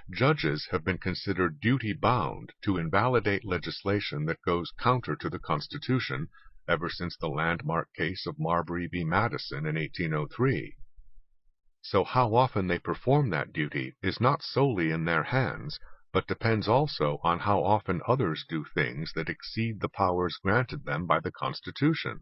Judges have been considered duty-bound to invalidate legislation that goes counter to the Constitution ever since the landmark case of Marbury v. Madison in 1803. So how often they perform that duty is not solely in their hands, but depends also on how often others do things that exceed the powers granted them by the Constitution.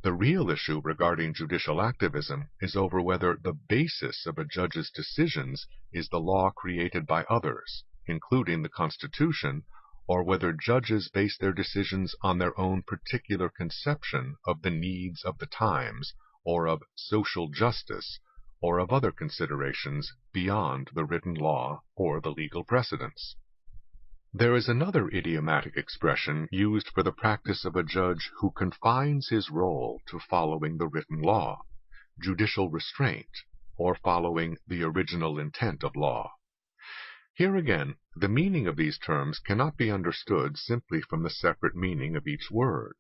The real issue regarding judicial activism is over whether the basis of a judge's decisions is the law created by others, including the Constitution, or whether judges base their decisions on their own particular conception of the needs of the times, or of social justice, or of other considerations beyond the written law or the legal precedents. There is another idiomatic expression used for the practice of a judge who confines his role to following the written law, judicial restraint, or following the original intent of law. Here again, the meaning of these terms cannot be understood simply from the separate meaning of each word.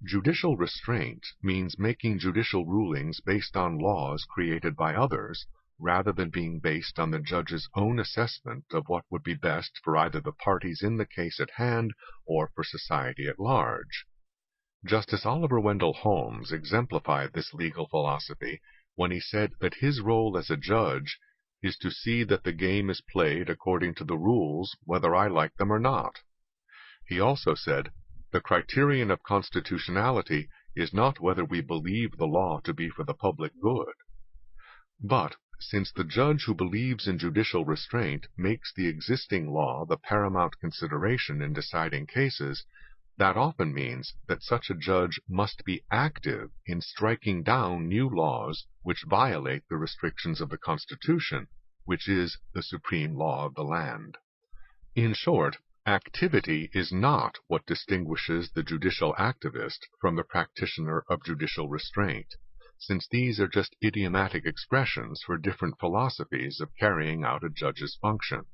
Judicial restraint means making judicial rulings based on laws created by others, rather than being based on the judge's own assessment of what would be best for either the parties in the case at hand or for society at large. Justice Oliver Wendell Holmes exemplified this legal philosophy when he said that his role as a judge is to see that the game is played according to the rules, whether I like them or not. He also said, "The criterion of constitutionality is not whether we believe the law to be for the public good." But, since the judge who believes in judicial restraint makes the existing law the paramount consideration in deciding cases, That often means that such a judge must be active in striking down new laws which violate the restrictions of the Constitution, which is the supreme law of the land. In short, activity is not what distinguishes the judicial activist from the practitioner of judicial restraint, since these are just idiomatic expressions for different philosophies of carrying out a judge's function.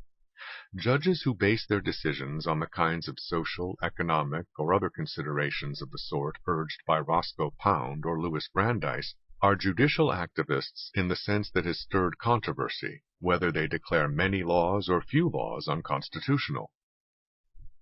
Judges who base their decisions on the kinds of social, economic, or other considerations of the sort urged by Roscoe Pound or Louis Brandeis are judicial activists in the sense that has stirred controversy, whether they declare many laws or few laws unconstitutional.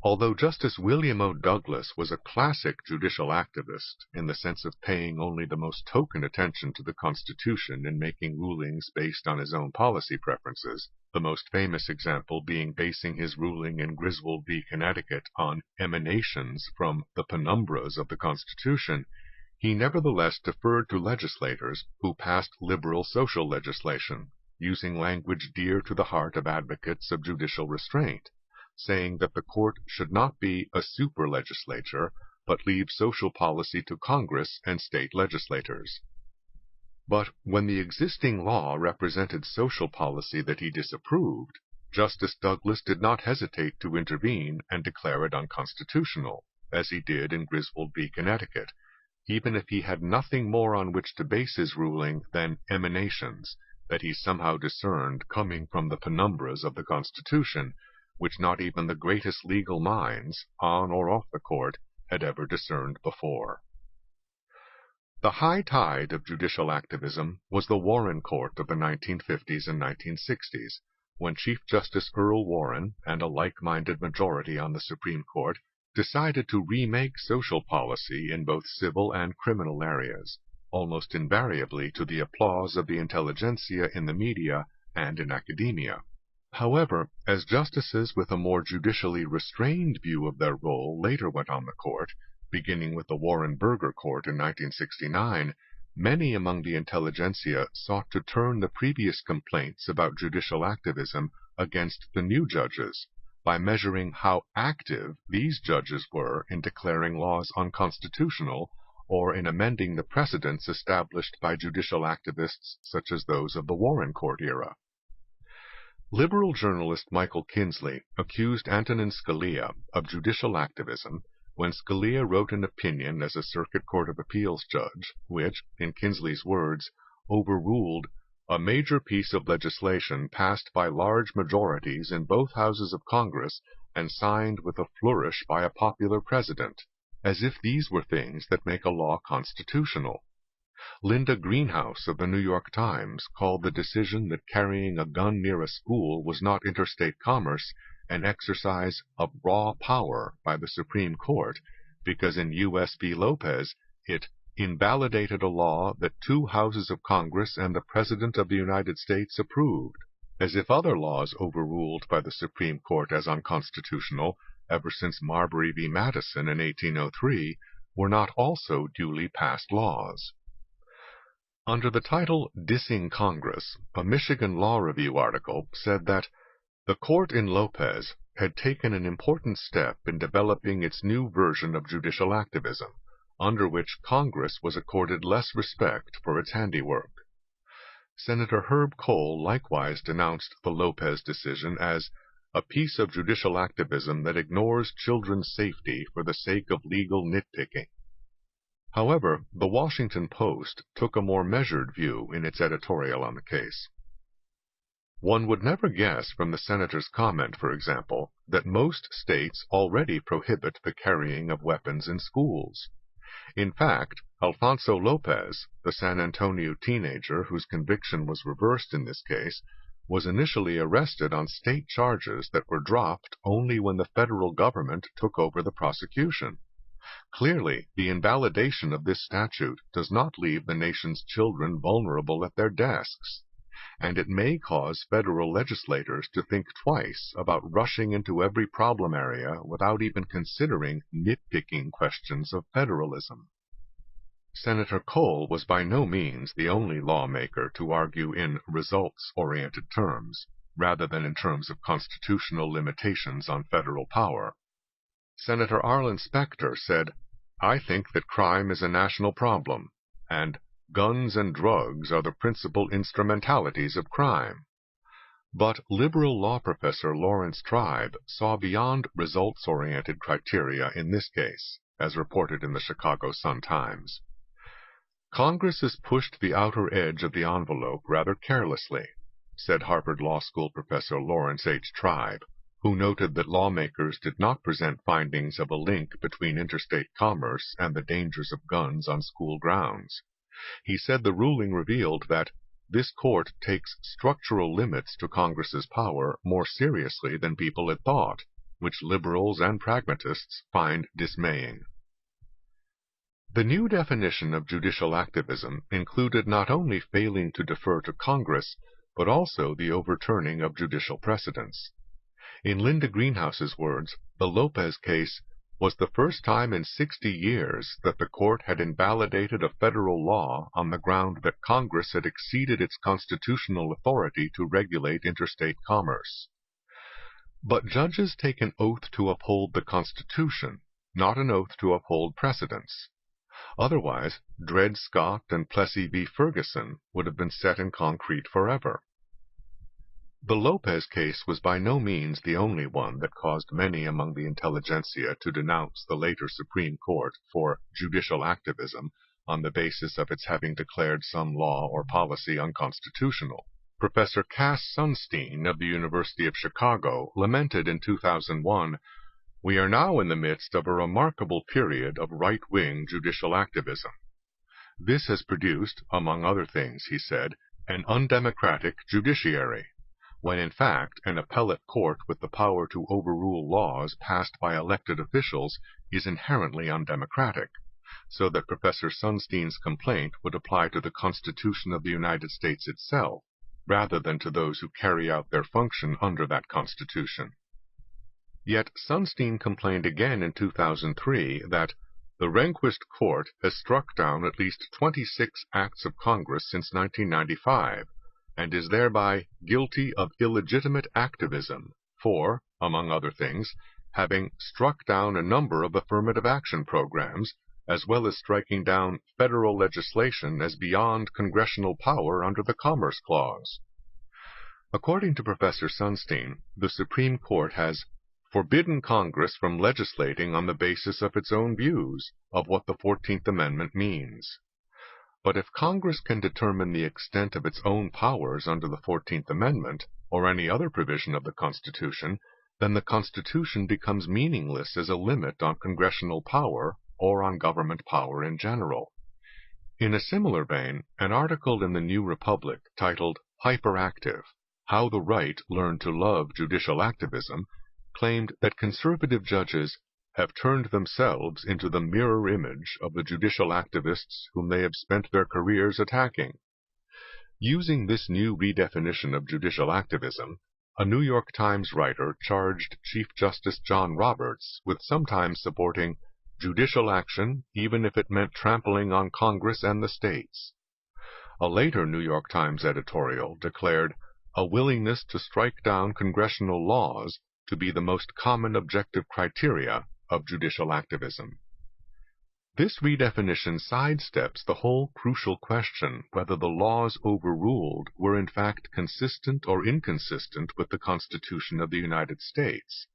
Although Justice William O. Douglas was a classic judicial activist in the sense of paying only the most token attention to the Constitution and making rulings based on his own policy preferences, the most famous example being basing his ruling in Griswold v. Connecticut on emanations from the penumbras of the Constitution, he nevertheless deferred to legislators who passed liberal social legislation, using language dear to the heart of advocates of judicial restraint, saying that the court should not be a super legislature, but leave social policy to Congress and state legislators. But when the existing law represented social policy that he disapproved, Justice Douglas did not hesitate to intervene and declare it unconstitutional, as he did in Griswold v. Connecticut, even if he had nothing more on which to base his ruling than emanations that he somehow discerned coming from the penumbras of the Constitution, which not even the greatest legal minds, on or off the court, had ever discerned before. The high tide of judicial activism was the Warren Court of the 1950s and 1960s, when Chief Justice Earl Warren and a like-minded majority on the Supreme Court decided to remake social policy in both civil and criminal areas, almost invariably to the applause of the intelligentsia in the media and in academia. However, as justices with a more judicially restrained view of their role later went on the court, beginning with the Warren Burger Court in 1969, many among the intelligentsia sought to turn the previous complaints about judicial activism against the new judges by measuring how active these judges were in declaring laws unconstitutional or in amending the precedents established by judicial activists such as those of the Warren Court era. Liberal journalist Michael Kinsley accused Antonin Scalia of judicial activism when Scalia wrote an opinion as a Circuit Court of Appeals judge, which, in Kinsley's words, overruled a major piece of legislation passed by large majorities in both houses of Congress and signed with a flourish by a popular president, as if these were things that make a law constitutional. Linda Greenhouse of the New York Times called the decision that carrying a gun near a school was not interstate commerce an exercise of raw power by the Supreme Court, because in U.S. v. Lopez it invalidated a law that two houses of Congress and the President of the United States approved, as if other laws overruled by the Supreme Court as unconstitutional ever since Marbury v. Madison in 1803 were not also duly passed laws. Under the title Dissing Congress, a Michigan Law Review article said that the court in Lopez had taken an important step in developing its new version of judicial activism, under which Congress was accorded less respect for its handiwork. Senator Herb Kohl likewise denounced the Lopez decision as a piece of judicial activism that ignores children's safety for the sake of legal nitpicking. However, the Washington Post took a more measured view in its editorial on the case. One would never guess from the senator's comment, for example, that most states already prohibit the carrying of weapons in schools. In fact, Alfonso Lopez, the San Antonio teenager whose conviction was reversed in this case, was initially arrested on state charges that were dropped only when the federal government took over the prosecution. Clearly, the invalidation of this statute does not leave the nation's children vulnerable at their desks, and it may cause federal legislators to think twice about rushing into every problem area without even considering nitpicking questions of federalism. Senator Kohl was by no means the only lawmaker to argue in results-oriented terms, rather than in terms of constitutional limitations on federal power. Senator Arlen Specter said, "I think that crime is a national problem, and guns and drugs are the principal instrumentalities of crime." But liberal law professor Lawrence Tribe saw beyond results-oriented criteria in this case, as reported in the Chicago Sun-Times. "Congress has pushed the outer edge of the envelope rather carelessly," said Harvard Law School professor Lawrence H. Tribe, who noted that lawmakers did not present findings of a link between interstate commerce and the dangers of guns on school grounds. He said the ruling revealed that this court takes structural limits to Congress's power more seriously than people had thought, which liberals and pragmatists find dismaying. The new definition of judicial activism included not only failing to defer to Congress, but also the overturning of judicial precedents. In Linda Greenhouse's words, the Lopez case was the first time in 60 years that the court had invalidated a federal law on the ground that Congress had exceeded its constitutional authority to regulate interstate commerce. But judges take an oath to uphold the Constitution, not an oath to uphold precedents. Otherwise, Dred Scott and Plessy v. Ferguson would have been set in concrete forever. The Lopez case was by no means the only one that caused many among the intelligentsia to denounce the later Supreme Court for judicial activism on the basis of its having declared some law or policy unconstitutional. Professor Cass Sunstein of the University of Chicago lamented in 2001, "We are now in the midst of a remarkable period of right-wing judicial activism. This has produced, among other things," he said, "an undemocratic judiciary, when in fact an appellate court with the power to overrule laws passed by elected officials is inherently undemocratic," so that Professor Sunstein's complaint would apply to the Constitution of the United States itself, rather than to those who carry out their function under that Constitution. Yet Sunstein complained again in 2003 that the Rehnquist court has struck down at least 26 acts of Congress since 1995, and is thereby guilty of illegitimate activism for, among other things, having struck down a number of affirmative action programs, as well as striking down federal legislation as beyond congressional power under the Commerce Clause. According to Professor Sunstein, the Supreme Court has forbidden Congress from legislating on the basis of its own views of what the 14th Amendment means. But if Congress can determine the extent of its own powers under the 14th Amendment, or any other provision of the Constitution, then the Constitution becomes meaningless as a limit on congressional power or on government power in general. In a similar vein, an article in the New Republic titled Hyperactive: How the Right Learned to Love Judicial Activism claimed that conservative judges have turned themselves into the mirror image of the judicial activists whom they have spent their careers attacking. Using this new redefinition of judicial activism, a New York Times writer charged Chief Justice John Roberts with sometimes supporting judicial action even if it meant trampling on Congress and the states. A later New York Times editorial declared a willingness to strike down congressional laws to be the most common objective criteria of judicial activism. This redefinition sidesteps the whole crucial question whether the laws overruled were in fact consistent or inconsistent with the Constitution of the United States.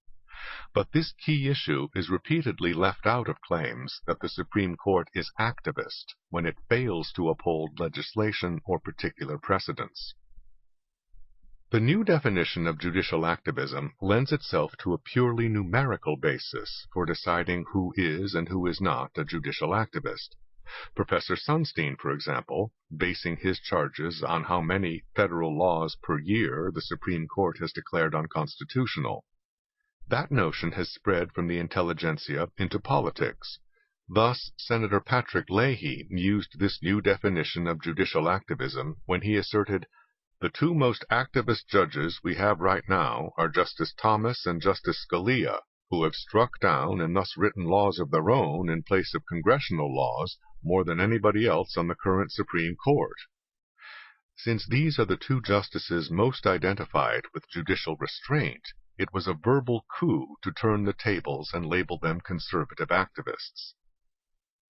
But this key issue is repeatedly left out of claims that the Supreme Court is activist when it fails to uphold legislation or particular precedents. The new definition of judicial activism lends itself to a purely numerical basis for deciding who is and who is not a judicial activist. Professor Sunstein, for example, basing his charges on how many federal laws per year the Supreme Court has declared unconstitutional. That notion has spread from the intelligentsia into politics. Thus, Senator Patrick Leahy used this new definition of judicial activism when he asserted, "The two most activist judges we have right now are Justice Thomas and Justice Scalia, who have struck down and thus written laws of their own in place of congressional laws more than anybody else on the current Supreme Court." Since these are the two justices most identified with judicial restraint, it was a verbal coup to turn the tables and label them conservative activists.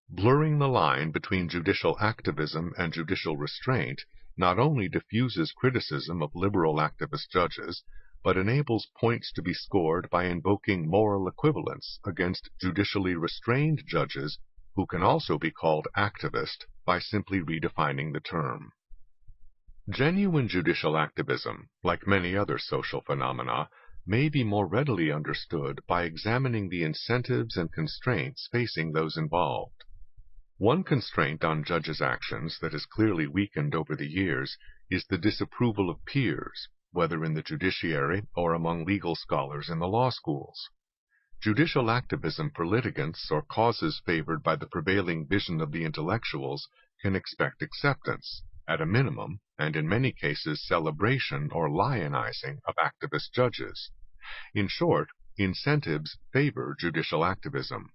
Blurring the line between judicial activism and judicial restraint not only diffuses criticism of liberal activist judges, but enables points to be scored by invoking moral equivalence against judicially restrained judges who can also be called activist by simply redefining the term. Genuine judicial activism, like many other social phenomena, may be more readily understood by examining the incentives and constraints facing those involved. One constraint on judges' actions that has clearly weakened over the years is the disapproval of peers, whether in the judiciary or among legal scholars in the law schools. Judicial activism for litigants or causes favored by the prevailing vision of the intellectuals can expect acceptance, at a minimum, and in many cases celebration or lionizing of activist judges. In short, incentives favor judicial activism.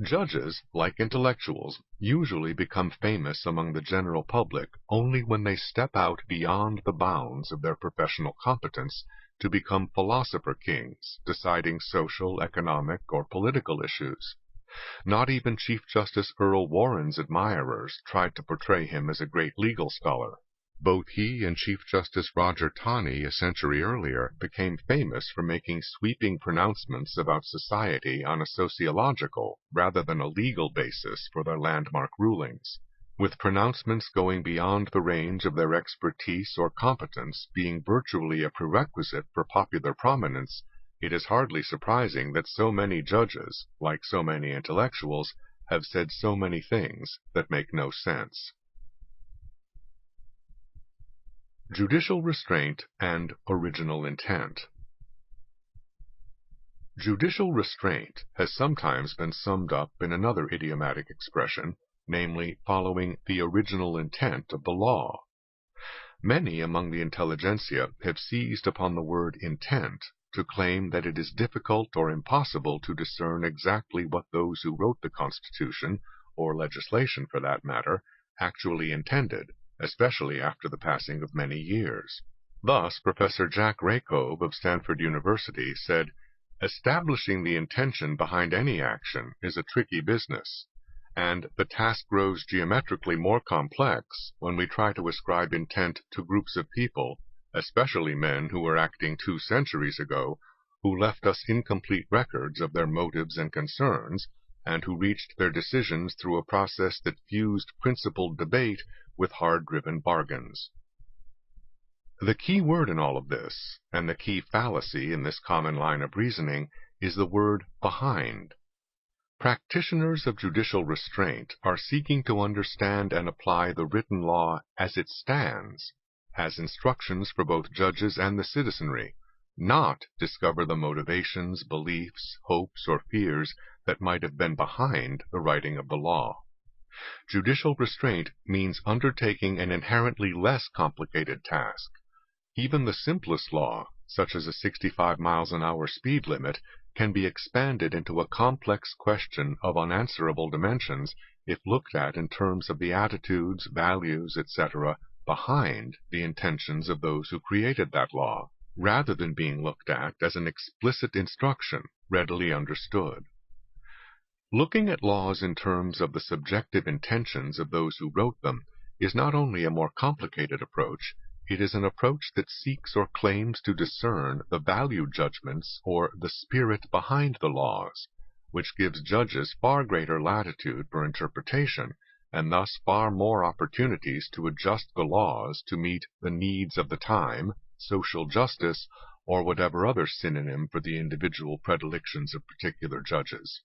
Judges, like intellectuals, usually become famous among the general public only when they step out beyond the bounds of their professional competence to become philosopher kings, deciding social, economic, or political issues. Not even Chief Justice Earl Warren's admirers tried to portray him as a great legal scholar. Both he and Chief Justice Roger Taney a century earlier became famous for making sweeping pronouncements about society on a sociological rather than a legal basis for their landmark rulings, with pronouncements going beyond the range of their expertise or competence being virtually a prerequisite for popular prominence. It is hardly surprising that so many judges, like so many intellectuals, have said so many things that make no sense. Judicial restraint and original intent. Judicial restraint has sometimes been summed up in another idiomatic expression, namely following the original intent of the law. Many among the intelligentsia have seized upon the word intent to claim that it is difficult or impossible to discern exactly what those who wrote the Constitution, or legislation for that matter, actually intended, especially after the passing of many years. Thus, Professor Jack Rakove of Stanford University said, "Establishing the intention behind any action is a tricky business, and the task grows geometrically more complex when we try to ascribe intent to groups of people, especially men who were acting 2 centuries ago, who left us incomplete records of their motives and concerns, and who reached their decisions through a process that fused principled debate with hard-driven bargains." The key word in all of this, and the key fallacy in this common line of reasoning, is the word behind. Practitioners of judicial restraint are seeking to understand and apply the written law as it stands, as instructions for both judges and the citizenry, not discover the motivations, beliefs, hopes, or fears that might have been behind the writing of the law. Judicial restraint means undertaking an inherently less complicated task. Even the simplest law, such as a 65 miles an hour speed limit, can be expanded into a complex question of unanswerable dimensions if looked at in terms of the attitudes, values, etc., behind the intentions of those who created that law, rather than being looked at as an explicit instruction readily understood. Looking at laws in terms of the subjective intentions of those who wrote them is not only a more complicated approach, it is an approach that seeks or claims to discern the value judgments or the spirit behind the laws, which gives judges far greater latitude for interpretation, and thus far more opportunities to adjust the laws to meet the needs of the time, social justice, or whatever other synonym for the individual predilections of particular judges.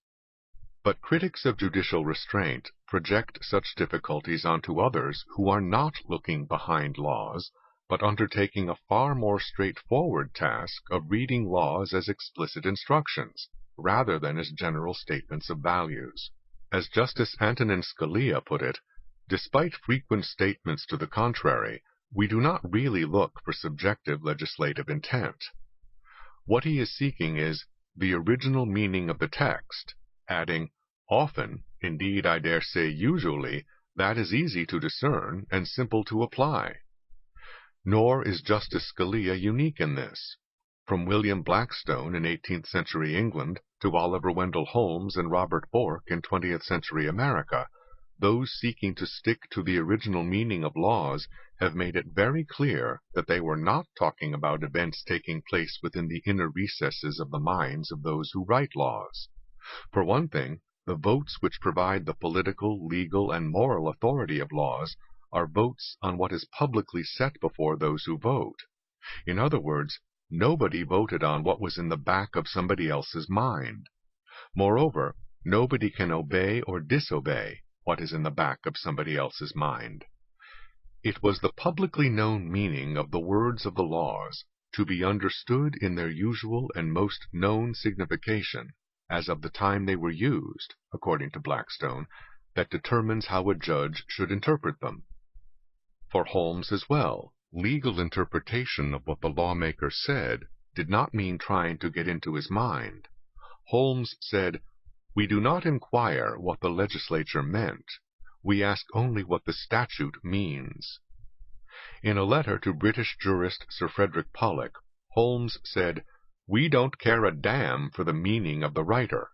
But critics of judicial restraint project such difficulties onto others who are not looking behind laws, but undertaking a far more straightforward task of reading laws as explicit instructions, rather than as general statements of values. As Justice Antonin Scalia put it, despite frequent statements to the contrary, we do not really look for subjective legislative intent. What he is seeking is the original meaning of the text, adding, often, indeed I dare say usually, that is easy to discern and simple to apply. Nor is Justice Scalia unique in this. From William Blackstone in 18th century England to Oliver Wendell Holmes and Robert Bork in 20th century America, those seeking to stick to the original meaning of laws have made it very clear that they were not talking about events taking place within the inner recesses of the minds of those who write laws. For one thing, the votes which provide the political, legal, and moral authority of laws are votes on what is publicly set before those who vote. In other words, nobody voted on what was in the back of somebody else's mind. Moreover, nobody can obey or disobey what is in the back of somebody else's mind. It was the publicly known meaning of the words of the laws, to be understood in their usual and most known signification, as of the time they were used, according to Blackstone, that determines how a judge should interpret them. For Holmes as well, legal interpretation of what the lawmaker said did not mean trying to get into his mind. Holmes said, "We do not inquire what the legislature meant. We ask only what the statute means." In a letter to British jurist Sir Frederick Pollock, Holmes said, "We don't care a damn for the meaning of the writer."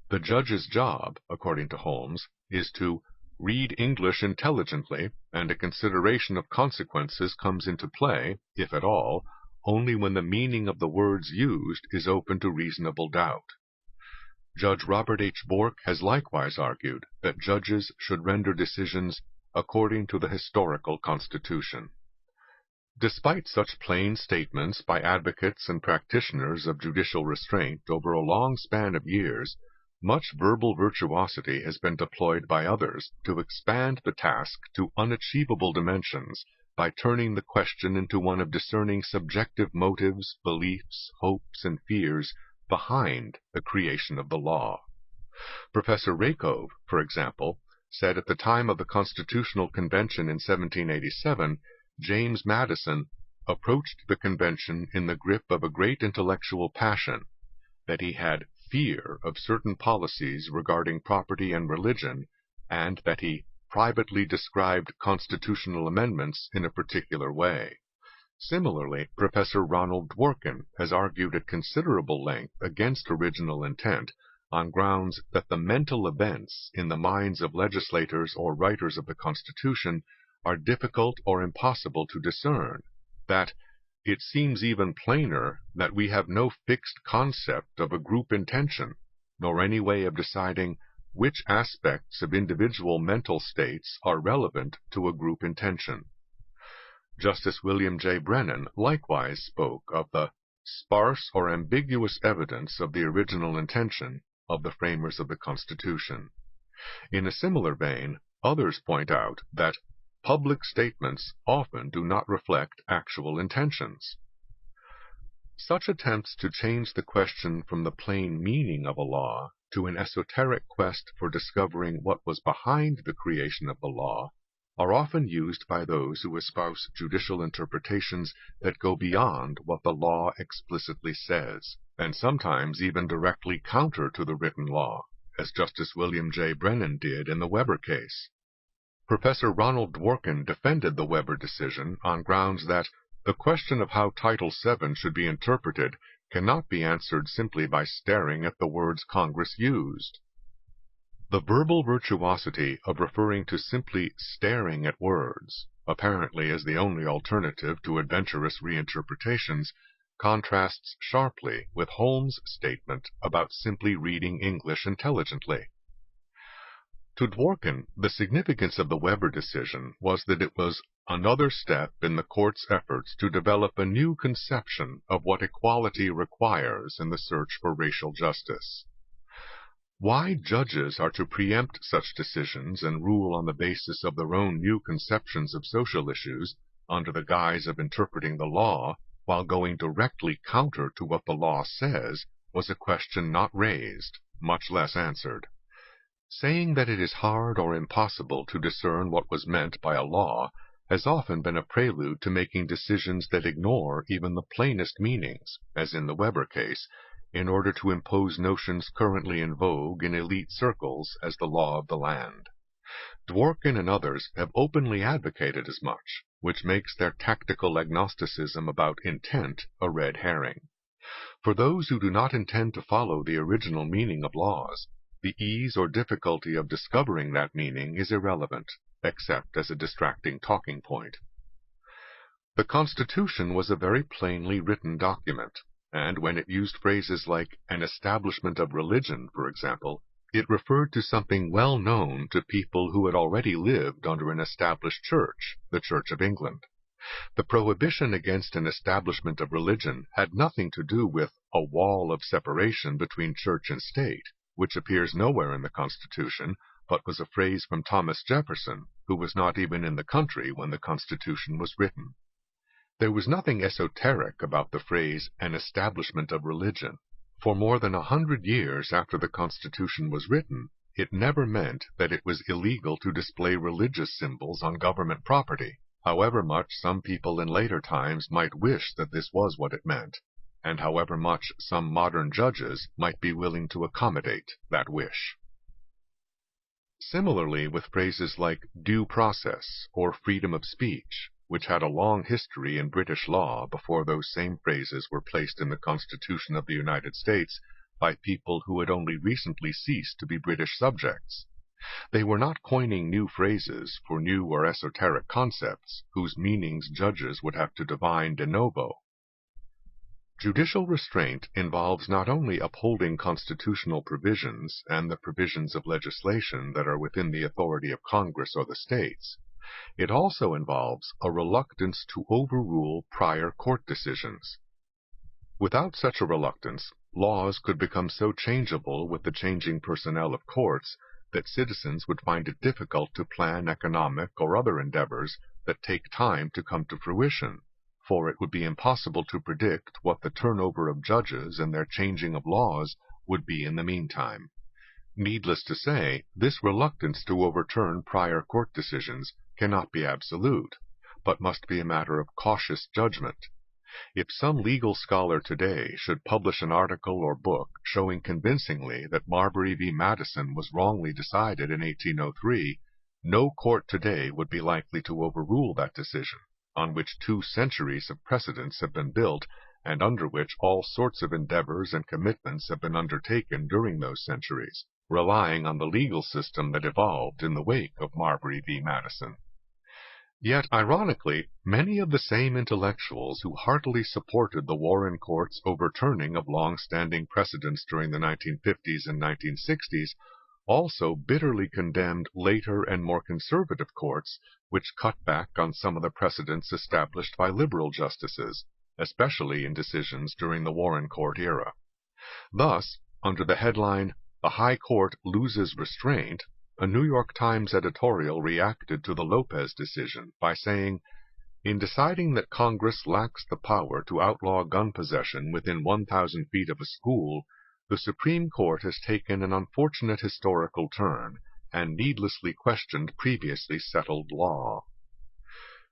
The judge's job, according to Holmes, is to read English intelligently, and a consideration of consequences comes into play, if at all, only when the meaning of the words used is open to reasonable doubt. Judge Robert H. Bork has likewise argued that judges should render decisions according to the historical Constitution. Despite such plain statements by advocates and practitioners of judicial restraint over a long span of years, much verbal virtuosity has been deployed by others to expand the task to unachievable dimensions by turning the question into one of discerning subjective motives, beliefs, hopes, and fears behind the creation of the law. Professor Rakove, for example, said at the time of the Constitutional Convention in 1787, James Madison approached the convention in the grip of a great intellectual passion, that he had fear of certain policies regarding property and religion, and that he privately described constitutional amendments in a particular way. Similarly, Professor Ronald Dworkin has argued at considerable length against original intent on grounds that the mental events in the minds of legislators or writers of the Constitution are difficult or impossible to discern, that it seems even plainer that we have no fixed concept of a group intention, nor any way of deciding which aspects of individual mental states are relevant to a group intention. Justice William J. Brennan likewise spoke of the sparse or ambiguous evidence of the original intention of the framers of the Constitution. In a similar vein, others point out that public statements often do not reflect actual intentions. Such attempts to change the question from the plain meaning of a law to an esoteric quest for discovering what was behind the creation of the law are often used by those who espouse judicial interpretations that go beyond what the law explicitly says, and sometimes even directly counter to the written law, as Justice William J. Brennan did in the Weber case. Professor Ronald Dworkin defended the Weber decision on grounds that the question of how Title VII should be interpreted cannot be answered simply by staring at the words Congress used. The verbal virtuosity of referring to simply staring at words, apparently as the only alternative to adventurous reinterpretations, contrasts sharply with Holmes' statement about simply reading English intelligently. To Dworkin, the significance of the Weber decision was that it was another step in the court's efforts to develop a new conception of what equality requires in the search for racial justice. Why judges are to preempt such decisions and rule on the basis of their own new conceptions of social issues under the guise of interpreting the law while going directly counter to what the law says was a question not raised, much less answered. Saying that it is hard or impossible to discern what was meant by a law has often been a prelude to making decisions that ignore even the plainest meanings, as in the Weber case, in order to impose notions currently in vogue in elite circles as the law of the land. Dworkin and others have openly advocated as much, which makes their tactical agnosticism about intent a red herring. For those who do not intend to follow the original meaning of laws, the ease or difficulty of discovering that meaning is irrelevant, except as a distracting talking point. The Constitution was a very plainly written document, and when it used phrases like an establishment of religion, for example, it referred to something well known to people who had already lived under an established church, the Church of England. The prohibition against an establishment of religion had nothing to do with a wall of separation between church and state, which appears nowhere in the Constitution, but was a phrase from Thomas Jefferson, who was not even in the country when the Constitution was written. There was nothing esoteric about the phrase an establishment of religion. For more than 100 years after the Constitution was written, it never meant that it was illegal to display religious symbols on government property, however much some people in later times might wish that this was what it meant, and however much some modern judges might be willing to accommodate that wish. Similarly with phrases like due process or freedom of speech, which had a long history in British law before those same phrases were placed in the Constitution of the United States by people who had only recently ceased to be British subjects. They were not coining new phrases for new or esoteric concepts whose meanings judges would have to divine de novo. Judicial restraint involves not only upholding constitutional provisions and the provisions of legislation that are within the authority of Congress or the states. It also involves a reluctance to overrule prior court decisions. Without such a reluctance, laws could become so changeable with the changing personnel of courts that citizens would find it difficult to plan economic or other endeavors that take time to come to fruition, for it would be impossible to predict what the turnover of judges and their changing of laws would be in the meantime. Needless to say, this reluctance to overturn prior court decisions cannot be absolute, but must be a matter of cautious judgment. If some legal scholar today should publish an article or book showing convincingly that Marbury v. Madison was wrongly decided in 1803, no court today would be likely to overrule that decision, on which 2 centuries of precedents have been built, and under which all sorts of endeavors and commitments have been undertaken during those centuries, relying on the legal system that evolved in the wake of Marbury v. Madison. Yet, ironically, many of the same intellectuals who heartily supported the Warren Court's overturning of long-standing precedents during the 1950s and 1960s also bitterly condemned later and more conservative courts which cut back on some of the precedents established by liberal justices, especially in decisions during the Warren Court era. Thus, under the headline, "The High Court Loses Restraint," a New York Times editorial reacted to the Lopez decision by saying, "In deciding that Congress lacks the power to outlaw gun possession within 1,000 feet of a school, the Supreme Court has taken an unfortunate historical turn and needlessly questioned previously settled law."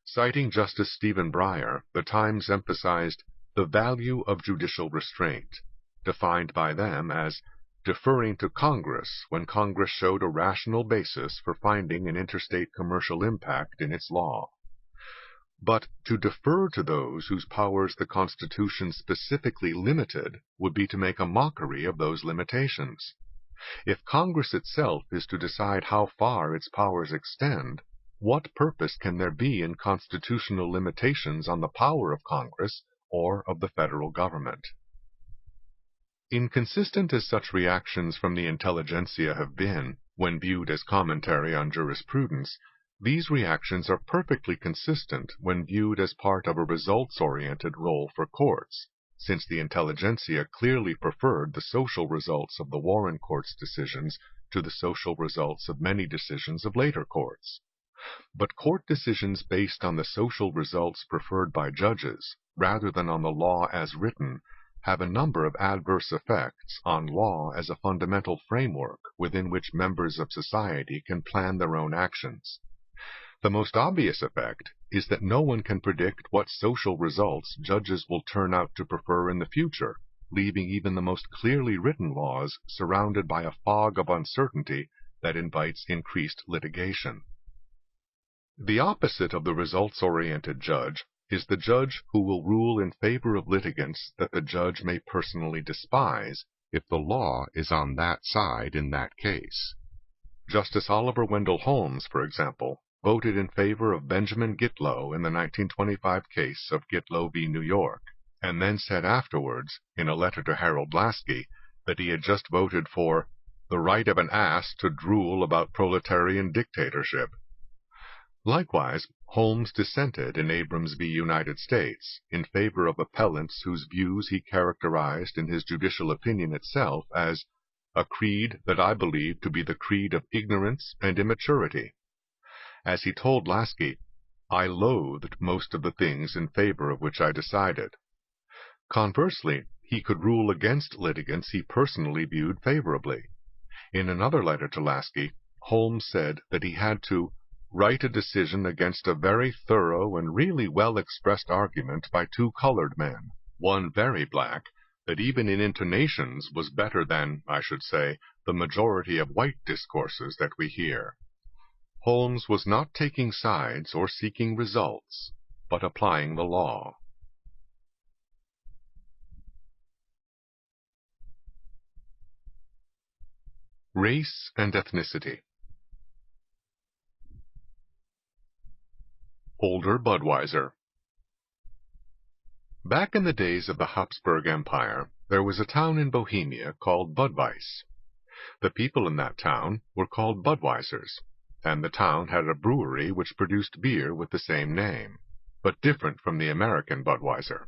Citing Justice Stephen Breyer, the Times emphasized the value of judicial restraint, defined by them as deferring to Congress when Congress showed a rational basis for finding an interstate commercial impact in its law. But to defer to those whose powers the Constitution specifically limited would be to make a mockery of those limitations. If Congress itself is to decide how far its powers extend, what purpose can there be in constitutional limitations on the power of Congress or of the federal government? Inconsistent as such reactions from the intelligentsia have been, when viewed as commentary on jurisprudence, these reactions are perfectly consistent when viewed as part of a results-oriented role for courts, since the intelligentsia clearly preferred the social results of the Warren Court's decisions to the social results of many decisions of later courts. But court decisions based on the social results preferred by judges, rather than on the law as written, have a number of adverse effects on law as a fundamental framework within which members of society can plan their own actions. The most obvious effect is that no one can predict what social results judges will turn out to prefer in the future, leaving even the most clearly written laws surrounded by a fog of uncertainty that invites increased litigation. The opposite of the results-oriented judge is the judge who will rule in favor of litigants that the judge may personally despise if the law is on that side in that case. Justice Oliver Wendell Holmes, for example, voted in favor of Benjamin Gitlow in the 1925 case of Gitlow v. New York, and then said afterwards, in a letter to Harold Laski, that he had just voted for the right of an ass to drool about proletarian dictatorship. Likewise, Holmes dissented in Abrams v. United States in favor of appellants whose views he characterized in his judicial opinion itself as a creed that I believe to be the creed of ignorance and immaturity. As he told Laski, I loathed most of the things in favor of which I decided. Conversely, he could rule against litigants he personally viewed favorably. In another letter to Laski, Holmes said that he had to write a decision against a very thorough and really well-expressed argument by two colored men, one very black, that even in intonations was better than, I should say, the majority of white discourses that we hear. Holmes was not taking sides or seeking results, but applying the law. Race and ethnicity. Older Budweiser. Back in the days of the Habsburg Empire, there was a town in Bohemia called Budweis. The people in that town were called Budweisers, and the town had a brewery which produced beer with the same name, but different from the American Budweiser.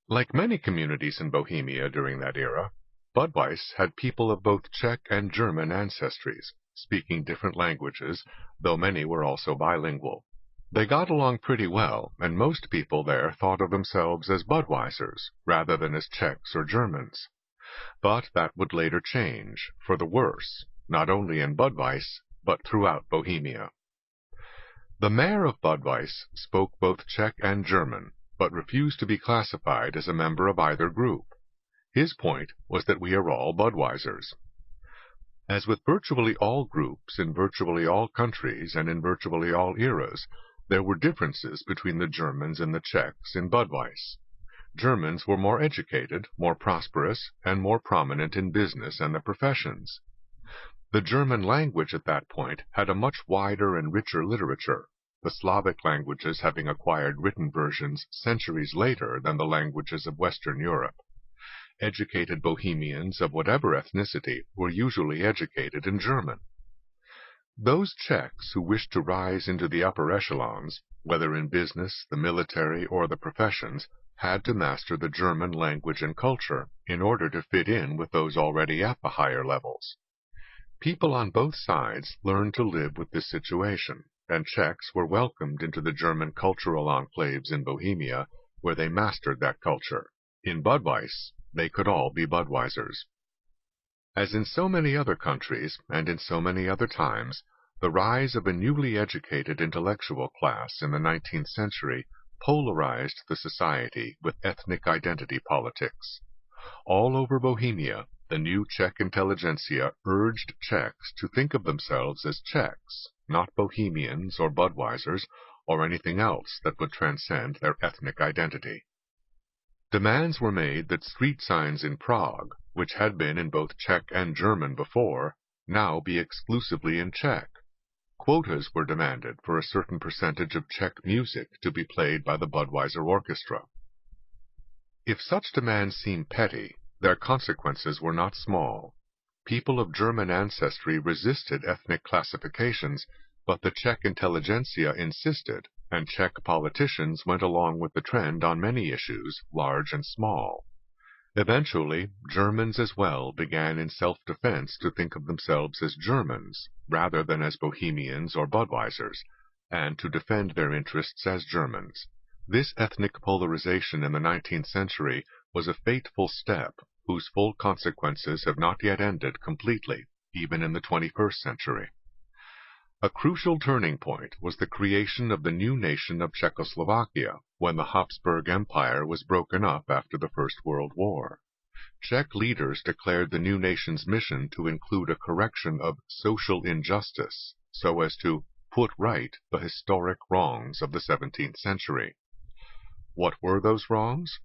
Like many communities in Bohemia during that era, Budweis had people of both Czech and German ancestries, speaking different languages, though many were also bilingual. They got along pretty well, and most people there thought of themselves as Budweisers, rather than as Czechs or Germans. But that would later change, for the worse, not only in Budweis, but throughout Bohemia. The mayor of Budweis spoke both Czech and German, but refused to be classified as a member of either group. His point was that we are all Budweisers. As with virtually all groups in virtually all countries and in virtually all eras, there were differences between the Germans and the Czechs in Budweis. Germans were more educated, more prosperous, and more prominent in business and the professions. The German language at that point had a much wider and richer literature, the Slavic languages having acquired written versions centuries later than the languages of Western Europe. Educated Bohemians of whatever ethnicity were usually educated in German. Those Czechs who wished to rise into the upper echelons, whether in business, the military, or the professions, had to master the German language and culture in order to fit in with those already at the higher levels. People on both sides learned to live with this situation, and Czechs were welcomed into the German cultural enclaves in Bohemia, where they mastered that culture. In Budweis, they could all be Budweisers. As in so many other countries, and in so many other times, the rise of a newly educated intellectual class in the 19th century polarized the society with ethnic identity politics. All over Bohemia, the new Czech intelligentsia urged Czechs to think of themselves as Czechs, not Bohemians or Budweisers, or anything else that would transcend their ethnic identity. Demands were made that street signs in Prague, which had been in both Czech and German before, now be exclusively in Czech. Quotas were demanded for a certain percentage of Czech music to be played by the Budweiser Orchestra. If such demands seem petty, their consequences were not small. People of German ancestry resisted ethnic classifications, but the Czech intelligentsia insisted, and Czech politicians went along with the trend on many issues, large and small. Eventually, Germans as well began in self-defense to think of themselves as Germans, rather than as Bohemians or Budweisers, and to defend their interests as Germans. This ethnic polarization in the 19th century was a fateful step, whose full consequences have not yet ended completely, even in the 21st century. A crucial turning point was the creation of the new nation of Czechoslovakia, when the Habsburg Empire was broken up after the First World War. Czech leaders declared the new nation's mission to include a correction of social injustice, so as to put right the historic wrongs of the 17th century. What were those wrongs?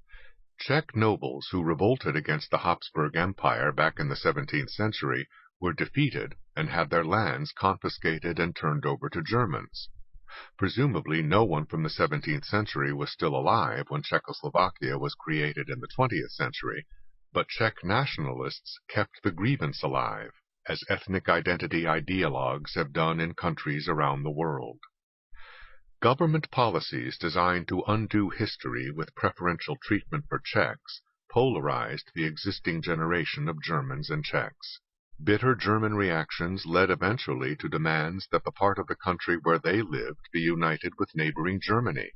Czech nobles who revolted against the Habsburg Empire back in the 17th century were defeated and had their lands confiscated and turned over to Germans. Presumably no one from the 17th century was still alive when Czechoslovakia was created in the 20th century, but Czech nationalists kept the grievance alive, as ethnic identity ideologues have done in countries around the world. Government policies designed to undo history with preferential treatment for Czechs polarized the existing generation of Germans and Czechs. Bitter German reactions led eventually to demands that the part of the country where they lived be united with neighboring Germany.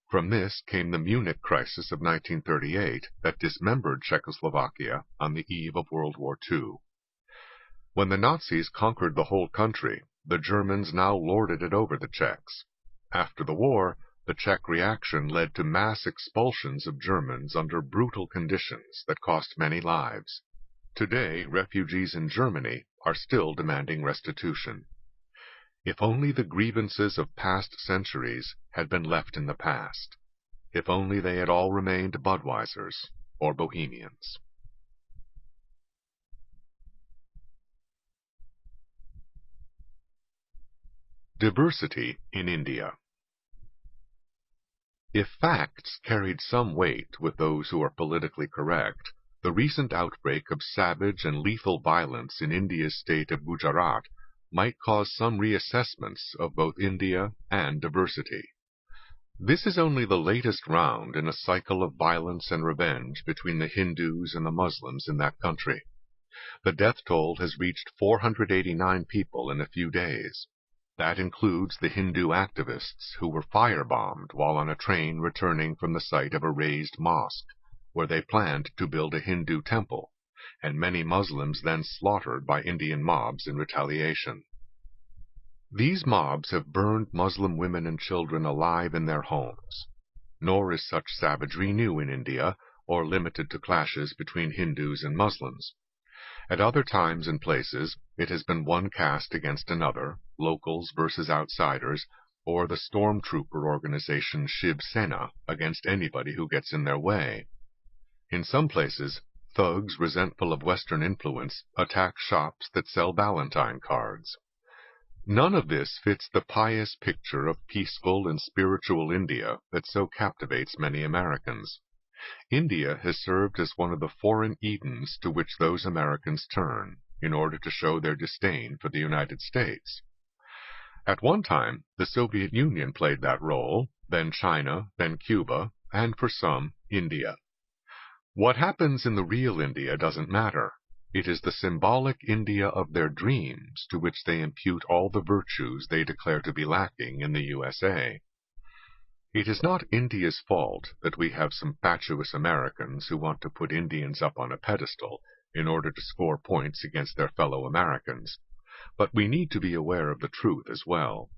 From this came the Munich crisis of 1938 that dismembered Czechoslovakia on the eve of World War II. When the Nazis conquered the whole country, the Germans now lorded it over the Czechs. After the war, the Czech reaction led to mass expulsions of Germans under brutal conditions that cost many lives. Today, refugees in Germany are still demanding restitution. If only the grievances of past centuries had been left in the past. If only they had all remained Budweisers or Bohemians. Diversity in India. If facts carried some weight with those who are politically correct, the recent outbreak of savage and lethal violence in India's state of Gujarat might cause some reassessments of both India and diversity. This is only the latest round in a cycle of violence and revenge between the Hindus and the Muslims in that country. The death toll has reached 489 people in a few days. That includes the Hindu activists who were firebombed while on a train returning from the site of a razed mosque, where they planned to build a Hindu temple, and many Muslims then slaughtered by Indian mobs in retaliation. These mobs have burned Muslim women and children alive in their homes. Nor is such savagery new in India, or limited to clashes between Hindus and Muslims. At other times and places, it has been one caste against another, locals versus outsiders, or the stormtrooper organization Shiv Sena against anybody who gets in their way. In some places, thugs resentful of Western influence attack shops that sell Valentine cards. None of this fits the pious picture of peaceful and spiritual India that so captivates many Americans. India has served as one of the foreign Edens to which those Americans turn in order to show their disdain for the United States. At one time, the Soviet Union played that role, then China, then Cuba, and for some, India. What happens in the real India doesn't matter. It is the symbolic India of their dreams to which they impute all the virtues they declare to be lacking in the USA. It is not India's fault that we have some fatuous Americans who want to put Indians up on a pedestal in order to score points against their fellow Americans, but we need to be aware of the truth as well.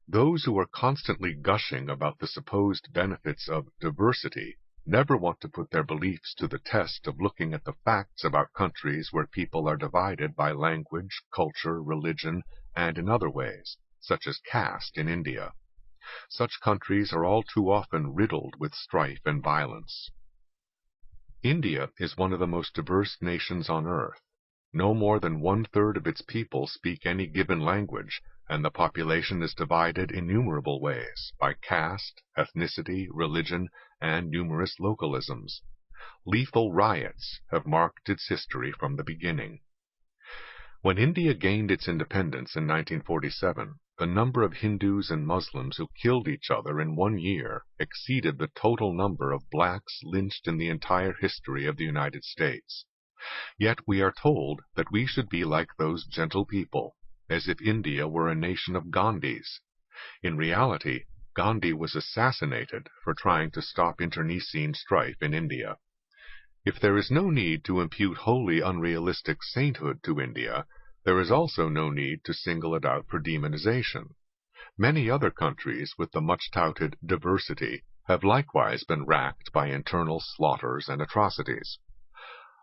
Those who are constantly gushing about the supposed benefits of diversity never want to put their beliefs to the test of looking at the facts about countries where people are divided by language, culture, religion, and in other ways, such as caste in India. Such countries are all too often riddled with strife and violence. India is one of the most diverse nations on earth. No more than 1/3 of its people speak any given language, and the population is divided innumerable ways by caste, ethnicity, religion, and numerous localisms. Lethal riots have marked its history from the beginning. When India gained its independence in 1947, the number of Hindus and Muslims who killed each other in 1 year exceeded the total number of blacks lynched in the entire history of the United States. Yet we are told that we should be like those gentle people, as if India were a nation of Gandhis. In reality, Gandhi was assassinated for trying to stop internecine strife in India. If there is no need to impute wholly unrealistic sainthood to India, there is also no need to single it out for demonization. Many other countries with the much-touted diversity have likewise been racked by internal slaughters and atrocities.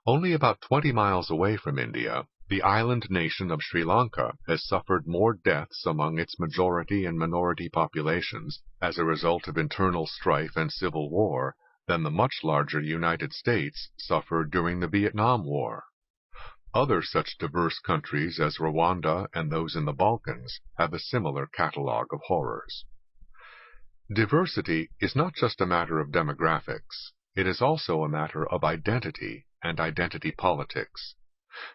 Only about 20 miles away from India, The island nation of Sri Lanka has suffered more deaths among its majority and minority populations as a result of internal strife and civil war than the much larger United States suffered during the Vietnam War. Other such diverse countries as Rwanda and those in the Balkans have a similar catalogue of horrors. Diversity is not just a matter of demographics. It is also a matter of identity and identity politics.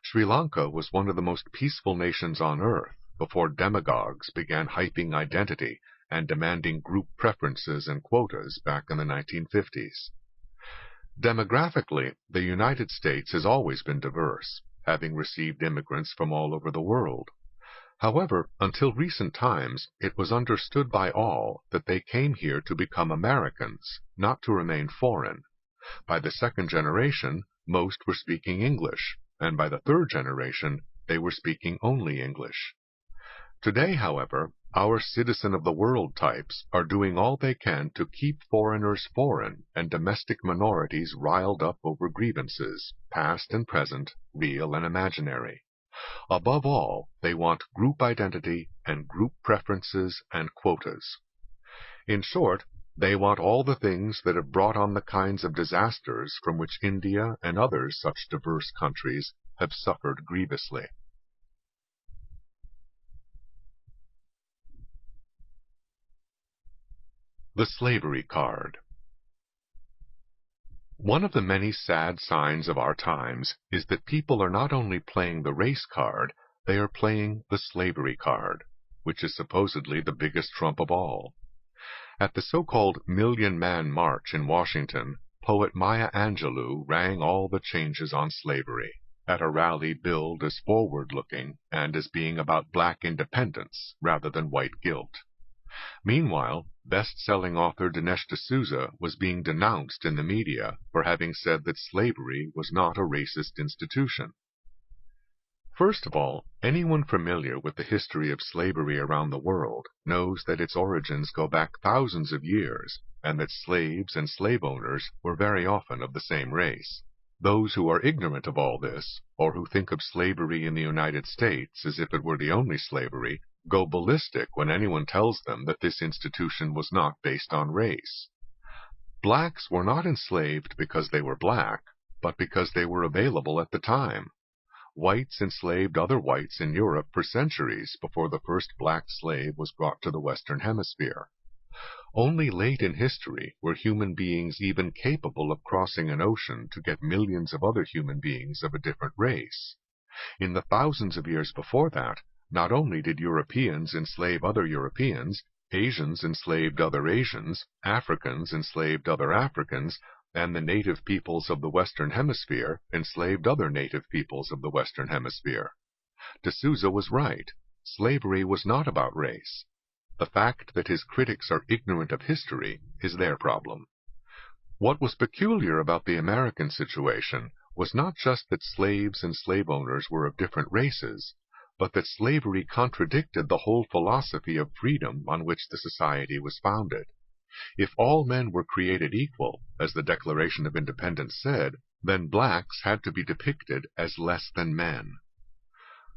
Sri Lanka was one of the most peaceful nations on earth before demagogues began hyping identity and demanding group preferences and quotas back in the 1950s. Demographically, the United States has always been diverse, having received immigrants from all over the world. However, until recent times, it was understood by all that they came here to become Americans, not to remain foreign. By the second generation, most were speaking English, and by the third generation, they were speaking only English. Today, however, our citizen of the world types are doing all they can to keep foreigners foreign and domestic minorities riled up over grievances, past and present, real and imaginary. Above all, they want group identity and group preferences and quotas. In short, they want all the things that have brought on the kinds of disasters from which India and other such diverse countries have suffered grievously. The Slavery Card. One of the many sad signs of our times is that people are not only playing the race card, they are playing the slavery card, which is supposedly the biggest trump of all. At the so-called Million Man March in Washington, poet Maya Angelou rang all the changes on slavery, at a rally billed as forward-looking and as being about black independence rather than white guilt. Meanwhile, best-selling author Dinesh D'Souza was being denounced in the media for having said that slavery was not a racist institution. First of all, anyone familiar with the history of slavery around the world knows that its origins go back thousands of years, and that slaves and slave owners were very often of the same race. Those who are ignorant of all this, or who think of slavery in the United States as if it were the only slavery, go ballistic when anyone tells them that this institution was not based on race. Blacks were not enslaved because they were black, but because they were available at the time. Whites enslaved other whites in Europe for centuries before the first black slave was brought to the Western Hemisphere. Only late in history were human beings even capable of crossing an ocean to get millions of other human beings of a different race. In the thousands of years before that, not only did Europeans enslave other Europeans, Asians enslaved other Asians, Africans enslaved other Africans, and the native peoples of the Western Hemisphere enslaved other native peoples of the Western Hemisphere. D'Souza was right. Slavery was not about race. The fact that his critics are ignorant of history is their problem. What was peculiar about the American situation was not just that slaves and slave owners were of different races, but that slavery contradicted the whole philosophy of freedom on which the society was founded. If all men were created equal, as the Declaration of Independence said, then blacks had to be depicted as less than men.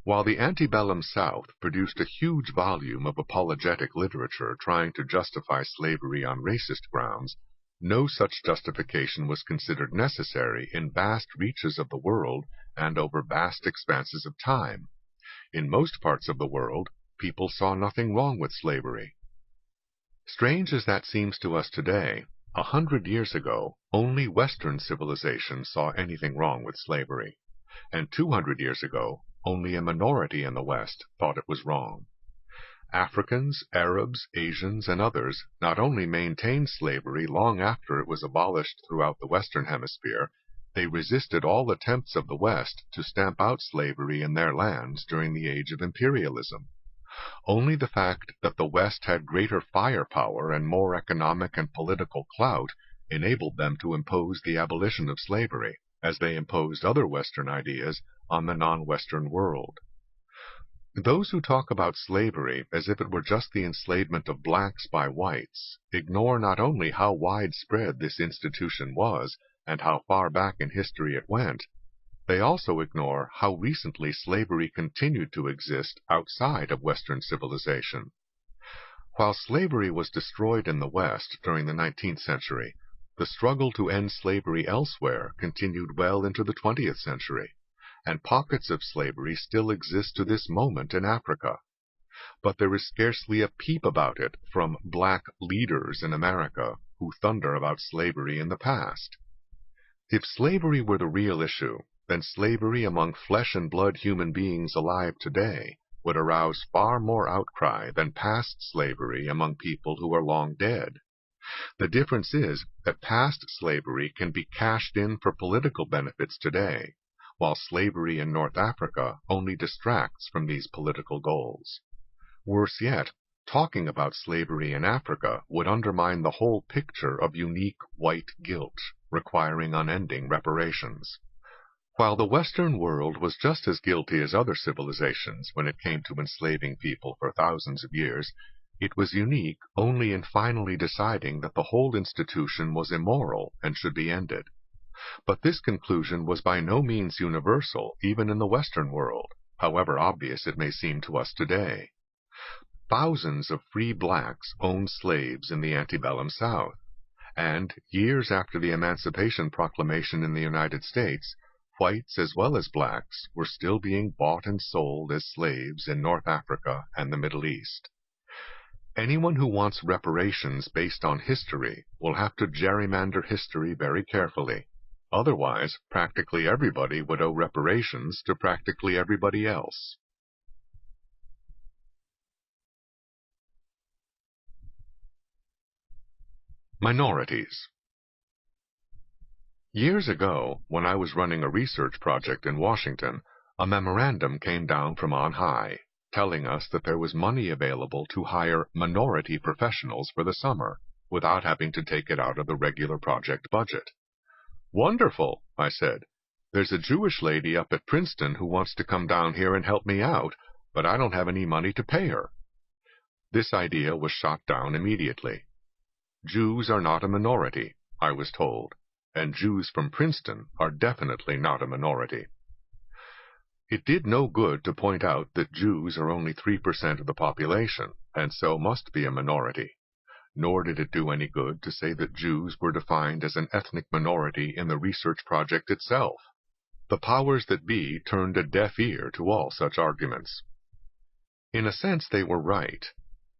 While the antebellum South produced a huge volume of apologetic literature trying to justify slavery on racist grounds, no such justification was considered necessary in vast reaches of the world and over vast expanses of time. In most parts of the world, people saw nothing wrong with slavery. Strange as that seems to us today, 100 years ago, only Western civilization saw anything wrong with slavery, and 200 years ago, only a minority in the West thought it was wrong. Africans, Arabs, Asians, and others not only maintained slavery long after it was abolished throughout the Western Hemisphere, they resisted all attempts of the West to stamp out slavery in their lands during the age of imperialism. Only the fact that the West had greater firepower and more economic and political clout enabled them to impose the abolition of slavery, as they imposed other Western ideas on the non-Western world. Those who talk about slavery as if it were just the enslavement of blacks by whites ignore not only how widespread this institution was and how far back in history it went, They also ignore how recently slavery continued to exist outside of Western civilization. While slavery was destroyed in the West during the 19th century, the struggle to end slavery elsewhere continued well into the 20th century, and pockets of slavery still exist to this moment in Africa. But there is scarcely a peep about it from black leaders in America who thunder about slavery in the past. If slavery were the real issue, then slavery among flesh and blood human beings alive today would arouse far more outcry than past slavery among people who are long dead. The difference is that past slavery can be cashed in for political benefits today, while slavery in North Africa only distracts from these political goals. Worse yet, talking about slavery in Africa would undermine the whole picture of unique white guilt, requiring unending reparations. While the Western world was just as guilty as other civilizations when it came to enslaving people for thousands of years, it was unique only in finally deciding that the whole institution was immoral and should be ended. But this conclusion was by no means universal, even in the Western world, however obvious it may seem to us today. Thousands of free blacks owned slaves in the antebellum South, and years after the Emancipation Proclamation in the United States, whites as well as blacks were still being bought and sold as slaves in North Africa and the Middle East. Anyone who wants reparations based on history will have to gerrymander history very carefully. Otherwise, practically everybody would owe reparations to practically everybody else. Minorities. Years ago, when I was running a research project in Washington, a memorandum came down from on high, telling us that there was money available to hire minority professionals for the summer, without having to take it out of the regular project budget. "Wonderful," I said. "There's a Jewish lady up at Princeton who wants to come down here and help me out, but I don't have any money to pay her." This idea was shot down immediately. Jews are not a minority, I was told, and Jews from Princeton are definitely not a minority. It did no good to point out that Jews are only 3% of the population, and so must be a minority. Nor did it do any good to say that Jews were defined as an ethnic minority in the research project itself. The powers that be turned a deaf ear to all such arguments. In a sense, they were right.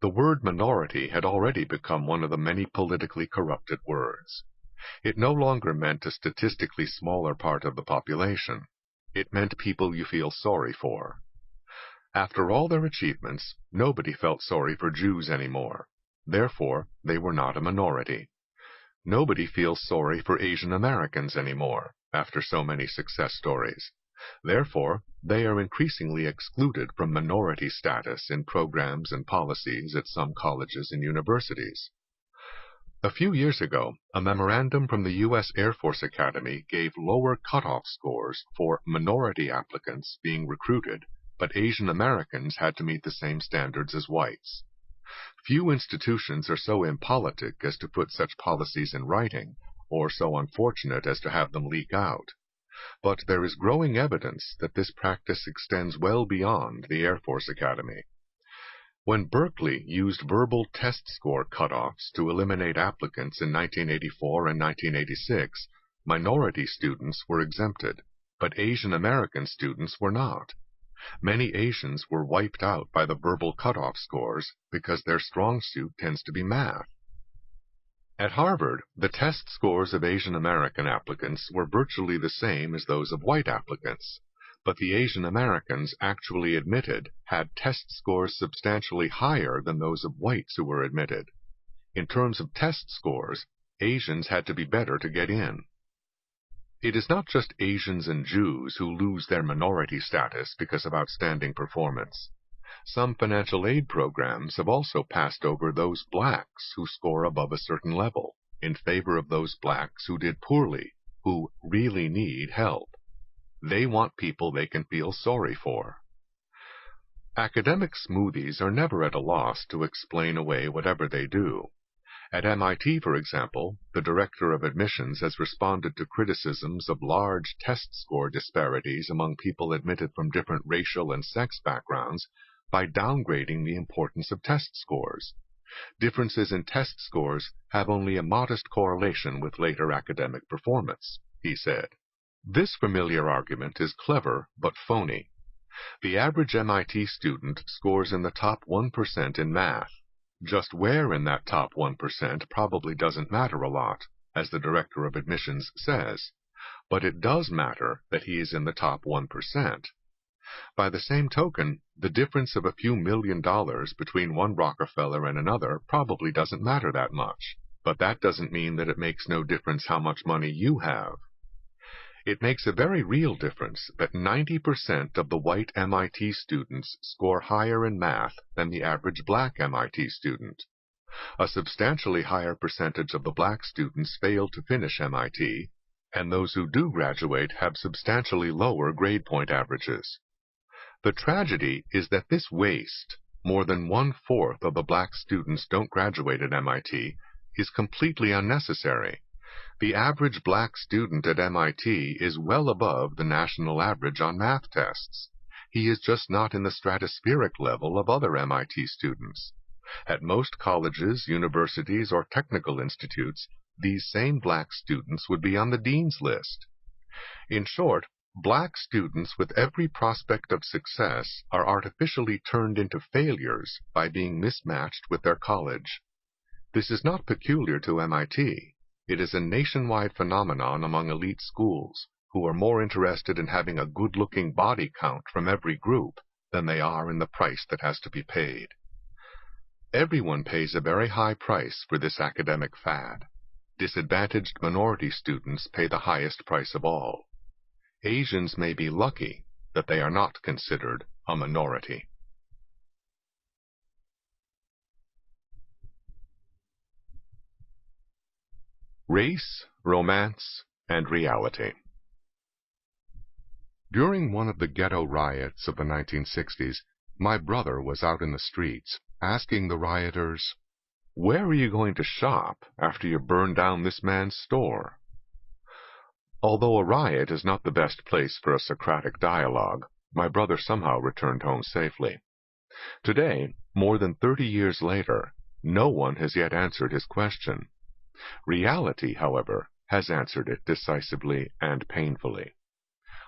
The word minority had already become one of the many politically corrupted words. It no longer meant a statistically smaller part of the population. It meant people you feel sorry for. After all their achievements, nobody felt sorry for Jews anymore. Therefore, they were not a minority. Nobody feels sorry for Asian Americans anymore, after so many success stories. Therefore, they are increasingly excluded from minority status in programs and policies at some colleges and universities. A few years ago, a memorandum from the U.S. Air Force Academy gave lower cutoff scores for minority applicants being recruited, but Asian Americans had to meet the same standards as whites. Few institutions are so impolitic as to put such policies in writing, or so unfortunate as to have them leak out. But there is growing evidence that this practice extends well beyond the Air Force Academy. When Berkeley used verbal test score cutoffs to eliminate applicants in 1984 and 1986, minority students were exempted, but Asian American students were not. Many Asians were wiped out by the verbal cutoff scores because their strong suit tends to be math. At Harvard, the test scores of Asian American applicants were virtually the same as those of white applicants, but the Asian Americans actually admitted had test scores substantially higher than those of whites who were admitted. In terms of test scores, Asians had to be better to get in. It is not just Asians and Jews who lose their minority status because of outstanding performance. Some financial aid programs have also passed over those blacks who score above a certain level, in favor of those blacks who did poorly, who really need help. They want people they can feel sorry for. Academic smoothies are never at a loss to explain away whatever they do. At MIT, for example, the director of admissions has responded to criticisms of large test score disparities among people admitted from different racial and sex backgrounds by downgrading the importance of test scores. Differences in test scores have only a modest correlation with later academic performance, he said. This familiar argument is clever but phony. The average MIT student scores in the top 1% in math. Just where in that top 1% probably doesn't matter a lot, as the director of admissions says, but it does matter that he is in the top 1%. By the same token, the difference of a few $1 million between one Rockefeller and another probably doesn't matter that much, but that doesn't mean that it makes no difference how much money you have. It makes a very real difference that 90% of the white MIT students score higher in math than the average black MIT student. A substantially higher percentage of the black students fail to finish MIT, and those who do graduate have substantially lower grade point averages. The tragedy is that this waste, more than 1/4 of the black students don't graduate at MIT, is completely unnecessary. The average black student at MIT is well above the national average on math tests. He is just not in the stratospheric level of other MIT students. At most colleges, universities, or technical institutes, these same black students would be on the dean's list. In short, black students with every prospect of success are artificially turned into failures by being mismatched with their college. This is not peculiar to MIT. It is a nationwide phenomenon among elite schools, who are more interested in having a good-looking body count from every group than they are in the price that has to be paid. Everyone pays a very high price for this academic fad. Disadvantaged minority students pay the highest price of all. Asians may be lucky that they are not considered a minority. Race, Romance, and Reality. During one of the ghetto riots of the 1960s, my brother was out in the streets asking the rioters, "Where are you going to shop after you burn down this man's store?" Although a riot is not the best place for a Socratic dialogue, my brother somehow returned home safely. Today, more than 30 years later, no one has yet answered his question. Reality, however, has answered it decisively and painfully.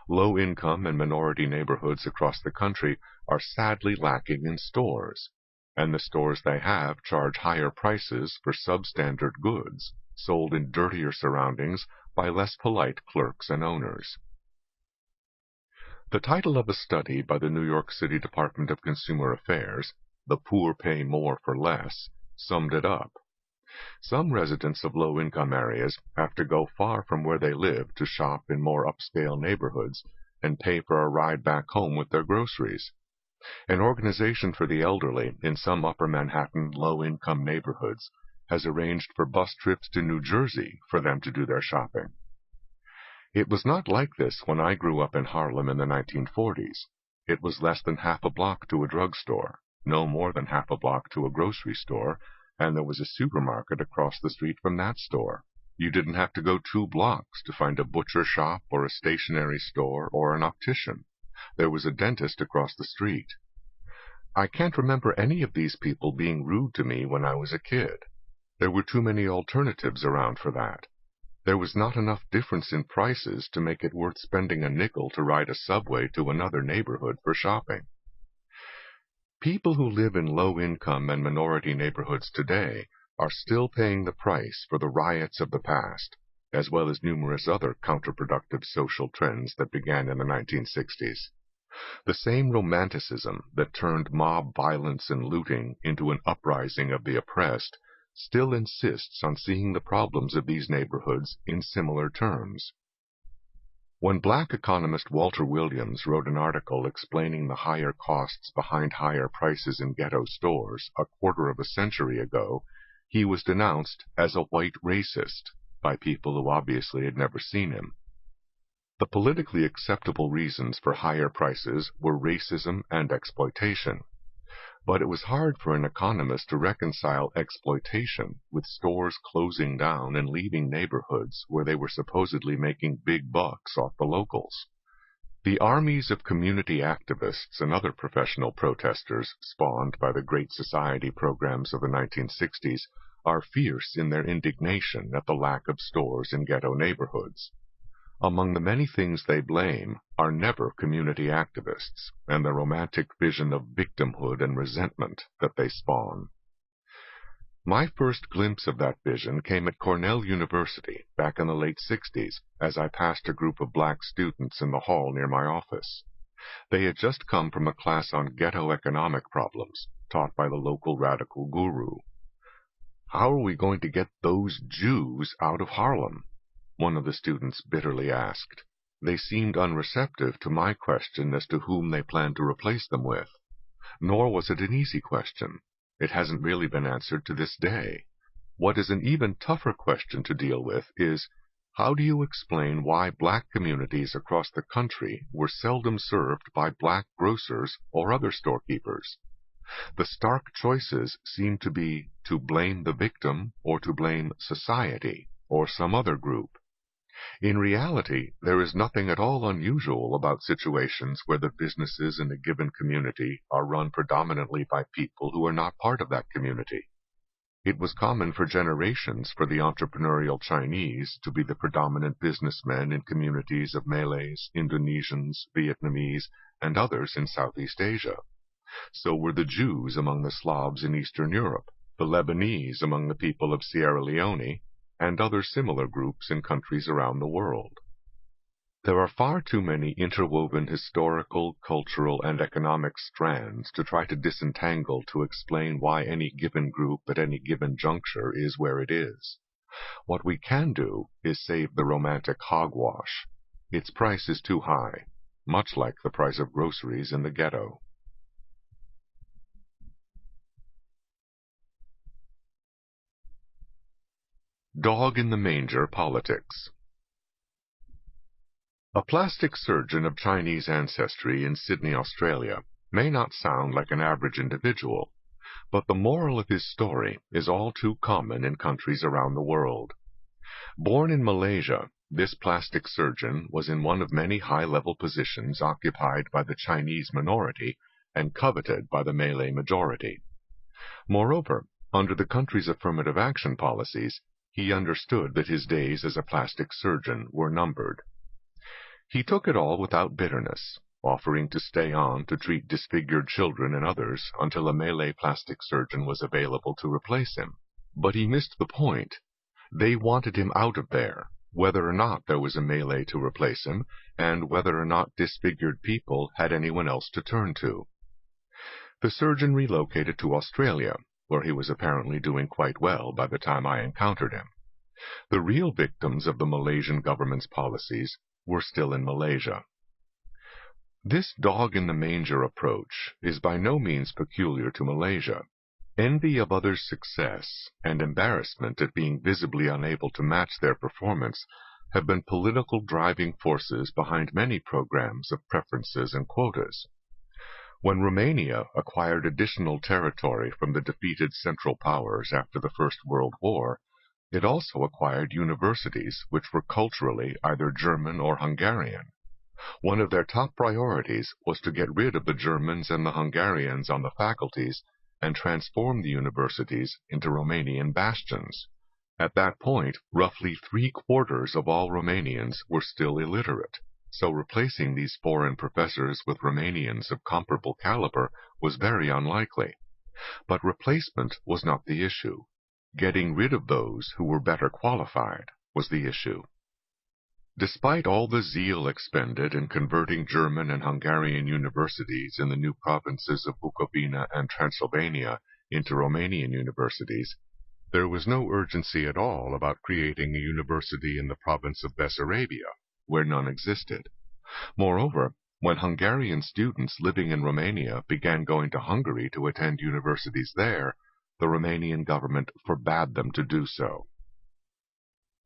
Low-income and minority neighborhoods across the country are sadly lacking in stores, and the stores they have charge higher prices for substandard goods, sold in dirtier surroundings by less polite clerks and owners. The title of a study by the New York City Department of Consumer Affairs, "The Poor Pay More for Less," summed it up. Some residents of low-income areas have to go far from where they live to shop in more upscale neighborhoods and pay for a ride back home with their groceries. An organization for the elderly in some upper Manhattan low-income neighborhoods has arranged for bus trips to New Jersey for them to do their shopping. It was not like this when I grew up in Harlem in the 1940s. It was less than half a block to a drugstore, no more than half a block to a grocery store, and there was a supermarket across the street from that store. You didn't have to go 2 blocks to find a butcher shop or a stationery store or an optician. There was a dentist across the street. I can't remember any of these people being rude to me when I was a kid. There were too many alternatives around for that. There was not enough difference in prices to make it worth spending a nickel to ride a subway to another neighborhood for shopping. People who live in low-income and minority neighborhoods today are still paying the price for the riots of the past, as well as numerous other counterproductive social trends that began in the 1960s. The same romanticism that turned mob violence and looting into an uprising of the oppressed still insists on seeing the problems of these neighborhoods in similar terms. When black economist Walter Williams wrote an article explaining the higher costs behind higher prices in ghetto stores a quarter of a century ago, he was denounced as a white racist by people who obviously had never seen him. The politically acceptable reasons for higher prices were racism and exploitation. But it was hard for an economist to reconcile exploitation with stores closing down and leaving neighborhoods where they were supposedly making big bucks off the locals. The armies of community activists and other professional protesters spawned by the Great Society programs of the 1960s are fierce in their indignation at the lack of stores in ghetto neighborhoods. Among the many things they blame are never community activists and the romantic vision of victimhood and resentment that they spawn. My first glimpse of that vision came at Cornell University back in the late 60s as I passed a group of black students in the hall near my office. They had just come from a class on ghetto economic problems taught by the local radical guru. "How are we going to get those Jews out of Harlem?" one of the students bitterly asked. They seemed unreceptive to my question as to whom they planned to replace them with. Nor was it an easy question. It hasn't really been answered to this day. What is an even tougher question to deal with is, how do you explain why black communities across the country were seldom served by black grocers or other storekeepers? The stark choices seem to be to blame the victim or to blame society or some other group. In reality, there is nothing at all unusual about situations where the businesses in a given community are run predominantly by people who are not part of that community. It was common for generations for the entrepreneurial Chinese to be the predominant businessmen in communities of Malays, Indonesians, Vietnamese, and others in Southeast Asia. So were the Jews among the Slavs in Eastern Europe, the Lebanese among the people of Sierra Leone, and other similar groups in countries around the world. There are far too many interwoven historical, cultural, and economic strands to try to disentangle to explain why any given group at any given juncture is where it is. What we can do is save the romantic hogwash. Its price is too high, much like the price of groceries in the ghetto. Dog-in-the-Manger Politics. A plastic surgeon of Chinese ancestry in Sydney, Australia, may not sound like an average individual, but the moral of his story is all too common in countries around the world. Born in Malaysia, this plastic surgeon was in one of many high-level positions occupied by the Chinese minority and coveted by the Malay majority. Moreover, under the country's affirmative action policies, he understood that his days as a plastic surgeon were numbered. He took it all without bitterness, offering to stay on to treat disfigured children and others until a Malay plastic surgeon was available to replace him. But he missed the point. They wanted him out of there, whether or not there was a Malay to replace him, and whether or not disfigured people had anyone else to turn to. The surgeon relocated to Australia, where he was apparently doing quite well by the time I encountered him. The real victims of the Malaysian government's policies were still in Malaysia. This dog-in-the-manger approach is by no means peculiar to Malaysia. Envy of others' success and embarrassment at being visibly unable to match their performance have been political driving forces behind many programs of preferences and quotas. When Romania acquired additional territory from the defeated Central Powers after the First World War, it also acquired universities which were culturally either German or Hungarian. One of their top priorities was to get rid of the Germans and the Hungarians on the faculties and transform the universities into Romanian bastions. At that point, roughly 3/4 of all Romanians were still illiterate, so replacing these foreign professors with Romanians of comparable caliber was very unlikely. But replacement was not the issue. Getting rid of those who were better qualified was the issue. Despite all the zeal expended in converting German and Hungarian universities in the new provinces of Bukovina and Transylvania into Romanian universities, there was no urgency at all about creating a university in the province of Bessarabia, where none existed. Moreover, when Hungarian students living in Romania began going to Hungary to attend universities there, the Romanian government forbade them to do so.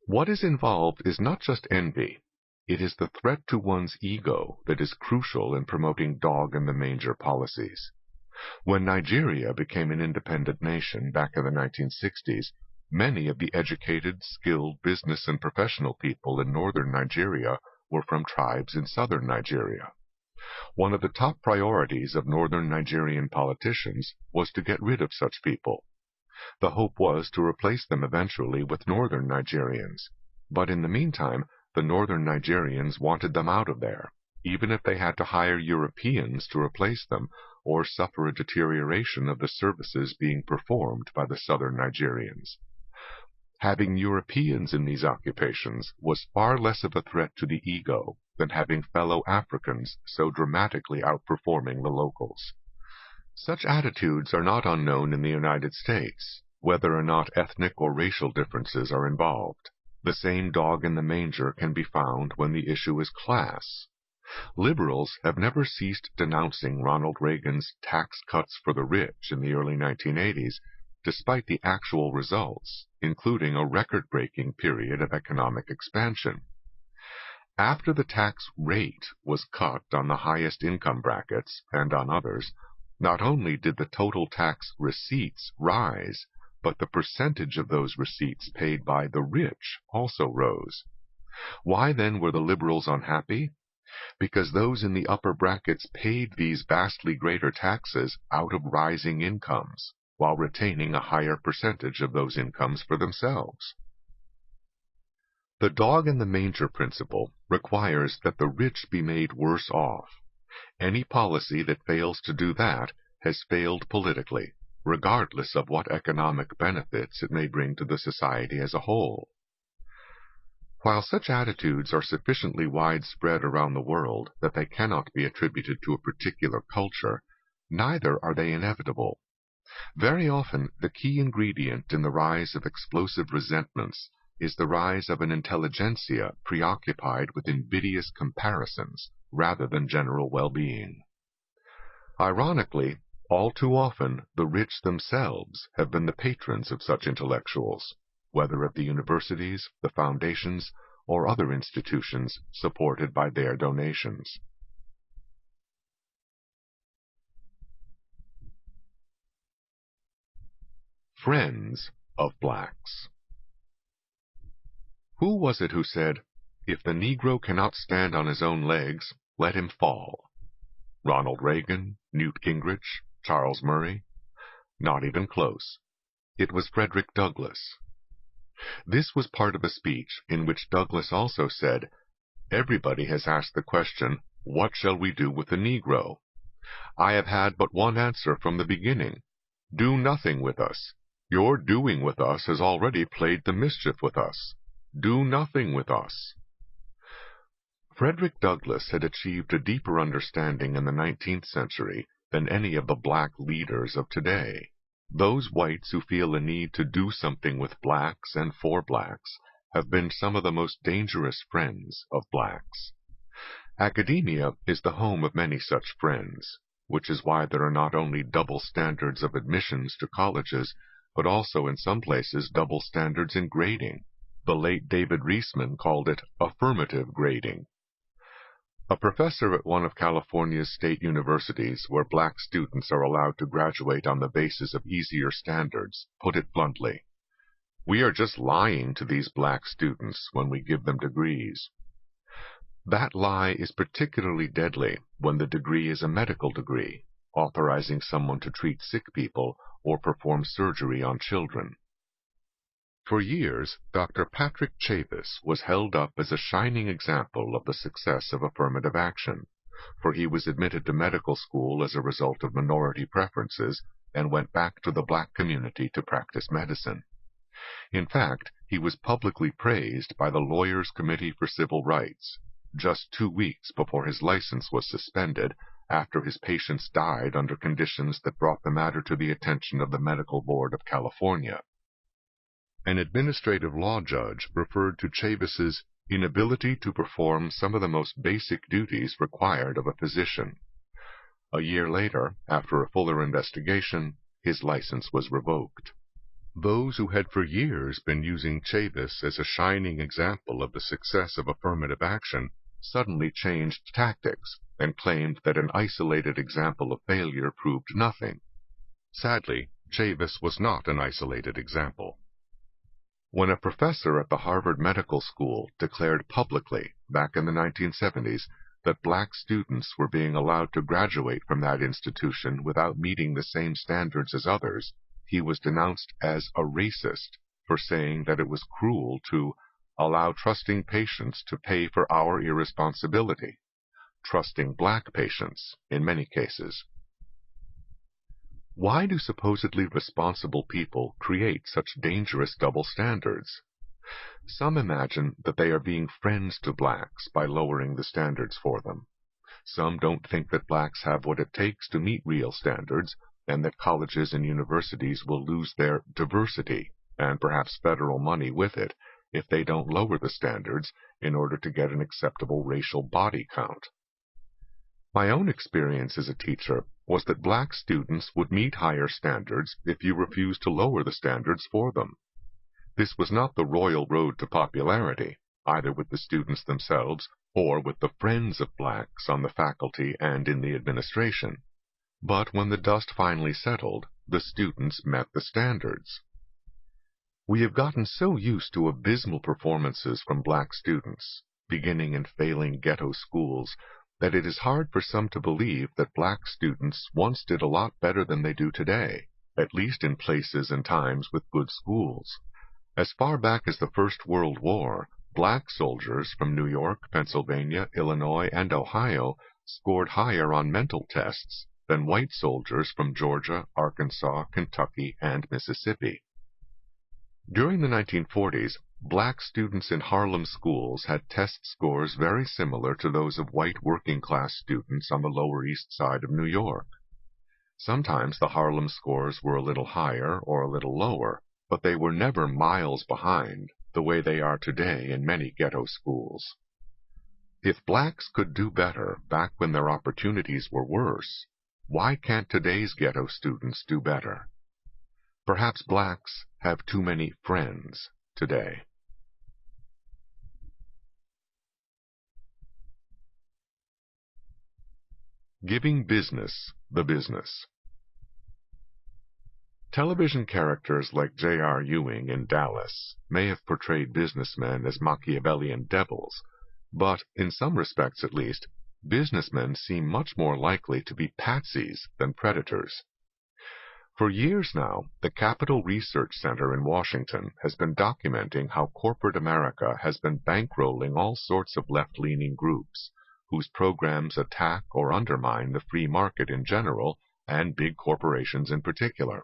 What is involved is not just envy. It is the threat to one's ego that is crucial in promoting dog-in-the-manger policies. When Nigeria became an independent nation back in the 1960s, many of the educated, skilled business and professional people in northern Nigeria were from tribes in southern Nigeria. One of the top priorities of northern Nigerian politicians was to get rid of such people. The hope was to replace them eventually with northern Nigerians, but in the meantime, the northern Nigerians wanted them out of there, even if they had to hire Europeans to replace them or suffer a deterioration of the services being performed by the southern Nigerians. Having Europeans in these occupations was far less of a threat to the ego than having fellow Africans so dramatically outperforming the locals. Such attitudes are not unknown in the United States, whether or not ethnic or racial differences are involved. The same dog in the manger can be found when the issue is class. Liberals have never ceased denouncing Ronald Reagan's tax cuts for the rich in the early 1980s, despite the actual results, including a record-breaking period of economic expansion. After the tax rate was cut on the highest income brackets and on others, not only did the total tax receipts rise, but the percentage of those receipts paid by the rich also rose. Why then were the liberals unhappy? Because those in the upper brackets paid these vastly greater taxes out of rising incomes, while retaining a higher percentage of those incomes for themselves. The dog-in-the-manger principle requires that the rich be made worse off. Any policy that fails to do that has failed politically, regardless of what economic benefits it may bring to the society as a whole. While such attitudes are sufficiently widespread around the world that they cannot be attributed to a particular culture, neither are they inevitable. Very often, the key ingredient in the rise of explosive resentments is the rise of an intelligentsia preoccupied with invidious comparisons rather than general well-being. Ironically, all too often, the rich themselves have been the patrons of such intellectuals, whether at the universities, the foundations, or other institutions supported by their donations. Friends of blacks. Who was it who said, "If the Negro cannot stand on his own legs, let him fall"? Ronald Reagan, Newt Gingrich, Charles Murray? Not even close. It was Frederick Douglass. This was part of a speech in which Douglass also said, "Everybody has asked the question, what shall we do with the Negro? I have had but one answer from the beginning. Do nothing with us. Your doing with us has already played the mischief with us. Do nothing with us." Frederick Douglass had achieved a deeper understanding in the 19th century than any of the black leaders of today. Those whites who feel a need to do something with blacks and for blacks have been some of the most dangerous friends of blacks. Academia is the home of many such friends, which is why there are not only double standards of admissions to colleges, but also in some places double standards in grading. The late David Reisman called it affirmative grading. A professor at one of California's state universities, where black students are allowed to graduate on the basis of easier standards, put it bluntly, "We are just lying to these black students when we give them degrees." That lie is particularly deadly when the degree is a medical degree, authorizing someone to treat sick people or perform surgery on children. For years, Dr. Patrick Chavis was held up as a shining example of the success of affirmative action, for he was admitted to medical school as a result of minority preferences and went back to the black community to practice medicine. In fact, he was publicly praised by the Lawyers' Committee for Civil Rights, just 2 weeks before his license was suspended after his patients died under conditions that brought the matter to the attention of the Medical Board of California. An administrative law judge referred to Chavis's inability to perform some of the most basic duties required of a physician. A year later, after a fuller investigation, his license was revoked. Those who had for years been using Chavis as a shining example of the success of affirmative action suddenly changed tactics and claimed that an isolated example of failure proved nothing. Sadly, Chavis was not an isolated example. When a professor at the Harvard Medical School declared publicly, back in the 1970s, that black students were being allowed to graduate from that institution without meeting the same standards as others, he was denounced as a racist for saying that it was cruel to allow trusting patients to pay for our irresponsibility, trusting black patients in many cases. Why do supposedly responsible people create such dangerous double standards? Some imagine that they are being friends to blacks by lowering the standards for them. Some don't think that blacks have what it takes to meet real standards, and that colleges and universities will lose their diversity, and perhaps federal money with it, if they don't lower the standards in order to get an acceptable racial body count. My own experience as a teacher was that black students would meet higher standards if you refused to lower the standards for them. This was not the royal road to popularity, either with the students themselves or with the friends of blacks on the faculty and in the administration. But when the dust finally settled, the students met the standards. We have gotten so used to abysmal performances from black students, beginning in failing ghetto schools, that it is hard for some to believe that black students once did a lot better than they do today, at least in places and times with good schools. As far back as the First World War, black soldiers from New York, Pennsylvania, Illinois, and Ohio scored higher on mental tests than white soldiers from Georgia, Arkansas, Kentucky, and Mississippi. During the 1940s, black students in Harlem schools had test scores very similar to those of white working-class students on the Lower East Side of New York. Sometimes the Harlem scores were a little higher or a little lower, but they were never miles behind, the way they are today in many ghetto schools. If blacks could do better back when their opportunities were worse, why can't today's ghetto students do better? Perhaps blacks have too many friends today. Giving business the business. Television characters like J.R. Ewing in Dallas may have portrayed businessmen as Machiavellian devils, but, in some respects at least, businessmen seem much more likely to be patsies than predators. For years now, the Capital Research Center in Washington has been documenting how corporate America has been bankrolling all sorts of left-leaning groups, whose programs attack or undermine the free market in general and big corporations in particular.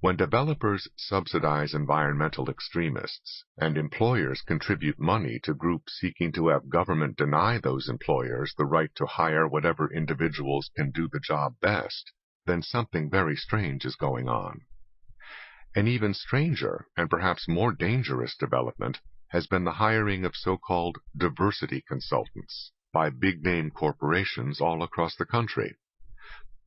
When developers subsidize environmental extremists, and employers contribute money to groups seeking to have government deny those employers the right to hire whatever individuals can do the job best, then something very strange is going on. An even stranger, and perhaps more dangerous development, has been the hiring of so-called diversity consultants by big-name corporations all across the country.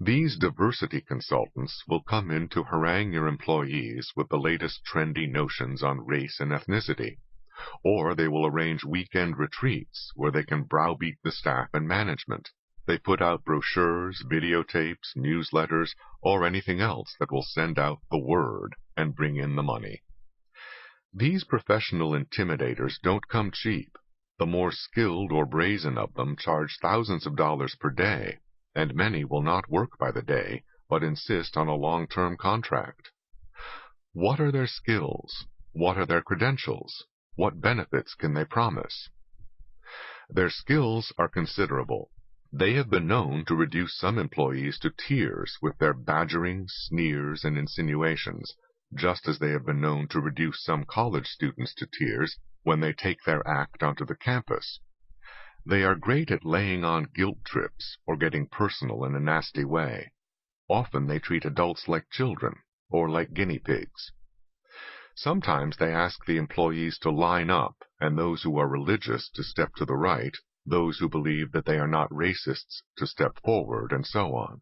These diversity consultants will come in to harangue your employees with the latest trendy notions on race and ethnicity, or they will arrange weekend retreats where they can browbeat the staff and management. They put out brochures, videotapes, newsletters, or anything else that will send out the word and bring in the money. These professional intimidators don't come cheap. The more skilled or brazen of them charge thousands of dollars per day, and many will not work by the day, but insist on a long-term contract. What are their skills? What are their credentials? What benefits can they promise? Their skills are considerable. They have been known to reduce some employees to tears with their badgering, sneers, and insinuations, just as they have been known to reduce some college students to tears when they take their act onto the campus. They are great at laying on guilt trips or getting personal in a nasty way. Often they treat adults like children or like guinea pigs. Sometimes they ask the employees to line up and those who are religious to step to the right, those who believe that they are not racists to step forward, and so on.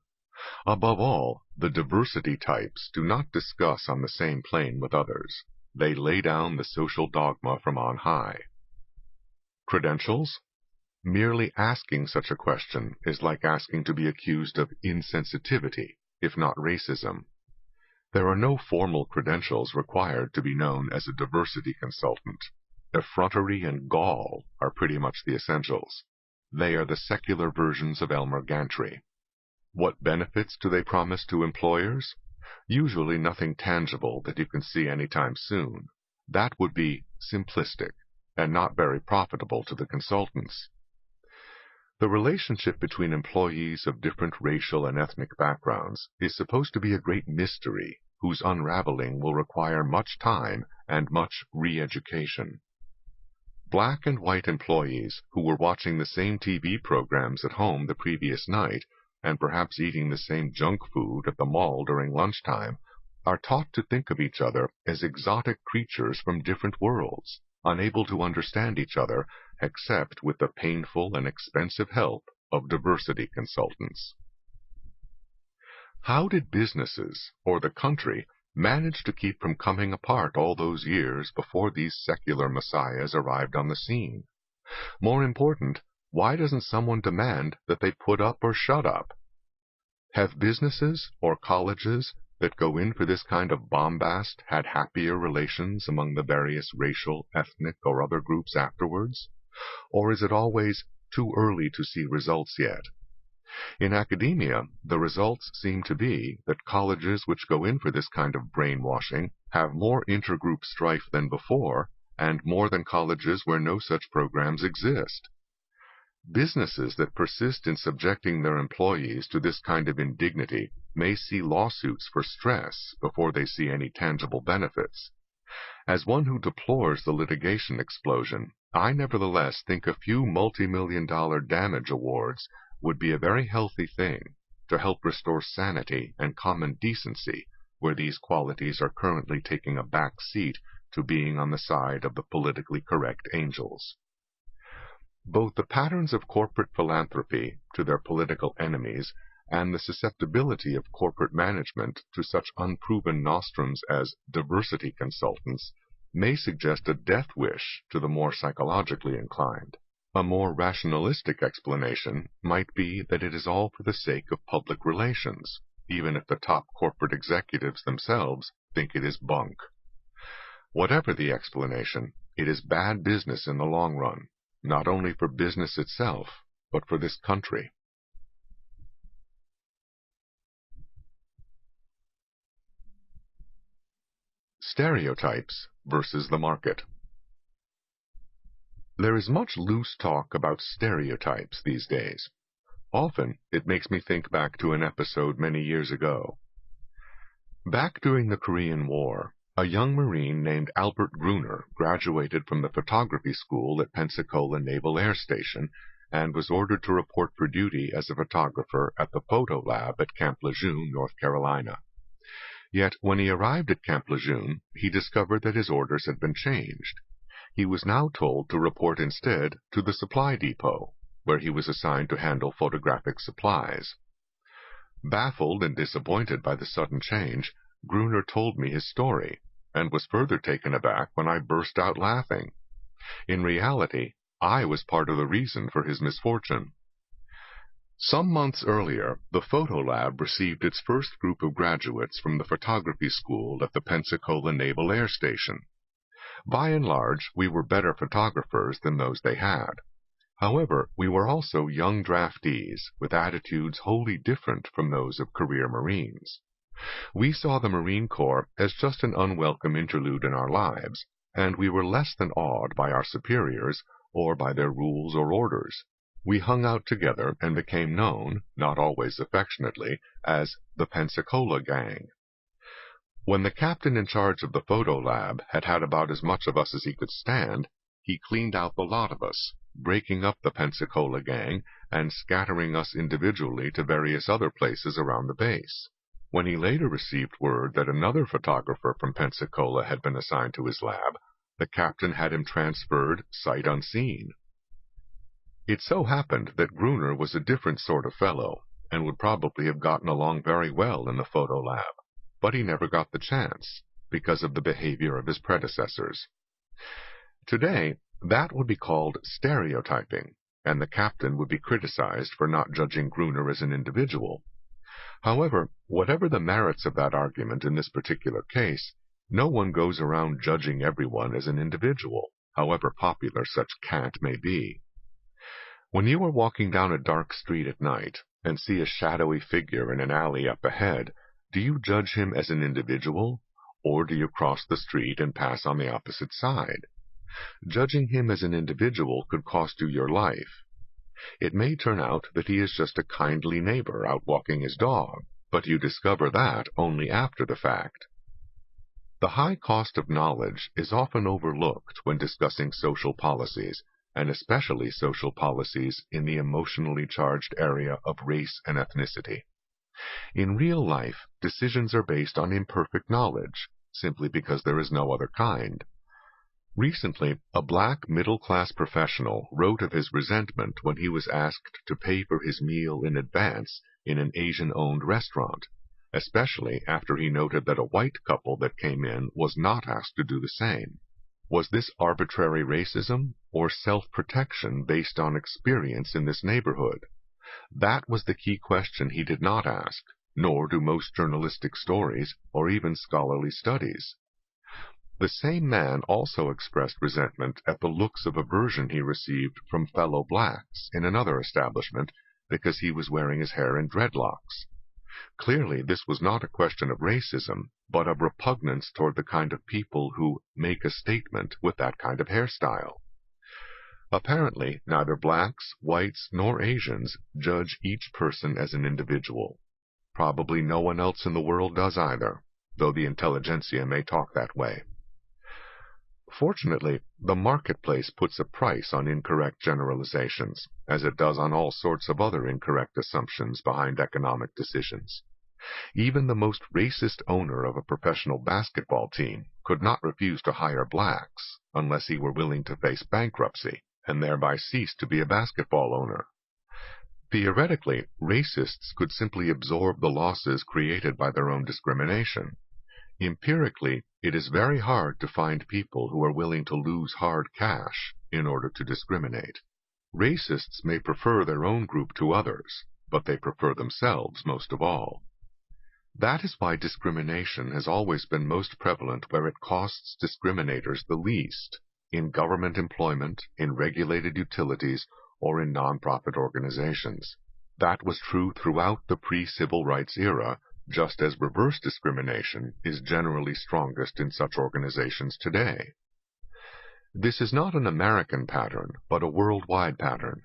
Above all, the diversity types do not discuss on the same plane with others. They lay down the social dogma from on high. Credentials? Merely asking such a question is like asking to be accused of insensitivity, if not racism. There are no formal credentials required to be known as a diversity consultant. Effrontery and gall are pretty much the essentials. They are the secular versions of Elmer Gantry. What benefits do they promise to employers? Usually nothing tangible that you can see anytime soon. That would be simplistic and not very profitable to the consultants. The relationship between employees of different racial and ethnic backgrounds is supposed to be a great mystery whose unraveling will require much time and much re-education. Black and white employees who were watching the same TV programs at home the previous night and perhaps eating the same junk food at the mall during lunchtime are taught to think of each other as exotic creatures from different worlds, unable to understand each other except with the painful and expensive help of diversity consultants. How did businesses, or the country, manage to keep from coming apart all those years before these secular messiahs arrived on the scene? More important, why doesn't someone demand that they put up or shut up? Have businesses or colleges that go in for this kind of bombast had happier relations among the various racial, ethnic, or other groups afterwards? Or is it always too early to see results yet? In academia, the results seem to be that colleges which go in for this kind of brainwashing have more intergroup strife than before, and more than colleges where no such programs exist. Businesses that persist in subjecting their employees to this kind of indignity may see lawsuits for stress before they see any tangible benefits. As one who deplores the litigation explosion, I nevertheless think a few multi-million-dollar damage awards would be a very healthy thing to help restore sanity and common decency where these qualities are currently taking a back seat to being on the side of the politically correct angels. Both the patterns of corporate philanthropy to their political enemies and the susceptibility of corporate management to such unproven nostrums as diversity consultants may suggest a death wish to the more psychologically inclined. A more rationalistic explanation might be that it is all for the sake of public relations, even if the top corporate executives themselves think it is bunk. Whatever the explanation, it is bad business in the long run, not only for business itself, but for this country. Stereotypes versus the market. There is much loose talk about stereotypes these days. Often, it makes me think back to an episode many years ago. Back during the Korean War, a young Marine named Albert Gruner graduated from the photography school at Pensacola Naval Air Station and was ordered to report for duty as a photographer at the photo lab at Camp Lejeune, North Carolina. Yet, when he arrived at Camp Lejeune, he discovered that his orders had been changed. He was now told to report instead to the supply depot, where he was assigned to handle photographic supplies. Baffled and disappointed by the sudden change, Gruner told me his story, and was further taken aback when I burst out laughing. In reality, I was part of the reason for his misfortune. Some months earlier, the photo lab received its first group of graduates from the photography school at the Pensacola Naval Air Station. By and large, we were better photographers than those they had. However, we were also young draftees with attitudes wholly different from those of career Marines. We saw the Marine Corps as just an unwelcome interlude in our lives, and we were less than awed by our superiors or by their rules or orders. We hung out together and became known, not always affectionately, as the Pensacola Gang. When the captain in charge of the photo lab had had about as much of us as he could stand, he cleaned out the lot of us, breaking up the Pensacola Gang and scattering us individually to various other places around the base. When he later received word that another photographer from Pensacola had been assigned to his lab, the captain had him transferred sight unseen. It so happened that Gruner was a different sort of fellow, and would probably have gotten along very well in the photo lab, but he never got the chance, because of the behavior of his predecessors. Today, that would be called stereotyping, and the captain would be criticized for not judging Gruner as an individual. However, whatever the merits of that argument in this particular case, no one goes around judging everyone as an individual, however popular such cant may be. When you are walking down a dark street at night and see a shadowy figure in an alley up ahead, do you judge him as an individual, or do you cross the street and pass on the opposite side? Judging him as an individual could cost you your life. It may turn out that he is just a kindly neighbor out walking his dog, but you discover that only after the fact. The high cost of knowledge is often overlooked when discussing social policies, and especially social policies in the emotionally charged area of race and ethnicity. In real life, decisions are based on imperfect knowledge, simply because there is no other kind. Recently, a black middle-class professional wrote of his resentment when he was asked to pay for his meal in advance in an Asian-owned restaurant, especially after he noted that a white couple that came in was not asked to do the same. Was this arbitrary racism or self-protection based on experience in this neighborhood? That was the key question he did not ask, nor do most journalistic stories or even scholarly studies. The same man also expressed resentment at the looks of aversion he received from fellow blacks in another establishment because he was wearing his hair in dreadlocks. Clearly, this was not a question of racism, but of repugnance toward the kind of people who make a statement with that kind of hairstyle. Apparently, neither blacks, whites, nor Asians judge each person as an individual. Probably no one else in the world does either, though the intelligentsia may talk that way. Fortunately, the marketplace puts a price on incorrect generalizations, as it does on all sorts of other incorrect assumptions behind economic decisions. Even the most racist owner of a professional basketball team could not refuse to hire blacks unless he were willing to face bankruptcy and thereby cease to be a basketball owner. Theoretically, racists could simply absorb the losses created by their own discrimination. Empirically, it is very hard to find people who are willing to lose hard cash in order to discriminate. Racists may prefer their own group to others, but they prefer themselves most of all. That is why discrimination has always been most prevalent where it costs discriminators the least, in government employment, in regulated utilities, or in non-profit organizations. That was true throughout the pre-civil rights era, just as reverse discrimination is generally strongest in such organizations today. This is not an American pattern, but a worldwide pattern.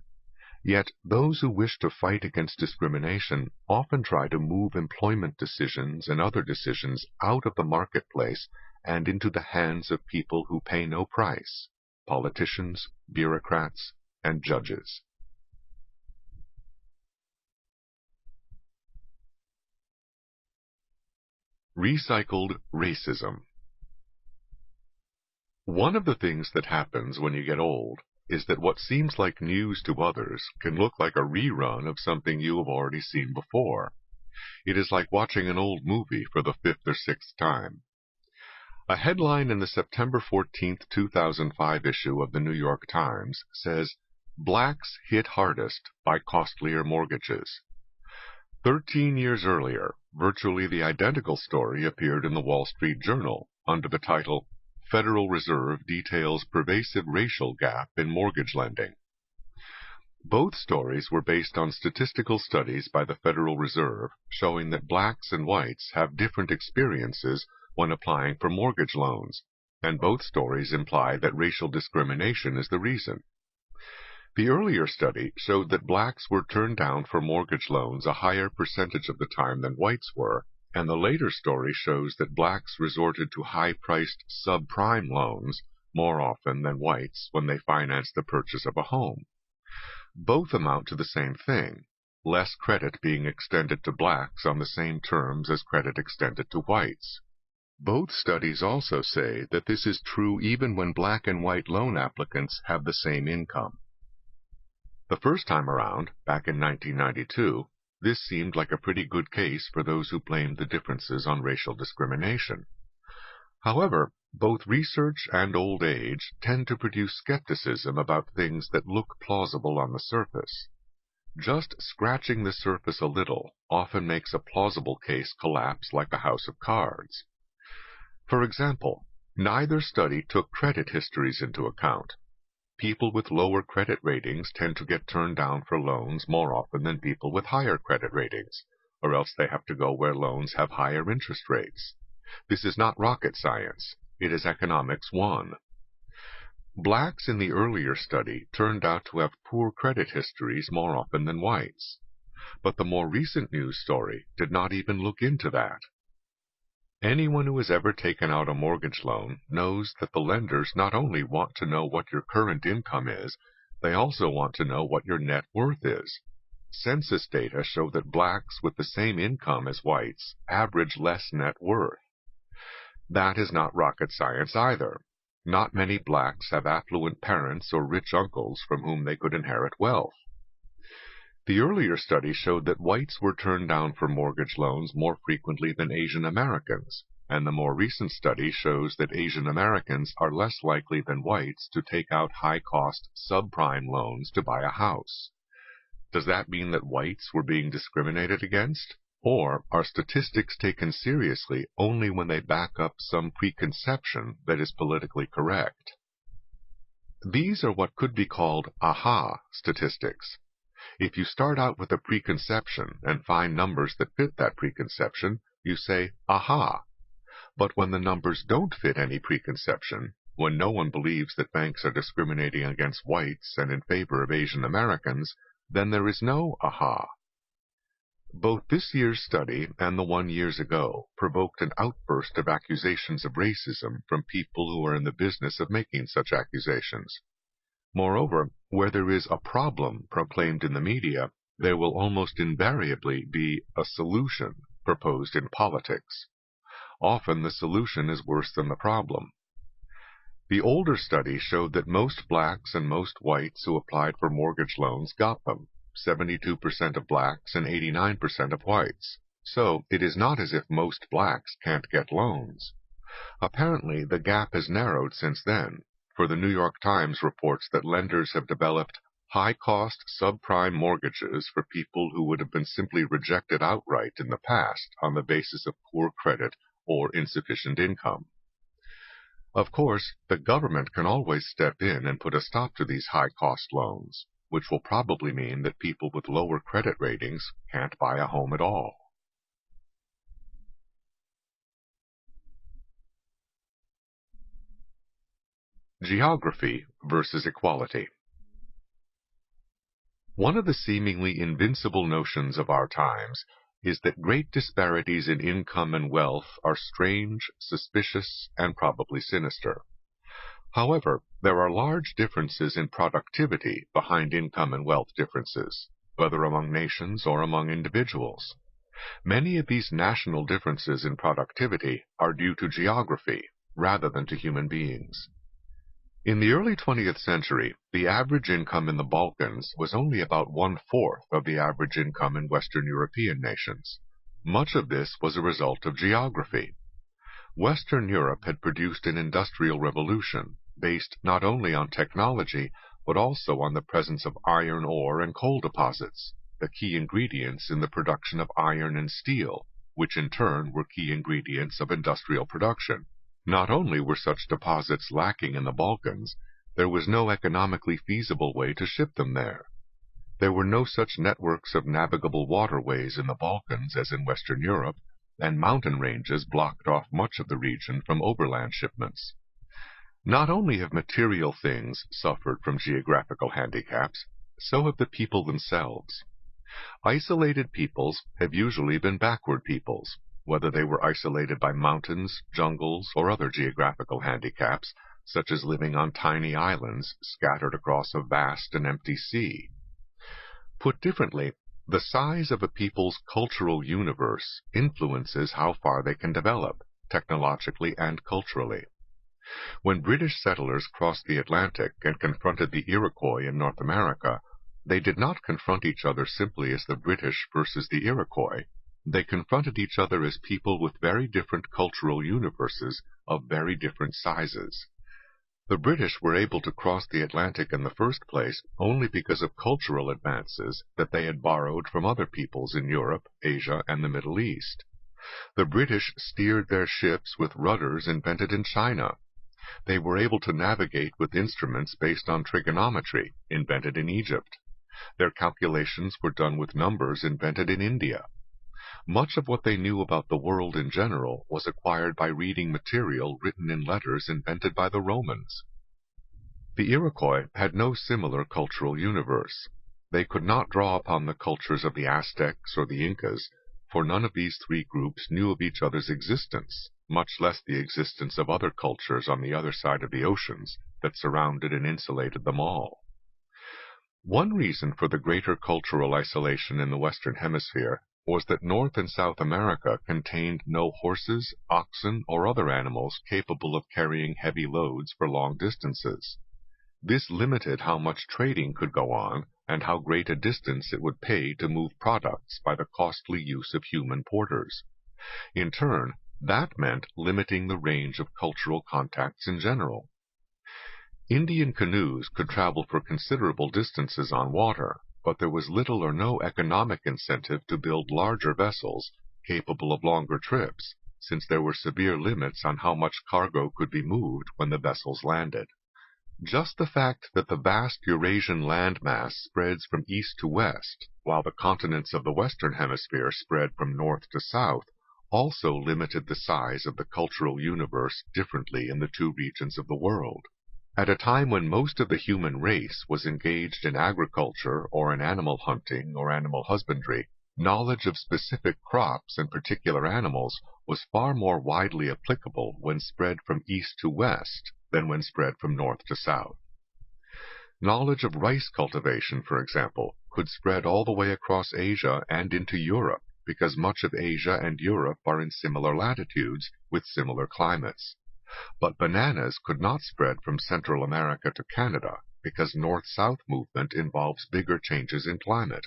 Yet those who wish to fight against discrimination often try to move employment decisions and other decisions out of the marketplace and into the hands of people who pay no price: politicians, bureaucrats, and judges. Recycled racism. One of the things that happens when you get old is that what seems like news to others can look like a rerun of something you have already seen before. It is like watching an old movie for the 5th or 6th time. A headline in the September 14, 2005 issue of the New York Times says, "Blacks hit hardest by costlier mortgages." 13 years earlier, virtually the identical story appeared in the Wall Street Journal under the title, "Federal Reserve Details Pervasive Racial Gap in Mortgage Lending." Both stories were based on statistical studies by the Federal Reserve showing that blacks and whites have different experiences when applying for mortgage loans, and both stories imply that racial discrimination is the reason. The earlier study showed that blacks were turned down for mortgage loans a higher percentage of the time than whites were, and the later story shows that blacks resorted to high-priced subprime loans more often than whites when they financed the purchase of a home. Both amount to the same thing: less credit being extended to blacks on the same terms as credit extended to whites. Both studies also say that this is true even when black and white loan applicants have the same income. The first time around, back in 1992, this seemed like a pretty good case for those who blamed the differences on racial discrimination. However, both research and old age tend to produce skepticism about things that look plausible on the surface. Just scratching the surface a little often makes a plausible case collapse like a house of cards. For example, neither study took credit histories into account. People with lower credit ratings tend to get turned down for loans more often than people with higher credit ratings, or else they have to go where loans have higher interest rates. This is not rocket science. It is Economics 1. Blacks in the earlier study turned out to have poor credit histories more often than whites. But the more recent news story did not even look into that. Anyone who has ever taken out a mortgage loan knows that the lenders not only want to know what your current income is, they also want to know what your net worth is. Census data show that blacks with the same income as whites average less net worth. That is not rocket science either. Not many blacks have affluent parents or rich uncles from whom they could inherit wealth. The earlier study showed that whites were turned down for mortgage loans more frequently than Asian Americans, and the more recent study shows that Asian Americans are less likely than whites to take out high-cost subprime loans to buy a house. Does that mean that whites were being discriminated against? Or are statistics taken seriously only when they back up some preconception that is politically correct? These are what could be called aha statistics. If you start out with a preconception and find numbers that fit that preconception, you say, aha. But when the numbers don't fit any preconception, when no one believes that banks are discriminating against whites and in favor of Asian Americans, then there is no aha. Both this year's study and the one years ago provoked an outburst of accusations of racism from people who are in the business of making such accusations. Moreover, where there is a problem proclaimed in the media, there will almost invariably be a solution proposed in politics. Often the solution is worse than the problem. The older study showed that most blacks and most whites who applied for mortgage loans got them. 72% of blacks and 89% of whites. So it is not as if most blacks can't get loans. Apparently, the gap has narrowed since then, for the New York Times reports that lenders have developed high-cost subprime mortgages for people who would have been simply rejected outright in the past on the basis of poor credit or insufficient income. Of course, the government can always step in and put a stop to these high-cost loans, which will probably mean that people with lower credit ratings can't buy a home at all. Geography versus equality. One of the seemingly invincible notions of our times is that great disparities in income and wealth are strange, suspicious, and probably sinister. However, there are large differences in productivity behind income and wealth differences, whether among nations or among individuals. Many of these national differences in productivity are due to geography rather than to human beings. In the early 20th century, the average income in the Balkans was only about 1/4 of the average income in Western European nations. Much of this was a result of geography. Western Europe had produced an industrial revolution based not only on technology, but also on the presence of iron ore and coal deposits, the key ingredients in the production of iron and steel, which in turn were key ingredients of industrial production. Not only were such deposits lacking in the Balkans, there was no economically feasible way to ship them there. There were no such networks of navigable waterways in the Balkans as in Western Europe, and mountain ranges blocked off much of the region from overland shipments. Not only have material things suffered from geographical handicaps, so have the people themselves. Isolated peoples have usually been backward peoples, whether they were isolated by mountains, jungles, or other geographical handicaps, such as living on tiny islands scattered across a vast and empty sea. Put differently, the size of a people's cultural universe influences how far they can develop, technologically and culturally. When British settlers crossed the Atlantic and confronted the Iroquois in North America, they did not confront each other simply as the British versus the Iroquois. They confronted each other as people with very different cultural universes of very different sizes. The British were able to cross the Atlantic in the first place only because of cultural advances that they had borrowed from other peoples in Europe, Asia, and the Middle East. The British steered their ships with rudders invented in China. They were able to navigate with instruments based on trigonometry, invented in Egypt. Their calculations were done with numbers invented in India. Much of what they knew about the world in general was acquired by reading material written in letters invented by the Romans. The Iroquois had no similar cultural universe. They could not draw upon the cultures of the Aztecs or the Incas, for none of these three groups knew of each other's existence, much less the existence of other cultures on the other side of the oceans that surrounded and insulated them all. One reason for the greater cultural isolation in the Western Hemisphere was that North and South America contained no horses, oxen, or other animals capable of carrying heavy loads for long distances. This limited how much trading could go on and how great a distance it would pay to move products by the costly use of human porters. In turn, that meant limiting the range of cultural contacts in general. Indian canoes could travel for considerable distances on water, but there was little or no economic incentive to build larger vessels capable of longer trips, since there were severe limits on how much cargo could be moved when the vessels landed. Just the fact that the vast Eurasian landmass spreads from east to west, while the continents of the Western Hemisphere spread from north to south, also limited the size of the cultural universe differently in the two regions of the world. At a time when most of the human race was engaged in agriculture or in animal hunting or animal husbandry, knowledge of specific crops and particular animals was far more widely applicable when spread from east to west than when spread from north to south. Knowledge of rice cultivation, for example, could spread all the way across Asia and into Europe, because much of Asia and Europe are in similar latitudes with similar climates. But bananas could not spread from Central America to Canada, because north-south movement involves bigger changes in climate.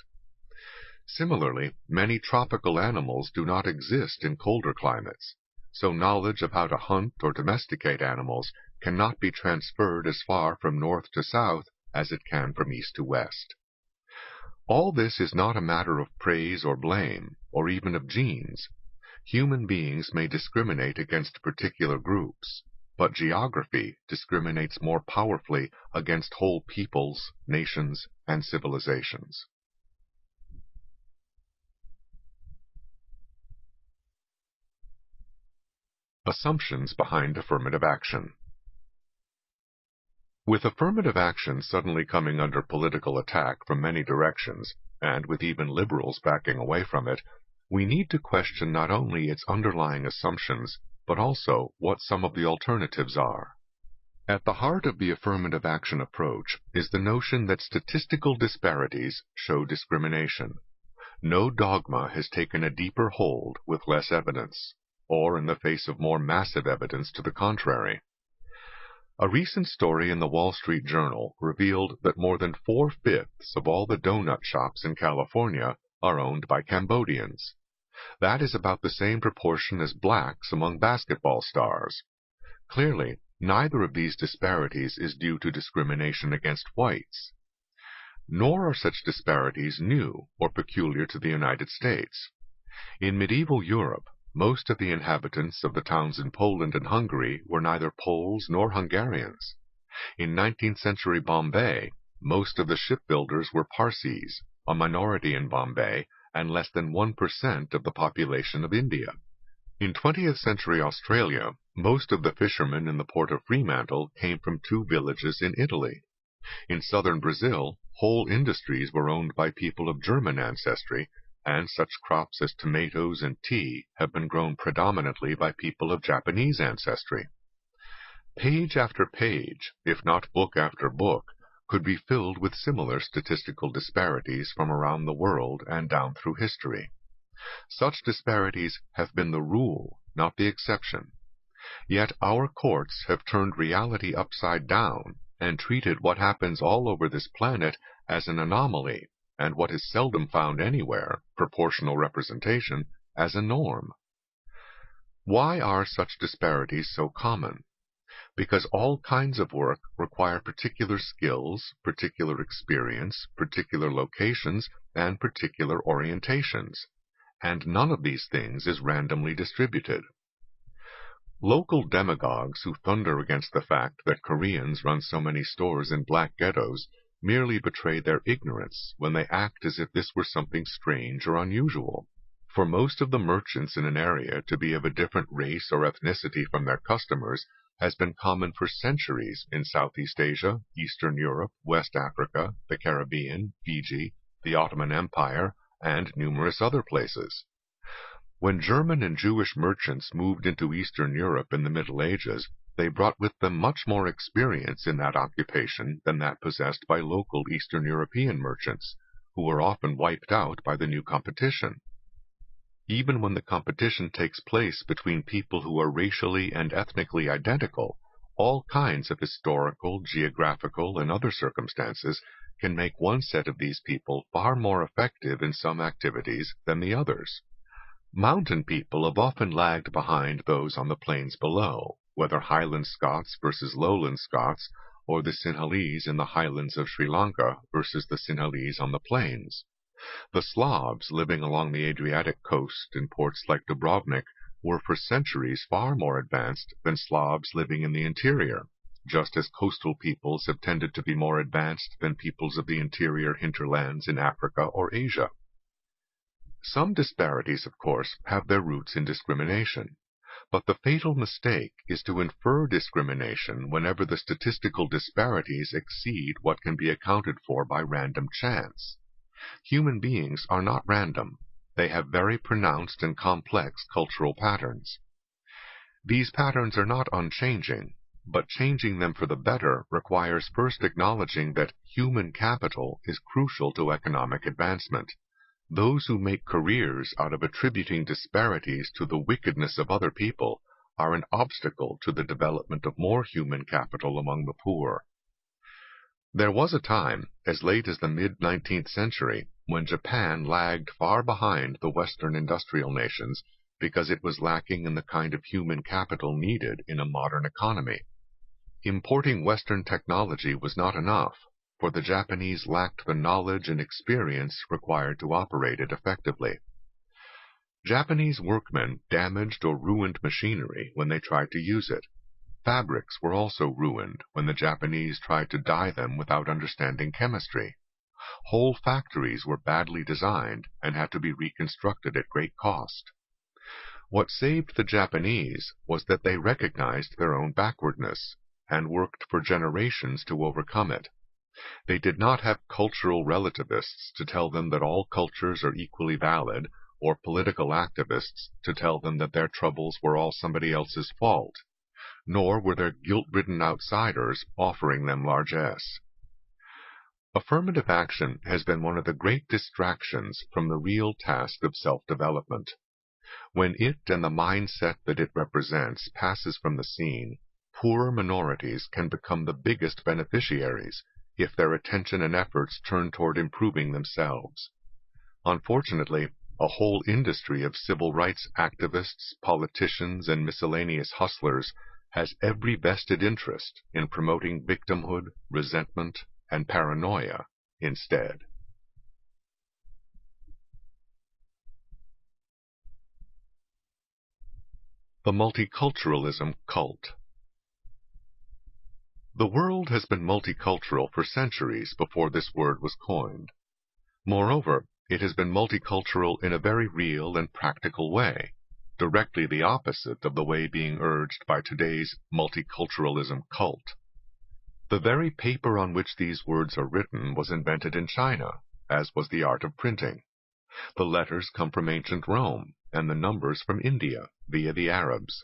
Similarly, many tropical animals do not exist in colder climates, so knowledge of how to hunt or domesticate animals cannot be transferred as far from north to south as it can from east to west. All this is not a matter of praise or blame, or even of genes. Human beings may discriminate against particular groups, but geography discriminates more powerfully against whole peoples, nations, and civilizations. Assumptions behind affirmative action. With affirmative action suddenly coming under political attack from many directions, and with even liberals backing away from it, we need to question not only its underlying assumptions, but also what some of the alternatives are. At the heart of the affirmative action approach is the notion that statistical disparities show discrimination. No dogma has taken a deeper hold with less evidence, or in the face of more massive evidence to the contrary. A recent story in the Wall Street Journal revealed that more than 4/5 of all the donut shops in California are owned by Cambodians. That is about the same proportion as blacks among basketball stars. Clearly, neither of these disparities is due to discrimination against whites. Nor are such disparities new or peculiar to the United States. In medieval Europe, most of the inhabitants of the towns in Poland and Hungary were neither Poles nor Hungarians. In 19th century Bombay, most of the shipbuilders were Parsis, a minority in Bombay, and less than 1% of the population of India. In 20th century Australia, most of the fishermen in the port of Fremantle came from 2 villages in Italy. In southern Brazil, whole industries were owned by people of German ancestry, and such crops as tomatoes and tea have been grown predominantly by people of Japanese ancestry. Page after page, if not book after book, could be filled with similar statistical disparities from around the world and down through history. Such disparities have been the rule, not the exception. Yet our courts have turned reality upside down and treated what happens all over this planet as an anomaly, and what is seldom found anywhere, proportional representation, as a norm. Why are such disparities so common? Because all kinds of work require particular skills, particular experience, particular locations, and particular orientations, and none of these things is randomly distributed. Local demagogues who thunder against the fact that Koreans run so many stores in black ghettos merely betray their ignorance when they act as if this were something strange or unusual. For most of the merchants in an area to be of a different race or ethnicity from their customers has been common for centuries in Southeast Asia, Eastern Europe, West Africa, the Caribbean, Fiji, the Ottoman Empire, and numerous other places. When German and Jewish merchants moved into Eastern Europe in the Middle Ages, they brought with them much more experience in that occupation than that possessed by local Eastern European merchants, who were often wiped out by the new competition. Even when the competition takes place between people who are racially and ethnically identical, all kinds of historical, geographical, and other circumstances can make one set of these people far more effective in some activities than the others. Mountain people have often lagged behind those on the plains below, whether Highland Scots versus Lowland Scots, or the Sinhalese in the highlands of Sri Lanka versus the Sinhalese on the plains. The Slavs living along the Adriatic coast in ports like Dubrovnik were for centuries far more advanced than Slavs living in the interior, just as coastal peoples have tended to be more advanced than peoples of the interior hinterlands in Africa or Asia. Some disparities, of course, have their roots in discrimination, but the fatal mistake is to infer discrimination whenever the statistical disparities exceed what can be accounted for by random chance. Human beings are not random. They have very pronounced and complex cultural patterns. These patterns are not unchanging, but changing them for the better requires first acknowledging that human capital is crucial to economic advancement. Those who make careers out of attributing disparities to the wickedness of other people are an obstacle to the development of more human capital among the poor. There was a time, as late as the mid-19th century, when Japan lagged far behind the Western industrial nations because it was lacking in the kind of human capital needed in a modern economy. Importing Western technology was not enough, for the Japanese lacked the knowledge and experience required to operate it effectively. Japanese workmen damaged or ruined machinery when they tried to use it. Fabrics were also ruined when the Japanese tried to dye them without understanding chemistry. Whole factories were badly designed and had to be reconstructed at great cost. What saved the Japanese was that they recognized their own backwardness and worked for generations to overcome it. They did not have cultural relativists to tell them that all cultures are equally valid, or political activists to tell them that their troubles were all somebody else's fault. Nor were there guilt-ridden outsiders offering them largesse. Affirmative action has been one of the great distractions from the real task of self-development. When it and the mindset that it represents passes from the scene, poorer minorities can become the biggest beneficiaries if their attention and efforts turn toward improving themselves. Unfortunately, a whole industry of civil rights activists, politicians, and miscellaneous hustlers has every vested interest in promoting victimhood, resentment, and paranoia instead. The Multiculturalism Cult. The world has been multicultural for centuries before this word was coined. Moreover, it has been multicultural in a very real and practical way, directly the opposite of the way being urged by today's multiculturalism cult. The very paper on which these words are written was invented in China, as was the art of printing. The letters come from ancient Rome, and the numbers from India, via the Arabs.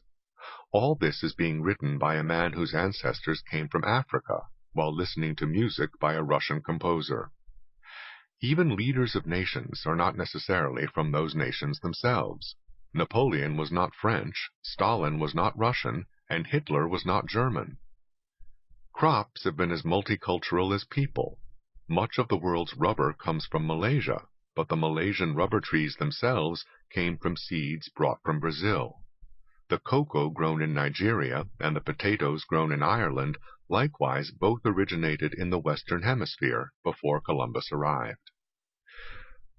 All this is being written by a man whose ancestors came from Africa, while listening to music by a Russian composer. Even leaders of nations are not necessarily from those nations themselves. Napoleon was not French, Stalin was not Russian, and Hitler was not German. Crops have been as multicultural as people. Much of the world's rubber comes from Malaysia, but the Malaysian rubber trees themselves came from seeds brought from Brazil. The cocoa grown in Nigeria and the potatoes grown in Ireland likewise both originated in the Western Hemisphere before Columbus arrived.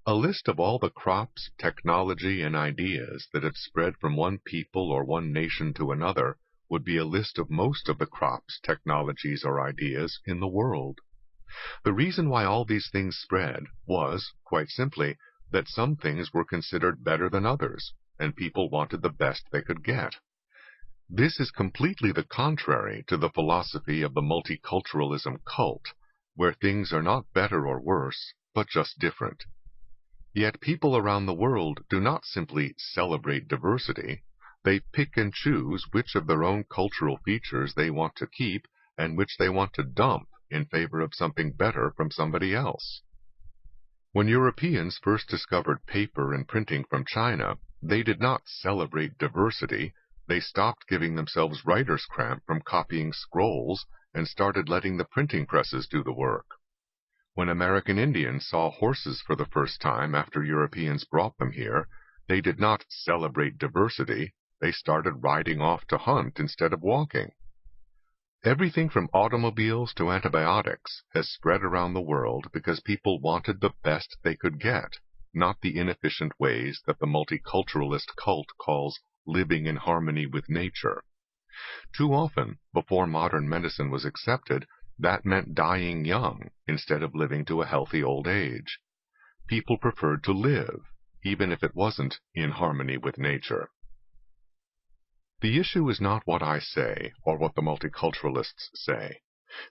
A list of all the crops, technology, and ideas that have spread from one people or one nation to another would be a list of most of the crops, technologies, or ideas in the world. The reason why all these things spread was, quite simply, that some things were considered better than others, and people wanted the best they could get. This is completely the contrary to the philosophy of the multiculturalism cult, where things are not better or worse, but just different. Yet people around the world do not simply celebrate diversity. They pick and choose which of their own cultural features they want to keep and which they want to dump in favor of something better from somebody else. When Europeans first discovered paper and printing from China, they did not celebrate diversity. They stopped giving themselves writer's cramp from copying scrolls and started letting the printing presses do the work. When American Indians saw horses for the first time after Europeans brought them here, they did not celebrate diversity. They started riding off to hunt instead of walking. Everything from automobiles to antibiotics has spread around the world because people wanted the best they could get, not the inefficient ways that the multiculturalist cult calls living in harmony with nature. Too often, before modern medicine was accepted, that meant dying young instead of living to a healthy old age. People preferred to live, even if it wasn't in harmony with nature. The issue is not what I say or what the multiculturalists say.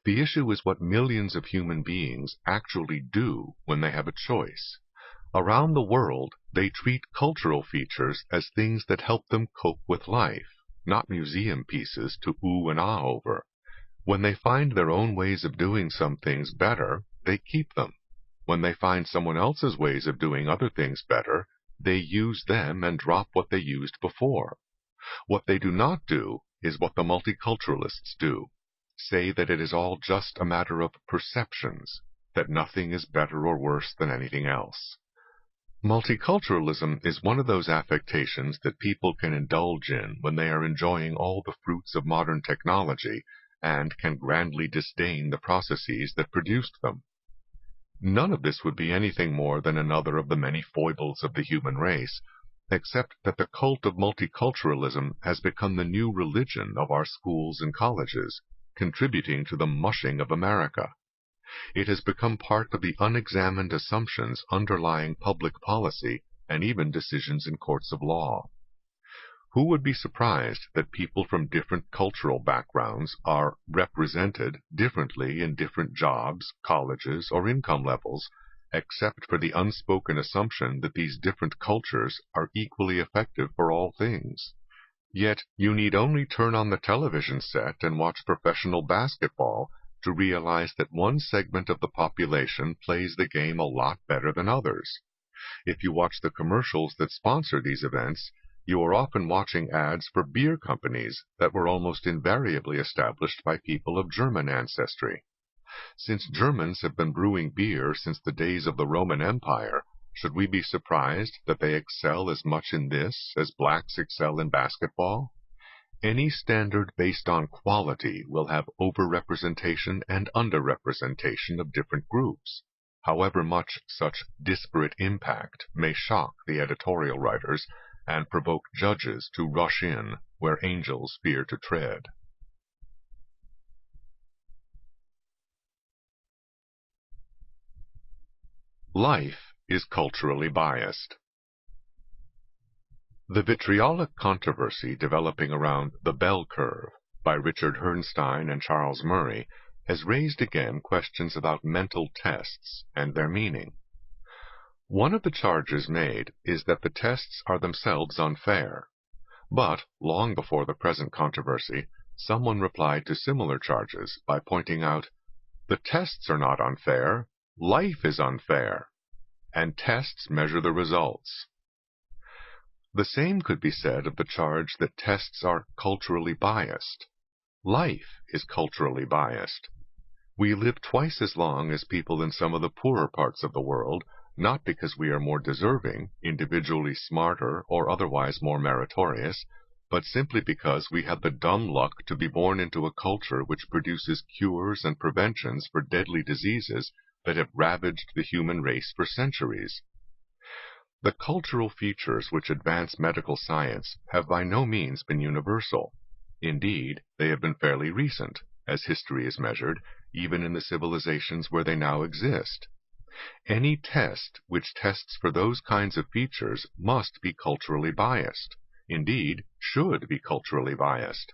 The issue is what millions of human beings actually do when they have a choice. Around the world, they treat cultural features as things that help them cope with life, not museum pieces to ooh and ah over. When they find their own ways of doing some things better, they keep them. When they find someone else's ways of doing other things better, they use them and drop what they used before. What they do not do is what the multiculturalists do, say that it is all just a matter of perceptions, that nothing is better or worse than anything else. Multiculturalism is one of those affectations that people can indulge in when they are enjoying all the fruits of modern technology and can grandly disdain the processes that produced them. None of this would be anything more than another of the many foibles of the human race, except that the cult of multiculturalism has become the new religion of our schools and colleges, contributing to the mushing of America. It has become part of the unexamined assumptions underlying public policy and even decisions in courts of law. Who would be surprised that people from different cultural backgrounds are represented differently in different jobs, colleges, or income levels, except for the unspoken assumption that these different cultures are equally effective for all things? Yet you need only turn on the television set and watch professional basketball to realize that one segment of the population plays the game a lot better than others. If you watch the commercials that sponsor these events, you are often watching ads for beer companies that were almost invariably established by people of German ancestry. Since Germans have been brewing beer since the days of the Roman Empire, should we be surprised that they excel as much in this as blacks excel in basketball? Any standard based on quality will have overrepresentation and underrepresentation of different groups, however much such disparate impact may shock the editorial writers and provoke judges to rush in where angels fear to tread. Life is culturally biased. The vitriolic controversy developing around the bell curve by Richard Herrnstein and Charles Murray has raised again questions about mental tests and their meaning. One of the charges made is that the tests are themselves unfair. But, long before the present controversy, someone replied to similar charges by pointing out, "The tests are not unfair, life is unfair, and tests measure the results." The same could be said of the charge that tests are culturally biased. Life is culturally biased. We live twice as long as people in some of the poorer parts of the world, not because we are more deserving, individually smarter, or otherwise more meritorious, but simply because we had the dumb luck to be born into a culture which produces cures and preventions for deadly diseases that have ravaged the human race for centuries. The cultural features which advance medical science have by no means been universal. Indeed, they have been fairly recent, as history is measured, even in the civilizations where they now exist. Any test which tests for those kinds of features must be culturally biased. Indeed, should be culturally biased.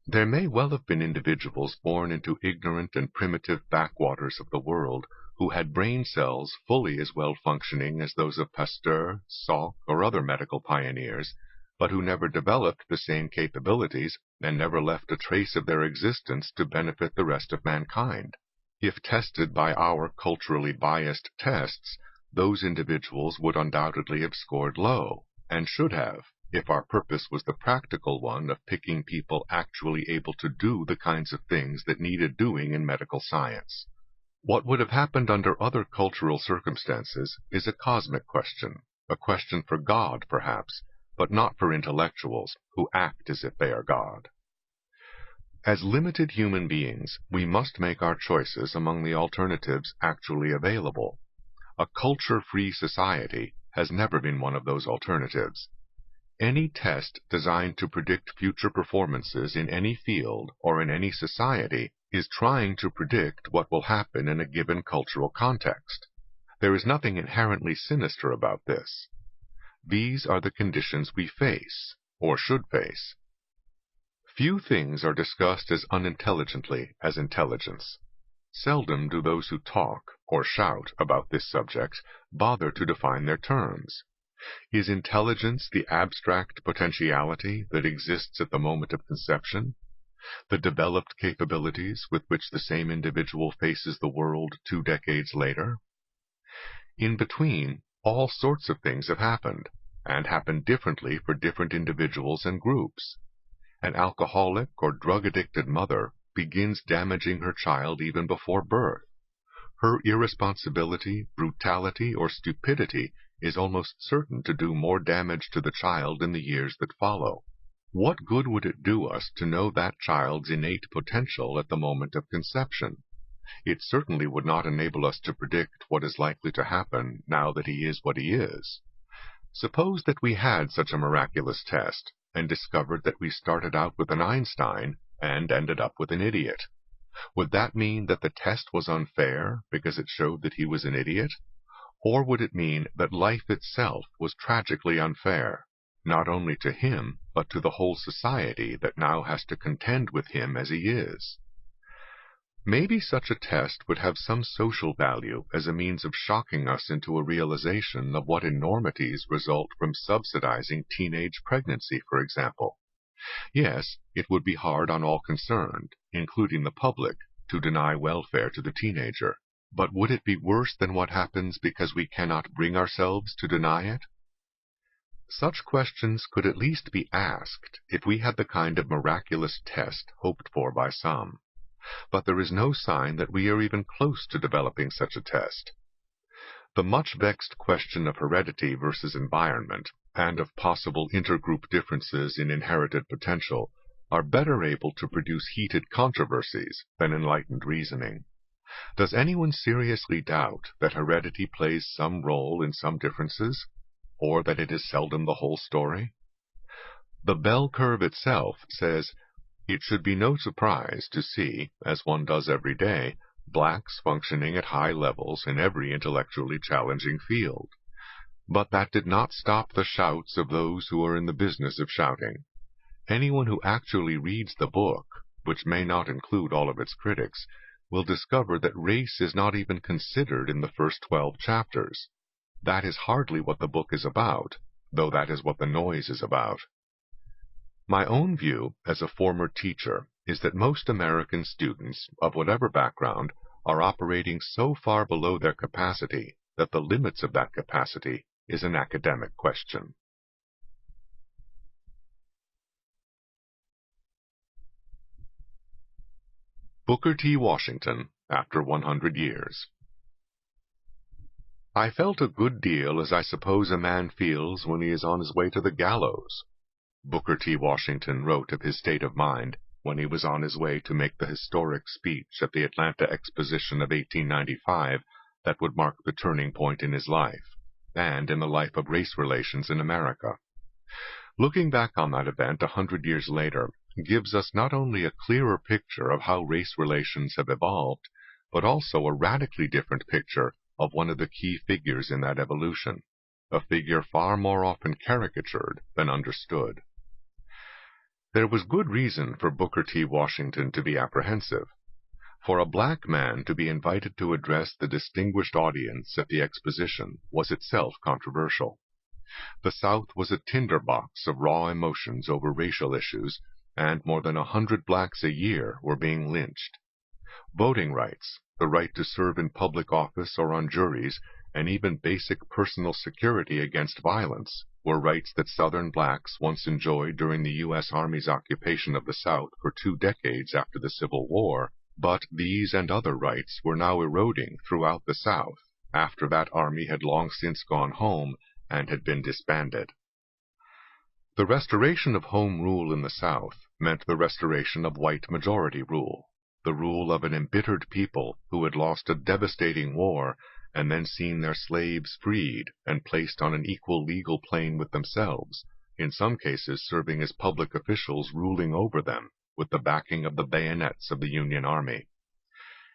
There may well have been individuals born into ignorant and primitive backwaters of the world who had brain cells fully as well functioning as those of Pasteur, Salk, or other medical pioneers, but who never developed the same capabilities and never left a trace of their existence to benefit the rest of mankind. If tested by our culturally biased tests, those individuals would undoubtedly have scored low, and should have, if our purpose was the practical one of picking people actually able to do the kinds of things that needed doing in medical science. What would have happened under other cultural circumstances is a cosmic question, a question for God, perhaps, but not for intellectuals who act as if they are God. As limited human beings, we must make our choices among the alternatives actually available. A culture-free society has never been one of those alternatives. Any test designed to predict future performances in any field or in any society is trying to predict what will happen in a given cultural context. There is nothing inherently sinister about this. These are the conditions we face, or should face. Few things are discussed as unintelligently as intelligence. Seldom do those who talk or shout about this subject bother to define their terms. Is intelligence the abstract potentiality that exists at the moment of conception? The developed capabilities with which the same individual faces the world 2 decades later? In between, all sorts of things have happened, and happen differently for different individuals and groups. An alcoholic or drug-addicted mother begins damaging her child even before birth. Her irresponsibility, brutality, or stupidity is almost certain to do more damage to the child in the years that follow. What good would it do us to know that child's innate potential at the moment of conception? It certainly would not enable us to predict what is likely to happen now that he is what he is. Suppose that we had such a miraculous test, and discovered that we started out with an Einstein and ended up with an idiot. Would that mean that the test was unfair because it showed that he was an idiot? Or would it mean that life itself was tragically unfair, not only to him, but to the whole society that now has to contend with him as he is? Maybe such a test would have some social value as a means of shocking us into a realization of what enormities result from subsidizing teenage pregnancy, for example. Yes, it would be hard on all concerned, including the public, to deny welfare to the teenager. But would it be worse than what happens because we cannot bring ourselves to deny it? Such questions could at least be asked if we had the kind of miraculous test hoped for by some. But there is no sign that we are even close to developing such a test. The much-vexed question of heredity versus environment, and of possible intergroup differences in inherited potential, are better able to produce heated controversies than enlightened reasoning. Does anyone seriously doubt that heredity plays some role in some differences, or that it is seldom the whole story? The bell curve itself says, it should be no surprise to see, as one does every day, blacks functioning at high levels in every intellectually challenging field. But that did not stop the shouts of those who are in the business of shouting. Anyone who actually reads the book, which may not include all of its critics, will discover that race is not even considered in the first 12 chapters. That is hardly what the book is about, though that is what the noise is about. My own view as a former teacher is that most American students, of whatever background, are operating so far below their capacity that the limits of that capacity is an academic question. Booker T. Washington, after 100 years. I felt a good deal as I suppose a man feels when he is on his way to the gallows. Booker T. Washington wrote of his state of mind when he was on his way to make the historic speech at the Atlanta Exposition of 1895 that would mark the turning point in his life, and in the life of race relations in America. Looking back on that event 100 years later gives us not only a clearer picture of how race relations have evolved, but also a radically different picture of one of the key figures in that evolution, a figure far more often caricatured than understood. There was good reason for Booker T. Washington to be apprehensive. For a black man to be invited to address the distinguished audience at the exposition was itself controversial. The South was a tinderbox of raw emotions over racial issues, and more than 100 blacks a year were being lynched. Voting rights, the right to serve in public office or on juries, and even basic personal security against violence were rights that Southern blacks once enjoyed during the U.S. Army's occupation of the South for 2 decades after the Civil War, but these and other rights were now eroding throughout the South after that army had long since gone home and had been disbanded. The restoration of home rule in the South meant the restoration of white majority rule, the rule of an embittered people who had lost a devastating war and then seen their slaves freed and placed on an equal legal plane with themselves, in some cases serving as public officials ruling over them with the backing of the bayonets of the Union Army.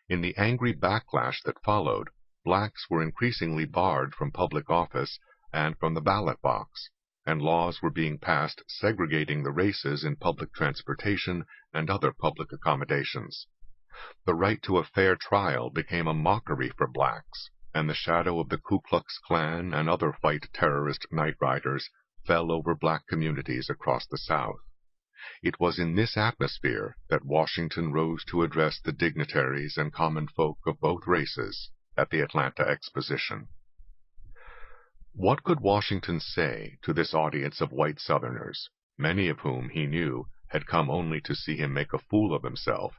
In the angry backlash that followed, blacks were increasingly barred from public office and from the ballot box, and laws were being passed segregating the races in public transportation and other public accommodations. The right to a fair trial became a mockery for blacks, and the shadow of the Ku Klux Klan and other white terrorist night riders fell over black communities across the South. It was in this atmosphere that Washington rose to address the dignitaries and common folk of both races at the Atlanta Exposition. What could Washington say to this audience of white Southerners, many of whom, he knew, had come only to see him make a fool of himself,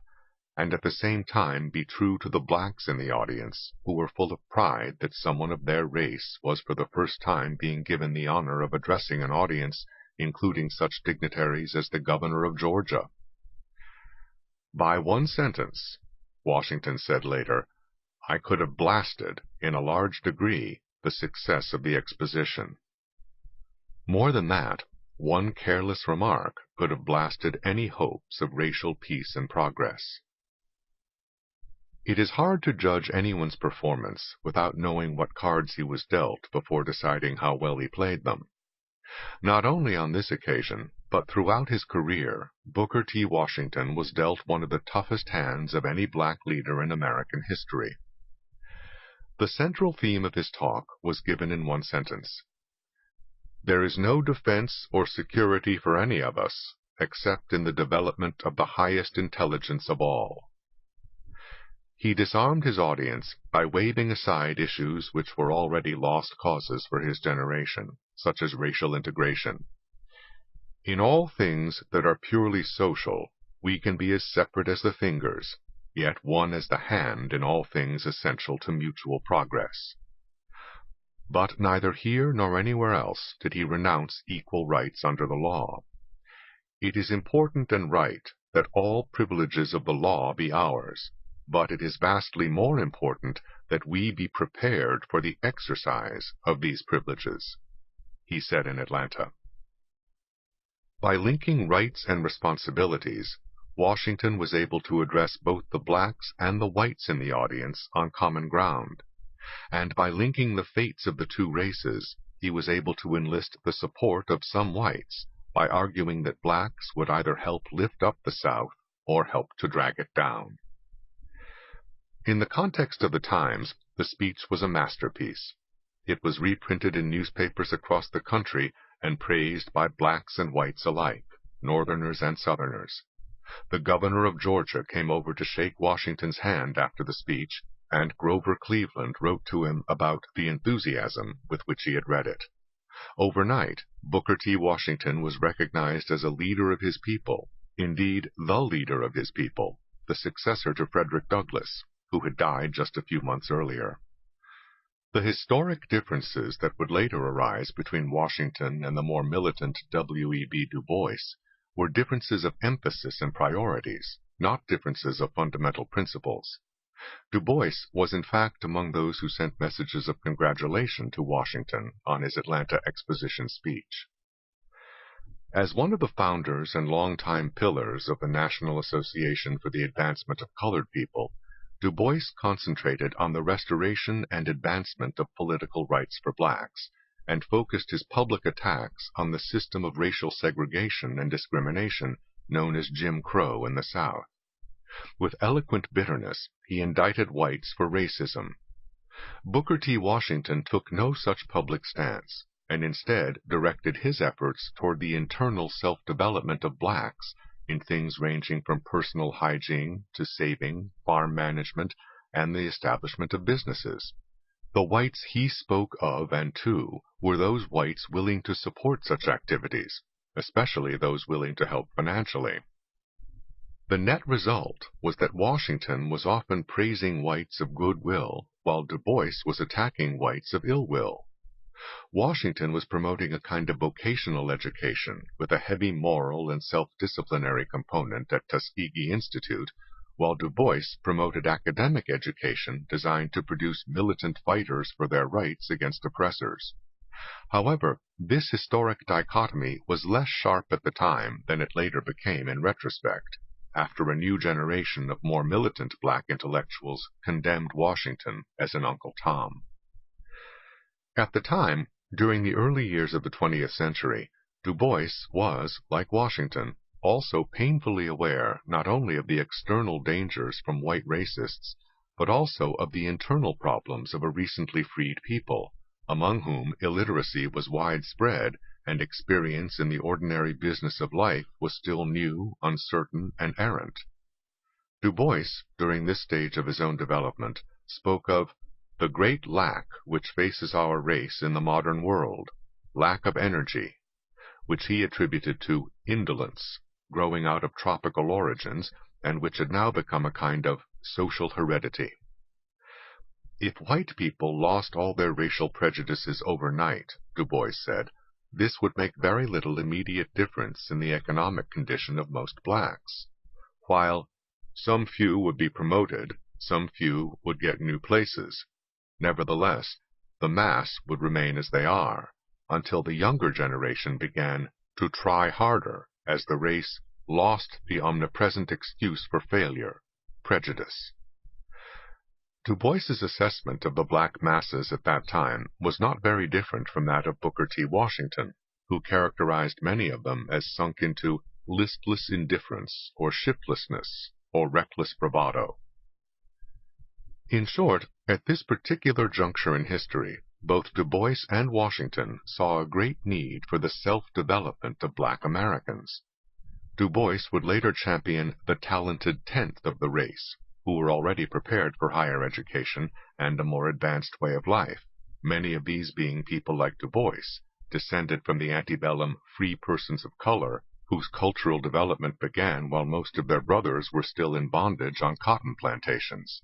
and at the same time be true to the blacks in the audience, who were full of pride that someone of their race was for the first time being given the honor of addressing an audience including such dignitaries as the governor of Georgia? By one sentence, Washington said later, I could have blasted, in a large degree, the success of the exposition. More than that, one careless remark could have blasted any hopes of racial peace and progress. It is hard to judge anyone's performance without knowing what cards he was dealt before deciding how well he played them. Not only on this occasion, but throughout his career, Booker T. Washington was dealt one of the toughest hands of any black leader in American history. The central theme of his talk was given in one sentence. There is no defense or security for any of us, except in the development of the highest intelligence of all. He disarmed his audience by waving aside issues which were already lost causes for his generation, such as racial integration. In all things that are purely social, we can be as separate as the fingers, yet one as the hand in all things essential to mutual progress. But neither here nor anywhere else did he renounce equal rights under the law. It is important and right that all privileges of the law be ours, but it is vastly more important that we be prepared for the exercise of these privileges, he said in Atlanta. By linking rights and responsibilities, Washington was able to address both the blacks and the whites in the audience on common ground, and by linking the fates of the two races, he was able to enlist the support of some whites by arguing that blacks would either help lift up the South or help to drag it down. In the context of the times, the speech was a masterpiece. It was reprinted in newspapers across the country and praised by blacks and whites alike, Northerners and Southerners. The governor of Georgia came over to shake Washington's hand after the speech, and Grover Cleveland wrote to him about the enthusiasm with which he had read it. Overnight, Booker T. Washington was recognized as a leader of his people, indeed the leader of his people, the successor to Frederick Douglass, who had died just a few months earlier. The historic differences that would later arise between Washington and the more militant W.E.B. Du Bois were differences of emphasis and priorities, not differences of fundamental principles. Du Bois was in fact among those who sent messages of congratulation to Washington on his Atlanta Exposition speech. As one of the founders and longtime pillars of the National Association for the Advancement of Colored People, Du Bois concentrated on the restoration and advancement of political rights for blacks, and focused his public attacks on the system of racial segregation and discrimination known as Jim Crow in the South. With eloquent bitterness, he indicted whites for racism. Booker T. Washington took no such public stance, and instead directed his efforts toward the internal self-development of blacks in things ranging from personal hygiene to saving, farm management, and the establishment of businesses. The whites he spoke of and to were those whites willing to support such activities, especially those willing to help financially. The net result was that Washington was often praising whites of goodwill, while Du Bois was attacking whites of ill will. Washington was promoting a kind of vocational education with a heavy moral and self-disciplinary component at Tuskegee Institute, while Du Bois promoted academic education designed to produce militant fighters for their rights against oppressors. However, this historic dichotomy was less sharp at the time than it later became in retrospect, after a new generation of more militant black intellectuals condemned Washington as an Uncle Tom. At the time, during the early years of the 20th century, Du Bois was, like Washington, also painfully aware not only of the external dangers from white racists, but also of the internal problems of a recently freed people, among whom illiteracy was widespread and experience in the ordinary business of life was still new, uncertain, and errant. Du Bois, during this stage of his own development, spoke of the great lack which faces our race in the modern world, lack of energy, which he attributed to indolence, growing out of tropical origins, and which had now become a kind of social heredity. If white people lost all their racial prejudices overnight, Du Bois said, this would make very little immediate difference in the economic condition of most blacks. While some few would be promoted, some few would get new places. Nevertheless, the mass would remain as they are, until the younger generation began to try harder as the race lost the omnipresent excuse for failure, prejudice. Du Bois's assessment of the black masses at that time was not very different from that of Booker T. Washington, who characterized many of them as sunk into listless indifference or shiftlessness or reckless bravado. In short, at this particular juncture in history, both Du Bois and Washington saw a great need for the self-development of black Americans. Du Bois would later champion the talented tenth of the race, who were already prepared for higher education and a more advanced way of life, many of these being people like Du Bois, descended from the antebellum free persons of color, whose cultural development began while most of their brothers were still in bondage on cotton plantations.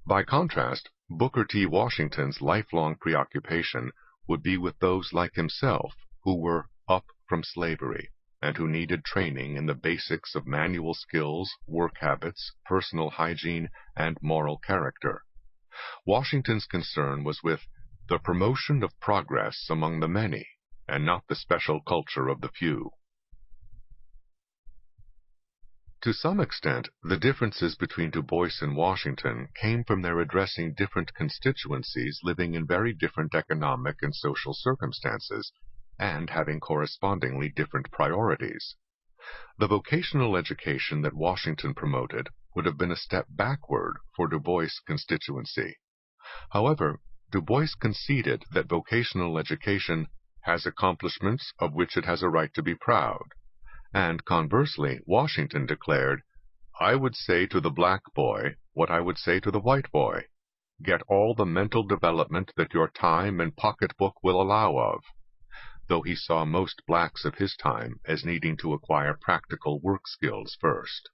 By contrast, Booker T. Washington's lifelong preoccupation would be with those like himself who were up from slavery, and who needed training in the basics of manual skills, work habits, personal hygiene, and moral character. Washington's concern was with the promotion of progress among the many, and not the special culture of the few. To some extent, the differences between Du Bois and Washington came from their addressing different constituencies living in very different economic and social circumstances, and having correspondingly different priorities. The vocational education that Washington promoted would have been a step backward for Du Bois' constituency. However, Du Bois conceded that vocational education has accomplishments of which it has a right to be proud, and conversely, Washington declared, "I would say to the black boy what I would say to the white boy. Get all the mental development that your time and pocketbook will allow of," though he saw most blacks of his time as needing to acquire practical work skills first.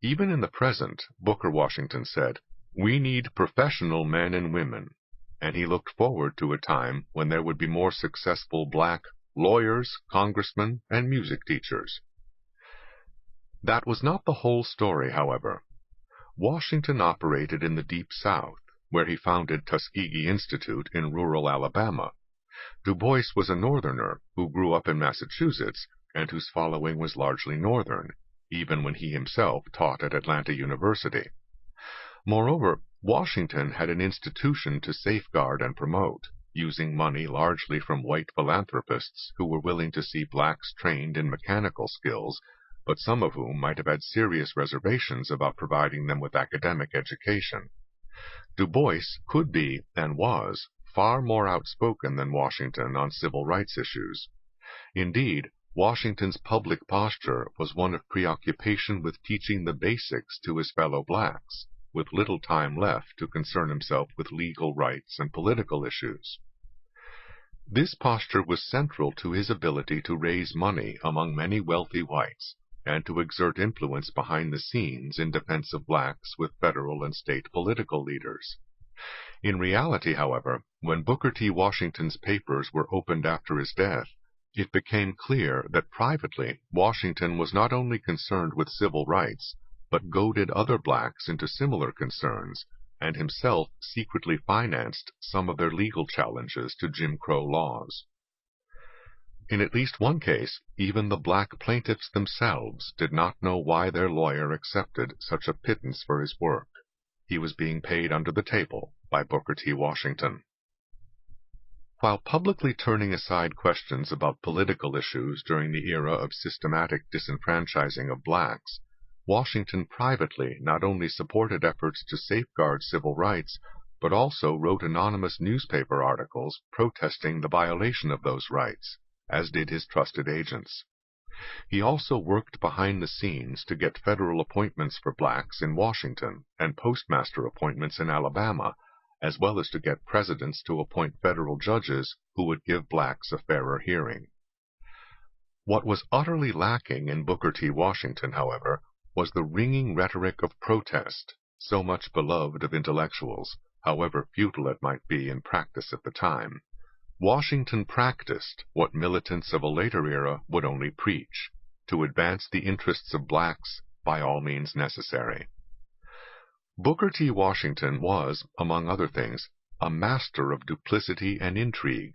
Even in the present, Booker Washington said, "We need professional men and women. and he looked forward to a time when there would be more successful black lawyers, congressmen, and music teachers. That was not the whole story, however. Washington operated in the Deep South, where he founded Tuskegee Institute in rural Alabama. Du Bois was a Northerner who grew up in Massachusetts and whose following was largely Northern, even when he himself taught at Atlanta University. Moreover, Washington had an institution to safeguard and promote, using money largely from white philanthropists who were willing to see blacks trained in mechanical skills, but some of whom might have had serious reservations about providing them with academic education. Du Bois could be, and was, far more outspoken than Washington on civil rights issues. Indeed, Washington's public posture was one of preoccupation with teaching the basics to his fellow blacks, with little time left to concern himself with legal rights and political issues. This posture was central to his ability to raise money among many wealthy whites and to exert influence behind the scenes in defense of blacks with federal and state political leaders. In reality, however, when Booker T. Washington's papers were opened after his death, it became clear that privately Washington was not only concerned with civil rights, but goaded other blacks into similar concerns, and himself secretly financed some of their legal challenges to Jim Crow laws. In at least one case, even the black plaintiffs themselves did not know why their lawyer accepted such a pittance for his work. He was being paid under the table by Booker T. Washington. While publicly turning aside questions about political issues during the era of systematic disenfranchising of blacks, Washington privately not only supported efforts to safeguard civil rights, but also wrote anonymous newspaper articles protesting the violation of those rights, as did his trusted agents. He also worked behind the scenes to get federal appointments for blacks in Washington and postmaster appointments in Alabama, as well as to get presidents to appoint federal judges who would give blacks a fairer hearing. What was utterly lacking in Booker T. Washington, however, was the ringing rhetoric of protest, so much beloved of intellectuals, however futile it might be in practice at the time. Washington practiced what militants of a later era would only preach, to advance the interests of blacks by all means necessary. Booker T. Washington was, among other things, a master of duplicity and intrigue,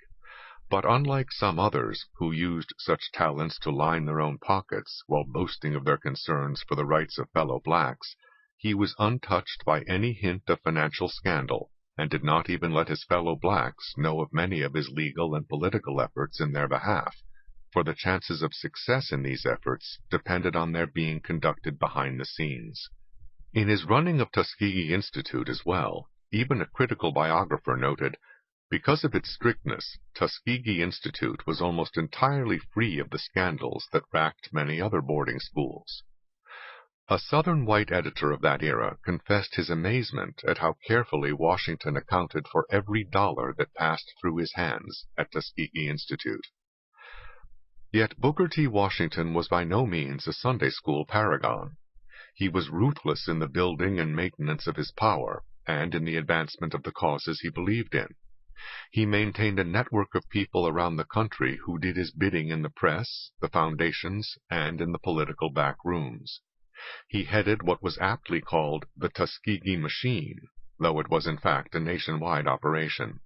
but unlike some others who used such talents to line their own pockets while boasting of their concerns for the rights of fellow blacks, he was untouched by any hint of financial scandal, and did not even let his fellow blacks know of many of his legal and political efforts in their behalf, for the chances of success in these efforts depended on their being conducted behind the scenes. In his running of Tuskegee Institute as well, even a critical biographer noted, because of its strictness, Tuskegee Institute was almost entirely free of the scandals that racked many other boarding schools. A Southern white editor of that era confessed his amazement at how carefully Washington accounted for every dollar that passed through his hands at Tuskegee Institute. Yet Booker T. Washington was by no means a Sunday school paragon. He was ruthless in the building and maintenance of his power, and in the advancement of the causes he believed in. He maintained a network of people around the country who did his bidding in the press, the foundations, and in the political back rooms. He headed what was aptly called the Tuskegee Machine, though it was in fact a nationwide operation.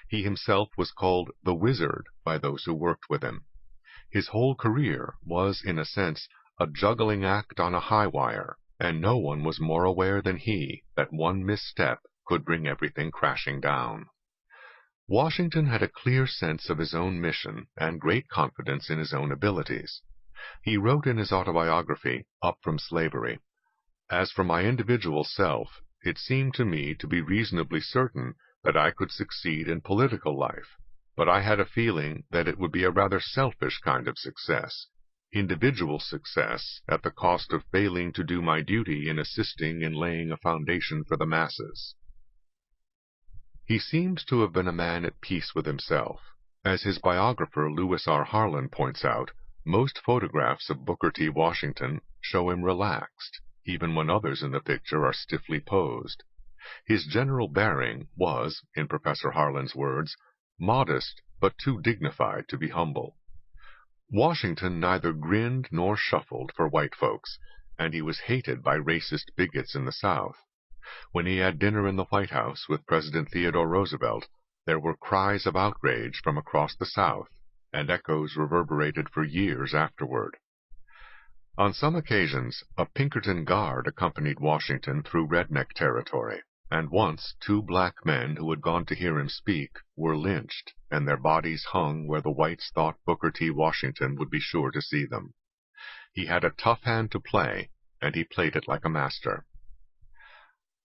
He himself was called the Wizard by those who worked with him. His whole career was, in a sense, a juggling act on a high wire, and no one was more aware than he that one misstep could bring everything crashing down. Washington had a clear sense of his own mission and great confidence in his own abilities. He wrote in his autobiography, Up from Slavery, "As for my individual self, it seemed to me to be reasonably certain that I could succeed in political life, but I had a feeling that it would be a rather selfish kind of success, individual success at the cost of failing to do my duty in assisting in laying a foundation for the masses." He seems to have been a man at peace with himself. As his biographer Lewis R. Harlan points out, most photographs of Booker T. Washington show him relaxed, even when others in the picture are stiffly posed. His general bearing was, in Professor Harlan's words, modest but too dignified to be humble. Washington neither grinned nor shuffled for white folks, and he was hated by racist bigots in the South. When he had dinner in the White House with President Theodore Roosevelt, there were cries of outrage from across the South, and echoes reverberated for years afterward. On some occasions, a Pinkerton guard accompanied Washington through redneck territory, and once 2 black men who had gone to hear him speak were lynched, and their bodies hung where the whites thought Booker T. Washington would be sure to see them. He had a tough hand to play, and he played it like a master.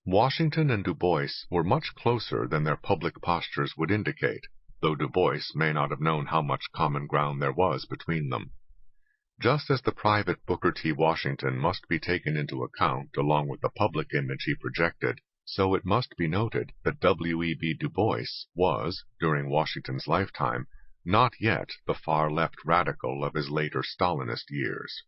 Washington and Du Bois were much closer than their public postures would indicate, though Du Bois may not have known how much common ground there was between them. Just as the private Booker T. Washington must be taken into account along with the public image he projected, so it must be noted that W.E.B. Du Bois was, during Washington's lifetime, not yet the far-left radical of his later Stalinist years.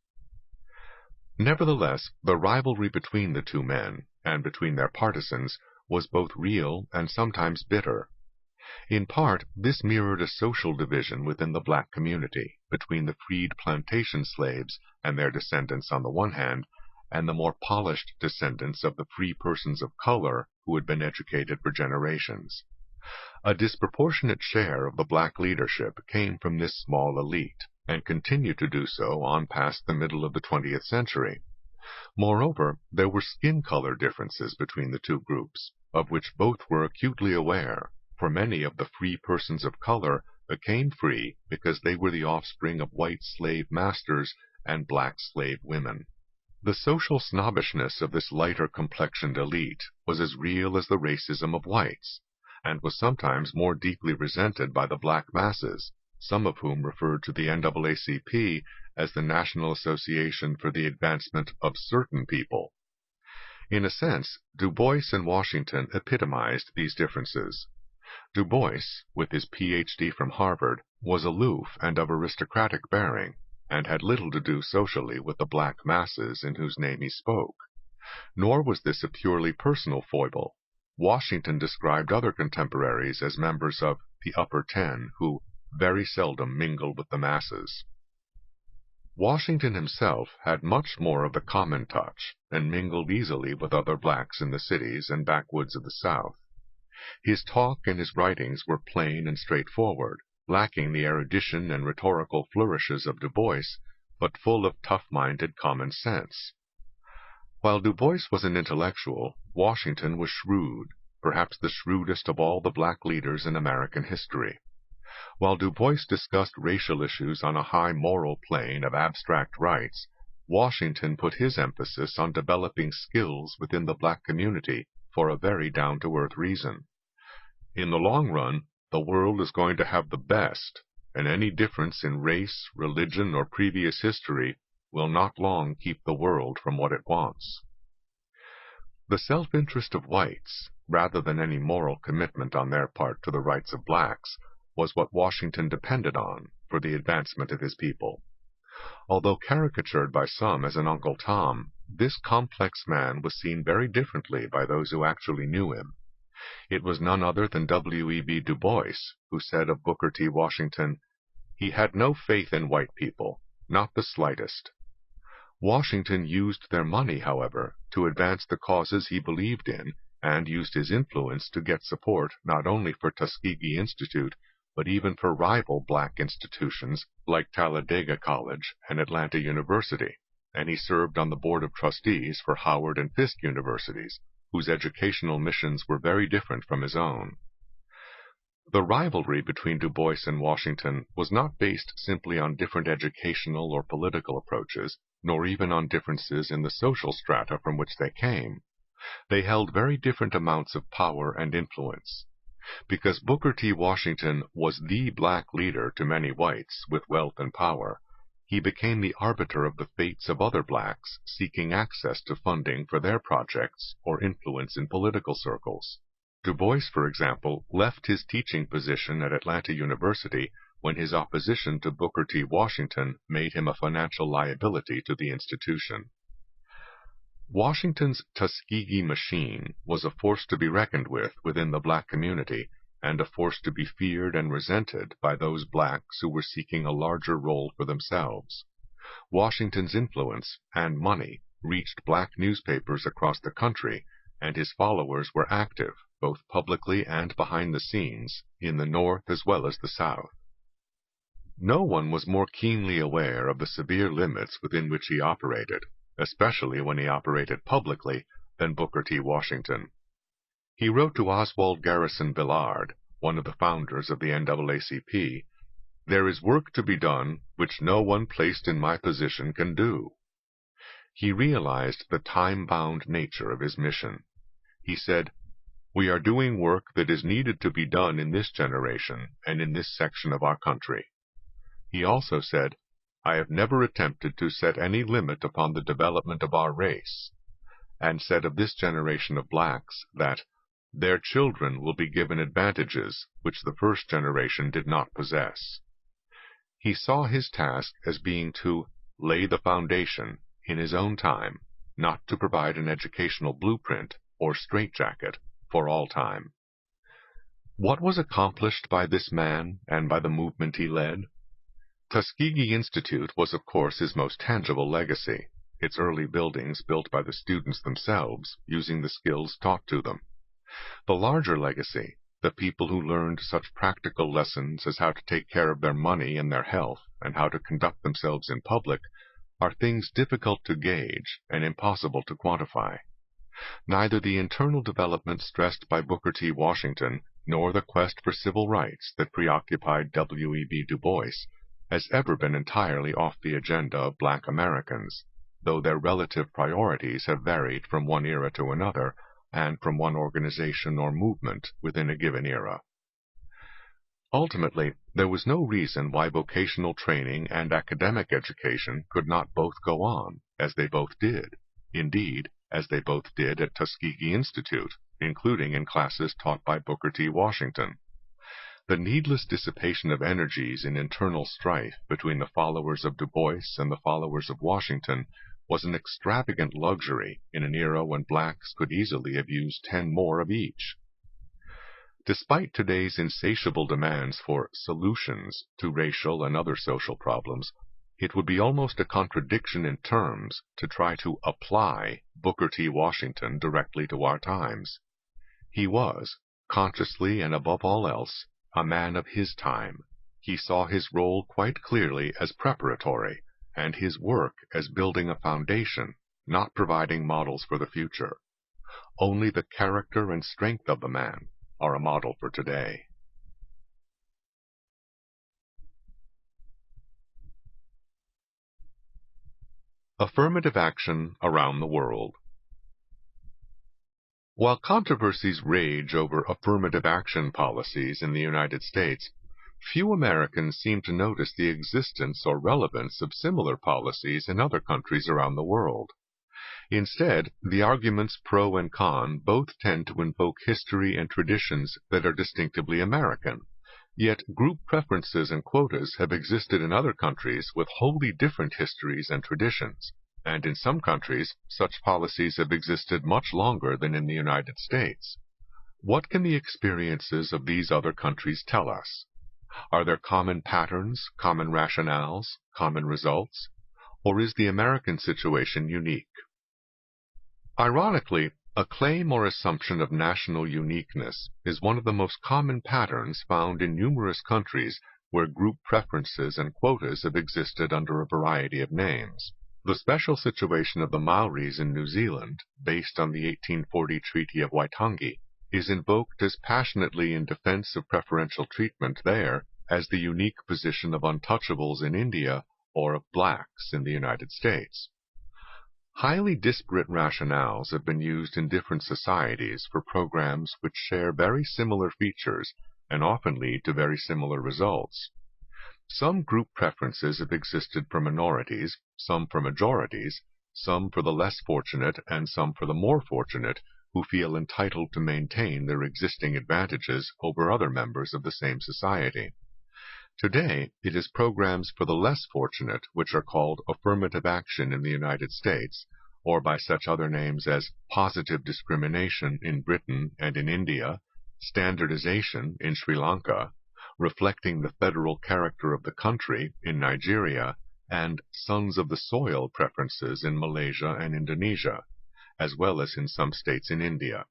Nevertheless, the rivalry between the 2 men, and between their partisans, was both real and sometimes bitter. In part, this mirrored a social division within the black community, between the freed plantation slaves and their descendants on the one hand, and the more polished descendants of the free persons of color who had been educated for generations. A disproportionate share of the black leadership came from this small elite, and continued to do so on past the middle of the 20th century. Moreover, there were skin color differences between the 2 groups, of which both were acutely aware, for many of the free persons of color became free because they were the offspring of white slave masters and black slave women. The social snobbishness of this lighter-complexioned elite was as real as the racism of whites, and was sometimes more deeply resented by the black masses, some of whom referred to the NAACP as the National Association for the Advancement of Certain People. In a sense, Du Bois and Washington epitomized these differences. Du Bois, with his Ph.D. from Harvard, was aloof and of aristocratic bearing, and had little to do socially with the black masses in whose name he spoke. Nor was this a purely personal foible. Washington described other contemporaries as members of the Upper Ten who very seldom mingled with the masses. Washington himself had much more of the common touch, and mingled easily with other blacks in the cities and backwoods of the South. His talk and his writings were plain and straightforward, lacking the erudition and rhetorical flourishes of Du Bois, but full of tough-minded common sense. While Du Bois was an intellectual, Washington was shrewd, perhaps the shrewdest of all the black leaders in American history. While Du Bois discussed racial issues on a high moral plane of abstract rights, Washington put his emphasis on developing skills within the black community for a very down-to-earth reason. In the long run, the world is going to have the best, and any difference in race, religion, or previous history will not long keep the world from what it wants. The self-interest of whites, rather than any moral commitment on their part to the rights of blacks, was what Washington depended on for the advancement of his people. Although caricatured by some as an Uncle Tom, this complex man was seen very differently by those who actually knew him. It was none other than W.E.B. Du Bois who said of Booker T. Washington, "He had no faith in white people, not the slightest." Washington used their money, however, to advance the causes he believed in, and used his influence to get support not only for Tuskegee Institute, but even for rival black institutions like Talladega College and Atlanta University, and he served on the board of trustees for Howard and Fisk universities, whose educational missions were very different from his own. The rivalry between Du Bois and Washington was not based simply on different educational or political approaches, nor even on differences in the social strata from which they came. They held very different amounts of power and influence. Because Booker T. Washington was the black leader to many whites with wealth and power, he became the arbiter of the fates of other blacks seeking access to funding for their projects or influence in political circles. Du Bois, for example, left his teaching position at Atlanta University when his opposition to Booker T. Washington made him a financial liability to the institution. Washington's Tuskegee machine was a force to be reckoned with within the black community, and a force to be feared and resented by those blacks who were seeking a larger role for themselves. Washington's influence and money reached black newspapers across the country, and his followers were active, both publicly and behind the scenes, in the North as well as the South. No one was more keenly aware of the severe limits within which he operated, especially when he operated publicly, than Booker T. Washington. He wrote to Oswald Garrison Billard, one of the founders of the NAACP, "There is work to be done which no one placed in my position can do." He realized the time-bound nature of his mission. He said, "We are doing work that is needed to be done in this generation and in this section of our country." He also said, "I have never attempted to set any limit upon the development of our race," and said of this generation of blacks that their children will be given advantages which the first generation did not possess. He saw his task as being to lay the foundation in his own time, not to provide an educational blueprint or straitjacket for all time. What was accomplished by this man and by the movement he led? Tuskegee Institute was of course his most tangible legacy, its early buildings built by the students themselves, using the skills taught to them. The larger legacy, the people who learned such practical lessons as how to take care of their money and their health, and how to conduct themselves in public, are things difficult to gauge and impossible to quantify. Neither the internal development stressed by Booker T. Washington, nor the quest for civil rights that preoccupied W.E.B. Du Bois has ever been entirely off the agenda of black Americans, though their relative priorities have varied from one era to another, and from one organization or movement within a given era. Ultimately, there was no reason why vocational training and academic education could not both go on, as they both did. Indeed, as they both did at Tuskegee Institute, including in classes taught by Booker T. Washington. The needless dissipation of energies in internal strife between the followers of Du Bois and the followers of Washington was an extravagant luxury in an era when blacks could easily have used 10 more of each. Despite today's insatiable demands for solutions to racial and other social problems, it would be almost a contradiction in terms to try to apply Booker T. Washington directly to our times. He was, consciously and above all else, a man of his time. He saw his role quite clearly as preparatory, and his work as building a foundation, not providing models for the future. Only the character and strength of the man are a model for today. Affirmative action around the world. While controversies rage over affirmative action policies in the United States, few Americans seem to notice the existence or relevance of similar policies in other countries around the world. Instead, the arguments pro and con both tend to invoke history and traditions that are distinctively American. Yet group preferences and quotas have existed in other countries with wholly different histories and traditions, and in some countries such policies have existed much longer than in the United States. What can the experiences of these other countries tell us? Are there common patterns, common rationales, common results? Or is the American situation unique? Ironically, a claim or assumption of national uniqueness is one of the most common patterns found in numerous countries where group preferences and quotas have existed under a variety of names. The special situation of the Maoris in New Zealand, based on the 1840 Treaty of Waitangi, is invoked as passionately in defense of preferential treatment there as the unique position of untouchables in India or of blacks in the United States. Highly disparate rationales have been used in different societies for programs which share very similar features and often lead to very similar results. Some group preferences have existed for minorities, some for majorities, some for the less fortunate and some for the more fortunate who feel entitled to maintain their existing advantages over other members of the same society. Today, it is programs for the less fortunate which are called affirmative action in the United States, or by such other names as positive discrimination in Britain and in India, standardization in Sri Lanka, reflecting the federal character of the country in Nigeria, and sons of the soil preferences in Malaysia and Indonesia, as well as in some states in India.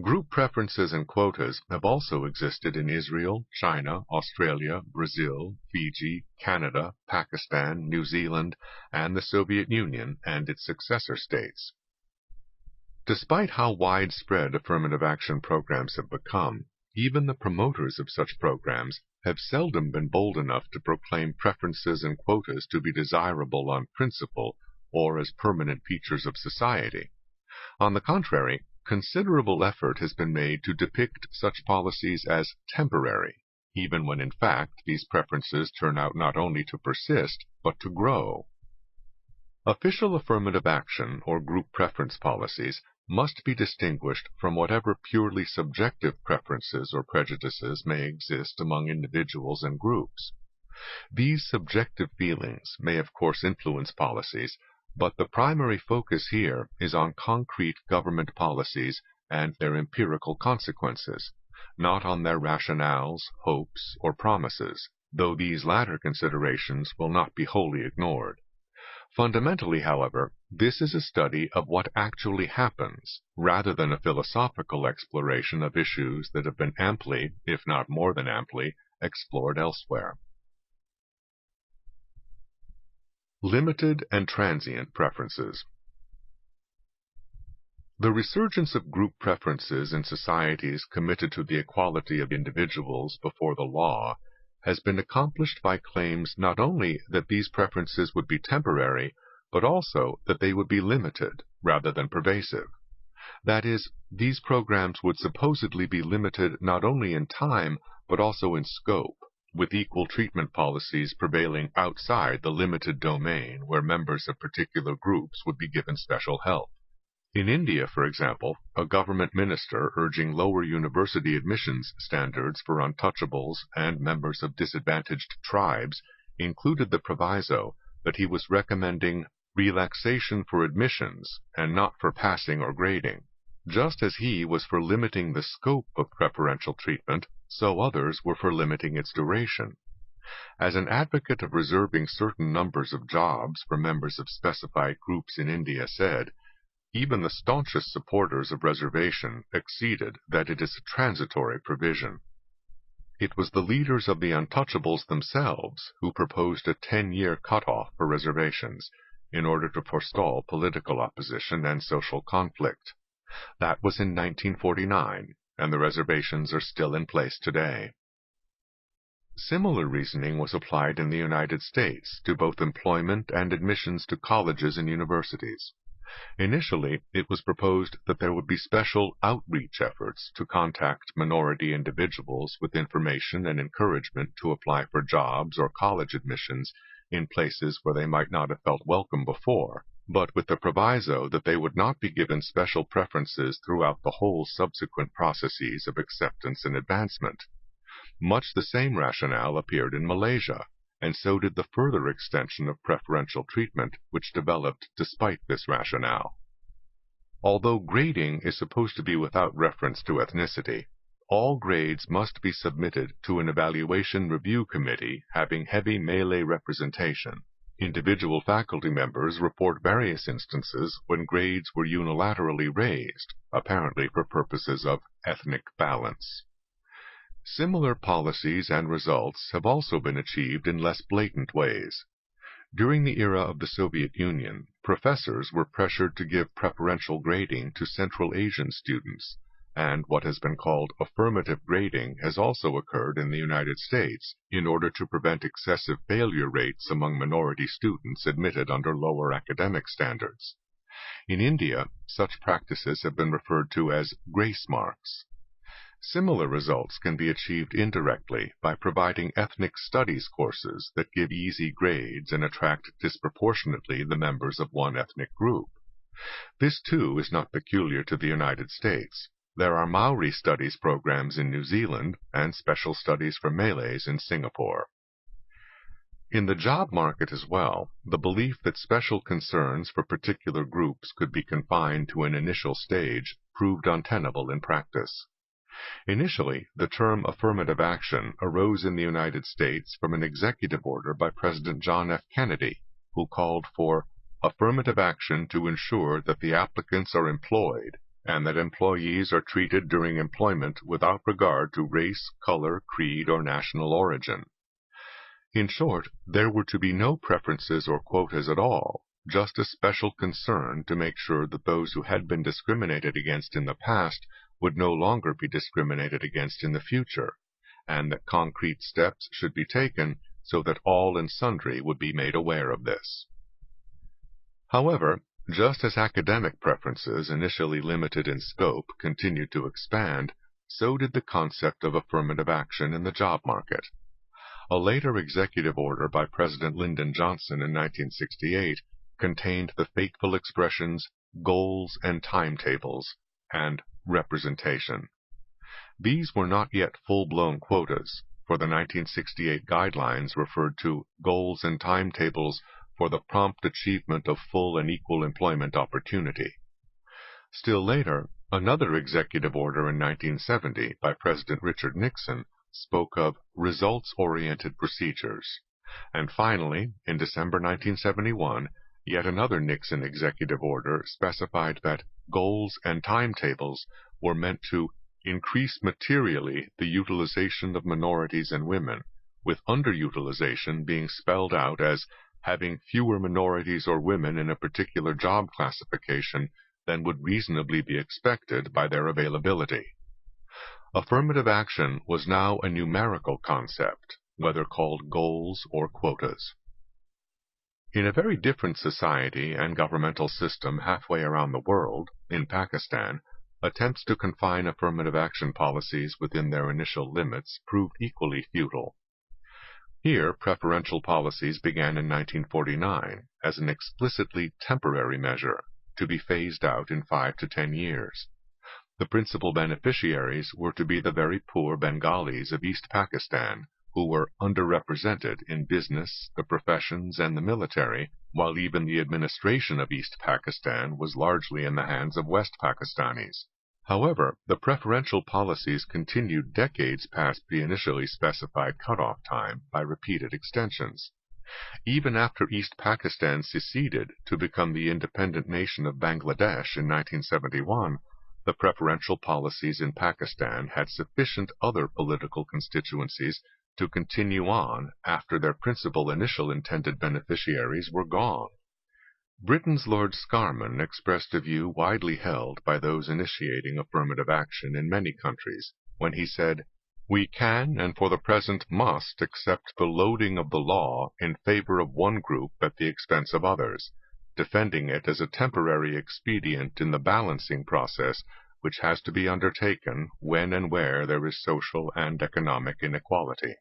Group preferences and quotas have also existed in Israel, China, Australia, Brazil, Fiji, Canada, Pakistan, New Zealand, and the Soviet Union and its successor states. Despite how widespread affirmative action programs have become, even the promoters of such programs have seldom been bold enough to proclaim preferences and quotas to be desirable on principle or as permanent features of society. On the contrary, considerable effort has been made to depict such policies as temporary, even when in fact these preferences turn out not only to persist, but to grow. Official affirmative action or group preference policies must be distinguished from whatever purely subjective preferences or prejudices may exist among individuals and groups. These subjective feelings may of course influence policies, but the primary focus here is on concrete government policies and their empirical consequences, not on their rationales, hopes, or promises, though these latter considerations will not be wholly ignored. Fundamentally, however, this is a study of what actually happens, rather than a philosophical exploration of issues that have been amply, if not more than amply, explored elsewhere. Limited and transient preferences. The resurgence of group preferences in societies committed to the equality of individuals before the law has been accomplished by claims not only that these preferences would be temporary, but also that they would be limited rather than pervasive. That is, these programs would supposedly be limited not only in time, but also in scope, with equal treatment policies prevailing outside the limited domain where members of particular groups would be given special help. In India, for example, a government minister urging lower university admissions standards for untouchables and members of disadvantaged tribes included the proviso that he was recommending relaxation for admissions and not for passing or grading. Just as he was for limiting the scope of preferential treatment, so others were for limiting its duration. As an advocate of reserving certain numbers of jobs for members of specified groups in India said, even the staunchest supporters of reservation acceded that it is a transitory provision. It was the leaders of the untouchables themselves who proposed a 10-year cutoff for reservations in order to forestall political opposition and social conflict. That was in 1949, and the reservations are still in place today. Similar reasoning was applied in the United States to both employment and admissions to colleges and universities. Initially, it was proposed that there would be special outreach efforts to contact minority individuals with information and encouragement to apply for jobs or college admissions in places where they might not have felt welcome before, but with the proviso that they would not be given special preferences throughout the whole subsequent processes of acceptance and advancement. Much the same rationale appeared in Malaysia, and so did the further extension of preferential treatment which developed despite this rationale. Although grading is supposed to be without reference to ethnicity, all grades must be submitted to an evaluation review committee having heavy Malay representation. Individual faculty members report various instances when grades were unilaterally raised, apparently for purposes of ethnic balance. Similar policies and results have also been achieved in less blatant ways. During the era of the Soviet Union, professors were pressured to give preferential grading to Central Asian students, and what has been called affirmative grading has also occurred in the United States in order to prevent excessive failure rates among minority students admitted under lower academic standards. In India, such practices have been referred to as grace marks. Similar results can be achieved indirectly by providing ethnic studies courses that give easy grades and attract disproportionately the members of one ethnic group. This, too, is not peculiar to the United States. There are Maori studies programs in New Zealand and special studies for Malays in Singapore. In the job market as well, the belief that special concerns for particular groups could be confined to an initial stage proved untenable in practice. Initially, the term affirmative action arose in the United States from an executive order by President John F. Kennedy, who called for affirmative action to ensure that the applicants are employed and that employees are treated during employment without regard to race, color, creed, or national origin. In short, there were to be no preferences or quotas at all, just a special concern to make sure that those who had been discriminated against in the past would no longer be discriminated against in the future, and that concrete steps should be taken so that all and sundry would be made aware of this. However, just as academic preferences, initially limited in scope, continued to expand, so did the concept of affirmative action in the job market. A later executive order by President Lyndon Johnson in 1968 contained the fateful expressions goals and timetables and representation. These were not yet full-blown quotas, for the 1968 guidelines referred to goals and timetables for the prompt achievement of full and equal employment opportunity. Still later, another executive order in 1970 by President Richard Nixon spoke of results-oriented procedures. And finally, in December 1971, yet another Nixon executive order specified that goals and timetables were meant to increase materially the utilization of minorities and women, with underutilization being spelled out as having fewer minorities or women in a particular job classification than would reasonably be expected by their availability. Affirmative action was now a numerical concept, whether called goals or quotas. In a very different society and governmental system halfway around the world, in Pakistan, attempts to confine affirmative action policies within their initial limits proved equally futile. Here, preferential policies began in 1949 as an explicitly temporary measure to be phased out in 5 to 10 years. The principal beneficiaries were to be the very poor Bengalis of East Pakistan, who were underrepresented in business, the professions, and the military, while even the administration of East Pakistan was largely in the hands of West Pakistanis. However, the preferential policies continued decades past the initially specified cutoff time by repeated extensions. Even after East Pakistan seceded to become the independent nation of Bangladesh in 1971, the preferential policies in Pakistan had sufficient other political constituencies to continue on after their principal initial intended beneficiaries were gone. Britain's Lord Scarman expressed a view widely held by those initiating affirmative action in many countries, when he said, "We can and for the present must accept the loading of the law in favor of one group at the expense of others, defending it as a temporary expedient in the balancing process which has to be undertaken when and where there is social and economic inequality."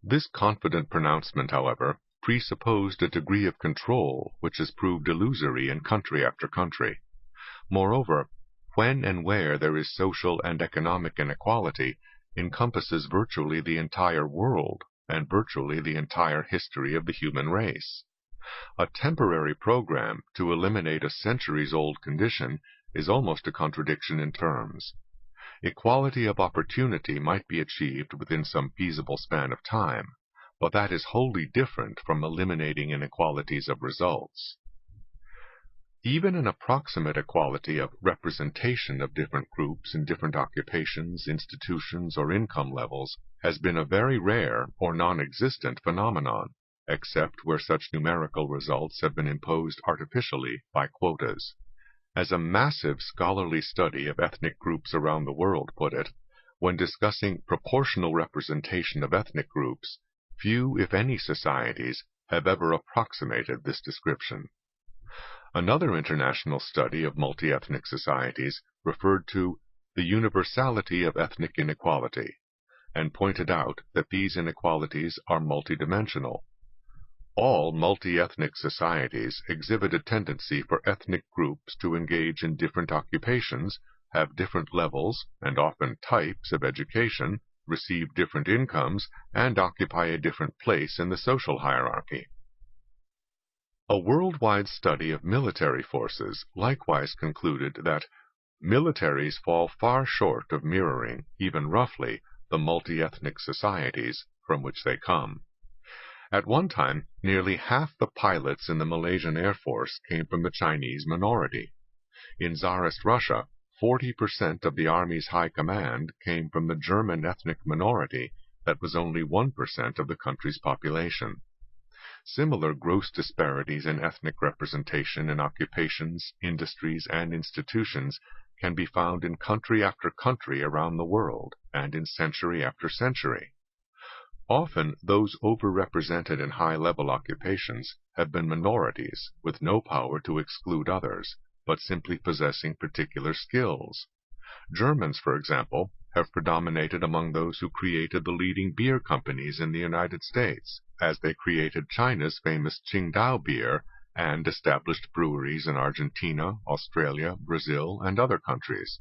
This confident pronouncement, however, presupposed a degree of control which has proved illusory in country after country. Moreover, when and where there is social and economic inequality encompasses virtually the entire world and virtually the entire history of the human race. A temporary program to eliminate a centuries-old condition is almost a contradiction in terms. Equality of opportunity might be achieved within some feasible span of time, but that is wholly different from eliminating inequalities of results. Even an approximate equality of representation of different groups in different occupations, institutions, or income levels has been a very rare or non-existent phenomenon, except where such numerical results have been imposed artificially by quotas. As a massive scholarly study of ethnic groups around the world put it, when discussing proportional representation of ethnic groups, few, if any, societies have ever approximated this description. Another international study of multi-ethnic societies referred to the universality of ethnic inequality, and pointed out that these inequalities are multidimensional. All multi-ethnic societies exhibit a tendency for ethnic groups to engage in different occupations, have different levels, and often types of education, receive different incomes, and occupy a different place in the social hierarchy. A worldwide study of military forces likewise concluded that militaries fall far short of mirroring, even roughly, the multi-ethnic societies from which they come. At one time, nearly half the pilots in the Malaysian Air Force came from the Chinese minority. In Tsarist Russia, 40% of the Army's high command came from the German ethnic minority that was only 1% of the country's population. Similar gross disparities in ethnic representation in occupations, industries, and institutions can be found in country after country around the world, and in century after century. Often, those overrepresented in high-level occupations have been minorities with no power to exclude others, but simply possessing particular skills. Germans, for example, have predominated among those who created the leading beer companies in the United States, as they created China's famous Qingdao beer and established breweries in Argentina, Australia, Brazil, and other countries.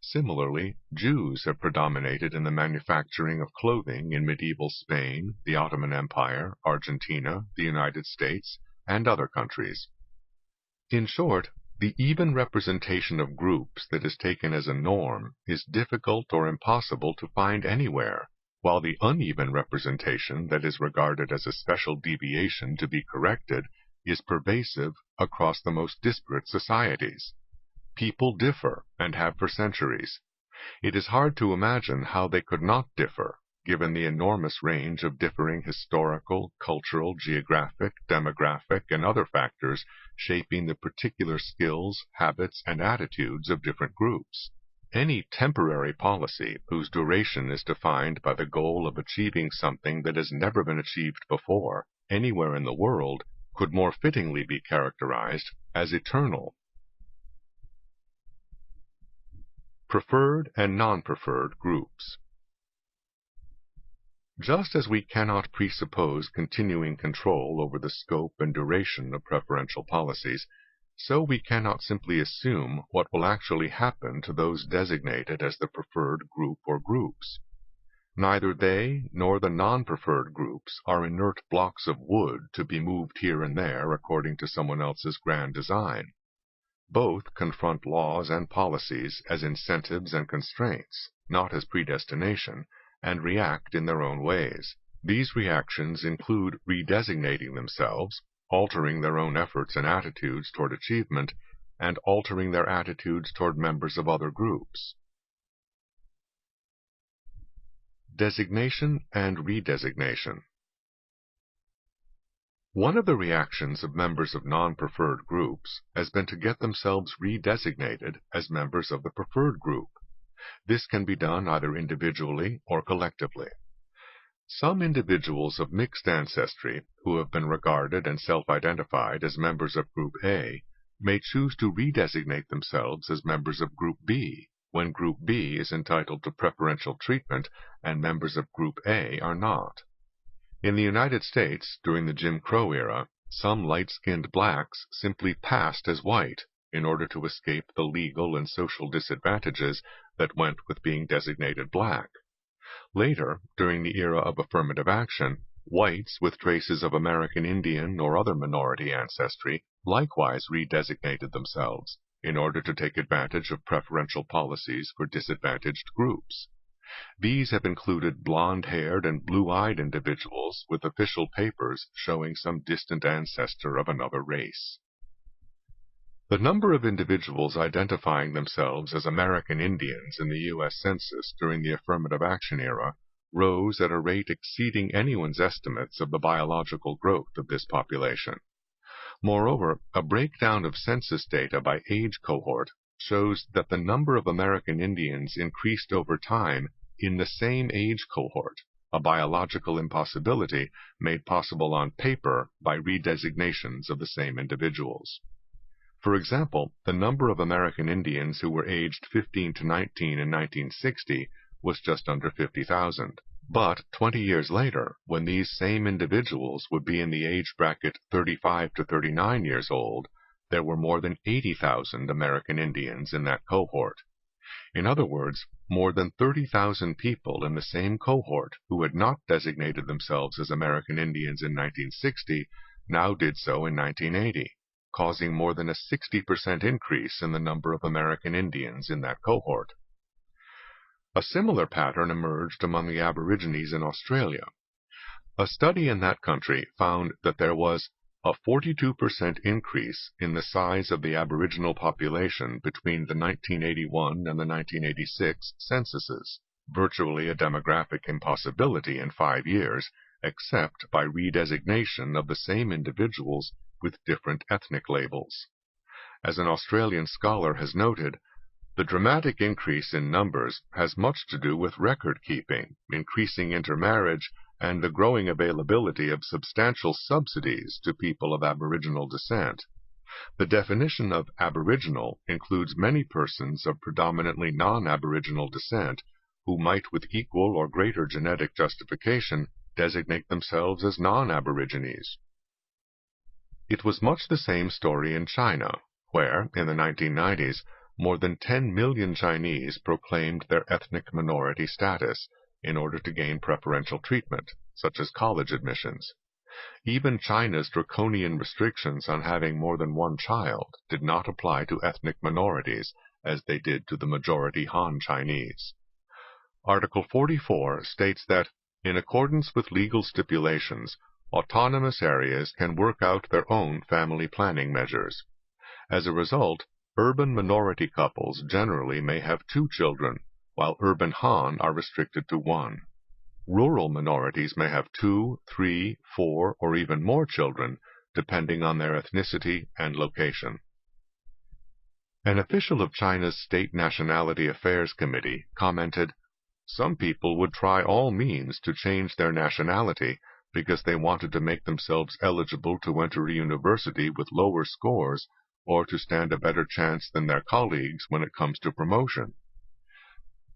Similarly, Jews have predominated in the manufacturing of clothing in medieval Spain, the Ottoman Empire, Argentina, the United States, and other countries. In short, the even representation of groups that is taken as a norm is difficult or impossible to find anywhere, while the uneven representation that is regarded as a special deviation to be corrected is pervasive across the most disparate societies. People differ, and have for centuries. It is hard to imagine how they could not differ, given the enormous range of differing historical, cultural, geographic, demographic, and other factors shaping the particular skills, habits, and attitudes of different groups. Any temporary policy whose duration is defined by the goal of achieving something that has never been achieved before, anywhere in the world, could more fittingly be characterized as eternal. Preferred and non-preferred groups. Just as we cannot presuppose continuing control over the scope and duration of preferential policies, so we cannot simply assume what will actually happen to those designated as the preferred group or groups. Neither they nor the non-preferred groups are inert blocks of wood to be moved here and there according to someone else's grand design. Both confront laws and policies as incentives and constraints, not as predestination, and react in their own ways. These reactions include redesignating themselves, altering their own efforts and attitudes toward achievement, and altering their attitudes toward members of other groups. Designation and redesignation. One of the reactions of members of non-preferred groups has been to get themselves redesignated as members of the preferred group. This can be done either individually or collectively. Some individuals of mixed ancestry who have been regarded and self-identified as members of Group A may choose to redesignate themselves as members of Group B, when Group B is entitled to preferential treatment and members of Group A are not. In the United States, during the Jim Crow era, some light-skinned blacks simply passed as white in order to escape the legal and social disadvantages that went with being designated black. Later, during the era of affirmative action, whites with traces of American Indian or other minority ancestry likewise redesignated themselves in order to take advantage of preferential policies for disadvantaged groups. These have included blonde-haired and blue-eyed individuals with official papers showing some distant ancestor of another race. The number of individuals identifying themselves as American Indians in the U.S. Census during the affirmative action era rose at a rate exceeding anyone's estimates of the biological growth of this population. Moreover, a breakdown of census data by age cohort shows that the number of American Indians increased over time in the same age cohort, a biological impossibility made possible on paper by redesignations of the same individuals. For example, the number of American Indians who were aged 15 to 19 in 1960 was just under 50,000. But 20 years later, when these same individuals would be in the age bracket 35 to 39 years old, there were more than 80,000 American Indians in that cohort. In other words, more than 30,000 people in the same cohort who had not designated themselves as American Indians in 1960 now did so in 1980, causing more than a 60% increase in the number of American Indians in that cohort. A similar pattern emerged among the Aborigines in Australia. A study in that country found that there was a 42% increase in the size of the Aboriginal population between the 1981 and the 1986 censuses, virtually a demographic impossibility in 5 years, except by redesignation of the same individuals with different ethnic labels. As an Australian scholar has noted, the dramatic increase in numbers has much to do with record-keeping, increasing intermarriage, and the growing availability of substantial subsidies to people of Aboriginal descent. The definition of Aboriginal includes many persons of predominantly non-Aboriginal descent who might with equal or greater genetic justification designate themselves as non-Aborigines. It was much the same story in China, where, in the 1990s, more than 10 million Chinese proclaimed their ethnic minority status in order to gain preferential treatment, such as college admissions. Even China's draconian restrictions on having more than one child did not apply to ethnic minorities as they did to the majority Han Chinese. Article 44 states that, in accordance with legal stipulations, autonomous areas can work out their own family planning measures. As a result, urban minority couples generally may have 2 children, while urban Han are restricted to 1. Rural minorities may have 2, 3, 4, or even more children, depending on their ethnicity and location. An official of China's State Nationality Affairs Committee commented, "Some people would try all means to change their nationality because they wanted to make themselves eligible to enter a university with lower scores or to stand a better chance than their colleagues when it comes to promotion."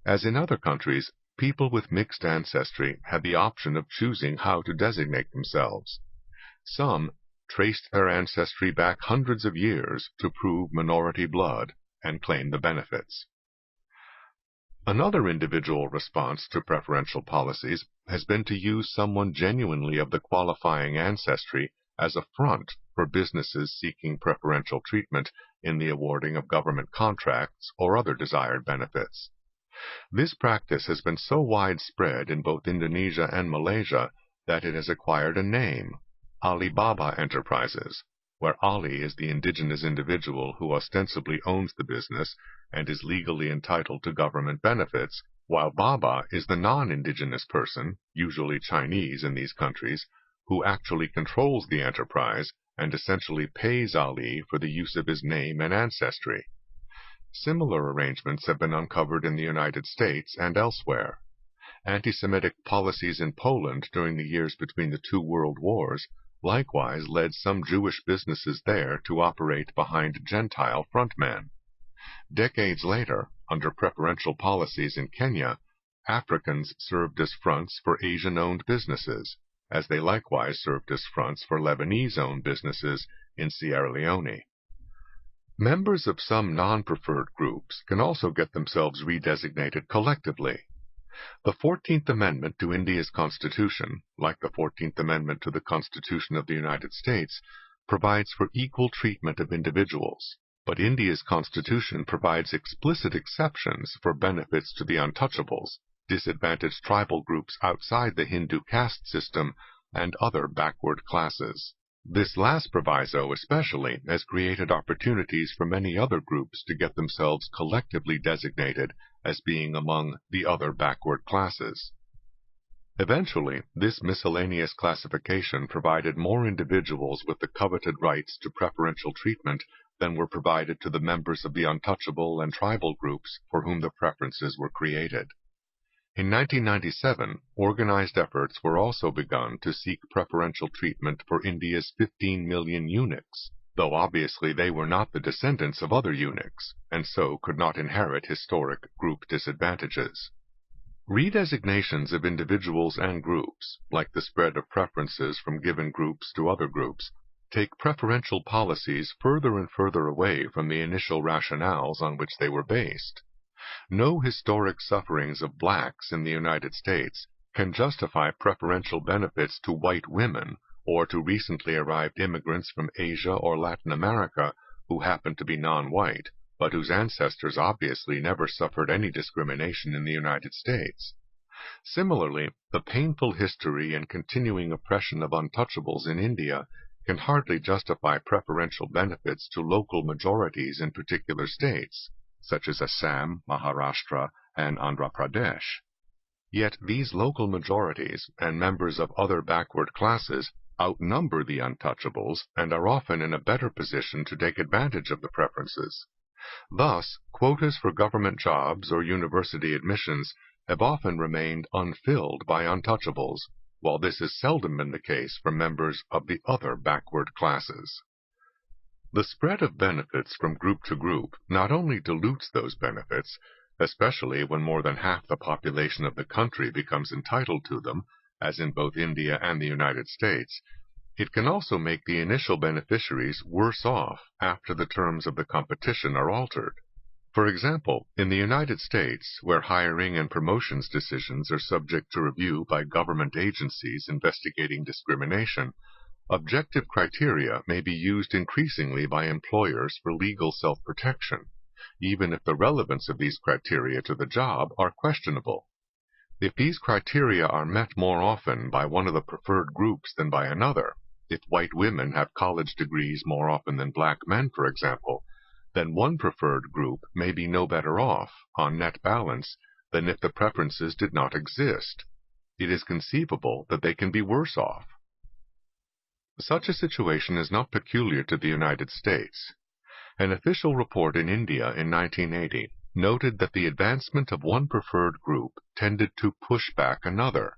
As in other countries, people with mixed ancestry had the option of choosing how to designate themselves. Some traced their ancestry back hundreds of years to prove minority blood and claim the benefits. Another individual response to preferential policies has been to use someone genuinely of the qualifying ancestry as a front for businesses seeking preferential treatment in the awarding of government contracts or other desired benefits. This practice has been so widespread in both Indonesia and Malaysia that it has acquired a name, Alibaba Enterprises, where Ali is the indigenous individual who ostensibly owns the business and is legally entitled to government benefits, while Baba is the non-indigenous person, usually Chinese in these countries, who actually controls the enterprise and essentially pays Ali for the use of his name and ancestry. Similar arrangements have been uncovered in the United States and elsewhere. Anti-Semitic policies in Poland during the years between the 2 world wars likewise led some Jewish businesses there to operate behind Gentile frontmen. Decades later, under preferential policies in Kenya, Africans served as fronts for Asian-owned businesses, as they likewise served as fronts for Lebanese-owned businesses in Sierra Leone. Members of some non-preferred groups can also get themselves redesignated collectively. The 14th Amendment to India's Constitution, like the 14th Amendment to the Constitution of the United States, provides for equal treatment of individuals, but India's Constitution provides explicit exceptions for benefits to the untouchables, disadvantaged tribal groups outside the Hindu caste system, and other backward classes. This last proviso especially has created opportunities for many other groups to get themselves collectively designated as being among the other backward classes. Eventually, this miscellaneous classification provided more individuals with the coveted rights to preferential treatment than were provided to the members of the untouchable and tribal groups for whom the preferences were created. In 1997, organized efforts were also begun to seek preferential treatment for India's 15 million eunuchs, though obviously they were not the descendants of other eunuchs, and so could not inherit historic group disadvantages. Redesignations of individuals and groups, like the spread of preferences from given groups to other groups, take preferential policies further and further away from the initial rationales on which they were based. No historic sufferings of blacks in the United States can justify preferential benefits to white women or to recently arrived immigrants from Asia or Latin America who happen to be non-white, but whose ancestors obviously never suffered any discrimination in the United States. Similarly, the painful history and continuing oppression of untouchables in India can hardly justify preferential benefits to local majorities in particular states, such as Assam, Maharashtra, and Andhra Pradesh. Yet these local majorities and members of other backward classes outnumber the untouchables and are often in a better position to take advantage of the preferences. Thus, quotas for government jobs or university admissions have often remained unfilled by untouchables, while this has seldom been the case for members of the other backward classes. The spread of benefits from group to group not only dilutes those benefits, especially when more than half the population of the country becomes entitled to them, as in both India and the United States, it can also make the initial beneficiaries worse off after the terms of the competition are altered. For example, in the United States, where hiring and promotions decisions are subject to review by government agencies investigating discrimination, objective criteria may be used increasingly by employers for legal self-protection, even if the relevance of these criteria to the job are questionable. If these criteria are met more often by one of the preferred groups than by another, if white women have college degrees more often than black men, for example, then one preferred group may be no better off, on net balance, than if the preferences did not exist. It is conceivable that they can be worse off. Such a situation is not peculiar to the United States. An official report in India in 1980 noted that the advancement of one preferred group tended to push back another,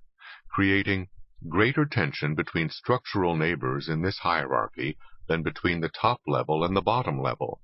creating greater tension between structural neighbors in this hierarchy than between the top level and the bottom level.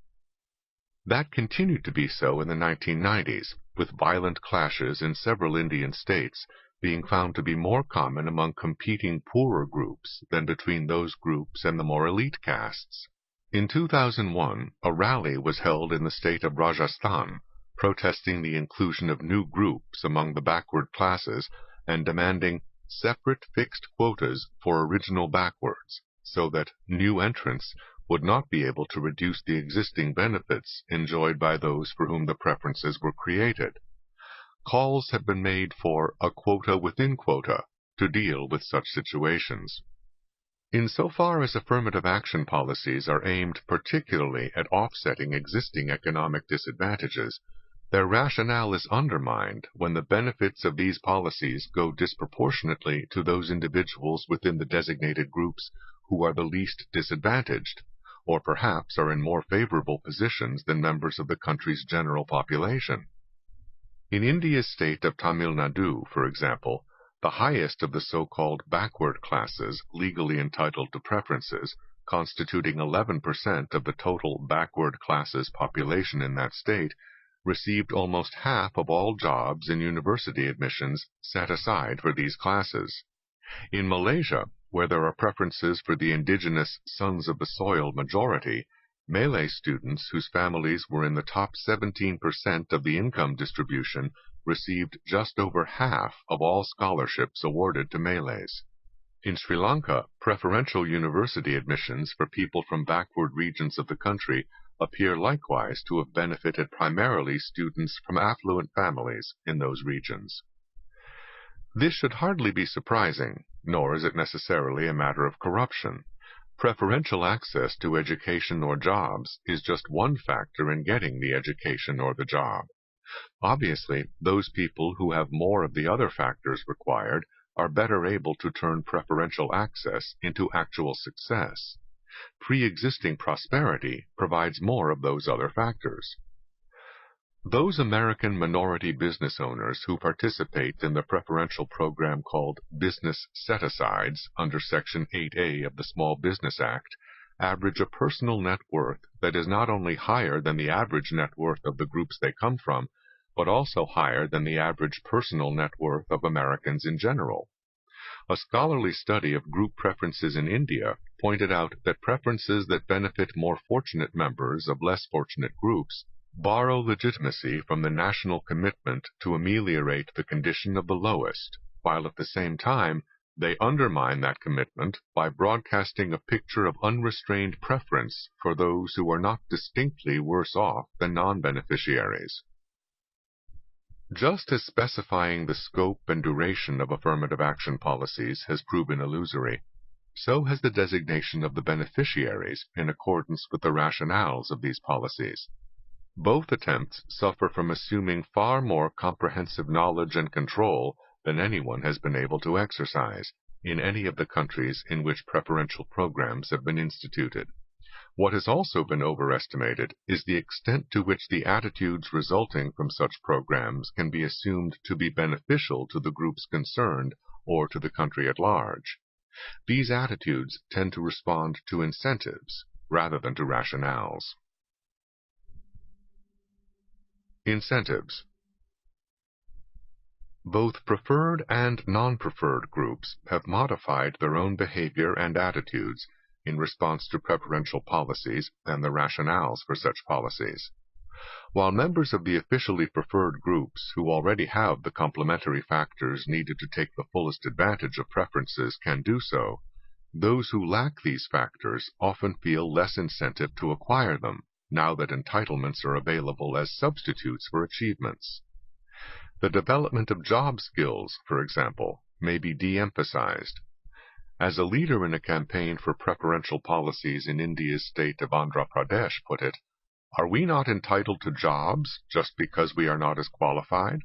That continued to be so in the 1990s, with violent clashes in several Indian states being found to be more common among competing poorer groups than between those groups and the more elite castes. In 2001, a rally was held in the state of Rajasthan, protesting the inclusion of new groups among the backward classes and demanding separate fixed quotas for original backwards, so that new entrants would not be able to reduce the existing benefits enjoyed by those for whom the preferences were created. Calls have been made for a quota within quota to deal with such situations. Insofar as affirmative action policies are aimed particularly at offsetting existing economic disadvantages, their rationale is undermined when the benefits of these policies go disproportionately to those individuals within the designated groups who are the least disadvantaged, or perhaps are in more favorable positions than members of the country's general population. In India's state of Tamil Nadu, for example, the highest of the so-called backward classes legally entitled to preferences, constituting 11% of the total backward classes population in that state, received almost half of all jobs and university admissions set aside for these classes. In Malaysia, where there are preferences for the indigenous sons of the soil majority, Malay students whose families were in the top 17% of the income distribution received just over half of all scholarships awarded to Malays. In Sri Lanka, preferential university admissions for people from backward regions of the country appear likewise to have benefited primarily students from affluent families in those regions. This should hardly be surprising, nor is it necessarily a matter of corruption. Preferential access to education or jobs is just one factor in getting the education or the job. Obviously, those people who have more of the other factors required are better able to turn preferential access into actual success. Pre-existing prosperity provides more of those other factors. Those American minority business owners who participate in the preferential program called Business Set-Asides under Section 8A of the Small Business Act average a personal net worth that is not only higher than the average net worth of the groups they come from, but also higher than the average personal net worth of Americans in general. A scholarly study of group preferences in India pointed out that preferences that benefit more fortunate members of less fortunate groups borrow legitimacy from the national commitment to ameliorate the condition of the lowest, while at the same time they undermine that commitment by broadcasting a picture of unrestrained preference for those who are not distinctly worse off than non-beneficiaries. Just as specifying the scope and duration of affirmative action policies has proven illusory, so has the designation of the beneficiaries in accordance with the rationales of these policies. Both attempts suffer from assuming far more comprehensive knowledge and control than anyone has been able to exercise in any of the countries in which preferential programs have been instituted. What has also been overestimated is the extent to which the attitudes resulting from such programs can be assumed to be beneficial to the groups concerned or to the country at large. These attitudes tend to respond to incentives rather than to rationales. Incentives. Both preferred and non-preferred groups have modified their own behavior and attitudes in response to preferential policies and the rationales for such policies. While members of the officially preferred groups who already have the complementary factors needed to take the fullest advantage of preferences can do so, those who lack these factors often feel less incentive to acquire them, now that entitlements are available as substitutes for achievements. The development of job skills, for example, may be de-emphasized. As a leader in a campaign for preferential policies in India's state of Andhra Pradesh put it, "Are we not entitled to jobs just because we are not as qualified?"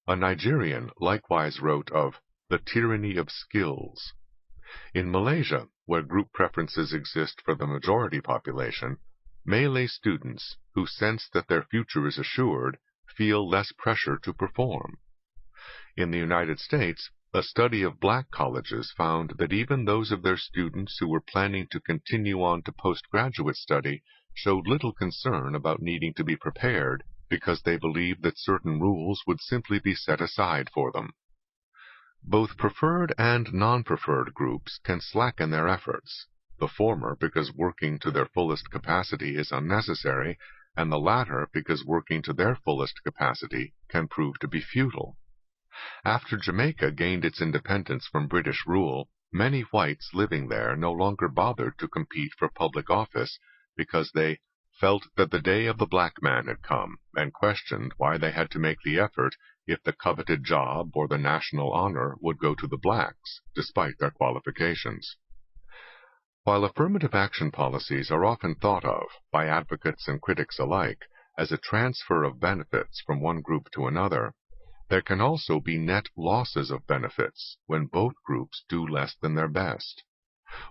A Nigerian likewise wrote of the tyranny of skills. In Malaysia, where group preferences exist for the majority population, Malay students who sense that their future is assured feel less pressure to perform. In the United States, a study of black colleges found that even those of their students who were planning to continue on to postgraduate study showed little concern about needing to be prepared because they believed that certain rules would simply be set aside for them. Both preferred and non-preferred groups can slacken their efforts, the former because working to their fullest capacity is unnecessary, and the latter because working to their fullest capacity can prove to be futile. After Jamaica gained its independence from British rule, many whites living there no longer bothered to compete for public office because they felt that the day of the black man had come, and questioned why they had to make the effort if the coveted job or the national honor would go to the blacks, despite their qualifications. While affirmative action policies are often thought of, by advocates and critics alike, as a transfer of benefits from one group to another, there can also be net losses of benefits when both groups do less than their best.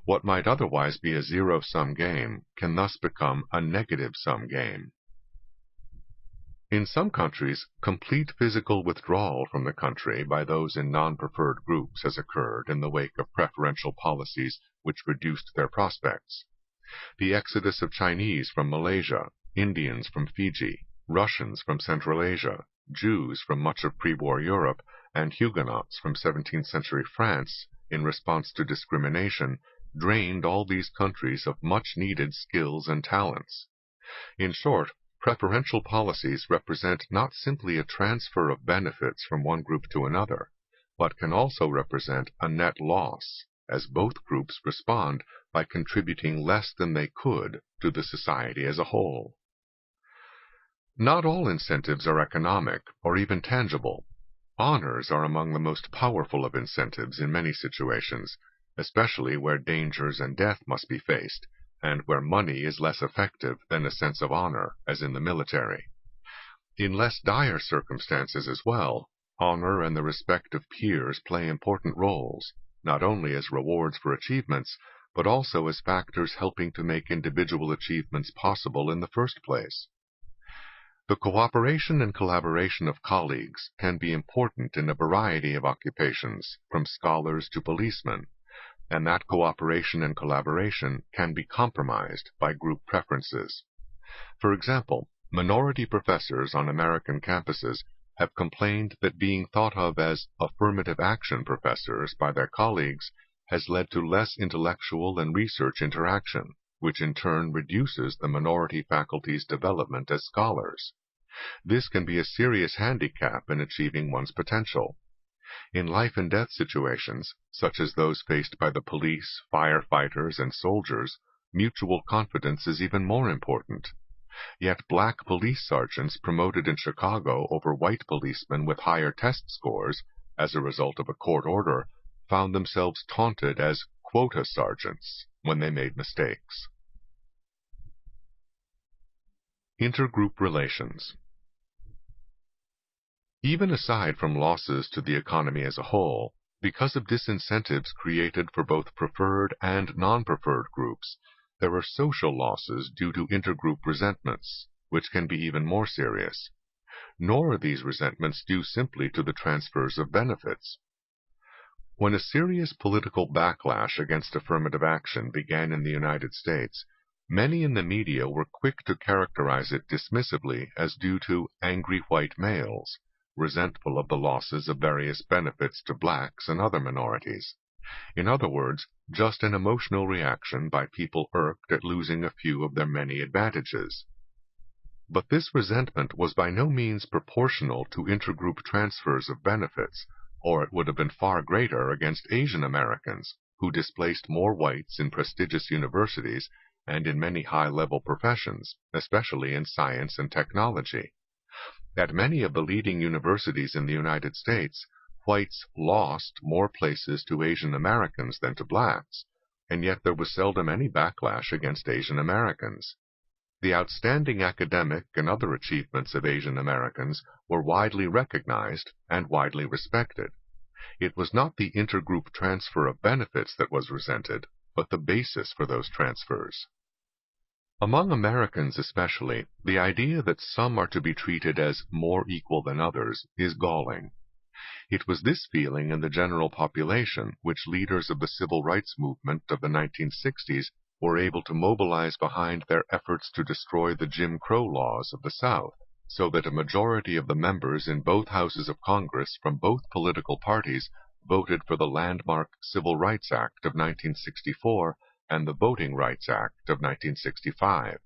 What might otherwise be a zero-sum game can thus become a negative-sum game. In some countries, complete physical withdrawal from the country by those in non-preferred groups has occurred in the wake of preferential policies which reduced their prospects. The exodus of Chinese from Malaysia, Indians from Fiji, Russians from Central Asia, Jews from much of pre-war Europe, and Huguenots from 17th century France, in response to discrimination, drained all these countries of much-needed skills and talents. In short, preferential policies represent not simply a transfer of benefits from one group to another, but can also represent a net loss, as both groups respond by contributing less than they could to the society as a whole. Not all incentives are economic or even tangible. Honors are among the most powerful of incentives in many situations, especially where dangers and death must be faced, and where money is less effective than a sense of honor, as in the military. In less dire circumstances as well, honor and the respect of peers play important roles, not only as rewards for achievements, but also as factors helping to make individual achievements possible in the first place. The cooperation and collaboration of colleagues can be important in a variety of occupations, from scholars to policemen, and that cooperation and collaboration can be compromised by group preferences. For example, minority professors on American campuses have complained that being thought of as affirmative action professors by their colleagues has led to less intellectual and research interaction, which in turn reduces the minority faculty's development as scholars. This can be a serious handicap in achieving one's potential. In life-and-death situations, such as those faced by the police, firefighters, and soldiers, mutual confidence is even more important. Yet black police sergeants promoted in Chicago over white policemen with higher test scores, as a result of a court order, found themselves taunted as quota sergeants when they made mistakes. Intergroup relations. Even aside from losses to the economy as a whole, because of disincentives created for both preferred and non-preferred groups, there are social losses due to intergroup resentments, which can be even more serious. Nor are these resentments due simply to the transfers of benefits. When a serious political backlash against affirmative action began in the United States, many in the media were quick to characterize it dismissively as due to angry white males, resentful of the losses of various benefits to blacks and other minorities. In other words, just an emotional reaction by people irked at losing a few of their many advantages. But this resentment was by no means proportional to intergroup transfers of benefits, or it would have been far greater against Asian Americans, who displaced more whites in prestigious universities and in many high-level professions, especially in science and technology. At many of the leading universities in the United States, whites lost more places to Asian Americans than to blacks, and yet there was seldom any backlash against Asian Americans. The outstanding academic and other achievements of Asian Americans were widely recognized and widely respected. It was not the intergroup transfer of benefits that was resented, but the basis for those transfers. Among Americans especially, the idea that some are to be treated as more equal than others is galling. It was this feeling in the general population which leaders of the civil rights movement of the 1960s were able to mobilize behind their efforts to destroy the Jim Crow laws of the South, so that a majority of the members in both houses of Congress from both political parties voted for the landmark Civil Rights Act of 1964 and the Voting Rights Act of 1965.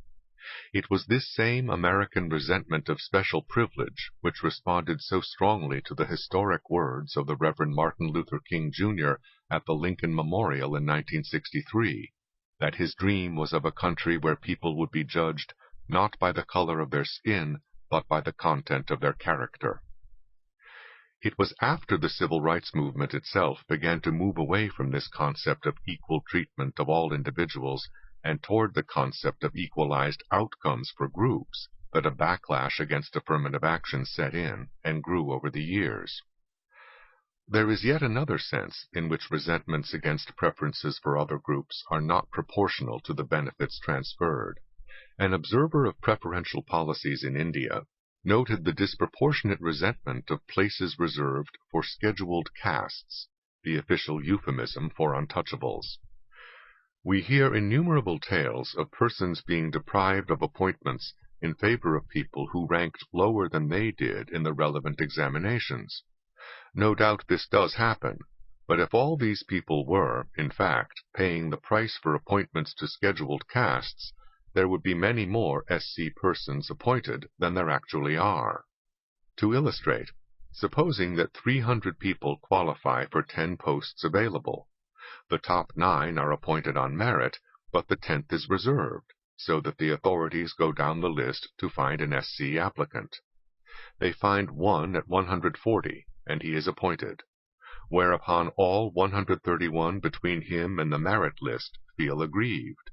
It was this same American resentment of special privilege which responded so strongly to the historic words of the Reverend Martin Luther King, Jr. at the Lincoln Memorial in 1963, that his dream was of a country where people would be judged not by the color of their skin, but by the content of their character. It was after the civil rights movement itself began to move away from this concept of equal treatment of all individuals and toward the concept of equalized outcomes for groups that a backlash against affirmative action set in and grew over the years. There is yet another sense in which resentments against preferences for other groups are not proportional to the benefits transferred. An observer of preferential policies in India noted the disproportionate resentment of places reserved for scheduled castes, the official euphemism for untouchables. We hear innumerable tales of persons being deprived of appointments in favor of people who ranked lower than they did in the relevant examinations. No doubt this does happen, but if all these people were, in fact, paying the price for appointments to scheduled castes, there would be many more SC persons appointed than there actually are. To illustrate, supposing that 300 people qualify for 10 posts available. The top 9 are appointed on merit, but the 10th is reserved, so that the authorities go down the list to find an SC applicant. They find one at 140, and he is appointed, whereupon all 131 between him and the merit list feel aggrieved.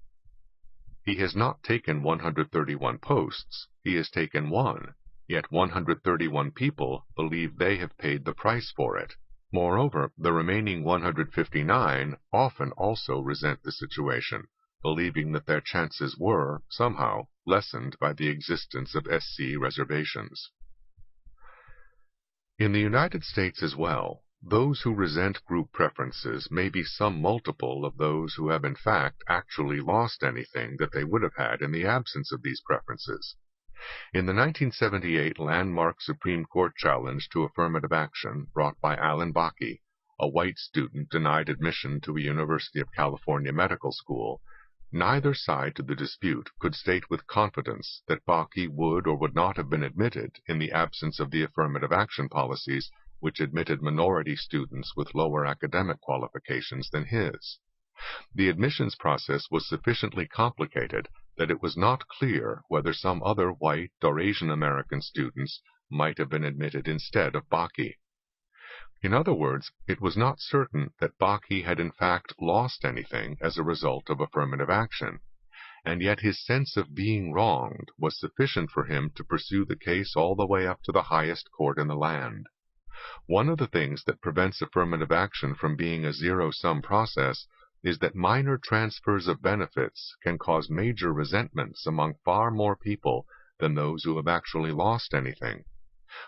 He has not taken 131 posts, he has taken one, yet 131 people believe they have paid the price for it. Moreover, the remaining 159 often also resent the situation, believing that their chances were, somehow, lessened by the existence of SC reservations. In the United States as well, those who resent group preferences may be some multiple of those who have in fact actually lost anything that they would have had in the absence of these preferences. In the 1978 landmark Supreme Court challenge to affirmative action brought by Alan Bakke, a white student denied admission to a University of California medical school, Neither side to the dispute could state with confidence that Baki would or would not have been admitted in the absence of the affirmative action policies which admitted minority students with lower academic qualifications than his. The admissions process was sufficiently complicated that it was not clear whether some other white or Asian American students might have been admitted instead of Baki. In other words, it was not certain that Baki had in fact lost anything as a result of affirmative action, and yet his sense of being wronged was sufficient for him to pursue the case all the way up to the highest court in the land. One of the things that prevents affirmative action from being a zero-sum process is that minor transfers of benefits can cause major resentments among far more people than those who have actually lost anything.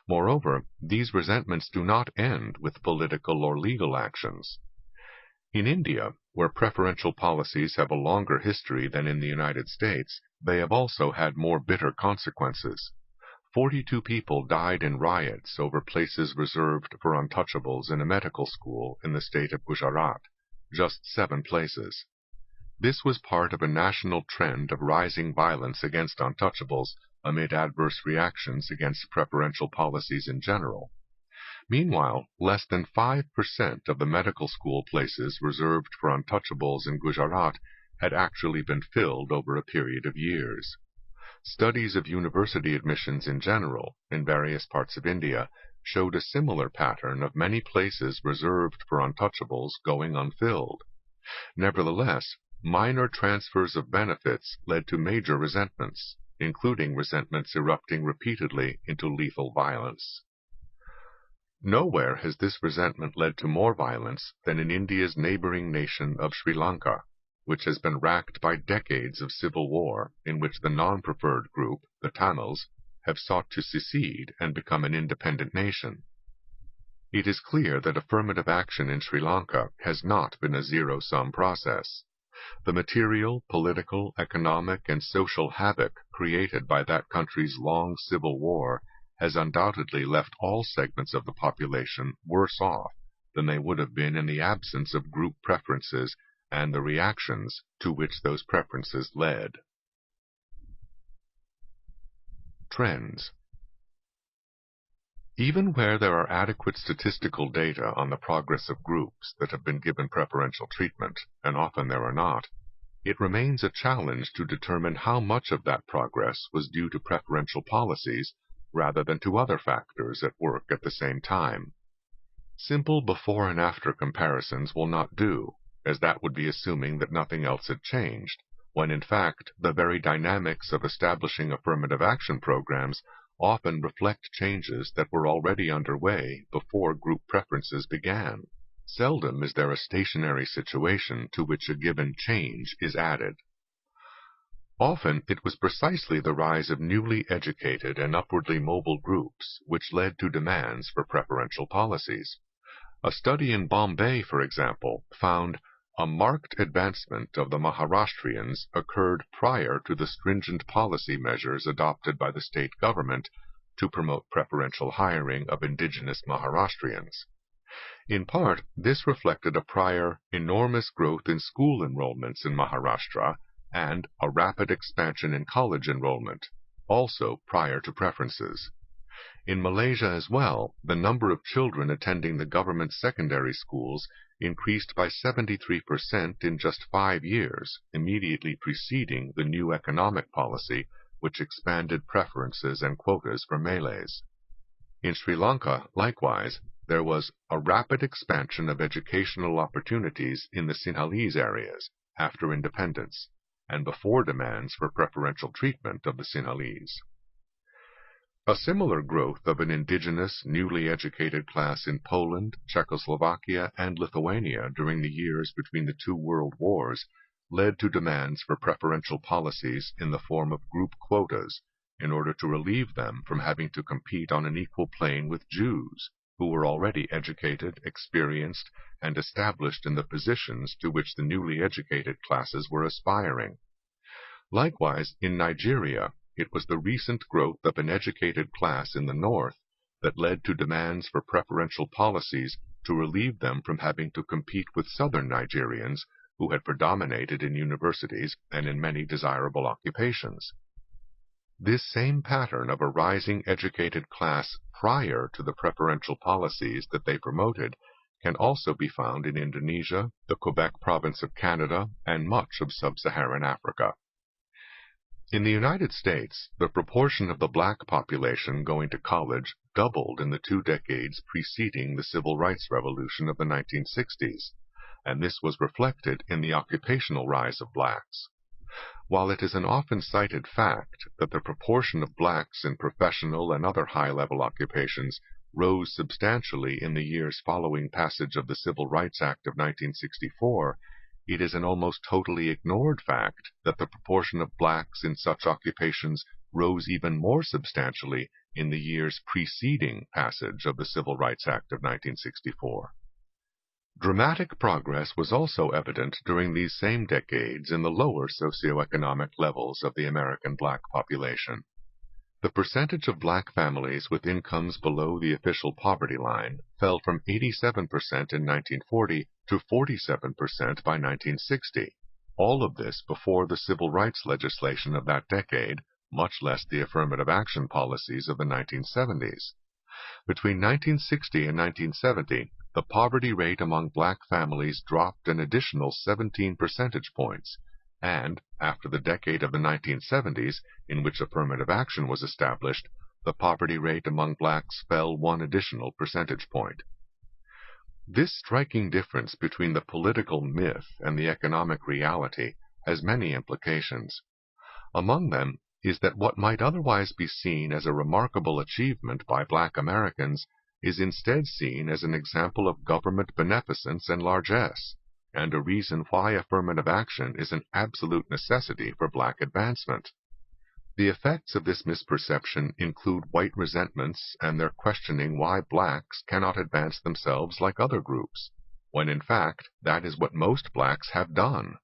Moreover, these resentments do not end with political or legal actions. In India, where preferential policies have a longer history than in the United States, they have also had more bitter consequences. 42 people died in riots over places reserved for untouchables in a medical school in the state of Gujarat, just 7 places. This was part of a national trend of rising violence against untouchables amid adverse reactions against preferential policies in general. Meanwhile, less than 5% of the medical school places reserved for untouchables in Gujarat had actually been filled over a period of years. Studies of university admissions in general, in various parts of India, showed a similar pattern of many places reserved for untouchables going unfilled. Nevertheless, minor transfers of benefits led to major resentments, including resentments erupting repeatedly into lethal violence. Nowhere has this resentment led to more violence than in India's neighboring nation of Sri Lanka, which has been racked by decades of civil war in which the non-preferred group, the Tamils, have sought to secede and become an independent nation. It is clear that affirmative action in Sri Lanka has not been a zero-sum process. The material, political, economic, and social havoc created by that country's long civil war has undoubtedly left all segments of the population worse off than they would have been in the absence of group preferences and the reactions to which those preferences led. Trends. Even where there are adequate statistical data on the progress of groups that have been given preferential treatment, and often there are not, it remains a challenge to determine how much of that progress was due to preferential policies rather than to other factors at work at the same time. Simple before and after comparisons will not do, as that would be assuming that nothing else had changed, when in fact the very dynamics of establishing affirmative action programs often reflect changes that were already underway before group preferences began. Seldom is there a stationary situation to which a given change is added. Often it was precisely the rise of newly educated and upwardly mobile groups which led to demands for preferential policies. A study in Bombay, for example, found a marked advancement of the Maharashtrians occurred prior to the stringent policy measures adopted by the state government to promote preferential hiring of indigenous Maharashtrians. In part, this reflected a prior enormous growth in school enrollments in Maharashtra and a rapid expansion in college enrollment, also prior to preferences. In Malaysia as well, the number of children attending the government secondary schools increased by 73% in just 5 years, immediately preceding the new economic policy, which expanded preferences and quotas for Malays. In Sri Lanka, likewise, there was a rapid expansion of educational opportunities in the Sinhalese areas after independence, and before demands for preferential treatment of the Sinhalese. A similar growth of an indigenous, newly educated class in Poland, Czechoslovakia, and Lithuania during the years between the 2 world wars led to demands for preferential policies in the form of group quotas in order to relieve them from having to compete on an equal plane with Jews, who were already educated, experienced, and established in the positions to which the newly educated classes were aspiring. Likewise, in Nigeria, it was the recent growth of an educated class in the north that led to demands for preferential policies to relieve them from having to compete with southern Nigerians who had predominated in universities and in many desirable occupations. This same pattern of a rising educated class prior to the preferential policies that they promoted can also be found in Indonesia, the Quebec province of Canada, and much of sub-Saharan Africa. In the United States, the proportion of the black population going to college doubled in the 2 decades preceding the Civil Rights Revolution of the 1960s, and this was reflected in the occupational rise of blacks. While it is an often cited fact that the proportion of blacks in professional and other high-level occupations rose substantially in the years following passage of the Civil Rights Act of 1964, it is an almost totally ignored fact that the proportion of blacks in such occupations rose even more substantially in the years preceding passage of the Civil Rights Act of 1964. Dramatic progress was also evident during these same decades in the lower socioeconomic levels of the American black population. The percentage of black families with incomes below the official poverty line fell from 87% in 1940 to 47% by 1960, all of this before the civil rights legislation of that decade, much less the affirmative action policies of the 1970s. Between 1960 and 1970, the poverty rate among black families dropped an additional 17 percentage points, and, after the decade of the 1970s, in which affirmative action was established, the poverty rate among blacks fell 1 additional percentage point. This striking difference between the political myth and the economic reality has many implications. Among them is that what might otherwise be seen as a remarkable achievement by black Americans is instead seen as an example of government beneficence and largesse, and a reason why affirmative action is an absolute necessity for black advancement. The effects of this misperception include white resentments and their questioning why blacks cannot advance themselves like other groups, when in fact that is what most blacks have done.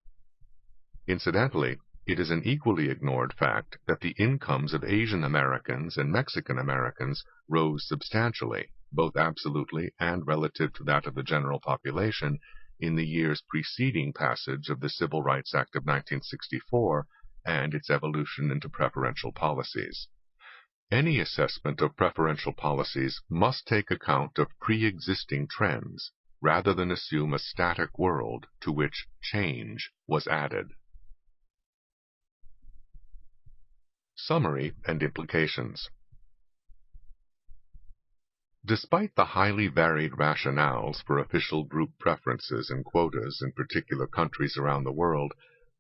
Incidentally, it is an equally ignored fact that the incomes of Asian Americans and Mexican Americans rose substantially, both absolutely and relative to that of the general population, in the years preceding passage of the Civil Rights Act of 1964 and its evolution into preferential policies. Any assessment of preferential policies must take account of pre-existing trends, rather than assume a static world to which change was added. Summary and implications. Despite the highly varied rationales for official group preferences and quotas in particular countries around the world,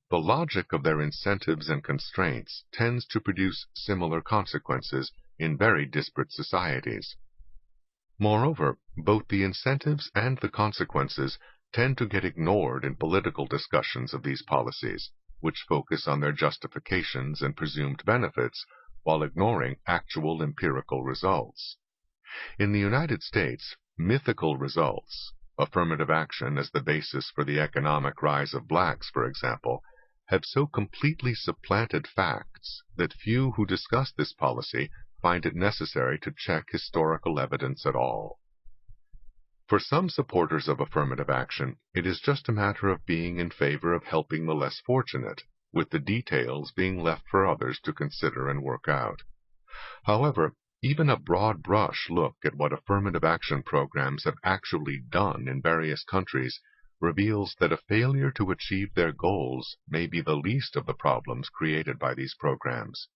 the logic of their incentives and constraints tends to produce similar consequences in very disparate societies. Moreover, both the incentives and the consequences tend to get ignored in political discussions of these policies, which focus on their justifications and presumed benefits, while ignoring actual empirical results. In the United States, mythical results, affirmative action as the basis for the economic rise of blacks, for example, have so completely supplanted facts that few who discuss this policy find it necessary to check historical evidence at all. For some supporters of affirmative action, it is just a matter of being in favor of helping the less fortunate, with the details being left for others to consider and work out. However, even a broad brush look at what affirmative action programs have actually done in various countries reveals that a failure to achieve their goals may be the least of the problems created by these programs.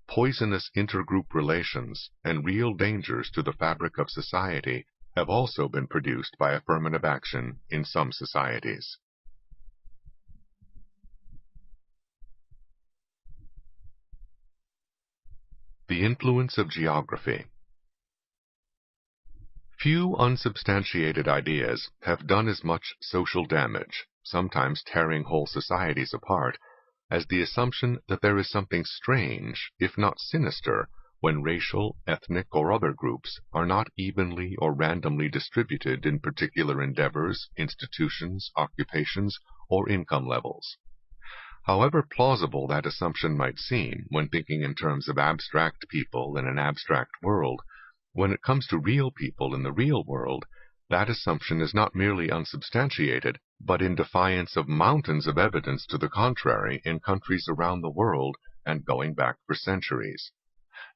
Poisonous intergroup relations and real dangers to the fabric of society have also been produced by affirmative action in some societies. The influence of geography. Few unsubstantiated ideas have done as much social damage, sometimes tearing whole societies apart, as the assumption that there is something strange, if not sinister, when racial, ethnic, or other groups are not evenly or randomly distributed in particular endeavors, institutions, occupations, or income levels. However plausible that assumption might seem when thinking in terms of abstract people in an abstract world, when it comes to real people in the real world, That assumption is not merely unsubstantiated, but in defiance of mountains of evidence to the contrary in countries around the world and going back for centuries.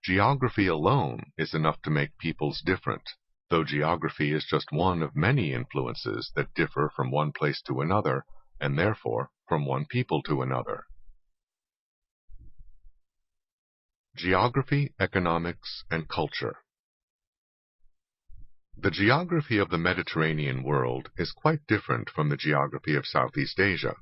Geography alone is enough to make peoples different, though geography is just one of many influences that differ from one place to another, and therefore from one people to another. Geography, Economics, and Culture. The geography of the Mediterranean world is quite different from the geography of Southeast Asia,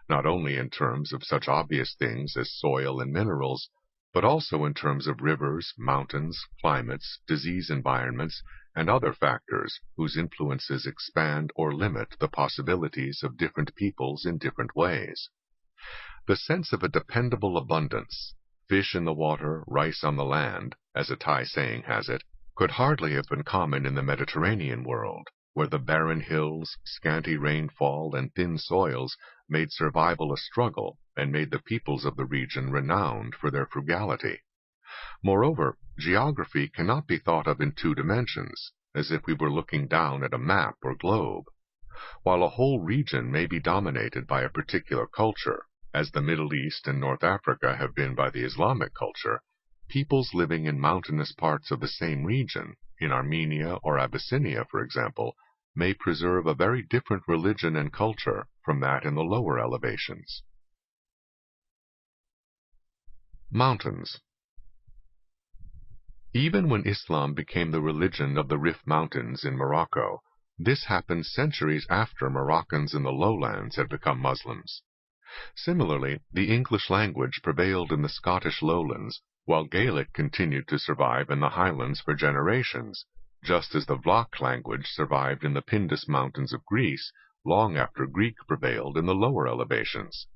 not only in terms of such obvious things as soil and minerals, but also in terms of rivers, mountains, climates, disease environments, and other factors whose influences expand or limit the possibilities of different peoples in different ways. The sense of a dependable abundance, fish in the water, rice on the land, as a Thai saying has it, could hardly have been common in the Mediterranean world, where the barren hills, scanty rainfall, and thin soils made survival a struggle and made the peoples of the region renowned for their frugality. Moreover, geography cannot be thought of in two dimensions, as if we were looking down at a map or globe. While a whole region may be dominated by a particular culture, as the Middle East and North Africa have been by the Islamic culture, peoples living in mountainous parts of the same region, in Armenia or Abyssinia, for example, may preserve a very different religion and culture from that in the lower elevations. Mountains. Even when Islam became the religion of the Rif Mountains in Morocco, this happened centuries after Moroccans in the lowlands had become Muslims. Similarly, the English language prevailed in the Scottish lowlands, while Gaelic continued to survive in the highlands for generations, just as the Vlach language survived in the Pindus Mountains of Greece long after Greek prevailed in the lower elevations.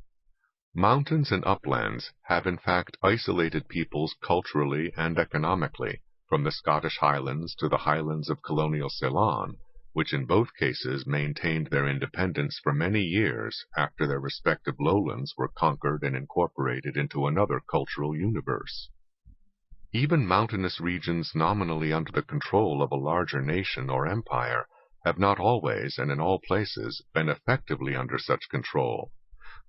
Mountains and uplands have in fact isolated peoples culturally and economically, from the Scottish Highlands to the highlands of colonial Ceylon, which in both cases maintained their independence for many years after their respective lowlands were conquered and incorporated into another cultural universe. Even mountainous regions nominally under the control of a larger nation or empire have not always and in all places been effectively under such control.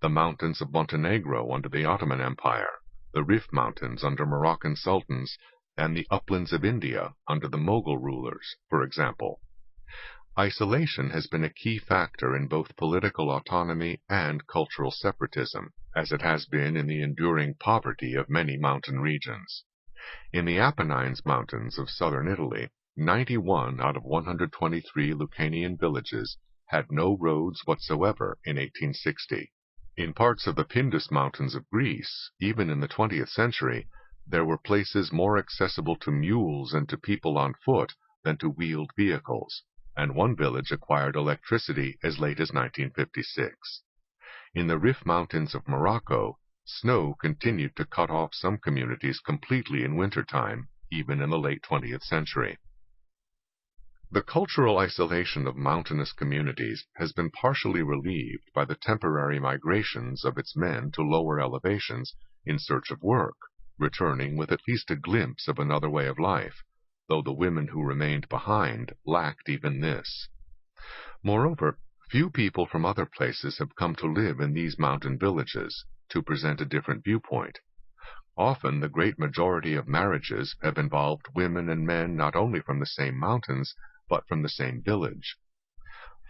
The mountains of Montenegro under the Ottoman Empire, the Rif Mountains under Moroccan sultans, and the uplands of India under the Mughal rulers, for example. Isolation has been a key factor in both political autonomy and cultural separatism, as it has been in the enduring poverty of many mountain regions. In the Apennines Mountains of southern Italy, 91 out of 123 Lucanian villages had no roads whatsoever in 1860. In parts of the Pindus Mountains of Greece, even in the 20th century, there were places more accessible to mules and to people on foot than to wheeled vehicles, and one village acquired electricity as late as 1956. In the Rif Mountains of Morocco, snow continued to cut off some communities completely in wintertime, even in the late 20th century. The cultural isolation of mountainous communities has been partially relieved by the temporary migrations of its men to lower elevations in search of work, returning with at least a glimpse of another way of life, though the women who remained behind lacked even this. Moreover, few people from other places have come to live in these mountain villages, to present a different viewpoint. Often the great majority of marriages have involved women and men not only from the same mountains, but from the same village.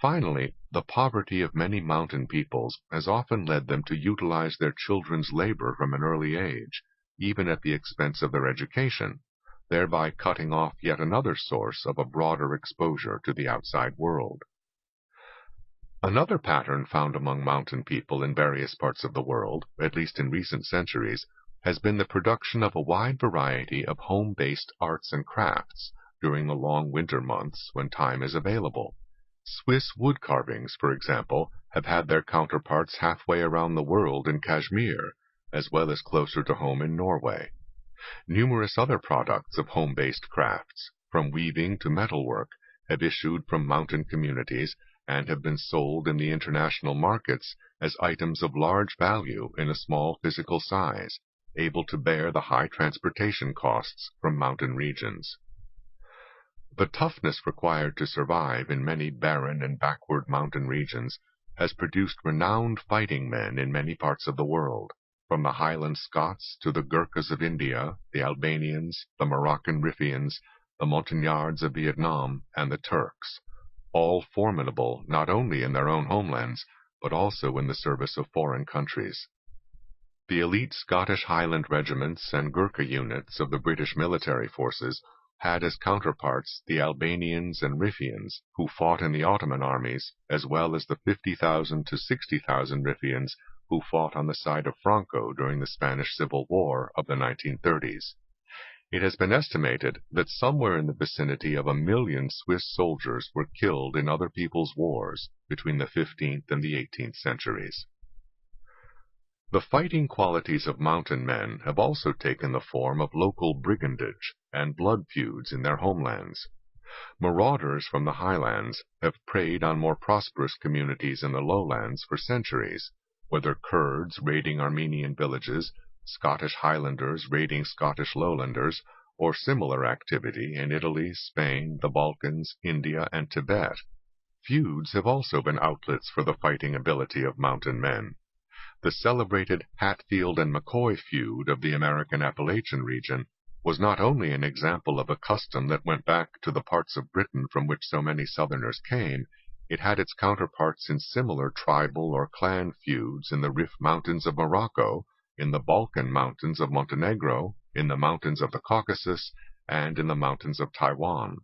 Finally, the poverty of many mountain peoples has often led them to utilize their children's labor from an early age, even at the expense of their education, thereby cutting off yet another source of a broader exposure to the outside world. Another pattern found among mountain people in various parts of the world, at least in recent centuries, has been the production of a wide variety of home-based arts and crafts during the long winter months when time is available. Swiss wood carvings, for example, have had their counterparts halfway around the world in Kashmir, as well as closer to home in Norway. Numerous other products of home-based crafts, from weaving to metalwork, have issued from mountain communities and have been sold in the international markets as items of large value in a small physical size, able to bear the high transportation costs from mountain regions. The toughness required to survive in many barren and backward mountain regions has produced renowned fighting men in many parts of the world, from the Highland Scots to the Gurkhas of India, the Albanians, the Moroccan Riffians, the Montagnards of Vietnam, and the Turks, all formidable not only in their own homelands, but also in the service of foreign countries. The elite Scottish Highland regiments and Gurkha units of the British military forces had as counterparts the Albanians and Riffians who fought in the Ottoman armies, as well as the 50,000 to 60,000 Riffians who fought on the side of Franco during the Spanish Civil War of the 1930s. It has been estimated that somewhere in the vicinity of 1 million Swiss soldiers were killed in other people's wars between the 15th and the 18th centuries. The fighting qualities of mountain men have also taken the form of local brigandage and blood feuds in their homelands. Marauders from the highlands have preyed on more prosperous communities in the lowlands for centuries, whether Kurds raiding Armenian villages, Scottish Highlanders raiding Scottish lowlanders, or similar activity in Italy, Spain, the Balkans, India, and Tibet. Feuds have also been outlets for the fighting ability of mountain men. The celebrated Hatfield and McCoy feud of the American Appalachian region was not only an example of a custom that went back to the parts of Britain from which so many Southerners came, it had its counterparts in similar tribal or clan feuds in the Rif Mountains of Morocco, in the Balkan Mountains of Montenegro, in the mountains of the Caucasus, and in the mountains of Taiwan.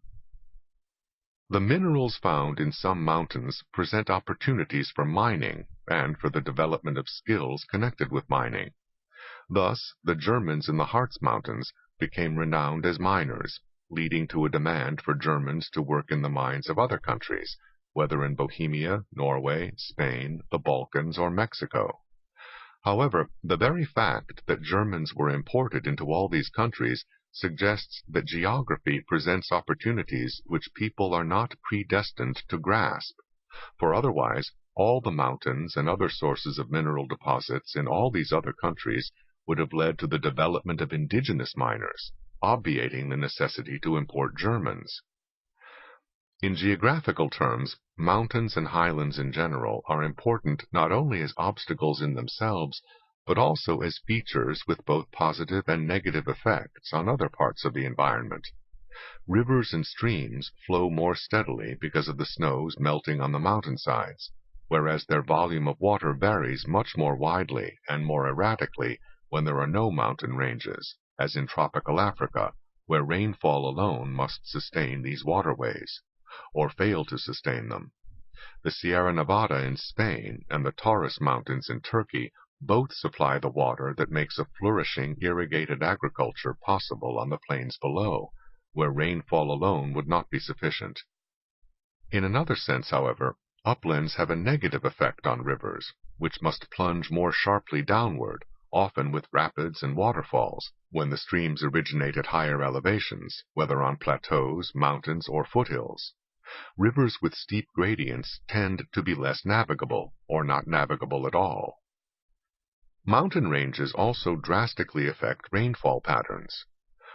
The minerals found in some mountains present opportunities for mining and for the development of skills connected with mining. Thus, the Germans in the Harz Mountains became renowned as miners, leading to a demand for Germans to work in the mines of other countries, whether in Bohemia, Norway, Spain, the Balkans, or Mexico. However, the very fact that Germans were imported into all these countries suggests that geography presents opportunities which people are not predestined to grasp, for otherwise all the mountains and other sources of mineral deposits in all these other countries would have led to the development of indigenous miners, obviating the necessity to import Germans. In geographical terms, mountains and highlands in general are important not only as obstacles in themselves, but also as features with both positive and negative effects on other parts of the environment. Rivers and streams flow more steadily because of the snows melting on the mountainsides, whereas their volume of water varies much more widely and more erratically when there are no mountain ranges, as in tropical Africa, where rainfall alone must sustain these waterways, or fail to sustain them. The Sierra Nevada in Spain and the Taurus Mountains in Turkey both supply the water that makes a flourishing irrigated agriculture possible on the plains below, where rainfall alone would not be sufficient. In another sense, however, uplands have a negative effect on rivers, which must plunge more sharply downward, often with rapids and waterfalls, when the streams originate at higher elevations, whether on plateaus, mountains, or foothills. Rivers with steep gradients tend to be less navigable, or not navigable at all. Mountain ranges also drastically affect rainfall patterns.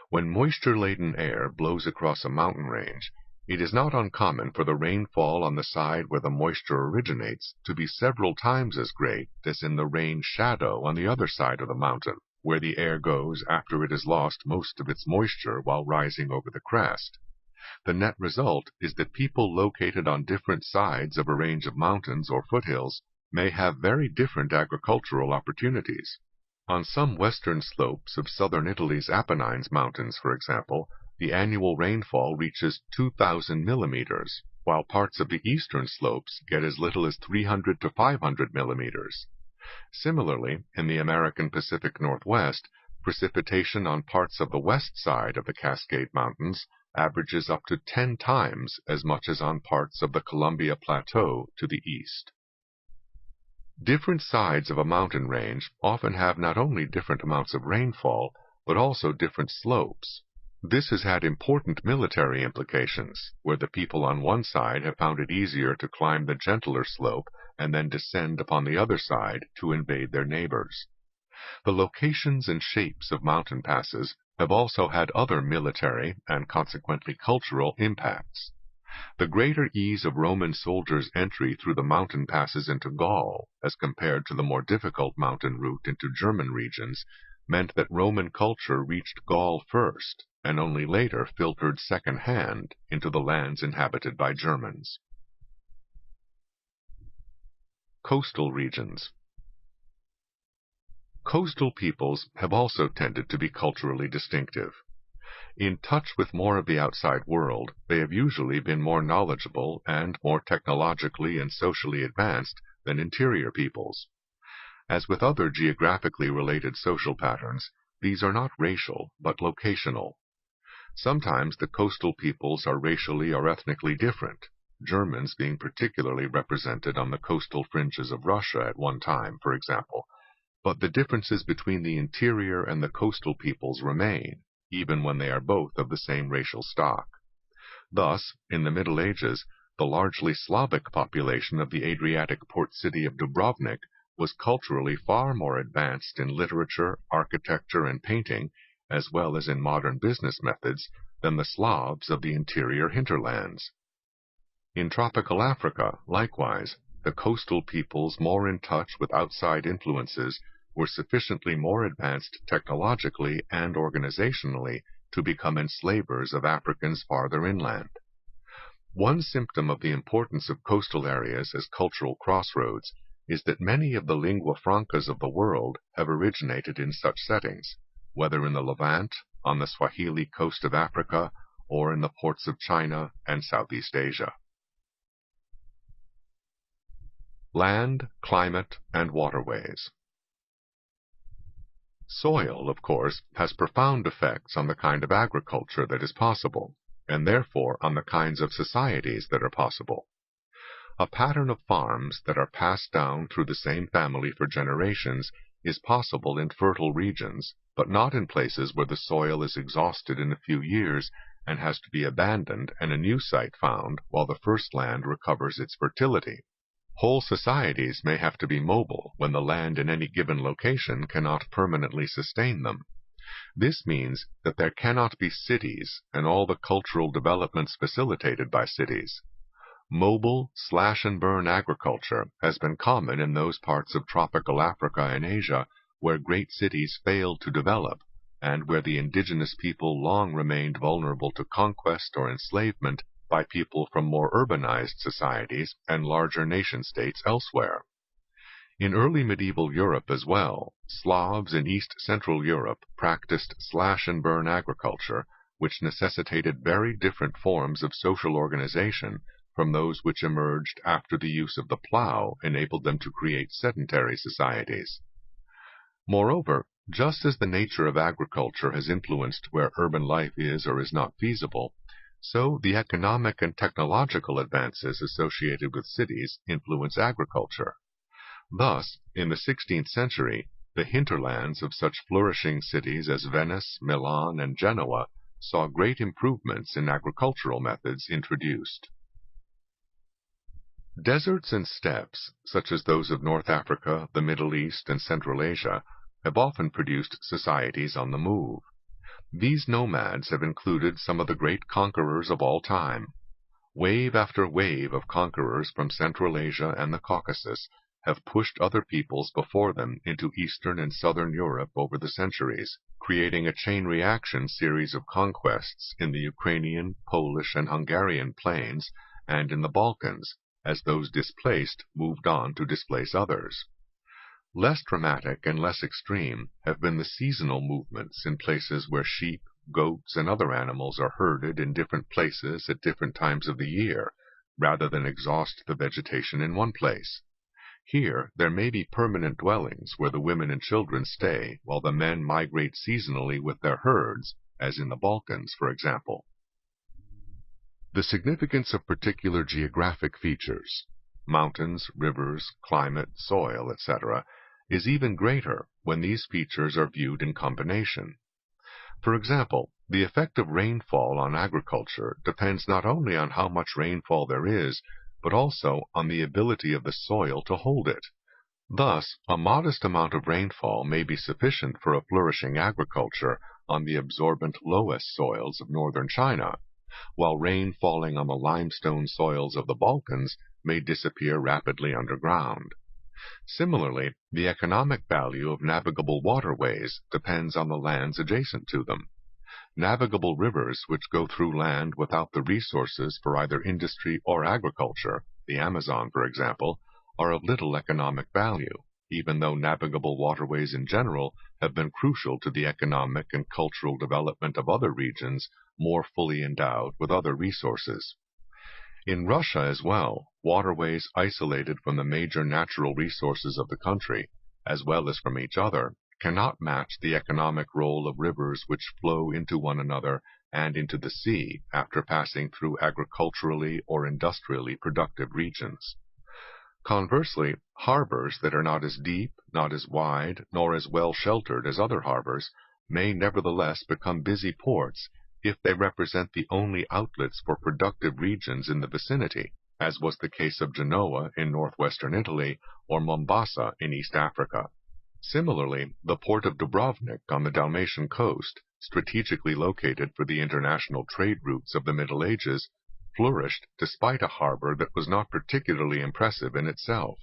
When moisture-laden air blows across a mountain range, it is not uncommon for the rainfall on the side where the moisture originates to be several times as great as in the rain shadow on the other side of the mountain, where the air goes after it has lost most of its moisture while rising over the crest. The net result is that people located on different sides of a range of mountains or foothills may have very different agricultural opportunities. On some western slopes of southern Italy's Apennines Mountains, for example, the annual rainfall reaches 2,000 millimeters, while parts of the eastern slopes get as little as 300 to 500 millimeters. Similarly, in the American Pacific Northwest, precipitation on parts of the west side of the Cascade Mountains averages up to 10 times as much as on parts of the Columbia Plateau to the east. Different sides of a mountain range often have not only different amounts of rainfall, but also different slopes. This has had important military implications, where the people on one side have found it easier to climb the gentler slope and then descend upon the other side to invade their neighbors. The locations and shapes of mountain passes have also had other military and consequently cultural impacts. The greater ease of Roman soldiers' entry through the mountain passes into Gaul, as compared to the more difficult mountain route into German regions, meant that Roman culture reached Gaul first, and only later filtered second-hand into the lands inhabited by Germans. Coastal regions. Coastal peoples have also tended to be culturally distinctive. In touch with more of the outside world, they have usually been more knowledgeable and more technologically and socially advanced than interior peoples. As with other geographically related social patterns, these are not racial, but locational. Sometimes the coastal peoples are racially or ethnically different, Germans being particularly represented on the coastal fringes of Russia at one time, for example, but the differences between the interior and the coastal peoples remain, even when they are both of the same racial stock. Thus, in the Middle Ages, the largely Slavic population of the Adriatic port city of Dubrovnik was culturally far more advanced in literature, architecture, and painting, as well as in modern business methods, than the Slavs of the interior hinterlands. In tropical Africa, likewise, the coastal peoples more in touch with outside influences were sufficiently more advanced technologically and organizationally to become enslavers of Africans farther inland. One symptom of the importance of coastal areas as cultural crossroads is that many of the lingua francas of the world have originated in such settings, whether in the Levant, on the Swahili coast of Africa, or in the ports of China and Southeast Asia. Land, climate, and waterways. Soil, of course, has profound effects on the kind of agriculture that is possible, and therefore on the kinds of societies that are possible. A pattern of farms that are passed down through the same family for generations is possible in fertile regions, but not in places where the soil is exhausted in a few years and has to be abandoned and a new site found while the first land recovers its fertility. Whole societies may have to be mobile when the land in any given location cannot permanently sustain them. This means that there cannot be cities and all the cultural developments facilitated by cities. Mobile, slash-and-burn agriculture has been common in those parts of tropical Africa and Asia where great cities failed to develop, and where the indigenous people long remained vulnerable to conquest or enslavement by people from more urbanized societies and larger nation-states elsewhere. In early medieval Europe as well, Slavs in East Central Europe practiced slash-and-burn agriculture, which necessitated very different forms of social organization from those which emerged after the use of the plow enabled them to create sedentary societies. Moreover, just as the nature of agriculture has influenced where urban life is or is not feasible, so the economic and technological advances associated with cities influence agriculture. Thus, in the 16th century, the hinterlands of such flourishing cities as Venice, Milan, and Genoa saw great improvements in agricultural methods introduced. Deserts and steppes, such as those of North Africa, the Middle East, and Central Asia, have often produced societies on the move. These nomads have included some of the great conquerors of all time. Wave after wave of conquerors from Central Asia and the Caucasus have pushed other peoples before them into Eastern and Southern Europe over the centuries, creating a chain reaction series of conquests in the Ukrainian, Polish, and Hungarian plains and in the Balkans, as those displaced moved on to displace others. Less dramatic and less extreme have been the seasonal movements in places where sheep, goats, and other animals are herded in different places at different times of the year, rather than exhaust the vegetation in one place. Here there may be permanent dwellings where the women and children stay while the men migrate seasonally with their herds, as in the Balkans, for example. The significance of particular geographic features, mountains, rivers, climate, soil, etc., is even greater when these features are viewed in combination. For example, the effect of rainfall on agriculture depends not only on how much rainfall there is, but also on the ability of the soil to hold it. Thus, a modest amount of rainfall may be sufficient for a flourishing agriculture on the absorbent lowest soils of northern China, while rain falling on the limestone soils of the Balkans may disappear rapidly underground. Similarly, the economic value of navigable waterways depends on the lands adjacent to them. Navigable rivers which go through land without the resources for either industry or agriculture, the Amazon, for example, are of little economic value, even though navigable waterways in general have been crucial to the economic and cultural development of other regions more fully endowed with other resources. In Russia as well, waterways isolated from the major natural resources of the country, as well as from each other, cannot match the economic role of rivers which flow into one another and into the sea after passing through agriculturally or industrially productive regions. Conversely, harbors that are not as deep, not as wide, nor as well sheltered as other harbors may nevertheless become busy ports if they represent the only outlets for productive regions in the vicinity, as was the case of Genoa in northwestern Italy or Mombasa in East Africa. Similarly, the port of Dubrovnik on the Dalmatian coast, strategically located for the international trade routes of the Middle Ages, flourished despite a harbor that was not particularly impressive in itself.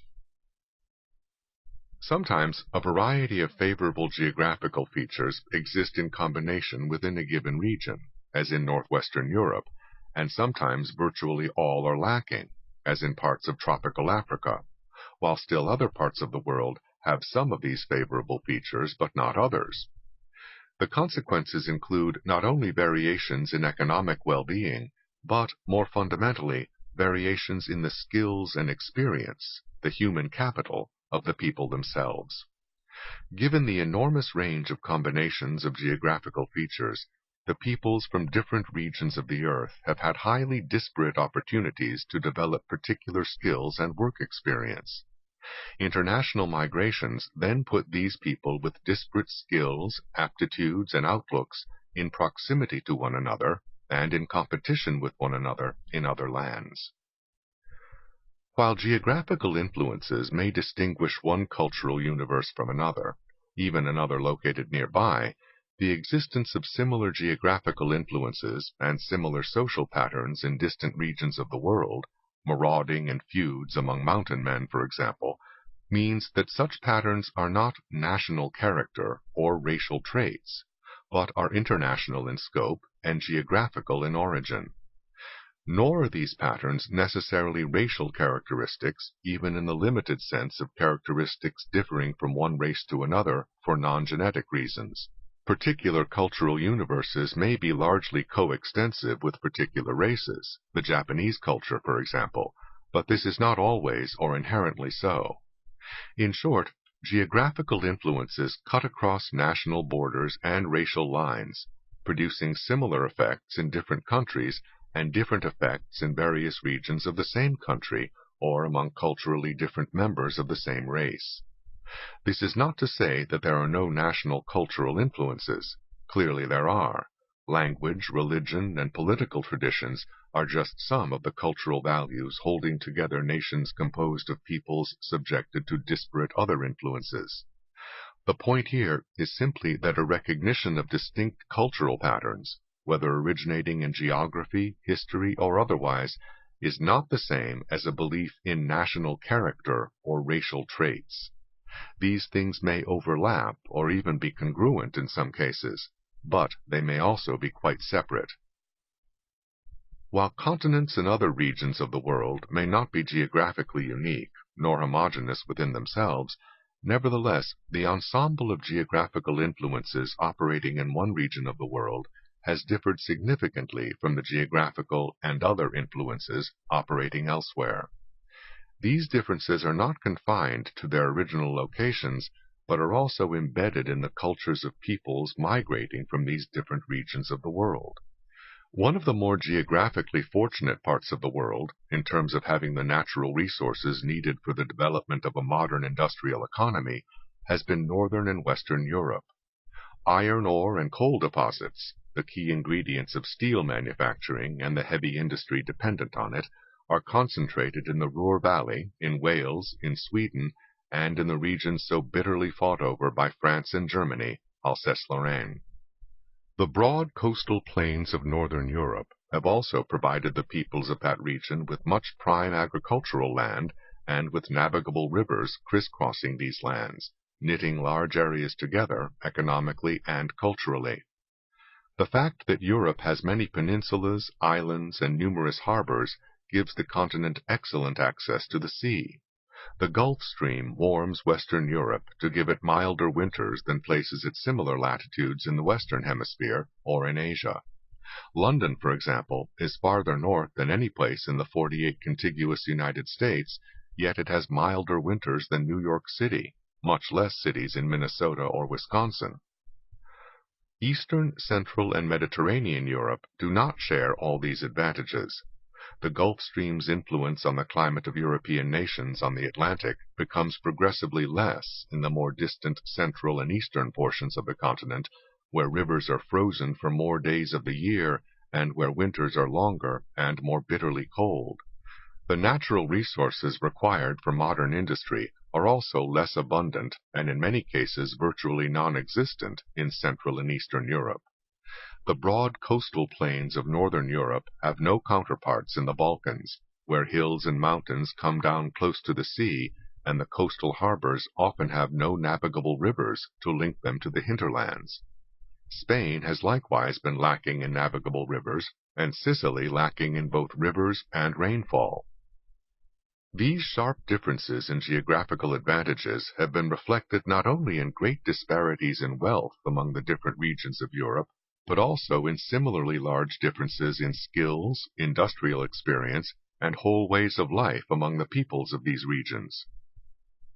Sometimes a variety of favorable geographical features exist in combination within a given region, as in northwestern Europe, and sometimes virtually all are lacking, as in parts of tropical Africa, while still other parts of the world have some of these favorable features but not others. The consequences include not only variations in economic well-being, but, more fundamentally, variations in the skills and experience, the human capital, of the people themselves. Given the enormous range of combinations of geographical features, the peoples from different regions of the earth have had highly disparate opportunities to develop particular skills and work experience. International migrations then put these people with disparate skills, aptitudes, and outlooks in proximity to one another and in competition with one another in other lands. While geographical influences may distinguish one cultural universe from another, even another located nearby, the existence of similar geographical influences and similar social patterns in distant regions of the world, marauding and feuds among mountain men, for example, means that such patterns are not national character or racial traits, but are international in scope and geographical in origin. Nor are these patterns necessarily racial characteristics, even in the limited sense of characteristics differing from one race to another for non-genetic reasons. Particular cultural universes may be largely coextensive with particular races, the Japanese culture, for example, but this is not always or inherently so. In short, geographical influences cut across national borders and racial lines, producing similar effects in different countries and different effects in various regions of the same country or among culturally different members of the same race. This is not to say that there are no national cultural influences. Clearly there are. Language, religion, and political traditions are just some of the cultural values holding together nations composed of peoples subjected to disparate other influences. The point here is simply that a recognition of distinct cultural patterns, whether originating in geography, history, or otherwise, is not the same as a belief in national character or racial traits. These things may overlap or even be congruent in some cases, but they may also be quite separate. While continents and other regions of the world may not be geographically unique, nor homogeneous within themselves, nevertheless, the ensemble of geographical influences operating in one region of the world has differed significantly from the geographical and other influences operating elsewhere. These differences are not confined to their original locations, but are also embedded in the cultures of peoples migrating from these different regions of the world. One of the more geographically fortunate parts of the world, in terms of having the natural resources needed for the development of a modern industrial economy, has been northern and western Europe. Iron ore and coal deposits, the key ingredients of steel manufacturing and the heavy industry dependent on it, are concentrated in the Ruhr Valley, in Wales, in Sweden, and in the regions so bitterly fought over by France and Germany, Alsace-Lorraine. The broad coastal plains of northern Europe have also provided the peoples of that region with much prime agricultural land and with navigable rivers crisscrossing these lands, knitting large areas together economically and culturally. The fact that Europe has many peninsulas, islands, and numerous harbors gives the continent excellent access to the sea. The Gulf Stream warms Western Europe to give it milder winters than places at similar latitudes in the Western Hemisphere or in Asia. London, for example, is farther north than any place in the 48 contiguous United States, yet it has milder winters than New York City, much less cities in Minnesota or Wisconsin. Eastern, Central, and Mediterranean Europe do not share all these advantages. The Gulf Stream's influence on the climate of European nations on the Atlantic becomes progressively less in the more distant central and eastern portions of the continent, where rivers are frozen for more days of the year and where winters are longer and more bitterly cold. The natural resources required for modern industry are also less abundant and in many cases virtually non-existent in Central and Eastern Europe. The broad coastal plains of northern Europe have no counterparts in the Balkans, where hills and mountains come down close to the sea, and the coastal harbors often have no navigable rivers to link them to the hinterlands. Spain has likewise been lacking in navigable rivers, and Sicily lacking in both rivers and rainfall. These sharp differences in geographical advantages have been reflected not only in great disparities in wealth among the different regions of Europe, but also in similarly large differences in skills, industrial experience, and whole ways of life among the peoples of these regions.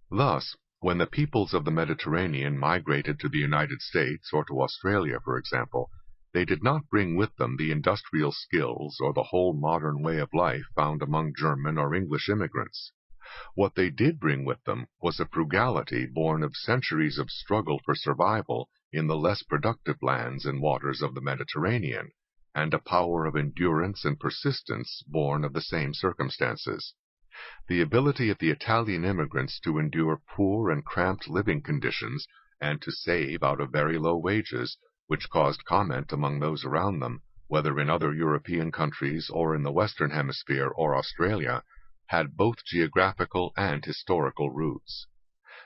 Thus, when the peoples of the Mediterranean migrated to the United States or to Australia, for example, they did not bring with them the industrial skills or the whole modern way of life found among German or English immigrants. What they did bring with them was a frugality born of centuries of struggle for survival in the less productive lands and waters of the Mediterranean, and a power of endurance and persistence born of the same circumstances. The ability of the Italian immigrants to endure poor and cramped living conditions and to save out of very low wages, which caused comment among those around them, whether in other European countries or in the Western Hemisphere or Australia, had both geographical and historical roots.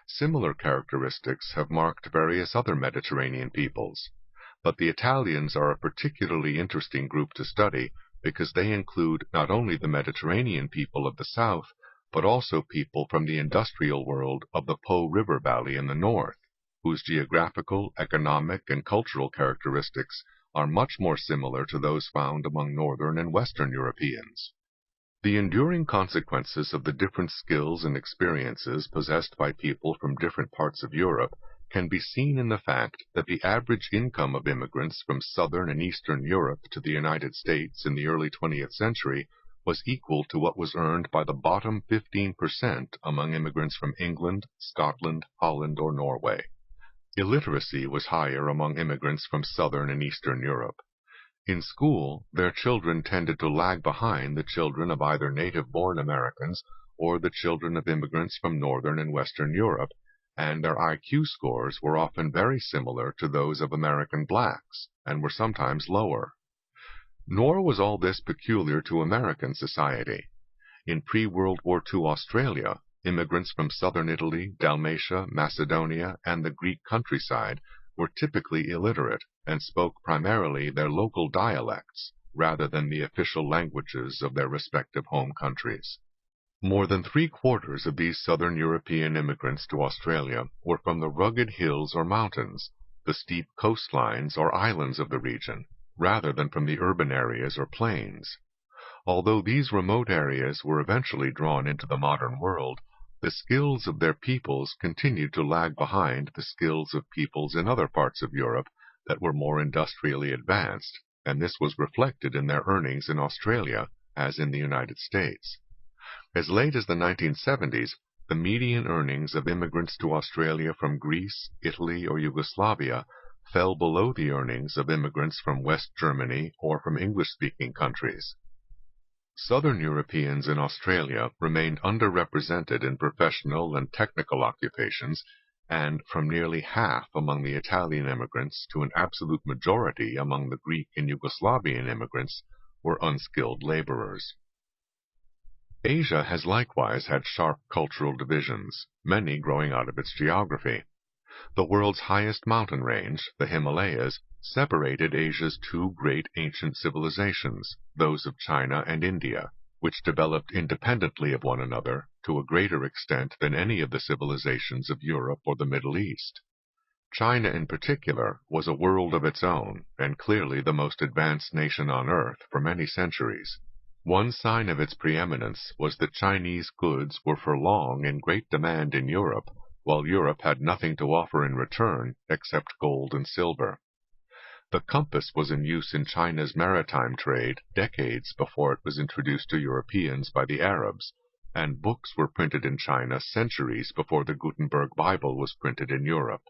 Similar characteristics have marked various other Mediterranean peoples, but the Italians are a particularly interesting group to study because they include not only the Mediterranean people of the south, but also people from the industrial world of the Po River Valley in the north, whose geographical, economic, and cultural characteristics are much more similar to those found among northern and western Europeans. The enduring consequences of the different skills and experiences possessed by people from different parts of Europe can be seen in the fact that the average income of immigrants from southern and eastern Europe to the United States in the early 20th century was equal to what was earned by the bottom 15% among immigrants from England, Scotland, Holland, or Norway. Illiteracy was higher among immigrants from southern and eastern Europe. In school, their children tended to lag behind the children of either native-born Americans or the children of immigrants from northern and western Europe, and their IQ scores were often very similar to those of American blacks, and were sometimes lower. Nor was all this peculiar to American society. In pre-World War II Australia, immigrants from southern Italy, Dalmatia, Macedonia, and the Greek countryside were typically illiterate and spoke primarily their local dialects rather than the official languages of their respective home countries. More than 3/4 of these southern European immigrants to Australia were from the rugged hills or mountains, the steep coastlines or islands of the region, rather than from the urban areas or plains. Although these remote areas were eventually drawn into the modern world, the skills of their peoples continued to lag behind the skills of peoples in other parts of Europe that were more industrially advanced, and this was reflected in their earnings in Australia as in the United States. As late as the 1970s, the median earnings of immigrants to Australia from Greece, Italy, or Yugoslavia fell below the earnings of immigrants from West Germany or from English-speaking countries. Southern Europeans in Australia remained underrepresented in professional and technical occupations and from nearly half among the Italian immigrants to an absolute majority among the Greek and Yugoslavian immigrants, were unskilled laborers. Asia has likewise had sharp cultural divisions, many growing out of its geography. The world's highest mountain range, the Himalayas, separated Asia's two great ancient civilizations, those of China and India, which developed independently of one another to a greater extent than any of the civilizations of Europe or the Middle East. China in particular was a world of its own, and clearly the most advanced nation on earth for many centuries. One sign of its preeminence was that Chinese goods were for long in great demand in Europe, while Europe had nothing to offer in return except gold and silver. The compass was in use in China's maritime trade decades before it was introduced to Europeans by the Arabs, and books were printed in China centuries before the Gutenberg Bible was printed in Europe.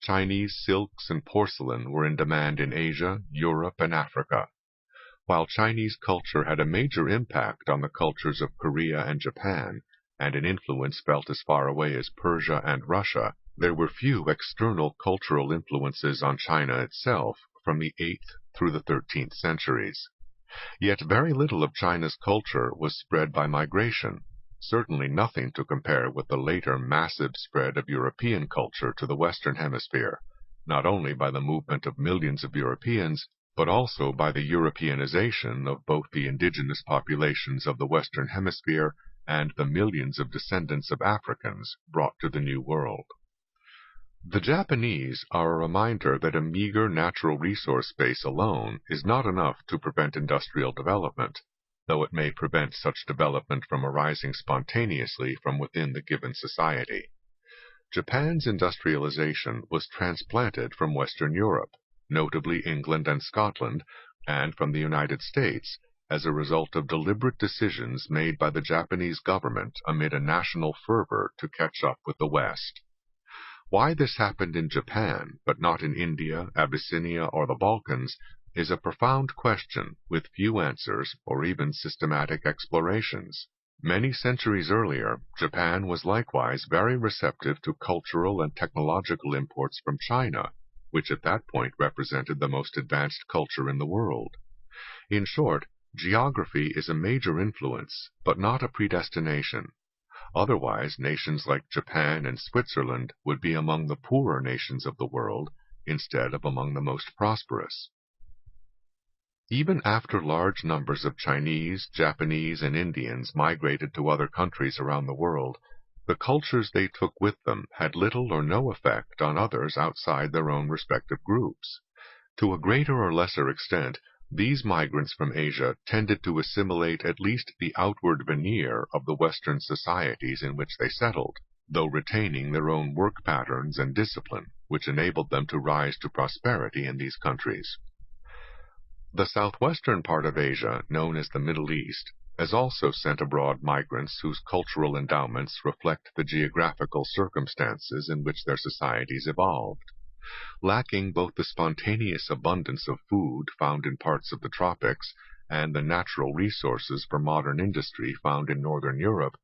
Chinese silks and porcelain were in demand in Asia, Europe, and Africa. While Chinese culture had a major impact on the cultures of Korea and Japan, and an influence felt as far away as Persia and Russia, there were few external cultural influences on China itself from the 8th through the 13th centuries. Yet very little of China's culture was spread by migration, certainly nothing to compare with the later massive spread of European culture to the Western Hemisphere, not only by the movement of millions of Europeans, but also by the Europeanization of both the indigenous populations of the Western Hemisphere and the millions of descendants of Africans brought to the New World. The Japanese are a reminder that a meager natural resource base alone is not enough to prevent industrial development, though it may prevent such development from arising spontaneously from within the given society. Japan's industrialization was transplanted from Western Europe, notably England and Scotland, and from the United States, as a result of deliberate decisions made by the Japanese government amid a national fervor to catch up with the West. Why this happened in Japan, but not in India, Abyssinia, or the Balkans, is a profound question with few answers or even systematic explorations. Many centuries earlier, Japan was likewise very receptive to cultural and technological imports from China, which at that point represented the most advanced culture in the world. In short, geography is a major influence, but not a predestination. Otherwise, nations like Japan and Switzerland would be among the poorer nations of the world, instead of among the most prosperous. Even after large numbers of Chinese, Japanese, and Indians migrated to other countries around the world, the cultures they took with them had little or no effect on others outside their own respective groups. To a greater or lesser extent, these migrants from Asia tended to assimilate at least the outward veneer of the Western societies in which they settled, though retaining their own work patterns and discipline, which enabled them to rise to prosperity in these countries. The southwestern part of Asia, known as the Middle East, has also sent abroad migrants whose cultural endowments reflect the geographical circumstances in which their societies evolved. Lacking both the spontaneous abundance of food found in parts of the tropics and the natural resources for modern industry found in northern Europe,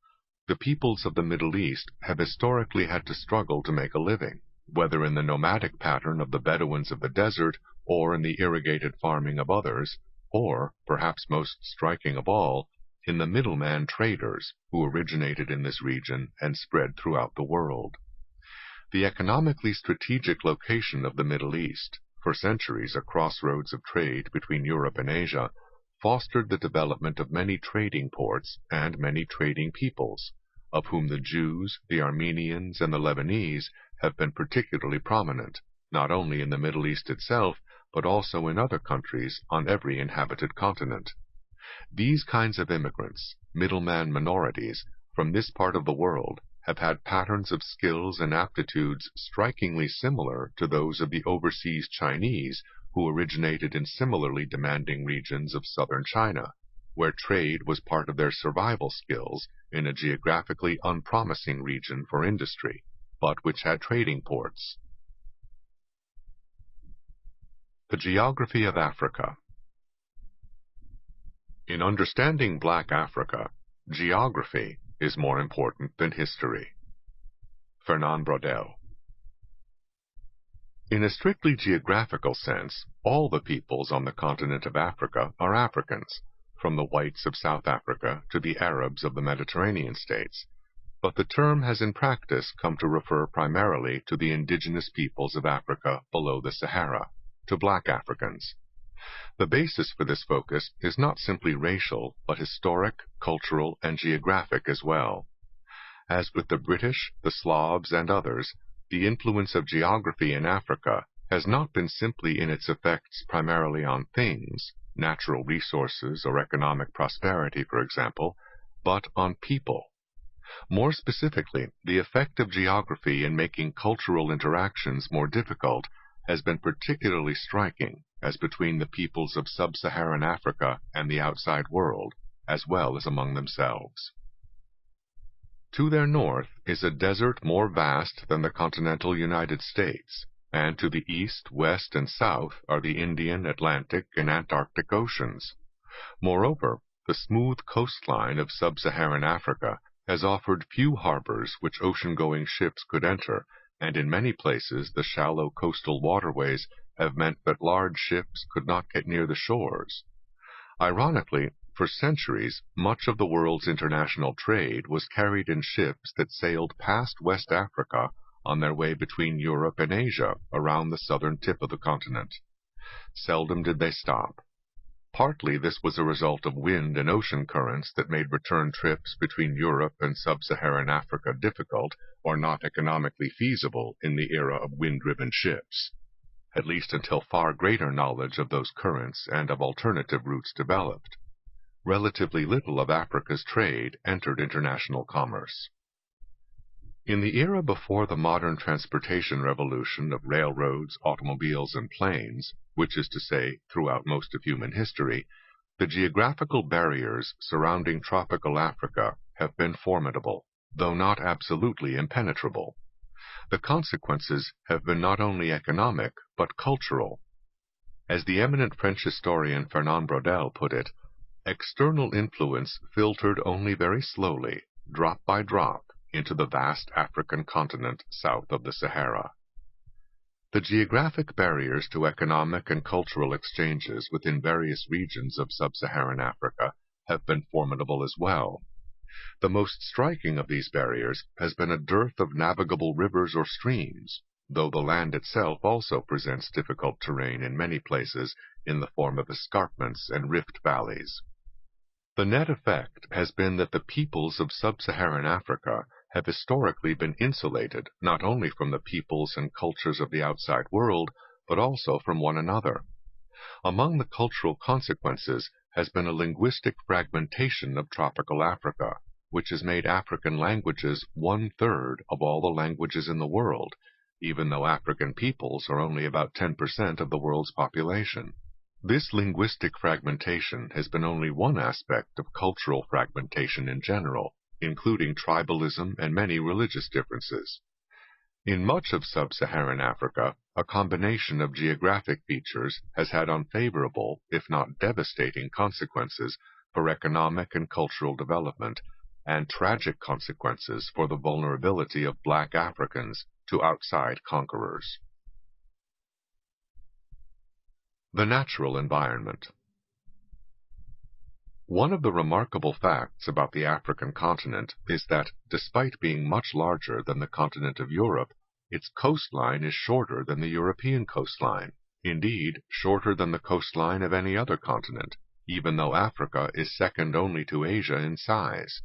the peoples of the Middle East have historically had to struggle to make a living, whether in the nomadic pattern of the Bedouins of the desert or in the irrigated farming of others, or, perhaps most striking of all, in the middleman traders who originated in this region and spread throughout the world. The economically strategic location of the Middle East, for centuries a crossroads of trade between Europe and Asia, fostered the development of many trading ports and many trading peoples, of whom the Jews, the Armenians, and the Lebanese have been particularly prominent, not only in the Middle East itself, but also in other countries on every inhabited continent. These kinds of immigrants, middleman minorities, from this part of the world, have had patterns of skills and aptitudes strikingly similar to those of the overseas Chinese who originated in similarly demanding regions of southern China, where trade was part of their survival skills in a geographically unpromising region for industry, but which had trading ports. The geography of Africa. In understanding Black Africa, geography is more important than history. Fernand Braudel. In a strictly geographical sense, all the peoples on the continent of Africa are Africans, from the whites of South Africa to the Arabs of the Mediterranean states, but the term has in practice come to refer primarily to the indigenous peoples of Africa below the Sahara, to black Africans. The basis for this focus is not simply racial, but historic, cultural, and geographic as well. As with the British, the Slavs, and others, the influence of geography in Africa has not been simply in its effects primarily on things, natural resources or economic prosperity, for example, but on people. More specifically, the effect of geography in making cultural interactions more difficult has been particularly striking as between the peoples of sub-Saharan Africa and the outside world, as well as among themselves. To their north is a desert more vast than the continental United States, and to the east, west, and south are the Indian, Atlantic, and Antarctic Oceans. Moreover, the smooth coastline of sub-Saharan Africa has offered few harbors which ocean-going ships could enter, and in many places the shallow coastal waterways have meant that large ships could not get near the shores. Ironically, for centuries, much of the world's international trade was carried in ships that sailed past West Africa on their way between Europe and Asia around the southern tip of the continent. Seldom did they stop. Partly this was a result of wind and ocean currents that made return trips between Europe and sub-Saharan Africa difficult or not economically feasible in the era of wind-driven ships, at least until far greater knowledge of those currents and of alternative routes developed. Relatively little of Africa's trade entered international commerce. In the era before the modern transportation revolution of railroads, automobiles, and planes, which is to say, throughout most of human history, the geographical barriers surrounding tropical Africa have been formidable, though not absolutely impenetrable. The consequences have been not only economic, but cultural. As the eminent French historian Fernand Braudel put it, external influence filtered only very slowly, drop by drop, into the vast African continent south of the Sahara. The geographic barriers to economic and cultural exchanges within various regions of sub-Saharan Africa have been formidable as well. The most striking of these barriers has been a dearth of navigable rivers or streams, though the land itself also presents difficult terrain in many places in the form of escarpments and rift valleys. The net effect has been that the peoples of sub-Saharan Africa have historically been insulated not only from the peoples and cultures of the outside world, but also from one another. Among the cultural consequences has been a linguistic fragmentation of tropical Africa, which has made African languages 1/3 of all the languages in the world, even though African peoples are only about 10% of the world's population. This linguistic fragmentation has been only one aspect of cultural fragmentation in general, including tribalism and many religious differences. In much of sub-Saharan Africa, a combination of geographic features has had unfavorable, if not devastating, consequences for economic and cultural development, and tragic consequences for the vulnerability of black Africans to outside conquerors. The natural environment. One of the remarkable facts about the African continent is that, despite being much larger than the continent of Europe, its coastline is shorter than the European coastline, indeed, shorter than the coastline of any other continent, even though Africa is second only to Asia in size.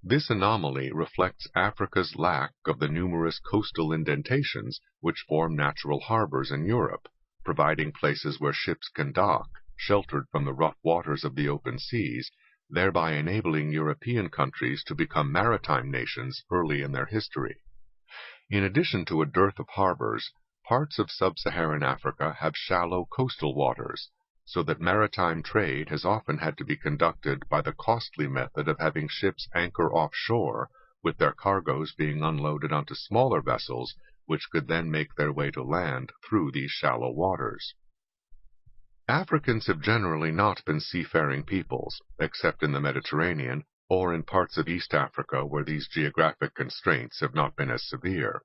This anomaly reflects Africa's lack of the numerous coastal indentations which form natural harbors in Europe, providing places where ships can dock, sheltered from the rough waters of the open seas, thereby enabling European countries to become maritime nations early in their history. In addition to a dearth of harbors, parts of sub-Saharan Africa have shallow coastal waters, so that maritime trade has often had to be conducted by the costly method of having ships anchor offshore, with their cargoes being unloaded onto smaller vessels, which could then make their way to land through these shallow waters. Africans have generally not been seafaring peoples, except in the Mediterranean, or in parts of East Africa where these geographic constraints have not been as severe.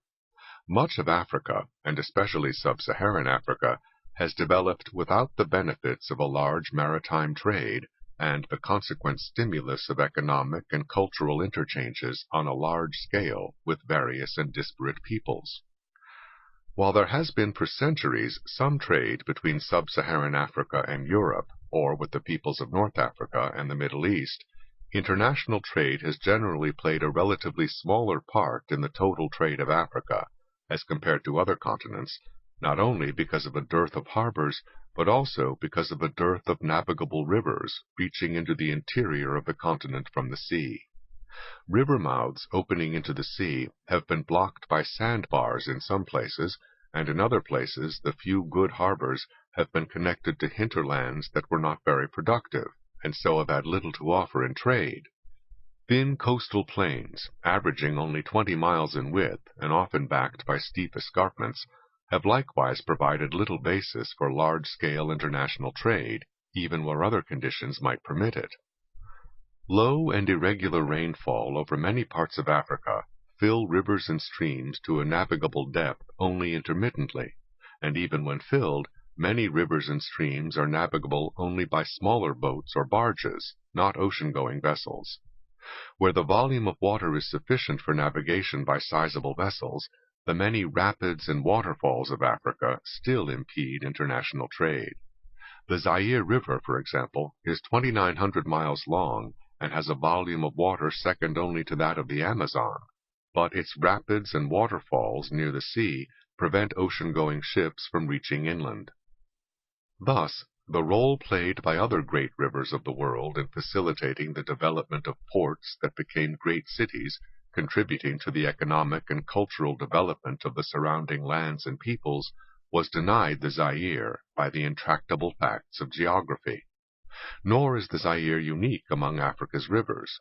Much of Africa, and especially sub-Saharan Africa, has developed without the benefits of a large maritime trade and the consequent stimulus of economic and cultural interchanges on a large scale with various and disparate peoples. While there has been for centuries some trade between sub-Saharan Africa and Europe, or with the peoples of North Africa and the Middle East, international trade has generally played a relatively smaller part in the total trade of Africa, as compared to other continents, not only because of a dearth of harbors, but also because of a dearth of navigable rivers reaching into the interior of the continent from the sea. River mouths opening into the sea have been blocked by sandbars in some places, and in other places the few good harbors have been connected to hinterlands that were not very productive, and so have had little to offer in trade. Thin coastal plains, averaging only 20 miles in width and often backed by steep escarpments, have likewise provided little basis for large-scale international trade, even where other conditions might permit it. Low and irregular rainfall over many parts of Africa fill rivers and streams to a navigable depth only intermittently, and even when filled, many rivers and streams are navigable only by smaller boats or barges, not ocean-going vessels. Where the volume of water is sufficient for navigation by sizable vessels, the many rapids and waterfalls of Africa still impede international trade. The Zaire River, for example, is 2,900 miles long and has a volume of water second only to that of the Amazon, but its rapids and waterfalls near the sea prevent ocean-going ships from reaching inland. Thus, the role played by other great rivers of the world in facilitating the development of ports that became great cities, contributing to the economic and cultural development of the surrounding lands and peoples, was denied the Zaire by the intractable facts of geography. Nor is the Zaire unique among Africa's rivers.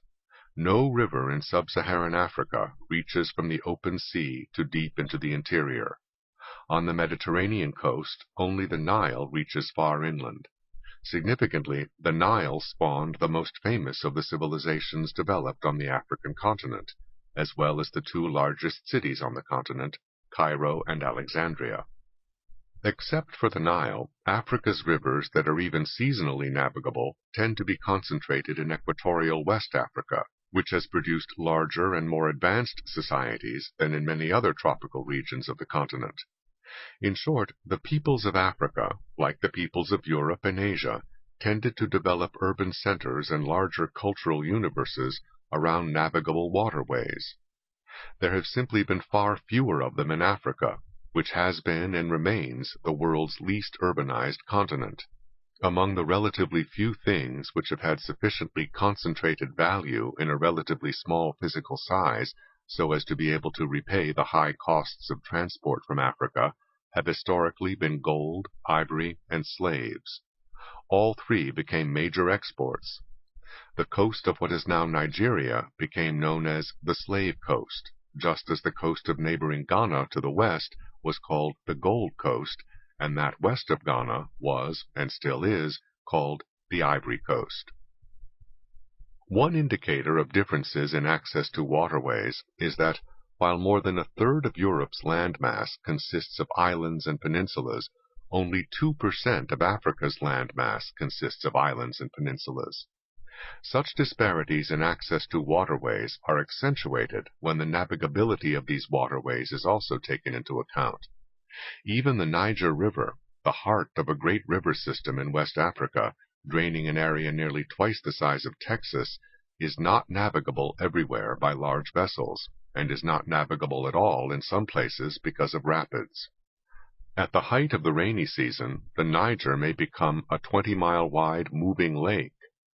No river in sub-Saharan Africa reaches from the open sea to deep into the interior. On the Mediterranean coast, only the Nile reaches far inland. Significantly, the Nile spawned the most famous of the civilizations developed on the African continent, as well as the two largest cities on the continent, Cairo and Alexandria. Except for the Nile, Africa's rivers that are even seasonally navigable tend to be concentrated in equatorial West Africa, which has produced larger and more advanced societies than in many other tropical regions of the continent. In short, the peoples of Africa, like the peoples of Europe and Asia, tended to develop urban centers and larger cultural universes around navigable waterways. There have simply been far fewer of them in Africa, which has been and remains the world's least urbanized continent. Among the relatively few things which have had sufficiently concentrated value in a relatively small physical size so as to be able to repay the high costs of transport from Africa, have historically been gold, ivory, and slaves. All three became major exports. The coast of what is now Nigeria became known as the Slave Coast, just as the coast of neighboring Ghana to the west was called the Gold Coast, and that west of Ghana was, and still is, called the Ivory Coast. One indicator of differences in access to waterways is that, while more than a third of Europe's landmass consists of islands and peninsulas, only 2% of Africa's landmass consists of islands and peninsulas. Such disparities in access to waterways are accentuated when the navigability of these waterways is also taken into account. Even the Niger River, the heart of a great river system in West Africa, draining an area nearly twice the size of Texas, is not navigable everywhere by large vessels, and is not navigable at all in some places because of rapids. At the height of the rainy season, the Niger may become a 20-mile-wide moving lake,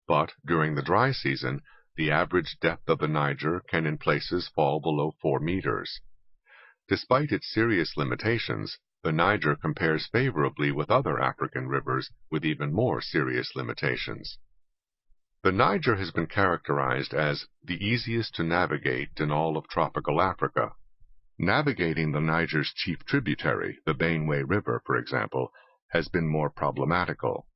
but during the dry season, the average depth of the Niger can in places fall below 4 meters. Despite its serious limitations, the Niger compares favorably with other African rivers with even more serious limitations. The Niger has been characterized as the easiest to navigate in all of tropical Africa. Navigating the Niger's chief tributary, the Benue River, for example, has been more problematical.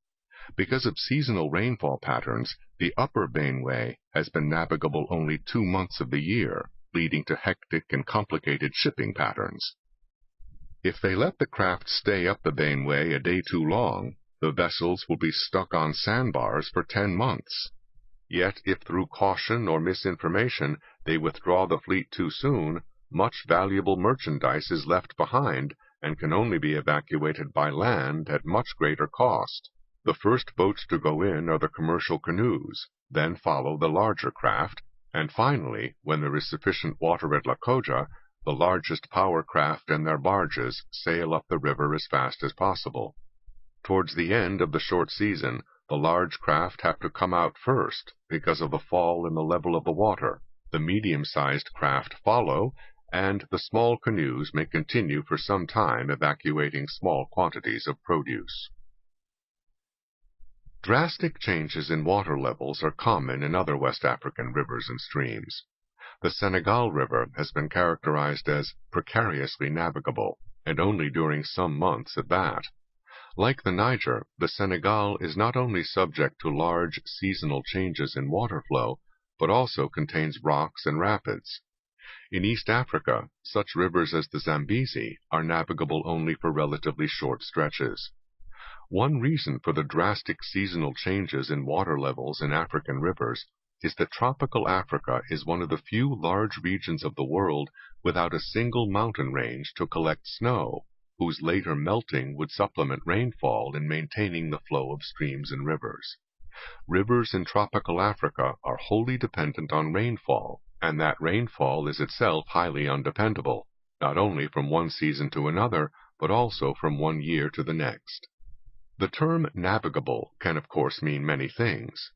Because of seasonal rainfall patterns, the upper Benue has been navigable only 2 months of the year, leading to hectic and complicated shipping patterns. If they let the craft stay up the Baneway a day too long, the vessels will be stuck on sandbars for 10 months. Yet if through caution or misinformation they withdraw the fleet too soon, much valuable merchandise is left behind and can only be evacuated by land at much greater cost. The first boats to go in are the commercial canoes, then follow the larger craft, and finally, when there is sufficient water at Lacoja, the largest power craft and their barges sail up the river as fast as possible. Towards the end of the short season, the large craft have to come out first because of the fall in the level of the water. The medium-sized craft follow, and the small canoes may continue for some time evacuating small quantities of produce. Drastic changes in water levels are common in other West African rivers and streams. The Senegal River has been characterized as precariously navigable, and only during some months at that. Like the Niger, the Senegal is not only subject to large seasonal changes in water flow, but also contains rocks and rapids. In East Africa, such rivers as the Zambezi are navigable only for relatively short stretches. One reason for the drastic seasonal changes in water levels in African rivers is that tropical Africa is one of the few large regions of the world without a single mountain range to collect snow, whose later melting would supplement rainfall in maintaining the flow of streams and rivers. Rivers in tropical Africa are wholly dependent on rainfall, and that rainfall is itself highly undependable, not only from one season to another, but also from one year to the next. The term navigable can of course mean many things.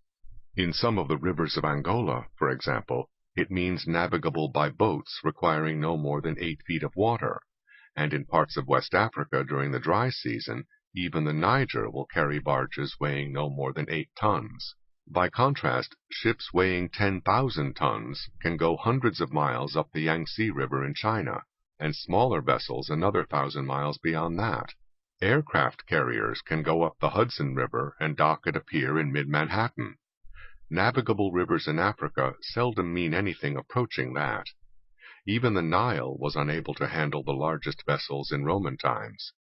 In some of the rivers of Angola, for example, it means navigable by boats requiring no more than 8 feet of water, and in parts of West Africa during the dry season, even the Niger will carry barges weighing no more than 8 tons. By contrast, ships weighing 10,000 tons can go hundreds of miles up the Yangtze River in China, and smaller vessels another 1,000 miles beyond that. Aircraft carriers can go up the Hudson River and dock at a pier in mid-Manhattan. Navigable rivers in Africa seldom mean anything approaching that. Even the Nile was unable to handle the largest vessels in Roman times.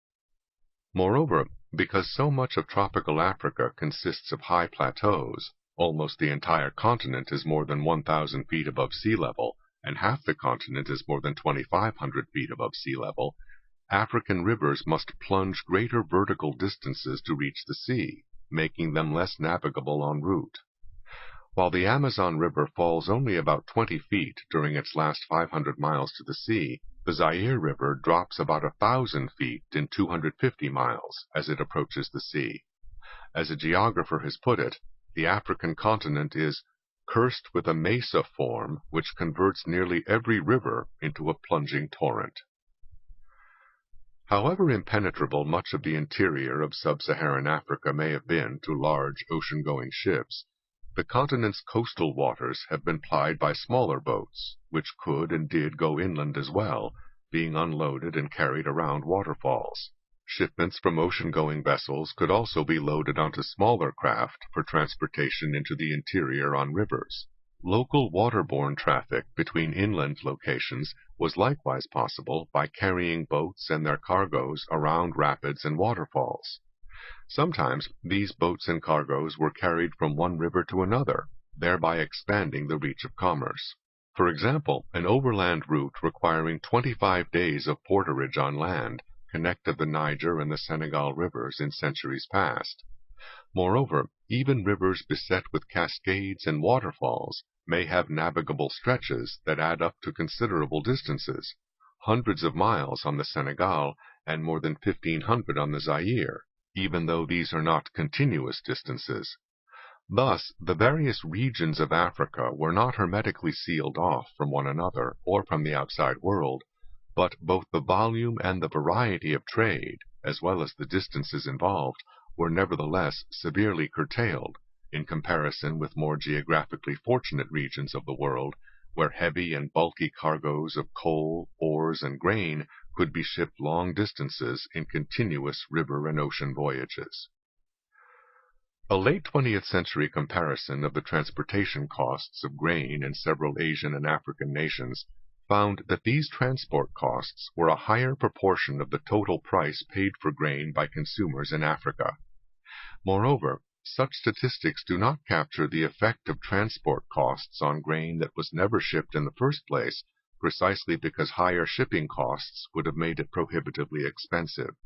Moreover, because so much of tropical Africa consists of high plateaus, almost the entire continent is more than 1,000 feet above sea level, and half the continent is more than 2,500 feet above sea level, African rivers must plunge greater vertical distances to reach the sea, making them less navigable en route. While the Amazon River falls only about 20 feet during its last 500 miles to the sea, the Zaire River drops about 1,000 feet in 250 miles as it approaches the sea. As a geographer has put it, the African continent is cursed with a mesa form which converts nearly every river into a plunging torrent. However impenetrable much of the interior of sub-Saharan Africa may have been to large ocean-going ships, the continent's coastal waters have been plied by smaller boats, which could and did go inland as well, being unloaded and carried around waterfalls. Shipments from ocean-going vessels could also be loaded onto smaller craft for transportation into the interior on rivers. Local waterborne traffic between inland locations was likewise possible by carrying boats and their cargoes around rapids and waterfalls. Sometimes these boats and cargoes were carried from one river to another, thereby expanding the reach of commerce. For example, an overland route requiring 25 days of porterage on land connected the Niger and the Senegal rivers in centuries past. Moreover, even rivers beset with cascades and waterfalls may have navigable stretches that add up to considerable distances, hundreds of miles on the Senegal and more than 1,500 on the Zaire, even though these are not continuous distances. Thus, the various regions of Africa were not hermetically sealed off from one another or from the outside world, but both the volume and the variety of trade, as well as the distances involved, were nevertheless severely curtailed in comparison with more geographically fortunate regions of the world, where heavy and bulky cargoes of coal, ores, and grain could be shipped long distances in continuous river and ocean voyages. A late 20th century comparison of the transportation costs of grain in several Asian and African nations found that these transport costs were a higher proportion of the total price paid for grain by consumers in Africa. Moreover, such statistics do not capture the effect of transport costs on grain that was never shipped in the first place, precisely because higher shipping costs would have made it prohibitively expensive.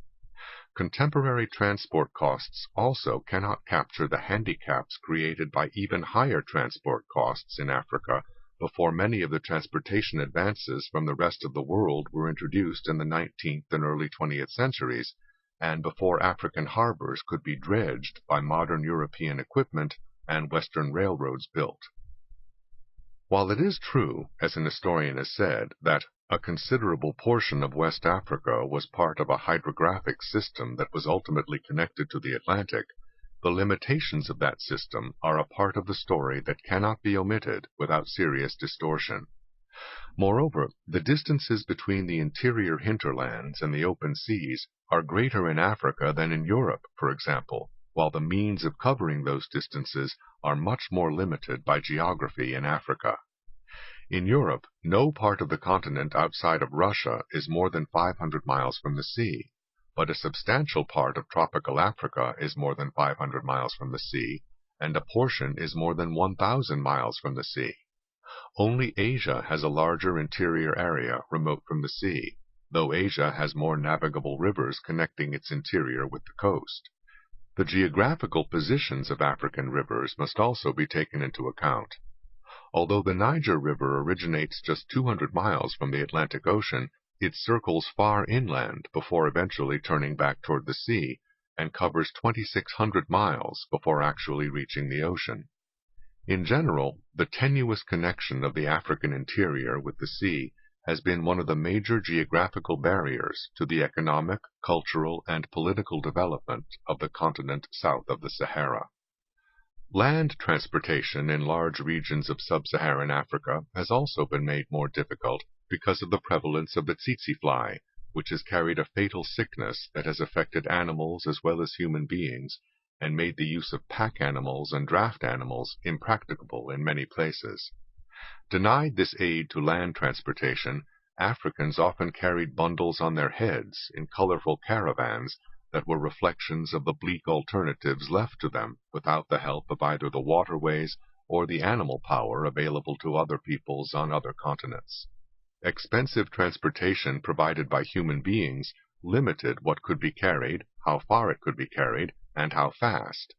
Contemporary transport costs also cannot capture the handicaps created by even higher transport costs in Africa before many of the transportation advances from the rest of the world were introduced in the 19th and early 20th centuries, and before African harbors could be dredged by modern European equipment and Western railroads built. While it is true, as an historian has said, that a considerable portion of West Africa was part of a hydrographic system that was ultimately connected to the Atlantic, the limitations of that system are a part of the story that cannot be omitted without serious distortion. Moreover, the distances between the interior hinterlands and the open seas are greater in Africa than in Europe, for example, while the means of covering those distances are much more limited by geography in Africa. In Europe, no part of the continent outside of Russia is more than 500 miles from the sea, but a substantial part of tropical Africa is more than 500 miles from the sea, and a portion is more than 1,000 miles from the sea. Only Asia has a larger interior area remote from the sea, though Asia has more navigable rivers connecting its interior with the coast. The geographical positions of African rivers must also be taken into account. Although the Niger River originates just 200 miles from the Atlantic Ocean, it circles far inland before eventually turning back toward the sea, and covers 2,600 miles before actually reaching the ocean. In general, the tenuous connection of the African interior with the sea has been one of the major geographical barriers to the economic, cultural, and political development of the continent south of the Sahara. Land transportation in large regions of sub-Saharan Africa has also been made more difficult because of the prevalence of the tsetse fly, which has carried a fatal sickness that has affected animals as well as human beings, and made the use of pack animals and draft animals impracticable in many places. Denied this aid to land transportation, Africans often carried bundles on their heads in colorful caravans that were reflections of the bleak alternatives left to them without the help of either the waterways or the animal power available to other peoples on other continents. Expensive transportation provided by human beings limited what could be carried, how far it could be carried, and how fast.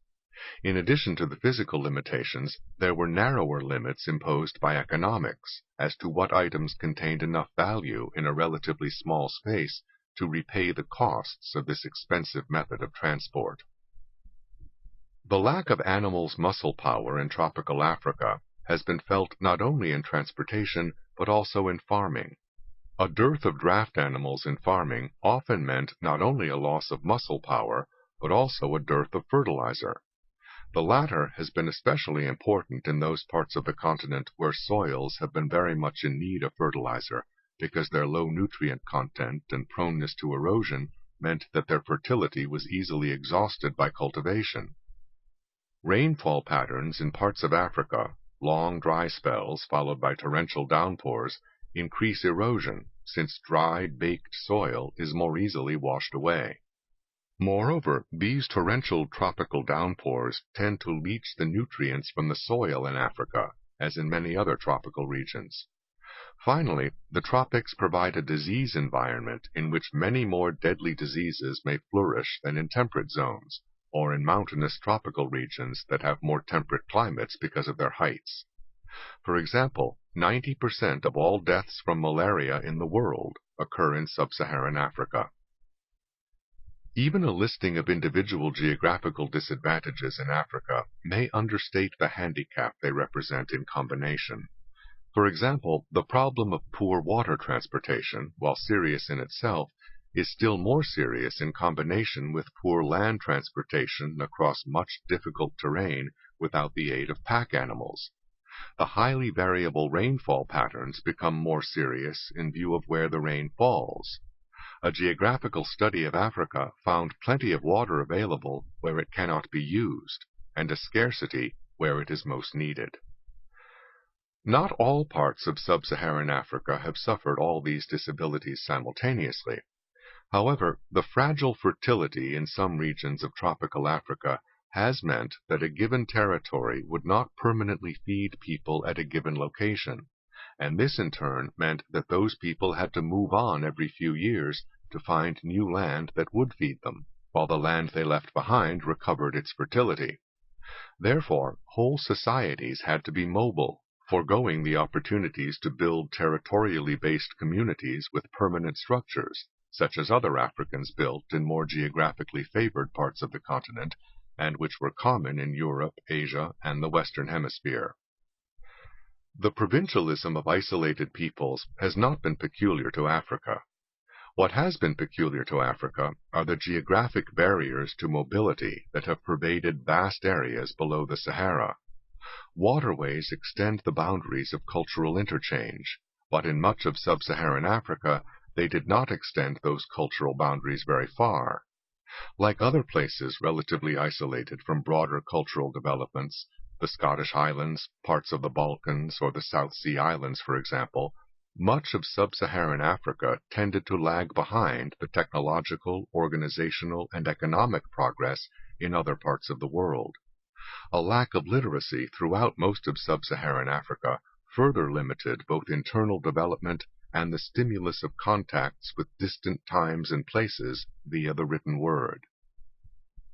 In addition to the physical limitations, there were narrower limits imposed by economics as to what items contained enough value in a relatively small space to repay the costs of this expensive method of transport. The lack of animals' muscle power in tropical Africa has been felt not only in transportation but also in farming. A dearth of draft animals in farming often meant not only a loss of muscle power, but also a dearth of fertilizer. The latter has been especially important in those parts of the continent where soils have been very much in need of fertilizer, because their low nutrient content and proneness to erosion meant that their fertility was easily exhausted by cultivation. Rainfall patterns in parts of Africa, long dry spells followed by torrential downpours, increase erosion, since dry, baked soil is more easily washed away. Moreover, these torrential tropical downpours tend to leach the nutrients from the soil in Africa, as in many other tropical regions. Finally, the tropics provide a disease environment in which many more deadly diseases may flourish than in temperate zones, or in mountainous tropical regions that have more temperate climates because of their heights. For example, 90% of all deaths from malaria in the world occur in sub-Saharan Africa. Even a listing of individual geographical disadvantages in Africa may understate the handicap they represent in combination. For example, the problem of poor water transportation, while serious in itself, is still more serious in combination with poor land transportation across much difficult terrain without the aid of pack animals. The highly variable rainfall patterns become more serious in view of where the rain falls. A geographical study of Africa found plenty of water available where it cannot be used, and a scarcity where it is most needed. Not all parts of sub-Saharan Africa have suffered all these disabilities simultaneously. However, the fragile fertility in some regions of tropical Africa has meant that a given territory would not permanently feed people at a given location, and this in turn meant that those people had to move on every few years to find new land that would feed them, while the land they left behind recovered its fertility. Therefore, whole societies had to be mobile, foregoing the opportunities to build territorially based communities with permanent structures, such as other Africans built in more geographically favored parts of the continent, and which were common in Europe, Asia, and the Western Hemisphere. The provincialism of isolated peoples has not been peculiar to Africa. What has been peculiar to Africa are the geographic barriers to mobility that have pervaded vast areas below the Sahara. Waterways extend the boundaries of cultural interchange, but in much of sub-Saharan Africa, they did not extend those cultural boundaries very far. Like other places relatively isolated from broader cultural developments, the Scottish Highlands, parts of the Balkans, or the South Sea Islands, for example, much of sub-Saharan Africa tended to lag behind the technological, organizational, and economic progress in other parts of the world. A lack of literacy throughout most of sub-Saharan Africa further limited both internal development and the stimulus of contacts with distant times and places via the written word.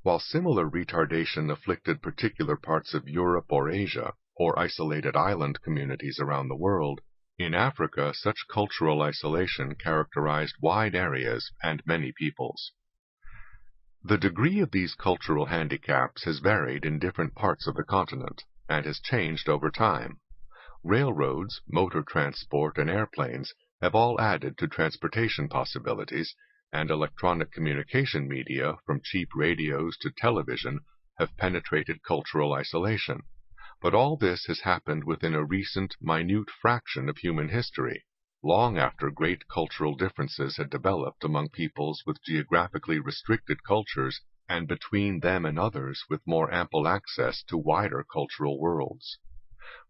While similar retardation afflicted particular parts of Europe or Asia, or isolated island communities around the world, in Africa such cultural isolation characterized wide areas and many peoples. The degree of these cultural handicaps has varied in different parts of the continent, and has changed over time. Railroads, motor transport, and airplanes have all added to transportation possibilities, and electronic communication media, from cheap radios to television, have penetrated cultural isolation. But all this has happened within a recent, minute fraction of human history, long after great cultural differences had developed among peoples with geographically restricted cultures, and between them and others with more ample access to wider cultural worlds.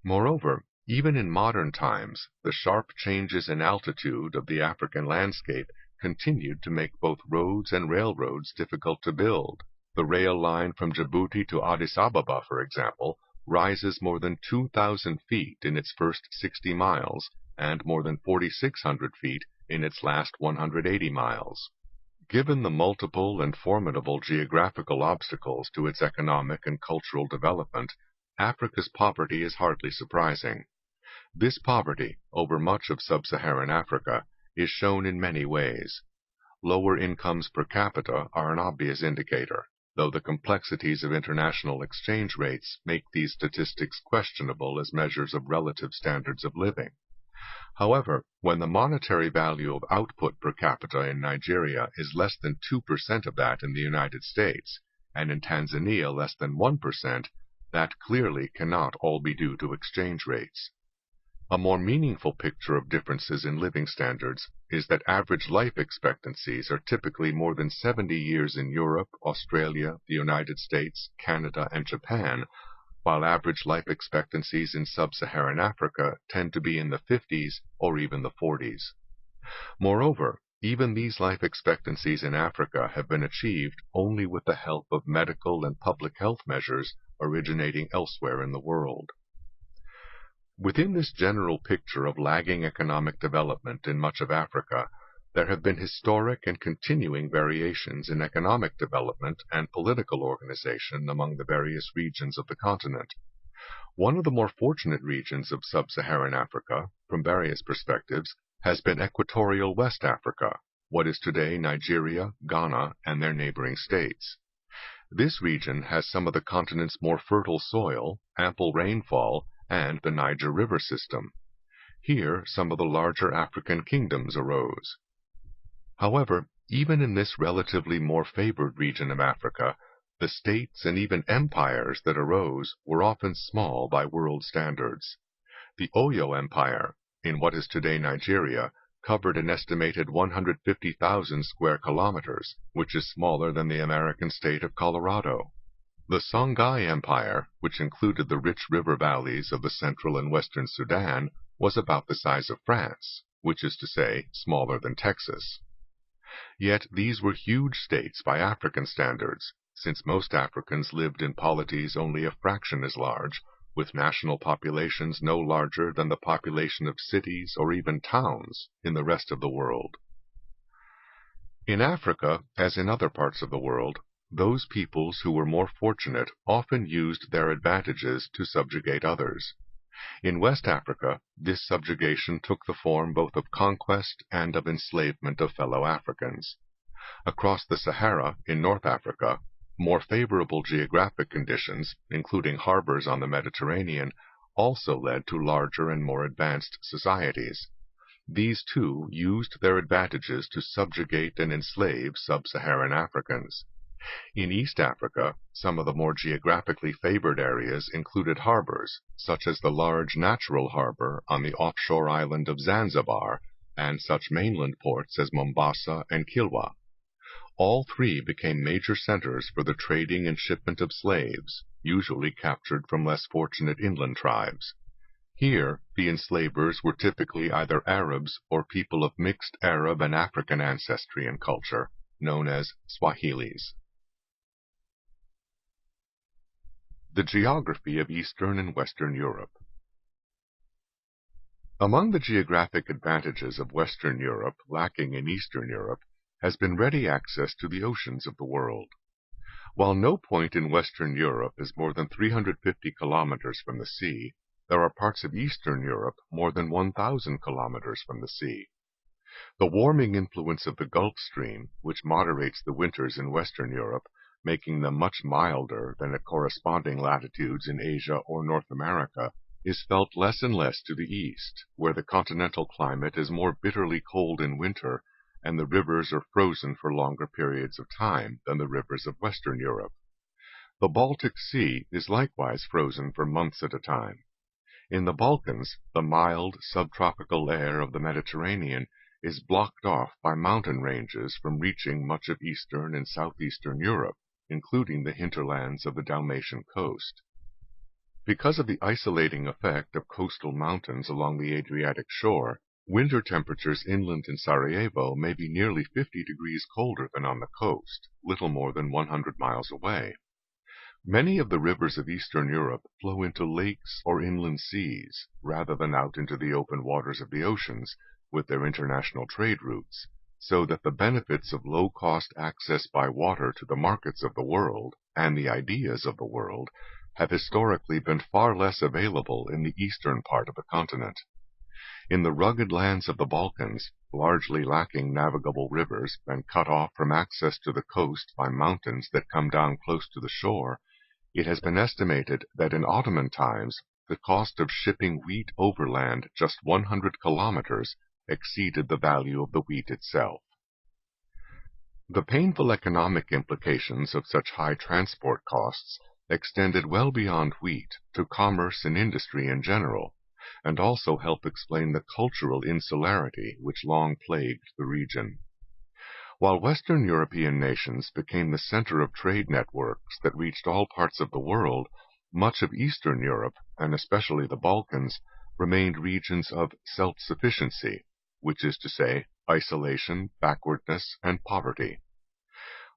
Moreover, even in modern times, the sharp changes in altitude of the African landscape continued to make both roads and railroads difficult to build. The rail line from Djibouti to Addis Ababa, for example, rises more than 2,000 feet in its first 60 miles, and more than 4,600 feet in its last 180 miles. Given the multiple and formidable geographical obstacles to its economic and cultural development, Africa's poverty is hardly surprising. This poverty, over much of sub-Saharan Africa, is shown in many ways. Lower incomes per capita are an obvious indicator, though the complexities of international exchange rates make these statistics questionable as measures of relative standards of living. However, when the monetary value of output per capita in Nigeria is less than 2% of that in the United States, and in Tanzania less than 1%, that clearly cannot all be due to exchange rates. A more meaningful picture of differences in living standards is that average life expectancies are typically more than 70 years in Europe, Australia, the United States, Canada, and Japan, while average life expectancies in sub-Saharan Africa tend to be in the 50s or even the 40s. Moreover, even these life expectancies in Africa have been achieved only with the help of medical and public health measures originating elsewhere in the world. Within this general picture of lagging economic development in much of Africa, there have been historic and continuing variations in economic development and political organization among the various regions of the continent. One of the more fortunate regions of sub-Saharan Africa, from various perspectives, has been equatorial West Africa, what is today Nigeria, Ghana, and their neighboring states. This region has some of the continent's more fertile soil, ample rainfall, and the Niger River system. Here some of the larger African kingdoms arose. However, even in this relatively more favored region of Africa, the states and even empires that arose were often small by world standards. The Oyo Empire, in what is today Nigeria, covered an estimated 150,000 square kilometers, which is smaller than the American state of Colorado. The Songhai Empire, which included the rich river valleys of the central and western Sudan, was about the size of France, which is to say, smaller than Texas. Yet these were huge states by African standards, since most Africans lived in polities only a fraction as large, with national populations no larger than the population of cities or even towns in the rest of the world. In Africa, as in other parts of the world, those peoples who were more fortunate often used their advantages to subjugate others. In West Africa, this subjugation took the form both of conquest and of enslavement of fellow Africans. Across the Sahara, in North Africa, more favorable geographic conditions, including harbors on the Mediterranean, also led to larger and more advanced societies. These too used their advantages to subjugate and enslave sub-Saharan Africans. In East Africa, some of the more geographically favored areas included harbors, such as the large natural harbor on the offshore island of Zanzibar, and such mainland ports as Mombasa and Kilwa. All three became major centers for the trading and shipment of slaves, usually captured from less fortunate inland tribes. Here, the enslavers were typically either Arabs or people of mixed Arab and African ancestry and culture, known as Swahilis. The geography of Eastern and Western Europe. Among the geographic advantages of Western Europe lacking in Eastern Europe has been ready access to the oceans of the world. While no point in Western Europe is more than 350 kilometers from the sea, there are parts of Eastern Europe more than 1,000 kilometers from the sea. The warming influence of the Gulf Stream, which moderates the winters in Western Europe, making them much milder than at corresponding latitudes in Asia or North America, is felt less and less to the east, where the continental climate is more bitterly cold in winter, and the rivers are frozen for longer periods of time than the rivers of Western Europe. The Baltic Sea is likewise frozen for months at a time. In the Balkans, the mild subtropical air of the Mediterranean is blocked off by mountain ranges from reaching much of Eastern and Southeastern Europe, including the hinterlands of the Dalmatian coast. Because of the isolating effect of coastal mountains along the Adriatic shore, winter temperatures inland in Sarajevo may be nearly 50 degrees colder than on the coast, little more than 100 miles away. Many of the rivers of Eastern Europe flow into lakes or inland seas, rather than out into the open waters of the oceans, with their international trade routes, so that the benefits of low-cost access by water to the markets of the world and the ideas of the world have historically been far less available in the eastern part of the continent. In the rugged lands of the Balkans, largely lacking navigable rivers and cut off from access to the coast by mountains that come down close to the shore, it has been estimated that in Ottoman times the cost of shipping wheat overland just 100 kilometers exceeded the value of the wheat itself. The painful economic implications of such high transport costs extended well beyond wheat to commerce and industry in general, and also help explain the cultural insularity which long plagued the region. While Western European nations became the center of trade networks that reached all parts of the world, much of Eastern Europe, and especially the Balkans, remained regions of self-sufficiency, which is to say, isolation, backwardness, and poverty.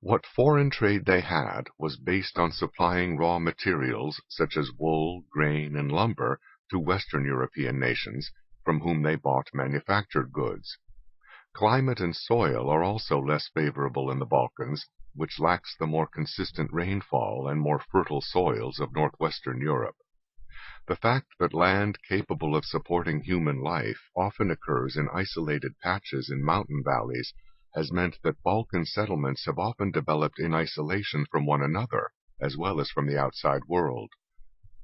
What foreign trade they had was based on supplying raw materials such as wool, grain, and lumber to Western European nations, from whom they bought manufactured goods. Climate and soil are also less favorable in the Balkans, which lacks the more consistent rainfall and more fertile soils of northwestern Europe. The fact that land capable of supporting human life often occurs in isolated patches in mountain valleys has meant that Balkan settlements have often developed in isolation from one another, as well as from the outside world.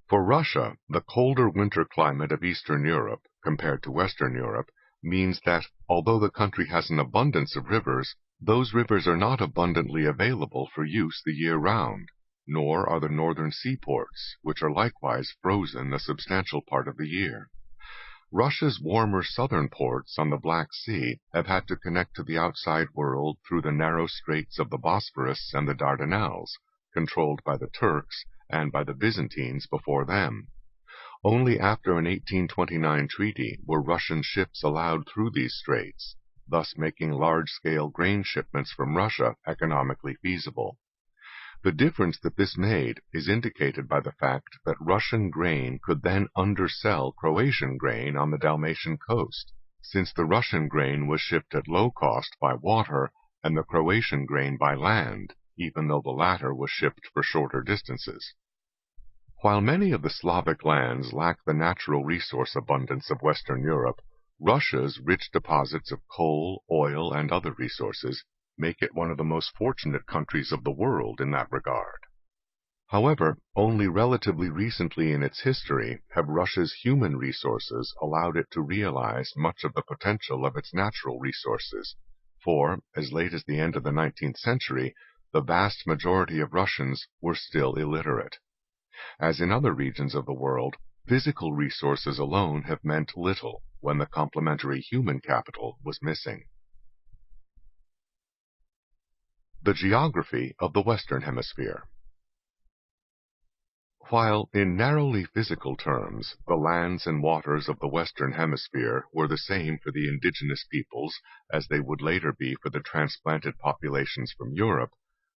For Russia, the colder winter climate of Eastern Europe, compared to Western Europe, means that, although the country has an abundance of rivers, those rivers are not abundantly available for use the year round, nor are the northern seaports, which are likewise frozen a substantial part of the year. Russia's warmer southern ports on the Black Sea have had to connect to the outside world through the narrow straits of the Bosphorus and the Dardanelles, controlled by the Turks and by the Byzantines before them. Only after an 1829 treaty were Russian ships allowed through these straits, thus making large-scale grain shipments from Russia economically feasible. The difference that this made is indicated by the fact that Russian grain could then undersell Croatian grain on the Dalmatian coast, since the Russian grain was shipped at low cost by water and the Croatian grain by land, even though the latter was shipped for shorter distances. While many of the Slavic lands lack the natural resource abundance of Western Europe, Russia's rich deposits of coal, oil, and other resources make it one of the most fortunate countries of the world in that regard. However, only relatively recently in its history have Russia's human resources allowed it to realize much of the potential of its natural resources, for, as late as the end of the 19th century, the vast majority of Russians were still illiterate. As in other regions of the world, physical resources alone have meant little when the complementary human capital was missing. The geography of the Western Hemisphere. While, in narrowly physical terms, the lands and waters of the Western Hemisphere were the same for the indigenous peoples as they would later be for the transplanted populations from Europe,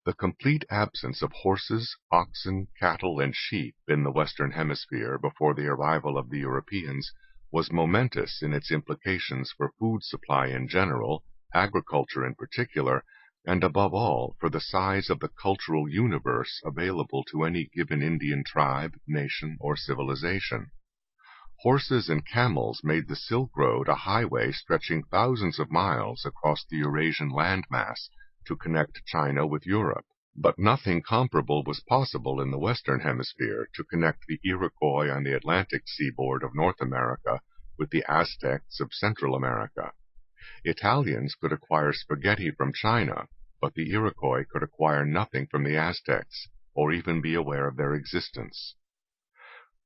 the complete absence of horses, oxen, cattle, and sheep in the Western Hemisphere before the arrival of the Europeans was momentous in its implications for food supply in general, agriculture in particular, and above all for the size of the cultural universe available to any given Indian tribe, nation, or civilization. Horses and camels made the Silk Road a highway stretching thousands of miles across the Eurasian landmass to connect China with Europe, but nothing comparable was possible in the Western Hemisphere to connect the Iroquois on the Atlantic seaboard of North America with the Aztecs of Central America. Italians could acquire spaghetti from China, but the Iroquois could acquire nothing from the Aztecs, or even be aware of their existence.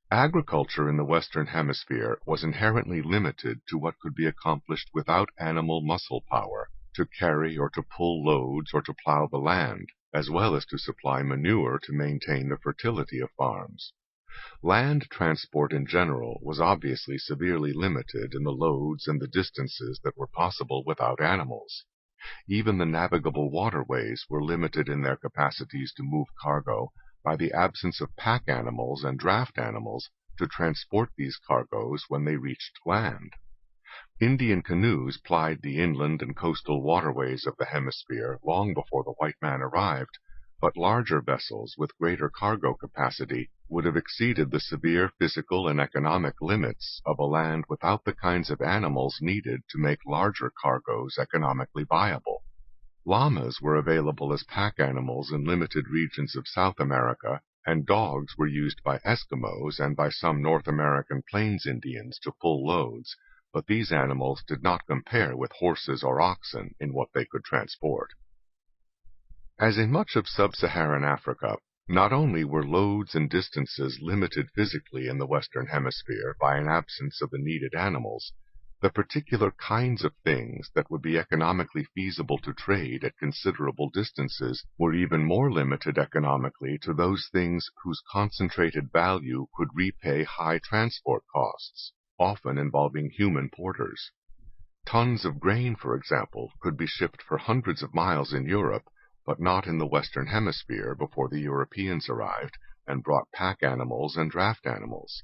Agriculture in the Western Hemisphere was inherently limited to what could be accomplished without animal muscle power, to carry or to pull loads or to plow the land, as well as to supply manure to maintain the fertility of farms. Land transport in general was obviously severely limited in the loads and the distances that were possible without animals. Even the navigable waterways were limited in their capacities to move cargo by the absence of pack animals and draft animals to transport these cargoes when they reached land. Indian canoes plied the inland and coastal waterways of the hemisphere long before the white man arrived, but larger vessels with greater cargo capacity would have exceeded the severe physical and economic limits of a land without the kinds of animals needed to make larger cargoes economically viable. Llamas were available as pack animals in limited regions of South America, and dogs were used by Eskimos and by some North American Plains Indians to pull loads, but these animals did not compare with horses or oxen in what they could transport. As in much of sub-Saharan Africa, not only were loads and distances limited physically in the Western Hemisphere by an absence of the needed animals, the particular kinds of things that would be economically feasible to trade at considerable distances were even more limited economically to those things whose concentrated value could repay high transport costs, often involving human porters. Tons of grain, for example, could be shipped for hundreds of miles in Europe, but not in the Western Hemisphere before the Europeans arrived and brought pack animals and draft animals.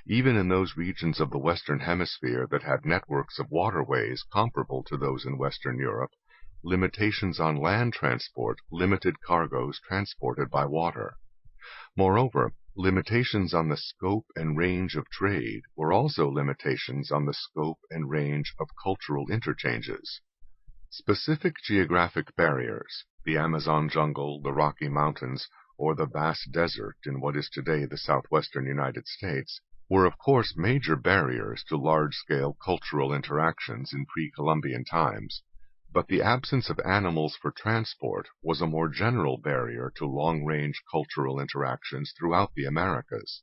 Even in those regions of the Western Hemisphere that had networks of waterways comparable to those in Western Europe, limitations on land transport limited cargoes transported by water. Moreover, limitations on the scope and range of trade were also limitations on the scope and range of cultural interchanges. Specific geographic barriers, the Amazon jungle, the Rocky Mountains, or the vast desert in what is today the southwestern United States, were of course major barriers to large-scale cultural interactions in pre-Columbian times, but the absence of animals for transport was a more general barrier to long-range cultural interactions throughout the Americas.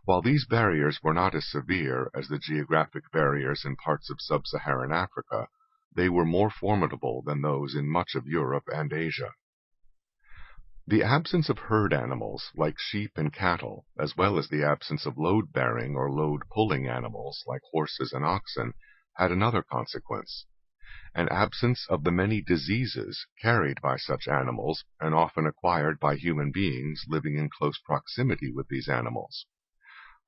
While these barriers were not as severe as the geographic barriers in parts of sub-Saharan Africa, they were more formidable than those in much of Europe and Asia. The absence of herd animals like sheep and cattle, as well as the absence of load-bearing or load-pulling animals like horses and oxen, had another consequence: an absence of the many diseases carried by such animals and often acquired by human beings living in close proximity with these animals.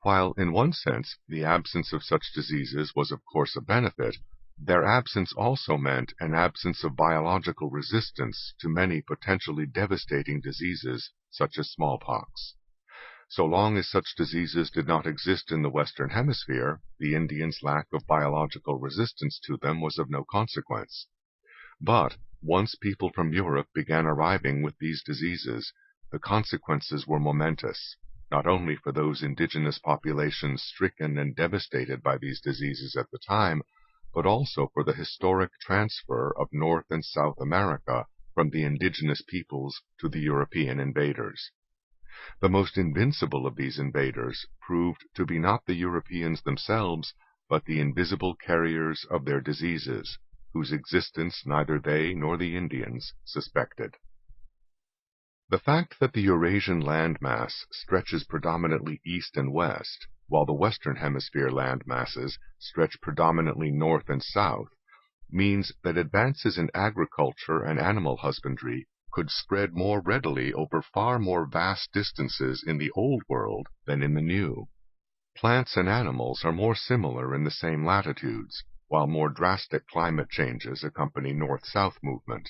While, in one sense, the absence of such diseases was of course a benefit, their absence also meant an absence of biological resistance to many potentially devastating diseases, such as smallpox. So long as such diseases did not exist in the Western Hemisphere, the Indians' lack of biological resistance to them was of no consequence. But once people from Europe began arriving with these diseases, the consequences were momentous, not only for those indigenous populations stricken and devastated by these diseases at the time, but also for the historic transfer of North and South America from the indigenous peoples to the European invaders. The most invincible of these invaders proved to be not the Europeans themselves, but the invisible carriers of their diseases, whose existence neither they nor the Indians suspected. The fact that the Eurasian landmass stretches predominantly east and west, while the Western Hemisphere land masses stretch predominantly north and south, means that advances in agriculture and animal husbandry could spread more readily over far more vast distances in the Old World than in the New. Plants and animals are more similar in the same latitudes, while more drastic climate changes accompany north-south movement.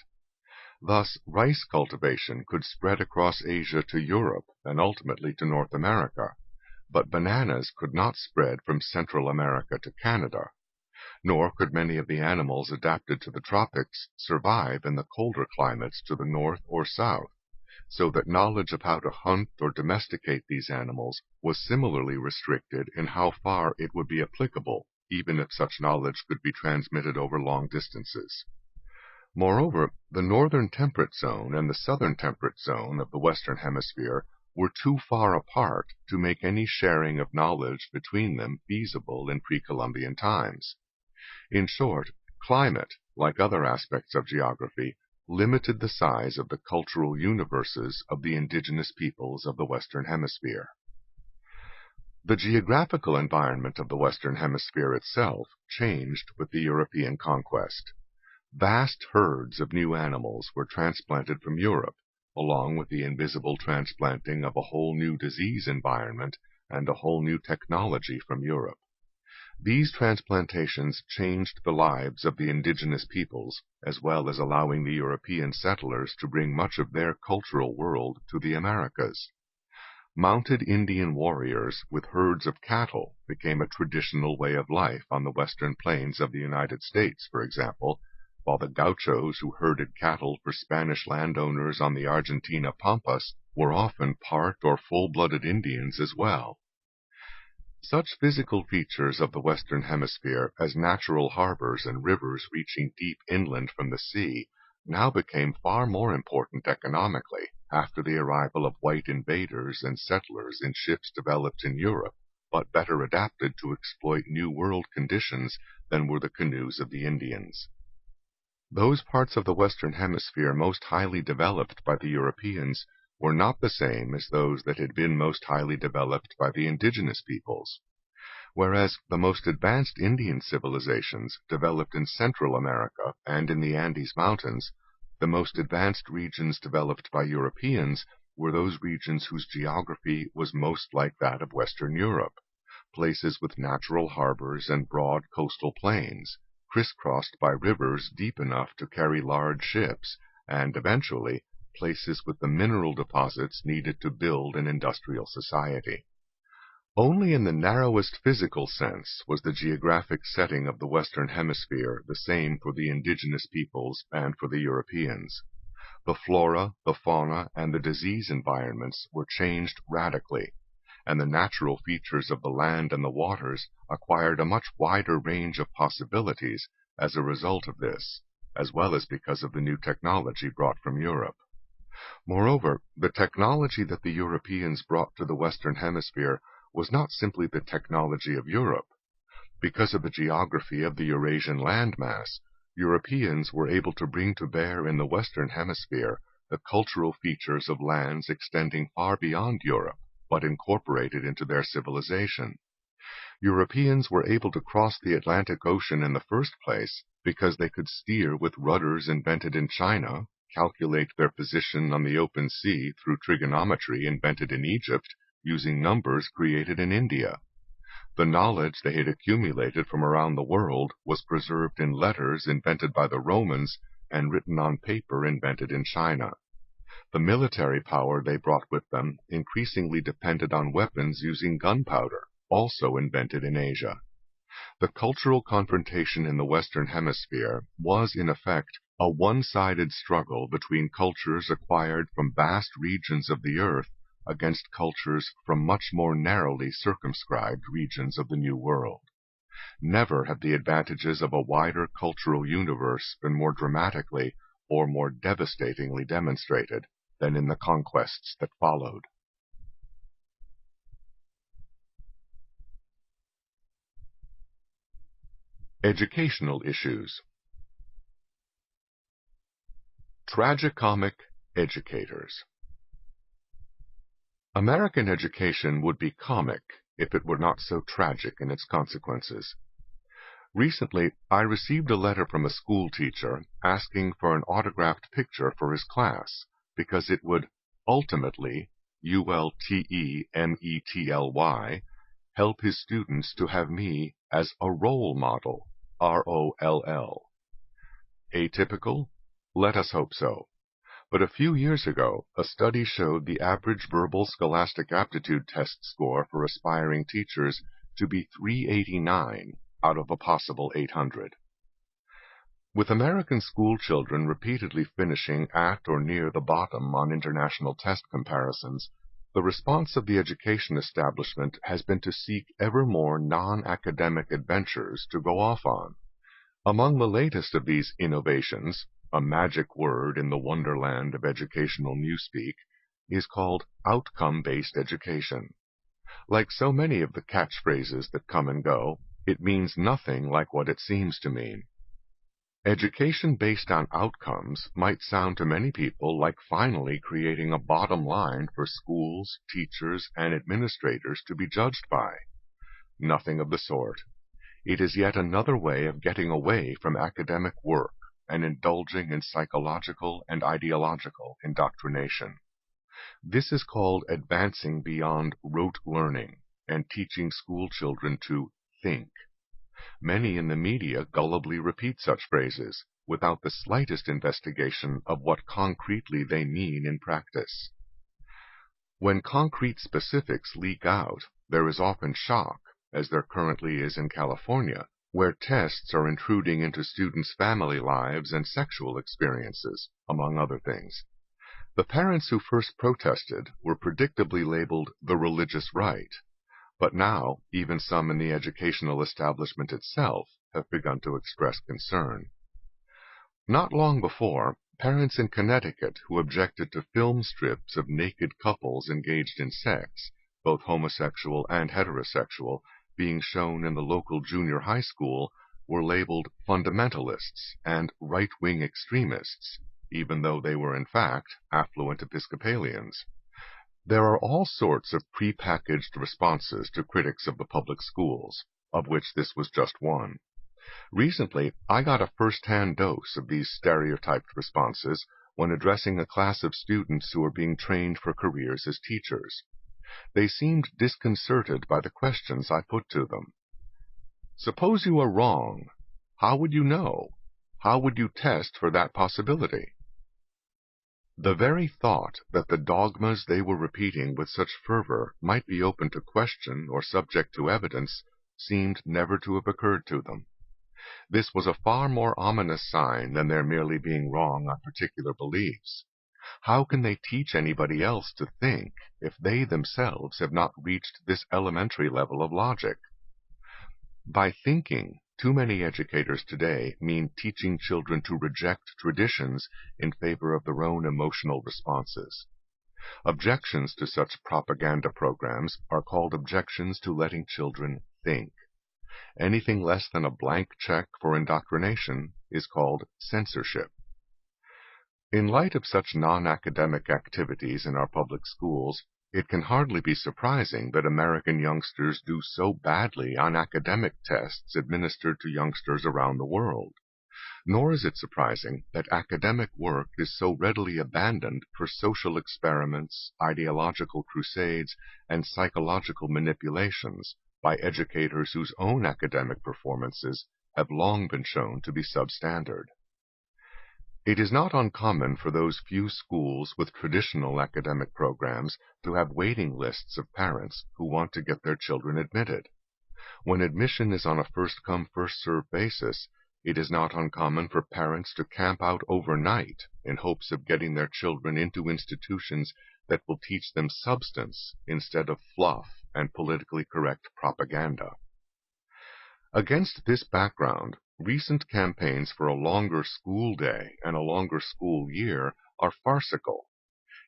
Thus, rice cultivation could spread across Asia to Europe and ultimately to North America, but bananas could not spread from Central America to Canada, nor could many of the animals adapted to the tropics survive in the colder climates to the north or south, so that knowledge of how to hunt or domesticate these animals was similarly restricted in how far it would be applicable, even if such knowledge could be transmitted over long distances. Moreover, the northern temperate zone and the southern temperate zone of the Western Hemisphere were too far apart to make any sharing of knowledge between them feasible in pre-Columbian times. In short, climate, like other aspects of geography, limited the size of the cultural universes of the indigenous peoples of the Western Hemisphere. The geographical environment of the Western Hemisphere itself changed with the European conquest. Vast herds of new animals were transplanted from Europe, along with the invisible transplanting of a whole new disease environment and a whole new technology from Europe. These transplantations changed the lives of the indigenous peoples, as well as allowing the European settlers to bring much of their cultural world to the Americas. Mounted Indian warriors with herds of cattle became a traditional way of life on the western plains of the United States, for example, while the gauchos who herded cattle for Spanish landowners on the Argentina pampas were often part or full-blooded Indians as well. Such physical features of the Western Hemisphere as natural harbors and rivers reaching deep inland from the sea now became far more important economically after the arrival of white invaders and settlers in ships developed in Europe, but better adapted to exploit New World conditions than were the canoes of the Indians. Those parts of the Western Hemisphere most highly developed by the Europeans were not the same as those that had been most highly developed by the indigenous peoples. Whereas the most advanced Indian civilizations developed in Central America and in the Andes Mountains, the most advanced regions developed by Europeans were those regions whose geography was most like that of Western Europe, places with natural harbors and broad coastal plains, crisscrossed by rivers deep enough to carry large ships, and eventually places with the mineral deposits needed to build an industrial society. Only in the narrowest physical sense was the geographic setting of the Western Hemisphere the same for the indigenous peoples and for the Europeans. The flora, the fauna, and the disease environments were changed radically, and the natural features of the land and the waters acquired a much wider range of possibilities as a result of this, as well as because of the new technology brought from Europe. Moreover, the technology that the Europeans brought to the Western Hemisphere was not simply the technology of Europe. Because of the geography of the Eurasian landmass, Europeans were able to bring to bear in the Western Hemisphere the cultural features of lands extending far beyond Europe, but incorporated into their civilization. Europeans were able to cross the Atlantic Ocean in the first place because they could steer with rudders invented in China, calculate their position on the open sea through trigonometry invented in Egypt, using numbers created in India. The knowledge they had accumulated from around the world was preserved in letters invented by the Romans and written on paper invented in China. The military power they brought with them increasingly depended on weapons using gunpowder, also invented in Asia. The cultural confrontation in the Western Hemisphere was, in effect, a one-sided struggle between cultures acquired from vast regions of the earth against cultures from much more narrowly circumscribed regions of the New World. Never have the advantages of a wider cultural universe been more dramatically or more devastatingly demonstrated than in the conquests that followed. Educational issues. Tragi-Comic educators. American education would be comic if it were not so tragic in its consequences. Recently, I received a letter from a school teacher asking for an autographed picture for his class because it would ultimately, ultimately, help his students to have me as a role model, ROLL. Atypical? Let us hope so. But a few years ago, a study showed the average verbal scholastic aptitude test score for aspiring teachers to be 389 out of a possible 800. With American school children repeatedly finishing at or near the bottom on international test comparisons, the response of the education establishment has been to seek ever more non-academic adventures to go off on. Among the latest of these innovations, a magic word in the wonderland of educational newspeak, is called outcome-based education. Like so many of the catchphrases that come and go, it means nothing like what it seems to mean. Education based on outcomes might sound to many people like finally creating a bottom line for schools, teachers, and administrators to be judged by. Nothing of the sort. It is yet another way of getting away from academic work and indulging in psychological and ideological indoctrination. This is called advancing beyond rote learning and teaching school children to think. Many in the media gullibly repeat such phrases without the slightest investigation of what concretely they mean in practice. When concrete specifics leak out, there is often shock, as there currently is in California, where tests are intruding into students' family lives and sexual experiences, among other things. The parents who first protested were predictably labeled the religious right, but now even some in the educational establishment itself have begun to express concern. Not long before, parents in Connecticut who objected to film strips of naked couples engaged in sex, both homosexual and heterosexual, being shown in the local junior high school, were labeled fundamentalists and right-wing extremists, even though they were in fact affluent Episcopalians. There are all sorts of prepackaged responses to critics of the public schools, of which this was just one. Recently, I got a first-hand dose of these stereotyped responses when addressing a class of students who were being trained for careers as teachers. They seemed disconcerted by the questions I put to them. Suppose you are wrong. How would you know? How would you test for that possibility? The very thought that the dogmas they were repeating with such fervor might be open to question or subject to evidence seemed never to have occurred to them. This was a far more ominous sign than their merely being wrong on particular beliefs. How can they teach anybody else to think if they themselves have not reached this elementary level of logic? By thinking, too many educators today mean teaching children to reject traditions in favor of their own emotional responses. Objections to such propaganda programs are called objections to letting children think. Anything less than a blank check for indoctrination is called censorship. In light of such non-academic activities in our public schools, it can hardly be surprising that American youngsters do so badly on academic tests administered to youngsters around the world. Nor is it surprising that academic work is so readily abandoned for social experiments, ideological crusades, and psychological manipulations by educators whose own academic performances have long been shown to be substandard. It is not uncommon for those few schools with traditional academic programs to have waiting lists of parents who want to get their children admitted. When admission is on a first-come, first-served basis, it is not uncommon for parents to camp out overnight in hopes of getting their children into institutions that will teach them substance instead of fluff and politically correct propaganda. Against this background, recent campaigns for a longer school day and a longer school year are farcical.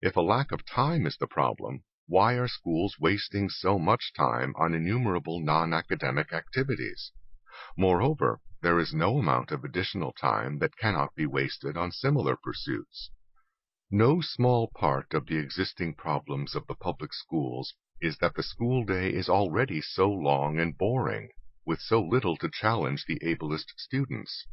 If a lack of time is the problem, why are schools wasting so much time on innumerable non-academic activities? Moreover, there is no amount of additional time that cannot be wasted on similar pursuits. No small part of the existing problems of the public schools is that the school day is already so long and boring, with so little to challenge the ablest students.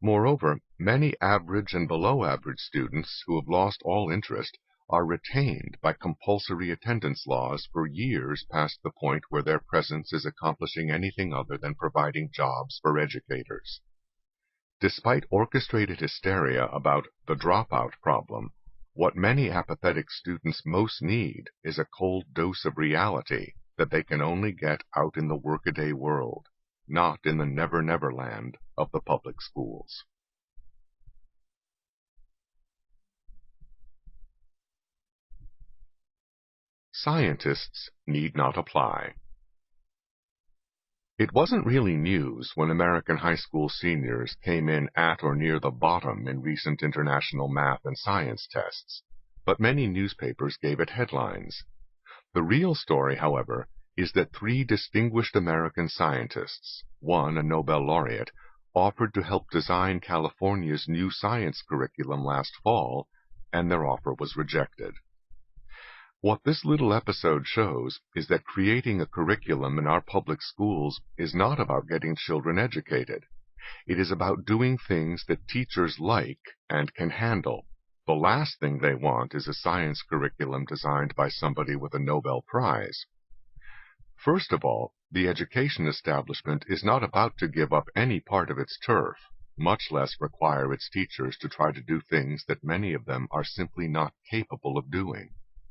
Moreover, many average and below average students who have lost all interest are retained by compulsory attendance laws for years past the point where their presence is accomplishing anything other than providing jobs for educators. Despite orchestrated hysteria about the dropout problem, what many apathetic students most need is a cold dose of reality that they can only get out in the workaday world, not in the never-never land of the public schools. Scientists need not apply. It wasn't really news when American high school seniors came in at or near the bottom in recent international math and science tests, but many newspapers gave it headlines. The real story, however, is that 3 distinguished American scientists, one a Nobel laureate, offered to help design California's new science curriculum last fall, and their offer was rejected. What this little episode shows is that creating a curriculum in our public schools is not about getting children educated. It is about doing things that teachers like and can handle. The last thing they want is a science curriculum designed by somebody with a Nobel Prize. First of all, the education establishment is not about to give up any part of its turf, much less require its teachers to try to do things that many of them are simply not capable of doing.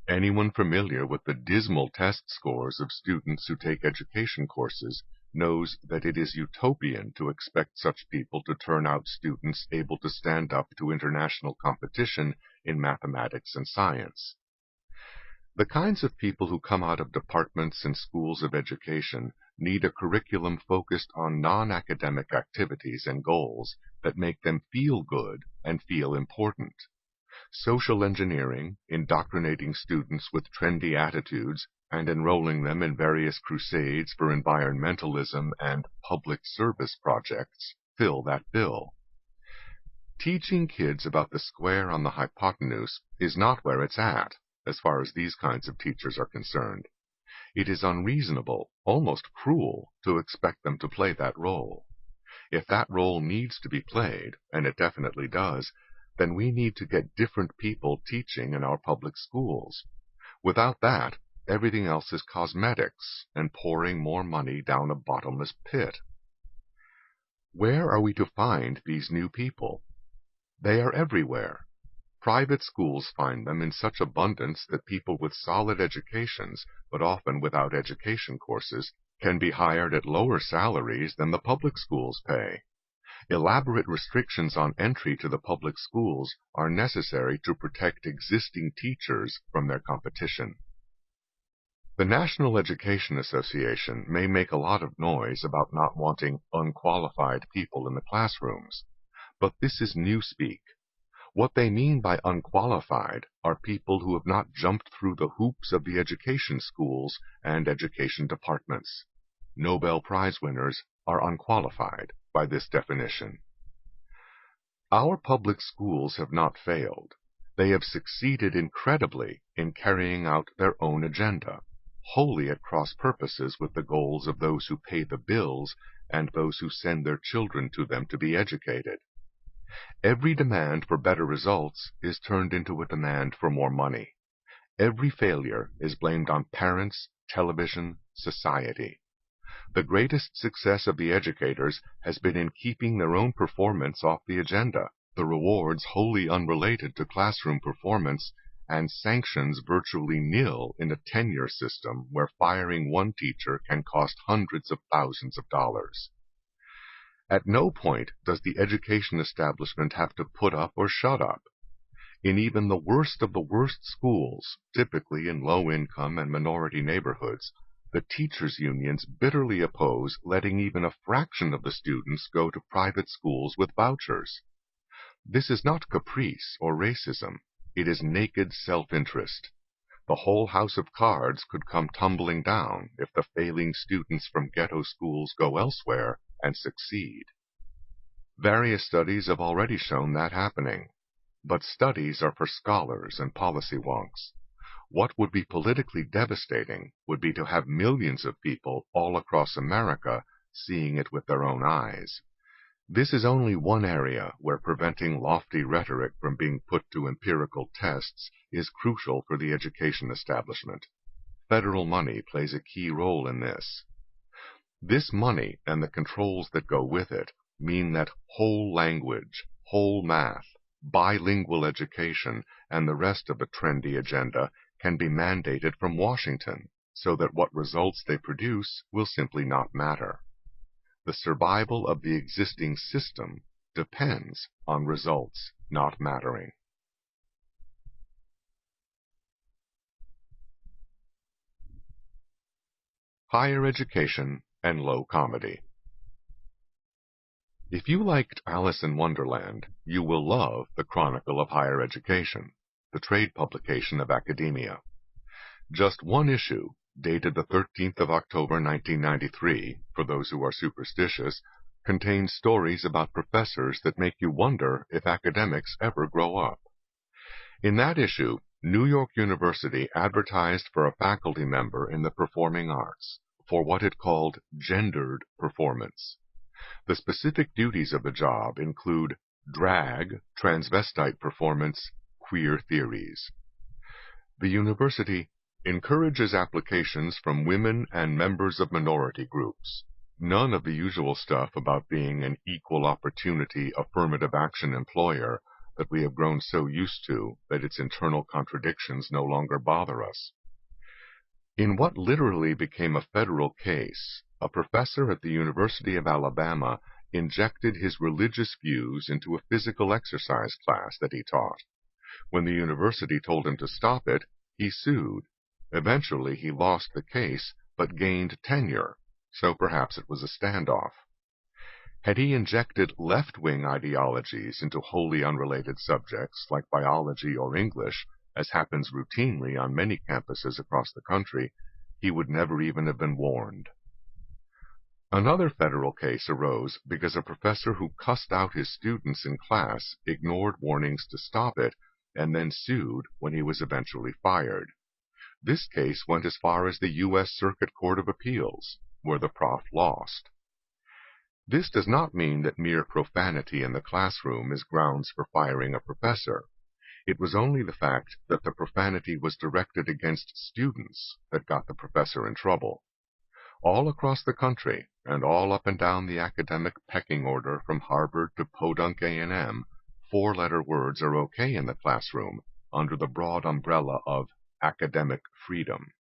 Anyone familiar with the dismal test scores of students who take education courses knows that it is utopian to expect such people to turn out students able to stand up to international competition in mathematics and science. The kinds of people who come out of departments and schools of education need a curriculum focused on non-academic activities and goals that make them feel good and feel important. Social engineering, indoctrinating students with trendy attitudes, and enrolling them in various crusades for environmentalism and public service projects fill that bill. Teaching kids about the square on the hypotenuse is not where it's at, as far as these kinds of teachers are concerned. It is unreasonable, almost cruel, to expect them to play that role. If that role needs to be played, and it definitely does, then we need to get different people teaching in our public schools. Without that, everything else is cosmetics and pouring more money down a bottomless pit. Where are we to find these new people? They are everywhere. Private schools find them in such abundance that people with solid educations, but often without education courses, can be hired at lower salaries than the public schools pay. Elaborate restrictions on entry to the public schools are necessary to protect existing teachers from their competition. The National Education Association may make a lot of noise about not wanting unqualified people in the classrooms, but this is newspeak. What they mean by unqualified are people who have not jumped through the hoops of the education schools and education departments. Nobel Prize winners are unqualified by this definition. Our public schools have not failed. They have succeeded incredibly in carrying out their own agenda, wholly at cross purposes with the goals of those who pay the bills and those who send their children to them to be educated. Every demand for better results is turned into a demand for more money. Every failure is blamed on parents, television, society. The greatest success of the educators has been in keeping their own performance off the agenda, the rewards wholly unrelated to classroom performance, and sanctions virtually nil in a tenure system where firing one teacher can cost hundreds of thousands of dollars. At no point does the education establishment have to put up or shut up. In even the worst of the worst schools, typically in low-income and minority neighborhoods, the teachers' unions bitterly oppose letting even a fraction of the students go to private schools with vouchers. This is not caprice or racism. It is naked self-interest. The whole house of cards could come tumbling down if the failing students from ghetto schools go elsewhere and succeed. Various studies have already shown that happening. But studies are for scholars and policy wonks. What would be politically devastating would be to have millions of people all across America seeing it with their own eyes. This is only one area where preventing lofty rhetoric from being put to empirical tests is crucial for the education establishment. Federal money plays a key role in this. This money and the controls that go with it mean that whole language, whole math, bilingual education, and the rest of the trendy agenda can be mandated from Washington, so that what results they produce will simply not matter. The survival of the existing system depends on results not mattering. Higher education and low comedy. If you liked Alice in Wonderland, you will love the Chronicle of Higher Education, the trade publication of academia. Just one issue, dated the 13th of October 1993, for those who are superstitious, contains stories about professors that make you wonder if academics ever grow up. In that issue, New York University advertised for a faculty member in the performing arts, for what it called gendered performance. The specific duties of the job include drag, transvestite performance, queer theories. The university encourages applications from women and members of minority groups. None of the usual stuff about being an equal opportunity affirmative action employer that we have grown so used to that its internal contradictions no longer bother us. In what literally became a federal case, a professor at the University of Alabama injected his religious views into a physical exercise class that he taught. When the university told him to stop it, he sued. Eventually he lost the case, but gained tenure, so perhaps it was a standoff. Had he injected left-wing ideologies into wholly unrelated subjects like biology or English, as happens routinely on many campuses across the country, he would never even have been warned. Another federal case arose because a professor who cussed out his students in class ignored warnings to stop it and then sued when he was eventually fired. This case went as far as the U.S. Circuit Court of Appeals, where the prof lost. This does not mean that mere profanity in the classroom is grounds for firing a professor. It was only the fact that the profanity was directed against students that got the professor in trouble. All across the country, and all up and down the academic pecking order from Harvard to Podunk A&M, four-letter words are okay in the classroom under the broad umbrella of academic freedom.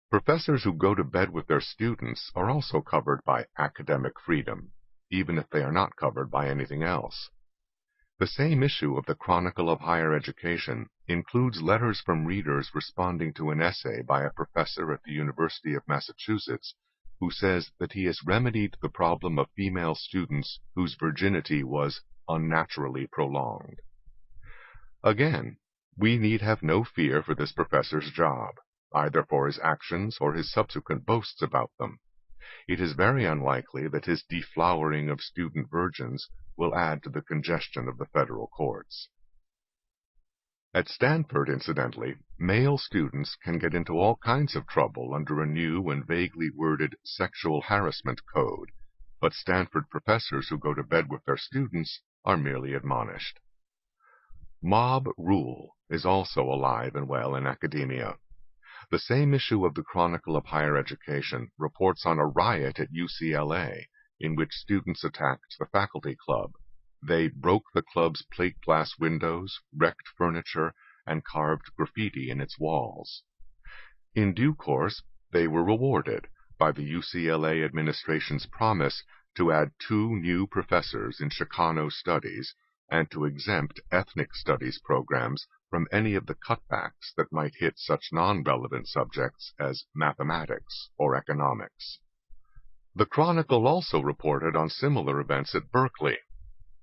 Professors who go to bed with their students are also covered by academic freedom, even if they are not covered by anything else. The same issue of the Chronicle of Higher Education includes letters from readers responding to an essay by a professor at the University of Massachusetts who says that he has remedied the problem of female students whose virginity was unnaturally prolonged. Again, we need have no fear for this professor's job, either for his actions or his subsequent boasts about them. It is very unlikely that his deflowering of student virgins will add to the congestion of the federal courts. At Stanford, incidentally, male students can get into all kinds of trouble under a new and vaguely worded sexual harassment code, but Stanford professors who go to bed with their students are merely admonished. Mob rule is also alive and well in academia. The same issue of the Chronicle of Higher Education reports on a riot at UCLA in which students attacked the faculty club. They broke the club's plate glass windows, wrecked furniture, and carved graffiti in its walls. In due course, they were rewarded by the UCLA administration's promise to add 2 new professors in Chicano studies and to exempt ethnic studies programs from any of the cutbacks that might hit such non-relevant subjects as mathematics or economics. The Chronicle also reported on similar events at Berkeley.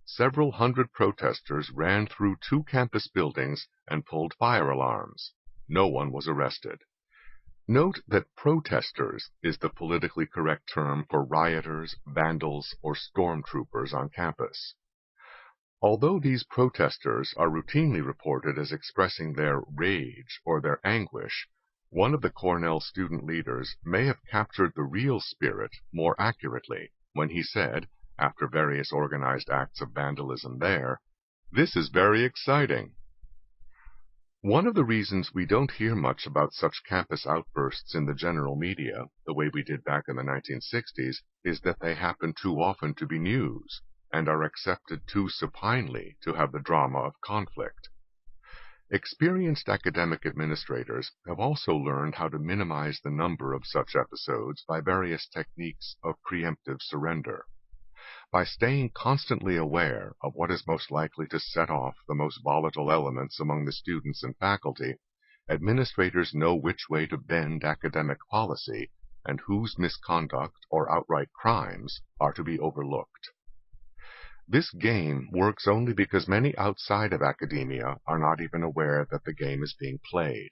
Several hundred protesters ran through 2 campus buildings and pulled fire alarms. No one was arrested. Note that protesters is the politically correct term for rioters, vandals, or stormtroopers on campus. Although these protesters are routinely reported as expressing their rage or their anguish, one of the Cornell student leaders may have captured the real spirit more accurately when he said, after various organized acts of vandalism there, "This is very exciting." One of the reasons we don't hear much about such campus outbursts in the general media, the way we did back in the 1960s, is that they happen too often to be news, and are accepted too supinely to have the drama of conflict. Experienced academic administrators have also learned how to minimize the number of such episodes by various techniques of preemptive surrender. By staying constantly aware of what is most likely to set off the most volatile elements among the students and faculty, administrators know which way to bend academic policy and whose misconduct or outright crimes are to be overlooked. This game works only because many outside of academia are not even aware that the game is being played.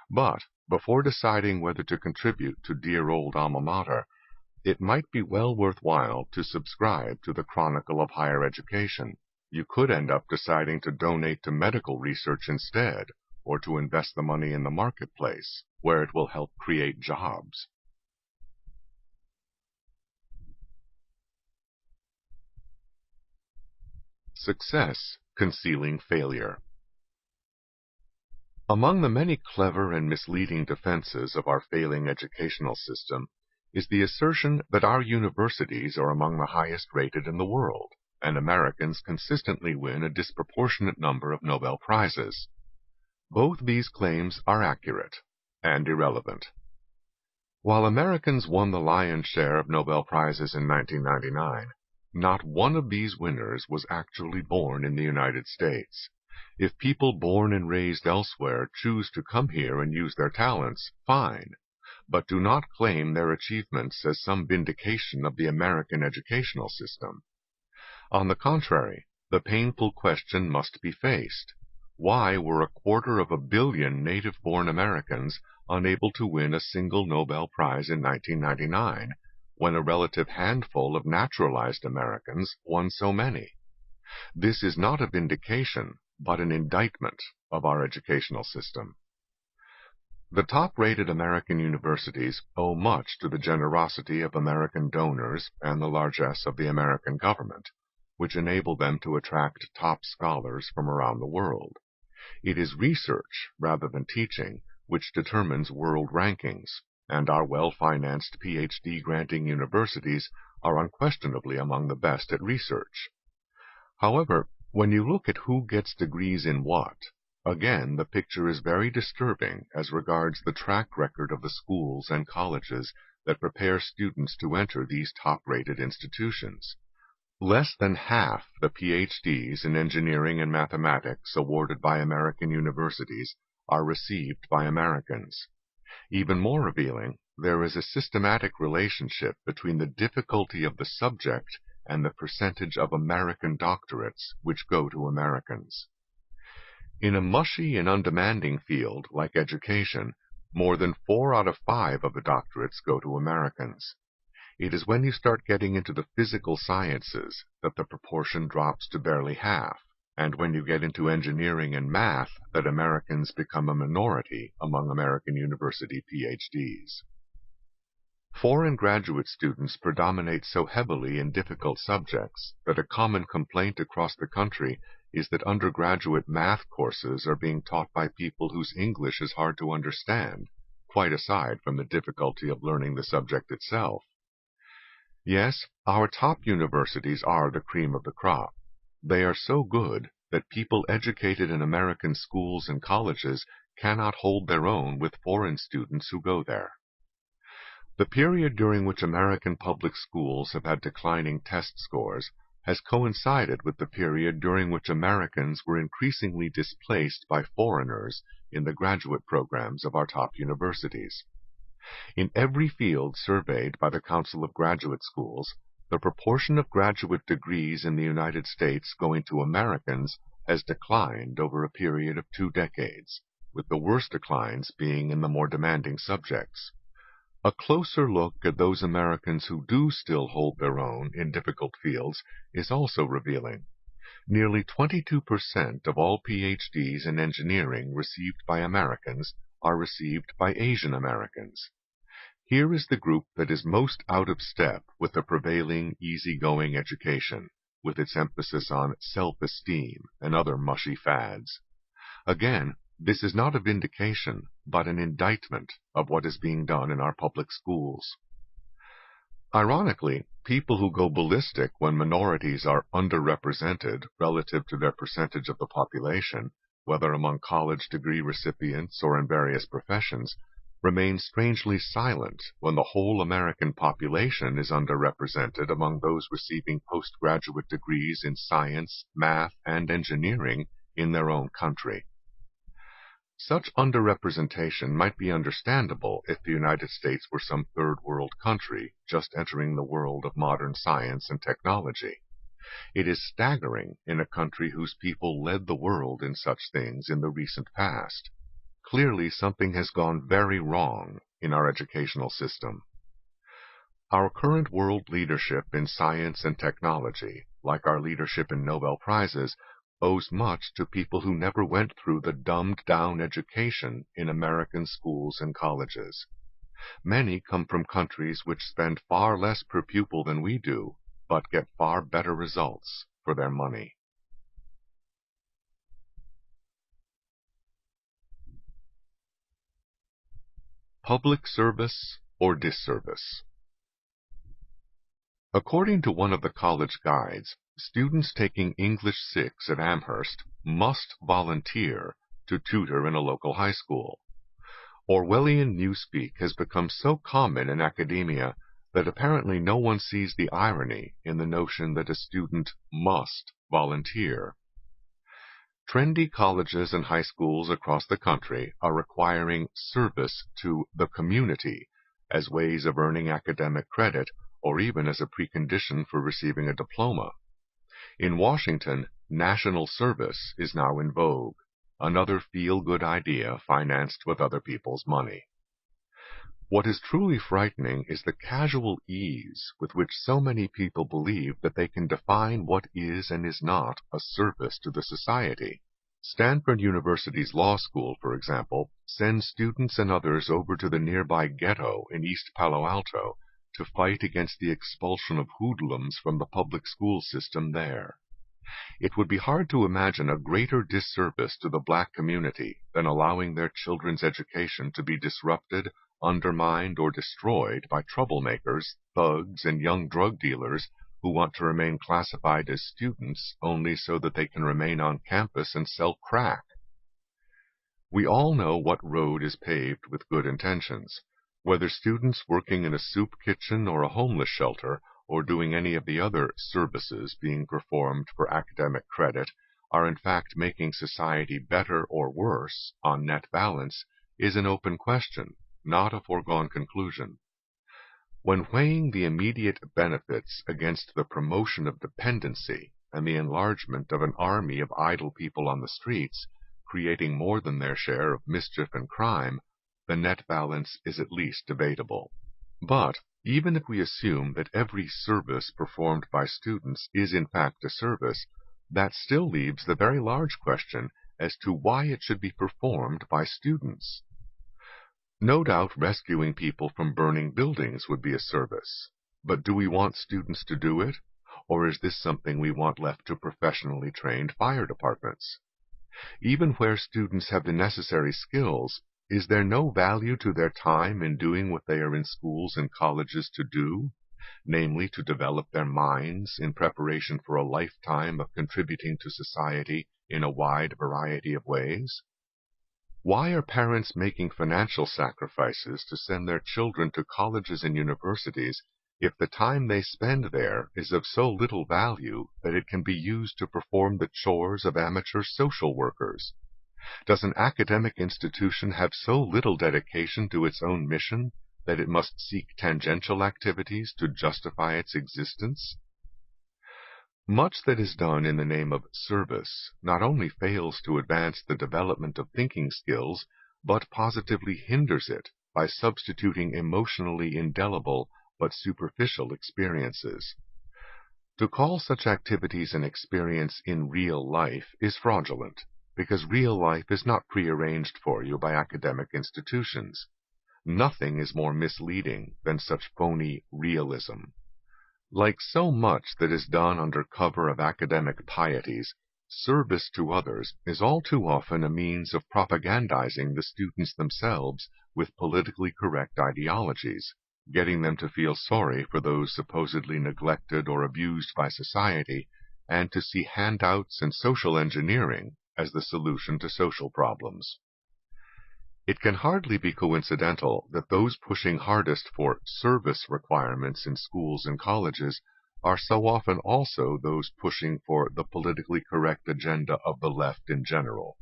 But before deciding whether to contribute to dear old alma mater, it might be well worthwhile to subscribe to the Chronicle of Higher Education. You could end up deciding to donate to medical research instead, or to invest the money in the marketplace, where it will help create jobs. Success concealing failure. Among the many clever and misleading defenses of our failing educational system is the assertion that our universities are among the highest rated in the world, and Americans consistently win a disproportionate number of Nobel Prizes. Both these claims are accurate and irrelevant. While Americans won the lion's share of Nobel Prizes in 1999, not one of these winners was actually born in the United States. If people born and raised elsewhere choose to come here and use their talents, fine, but do not claim their achievements as some vindication of the American educational system. On the contrary, the painful question must be faced. Why were 250 million native-born Americans unable to win a single Nobel Prize in 1999, when a relative handful of naturalized Americans won so many? This is not a vindication, but an indictment of our educational system. The top-rated American universities owe much to the generosity of American donors and the largesse of the American government, which enable them to attract top scholars from around the world. It is research, rather than teaching, which determines world rankings, and our well-financed PhD-granting universities are unquestionably among the best at research. However, when you look at who gets degrees in what, again, the picture is very disturbing as regards the track record of the schools and colleges that prepare students to enter these top-rated institutions. Less than half the PhDs in engineering and mathematics awarded by American universities are received by Americans. Even more revealing, there is a systematic relationship between the difficulty of the subject and the percentage of American doctorates which go to Americans. In a mushy and undemanding field like education, more than 4 out of 5 of the doctorates go to Americans. It is when you start getting into the physical sciences that the proportion drops to barely half, and when you get into engineering and math that Americans become a minority among American university PhDs. Foreign graduate students predominate so heavily in difficult subjects that a common complaint across the country is that undergraduate math courses are being taught by people whose English is hard to understand, quite aside from the difficulty of learning the subject itself. Yes, our top universities are the cream of the crop. They are so good that people educated in American schools and colleges cannot hold their own with foreign students who go there. The period during which American public schools have had declining test scores has coincided with the period during which Americans were increasingly displaced by foreigners in the graduate programs of our top universities. In every field surveyed by the Council of Graduate Schools, the proportion of graduate degrees in the United States going to Americans has declined over a period of 2 decades, with the worst declines being in the more demanding subjects. A closer look at those Americans who do still hold their own in difficult fields is also revealing. Nearly 22% of all PhDs in engineering received by Americans are received by Asian Americans. Here is the group that is most out of step with the prevailing easygoing education, with its emphasis on self-esteem and other mushy fads. Again, this is not a vindication, but an indictment of what is being done in our public schools. Ironically, people who go ballistic when minorities are underrepresented relative to their percentage of the population, whether among college degree recipients or in various professions, remain strangely silent when the whole American population is underrepresented among those receiving postgraduate degrees in science, math, and engineering in their own country. Such underrepresentation might be understandable if the United States were some third world country just entering the world of modern science and technology. It is staggering in a country whose people led the world in such things in the recent past. Clearly, something has gone very wrong in our educational system. Our current world leadership in science and technology, like our leadership in Nobel Prizes, owes much to people who never went through the dumbed-down education in American schools and colleges. Many come from countries which spend far less per pupil than we do, but get far better results for their money. Public service or disservice? According to one of the college guides, students taking English 6 at Amherst must volunteer to tutor in a local high school. Orwellian newspeak has become so common in academia that apparently no one sees the irony in the notion that a student must volunteer. Trendy colleges and high schools across the country are requiring service to the community as ways of earning academic credit or even as a precondition for receiving a diploma. In Washington, national service is now in vogue, another feel-good idea financed with other people's money. What is truly frightening is the casual ease with which so many people believe that they can define what is and is not a service to the society. Stanford University's law school, for example, sends students and others over to the nearby ghetto in East Palo Alto to fight against the expulsion of hoodlums from the public school system there. It would be hard to imagine a greater disservice to the black community than allowing their children's education to be disrupted, undermined, or destroyed by troublemakers, thugs, and young drug dealers who want to remain classified as students only so that they can remain on campus and sell crack. We all know what road is paved with good intentions. Whether students working in a soup kitchen or a homeless shelter, or doing any of the other services being performed for academic credit, are in fact making society better or worse on net balance, is an open question, not a foregone conclusion. When weighing the immediate benefits against the promotion of dependency and the enlargement of an army of idle people on the streets, creating more than their share of mischief and crime, the net balance is at least debatable. But Even if we assume that every service performed by students is in fact a service, that still leaves the very large question as to why it should be performed by students. No doubt rescuing people from burning buildings would be a service, but do we want students to do it, or is this something we want left to professionally trained fire departments? Even where students have the necessary skills, is there no value to their time in doing what they are in schools and colleges to do, namely to develop their minds in preparation for a lifetime of contributing to society in a wide variety of ways? Why are parents making financial sacrifices to send their children to colleges and universities if the time they spend there is of so little value that it can be used to perform the chores of amateur social workers? Does an academic institution have so little dedication to its own mission that it must seek tangential activities to justify its existence? Much that is done in the name of service not only fails to advance the development of thinking skills, but positively hinders it by substituting emotionally indelible but superficial experiences. To call such activities an experience in real life is fraudulent, because real life is not prearranged for you by academic institutions. Nothing is more misleading than such phony realism. Like so much that is done under cover of academic pieties, service to others is all too often a means of propagandizing the students themselves with politically correct ideologies, getting them to feel sorry for those supposedly neglected or abused by society, and to see handouts and social engineering as the solution to social problems. It can hardly be coincidental that those pushing hardest for service requirements in schools and colleges are so often also those pushing for the politically correct agenda of the left in general.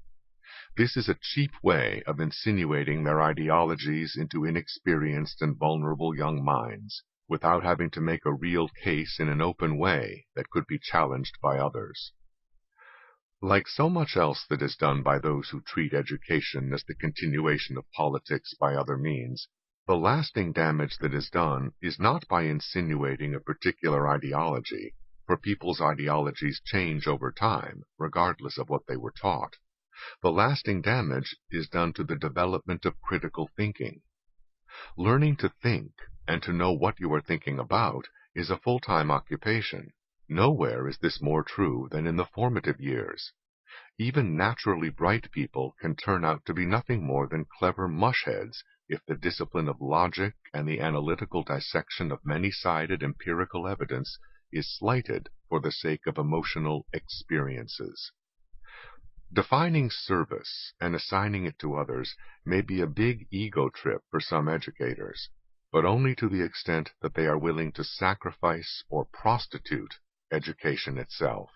This is a cheap way of insinuating their ideologies into inexperienced and vulnerable young minds, without having to make a real case in an open way that could be challenged by others. Like so much else that is done by those who treat education as the continuation of politics by other means, the lasting damage that is done is not by insinuating a particular ideology, for people's ideologies change over time, regardless of what they were taught. The lasting damage is done to the development of critical thinking. Learning to think and to know what you are thinking about is a full-time occupation. Nowhere is this more true than in the formative years. Even naturally bright people can turn out to be nothing more than clever mushheads if the discipline of logic and the analytical dissection of many-sided empirical evidence is slighted for the sake of emotional experiences. Defining service and assigning it to others may be a big ego trip for some educators, but only to the extent that they are willing to sacrifice or prostitute education itself.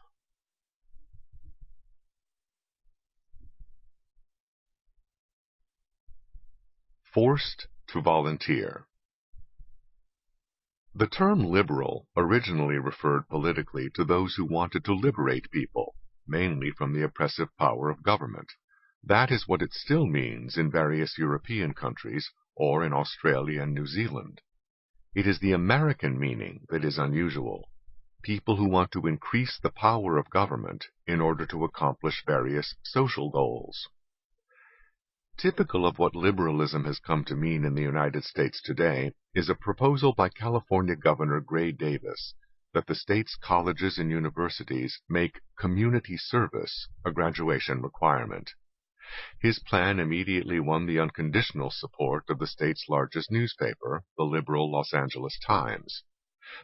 Forced to volunteer. The term liberal originally referred politically to those who wanted to liberate people, mainly from the oppressive power of government. That is what it still means in various European countries or in Australia and New Zealand. It is the American meaning that is unusual. People who want to increase the power of government in order to accomplish various social goals. Typical of what liberalism has come to mean in the United States today is a proposal by California Governor Gray Davis that the state's colleges and universities make community service a graduation requirement. His plan immediately won the unconditional support of the state's largest newspaper, the liberal Los Angeles Times.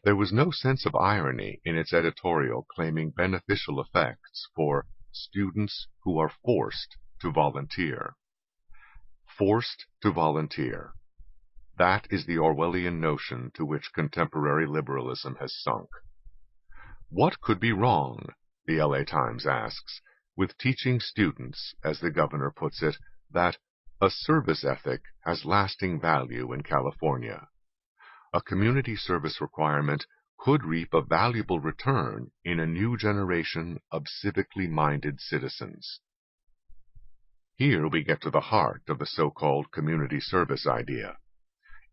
There was no sense of irony in its editorial claiming beneficial effects for students who are forced to volunteer. Forced to volunteer. That is the Orwellian notion to which contemporary liberalism has sunk. What could be wrong, the LA Times asks, with teaching students, as the governor puts it, that a service ethic has lasting value in California? A community service requirement could reap a valuable return in a new generation of civically minded citizens. Here we get to the heart of the so-called community service idea.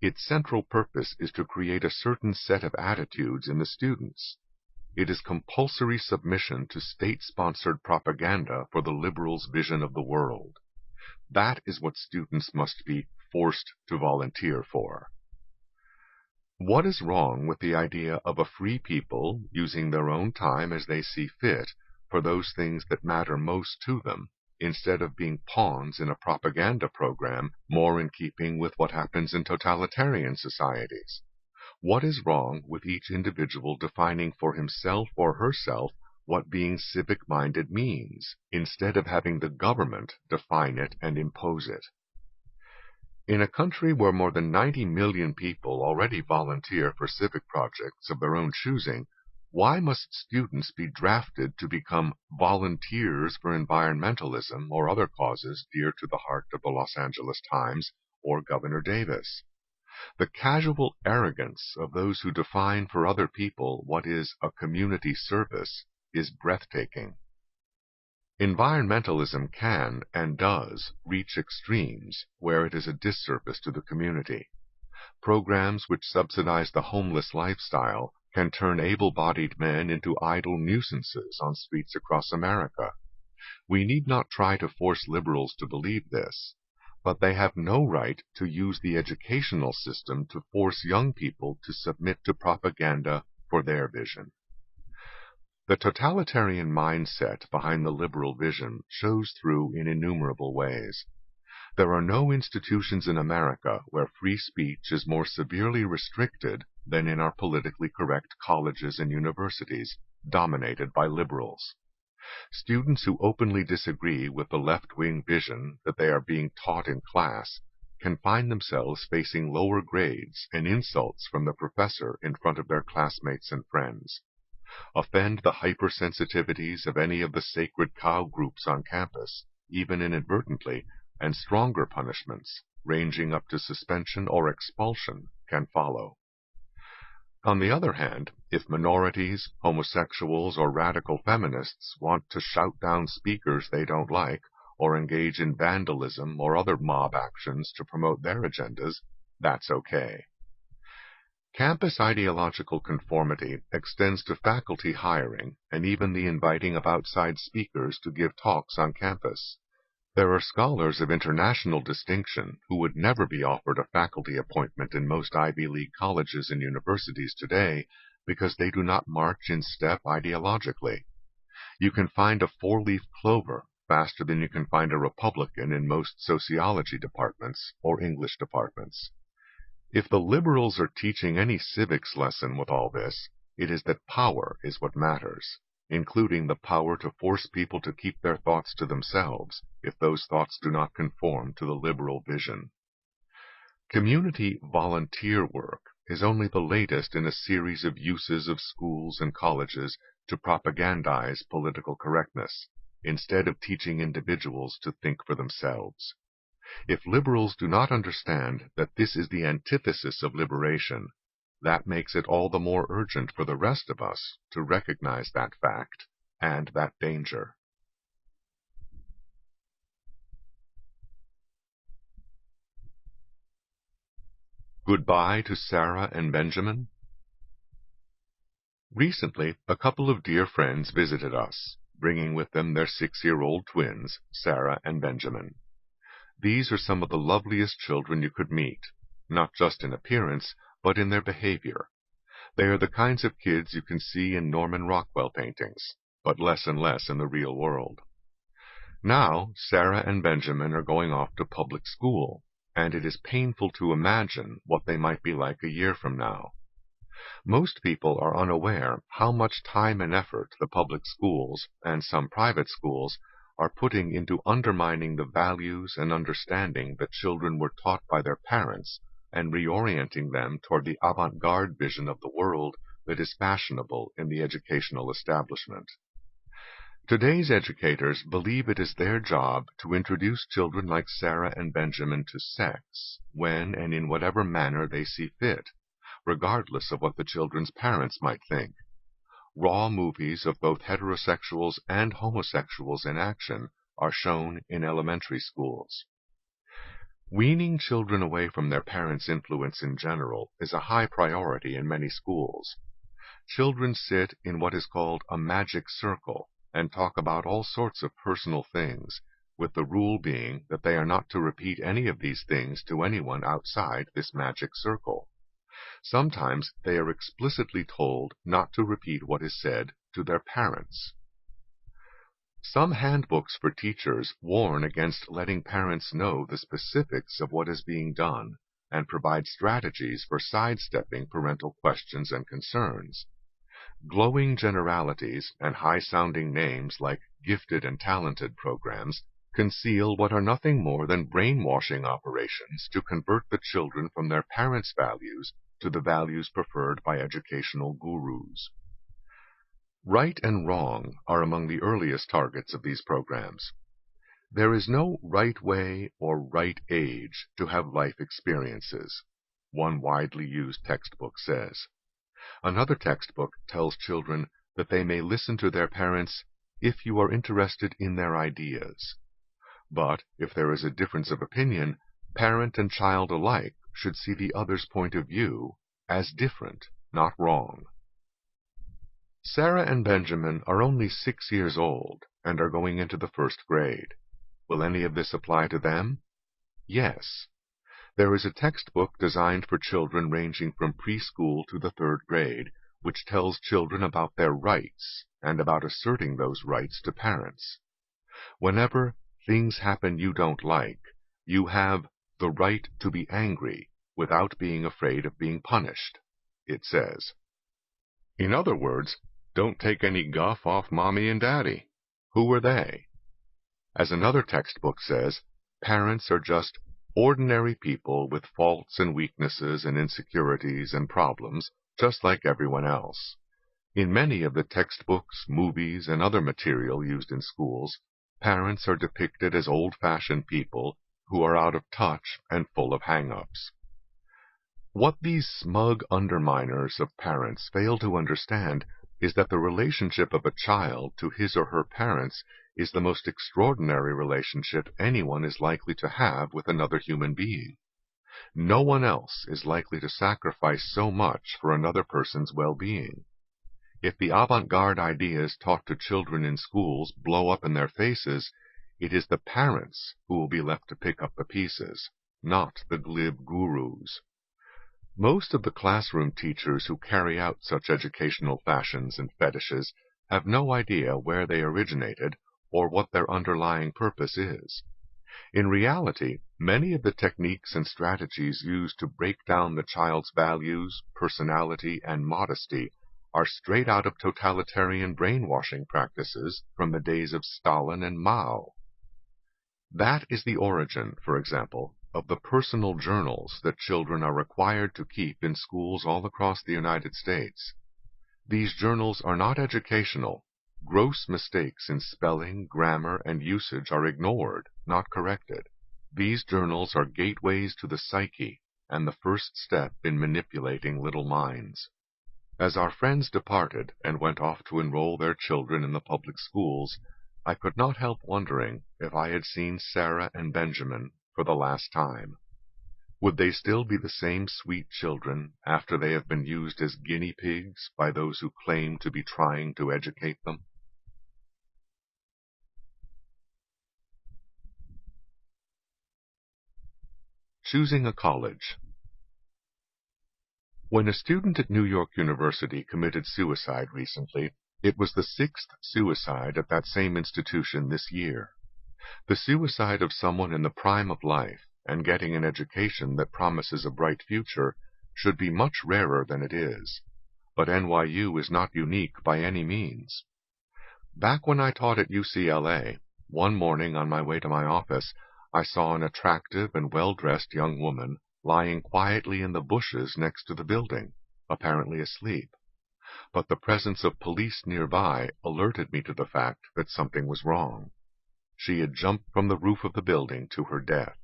Its central purpose is to create a certain set of attitudes in the students. It is compulsory submission to state-sponsored propaganda for the liberals' vision of the world. That is what students must be forced to volunteer for. What is wrong with the idea of a free people using their own time as they see fit for those things that matter most to them, instead of being pawns in a propaganda program more in keeping with what happens in totalitarian societies? What is wrong with each individual defining for himself or herself what being civic-minded means, instead of having the government define it and impose it? In a country where more than 90 million people already volunteer for civic projects of their own choosing, why must students be drafted to become volunteers for environmentalism or other causes dear to the heart of the Los Angeles Times or Governor Davis? The casual arrogance of those who define for other people what is a community service is breathtaking. Environmentalism can and does reach extremes where it is a disservice to the community. Programs which subsidize the homeless lifestyle can turn able-bodied men into idle nuisances on streets across America. We need not try to force liberals to believe this, but they have no right to use the educational system to force young people to submit to propaganda for their vision. The totalitarian mindset behind the liberal vision shows through in innumerable ways. There are no institutions in America where free speech is more severely restricted than in our politically correct colleges and universities, dominated by liberals. Students who openly disagree with the left-wing vision that they are being taught in class can find themselves facing lower grades and insults from the professor in front of their classmates and friends. Offend the hypersensitivities of any of the sacred cow groups on campus, even inadvertently, and stronger punishments, ranging up to suspension or expulsion, can follow. On the other hand, if minorities, homosexuals, or radical feminists want to shout down speakers they don't like, or engage in vandalism or other mob actions to promote their agendas, that's okay. Campus ideological conformity extends to faculty hiring and even the inviting of outside speakers to give talks on campus. There are scholars of international distinction who would never be offered a faculty appointment in most Ivy League colleges and universities today because they do not march in step ideologically. You can find a four-leaf clover faster than you can find a Republican in most sociology departments or English departments. If the liberals are teaching any civics lesson with all this, it is that power is what matters, including the power to force people to keep their thoughts to themselves if those thoughts do not conform to the liberal vision. Community volunteer work is only the latest in a series of uses of schools and colleges to propagandize political correctness, instead of teaching individuals to think for themselves. If liberals do not understand that this is the antithesis of liberation, that makes it all the more urgent for the rest of us to recognize that fact and that danger. Goodbye to Sarah and Benjamin. Recently, a couple of dear friends visited us, bringing with them their 6-year-old twins, Sarah and Benjamin. These are some of the loveliest children you could meet, not just in appearance, but in their behavior. They are the kinds of kids you can see in Norman Rockwell paintings, but less and less in the real world. Now, Sarah and Benjamin are going off to public school, and it is painful to imagine what they might be like a year from now. Most people are unaware how much time and effort the public schools, and some private schools, are putting into undermining the values and understanding that children were taught by their parents and reorienting them toward the avant-garde vision of the world that is fashionable in the educational establishment. Today's educators believe it is their job to introduce children like Sarah and Benjamin to sex when and in whatever manner they see fit, regardless of what the children's parents might think. Raw movies of both heterosexuals and homosexuals in action are shown in elementary schools. Weaning children away from their parents' influence in general is a high priority in many schools. Children sit in what is called a magic circle and talk about all sorts of personal things, with the rule being that they are not to repeat any of these things to anyone outside this magic circle. Sometimes they are explicitly told not to repeat what is said to their parents. Some handbooks for teachers warn against letting parents know the specifics of what is being done and provide strategies for sidestepping parental questions and concerns. Glowing generalities and high-sounding names like gifted and talented programs conceal what are nothing more than brainwashing operations to convert the children from their parents' values to the values preferred by educational gurus. Right and wrong are among the earliest targets of these programs. There is no right way or right age to have life experiences, one widely used textbook says. Another textbook tells children that they may listen to their parents if you are interested in their ideas. But if there is a difference of opinion, parent and child alike should see the other's point of view as different, not wrong. Sarah and Benjamin are only 6 years old and are going into the 1st grade. Will any of this apply to them? Yes. There is a textbook designed for children ranging from preschool to the 3rd grade, which tells children about their rights and about asserting those rights to parents. Whenever things happen you don't like, you have the right to be angry without being afraid of being punished, it says. In other words, don't take any guff off Mommy and Daddy. Who are they? As another textbook says, parents are just ordinary people with faults and weaknesses and insecurities and problems, just like everyone else. In many of the textbooks, movies, and other material used in schools, parents are depicted as old-fashioned people who are out of touch and full of hang-ups. What these smug underminers of parents fail to understand is that the relationship of a child to his or her parents is the most extraordinary relationship anyone is likely to have with another human being. No one else is likely to sacrifice so much for another person's well-being. If the avant-garde ideas taught to children in schools blow up in their faces, it is the parents who will be left to pick up the pieces, not the glib gurus. Most of the classroom teachers who carry out such educational fashions and fetishes have no idea where they originated or what their underlying purpose is. In reality, many of the techniques and strategies used to break down the child's values, personality, and modesty are straight out of totalitarian brainwashing practices from the days of Stalin and Mao. That is the origin, for example, of the personal journals that children are required to keep in schools all across the United States. These journals are not educational. Gross mistakes in spelling, grammar, and usage are ignored, not corrected. These journals are gateways to the psyche and the first step in manipulating little minds. As our friends departed and went off to enroll their children in the public schools, I could not help wondering if I had seen Sarah and Benjamin for the last time. Would they still be the same sweet children after they have been used as guinea pigs by those who claim to be trying to educate them? Choosing a college. When a student at New York University committed suicide recently, it was the 6th suicide at that same institution this year. The suicide of someone in the prime of life and getting an education that promises a bright future should be much rarer than it is. But NYU is not unique by any means. Back when I taught at UCLA, one morning on my way to my office, I saw an attractive and well-dressed young woman lying quietly in the bushes next to the building, apparently asleep. But the presence of police nearby alerted me to the fact that something was wrong. She had jumped from the roof of the building to her death.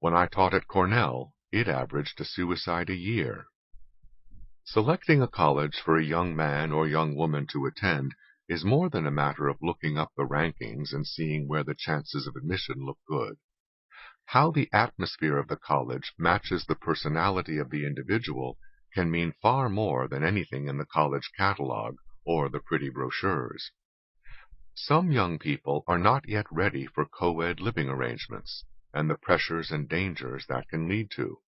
When I taught at Cornell, it averaged a suicide a year. Selecting a college for a young man or young woman to attend is more than a matter of looking up the rankings and seeing where the chances of admission look good. How the atmosphere of the college matches the personality of the individual can mean far more than anything in the college catalog or the pretty brochures. Some young people are not yet ready for co-ed living arrangements and the pressures and dangers that can lead to.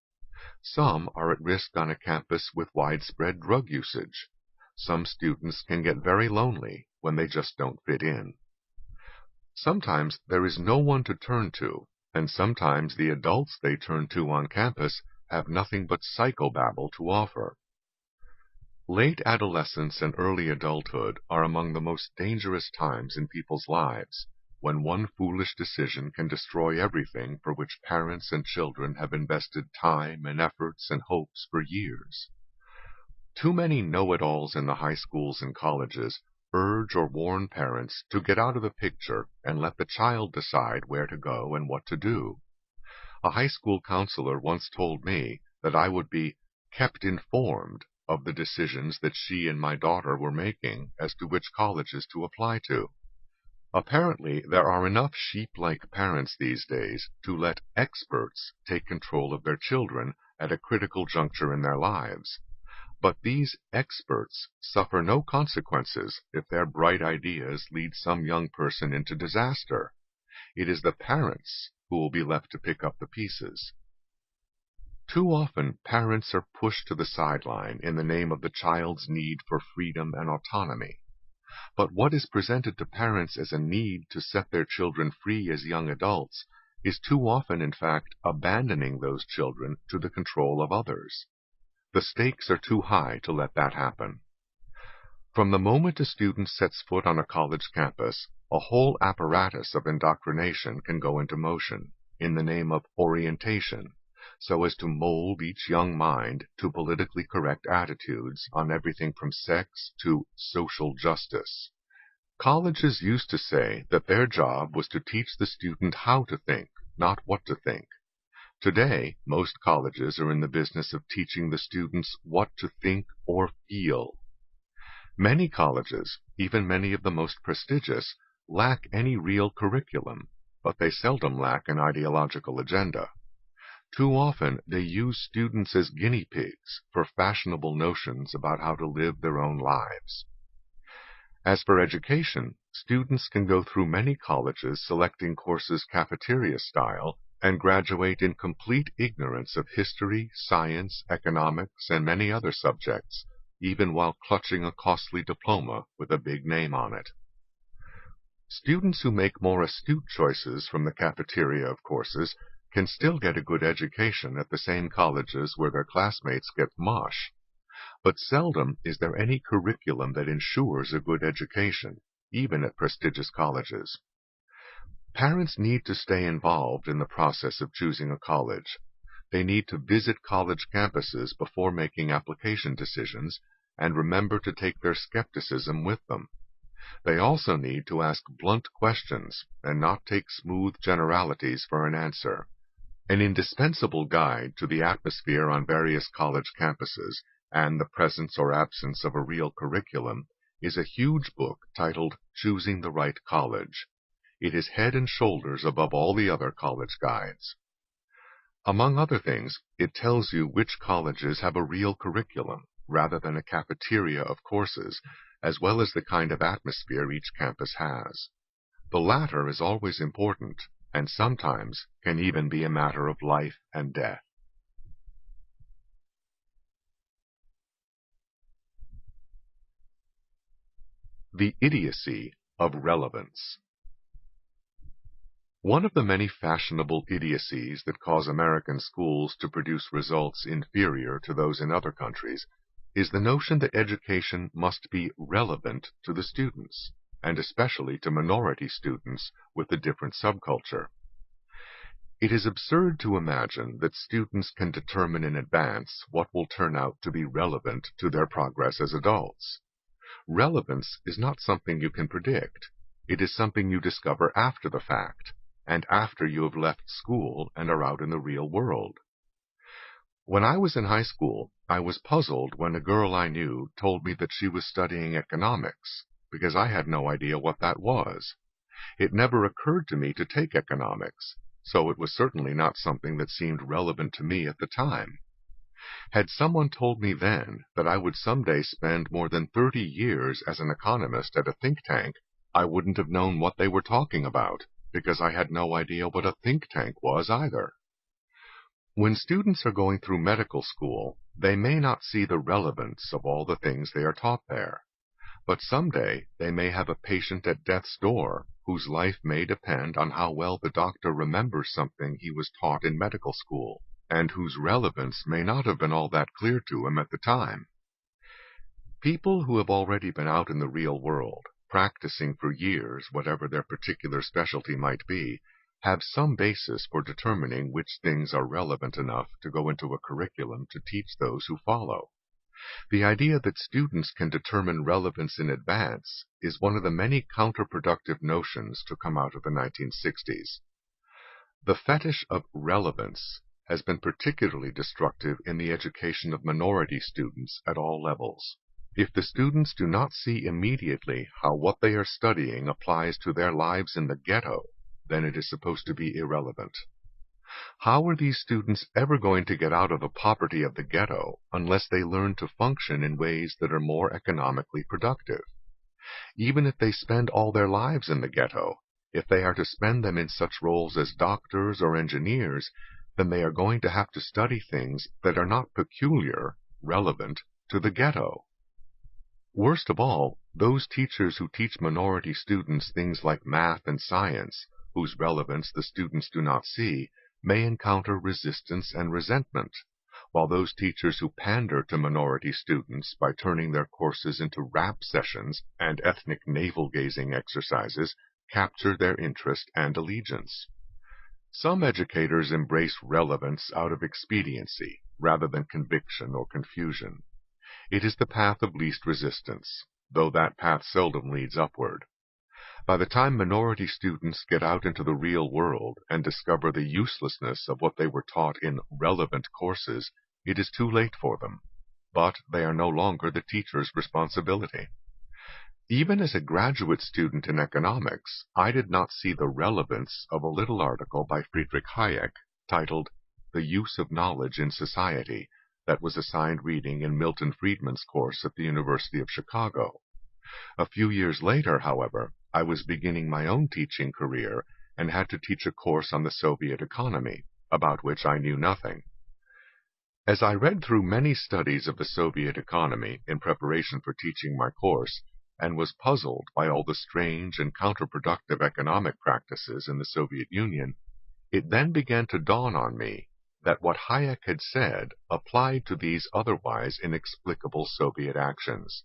Some are at risk on a campus with widespread drug usage. Some students can get very lonely when they just don't fit in. Sometimes there is no one to turn to, and sometimes the adults they turn to on campus have nothing but psychobabble to offer. Late adolescence and early adulthood are among the most dangerous times in people's lives, when one foolish decision can destroy everything for which parents and children have invested time and efforts and hopes for years. Too many know-it-alls in the high schools and colleges urge or warn parents to get out of the picture and let the child decide where to go and what to do. A high school counselor once told me that I would be kept informed of the decisions that she and my daughter were making as to which colleges to apply to. Apparently, there are enough sheep-like parents these days to let experts take control of their children at a critical juncture in their lives. But these experts suffer no consequences if their bright ideas lead some young person into disaster. It is the parents who will be left to pick up the pieces. Too often, parents are pushed to the sideline in the name of the child's need for freedom and autonomy. But what is presented to parents as a need to set their children free as young adults is too often, in fact, abandoning those children to the control of others. The stakes are too high to let that happen. From the moment a student sets foot on a college campus, a whole apparatus of indoctrination can go into motion in the name of orientation, so as to mold each young mind to politically correct attitudes on everything from sex to social justice. Colleges used to say that their job was to teach the student how to think, not what to think. Today, most colleges are in the business of teaching the students what to think or feel. Many colleges, even many of the most prestigious, lack any real curriculum, but they seldom lack an ideological agenda. Too often, they use students as guinea pigs for fashionable notions about how to live their own lives. As for education, students can go through many colleges selecting courses cafeteria style and graduate in complete ignorance of history, science, economics, and many other subjects, even while clutching a costly diploma with a big name on it. Students who make more astute choices from the cafeteria of courses can still get a good education at the same colleges where their classmates get mush. But seldom is there any curriculum that ensures a good education, even at prestigious colleges. Parents need to stay involved in the process of choosing a college. They need to visit college campuses before making application decisions and remember to take their skepticism with them. They also need to ask blunt questions and not take smooth generalities for an answer. An indispensable guide to the atmosphere on various college campuses and the presence or absence of a real curriculum is a huge book titled Choosing the Right College. It is head and shoulders above all the other college guides. Among other things, it tells you which colleges have a real curriculum, rather than a cafeteria of courses, as well as the kind of atmosphere each campus has. The latter is always important, and sometimes can even be a matter of life and death. The idiocy of relevance. One of the many fashionable idiocies that cause American schools to produce results inferior to those in other countries is the notion that education must be relevant to the students, and especially to minority students with a different subculture. It is absurd to imagine that students can determine in advance what will turn out to be relevant to their progress as adults. Relevance is not something you can predict. It is something you discover after the fact, and after you have left school and are out in the real world. When I was in high school, I was puzzled when a girl I knew told me that she was studying economics, because I had no idea what that was. It never occurred to me to take economics, so it was certainly not something that seemed relevant to me at the time. Had someone told me then that I would someday spend more than 30 years as an economist at a think tank, I wouldn't have known what they were talking about, because I had no idea what a think tank was either. When students are going through medical school, they may not see the relevance of all the things they are taught there. But someday they may have a patient at death's door whose life may depend on how well the doctor remembers something he was taught in medical school, and whose relevance may not have been all that clear to him at the time. People who have already been out in the real world, practicing for years whatever their particular specialty might be, have some basis for determining which things are relevant enough to go into a curriculum to teach those who follow. The idea that students can determine relevance in advance is one of the many counterproductive notions to come out of the 1960s. The fetish of relevance has been particularly destructive in the education of minority students at all levels. If the students do not see immediately how what they are studying applies to their lives in the ghetto, then it is supposed to be irrelevant. How are these students ever going to get out of the poverty of the ghetto unless they learn to function in ways that are more economically productive? Even if they spend all their lives in the ghetto, if they are to spend them in such roles as doctors or engineers, then they are going to have to study things that are not peculiar, relevant, to the ghetto. Worst of all, those teachers who teach minority students things like math and science, whose relevance the students do not see, may encounter resistance and resentment, while those teachers who pander to minority students by turning their courses into rap sessions and ethnic navel-gazing exercises capture their interest and allegiance. Some educators embrace relevance out of expediency, rather than conviction or confusion. It is the path of least resistance, though that path seldom leads upward. By the time minority students get out into the real world and discover the uselessness of what they were taught in relevant courses, it is too late for them. But they are no longer the teacher's responsibility. Even as a graduate student in economics, I did not see the relevance of a little article by Friedrich Hayek titled The Use of Knowledge in Society that was assigned reading in Milton Friedman's course at the University of Chicago. A few years later, however, I was beginning my own teaching career and had to teach a course on the Soviet economy, about which I knew nothing. As I read through many studies of the Soviet economy in preparation for teaching my course, and was puzzled by all the strange and counterproductive economic practices in the Soviet Union, it then began to dawn on me that what Hayek had said applied to these otherwise inexplicable Soviet actions.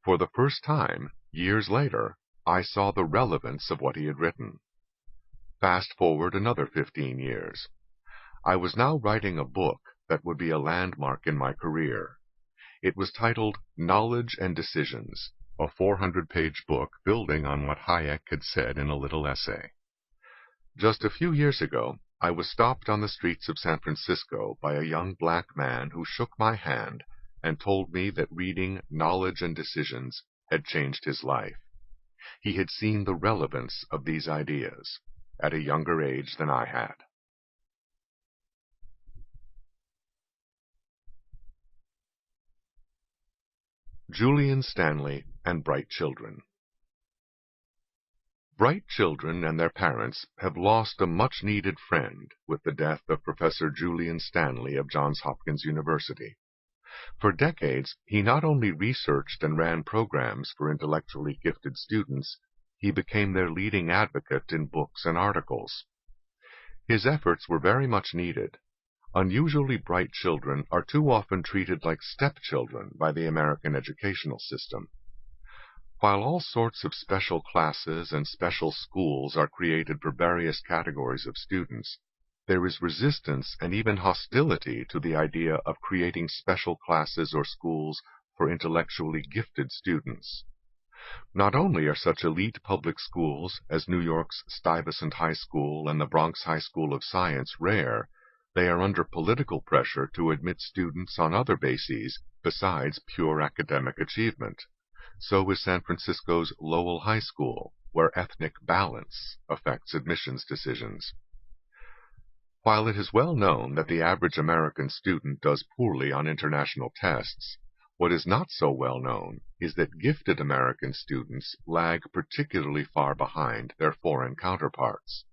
For the first time, years later, I saw the relevance of what he had written. Fast forward another 15 years. I was now writing a book that would be a landmark in my career. It was titled Knowledge and Decisions, a 400-page book building on what Hayek had said in a little essay. Just a few years ago, I was stopped on the streets of San Francisco by a young black man who shook my hand and told me that reading Knowledge and Decisions had changed his life. He had seen the relevance of these ideas at a younger age than I had. Julian Stanley and Bright Children. Bright children and their parents have lost a much-needed friend with the death of Professor Julian Stanley of Johns Hopkins University. For decades, he not only researched and ran programs for intellectually gifted students, he became their leading advocate in books and articles. His efforts were very much needed. Unusually bright children are too often treated like stepchildren by the American educational system. While all sorts of special classes and special schools are created for various categories of students, there is resistance and even hostility to the idea of creating special classes or schools for intellectually gifted students. Not only are such elite public schools as New York's Stuyvesant High School and the Bronx High School of Science rare, they are under political pressure to admit students on other bases besides pure academic achievement. So is San Francisco's Lowell High School, where ethnic balance affects admissions decisions. While it is well known that the average American student does poorly on international tests, what is not so well known is that gifted American students lag particularly far behind their foreign counterparts.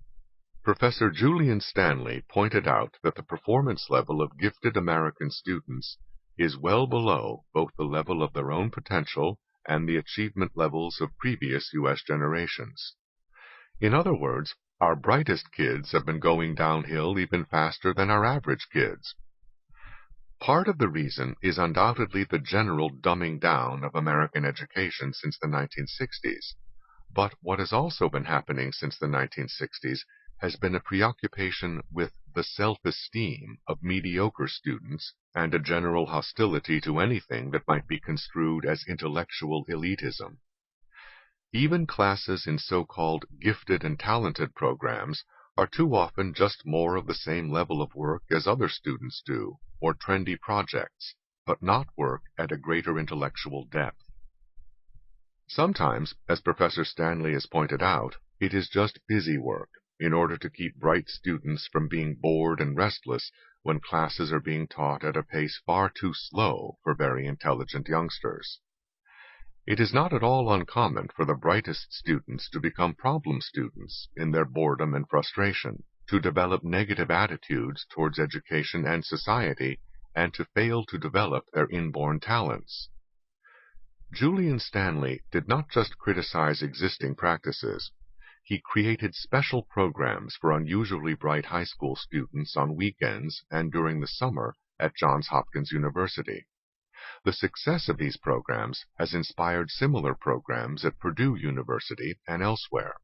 Professor Julian Stanley pointed out that the performance level of gifted American students is well below both the level of their own potential and the achievement levels of previous U.S. generations. In other words, our brightest kids have been going downhill even faster than our average kids. Part of the reason is undoubtedly the general dumbing down of American education since the 1960s. But what has also been happening since the 1960s has been a preoccupation with the self-esteem of mediocre students and a general hostility to anything that might be construed as intellectual elitism. Even classes in so-called gifted and talented programs are too often just more of the same level of work as other students do, or trendy projects, but not work at a greater intellectual depth. Sometimes, as Professor Stanley has pointed out, it is just busy work, in order to keep bright students from being bored and restless when classes are being taught at a pace far too slow for very intelligent youngsters. It is not at all uncommon for the brightest students to become problem students in their boredom and frustration, to develop negative attitudes towards education and society, and to fail to develop their inborn talents. Julian Stanley did not just criticize existing practices. He created special programs for unusually bright high school students on weekends and during the summer at Johns Hopkins University. The success of these programs has inspired similar programs at Purdue University and elsewhere.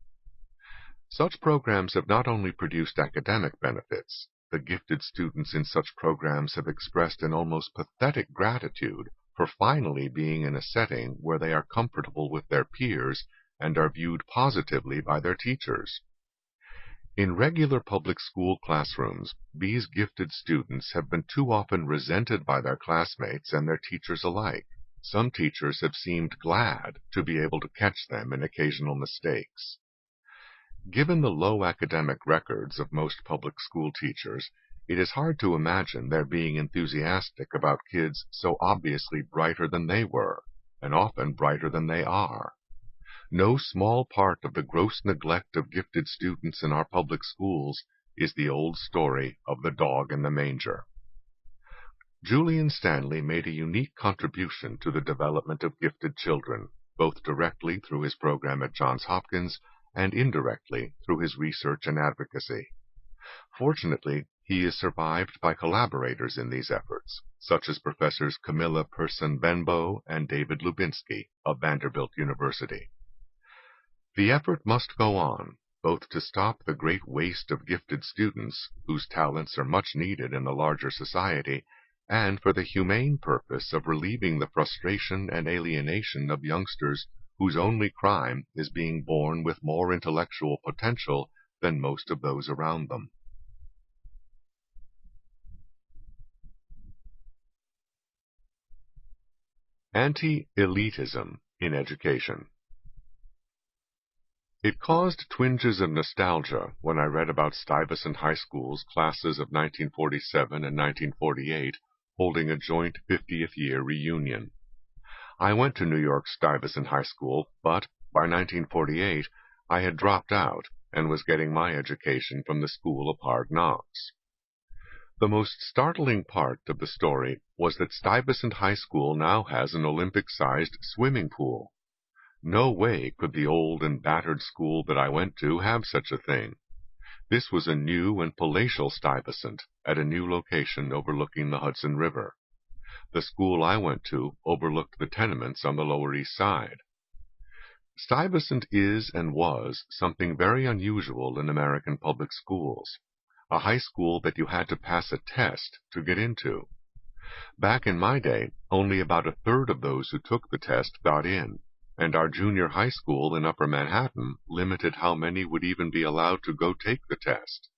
Such programs have not only produced academic benefits. The gifted students in such programs have expressed an almost pathetic gratitude for finally being in a setting where they are comfortable with their peers and are viewed positively by their teachers. In regular public school classrooms, these gifted students have been too often resented by their classmates and their teachers alike. Some teachers have seemed glad to be able to catch them in occasional mistakes. Given the low academic records of most public school teachers, it is hard to imagine their being enthusiastic about kids so obviously brighter than they were, and often brighter than they are. No small part of the gross neglect of gifted students in our public schools is the old story of the dog in the manger. Julian Stanley made a unique contribution to the development of gifted children, both directly through his program at Johns Hopkins and indirectly through his research and advocacy. Fortunately, he is survived by collaborators in these efforts, such as Professors Camilla Persson-Benbow and David Lubinsky of Vanderbilt University. The effort must go on, both to stop the great waste of gifted students, whose talents are much needed in the larger society, and for the humane purpose of relieving the frustration and alienation of youngsters whose only crime is being born with more intellectual potential than most of those around them. Anti-elitism in education. It caused twinges of nostalgia when I read about Stuyvesant High School's classes of 1947 and 1948 holding a joint 50th year reunion. I went to New York's Stuyvesant High School, but by 1948 I had dropped out and was getting my education from the School of Hard Knocks. The most startling part of the story was that Stuyvesant High School now has an Olympic-sized swimming pool. No way could the old and battered school that I went to have such a thing. This was a new and palatial Stuyvesant at a new location overlooking the Hudson River. The school I went to overlooked the tenements on the Lower East Side. Stuyvesant is and was something very unusual in American public schools, a high school that you had to pass a test to get into. Back in my day, only about a third of those who took the test got in, and our junior high school in Upper Manhattan limited how many would even be allowed to go take the test.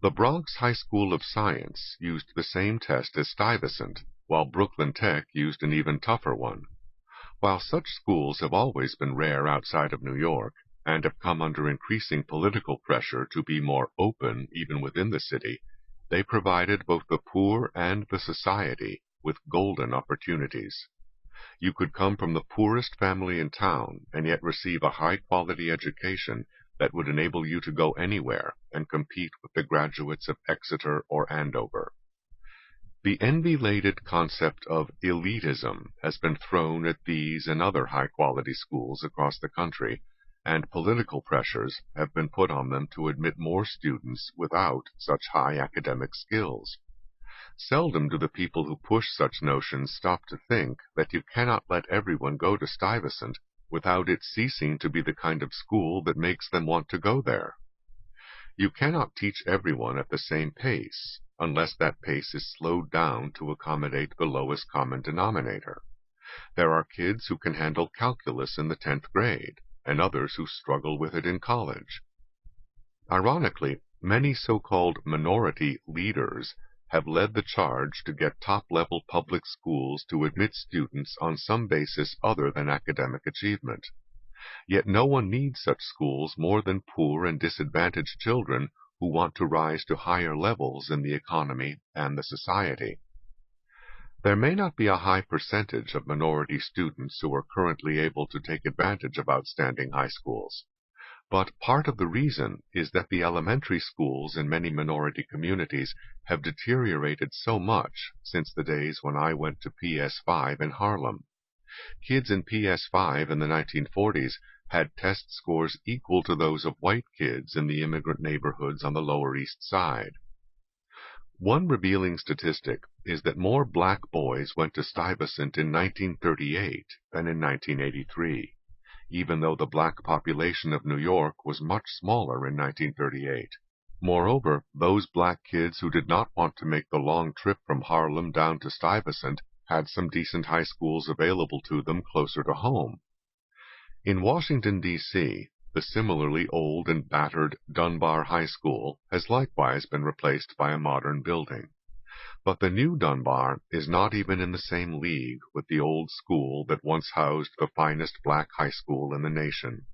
The Bronx High School of Science used the same test as Stuyvesant, while Brooklyn Tech used an even tougher one. While such schools have always been rare outside of New York, and have come under increasing political pressure to be more open even within the city, they provided both the poor and the society with golden opportunities. You could come from the poorest family in town and yet receive a high-quality education that would enable you to go anywhere and compete with the graduates of Exeter or Andover. The envy-laden concept of elitism has been thrown at these and other high-quality schools across the country, and political pressures have been put on them to admit more students without such high academic skills. Seldom do the people who push such notions stop to think that you cannot let everyone go to Stuyvesant without it ceasing to be the kind of school that makes them want to go there. You cannot teach everyone at the same pace, unless that pace is slowed down to accommodate the lowest common denominator. There are kids who can handle calculus in the 10th grade, and others who struggle with it in college. Ironically, many so-called minority leaders have led the charge to get top-level public schools to admit students on some basis other than academic achievement. Yet no one needs such schools more than poor and disadvantaged children who want to rise to higher levels in the economy and the society. There may not be a high percentage of minority students who are currently able to take advantage of outstanding high schools, but part of the reason is that the elementary schools in many minority communities have deteriorated so much since the days when I went to PS5 in Harlem. Kids in PS5 in the 1940s had test scores equal to those of white kids in the immigrant neighborhoods on the Lower East Side. One revealing statistic is that more black boys went to Stuyvesant in 1938 than in 1983, even though the black population of New York was much smaller in 1938. Moreover, those black kids who did not want to make the long trip from Harlem down to Stuyvesant had some decent high schools available to them closer to home. In Washington, D.C., the similarly old and battered Dunbar High School has likewise been replaced by a modern building. But the new Dunbar is not even in the same league with the old school that once housed the finest black high school in the nation.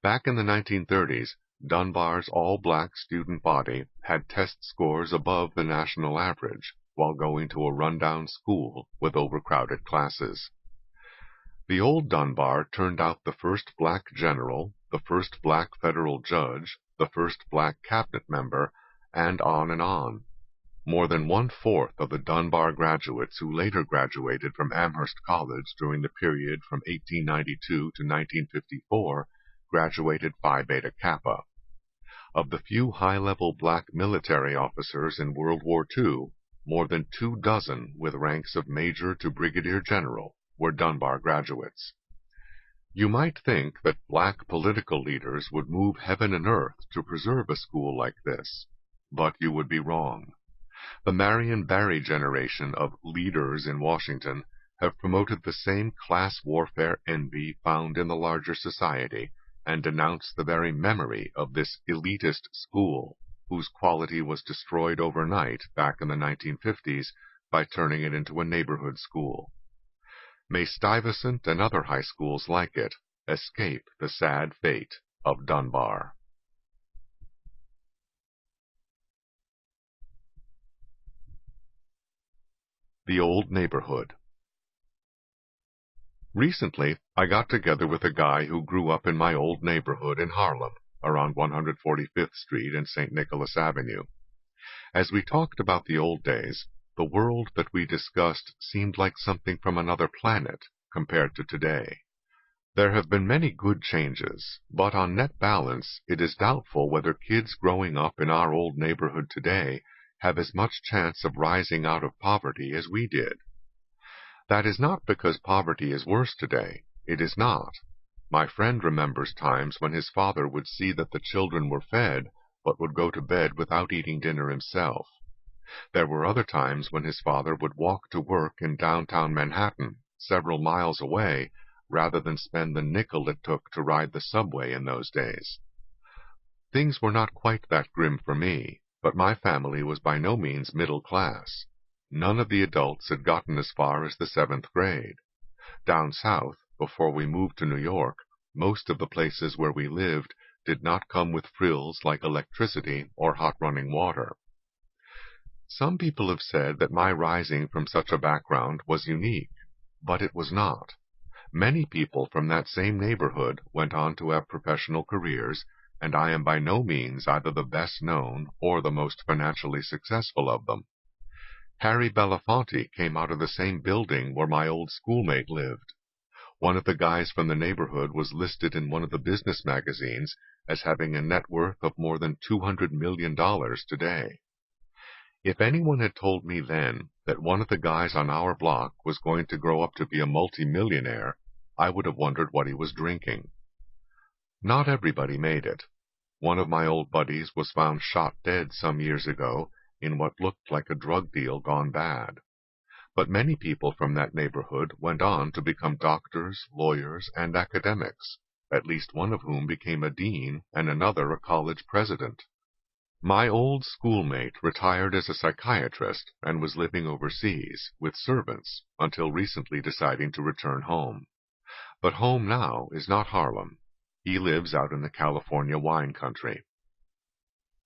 Back in the 1930s, Dunbar's all-black student body had test scores above the national average, while going to a rundown school with overcrowded classes. The old Dunbar turned out the first black general, the first black federal judge, the first black cabinet member, and on and on. More than 1/4 of the Dunbar graduates who later graduated from Amherst College during the period from 1892 to 1954 graduated Phi Beta Kappa. Of the few high-level black military officers in World War II, more than 24 with ranks of major to brigadier general were Dunbar graduates. You might think that black political leaders would move heaven and earth to preserve a school like this, but you would be wrong. The Marion Barry generation of leaders in Washington have promoted the same class warfare envy found in the larger society and denounced the very memory of this elitist school, whose quality was destroyed overnight back in the 1950s by turning it into a neighborhood school. May Stuyvesant and other high schools like it escape the sad fate of Dunbar. The Old Neighborhood. Recently, I got together with a guy who grew up in my old neighborhood in Harlem, around 145th Street and St. Nicholas Avenue. As we talked about the old days, the world that we discussed seemed like something from another planet compared to today. There have been many good changes, but on net balance, it is doubtful whether kids growing up in our old neighborhood today have as much chance of rising out of poverty as we did. That is not because poverty is worse today. It is not. My friend remembers times when his father would see that the children were fed, but would go to bed without eating dinner himself. There were other times when his father would walk to work in downtown Manhattan, several miles away, rather than spend the nickel it took to ride the subway in those days. Things were not quite that grim for me, but my family was by no means middle class. None of the adults had gotten as far as the 7th grade. Down south, before we moved to New York, most of the places where we lived did not come with frills like electricity or hot running water. Some people have said that my rising from such a background was unique, but it was not. Many people from that same neighborhood went on to have professional careers, and I am by no means either the best known or the most financially successful of them. Harry Belafonte came out of the same building where my old schoolmate lived. One of the guys from the neighborhood was listed in one of the business magazines as having a net worth of more than $200 million today. If anyone had told me then that one of the guys on our block was going to grow up to be a multimillionaire, I would have wondered what he was drinking. Not everybody made it. One of my old buddies was found shot dead some years ago in what looked like a drug deal gone bad. But many people from that neighborhood went on to become doctors, lawyers, and academics, at least one of whom became a dean and another a college president. My old schoolmate retired as a psychiatrist and was living overseas, with servants, until recently deciding to return home. But home now is not Harlem. He lives out in the California wine country.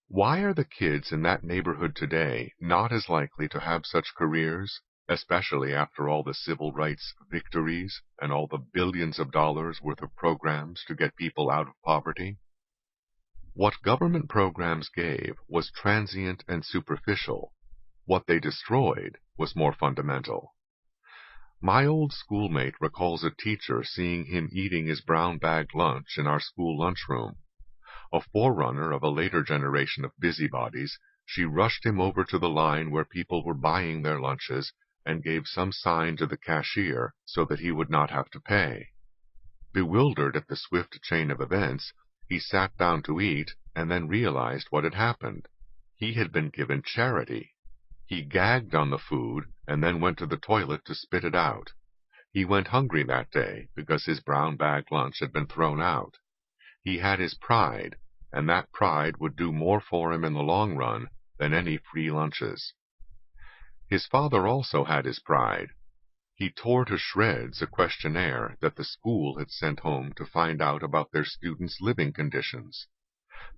Why are the kids in that neighborhood today not as likely to have such careers, especially after all the civil rights victories and all the billions of dollars worth of programs to get people out of poverty? What government programs gave was transient and superficial. What they destroyed was more fundamental. My old schoolmate recalls a teacher seeing him eating his brown-bagged lunch in our school lunchroom. A forerunner of a later generation of busybodies, she rushed him over to the line where people were buying their lunches and gave some sign to the cashier so that he would not have to pay. Bewildered at the swift chain of events, he sat down to eat and then realized what had happened. He had been given charity. He gagged on the food and then went to the toilet to spit it out. He went hungry that day because his brown-bag lunch had been thrown out. He had his pride, and that pride would do more for him in the long run than any free lunches. His father also had his pride. He tore to shreds a questionnaire that the school had sent home to find out about their students' living conditions.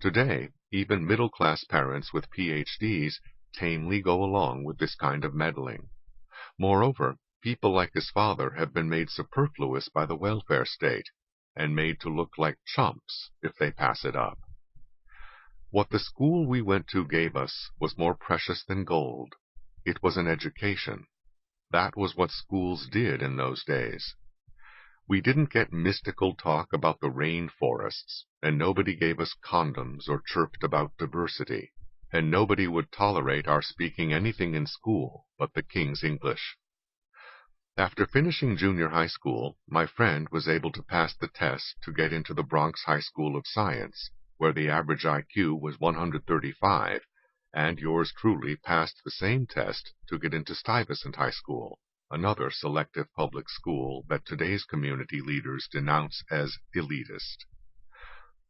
Today, even middle-class parents with PhDs tamely go along with this kind of meddling. Moreover, people like his father have been made superfluous by the welfare state, and made to look like chumps if they pass it up. What the school we went to gave us was more precious than gold. It was an education. That was what schools did in those days. We didn't get mystical talk about the rainforests, and nobody gave us condoms or chirped about diversity, and nobody would tolerate our speaking anything in school but the King's English. After finishing junior high school, my friend was able to pass the test to get into the Bronx High School of Science, where the average IQ was 135, and yours truly passed the same test to get into Stuyvesant High School, another selective public school that today's community leaders denounce as elitist.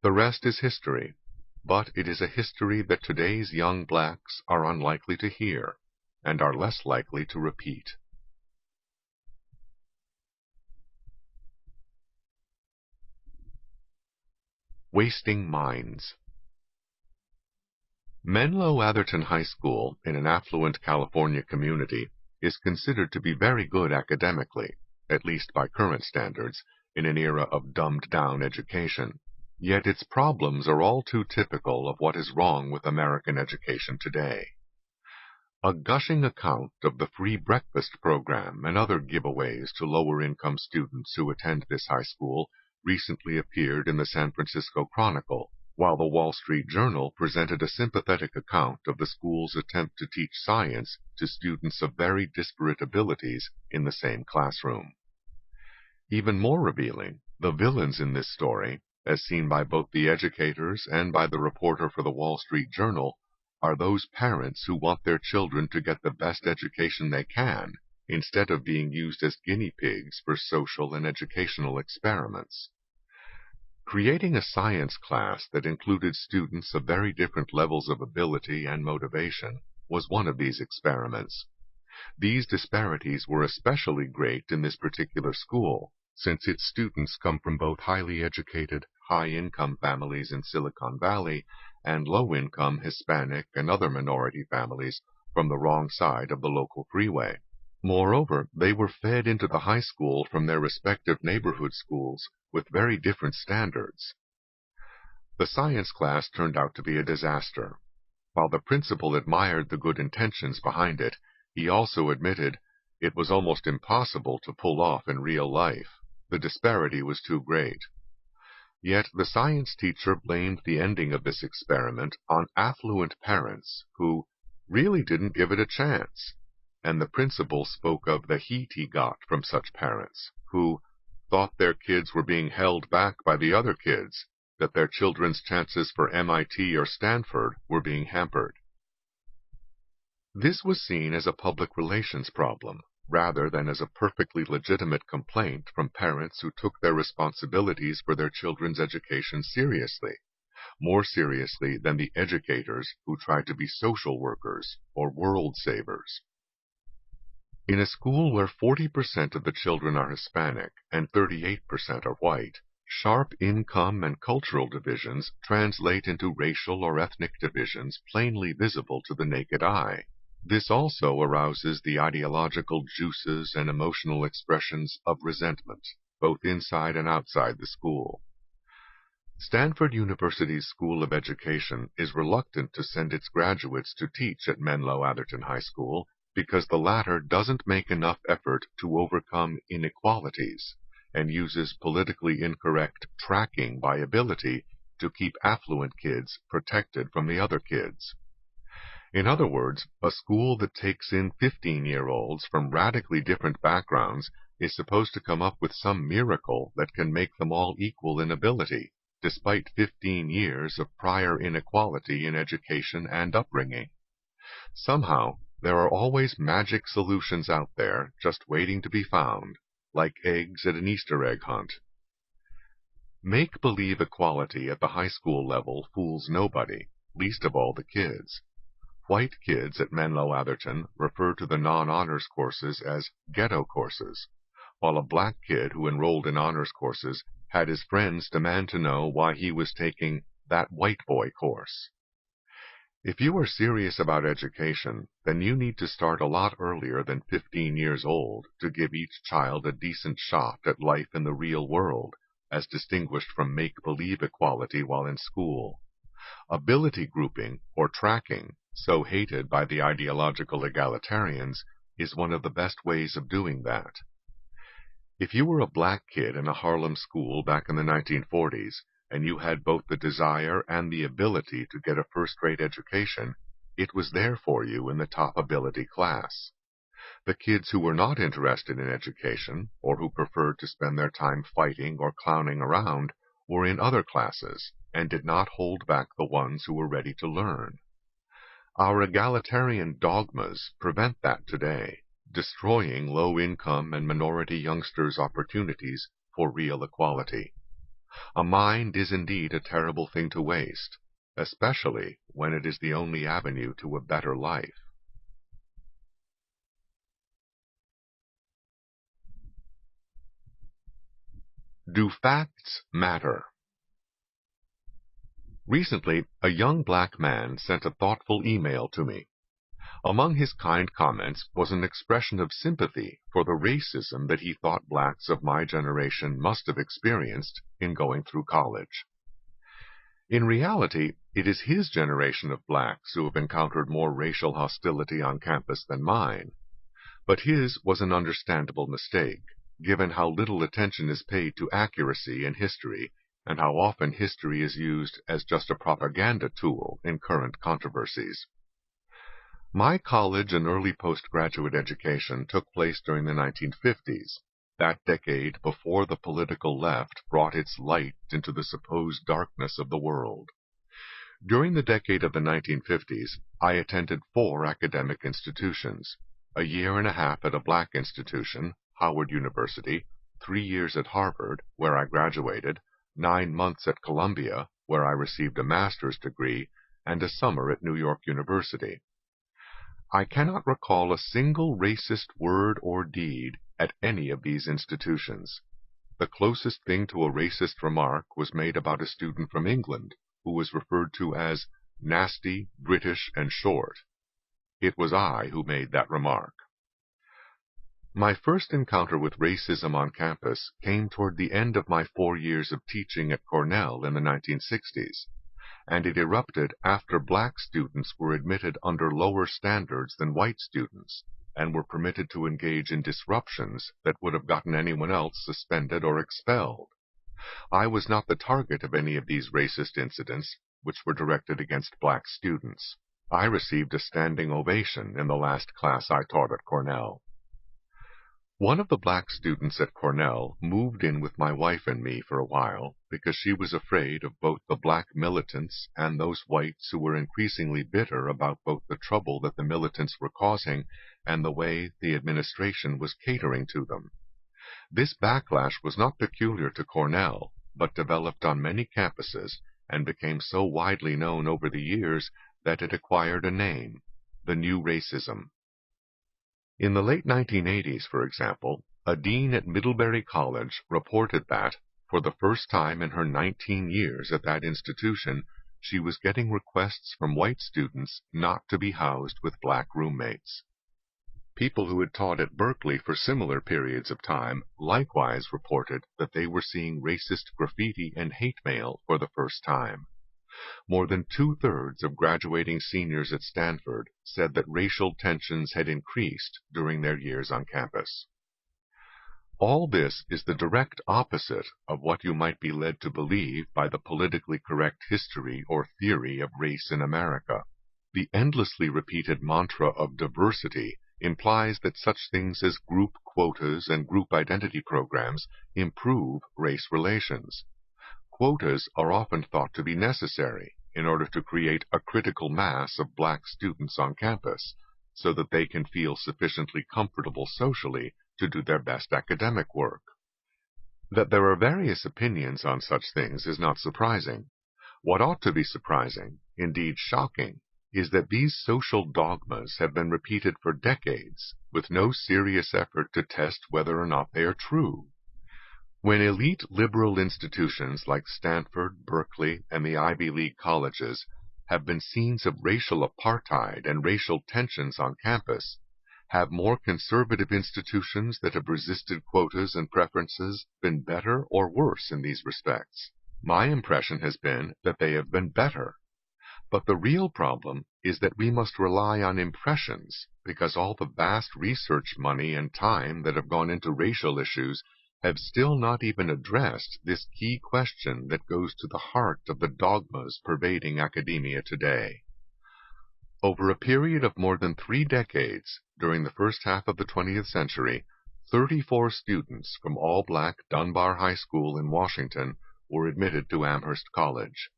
The rest is history, but it is a history that today's young blacks are unlikely to hear, and are less likely to repeat. Wasting minds. Menlo Atherton High School, in an affluent California community, is considered to be very good academically, at least by current standards, in an era of dumbed-down education. Yet its problems are all too typical of what is wrong with American education today. A gushing account of the free breakfast program and other giveaways to lower-income students who attend this high school recently appeared in the San Francisco Chronicle, while the Wall Street Journal presented a sympathetic account of the school's attempt to teach science to students of very disparate abilities in the same classroom. Even more revealing, the villains in this story, as seen by both the educators and by the reporter for the Wall Street Journal, are those parents who want their children to get the best education they can, instead of being used as guinea pigs for social and educational experiments. Creating a science class that included students of very different levels of ability and motivation was one of these experiments. These disparities were especially great in this particular school, since its students come from both highly educated, high-income families in Silicon Valley and low-income Hispanic and other minority families from the wrong side of the local freeway. Moreover, they were fed into the high school from their respective neighborhood schools with very different standards. The science class turned out to be a disaster. While the principal admired the good intentions behind it, he also admitted it was almost impossible to pull off in real life. The disparity was too great. Yet the science teacher blamed the ending of this experiment on affluent parents who really didn't give it a chance, and the principal spoke of the heat he got from such parents who thought their kids were being held back by the other kids, that their children's chances for MIT or Stanford were being hampered. This was seen as a public relations problem, rather than as a perfectly legitimate complaint from parents who took their responsibilities for their children's education seriously, more seriously than the educators who tried to be social workers or world savers. In a school where 40% of the children are Hispanic and 38% are white, sharp income and cultural divisions translate into racial or ethnic divisions plainly visible to the naked eye. This also arouses the ideological juices and emotional expressions of resentment, both inside and outside the school. Stanford University's School of Education is reluctant to send its graduates to teach at Menlo Atherton High School because the latter doesn't make enough effort to overcome inequalities and uses politically incorrect tracking by ability to keep affluent kids protected from the other kids. In other words, a school that takes in 15-year-olds from radically different backgrounds is supposed to come up with some miracle that can make them all equal in ability, despite 15 years of prior inequality in education and upbringing. Somehow, there are always magic solutions out there just waiting to be found, like eggs at an Easter egg hunt. Make-believe equality at the high school level fools nobody, least of all the kids. White kids at Menlo Atherton refer to the non-honors courses as ghetto courses, while a black kid who enrolled in honors courses had his friends demand to know why he was taking that white boy course. If you are serious about education, then you need to start a lot earlier than 15 years old to give each child a decent shot at life in the real world, as distinguished from make-believe equality while in school. Ability grouping, or tracking, so hated by the ideological egalitarians, is one of the best ways of doing that. If you were a black kid in a Harlem school back in the 1940s, and you had both the desire and the ability to get a first-rate education, it was there for you in the top ability class. The kids who were not interested in education, or who preferred to spend their time fighting or clowning around, were in other classes, and did not hold back the ones who were ready to learn. Our egalitarian dogmas prevent that today, destroying low-income and minority youngsters' opportunities for real equality. A mind is indeed a terrible thing to waste, especially when it is the only avenue to a better life. Do facts matter? Recently, a young black man sent a thoughtful email to me. Among his kind comments was an expression of sympathy for the racism that he thought blacks of my generation must have experienced in going through college. In reality, it is his generation of blacks who have encountered more racial hostility on campus than mine. But his was an understandable mistake, given how little attention is paid to accuracy in history, and how often history is used as just a propaganda tool in current controversies. My college and early postgraduate education took place during the 1950s, that decade before the political left brought its light into the supposed darkness of the world. During the decade of the 1950s, I attended 4 academic institutions, a year and a half at a black institution, Howard University, 3 years at Harvard, where I graduated, 9 months at Columbia, where I received a master's degree, and a summer at New York University. I cannot recall a single racist word or deed at any of these institutions. the closest thing to a racist remark was made about a student from England who was referred to as nasty, British, and short. It was I who made that remark. My first encounter with racism on campus came toward the end of my 4 years of teaching at Cornell in the 1960s, and it erupted after black students were admitted under lower standards than white students and were permitted to engage in disruptions that would have gotten anyone else suspended or expelled. I was not the target of any of these racist incidents, which were directed against black students. I received a standing ovation in the last class I taught at Cornell. One of the black students at Cornell moved in with my wife and me for a while because she was afraid of both the black militants and those whites who were increasingly bitter about both the trouble that the militants were causing and the way the administration was catering to them. This backlash was not peculiar to Cornell, but developed on many campuses and became so widely known over the years that it acquired a name, the New Racism. In the late 1980s, for example, a dean at Middlebury College reported that, for the first time in her 19 years at that institution, she was getting requests from white students not to be housed with black roommates. People who had taught at Berkeley for similar periods of time likewise reported that they were seeing racist graffiti and hate mail for the first time. More than 2/3 of graduating seniors at Stanford said that racial tensions had increased during their years on campus. All this is the direct opposite of what you might be led to believe by the politically correct history or theory of race in America. The endlessly repeated mantra of diversity implies that such things as group quotas and group identity programs improve race relations. Quotas are often thought to be necessary in order to create a critical mass of black students on campus so that they can feel sufficiently comfortable socially to do their best academic work. That there are various opinions on such things is not surprising. What ought to be surprising, indeed shocking, is that these social dogmas have been repeated for decades with no serious effort to test whether or not they are true. When elite liberal institutions like Stanford, Berkeley, and the Ivy League colleges have been scenes of racial apartheid and racial tensions on campus, have more conservative institutions that have resisted quotas and preferences been better or worse in these respects? My impression has been that they have been better. But the real problem is that we must rely on impressions because all the vast research money and time that have gone into racial issues have still not even addressed this key question that goes to the heart of the dogmas pervading academia today. Over a period of more than 3 decades, during the first half of the 20th century, 34 students from all-black Dunbar High School in Washington were admitted to Amherst College.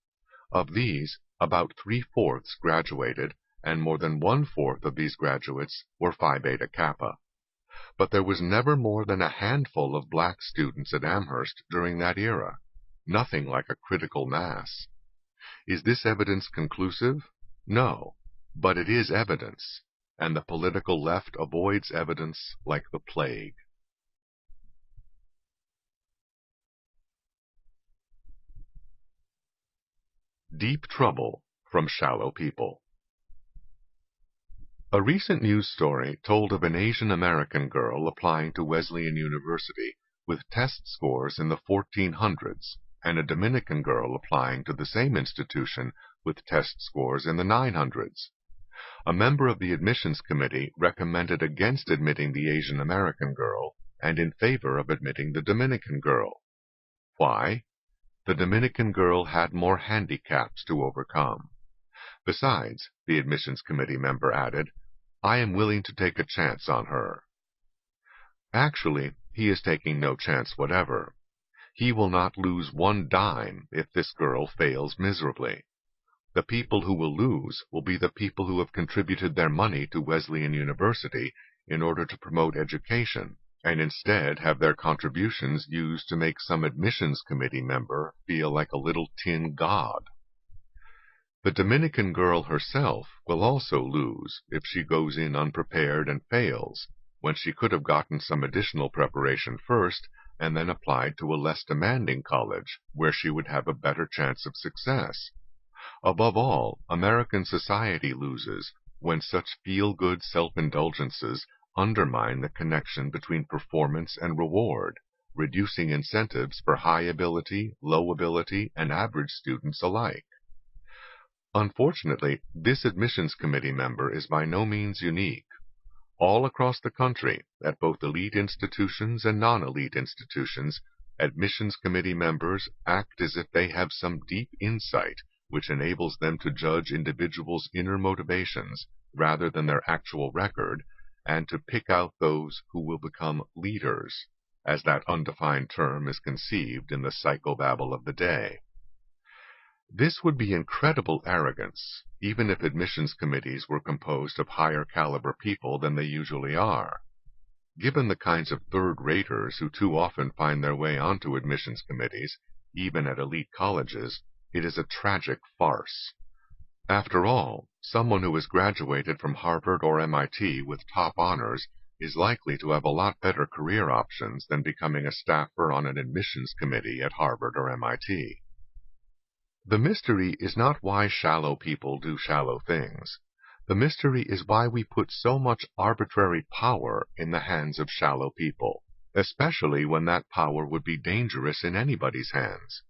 Of these, about 3/4 graduated, and more than 1/4 of these graduates were Phi Beta Kappa. But there was never more than a handful of black students at Amherst during that era, nothing like a critical mass. Is this evidence conclusive? No, but it is evidence, and the political left avoids evidence like the plague. Deep trouble from shallow people. A recent news story told of an Asian American girl applying to Wesleyan University with test scores in the 1400s and a Dominican girl applying to the same institution with test scores in the 900s. A member of the admissions committee recommended against admitting the Asian American girl and in favor of admitting the Dominican girl. Why? The Dominican girl had more handicaps to overcome. Besides, the admissions committee member added, I am willing to take a chance on her. Actually, he is taking no chance whatever. He will not lose 1 dime if this girl fails miserably. The people who will lose will be the people who have contributed their money to Wesleyan University in order to promote education, and instead have their contributions used to make some admissions committee member feel like a little tin god. The Dominican girl herself will also lose if she goes in unprepared and fails, when she could have gotten some additional preparation first and then applied to a less demanding college where she would have a better chance of success. Above all, American society loses when such feel-good self-indulgences undermine the connection between performance and reward, reducing incentives for high ability, low ability, and average students alike. Unfortunately, this admissions committee member is by no means unique. All across the country, at both elite institutions and non-elite institutions, admissions committee members act as if they have some deep insight which enables them to judge individuals' inner motivations rather than their actual record, and to pick out those who will become leaders, as that undefined term is conceived in the psychobabble of the day. This would be incredible arrogance, even if admissions committees were composed of higher caliber people than they usually are. Given the kinds of third-raters who too often find their way onto admissions committees, even at elite colleges, it is a tragic farce. After all, someone who has graduated from Harvard or MIT with top honors is likely to have a lot better career options than becoming a staffer on an admissions committee at Harvard or MIT. The mystery is not why shallow people do shallow things. The mystery is why we put so much arbitrary power in the hands of shallow people, especially when that power would be dangerous in anybody's hands.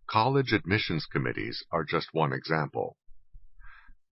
College admissions committees are just one example.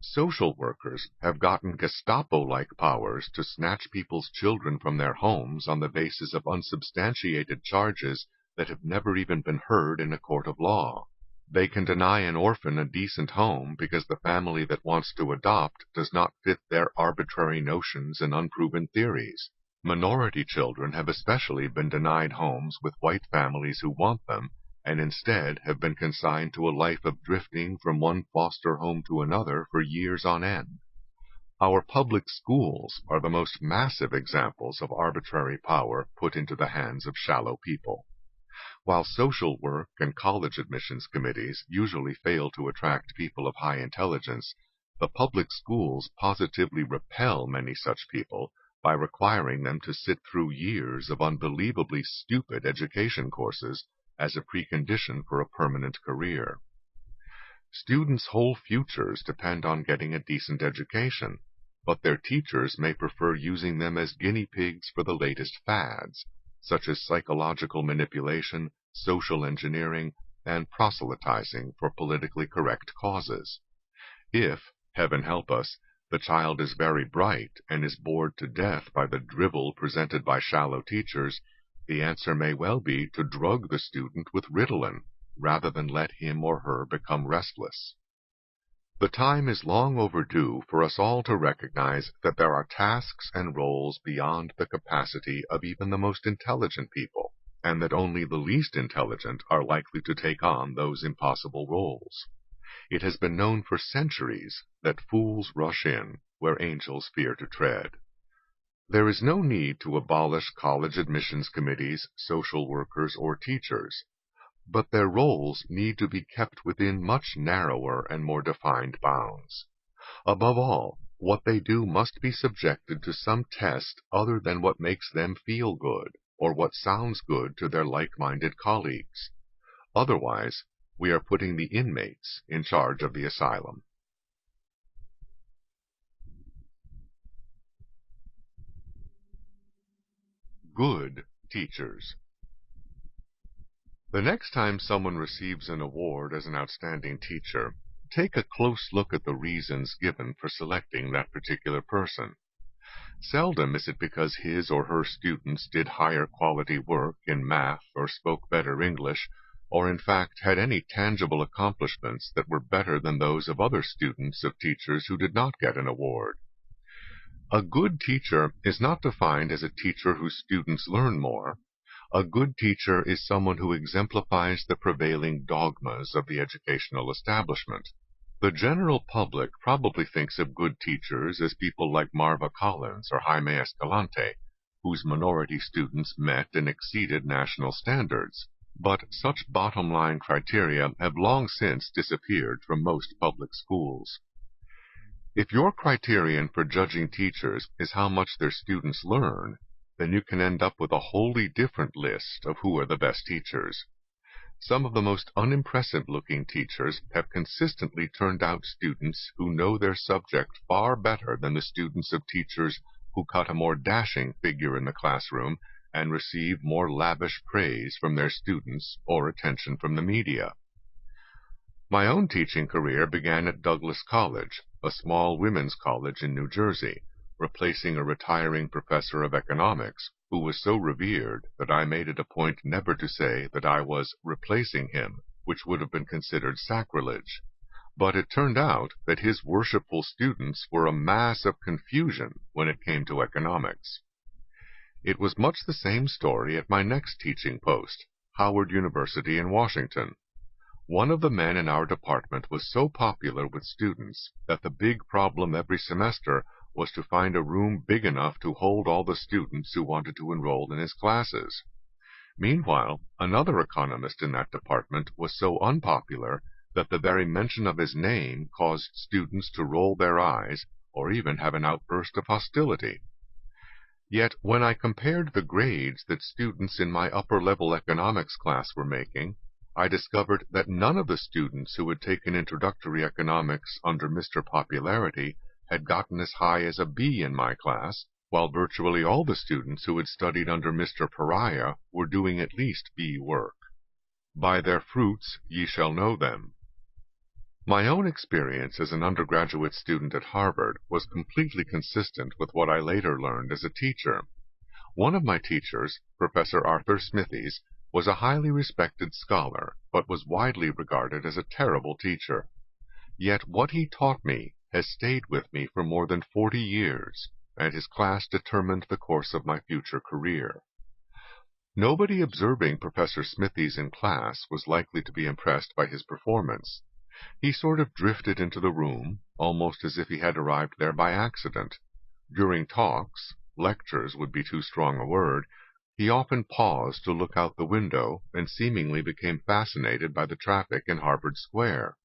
Social workers have gotten Gestapo-like powers to snatch people's children from their homes on the basis of unsubstantiated charges that have never even been heard in a court of law. They can deny an orphan a decent home because the family that wants to adopt does not fit their arbitrary notions and unproven theories. Minority children have especially been denied homes with white families who want them, and instead have been consigned to a life of drifting from one foster home to another for years on end. Our public schools are the most massive examples of arbitrary power put into the hands of shallow people. While social work and college admissions committees usually fail to attract people of high intelligence, the public schools positively repel many such people by requiring them to sit through years of unbelievably stupid education courses as a precondition for a permanent career. Students' whole futures depend on getting a decent education, but their teachers may prefer using them as guinea pigs for the latest fads, such as psychological manipulation, social engineering, and proselytizing for politically correct causes. If, heaven help us, the child is very bright and is bored to death by the drivel presented by shallow teachers, the answer may well be to drug the student with Ritalin, rather than let him or her become restless. The time is long overdue for us all to recognize that there are tasks and roles beyond the capacity of even the most intelligent people, and that only the least intelligent are likely to take on those impossible roles. It has been known for centuries that fools rush in where angels fear to tread. There is no need to abolish college admissions committees, social workers, or teachers, but their roles need to be kept within much narrower and more defined bounds. Above all, what they do must be subjected to some test other than what makes them feel good, or what sounds good to their like-minded colleagues. Otherwise, we are putting the inmates in charge of the asylum. Good teachers. The next time someone receives an award as an outstanding teacher, take a close look at the reasons given for selecting that particular person. Seldom is it because his or her students did higher quality work in math or spoke better English, or in fact had any tangible accomplishments that were better than those of other students of teachers who did not get an award. A good teacher is not defined as a teacher whose students learn more. A good teacher is someone who exemplifies the prevailing dogmas of the educational establishment. The general public probably thinks of good teachers as people like Marva Collins or Jaime Escalante, whose minority students met and exceeded national standards. But such bottom-line criteria have long since disappeared from most public schools. If your criterion for judging teachers is how much their students learn, then you can end up with a wholly different list of who are the best teachers. Some of the most unimpressive-looking teachers have consistently turned out students who know their subject far better than the students of teachers who cut a more dashing figure in the classroom and receive more lavish praise from their students or attention from the media. My own teaching career began at Douglas College, a small women's college in New Jersey, replacing a retiring professor of economics who was so revered that I made it a point never to say that I was replacing him, which would have been considered sacrilege. But it turned out that his worshipful students were a mass of confusion when it came to economics. It was much the same story at my next teaching post, Howard University in Washington. One of the men in our department was so popular with students that the big problem every semester was to find a room big enough to hold all the students who wanted to enroll in his classes. Meanwhile, another economist in that department was so unpopular that the very mention of his name caused students to roll their eyes or even have an outburst of hostility. Yet when I compared the grades that students in my upper-level economics class were making, I discovered that none of the students who had taken introductory economics under Mr. Popularity had gotten as high as a B in my class, while virtually all the students who had studied under Mr. Pariah were doing at least B work. By their fruits ye shall know them. My own experience as an undergraduate student at Harvard was completely consistent with what I later learned as a teacher. One of my teachers, Professor Arthur Smithies, was a highly respected scholar, but was widely regarded as a terrible teacher. Yet what he taught me has stayed with me for more than 40 years, and his class determined the course of my future career. Nobody observing Professor Smithies in class was likely to be impressed by his performance. He sort of drifted into the room, almost as if he had arrived there by accident. During talks, lectures would be too strong a word, he often paused to look out the window and seemingly became fascinated by the traffic in Harvard Square.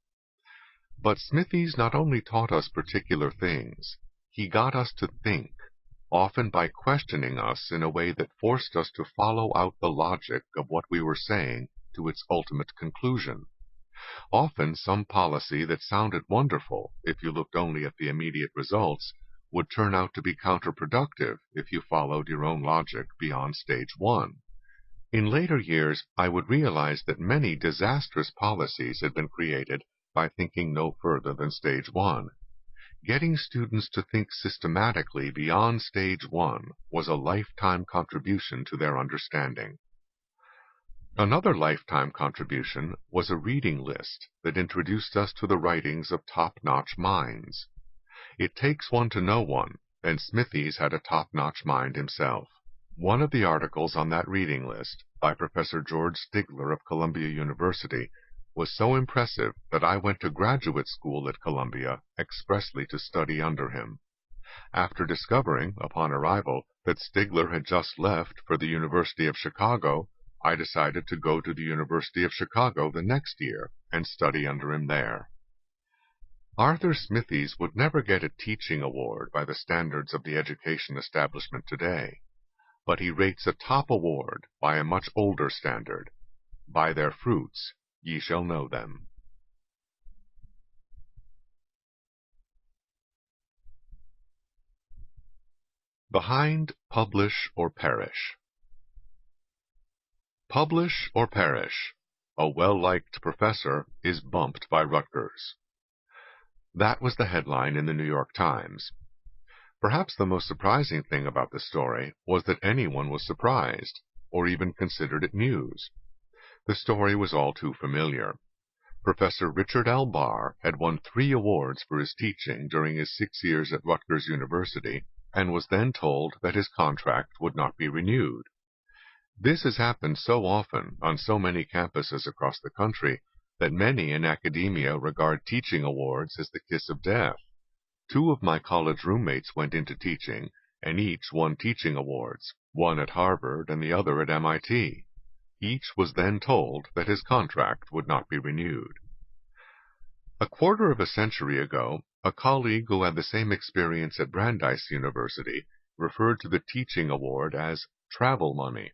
But Smithies not only taught us particular things, he got us to think, often by questioning us in a way that forced us to follow out the logic of what we were saying to its ultimate conclusion. Often some policy that sounded wonderful if you looked only at the immediate results would turn out to be counterproductive if you followed your own logic beyond stage one. In later years, I would realize that many disastrous policies had been created by thinking no further than stage one. Getting students to think systematically beyond stage one was a lifetime contribution to their understanding. Another lifetime contribution was a reading list that introduced us to the writings of top-notch minds. It takes one to know one, and Smithies had a top-notch mind himself. One of the articles on that reading list, by Professor George Stigler of Columbia University, was so impressive that I went to graduate school at Columbia expressly to study under him. After discovering, upon arrival, that Stigler had just left for the University of Chicago, I decided to go to the University of Chicago the next year and study under him there. Arthur Smithies would never get a teaching award by the standards of the education establishment today, but he rates a top award by a much older standard. By their fruits ye shall know them. Behind Publish or Perish. Publish or perish. A well-liked professor is bumped by Rutgers. That was the headline in the New York Times. Perhaps the most surprising thing about the story was that anyone was surprised, or even considered it news. The story was all too familiar. Professor Richard L. Barr had won 3 awards for his teaching during his 6 years at Rutgers University, and was then told that his contract would not be renewed. This has happened so often on so many campuses across the country that many in academia regard teaching awards as the kiss of death. 2 of my college roommates went into teaching, and each won teaching awards, one at Harvard and the other at MIT. Each was then told that his contract would not be renewed. A quarter of a century ago, a colleague who had the same experience at Brandeis University referred to the teaching award as travel money.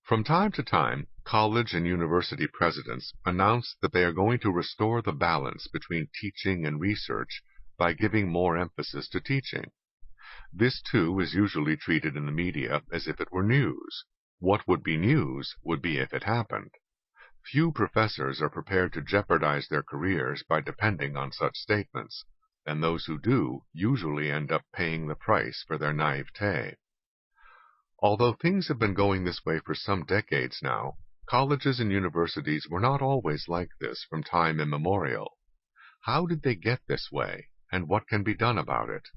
From time to time, college and university presidents announce that they are going to restore the balance between teaching and research by giving more emphasis to teaching. This, too, is usually treated in the media as if it were news. What would be news would be if it happened. Few professors are prepared to jeopardize their careers by depending on such statements, and those who do usually end up paying the price for their naivete. Although things have been going this way for some decades now, colleges and universities were not always like this from time immemorial. How did they get this way, and what can be done about it?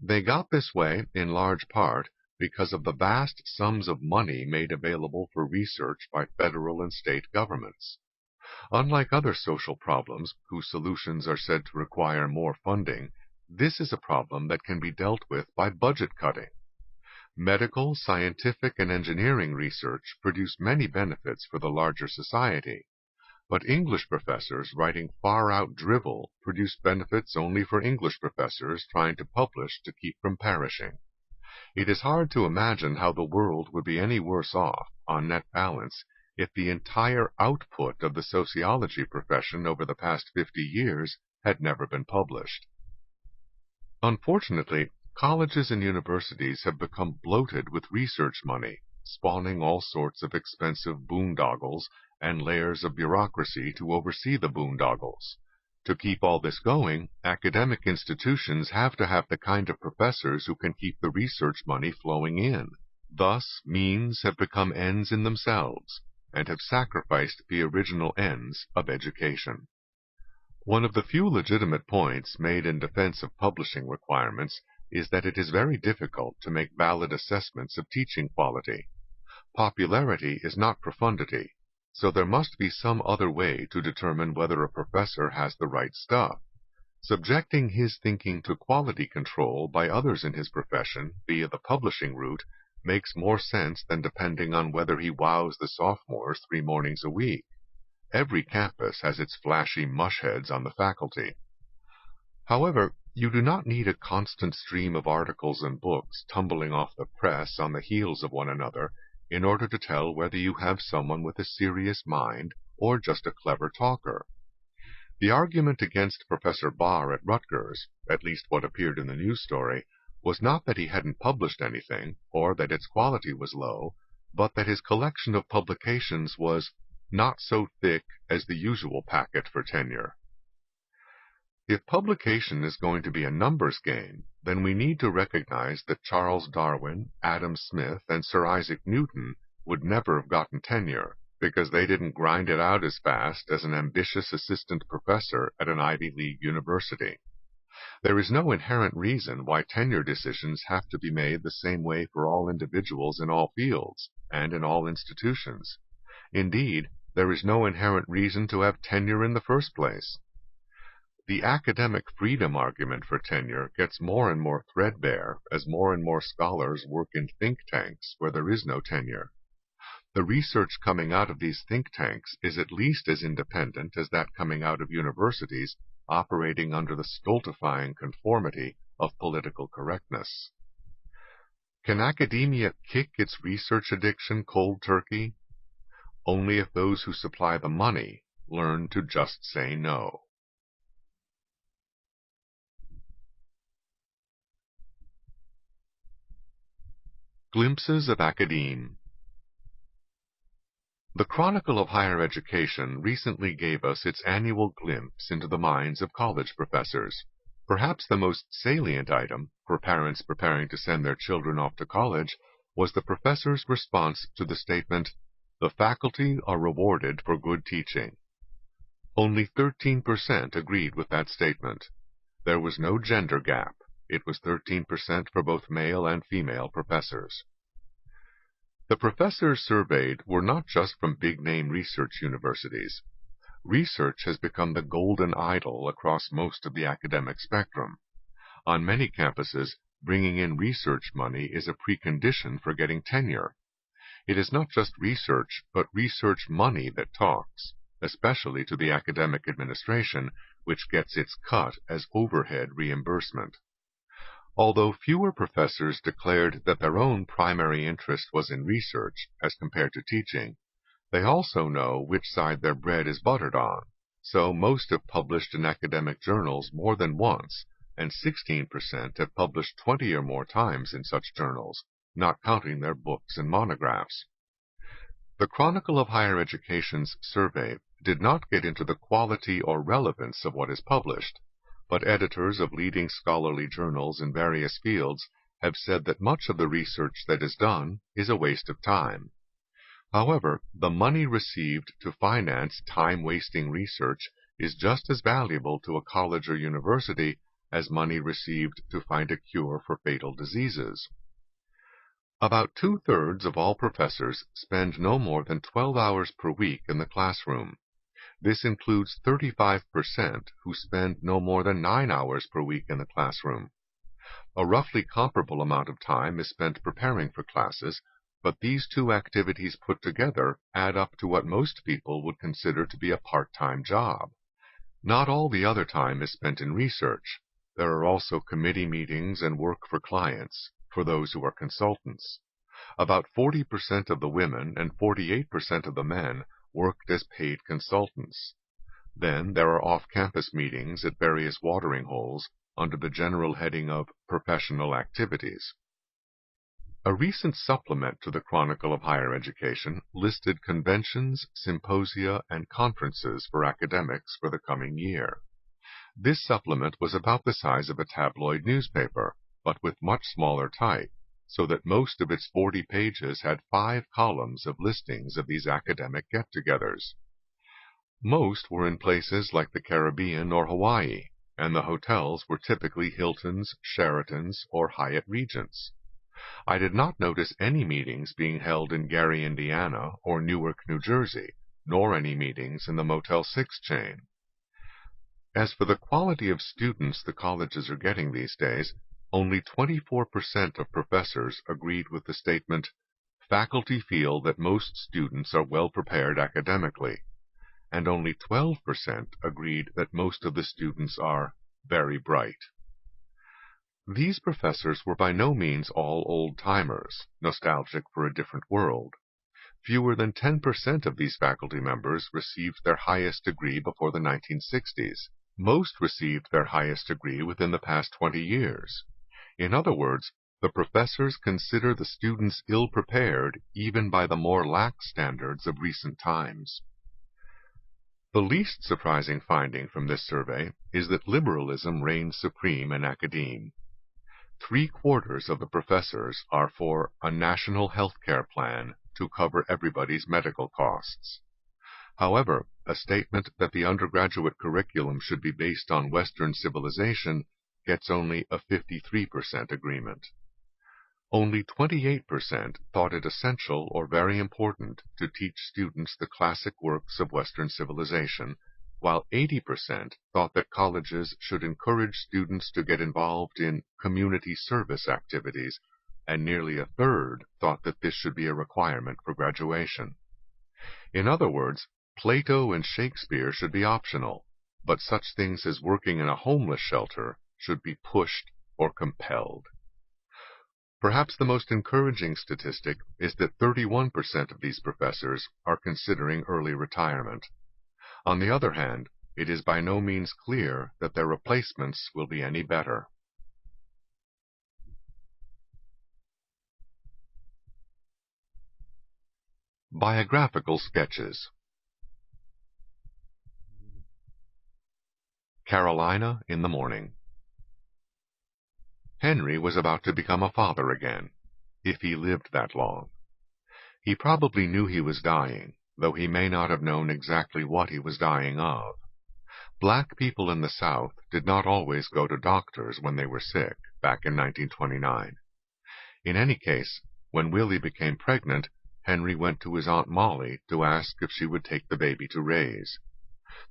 They got this way, in large part, because of the vast sums of money made available for research by federal and state governments. Unlike other social problems, whose solutions are said to require more funding, this is a problem that can be dealt with by budget cutting. Medical, scientific, and engineering research produce many benefits for the larger society, but English professors writing far-out drivel produce benefits only for English professors trying to publish to keep from perishing. It is hard to imagine how the world would be any worse off, on net balance, if the entire output of the sociology profession over the past 50 years had never been published. Unfortunately, colleges and universities have become bloated with research money, spawning all sorts of expensive boondoggles and layers of bureaucracy to oversee the boondoggles. To keep all this going, academic institutions have to have the kind of professors who can keep the research money flowing in. Thus, means have become ends in themselves, and have sacrificed the original ends of education. One of the few legitimate points made in defense of publishing requirements is that it is very difficult to make valid assessments of teaching quality. Popularity is not profundity, so there must be some other way to determine whether a professor has the right stuff. Subjecting his thinking to quality control by others in his profession via the publishing route makes more sense than depending on whether he wows the sophomores 3 mornings a week. Every campus has its flashy mushheads on the faculty. However, you do not need a constant stream of articles and books tumbling off the press on the heels of one another in order to tell whether you have someone with a serious mind or just a clever talker. The argument against Professor Barr at Rutgers, at least what appeared in the news story, was not that he hadn't published anything, or that its quality was low, but that his collection of publications was not so thick as the usual packet for tenure. If publication is going to be a numbers game, then we need to recognize that Charles Darwin, Adam Smith, and Sir Isaac Newton would never have gotten tenure, because they didn't grind it out as fast as an ambitious assistant professor at an Ivy League university. There is no inherent reason why tenure decisions have to be made the same way for all individuals in all fields, and in all institutions. Indeed, there is no inherent reason to have tenure in the first place. The academic freedom argument for tenure gets more and more threadbare as more and more scholars work in think tanks where there is no tenure. The research coming out of these think tanks is at least as independent as that coming out of universities operating under the stultifying conformity of political correctness. Can academia kick its research addiction cold turkey? Only if those who supply the money learn to just say no. Glimpses of Academe. The Chronicle of Higher Education recently gave us its annual glimpse into the minds of college professors. Perhaps the most salient item, for parents preparing to send their children off to college, was the professor's response to the statement, "The faculty are rewarded for good teaching." Only 13% agreed with that statement. There was no gender gap. It was 13% for both male and female professors. The professors surveyed were not just from big-name research universities. Research has become the golden idol across most of the academic spectrum. On many campuses, bringing in research money is a precondition for getting tenure. It is not just research, but research money that talks, especially to the academic administration, which gets its cut as overhead reimbursement. Although fewer professors declared that their own primary interest was in research as compared to teaching, they also know which side their bread is buttered on, so most have published in academic journals more than once, and 16% have published 20 or more times in such journals, not counting their books and monographs. The Chronicle of Higher Education's survey did not get into the quality or relevance of what is published, but editors of leading scholarly journals in various fields have said that much of the research that is done is a waste of time. However, the money received to finance time-wasting research is just as valuable to a college or university as money received to find a cure for fatal diseases. About 2/3 of all professors spend no more than 12 hours per week in the classroom. This includes 35% who spend no more than 9 hours per week in the classroom. A roughly comparable amount of time is spent preparing for classes, but these two activities put together add up to what most people would consider to be a part-time job. Not all the other time is spent in research. There are also committee meetings and work for clients, for those who are consultants. About 40% of the women and 48% of the men worked as paid consultants. Then there are off-campus meetings at various watering holes under the general heading of professional activities. A recent supplement to the Chronicle of Higher Education listed conventions, symposia, and conferences for academics for the coming year. This supplement was about the size of a tabloid newspaper, but with much smaller type, so that most of its 40 pages had 5 columns of listings of these academic get-togethers. Most were in places like the Caribbean or Hawaii, and the hotels were typically Hiltons, Sheratons, or Hyatt Regents. I did not notice any meetings being held in Gary, Indiana, or Newark, New Jersey, nor any meetings in the Motel 6 chain. As for the quality of students the colleges are getting these days, only 24% of professors agreed with the statement, "Faculty feel that most students are well prepared academically," and only 12% agreed that most of the students are very bright. These professors were by no means all old-timers, nostalgic for a different world. Fewer than 10% of these faculty members received their highest degree before the 1960s. Most received their highest degree within the past 20 years. In other words, the professors consider the students ill-prepared even by the more lax standards of recent times. The least surprising finding from this survey is that liberalism reigns supreme in academe. 3/4 of the professors are for a national health care plan to cover everybody's medical costs. However, a statement that the undergraduate curriculum should be based on Western civilization gets only a 53% agreement. Only 28% thought it essential or very important to teach students the classic works of Western civilization, while 80% thought that colleges should encourage students to get involved in community service activities, and nearly a third thought that this should be a requirement for graduation. In other words, Plato and Shakespeare should be optional, but such things as working in a homeless shelter should be pushed or compelled. Perhaps the most encouraging statistic is that 31% of these professors are considering early retirement. On the other hand, it is by no means clear that their replacements will be any better. Biographical sketches. Carolina in the morning. Henry was about to become a father again, if he lived that long. He probably knew he was dying, though he may not have known exactly what he was dying of. Black people in the South did not always go to doctors when they were sick, back in 1929. In any case, when Willie became pregnant, Henry went to his Aunt Molly to ask if she would take the baby to raise.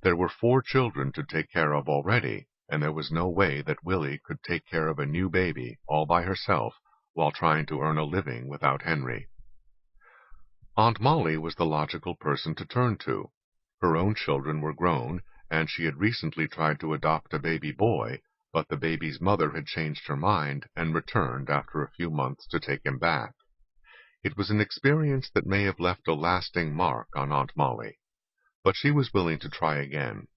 There were 4 children to take care of already, and there was no way that Willie could take care of a new baby all by herself while trying to earn a living without Henry. Aunt Molly was the logical person to turn to. Her own children were grown, and she had recently tried to adopt a baby boy, but the baby's mother had changed her mind and returned after a few months to take him back. It was an experience that may have left a lasting mark on Aunt Molly, but she was willing to try again.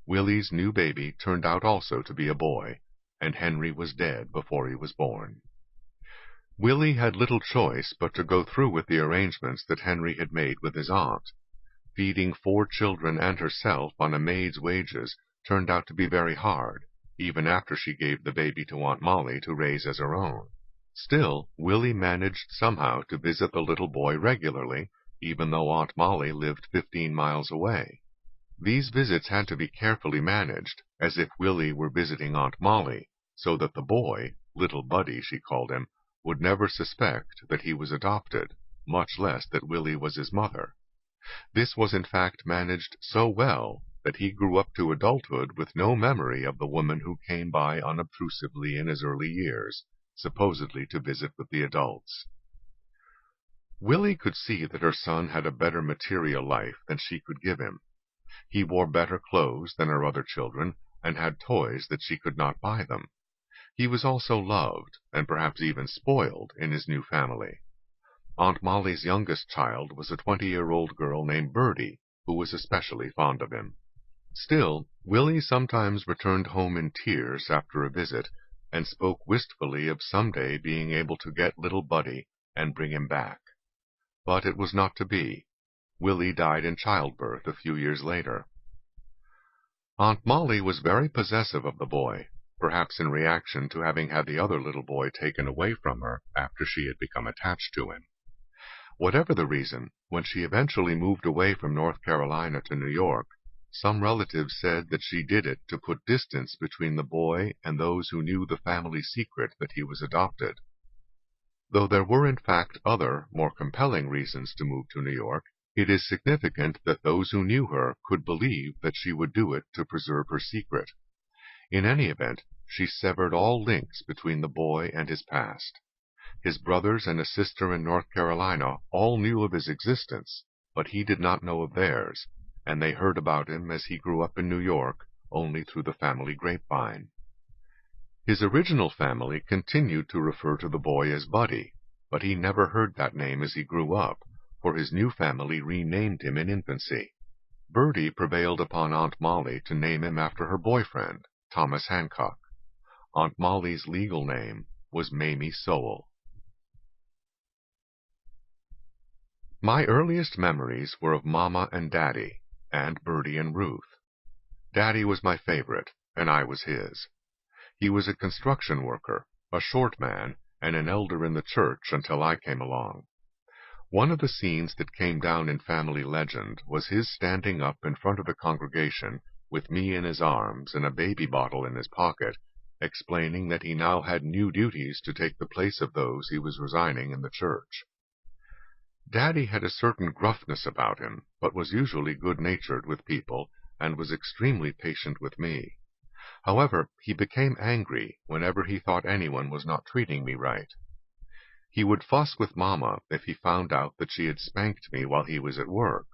Willie's new baby turned out also to be a boy, and Henry was dead before he was born. Willie had little choice but to go through with the arrangements that Henry had made with his aunt. Feeding 4 children and herself on a maid's wages turned out to be very hard, even after she gave the baby to Aunt Molly to raise as her own. Still, Willie managed somehow to visit the little boy regularly, even though Aunt Molly lived 15 miles away. These visits had to be carefully managed, as if Willie were visiting Aunt Molly, so that the boy, little Buddy she called him, would never suspect that he was adopted, much less that Willie was his mother. This was in fact managed so well that he grew up to adulthood with no memory of the woman who came by unobtrusively in his early years, supposedly to visit with the adults. Willie could see that her son had a better material life than she could give him. He wore better clothes than her other children, and had toys that she could not buy them. He was also loved, and perhaps even spoiled, in his new family. Aunt Molly's youngest child was a 20-year-old girl named Birdie, who was especially fond of him. Still, Willie sometimes returned home in tears after a visit, and spoke wistfully of someday being able to get little Buddy and bring him back. But it was not to be. Willie died in childbirth a few years later. Aunt Molly was very possessive of the boy, perhaps in reaction to having had the other little boy taken away from her after she had become attached to him. Whatever the reason, when she eventually moved away from North Carolina to New York, some relatives said that she did it to put distance between the boy and those who knew the family secret that he was adopted. Though there were in fact other, more compelling reasons to move to New York, it is significant that those who knew her could believe that she would do it to preserve her secret. In any event, she severed all links between the boy and his past. His brothers and a sister in North Carolina all knew of his existence, but he did not know of theirs, and they heard about him as he grew up in New York only through the family grapevine. His original family continued to refer to the boy as Buddy, but he never heard that name as he grew up, for his new family renamed him in infancy. Birdie prevailed upon Aunt Molly to name him after her boyfriend, Thomas Hancock. Aunt Molly's legal name was Mamie Sowell. My earliest memories were of Mama and Daddy, and Birdie and Ruth. Daddy was my favorite, and I was his. He was a construction worker, a short man, and an elder in the church until I came along. One of the scenes that came down in family legend was his standing up in front of the congregation with me in his arms and a baby bottle in his pocket, explaining that he now had new duties to take the place of those he was resigning in the church. Daddy had a certain gruffness about him, but was usually good-natured with people, and was extremely patient with me. However, he became angry whenever he thought anyone was not treating me right. He would fuss with Mama if he found out that she had spanked me while he was at work.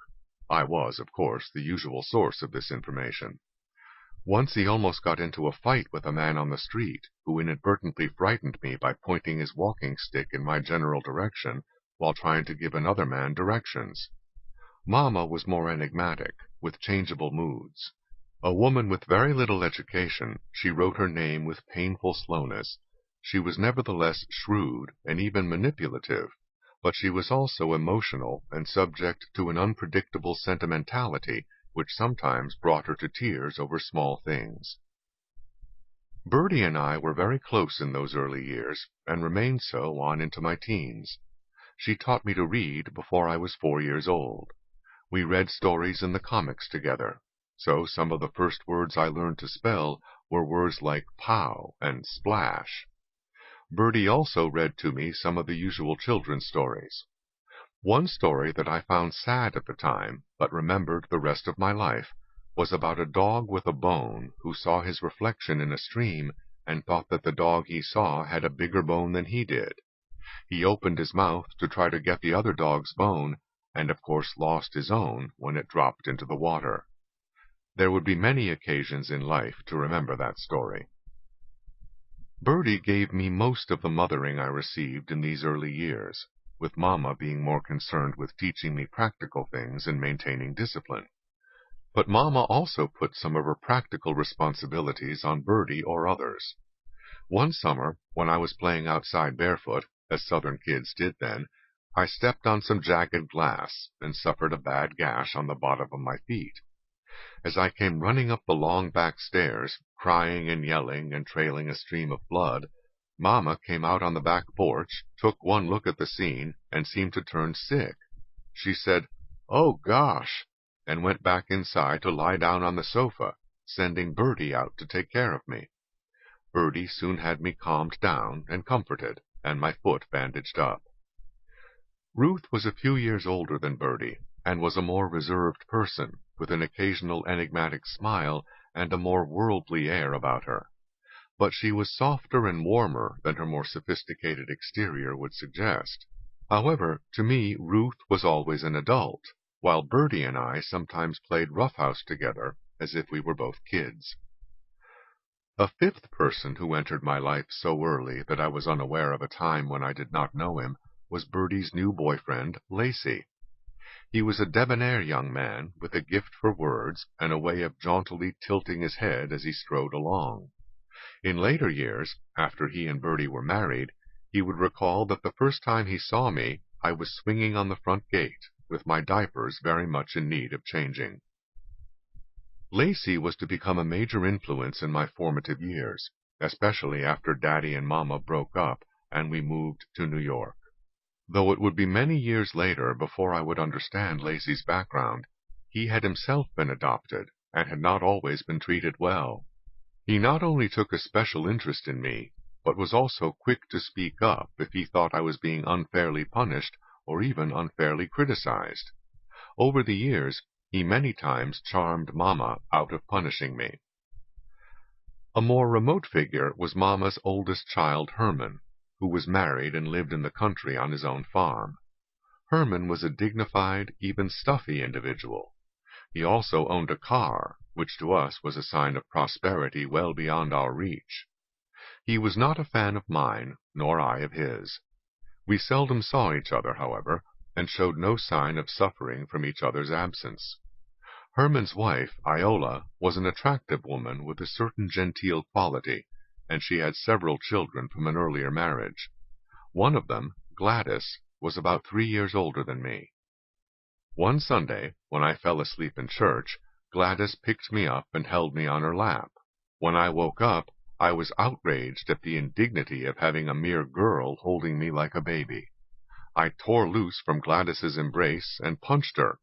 I was, of course, the usual source of this information. Once he almost got into a fight with a man on the street, who inadvertently frightened me by pointing his walking stick in my general direction while trying to give another man directions. Mama was more enigmatic, with changeable moods. A woman with very little education, she wrote her name with painful slowness. She was nevertheless shrewd and even manipulative, but she was also emotional and subject to an unpredictable sentimentality which sometimes brought her to tears over small things. Birdie and I were very close in those early years, and remained so on into my teens. She taught me to read before I was 4 years old. We read stories in the comics together, so some of the first words I learned to spell were words like pow and splash. Birdie also read to me some of the usual children's stories. One story that I found sad at the time, but remembered the rest of my life, was about a dog with a bone who saw his reflection in a stream and thought that the dog he saw had a bigger bone than he did. He opened his mouth to try to get the other dog's bone, and of course lost his own when it dropped into the water. There would be many occasions in life to remember that story. Birdie gave me most of the mothering I received in these early years, with Mama being more concerned with teaching me practical things and maintaining discipline. But Mama also put some of her practical responsibilities on Birdie or others. One summer, when I was playing outside barefoot, as Southern kids did then, I stepped on some jagged glass and suffered a bad gash on the bottom of my feet. As I came running up the long back stairs, crying and yelling and trailing a stream of blood, Mama came out on the back porch, took one look at the scene, and seemed to turn sick. She said, "Oh, gosh," and went back inside to lie down on the sofa, sending Birdie out to take care of me. Birdie soon had me calmed down and comforted, and my foot bandaged up. Ruth was a few years older than Birdie, and was a more reserved person, with an occasional enigmatic smile and a more worldly air about her. But she was softer and warmer than her more sophisticated exterior would suggest. However, to me, Ruth was always an adult, while Birdie and I sometimes played roughhouse together, as if we were both kids. A fifth person who entered my life so early that I was unaware of a time when I did not know him was Birdie's new boyfriend, Lacey. He was a debonair young man with a gift for words and a way of jauntily tilting his head as he strode along. In later years, after he and Birdie were married, he would recall that the first time he saw me, I was swinging on the front gate, with my diapers very much in need of changing. Lacey was to become a major influence in my formative years, especially after Daddy and Mama broke up and we moved to New York. Though it would be many years later before I would understand Lacey's background, he had himself been adopted and had not always been treated well. He not only took a special interest in me, but was also quick to speak up if he thought I was being unfairly punished or even unfairly criticized. Over the years, he many times charmed Mama out of punishing me. A more remote figure was Mama's oldest child, Herman, who was married and lived in the country on his own farm. Herman was a dignified, even stuffy individual. He also owned a car, which to us was a sign of prosperity well beyond our reach. He was not a fan of mine, nor I of his. We seldom saw each other, however, and showed no sign of suffering from each other's absence. Herman's wife, Iola, was an attractive woman with a certain genteel quality, and she had several children from an earlier marriage. One of them, Gladys, was about 3 years older than me. One Sunday, when I fell asleep in church, Gladys picked me up and held me on her lap. When I woke up, I was outraged at the indignity of having a mere girl holding me like a baby. I tore loose from Gladys's embrace and punched her.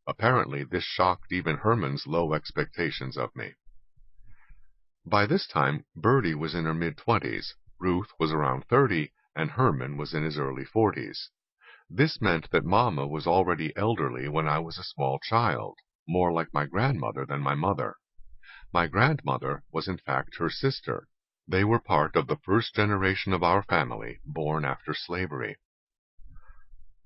Apparently this shocked even Herman's low expectations of me. By this time, Birdie was in her mid-20s, Ruth was around 30, and Herman was in his early 40s. This meant that Mama was already elderly when I was a small child, more like my grandmother than my mother. My grandmother was in fact her sister. They were part of the first generation of our family, born after slavery.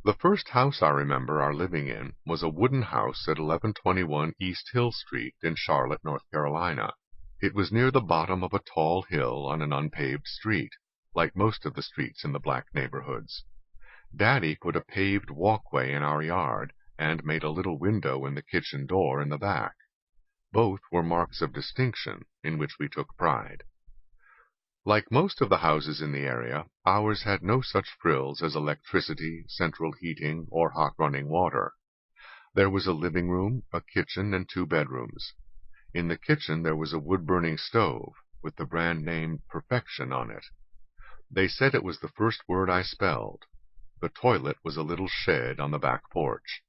The first house I remember our living in was a wooden house at 1121 East Hill Street in Charlotte, North Carolina. It was near the bottom of a tall hill on an unpaved street, like most of the streets in the black neighborhoods. Daddy put a paved walkway in our yard and made a little window in the kitchen door in the back. Both were marks of distinction in which we took pride. Like most of the houses in the area, ours had no such frills as electricity, central heating, or hot running water. There was a living room, a kitchen, and 2 bedrooms. In the kitchen there was a wood-burning stove, with the brand name Perfection on it. They said it was the first word I spelled. The toilet was a little shed on the back porch.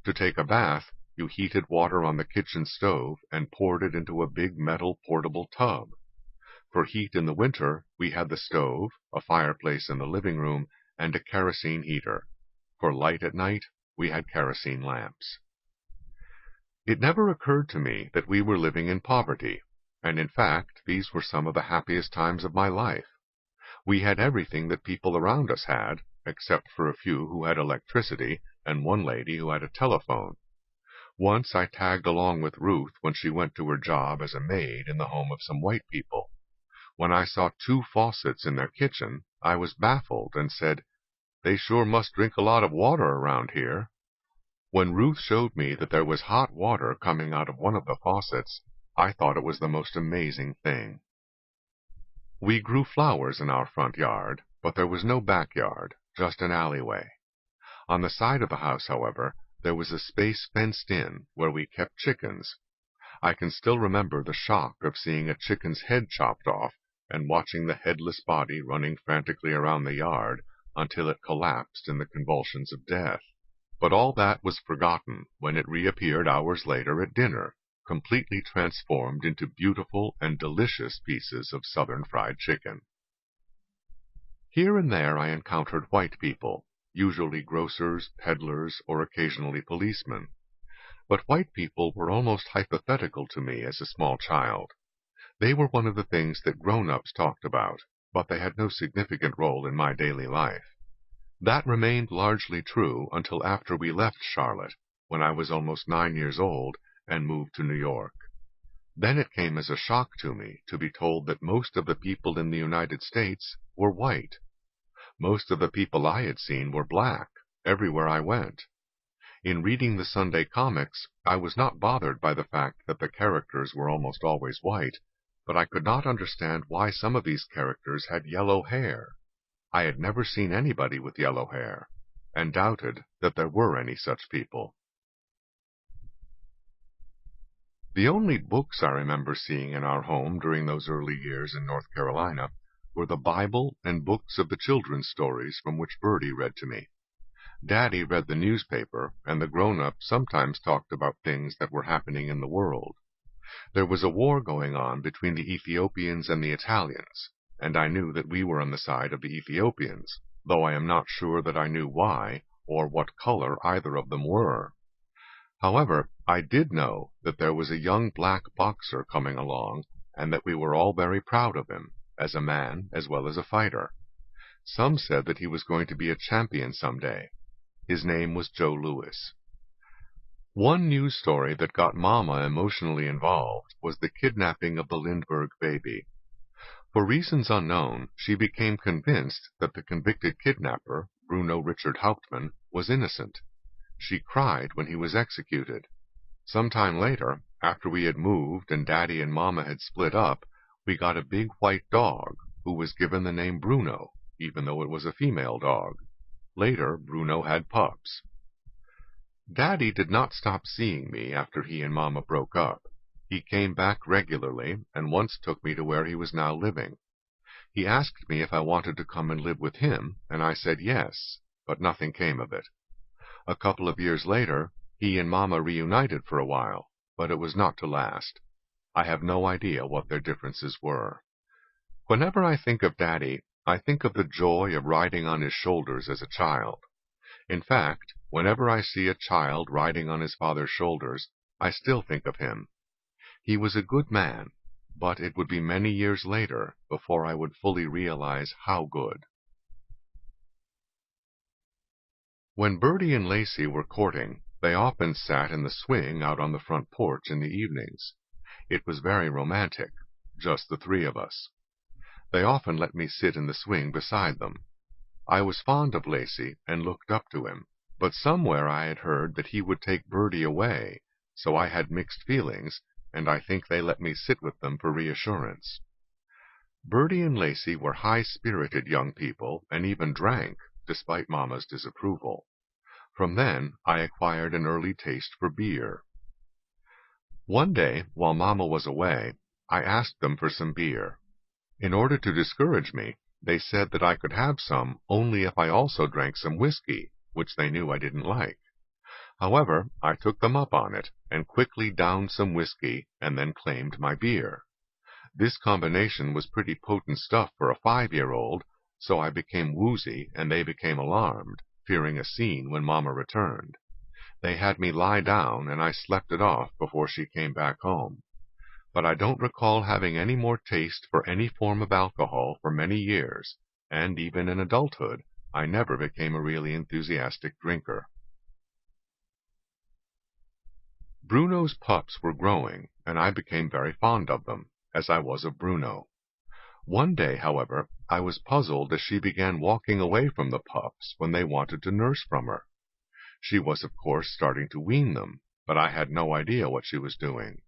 To take a bath, you heated water on the kitchen stove and poured it into a big metal portable tub. For heat in the winter, we had the stove, a fireplace in the living room, and a kerosene heater. For light at night, we had kerosene lamps. It never occurred to me that we were living in poverty, and in fact, these were some of the happiest times of my life. We had everything that people around us had, except for a few who had electricity and one lady who had a telephone. Once I tagged along with Ruth when she went to her job as a maid in the home of some white people. When I saw 2 faucets in their kitchen, I was baffled and said, "They sure must drink a lot of water around here." When Ruth showed me that there was hot water coming out of one of the faucets, I thought it was the most amazing thing. We grew flowers in our front yard, but there was no backyard, just an alleyway. On the side of the house, however, there was a space fenced in where we kept chickens. I can still remember the shock of seeing a chicken's head chopped off and watching the headless body running frantically around the yard until it collapsed in the convulsions of death. But all that was forgotten when it reappeared hours later at dinner, completely transformed into beautiful and delicious pieces of southern fried chicken. Here and there I encountered white people, usually grocers, peddlers, or occasionally policemen. But white people were almost hypothetical to me as a small child. They were one of the things that grown-ups talked about, but they had no significant role in my daily life. That remained largely true until after we left Charlotte, when I was almost 9 years old, and moved to New York. Then it came as a shock to me to be told that most of the people in the United States were white. Most of the people I had seen were black, everywhere I went. In reading the Sunday comics, I was not bothered by the fact that the characters were almost always white, but I could not understand why some of these characters had yellow hair. I had never seen anybody with yellow hair, and doubted that there were any such people. The only books I remember seeing in our home during those early years in North Carolina were the Bible and books of the children's stories from which Bertie read to me. Daddy read the newspaper, and the grown-ups sometimes talked about things that were happening in the world. There was a war going on between the Ethiopians and the Italians, and I knew that we were on the side of the Ethiopians, though I am not sure that I knew why or what color either of them were. However, I did know that there was a young black boxer coming along, and that we were all very proud of him, as a man as well as a fighter. Some said that he was going to be a champion someday. His name was Joe Louis. One news story that got Mama emotionally involved was the kidnapping of the Lindbergh baby. For reasons unknown, she became convinced that the convicted kidnapper, Bruno Richard Hauptmann, was innocent. She cried when he was executed. Some time later, after we had moved and Daddy and Mama had split up, we got a big white dog, who was given the name Bruno, even though it was a female dog. Later, Bruno had pups. Daddy did not stop seeing me after he and Mama broke up. He came back regularly and once took me to where he was now living. He asked me if I wanted to come and live with him, and I said yes, but nothing came of it. A couple of years later, he and Mama reunited for a while, but it was not to last. I have no idea what their differences were. Whenever I think of Daddy, I think of the joy of riding on his shoulders as a child. In fact, whenever I see a child riding on his father's shoulders, I still think of him. He was a good man, but it would be many years later before I would fully realize how good. When Bertie and Lacey were courting, they often sat in the swing out on the front porch in the evenings. It was very romantic, just the 3 of us. They often let me sit in the swing beside them. I was fond of Lacey and looked up to him, but somewhere I had heard that he would take Bertie away, so I had mixed feelings, and I think they let me sit with them for reassurance. Bertie and Lacey were high-spirited young people and even drank, despite Mama's disapproval. From then, I acquired an early taste for beer. One day, while Mama was away, I asked them for some beer. In order to discourage me, they said that I could have some only if I also drank some whiskey, which they knew I didn't like. However, I took them up on it, and quickly downed some whiskey, and then claimed my beer. This combination was pretty potent stuff for a 5-year-old, so I became woozy, and they became alarmed, fearing a scene when Mama returned. They had me lie down, and I slept it off before she came back home. But I don't recall having any more taste for any form of alcohol for many years, and even in adulthood, I never became a really enthusiastic drinker. Bruno's pups were growing, and I became very fond of them, as I was of Bruno. One day, however, I was puzzled as she began walking away from the pups when they wanted to nurse from her. She was, of course, starting to wean them, but I had no idea what she was doing.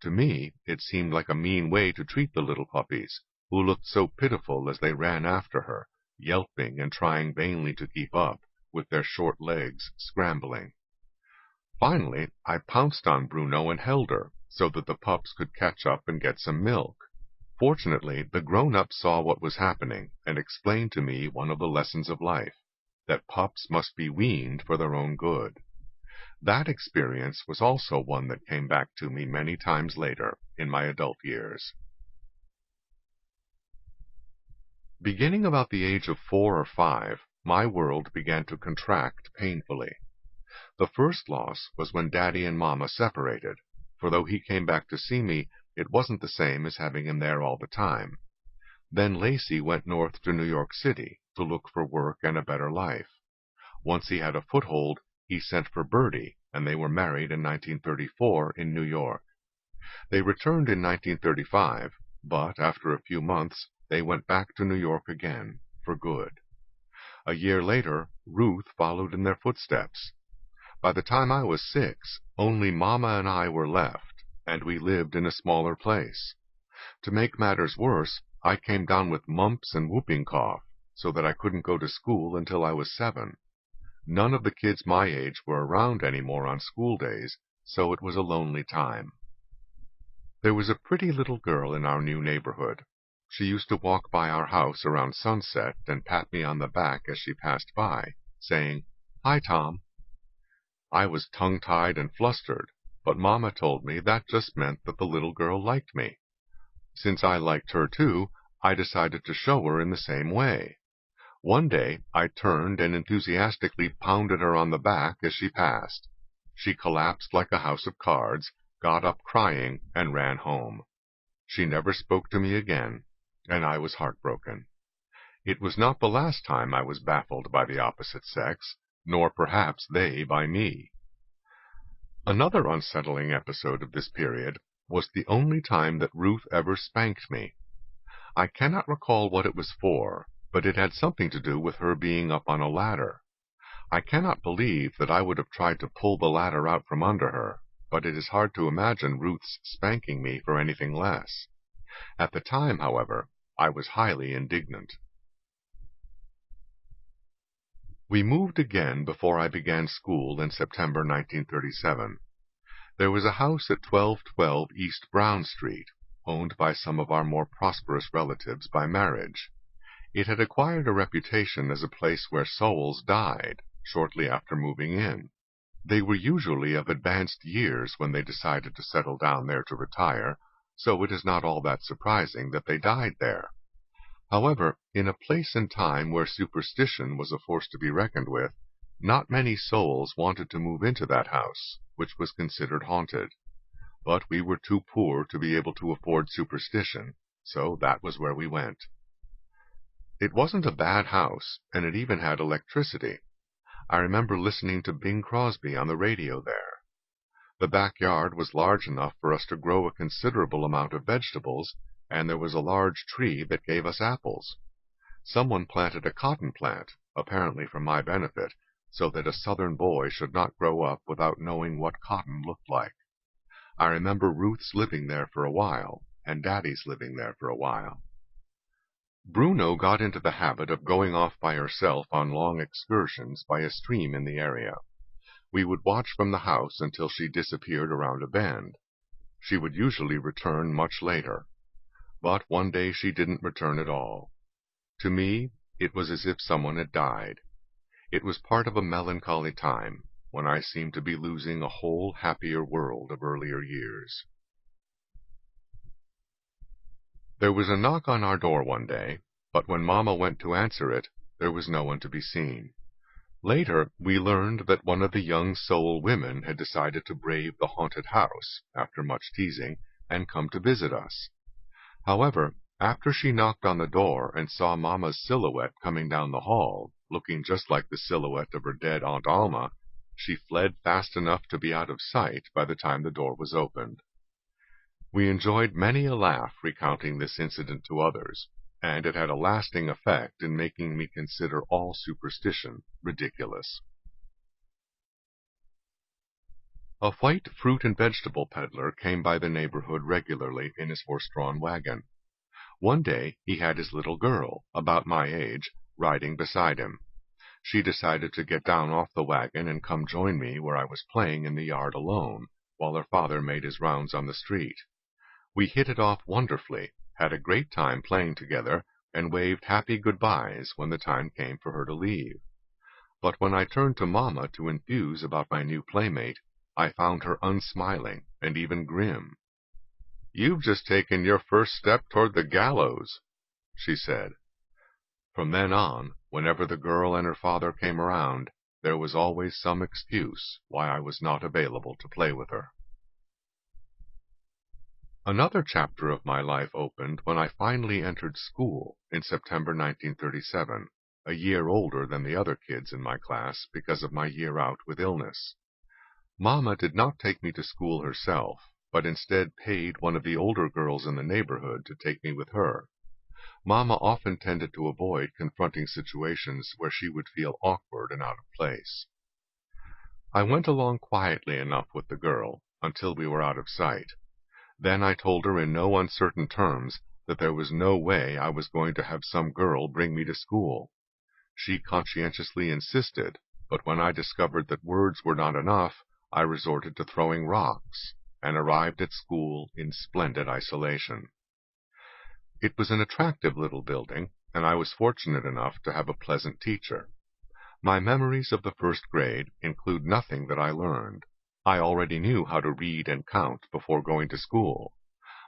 To me, it seemed like a mean way to treat the little puppies, who looked so pitiful as they ran after her, yelping and trying vainly to keep up, with their short legs scrambling. Finally, I pounced on Bruno and held her, so that the pups could catch up and get some milk. Fortunately, the grown-ups saw what was happening and explained to me one of the lessons of life, that pups must be weaned for their own good. That experience was also one that came back to me many times later in my adult years. Beginning about the age of 4 or 5, my world began to contract painfully. The first loss was when Daddy and Mama separated, for though he came back to see me, it wasn't the same as having him there all the time. Then Lacey went north to New York City to look for work and a better life. Once he had a foothold, he sent for Bertie, and they were married in 1934 in New York. They returned in 1935, but after a few months, they went back to New York again, for good. A year later, Ruth followed in their footsteps. By the time I was 6, only Mama and I were left, and we lived in a smaller place. To make matters worse, I came down with mumps and whooping cough, so that I couldn't go to school until I was 7. None of the kids my age were around anymore on school days, so it was a lonely time. There was a pretty little girl in our new neighborhood. She used to walk by our house around sunset and pat me on the back as she passed by, saying, "Hi, Tom." I was tongue-tied and flustered, but Mama told me that just meant that the little girl liked me. Since I liked her too, I decided to show her in the same way. One day, I turned and enthusiastically pounded her on the back as she passed. She collapsed like a house of cards, got up crying, and ran home. She never spoke to me again, and I was heartbroken. It was not the last time I was baffled by the opposite sex, nor perhaps they by me. Another unsettling episode of this period was the only time that Ruth ever spanked me. I cannot recall what it was for, but it had something to do with her being up on a ladder. I cannot believe that I would have tried to pull the ladder out from under her, but it is hard to imagine Ruth's spanking me for anything less. At the time, however, I was highly indignant. We moved again before I began school in September 1937. There was a house at 1212 East Brown Street, owned by some of our more prosperous relatives by marriage. It had acquired a reputation as a place where souls died shortly after moving in. They were usually of advanced years when they decided to settle down there to retire, so it is not all that surprising that they died there. However, in a place and time where superstition was a force to be reckoned with, not many souls wanted to move into that house, which was considered haunted. But we were too poor to be able to afford superstition, so that was where we went. It wasn't a bad house, and it even had electricity. I remember listening to Bing Crosby on the radio there. The backyard was large enough for us to grow a considerable amount of vegetables, and there was a large tree that gave us apples. Someone planted a cotton plant, apparently for my benefit, so that a Southern boy should not grow up without knowing what cotton looked like. I remember Ruth's living there for a while, and Daddy's living there for a while. Bruno got into the habit of going off by herself on long excursions by a stream in the area. We would watch from the house until she disappeared around a bend. She would usually return much later. But one day she didn't return at all. To me, it was as if someone had died. It was part of a melancholy time, when I seemed to be losing a whole happier world of earlier years. There was a knock on our door one day, but when Mama went to answer it, there was no one to be seen. Later, we learned that one of the young Sowell women had decided to brave the haunted house, after much teasing, and come to visit us. However, after she knocked on the door and saw Mama's silhouette coming down the hall, looking just like the silhouette of her dead Aunt Alma, she fled fast enough to be out of sight by the time the door was opened. We enjoyed many a laugh recounting this incident to others, and it had a lasting effect in making me consider all superstition ridiculous. A white fruit and vegetable peddler came by the neighborhood regularly in his horse-drawn wagon. One day he had his little girl, about my age, riding beside him. She decided to get down off the wagon and come join me where I was playing in the yard alone, while her father made his rounds on the street. We hit it off wonderfully, had a great time playing together, and waved happy goodbyes when the time came for her to leave. But when I turned to Mama to enthuse about my new playmate, I found her unsmiling and even grim. "You've just taken your first step toward the gallows," she said. From then on, whenever the girl and her father came around, there was always some excuse why I was not available to play with her. Another chapter of my life opened when I finally entered school in September 1937, a year older than the other kids in my class because of my year out with illness. Mama did not take me to school herself, but instead paid one of the older girls in the neighborhood to take me with her. Mama often tended to avoid confronting situations where she would feel awkward and out of place. I went along quietly enough with the girl until we were out of sight. Then I told her in no uncertain terms that there was no way I was going to have some girl bring me to school. She conscientiously insisted, but when I discovered that words were not enough, I resorted to throwing rocks, and arrived at school in splendid isolation. It was an attractive little building, and I was fortunate enough to have a pleasant teacher. My memories of the first grade include nothing that I learned. I already knew how to read and count before going to school.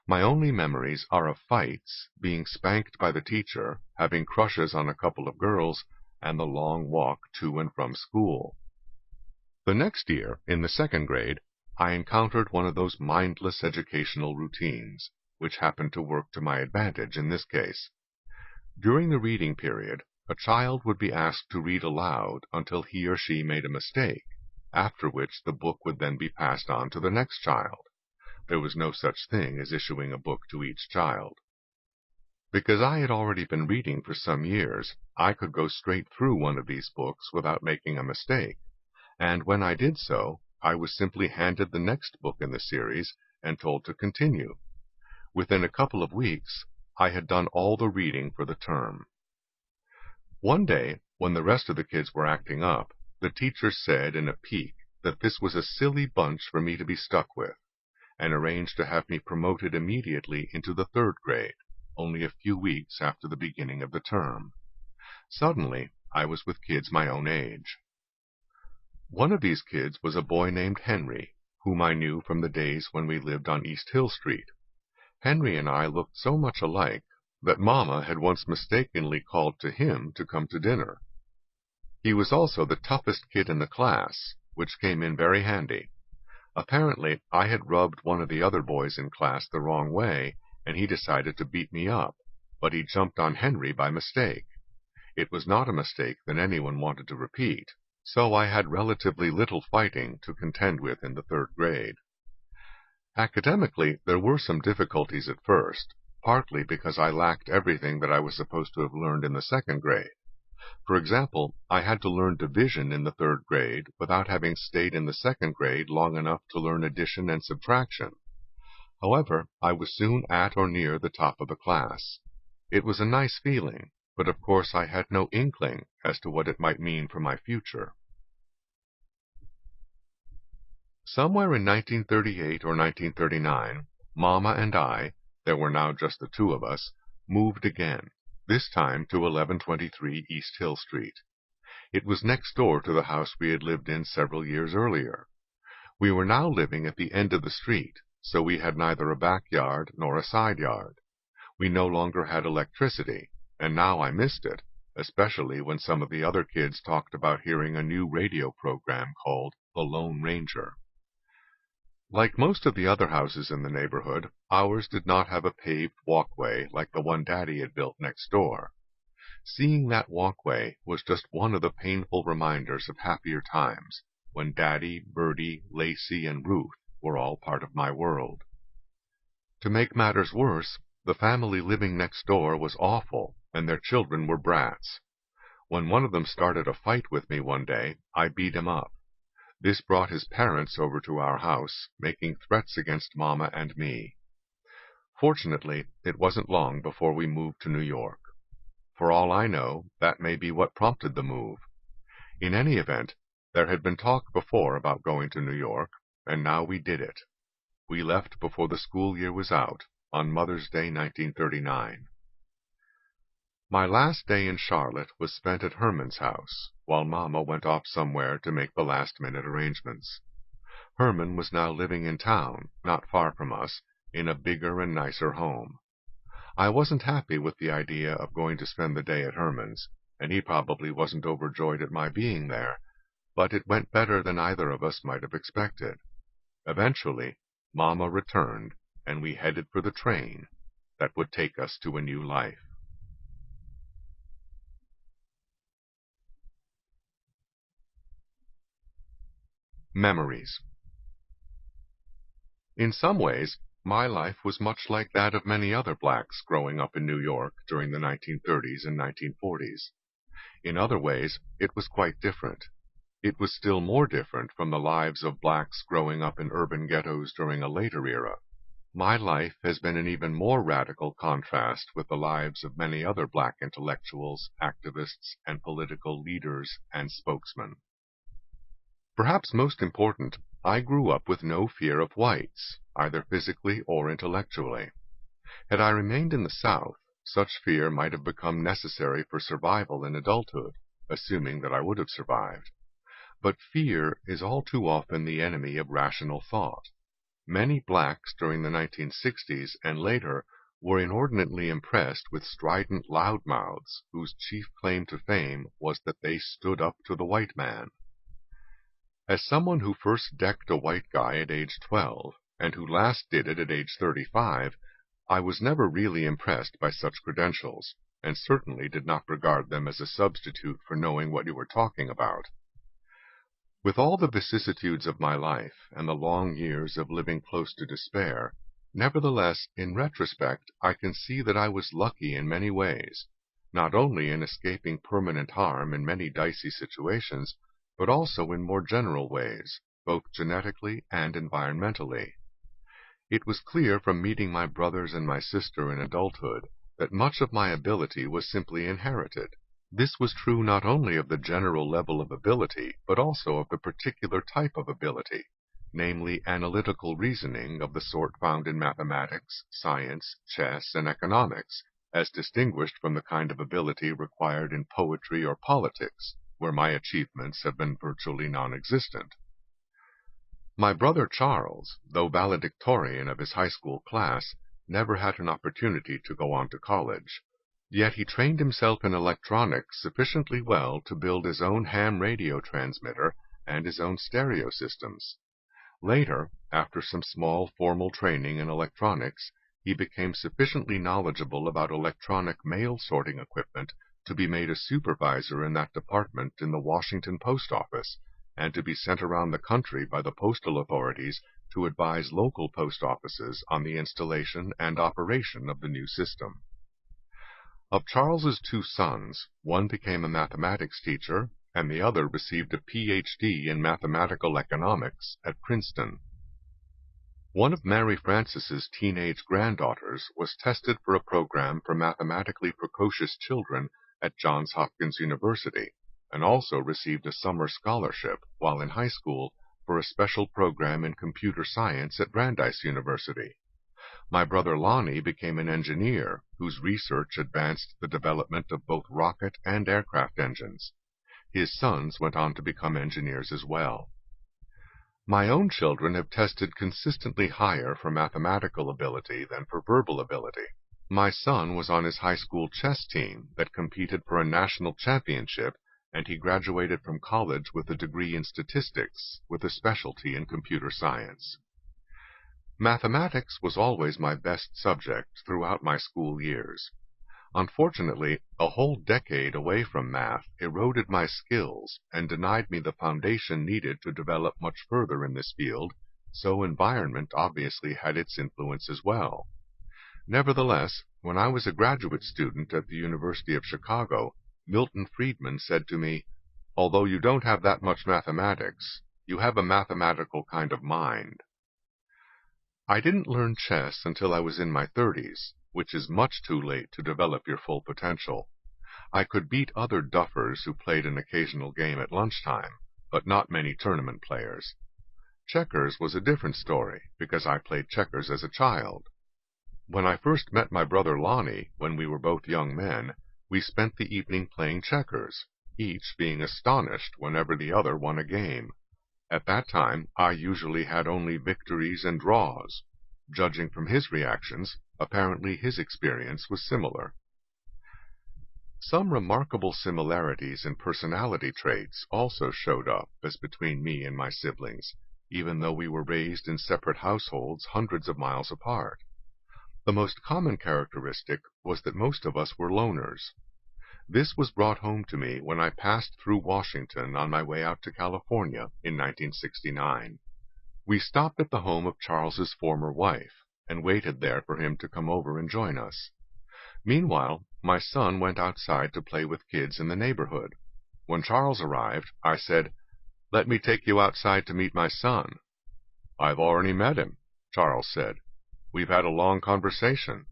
My only memories are of fights, being spanked by the teacher, having crushes on a couple of girls, and the long walk to and from school. The next year, in the second grade, I encountered one of those mindless educational routines, which happened to work to my advantage in this case. During the reading period, a child would be asked to read aloud until he or she made a mistake, after which the book would then be passed on to the next child. There was no such thing as issuing a book to each child. Because I had already been reading for some years, I could go straight through one of these books without making a mistake, and when I did so, I was simply handed the next book in the series and told to continue. Within a couple of weeks, I had done all the reading for the term. One day, when the rest of the kids were acting up, the teacher said in a pique that this was a silly bunch for me to be stuck with, and arranged to have me promoted immediately into the third grade, only a few weeks after the beginning of the term. Suddenly, I was with kids my own age. One of these kids was a boy named Henry, whom I knew from the days when we lived on East Hill Street. Henry and I looked so much alike that Mama had once mistakenly called to him to come to dinner. He was also the toughest kid in the class, which came in very handy. Apparently, I had rubbed one of the other boys in class the wrong way, and he decided to beat me up, but he jumped on Henry by mistake. It was not a mistake that anyone wanted to repeat, so I had relatively little fighting to contend with in the third grade. Academically, there were some difficulties at first, partly because I lacked everything that I was supposed to have learned in the second grade. For example, I had to learn division in the third grade without having stayed in the second grade long enough to learn addition and subtraction. However, I was soon at or near the top of the class. It was a nice feeling, but of course I had no inkling as to what it might mean for my future. Somewhere in 1938 or 1939, Mama and I, there were now just the two of us, moved again, this time to 1123 East Hill Street. It was next door to the house we had lived in several years earlier. We were now living at the end of the street, so we had neither a backyard nor a side yard. We no longer had electricity, and now I missed it, especially when some of the other kids talked about hearing a new radio program called The Lone Ranger. Like most of the other houses in the neighborhood, ours did not have a paved walkway like the one Daddy had built next door. Seeing that walkway was just one of the painful reminders of happier times, when Daddy, Bertie, Lacey, and Ruth were all part of my world. To make matters worse, The family living next door was awful, and their children were brats. When one of them started a fight with me one day, I beat him up. This brought his parents over to our house, making threats against Mama and me. Fortunately, it wasn't long before we moved to New York. For all I know, that may be what prompted the move. In any event, there had been talk before about going to New York, and now we did it. We left before the school year was out, on Mother's Day 1939. My last day in Charlotte was spent at Herman's house, while Mama went off somewhere to make the last-minute arrangements. Herman was now living in town, not far from us, in a bigger and nicer home. I wasn't happy with the idea of going to spend the day at Herman's, and he probably wasn't overjoyed at my being there, but it went better than either of us might have expected. Eventually, Mama returned, and we headed for the train that would take us to a new life. Memories. In some ways, my life was much like that of many other blacks growing up in New York during the 1930s and 1940s. In other ways, it was quite different. It was still more different from the lives of blacks growing up in urban ghettos during a later era. My life has been an even more radical contrast with the lives of many other black intellectuals, activists, and political leaders and spokesmen. Perhaps most important, I grew up with no fear of whites, either physically or intellectually. Had I remained in the South, such fear might have become necessary for survival in adulthood, assuming that I would have survived. But fear is all too often the enemy of rational thought. Many blacks during the 1960s and later were inordinately impressed with strident loudmouths whose chief claim to fame was that they stood up to the white man. As someone who first decked a white guy at age 12, and who last did it at age 35, I was never really impressed by such credentials, and certainly did not regard them as a substitute for knowing what you were talking about. With all the vicissitudes of my life, and the long years of living close to despair, nevertheless, in retrospect, I can see that I was lucky in many ways, not only in escaping permanent harm in many dicey situations, but also in more general ways, both genetically and environmentally. It was clear from meeting my brothers and my sister in adulthood that much of my ability was simply inherited. This was true not only of the general level of ability, but also of the particular type of ability, namely analytical reasoning of the sort found in mathematics, science, chess, and economics, as distinguished from the kind of ability required in poetry or politics, where my achievements have been virtually non-existent. My brother Charles, though valedictorian of his high school class, never had an opportunity to go on to college. Yet he trained himself in electronics sufficiently well to build his own ham radio transmitter and his own stereo systems. Later, after some small formal training in electronics, he became sufficiently knowledgeable about electronic mail sorting equipment to be made a supervisor in that department in the Washington Post Office, and to be sent around the country by the postal authorities to advise local post offices on the installation and operation of the new system. Of Charles's two sons, one became a mathematics teacher, and the other received a Ph.D. in mathematical economics at Princeton. One of Mary Frances's teenage granddaughters was tested for a program for mathematically precocious children at Johns Hopkins University, and also received a summer scholarship while in high school for a special program in computer science at Brandeis University. My brother Lonnie became an engineer whose research advanced the development of both rocket and aircraft engines. His sons went on to become engineers as well. My own children have tested consistently higher for mathematical ability than for verbal ability. My son was on his high school chess team that competed for a national championship, and he graduated from college with a degree in statistics, with a specialty in computer science. Mathematics was always my best subject throughout my school years. Unfortunately, a whole decade away from math eroded my skills and denied me the foundation needed to develop much further in this field, so environment obviously had its influence as well. Nevertheless, when I was a graduate student at the University of Chicago, Milton Friedman said to me, "Although you don't have that much mathematics, you have a mathematical kind of mind." I didn't learn chess until I was in my 30s, which is much too late to develop your full potential. I could beat other duffers who played an occasional game at lunchtime, but not many tournament players. Checkers was a different story, because I played checkers as a child. When I first met my brother Lonnie, when we were both young men, we spent the evening playing checkers, each being astonished whenever the other won a game. At that time, I usually had only victories and draws. Judging from his reactions, apparently his experience was similar. Some remarkable similarities in personality traits also showed up as between me and my siblings, even though we were raised in separate households hundreds of miles apart. The most common characteristic was that most of us were loners. This was brought home to me when I passed through Washington on my way out to California in 1969. We stopped at the home of Charles's former wife and waited there for him to come over and join us. Meanwhile, my son went outside to play with kids in the neighborhood. When Charles arrived, I said, "Let me take you outside to meet my son." "I've already met him," Charles said. "We've had a long conversation."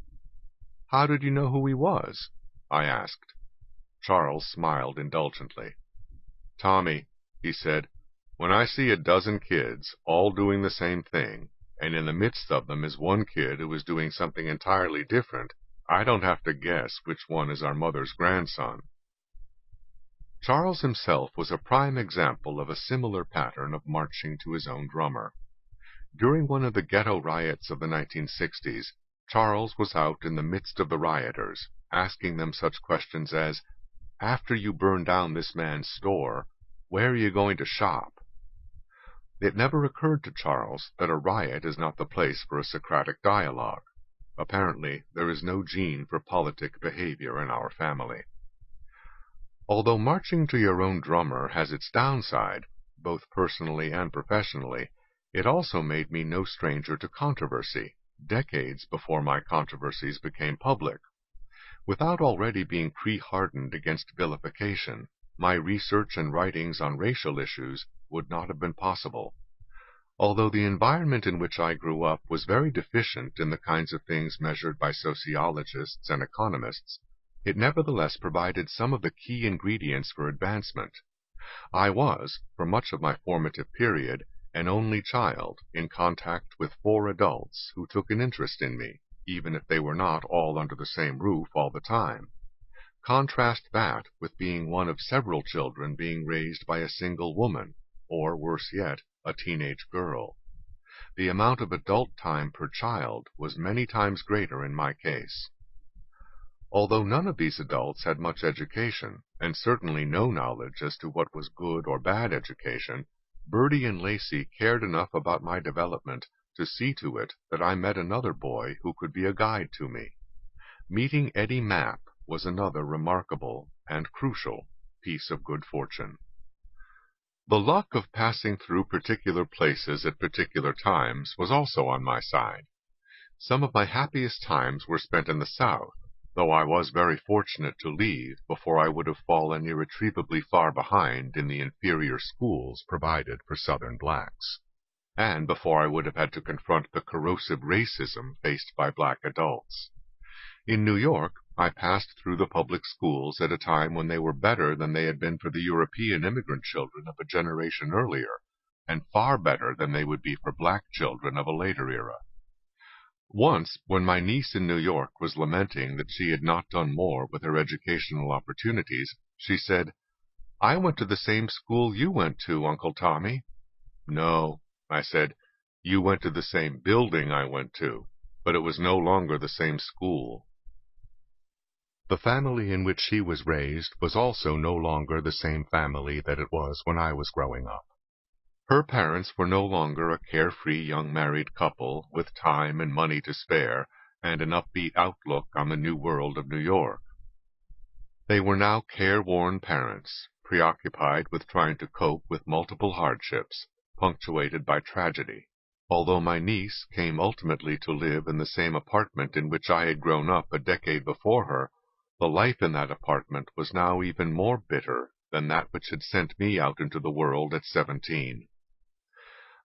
"How did you know who he was?" I asked. Charles smiled indulgently. "Tommy," he said, "when I see a dozen kids all doing the same thing, and in the midst of them is one kid who is doing something entirely different, I don't have to guess which one is our mother's grandson." Charles himself was a prime example of a similar pattern of marching to his own drummer. During one of the ghetto riots of the 1960s, Charles was out in the midst of the rioters, asking them such questions as, "After you burn down this man's store, where are you going to shop?" It never occurred to Charles that a riot is not the place for a Socratic dialogue. Apparently, there is no gene for politic behavior in our family. Although marching to your own drummer has its downside, both personally and professionally, it also made me no stranger to controversy, decades before my controversies became public. Without already being pre-hardened against vilification, my research and writings on racial issues would not have been possible. Although the environment in which I grew up was very deficient in the kinds of things measured by sociologists and economists, it nevertheless provided some of the key ingredients for advancement. I was, for much of my formative period, an only child in contact with 4 adults who took an interest in me, even if they were not all under the same roof all the time. Contrast that with being one of several children being raised by a single woman, or worse yet, a teenage girl. The amount of adult time per child was many times greater in my case. Although none of these adults had much education, and certainly no knowledge as to what was good or bad education, Bertie and Lacey cared enough about my development to see to it that I met another boy who could be a guide to me. Meeting Eddie Mapp was another remarkable and crucial piece of good fortune. The luck of passing through particular places at particular times was also on my side. Some of my happiest times were spent in the South, though I was very fortunate to leave before I would have fallen irretrievably far behind in the inferior schools provided for Southern blacks, and before I would have had to confront the corrosive racism faced by black adults. In New York, I passed through the public schools at a time when they were better than they had been for the European immigrant children of a generation earlier, and far better than they would be for black children of a later era. Once, when my niece in New York was lamenting that she had not done more with her educational opportunities, she said, "I went to the same school you went to, Uncle Tommy." "No," I said, "you went to the same building I went to, but it was no longer the same school." The family in which she was raised was also no longer the same family that it was when I was growing up. Her parents were no longer a carefree young married couple with time and money to spare and an upbeat outlook on the new world of New York. They were now careworn parents, preoccupied with trying to cope with multiple hardships, punctuated by tragedy. Although my niece came ultimately to live in the same apartment in which I had grown up a decade before her, the life in that apartment was now even more bitter than that which had sent me out into the world at 17.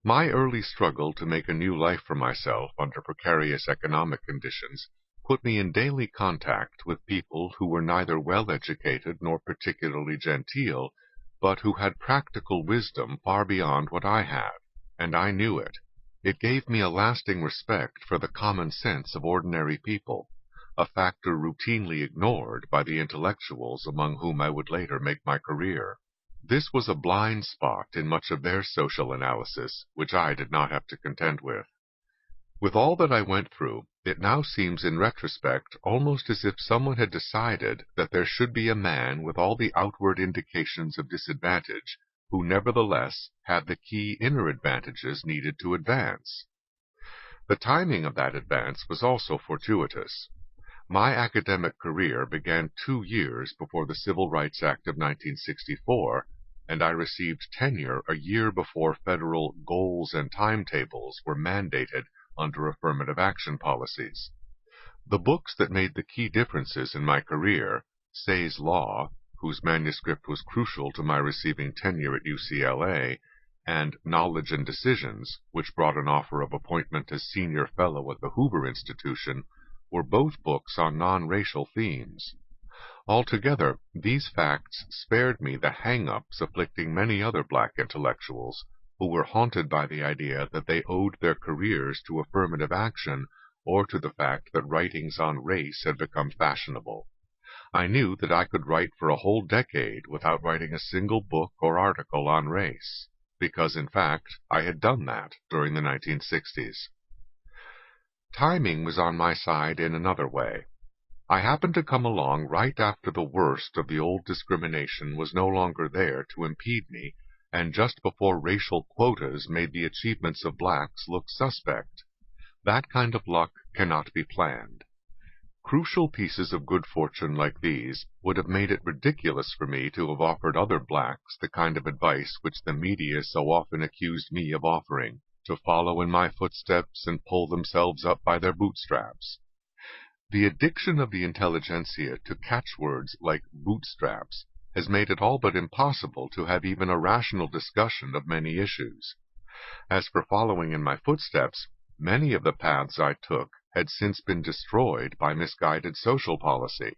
My early struggle to make a new life for myself under precarious economic conditions put me in daily contact with people who were neither well-educated nor particularly genteel, but who had practical wisdom far beyond what I had, and I knew it. It gave me a lasting respect for the common sense of ordinary people, a factor routinely ignored by the intellectuals among whom I would later make my career. This was a blind spot in much of their social analysis, which I did not have to contend with. With all that I went through, it now seems in retrospect almost as if someone had decided that there should be a man with all the outward indications of disadvantage, who nevertheless had the key inner advantages needed to advance. The timing of that advance was also fortuitous. My academic career began 2 years before the Civil Rights Act of 1964, and I received tenure a year before federal goals and timetables were mandated under affirmative action policies. The books that made the key differences in my career, Say's Law, whose manuscript was crucial to my receiving tenure at UCLA, and Knowledge and Decisions, which brought an offer of appointment as senior fellow at the Hoover Institution, were both books on non-racial themes. Altogether, these facts spared me the hang-ups afflicting many other black intellectuals, who were haunted by the idea that they owed their careers to affirmative action or to the fact that writings on race had become fashionable. I knew that I could write for a whole decade without writing a single book or article on race, because, in fact, I had done that during the 1960s. Timing was on my side in another way. I happened to come along right after the worst of the old discrimination was no longer there to impede me, and just before racial quotas made the achievements of blacks look suspect. That kind of luck cannot be planned. Crucial pieces of good fortune like these would have made it ridiculous for me to have offered other blacks the kind of advice which the media so often accused me of offering, to follow in my footsteps and pull themselves up by their bootstraps. The addiction of the intelligentsia to catchwords like bootstraps has made it all but impossible to have even a rational discussion of many issues. As for following in my footsteps, many of the paths I took had since been destroyed by misguided social policy,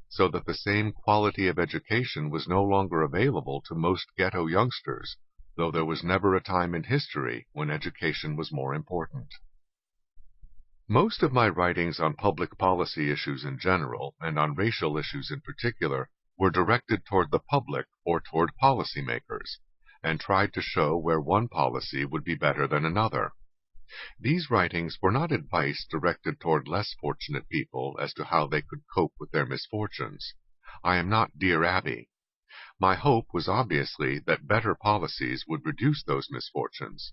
so that the same quality of education was no longer available to most ghetto youngsters, though there was never a time in history when education was more important. Most of my writings on public policy issues in general, and on racial issues in particular, were directed toward the public or toward policymakers, and tried to show where one policy would be better than another. These writings were not advice directed toward less fortunate people as to how they could cope with their misfortunes. I am not Dear Abby. My hope was obviously that better policies would reduce those misfortunes.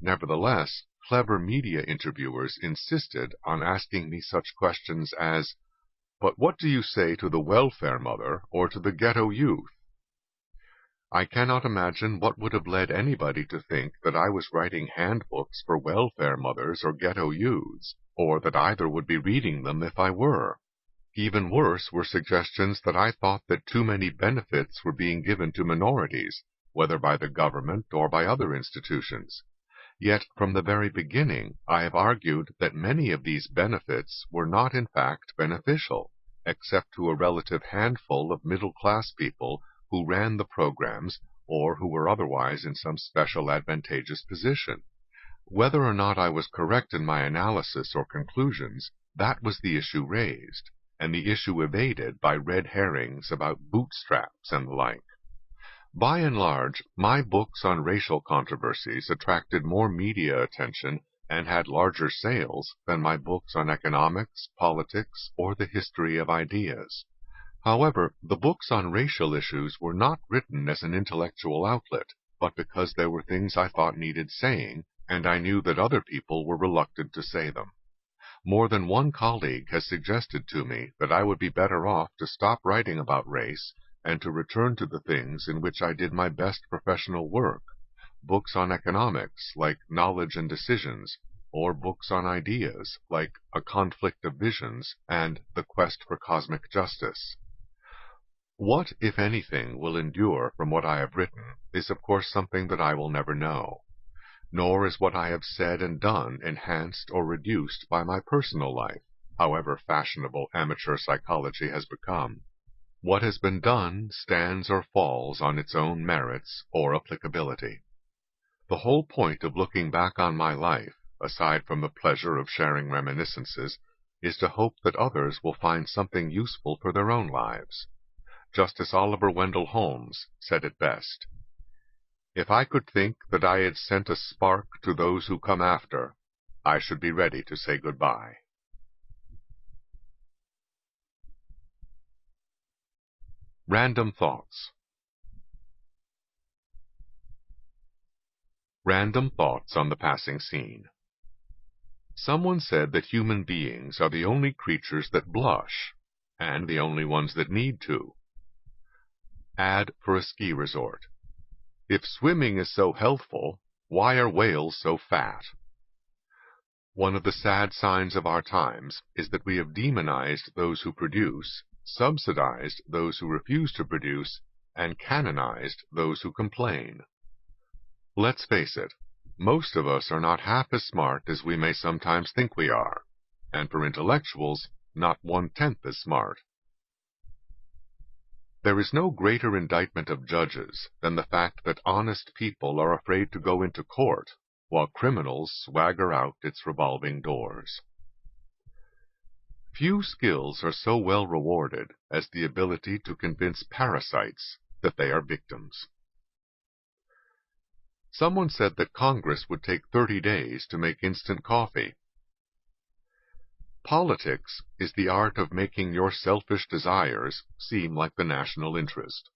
Nevertheless, clever media interviewers insisted on asking me such questions as, "But what do you say to the welfare mother or to the ghetto youth?" I cannot imagine what would have led anybody to think that I was writing handbooks for welfare mothers or ghetto youths, or that either would be reading them if I were. Even worse were suggestions that I thought that too many benefits were being given to minorities, whether by the government or by other institutions. Yet from the very beginning I have argued that many of these benefits were not in fact beneficial, except to a relative handful of middle-class people who ran the programs or who were otherwise in some special advantageous position. Whether or not I was correct in my analysis or conclusions, that was the issue raised, and the issue evaded by red herrings about bootstraps and the like. By and large, my books on racial controversies attracted more media attention and had larger sales than my books on economics, politics, or the history of ideas. However, the books on racial issues were not written as an intellectual outlet, but because there were things I thought needed saying, and I knew that other people were reluctant to say them. More than one colleague has suggested to me that I would be better off to stop writing about race and to return to the things in which I did my best professional work, books on economics, like Knowledge and Decisions, or books on ideas, like A Conflict of Visions and The Quest for Cosmic Justice. What, if anything, will endure from what I have written is of course something that I will never know, nor is what I have said and done enhanced or reduced by my personal life, however fashionable amateur psychology has become. What has been done stands or falls on its own merits or applicability. The whole point of looking back on my life, aside from the pleasure of sharing reminiscences, is to hope that others will find something useful for their own lives. Justice Oliver Wendell Holmes said it best: "If I could think that I had sent a spark to those who come after, I should be ready to say goodbye." Random Thoughts. Random thoughts on the passing scene. Someone said that human beings are the only creatures that blush, and the only ones that need to. Ad for a ski resort. If swimming is so healthful, why are whales so fat? One of the sad signs of our times is that we have demonized those who produce, subsidized those who refuse to produce, and canonized those who complain. Let's face it, most of us are not half as smart as we may sometimes think we are, and for intellectuals, not 1/10 as smart. There is no greater indictment of judges than the fact that honest people are afraid to go into court, while criminals swagger out its revolving doors. Few skills are so well rewarded as the ability to convince parasites that they are victims. Someone said that Congress would take 30 days to make instant coffee. Politics is the art of making your selfish desires seem like the national interest.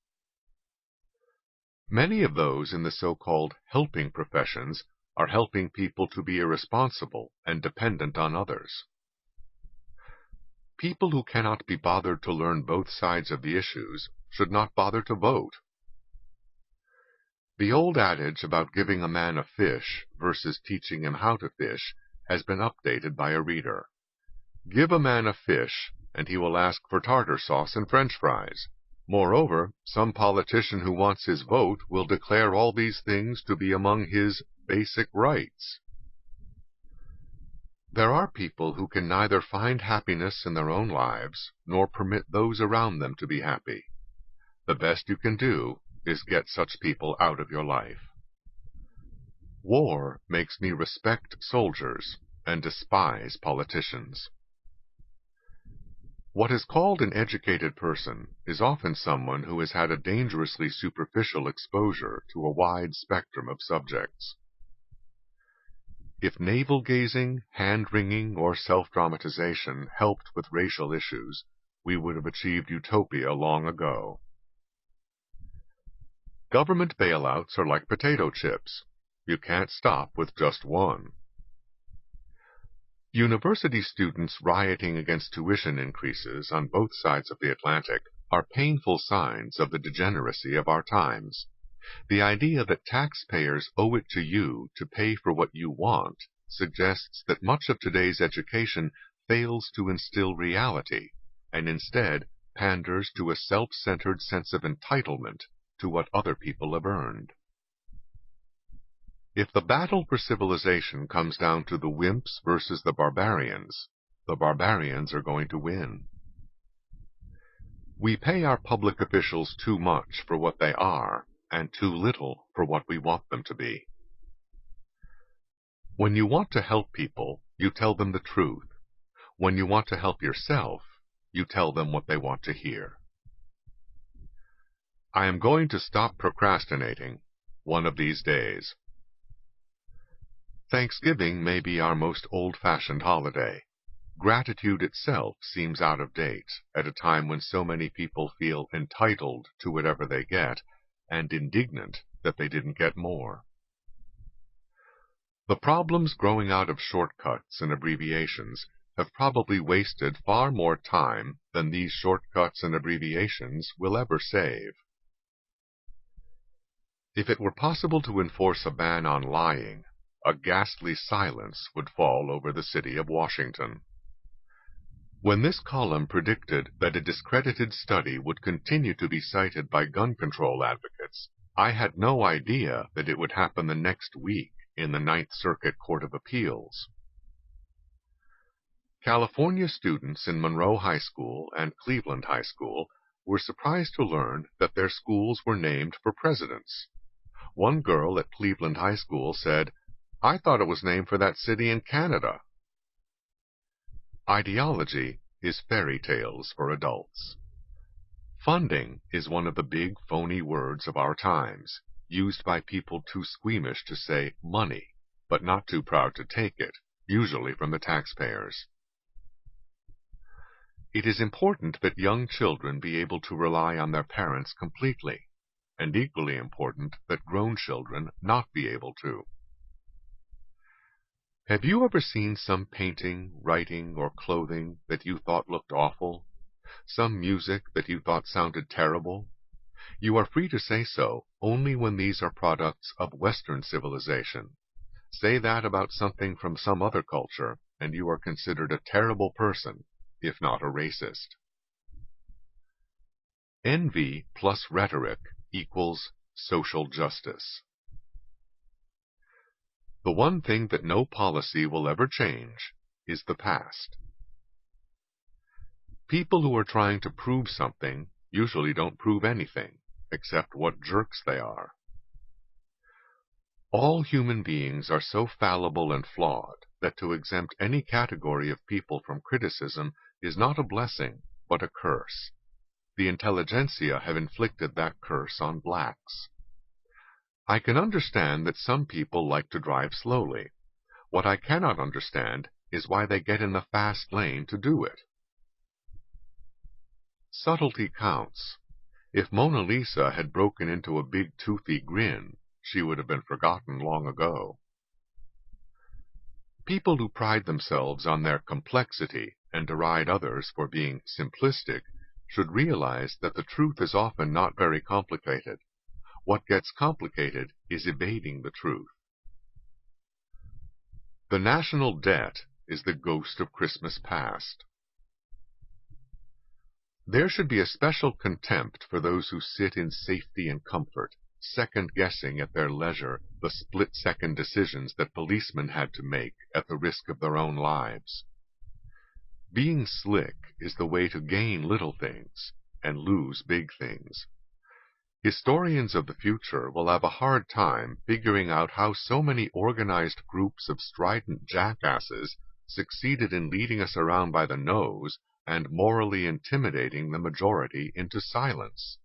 Many of those in the so-called helping professions are helping people to be irresponsible and dependent on others. People who cannot be bothered to learn both sides of the issues should not bother to vote. The old adage about giving a man a fish versus teaching him how to fish has been updated by a reader. Give a man a fish, and he will ask for tartar sauce and French fries. Moreover, some politician who wants his vote will declare all these things to be among his basic rights. There are people who can neither find happiness in their own lives, nor permit those around them to be happy. The best you can do is get such people out of your life. War makes me respect soldiers and despise politicians. What is called an educated person is often someone who has had a dangerously superficial exposure to a wide spectrum of subjects. If navel-gazing, hand-wringing, or self-dramatization helped with racial issues, we would have achieved utopia long ago. Government bailouts are like potato chips. You can't stop with just one. University students rioting against tuition increases on both sides of the Atlantic are painful signs of the degeneracy of our times. The idea that taxpayers owe it to you to pay for what you want suggests that much of today's education fails to instill reality, and instead panders to a self-centered sense of entitlement to what other people have earned. If the battle for civilization comes down to the wimps versus the barbarians are going to win. We pay our public officials too much for what they are, and too little for what we want them to be. When you want to help people, you tell them the truth. When you want to help yourself, you tell them what they want to hear. I am going to stop procrastinating one of these days. Thanksgiving may be our most old-fashioned holiday. Gratitude itself seems out of date at a time when so many people feel entitled to whatever they get and indignant that they didn't get more. The problems growing out of shortcuts and abbreviations have probably wasted far more time than these shortcuts and abbreviations will ever save. If it were possible to enforce a ban on lying, a ghastly silence would fall over the city of Washington. When this column predicted that a discredited study would continue to be cited by gun control advocates, I had no idea that it would happen the next week in the Ninth Circuit Court of Appeals. California students in Monroe High School and Cleveland High School were surprised to learn that their schools were named for presidents. One girl at Cleveland High School said, "I thought it was named for that city in Canada." Ideology is fairy tales for adults. Funding is one of the big phony words of our times, used by people too squeamish to say money, but not too proud to take it, usually from the taxpayers. It is important that young children be able to rely on their parents completely, and equally important that grown children not be able to. Have you ever seen some painting, writing, or clothing that you thought looked awful? Some music that you thought sounded terrible? You are free to say so only when these are products of Western civilization. Say that about something from some other culture, and you are considered a terrible person, if not a racist. Envy plus rhetoric equals social justice. The one thing that no policy will ever change is the past. People who are trying to prove something usually don't prove anything, except what jerks they are. All human beings are so fallible and flawed that to exempt any category of people from criticism is not a blessing, but a curse. The intelligentsia have inflicted that curse on blacks. I can understand that some people like to drive slowly. What I cannot understand is why they get in the fast lane to do it. Subtlety counts. If Mona Lisa had broken into a big toothy grin, she would have been forgotten long ago. People who pride themselves on their complexity and deride others for being simplistic should realize that the truth is often not very complicated. What gets complicated is evading the truth. The national debt is the ghost of Christmas past. There should be a special contempt for those who sit in safety and comfort, second-guessing at their leisure the split-second decisions that policemen had to make at the risk of their own lives. Being slick is the way to gain little things and lose big things. Historians of the future will have a hard time figuring out how so many organized groups of strident jackasses succeeded in leading us around by the nose and morally intimidating the majority into silence.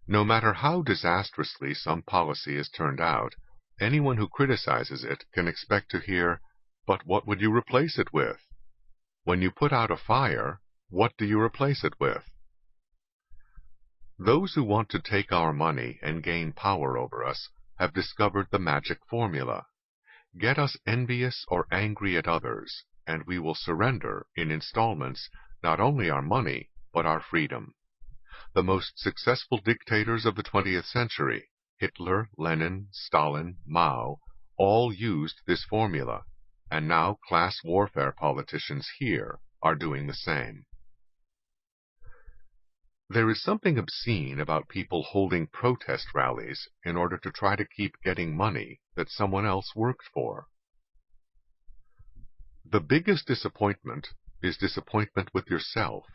No matter how disastrously some policy is turned out, anyone who criticizes it can expect to hear, "But what would you replace it with?" When you put out a fire, what do you replace it with? Those who want to take our money and gain power over us have discovered the magic formula. Get us envious or angry at others, and we will surrender, in installments, not only our money, but our freedom. The most successful dictators of the 20th century, Hitler, Lenin, Stalin, Mao, all used this formula, and now class warfare politicians here are doing the same. There is something obscene about people holding protest rallies in order to try to keep getting money that someone else worked for. The biggest disappointment is disappointment with yourself.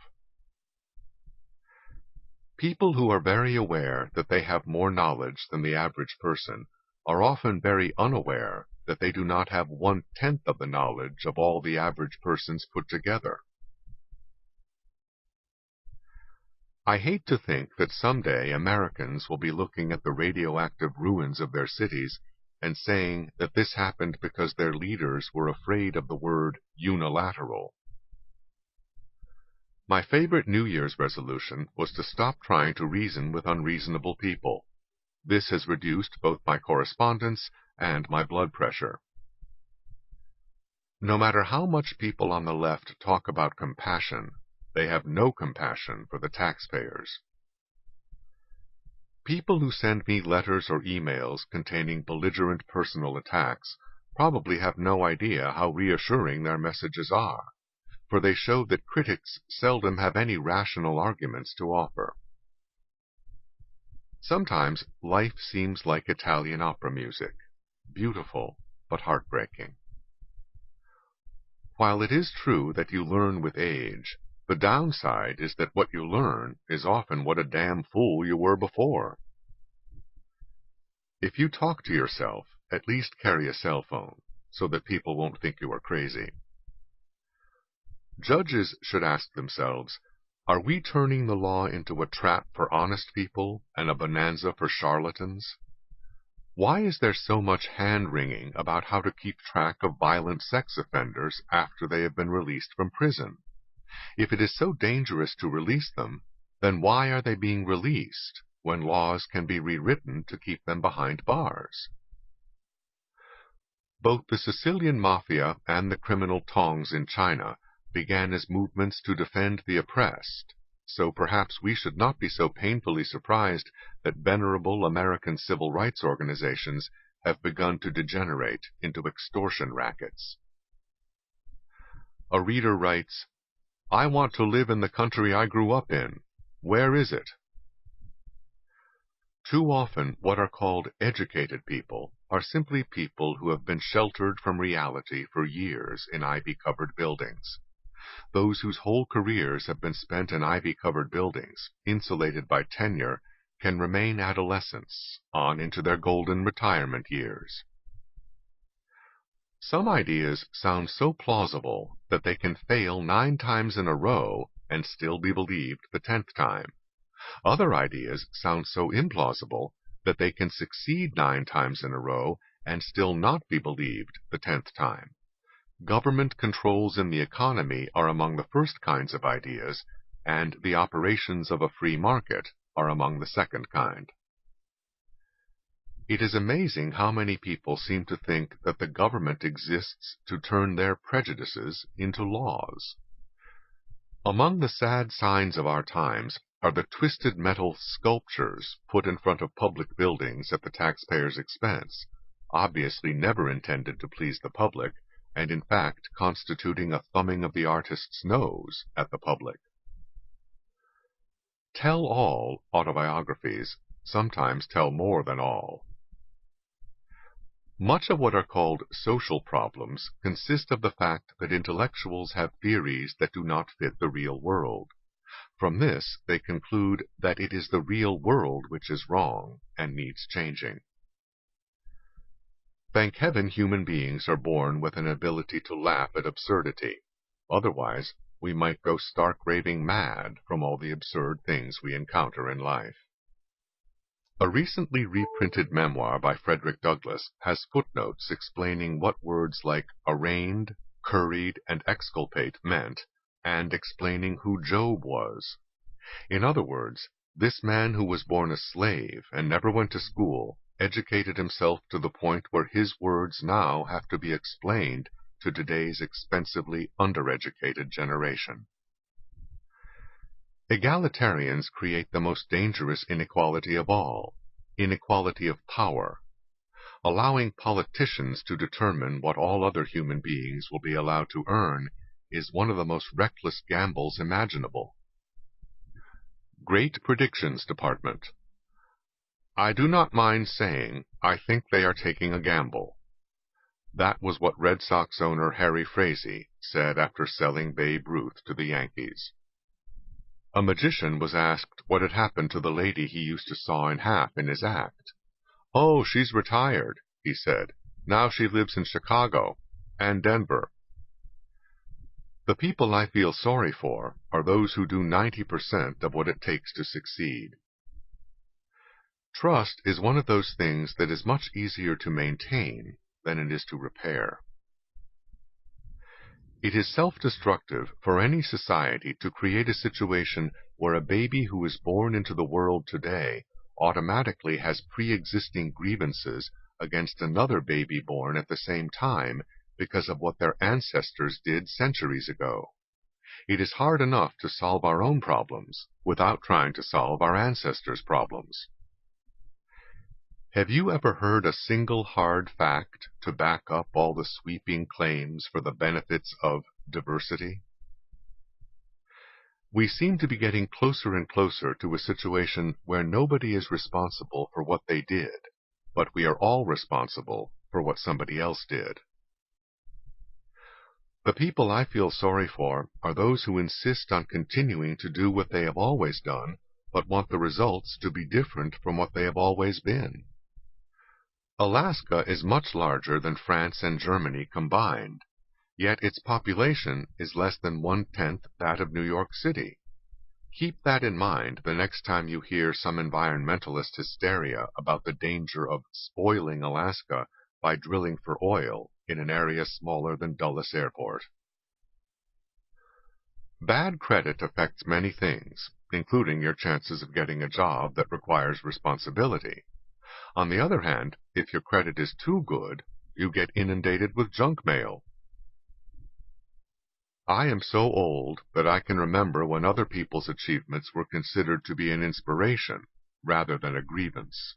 People who are very aware that they have more knowledge than the average person are often very unaware that they do not have 1/10 of the knowledge of all the average persons put together. I hate to think that someday Americans will be looking at the radioactive ruins of their cities and saying that this happened because their leaders were afraid of the word unilateral. My favorite New Year's resolution was to stop trying to reason with unreasonable people. This has reduced both my correspondence and my blood pressure. No matter how much people on the left talk about compassion, they have no compassion for the taxpayers. People who send me letters or emails containing belligerent personal attacks probably have no idea how reassuring their messages are, for they show that critics seldom have any rational arguments to offer. Sometimes life seems like Italian opera music, beautiful but heartbreaking. While it is true that you learn with age, the downside is that what you learn is often what a damn fool you were before. If you talk to yourself, at least carry a cell phone, so that people won't think you are crazy. Judges should ask themselves, are we turning the law into a trap for honest people and a bonanza for charlatans? Why is there so much hand-wringing about how to keep track of violent sex offenders after they have been released from prison? If it is so dangerous to release them, then why are they being released when laws can be rewritten to keep them behind bars? Both the Sicilian Mafia and the criminal tongs in China began as movements to defend the oppressed, so perhaps we should not be so painfully surprised that venerable American civil rights organizations have begun to degenerate into extortion rackets. A reader writes, "I want to live in the country I grew up in. Where is it?" Too often, what are called educated people are simply people who have been sheltered from reality for years in ivy-covered buildings. Those whose whole careers have been spent in ivy-covered buildings, insulated by tenure, can remain adolescents on into their golden retirement years. Some ideas sound so plausible that they can fail 9 times in a row and still be believed the 10th time. Other ideas sound so implausible that they can succeed 9 times in a row and still not be believed the 10th time. Government controls in the economy are among the first kinds of ideas, and the operations of a free market are among the second kind. It is amazing how many people seem to think that the government exists to turn their prejudices into laws. Among the sad signs of our times are the twisted metal sculptures put in front of public buildings at the taxpayer's expense, obviously never intended to please the public, and in fact constituting a thumbing of the artist's nose at the public. Tell-all autobiographies sometimes tell more than all. Much of what are called social problems consist of the fact that intellectuals have theories that do not fit the real world. From this, they conclude that it is the real world which is wrong and needs changing. Thank heaven human beings are born with an ability to laugh at absurdity. Otherwise, we might go stark raving mad from all the absurd things we encounter in life. A recently reprinted memoir by Frederick Douglass has footnotes explaining what words like arraigned, curried, and exculpate meant, and explaining who Job was. In other words, this man who was born a slave and never went to school educated himself to the point where his words now have to be explained to today's expensively undereducated generation. Egalitarians create the most dangerous inequality of all, inequality of power. Allowing politicians to determine what all other human beings will be allowed to earn is one of the most reckless gambles imaginable. Great Predictions Department. I do not mind saying I think they are taking a gamble. That was what Red Sox owner Harry Frazee said after selling Babe Ruth to the Yankees. A magician was asked what had happened to the lady he used to saw in half in his act. "Oh, she's retired," he said. "Now she lives in Chicago and Denver." The people I feel sorry for are those who do 90% of what it takes to succeed. Trust is one of those things that is much easier to maintain than it is to repair. It is self-destructive for any society to create a situation where a baby who is born into the world today automatically has pre-existing grievances against another baby born at the same time because of what their ancestors did centuries ago. It is hard enough to solve our own problems without trying to solve our ancestors' problems. Have you ever heard a single hard fact to back up all the sweeping claims for the benefits of diversity? We seem to be getting closer and closer to a situation where nobody is responsible for what they did, but we are all responsible for what somebody else did. The people I feel sorry for are those who insist on continuing to do what they have always done, but want the results to be different from what they have always been. Alaska is much larger than France and Germany combined, yet its population is less than 1/10 that of New York City. Keep that in mind the next time you hear some environmentalist hysteria about the danger of spoiling Alaska by drilling for oil in an area smaller than Dulles Airport. Bad credit affects many things, including your chances of getting a job that requires responsibility. On the other hand, if your credit is too good, you get inundated with junk mail. I am so old that I can remember when other people's achievements were considered to be an inspiration rather than a grievance.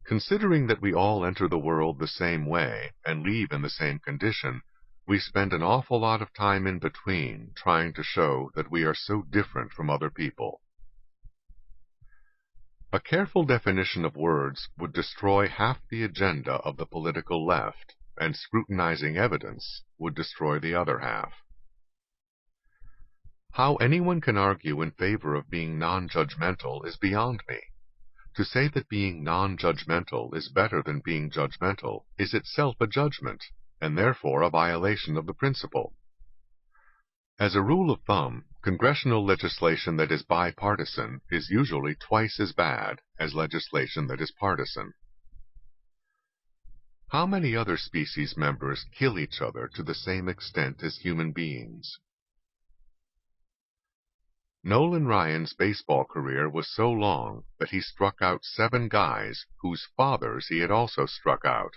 Considering that we all enter the world the same way and leave in the same condition, we spend an awful lot of time in between trying to show that we are so different from other people. A careful definition of words would destroy half the agenda of the political left, and scrutinizing evidence would destroy the other half. How anyone can argue in favor of being non-judgmental is beyond me. To say that being non-judgmental is better than being judgmental is itself a judgment, and therefore a violation of the principle. As a rule of thumb, congressional legislation that is bipartisan is usually twice as bad as legislation that is partisan. How many other species members kill each other to the same extent as human beings? Nolan Ryan's baseball career was so long that he struck out 7 guys whose fathers he had also struck out,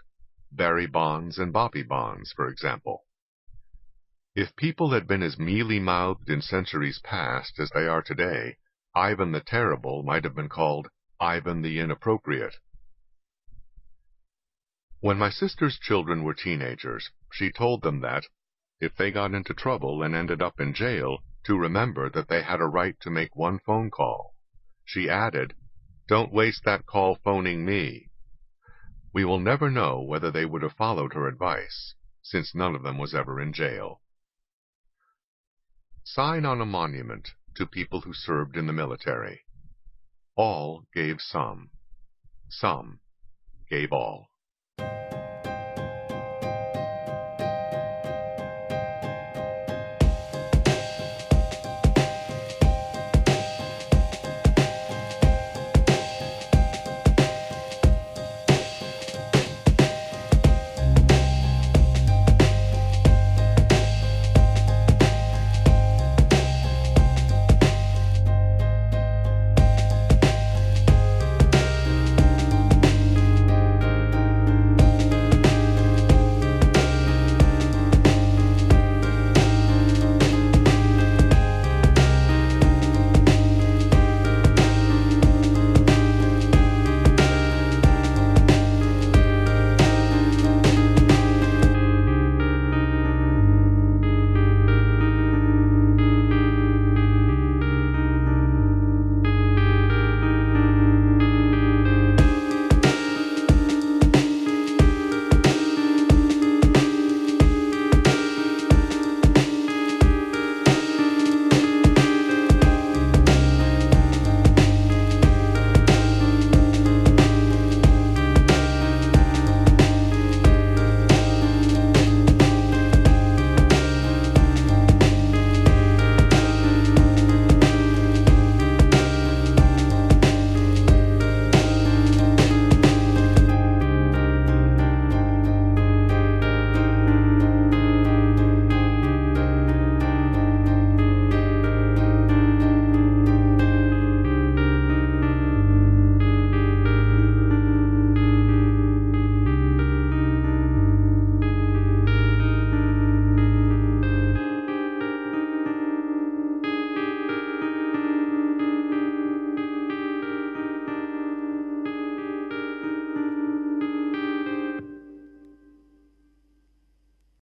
Barry Bonds and Bobby Bonds, for example. If people had been as mealy-mouthed in centuries past as they are today, Ivan the Terrible might have been called Ivan the Inappropriate. When my sister's children were teenagers, she told them that, if they got into trouble and ended up in jail, to remember that they had a right to make one phone call. She added, "Don't waste that call phoning me." We will never know whether they would have followed her advice, since none of them was ever in jail. Sign on a monument to people who served in the military. All gave some. Some gave all.